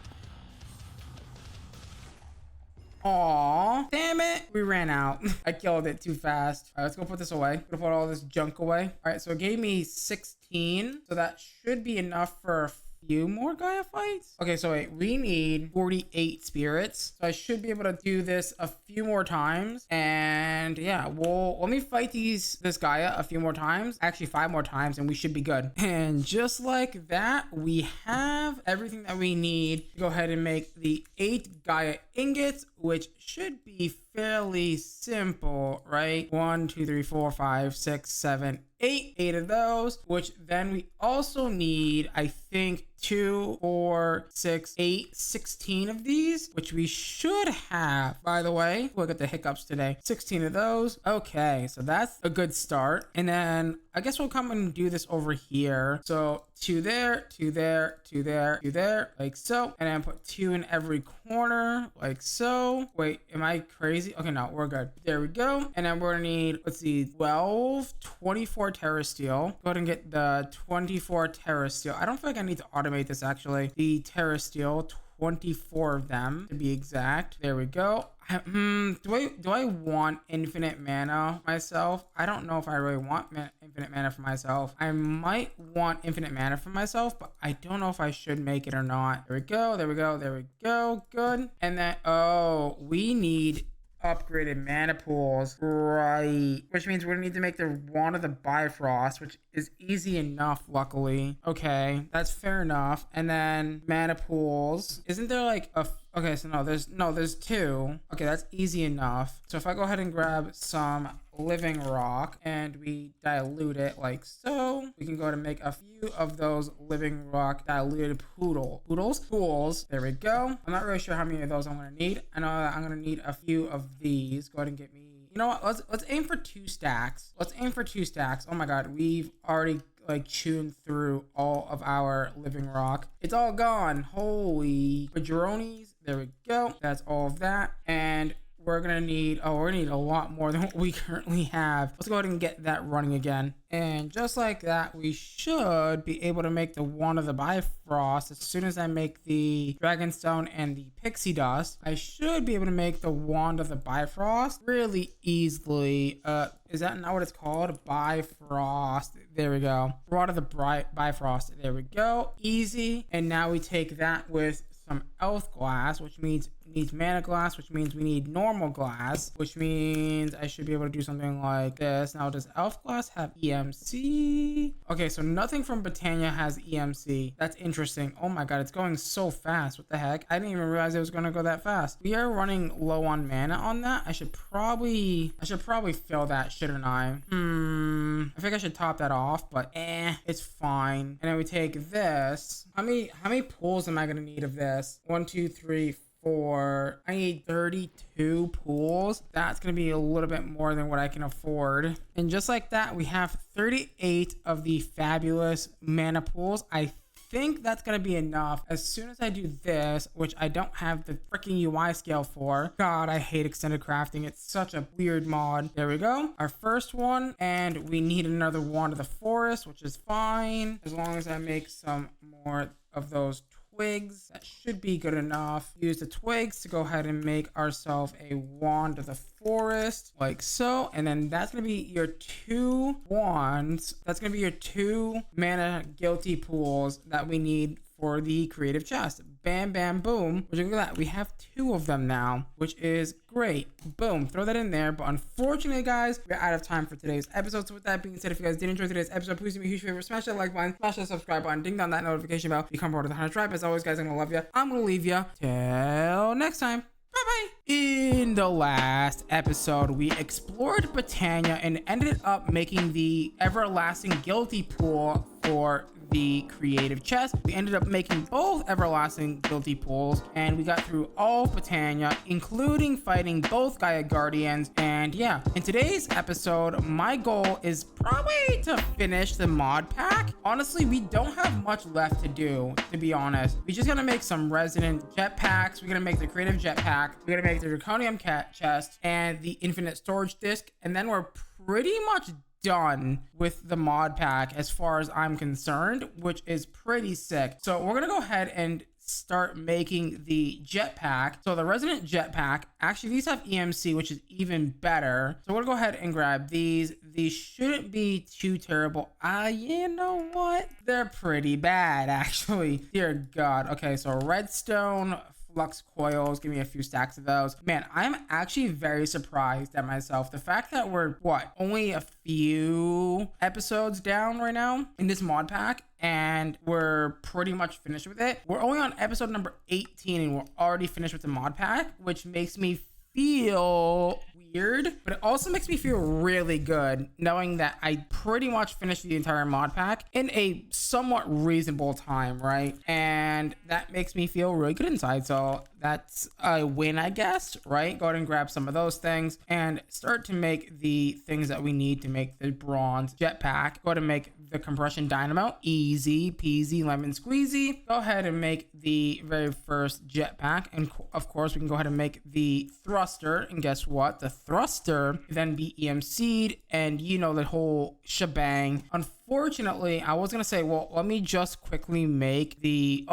[SPEAKER 1] Aw, damn it. We ran out. I killed it too fast. All right, let's go put this away. Gonna put all this junk away. All right, so it gave me 16. So that should be enough for a few more Gaia fights. Okay, so wait, we need 48 spirits. So I should be able to do this a few more times. And yeah, well, let me fight this Gaia a few more times. Actually, 5 more times, and we should be good. And just like that, we have everything that we need to go ahead and make the 8 Gaia ingots, which should be fairly simple, right? 1, 2, 3, 4, 5, 6, 7, 8 of those, which then we also need, I think, 2, 4, 6, 8, 16 of these, which we should have, by the way. Look at the hiccups today. 16 of those. Okay, so that's a good start. And then I guess we'll come and do this over here. So 2 there, 2 there, 2 there, 2 there, like so. And then put 2 in every corner, like so. Wait, am I crazy? Okay, no, we're good. There we go. And then we're gonna need, let's see, 24 terra steel. Go ahead and get the 24 terra steel. I don't feel like I need to automate this actually. The terra steel, 24 of them to be exact. There we go. Do I want infinite mana myself? I don't know if I really want infinite mana for myself. I might want infinite mana for myself, but I don't know if I should make it or not. There we go. There we go. There we go. Good. And then, oh, we need upgraded mana pools, right? Which means we're gonna need to make the wand of the Bifrost, which is easy enough, luckily. Okay, that's fair enough. And then mana pools. Isn't there like a... Okay, so there's 2. Okay, that's easy enough. So if I go ahead and grab some living rock and we dilute it like so, we can go ahead and make a few of those living rock diluted pools. There we go. I'm not really sure how many of those I'm gonna need. I know that I'm gonna need a few of these. Go ahead and get me, you know what, let's aim for 2 stacks. Let's aim for 2 stacks. Oh my god, we've already like chewed through all of our living rock. It's all gone. Holy padronis. There we go. That's all of that. And we're gonna need a lot more than what we currently have. Let's go ahead and get that running again. And just like that, we should be able to make the wand of the Bifrost. As soon as I make the Dragonstone and the Pixie Dust, I should be able to make the wand of the Bifrost really easily. Is that not what it's called? Bifrost. There we go. Wand of the Bifrost. There we go. Easy. And now we take that with some elf glass, which means needs mana glass, which means we need normal glass, which means I should be able to do something like this. Now, does elf glass have EMC? Okay, so nothing from Botania has EMC. That's interesting. Oh my god, it's going so fast. What the heck? I didn't even realize it was gonna go that fast. We are running low on mana on that. I should probably fill that, shouldn't I? I think I should top that off, but it's fine. And then we take this. How many pools am I gonna need of this? 1, 2, 3, 4. I need 32 pools. That's gonna be a little bit more than what I can afford. And just like that, we have 38 of the fabulous mana pools. I think that's gonna be enough. As soon as I do this, which I don't have the freaking UI scale for. God, I hate extended crafting. It's such a weird mod. There we go. Our first one. And we need another wand of the forest, which is fine. As long as I make some more of those twigs, that should be good enough. Use the twigs to go ahead and make ourselves a wand of the forest, like so. And then that's gonna be your 2 wands. That's gonna be your 2 mana guilty pools that we need for the creative chest. Bam, bam, boom. Would you look at that? We have 2 of them now, which is great. Boom, throw that in there. But unfortunately, guys, we're out of time for today's episode. So with that being said, if you guys did enjoy today's episode, please do me a huge favor, smash that like button, smash that subscribe button, ding down that notification bell, become part of the Hunter tribe. As always, guys, I'm gonna love you. I'm gonna leave you till next time. Bye-bye. In the last episode, we explored Botania and ended up making the everlasting guilty pool for the creative chest. We ended up making both everlasting guilty pools, and we got through all of Botania, including fighting both Gaia Guardians. And yeah, in today's episode, my goal is probably to finish the mod pack. Honestly, we don't have much left to do, to be honest. We just gotta make some resident jetpacks. We're gonna make the creative jetpack. We're gonna make the draconium cat chest and the infinite storage disc, and then we're pretty much done with the mod pack as far as I'm concerned, which is pretty sick. So we're gonna go ahead and start making the jetpack. So the resident jetpack, actually these have EMC, which is even better. So we're gonna go ahead and grab these. These shouldn't be too terrible. You know what? They're pretty bad, actually. Dear God. Okay, so redstone flux coils, give me a few stacks of those. Man, I'm actually very surprised at myself. The fact that we're only a few episodes down right now in this mod pack, and we're pretty much finished with it. We're only on episode number 18 and we're already finished with the mod pack, which makes me feel weird, but it also makes me feel really good knowing that I pretty much finished the entire mod pack in a somewhat reasonable time, right? And that makes me feel really good inside. So that's a win, I guess, right? Go ahead and grab some of those things and start to make the things that we need to make the bronze jetpack. Go ahead and make the compression dynamo. Easy peasy lemon squeezy. Go ahead and make the very first jetpack, and of course we can go ahead and make the thruster. And guess what? The thruster then be EMC'd, and you know the whole shebang. Unfortunately, I was gonna say, well, let me just quickly make the,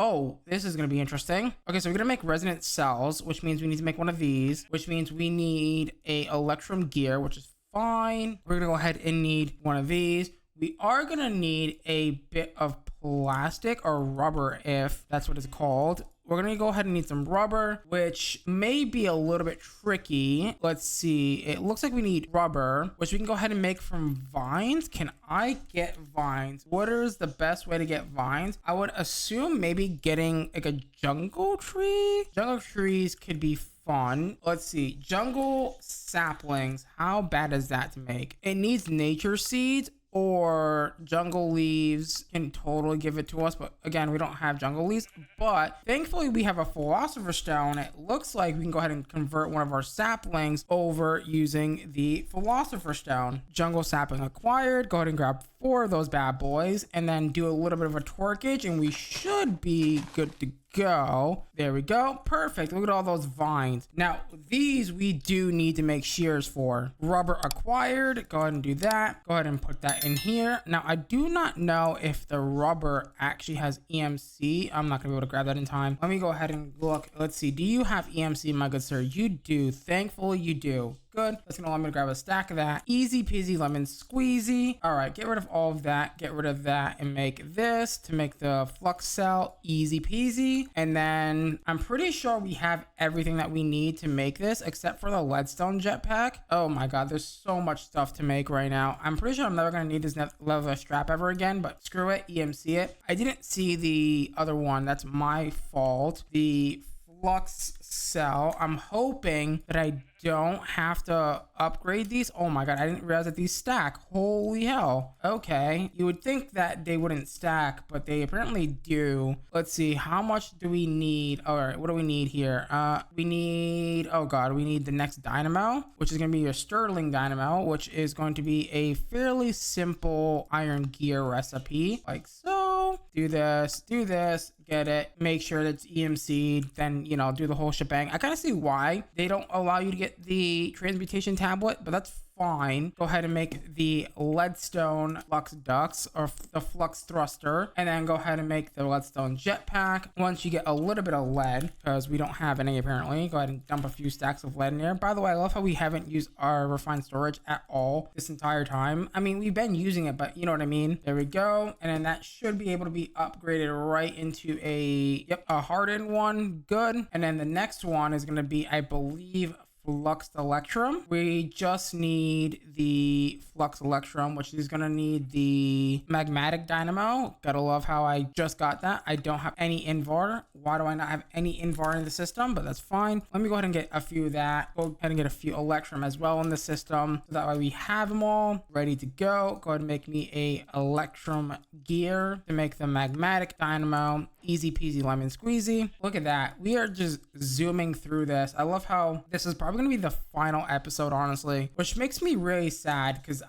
[SPEAKER 1] this is gonna be interesting. Okay, so we're gonna make resonant cells, which means we need to make one of these, which means we need a electrum gear, which is fine. We're gonna go ahead and need one of these. We are gonna need a bit of plastic or rubber, if that's what it's called. We're gonna go ahead and need some rubber, which may be a little bit tricky. Let's see. It looks like we need rubber, which we can go ahead and make from vines. Can I get vines? What is the best way to get vines? I would assume maybe getting like a jungle tree. Jungle trees could be fun. Let's see. Jungle saplings. How bad is that to make? It needs nature seeds, or jungle leaves can totally give it to us, but again, we don't have jungle leaves. But thankfully we have a philosopher's stone. It looks like we can go ahead and convert one of our saplings over using the philosopher's stone. Jungle sapling acquired. Go ahead and grab 4 of those bad boys and then do a little bit of a torquage, and we should be good to go. There we go. Perfect. Look at all those vines. Now these we do need to make shears for. Rubber acquired. Go ahead and do that. Go ahead and put that in here. Now I do not know if the rubber actually has EMC. I'm not gonna be able to grab that in time. Let me go ahead and look. Let's see. Do you have EMC, my good sir? You do. Thankfully you do. Good. That's gonna allow me to grab a stack of that. Easy peasy lemon squeezy. All right, get rid of all of that. Get rid of that and make this to make the flux cell. Easy peasy. And then I'm pretty sure we have everything that we need to make this except for the leadstone jetpack. Oh my God, there's so much stuff to make right now. I'm pretty sure I'm never gonna need this leather strap ever again, but screw it, EMC it. I didn't see the other one. That's my fault. The flux cell. I'm hoping that I don't have to upgrade these. Oh my God, I didn't realize that these stack. Holy hell. Okay, you would think that they wouldn't stack, but they apparently do. Let's see, how much do we need? All right, what do we need here? We need, oh God, we need the next dynamo, which is gonna be your Sterling dynamo, which is going to be a fairly simple iron gear recipe, like so. Do this, get it, make sure that it's EMC'd, then, you know, do the whole shebang. I kind of see why they don't allow you to get the transmutation tablet, but that's fine. Go ahead and make the leadstone flux ducts or the flux thruster, and then go ahead and make the leadstone jetpack. Once you get a little bit of lead, because we don't have any apparently, go ahead and dump a few stacks of lead in there. By the way, I love how we haven't used our refined storage at all this entire time. I mean, we've been using it, but you know what I mean. There we go. And then that should be able to be upgraded right into a hardened one. Good. And then the next one is going to be, I believe, Flux Electrum. We just need the Flux Electrum, which is going to need the magmatic dynamo. Gotta love how I just got that. I don't have any invar. Why do I not have any invar in the system? But that's fine. Let me go ahead and get a few of that. Go ahead and get a few Electrum as well in the system. So that way we have them all ready to go. Go ahead and make me a Electrum gear to make the magmatic dynamo. Easy peasy lemon squeezy. Look at that. We are just zooming through this. I love how this is probably going to be the final episode, honestly, which makes me really sad because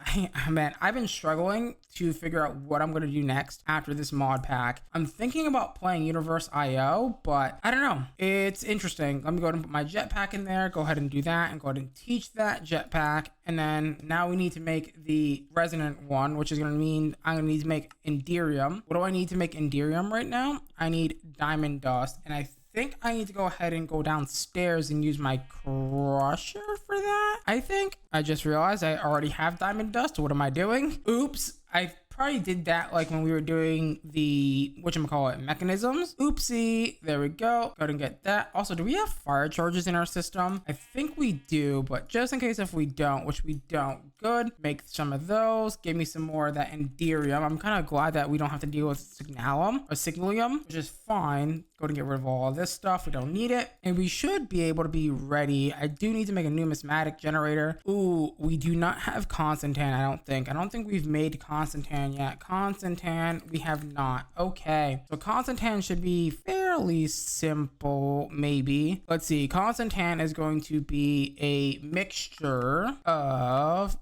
[SPEAKER 1] I've been struggling to figure out what I'm going to do next after this mod pack. I'm thinking about playing Universe IO, but I don't know. It's interesting. Let me go ahead and put my jetpack in there. Go ahead and do that and go ahead and teach that jetpack. And then now we need to make the resonant one, which is going to mean I'm going to need to make Inferium. What do I need to make Inferium right now? I need diamond dust, and I think I need to go ahead and go downstairs and use my crusher for that. I think I just realized I already have diamond dust. What am I doing? Oops. I probably did that like when we were doing the whatchamacallit mechanisms. Oopsie. There we go. Go ahead and get that. Also, do we have fire charges in our system? I think we do, but just in case if we don't, which we don't, good. Make some of those. Give me some more of that Enderium. I'm kind of glad that we don't have to deal with Signalium, which is fine. Go ahead and get rid of all this stuff. We don't need it. And we should be able to be ready. I do need to make a numismatic generator. Ooh, we do not have Constantan, I don't think. I don't think we've made Constantan yet. Constantan, we have not. Okay. So Constantan should be fairly simple, maybe. Let's see. Constantan is going to be a mixture of,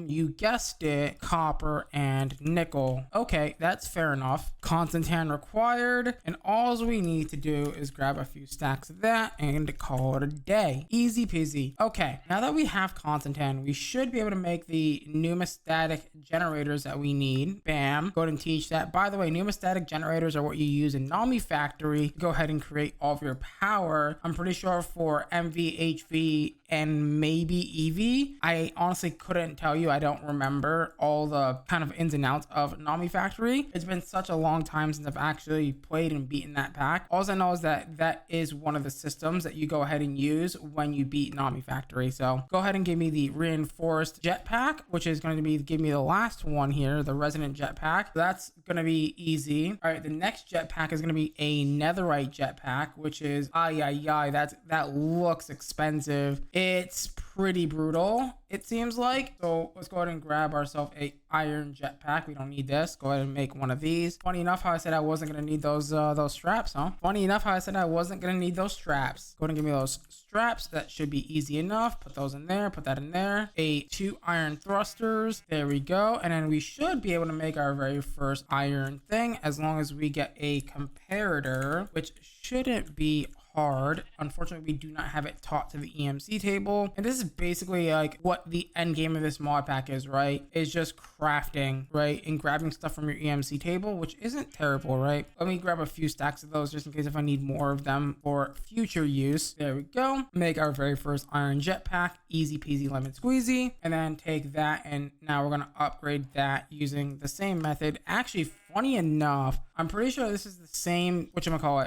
[SPEAKER 1] you guessed it, copper and nickel. Okay, that's fair enough. Constantan required. And all we need to do is grab a few stacks of that and call it a day. Easy peasy. Okay, now that we have Constantan, we should be able to make the numismatic generators that we need. Bam. Go ahead and teach that. By the way, numismatic generators are what you use in Nami Factory. Go ahead and create all of your power. I'm pretty sure for MV, HV, and maybe EV. I honestly couldn't tell you. I don't remember all the kind of ins and outs of Nami Factory. It's been such a long time since I've actually played and beaten that pack. All I know is that that is one of the systems that you go ahead and use when you beat Nami Factory. So go ahead and give me the reinforced jetpack, which is going to be give me the last one here, the resonant jetpack. That's going to be easy. All right, the next jetpack is going to be a netherite jetpack, which is that looks expensive. It's pretty brutal, it seems like. So let's go ahead and grab ourselves a iron jetpack. We don't need this. Go ahead and make one of these. Funny enough how I said I wasn't going to need those straps, huh? Funny enough how I said I wasn't going to need those straps. Go ahead and give me those straps. That should be easy enough. Put those in there. Put that in there. 2 iron thrusters. There we go. And then we should be able to make our very first iron thing as long as we get a comparator, which shouldn't be hard. Unfortunately, we do not have it taught to the EMC table. And this is basically like what the end game of this mod pack is, right? Is just crafting, right? And grabbing stuff from your EMC table, which isn't terrible, right? Let me grab a few stacks of those just in case if I need more of them for future use. There we go. Make our very first iron jetpack. Easy peasy lemon squeezy. And then take that and now we're going to upgrade that using the same method. Actually, funny enough, I'm pretty sure this is the same,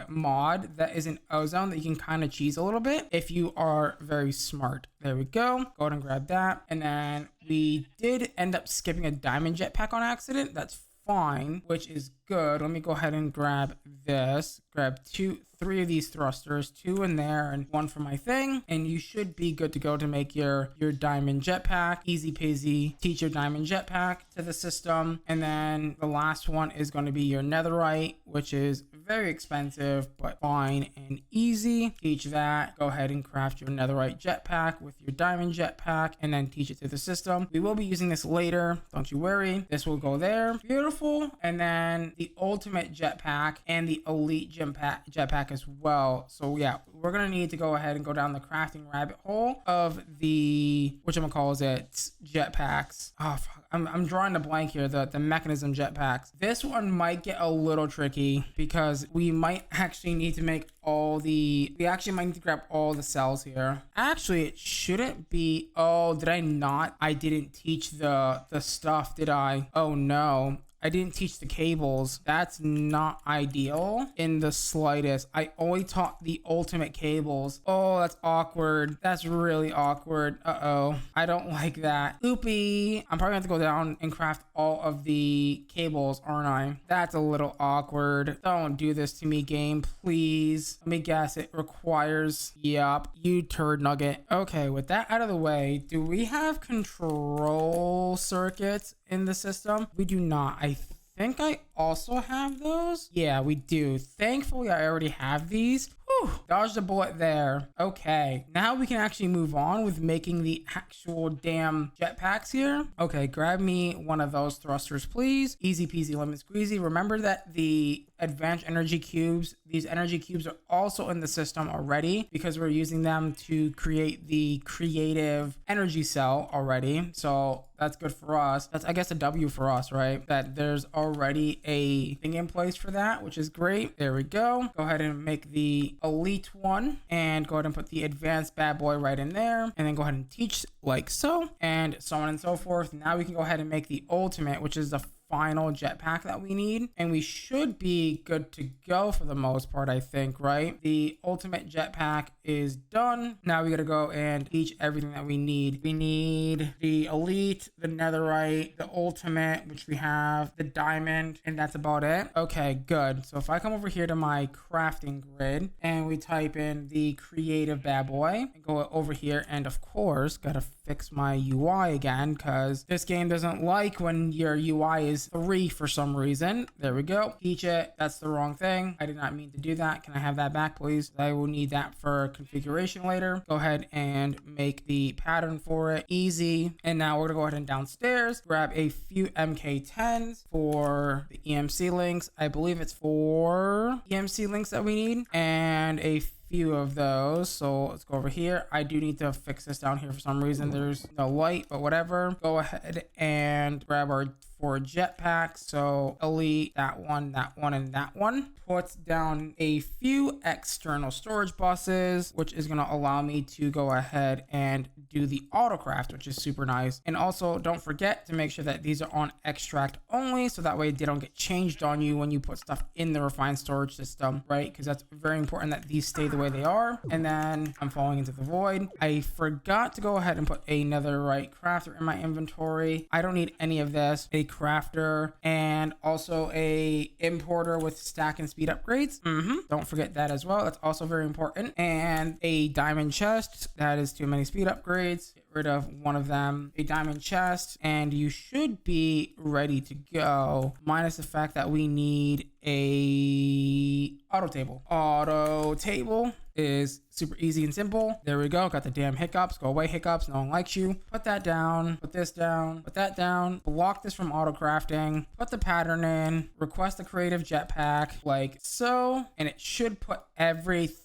[SPEAKER 1] mod that is in Ozone that you can kind of cheese a little bit if you are very smart. There we go. Go ahead and grab that. And then we did end up skipping a diamond jetpack on accident. That's fine, which is good. Let me go ahead and grab this. Grab 3 of these thrusters, 2 in there and 1 for my thing, and you should be good to go to make your diamond jetpack. Easy peasy. Teach your diamond jetpack to the system, and then the last one is going to be your netherite, which is very expensive but fine and easy. Teach that. Go ahead and craft your netherite jetpack with your diamond jetpack and then teach it to the system. We will be using this later, don't you worry. This will go there. Beautiful. And then the ultimate jetpack and the elite jetpack jetpack as well. So yeah, we're gonna need to go ahead and go down the crafting rabbit hole of the whatchamacallit jetpacks. Oh fuck, I'm drawing a blank here. The mechanism jetpacks. This one might get a little tricky because we might actually need to make we actually might need to grab all the cells here. Actually, it shouldn't be. Oh, did I not? I didn't teach the stuff, did I? Oh no, I didn't teach the cables. That's not ideal in the slightest. I only taught the ultimate cables. Oh, that's awkward. That's really awkward. Uh-oh. I don't like that. Oopie. I'm probably gonna have to go down and craft all of the cables, aren't I? That's a little awkward. Don't do this to me, game, please. Let me guess. It requires... Yup. You turd nugget. Okay, with that out of the way, do we have control circuits in the system? We do not. I think I also have those. Yeah, we do. Thankfully, I already have these. Whew, dodged a bullet there. Okay, now we can actually move on with making the actual damn jetpacks here. Okay, grab me one of those thrusters, please. Easy peasy lemon squeezy. Remember that the advanced energy cubes, these energy cubes are also in the system already because we're using them to create the creative energy cell already. So that's good for us. That's, I guess, a W for us, right? That there's already a thing in place for that, which is great. There we go. Go ahead and make the elite one and go ahead and put the advanced bad boy right in there, and then go ahead and teach like so, and so on and so forth. Now we can go ahead and make the ultimate, which is the final jetpack that we need, and we should be good to go for the most part, I think, right? The ultimate jetpack is done. Now we gotta go and teach everything that we need. We need the elite, the netherite, the ultimate, which we have, the diamond, and that's about it. Okay, good. So if I come over here to my crafting grid and we type in the creative bad boy and go over here, and of course gotta fix my UI again because this game doesn't like when your UI is 3 for some reason. There we go. Teach it. That's the wrong thing. I did not mean to do that. Can I have that back, please? I will need that for configuration later. Go ahead and make the pattern for it. Easy. And now we're gonna go ahead and downstairs grab a few MK10s for the EMC links. I believe it's 4 EMC links that we need, and a few of those. So let's go over here. I do need to fix this down here for some reason. There's no light, but whatever. Go ahead and grab our 4 jetpacks. So elite, that one, and that one. Puts down a few external storage buses, which is going to allow me to go ahead and do the autocraft, which is super nice. And also don't forget to make sure that these are on extract only, so that way they don't get changed on you when you put stuff in the refined storage system, right? Because that's very important that these stay the way they are. And then I'm falling into the void. I forgot to go ahead and put another right crafter in my inventory. I don't need any of this. A crafter and also a importer with stack and speed upgrades. Don't forget that as well. That's also very important. And a diamond chest. That is too many speed upgrades. Get rid of one of them. A diamond chest, and you should be ready to go, minus the fact that we need a auto table. Auto table is super easy and simple. There we go. Got the damn hiccups. Go away, hiccups. No one likes you. Put that down. Put this down. Put that down. Block this from auto crafting. Put the pattern in. Request a creative jetpack like so, and it should put everything.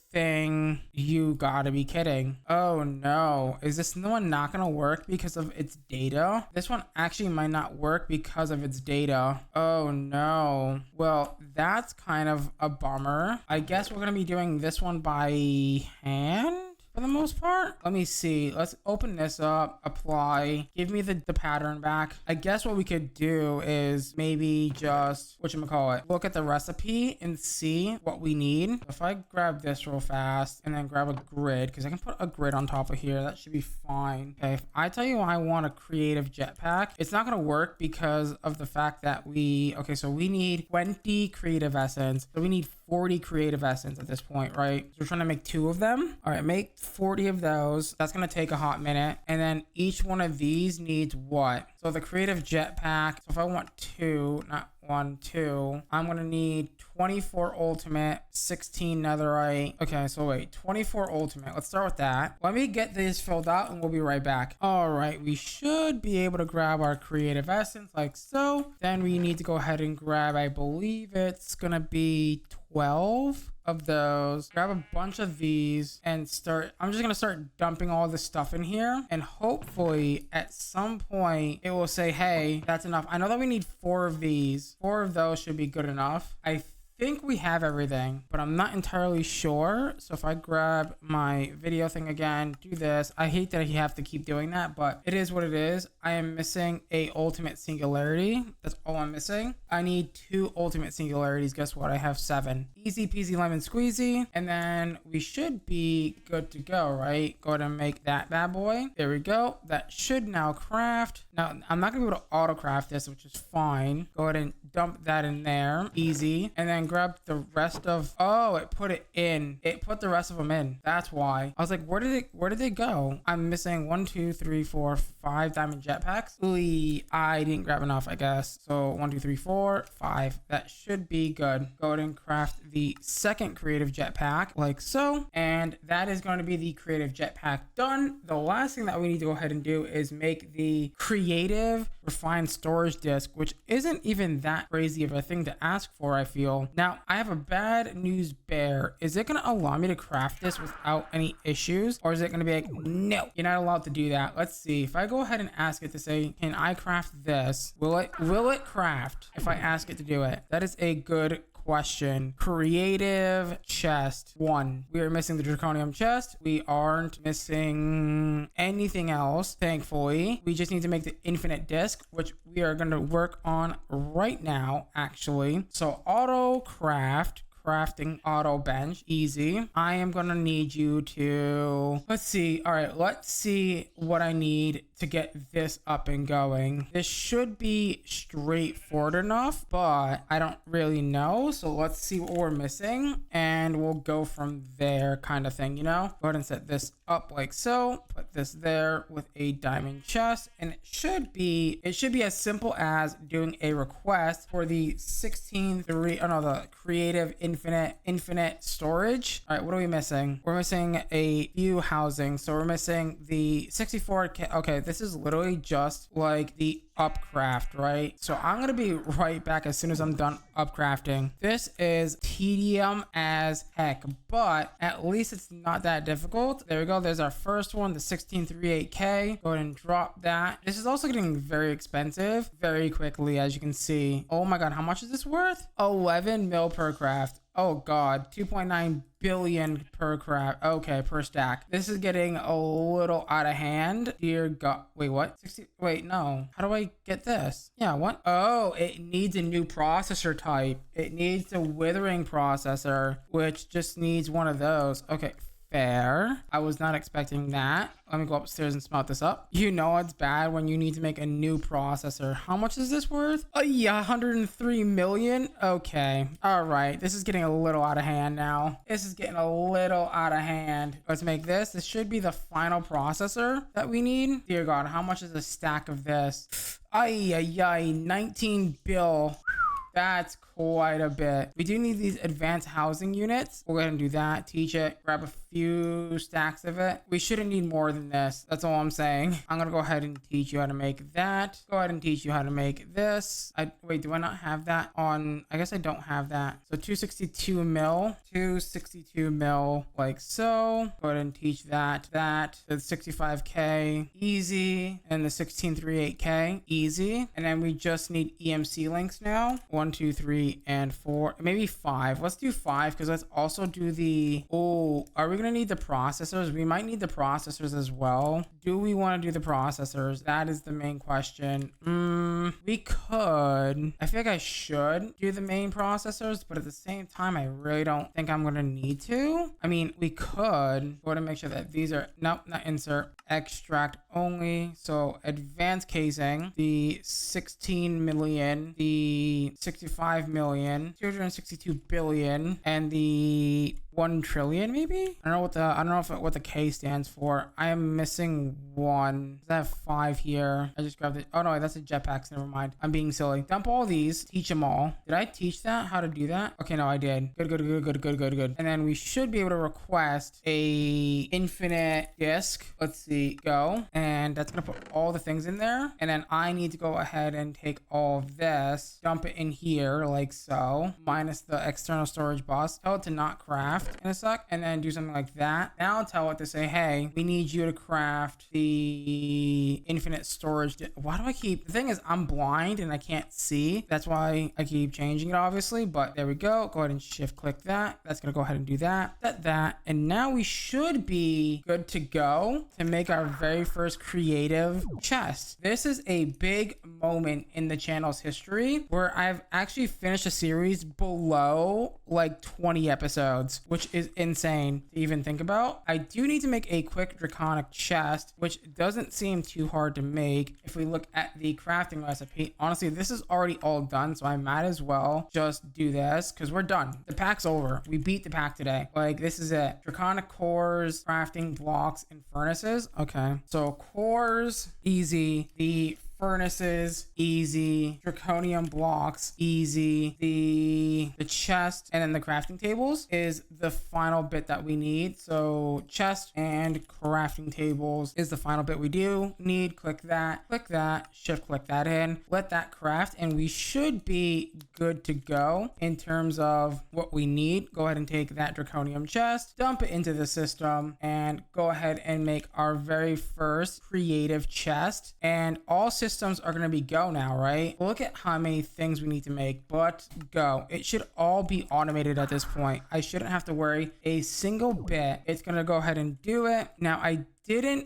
[SPEAKER 1] You gotta be kidding. Oh no, is this one not gonna work because of its data? This one actually might not work because of its data. Oh no. Well, that's kind of a bummer. I guess we're gonna be doing this one by hand for the most part. Let me see. Let's open this up, apply, give me the pattern back. I guess what we could do is maybe just, whatchamacallit, look at the recipe and see what we need. If I grab this real fast and then grab a grid, because I can put a grid on top of here, that should be fine. Okay, if I tell you I want a creative jetpack, it's not gonna work because of the fact that okay, so we need 20 creative essence. So we need 40 creative essence at this point, right? So we're trying to make 2 of them. All right, make 40 of those. That's gonna take a hot minute. And then each one of these needs what? So the creative jetpack, so if I want 2, not 1, 2, I'm gonna need 24 ultimate, 16 netherite. Okay, so wait, 24 ultimate. Let's start with that. Let me get this filled out and we'll be right back. All right, we should be able to grab our creative essence like so. Then we need to go ahead and grab, I believe it's gonna be 12 of those, grab a bunch of these, and I'm just gonna start dumping all this stuff in here, and hopefully at some point it will say, hey, that's enough. I know that we need 4 of these. 4 of those should be good enough. I think we have everything, but I'm not entirely sure. So if I grab my video thing again, do this. I hate that you have to keep doing that, but it is what it is. I am missing a ultimate singularity. That's all I'm missing. I need 2 ultimate singularities. Guess what? I have 7. Easy peasy lemon squeezy. And then we should be good to go, right? Go ahead and make that bad boy. There we go. That should now craft. Now, I'm not gonna be able to auto craft this, which is fine. Go ahead and dump that in there. Easy. And then grab the rest of, oh, it put it in. It put the rest of them in. That's why. I was like, where did they go? I'm missing 1, 2, 3, 4, 5 diamond jetpacks. Ooh, I didn't grab enough, I guess. So 1, 2, 3, 4, 5. That should be good. Go ahead and craft the second creative jetpack like so. And that is going to be the creative jetpack done. The last thing that we need to go ahead and do is make the creative refined storage disk, which isn't even that crazy of a thing to ask for, I feel. Now, I have a bad news bear. Is it going to allow me to craft this without any issues? Or is it going to be like, no, you're not allowed to do that? Let's see. If I go ahead and ask it to say, can I craft this? Will it craft if I ask it to do it? That is a good question. Creative chest 1. We are missing the draconium chest. We aren't missing anything else, thankfully. We just need to make the infinite disc, which we are going to work on right now, actually. So auto craft. Crafting auto bench, easy. I am gonna need you to, let's see. All right, let's see what I need to get this up and going. This should be straightforward enough, but I don't really know. So let's see what we're missing and we'll go from there, kind of thing, you know? Go ahead and set this up like so. Put this there with a diamond chest, and it should be as simple as doing a request for the the creative infinite storage. All right, what are we missing? We're missing a few housing. So we're missing the 64K. Okay, this is literally just like the upcraft, right? So I'm gonna be right back as soon as I'm done upcrafting. This is tedium as heck, but at least it's not that difficult. There we go. There's our first one, the 1638K. Go ahead and drop that. This is also getting very expensive very quickly, as you can see. Oh my god, how much is this worth? 11 mil per craft. Oh god, 2.9 billion per craft. Okay, per stack. This is getting a little out of hand. Dear god. Wait, what? 60. Wait, no. How do I get this? Yeah, what? Oh, it needs a new processor type. It needs a withering processor, which just needs one of those. Okay. Fair. I was not expecting that. Let me go upstairs and smelt this up. You know it's bad when you need to make a new processor. How much is this worth? Oh yeah, 103 million. Okay. All right. This is getting a little out of hand now. This is getting a little out of hand. Let's make this. This should be the final processor that we need. Dear God, how much is a stack of this? Ay, ay, ay, 19 bill. That's quite a bit. We do need these advanced housing units. We'll go ahead and do that. Teach it. Grab a few stacks of it. We shouldn't need more than this. That's all I'm saying. I'm gonna go ahead and teach you how to make that. Go ahead and teach you how to make this. Wait, do I not have that on? I guess I don't have that. So 262 mil. 262 mil like so. Go ahead and teach that. The 65K. Easy. And the 1638K. Easy. And then we just need EMC links now. 1, 2, 3, and 4, maybe 5. Let's do 5 because let's also do the, oh, are we gonna need the processors? We might need the processors as well. Do we want to do the processors? That is the main question. We could. I feel like I should do the main processors, but at the same time, I really don't think I'm gonna need to. I mean, we could. Go ahead and make sure that these are, nope, not insert, extract only. So advanced casing, the 16 million, the 65 million, 262 billion, and the 1 trillion maybe. I don't know what the K stands for. I am missing 1. I have 5 here. I just grabbed it. Oh no, that's a jetpacks. Never mind. I'm being silly. Dump all these. Teach them all. Did I teach that? How to do that? Okay, no, I did. Good. And then we should be able to request a infinite disk. Let's see. Go. And that's gonna put all the things in there. And then I need to go ahead and take all of this, dump it in here like so, minus the external storage bus. Tell it to not craft in a sec, and then do something like that. Now tell it to say, hey, we need you to craft the infinite storage. Why do I keep, the thing is I'm blind and I can't see. That's why I keep changing it, obviously, but there we go. Go ahead and shift click that. That's gonna go ahead and do that. Set that. And now we should be good to go to make our very first creative chest. This is a big moment in the channel's history where I've actually finished a series below like 20 episodes, which is insane to even think about. I do need to make a quick draconic chest, which doesn't seem too hard to make if we look at the crafting recipe. Honestly, this is already all done, so I might as well just do this because we're done. The pack's over. We beat the pack today. Like, this is it. Draconic cores, crafting blocks, and furnaces. Okay, so cores, easy. The furnaces, easy. Draconium blocks, easy. The chest and then the crafting tables is the final bit that we need. So chest and crafting tables is the final bit we do need. Click that, shift click that in, let that craft, and we should be good to go in terms of what we need. Go ahead and take that draconium chest, dump it into the system, and go ahead and make our very first creative chest. And all systems are going to be go now, right? Look at how many things we need to make, but go. It should all be automated at this point. I shouldn't have to worry a single bit. It's going to go ahead and do it. Now,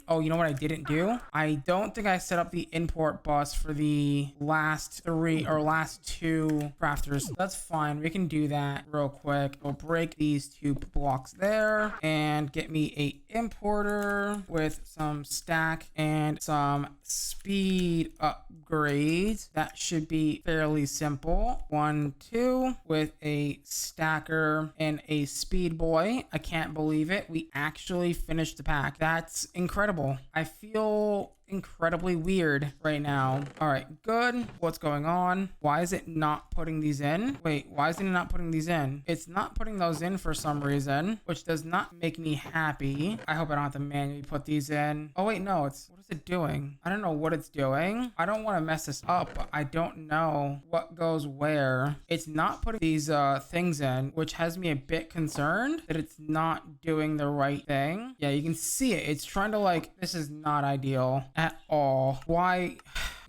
[SPEAKER 1] oh, you know what I didn't do? I don't think I set up the import bus for the last 2 crafters. That's fine. We can do that real quick. We'll break these 2 blocks there and get me a importer with some stack and some speed upgrades. That should be fairly simple. 1, 2 with a stacker and a speed boy. I can't believe it. We actually finished the pack. That's incredible. I feel incredibly weird right now. All right, good. What's going on? Why is it not putting these in? Wait, why is it not putting these in? It's not putting those in for some reason, which does not make me happy. I hope I don't have to manually put these in. Oh wait, no, what is it doing? I don't know what it's doing. I don't want to mess this up, but I don't know what goes where. It's not putting these things in, which has me a bit concerned that it's not doing the right thing. Yeah, you can see it. It's trying to, like, this is not ideal at all. Why?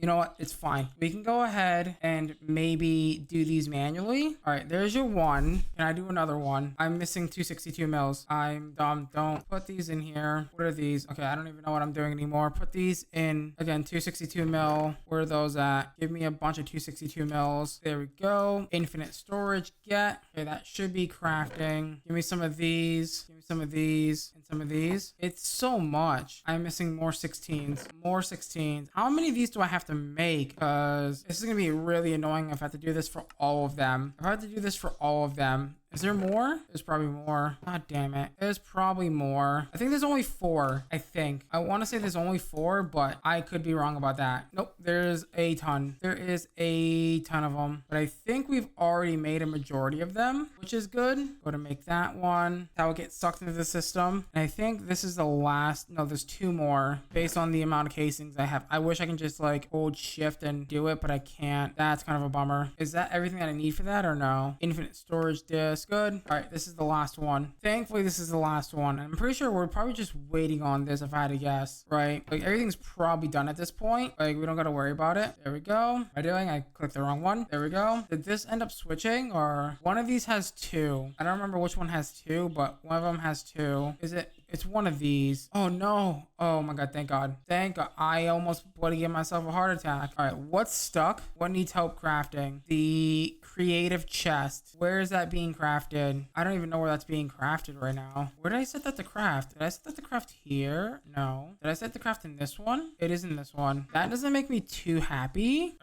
[SPEAKER 1] You know what? It's fine. We can go ahead and maybe do these manually. All right, there's your 1. Can I do another one? I'm missing 262 mils. I'm dumb. Don't put these in here. What are these? Okay, I don't even know what I'm doing anymore. Put these in. Again, 262 mil. Where are those at? Give me a bunch of 262 mils. There we go. Infinite storage. Get. Okay, that should be crafting. Give me some of these. Give me some of these. And some of these. It's so much. I'm missing more 16s. More 16s. How many of these do I have to make? Because this is gonna be really annoying if I have to do this for all of them. If I have to do this for all of them, is there more? There's probably more. God damn it. There's probably more. I think there's only 4. I think. I want to say there's only 4, but I could be wrong about that. Nope. There's a ton. There is a ton of them. But I think we've already made a majority of them, which is good. Go to make that one. That will get sucked into the system. And I think this is the last. No, there's 2 more based on the amount of casings I have. I wish I can just like hold shift and do it, but I can't. That's kind of a bummer. Is that everything that I need for that or no? Infinite storage disk. Good. All right, this is the last one. Thankfully, this is the last one. I'm pretty sure we're probably just waiting on this if I had to guess, right? Like, everything's probably done at this point. Like, we don't got to worry about it. There we go. What am I doing? I clicked the wrong one. There we go. Did this end up switching, or one of these has 2? I don't remember which one has 2, but one of them has 2. Is it? It's one of these. Oh no. Oh my god, thank god. Thank god. I almost want to give myself a heart attack. All right, what's stuck? What needs help crafting? The creative chest. Where is that being crafted? I don't even know where that's being crafted right now. Where did I set that to craft? Did I set that to craft here? No. Did I set the craft in this one? It is in this one. That doesn't make me too happy.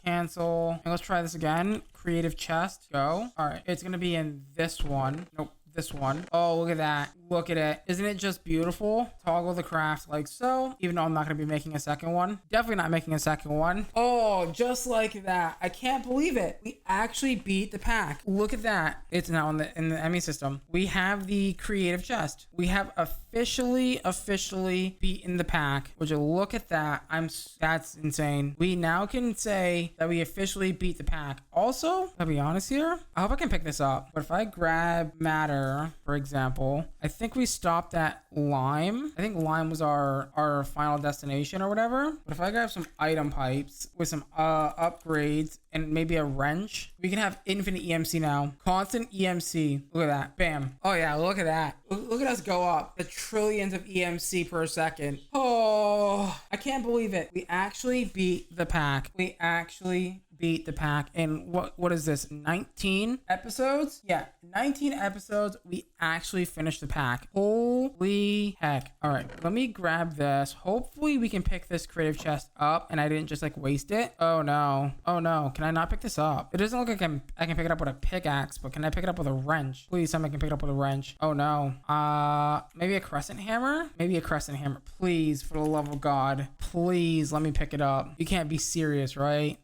[SPEAKER 1] Cancel. And let's try this again. Creative chest. Go. All right, it's gonna be in this one. Nope. this one. Oh, look at that. Look at it. Isn't it just beautiful? Toggle the craft like so, even though I'm not going to be making a second one. Definitely not making a second one. Oh, just like that. I can't believe it. We actually beat the pack. Look at that. It's now in the Emmy system. We have the creative chest. We have officially beaten the pack. Would you look at that? That's insane. We now can say that we officially beat the pack. Also, I'll be honest here. I hope I can pick this up. But if I grab matter, for example, I think we stopped at lime. I think lime was our final destination or whatever. But if I grab some item pipes with some upgrades and maybe a wrench, we can have infinite EMC now. Constant EMC. Look at that. Bam. Oh yeah, look at that. Look at us go up. The trillions of EMC per second. Oh, I can't believe it. We actually beat the pack. We actually beat the pack in what is this, 19 episodes? Yeah, 19 episodes. We actually finished the pack. Holy heck. All right, let me grab this. Hopefully we can pick this creative chest up and I didn't just like waste it. Oh no, can I not pick this up? It doesn't look like I can pick it up with a pickaxe, but can I pick it up with a wrench? Please tell me I can pick it up with a wrench. Oh no. Maybe a crescent hammer. Please, for the love of God, please let me pick it up. You can't be serious, right?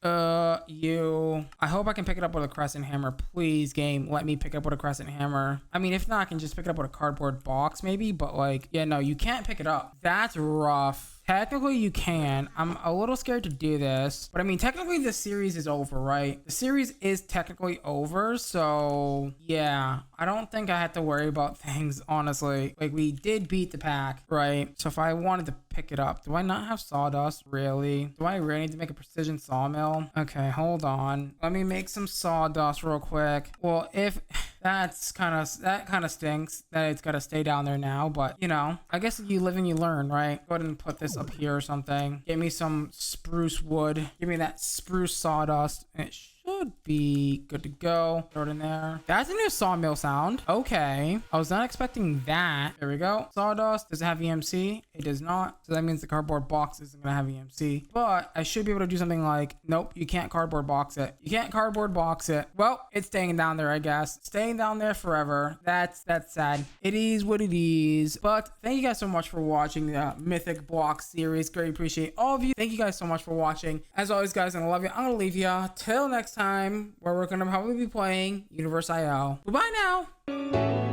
[SPEAKER 1] I hope I can pick it up with a crescent hammer. Please, game, let me pick it up with a crescent hammer. I mean, if not, I can just pick it up with a cardboard box maybe, but like, yeah, no, you can't pick it up. That's rough. Technically, you can. I'm a little scared to do this, but I mean, technically the series is over, right? The series is technically over, so yeah, I don't think I have to worry about things, honestly. Like, we did beat the pack, right? So if I wanted to pick it up, do I not have sawdust, really? Do I really need to make a precision sawmill? Okay, hold on. Let me make some sawdust real quick. Well, if... that kind of stinks that it's got to stay down there now, but you know, I guess you live and you learn, right? Go ahead and put this up here or something. Give me some spruce wood. Give me that spruce sawdust. And it should be good to go. Throw it in there. That's a new sawmill sound. Okay. I was not expecting that. There we go. Sawdust. Does it have EMC? It does not. So that means the cardboard box isn't going to have EMC. But I should be able to do something like, nope, you can't cardboard box it. You can't cardboard box it. Well, it's staying down there, I guess. Staying down there forever. That's sad. It is what it is. But thank you guys so much for watching the Mythic Block series. Greatly appreciate all of you. Thank you guys so much for watching. As always, guys, I love you. I'm going to leave you till next time, where we're going to probably be playing Universe IO. Goodbye now.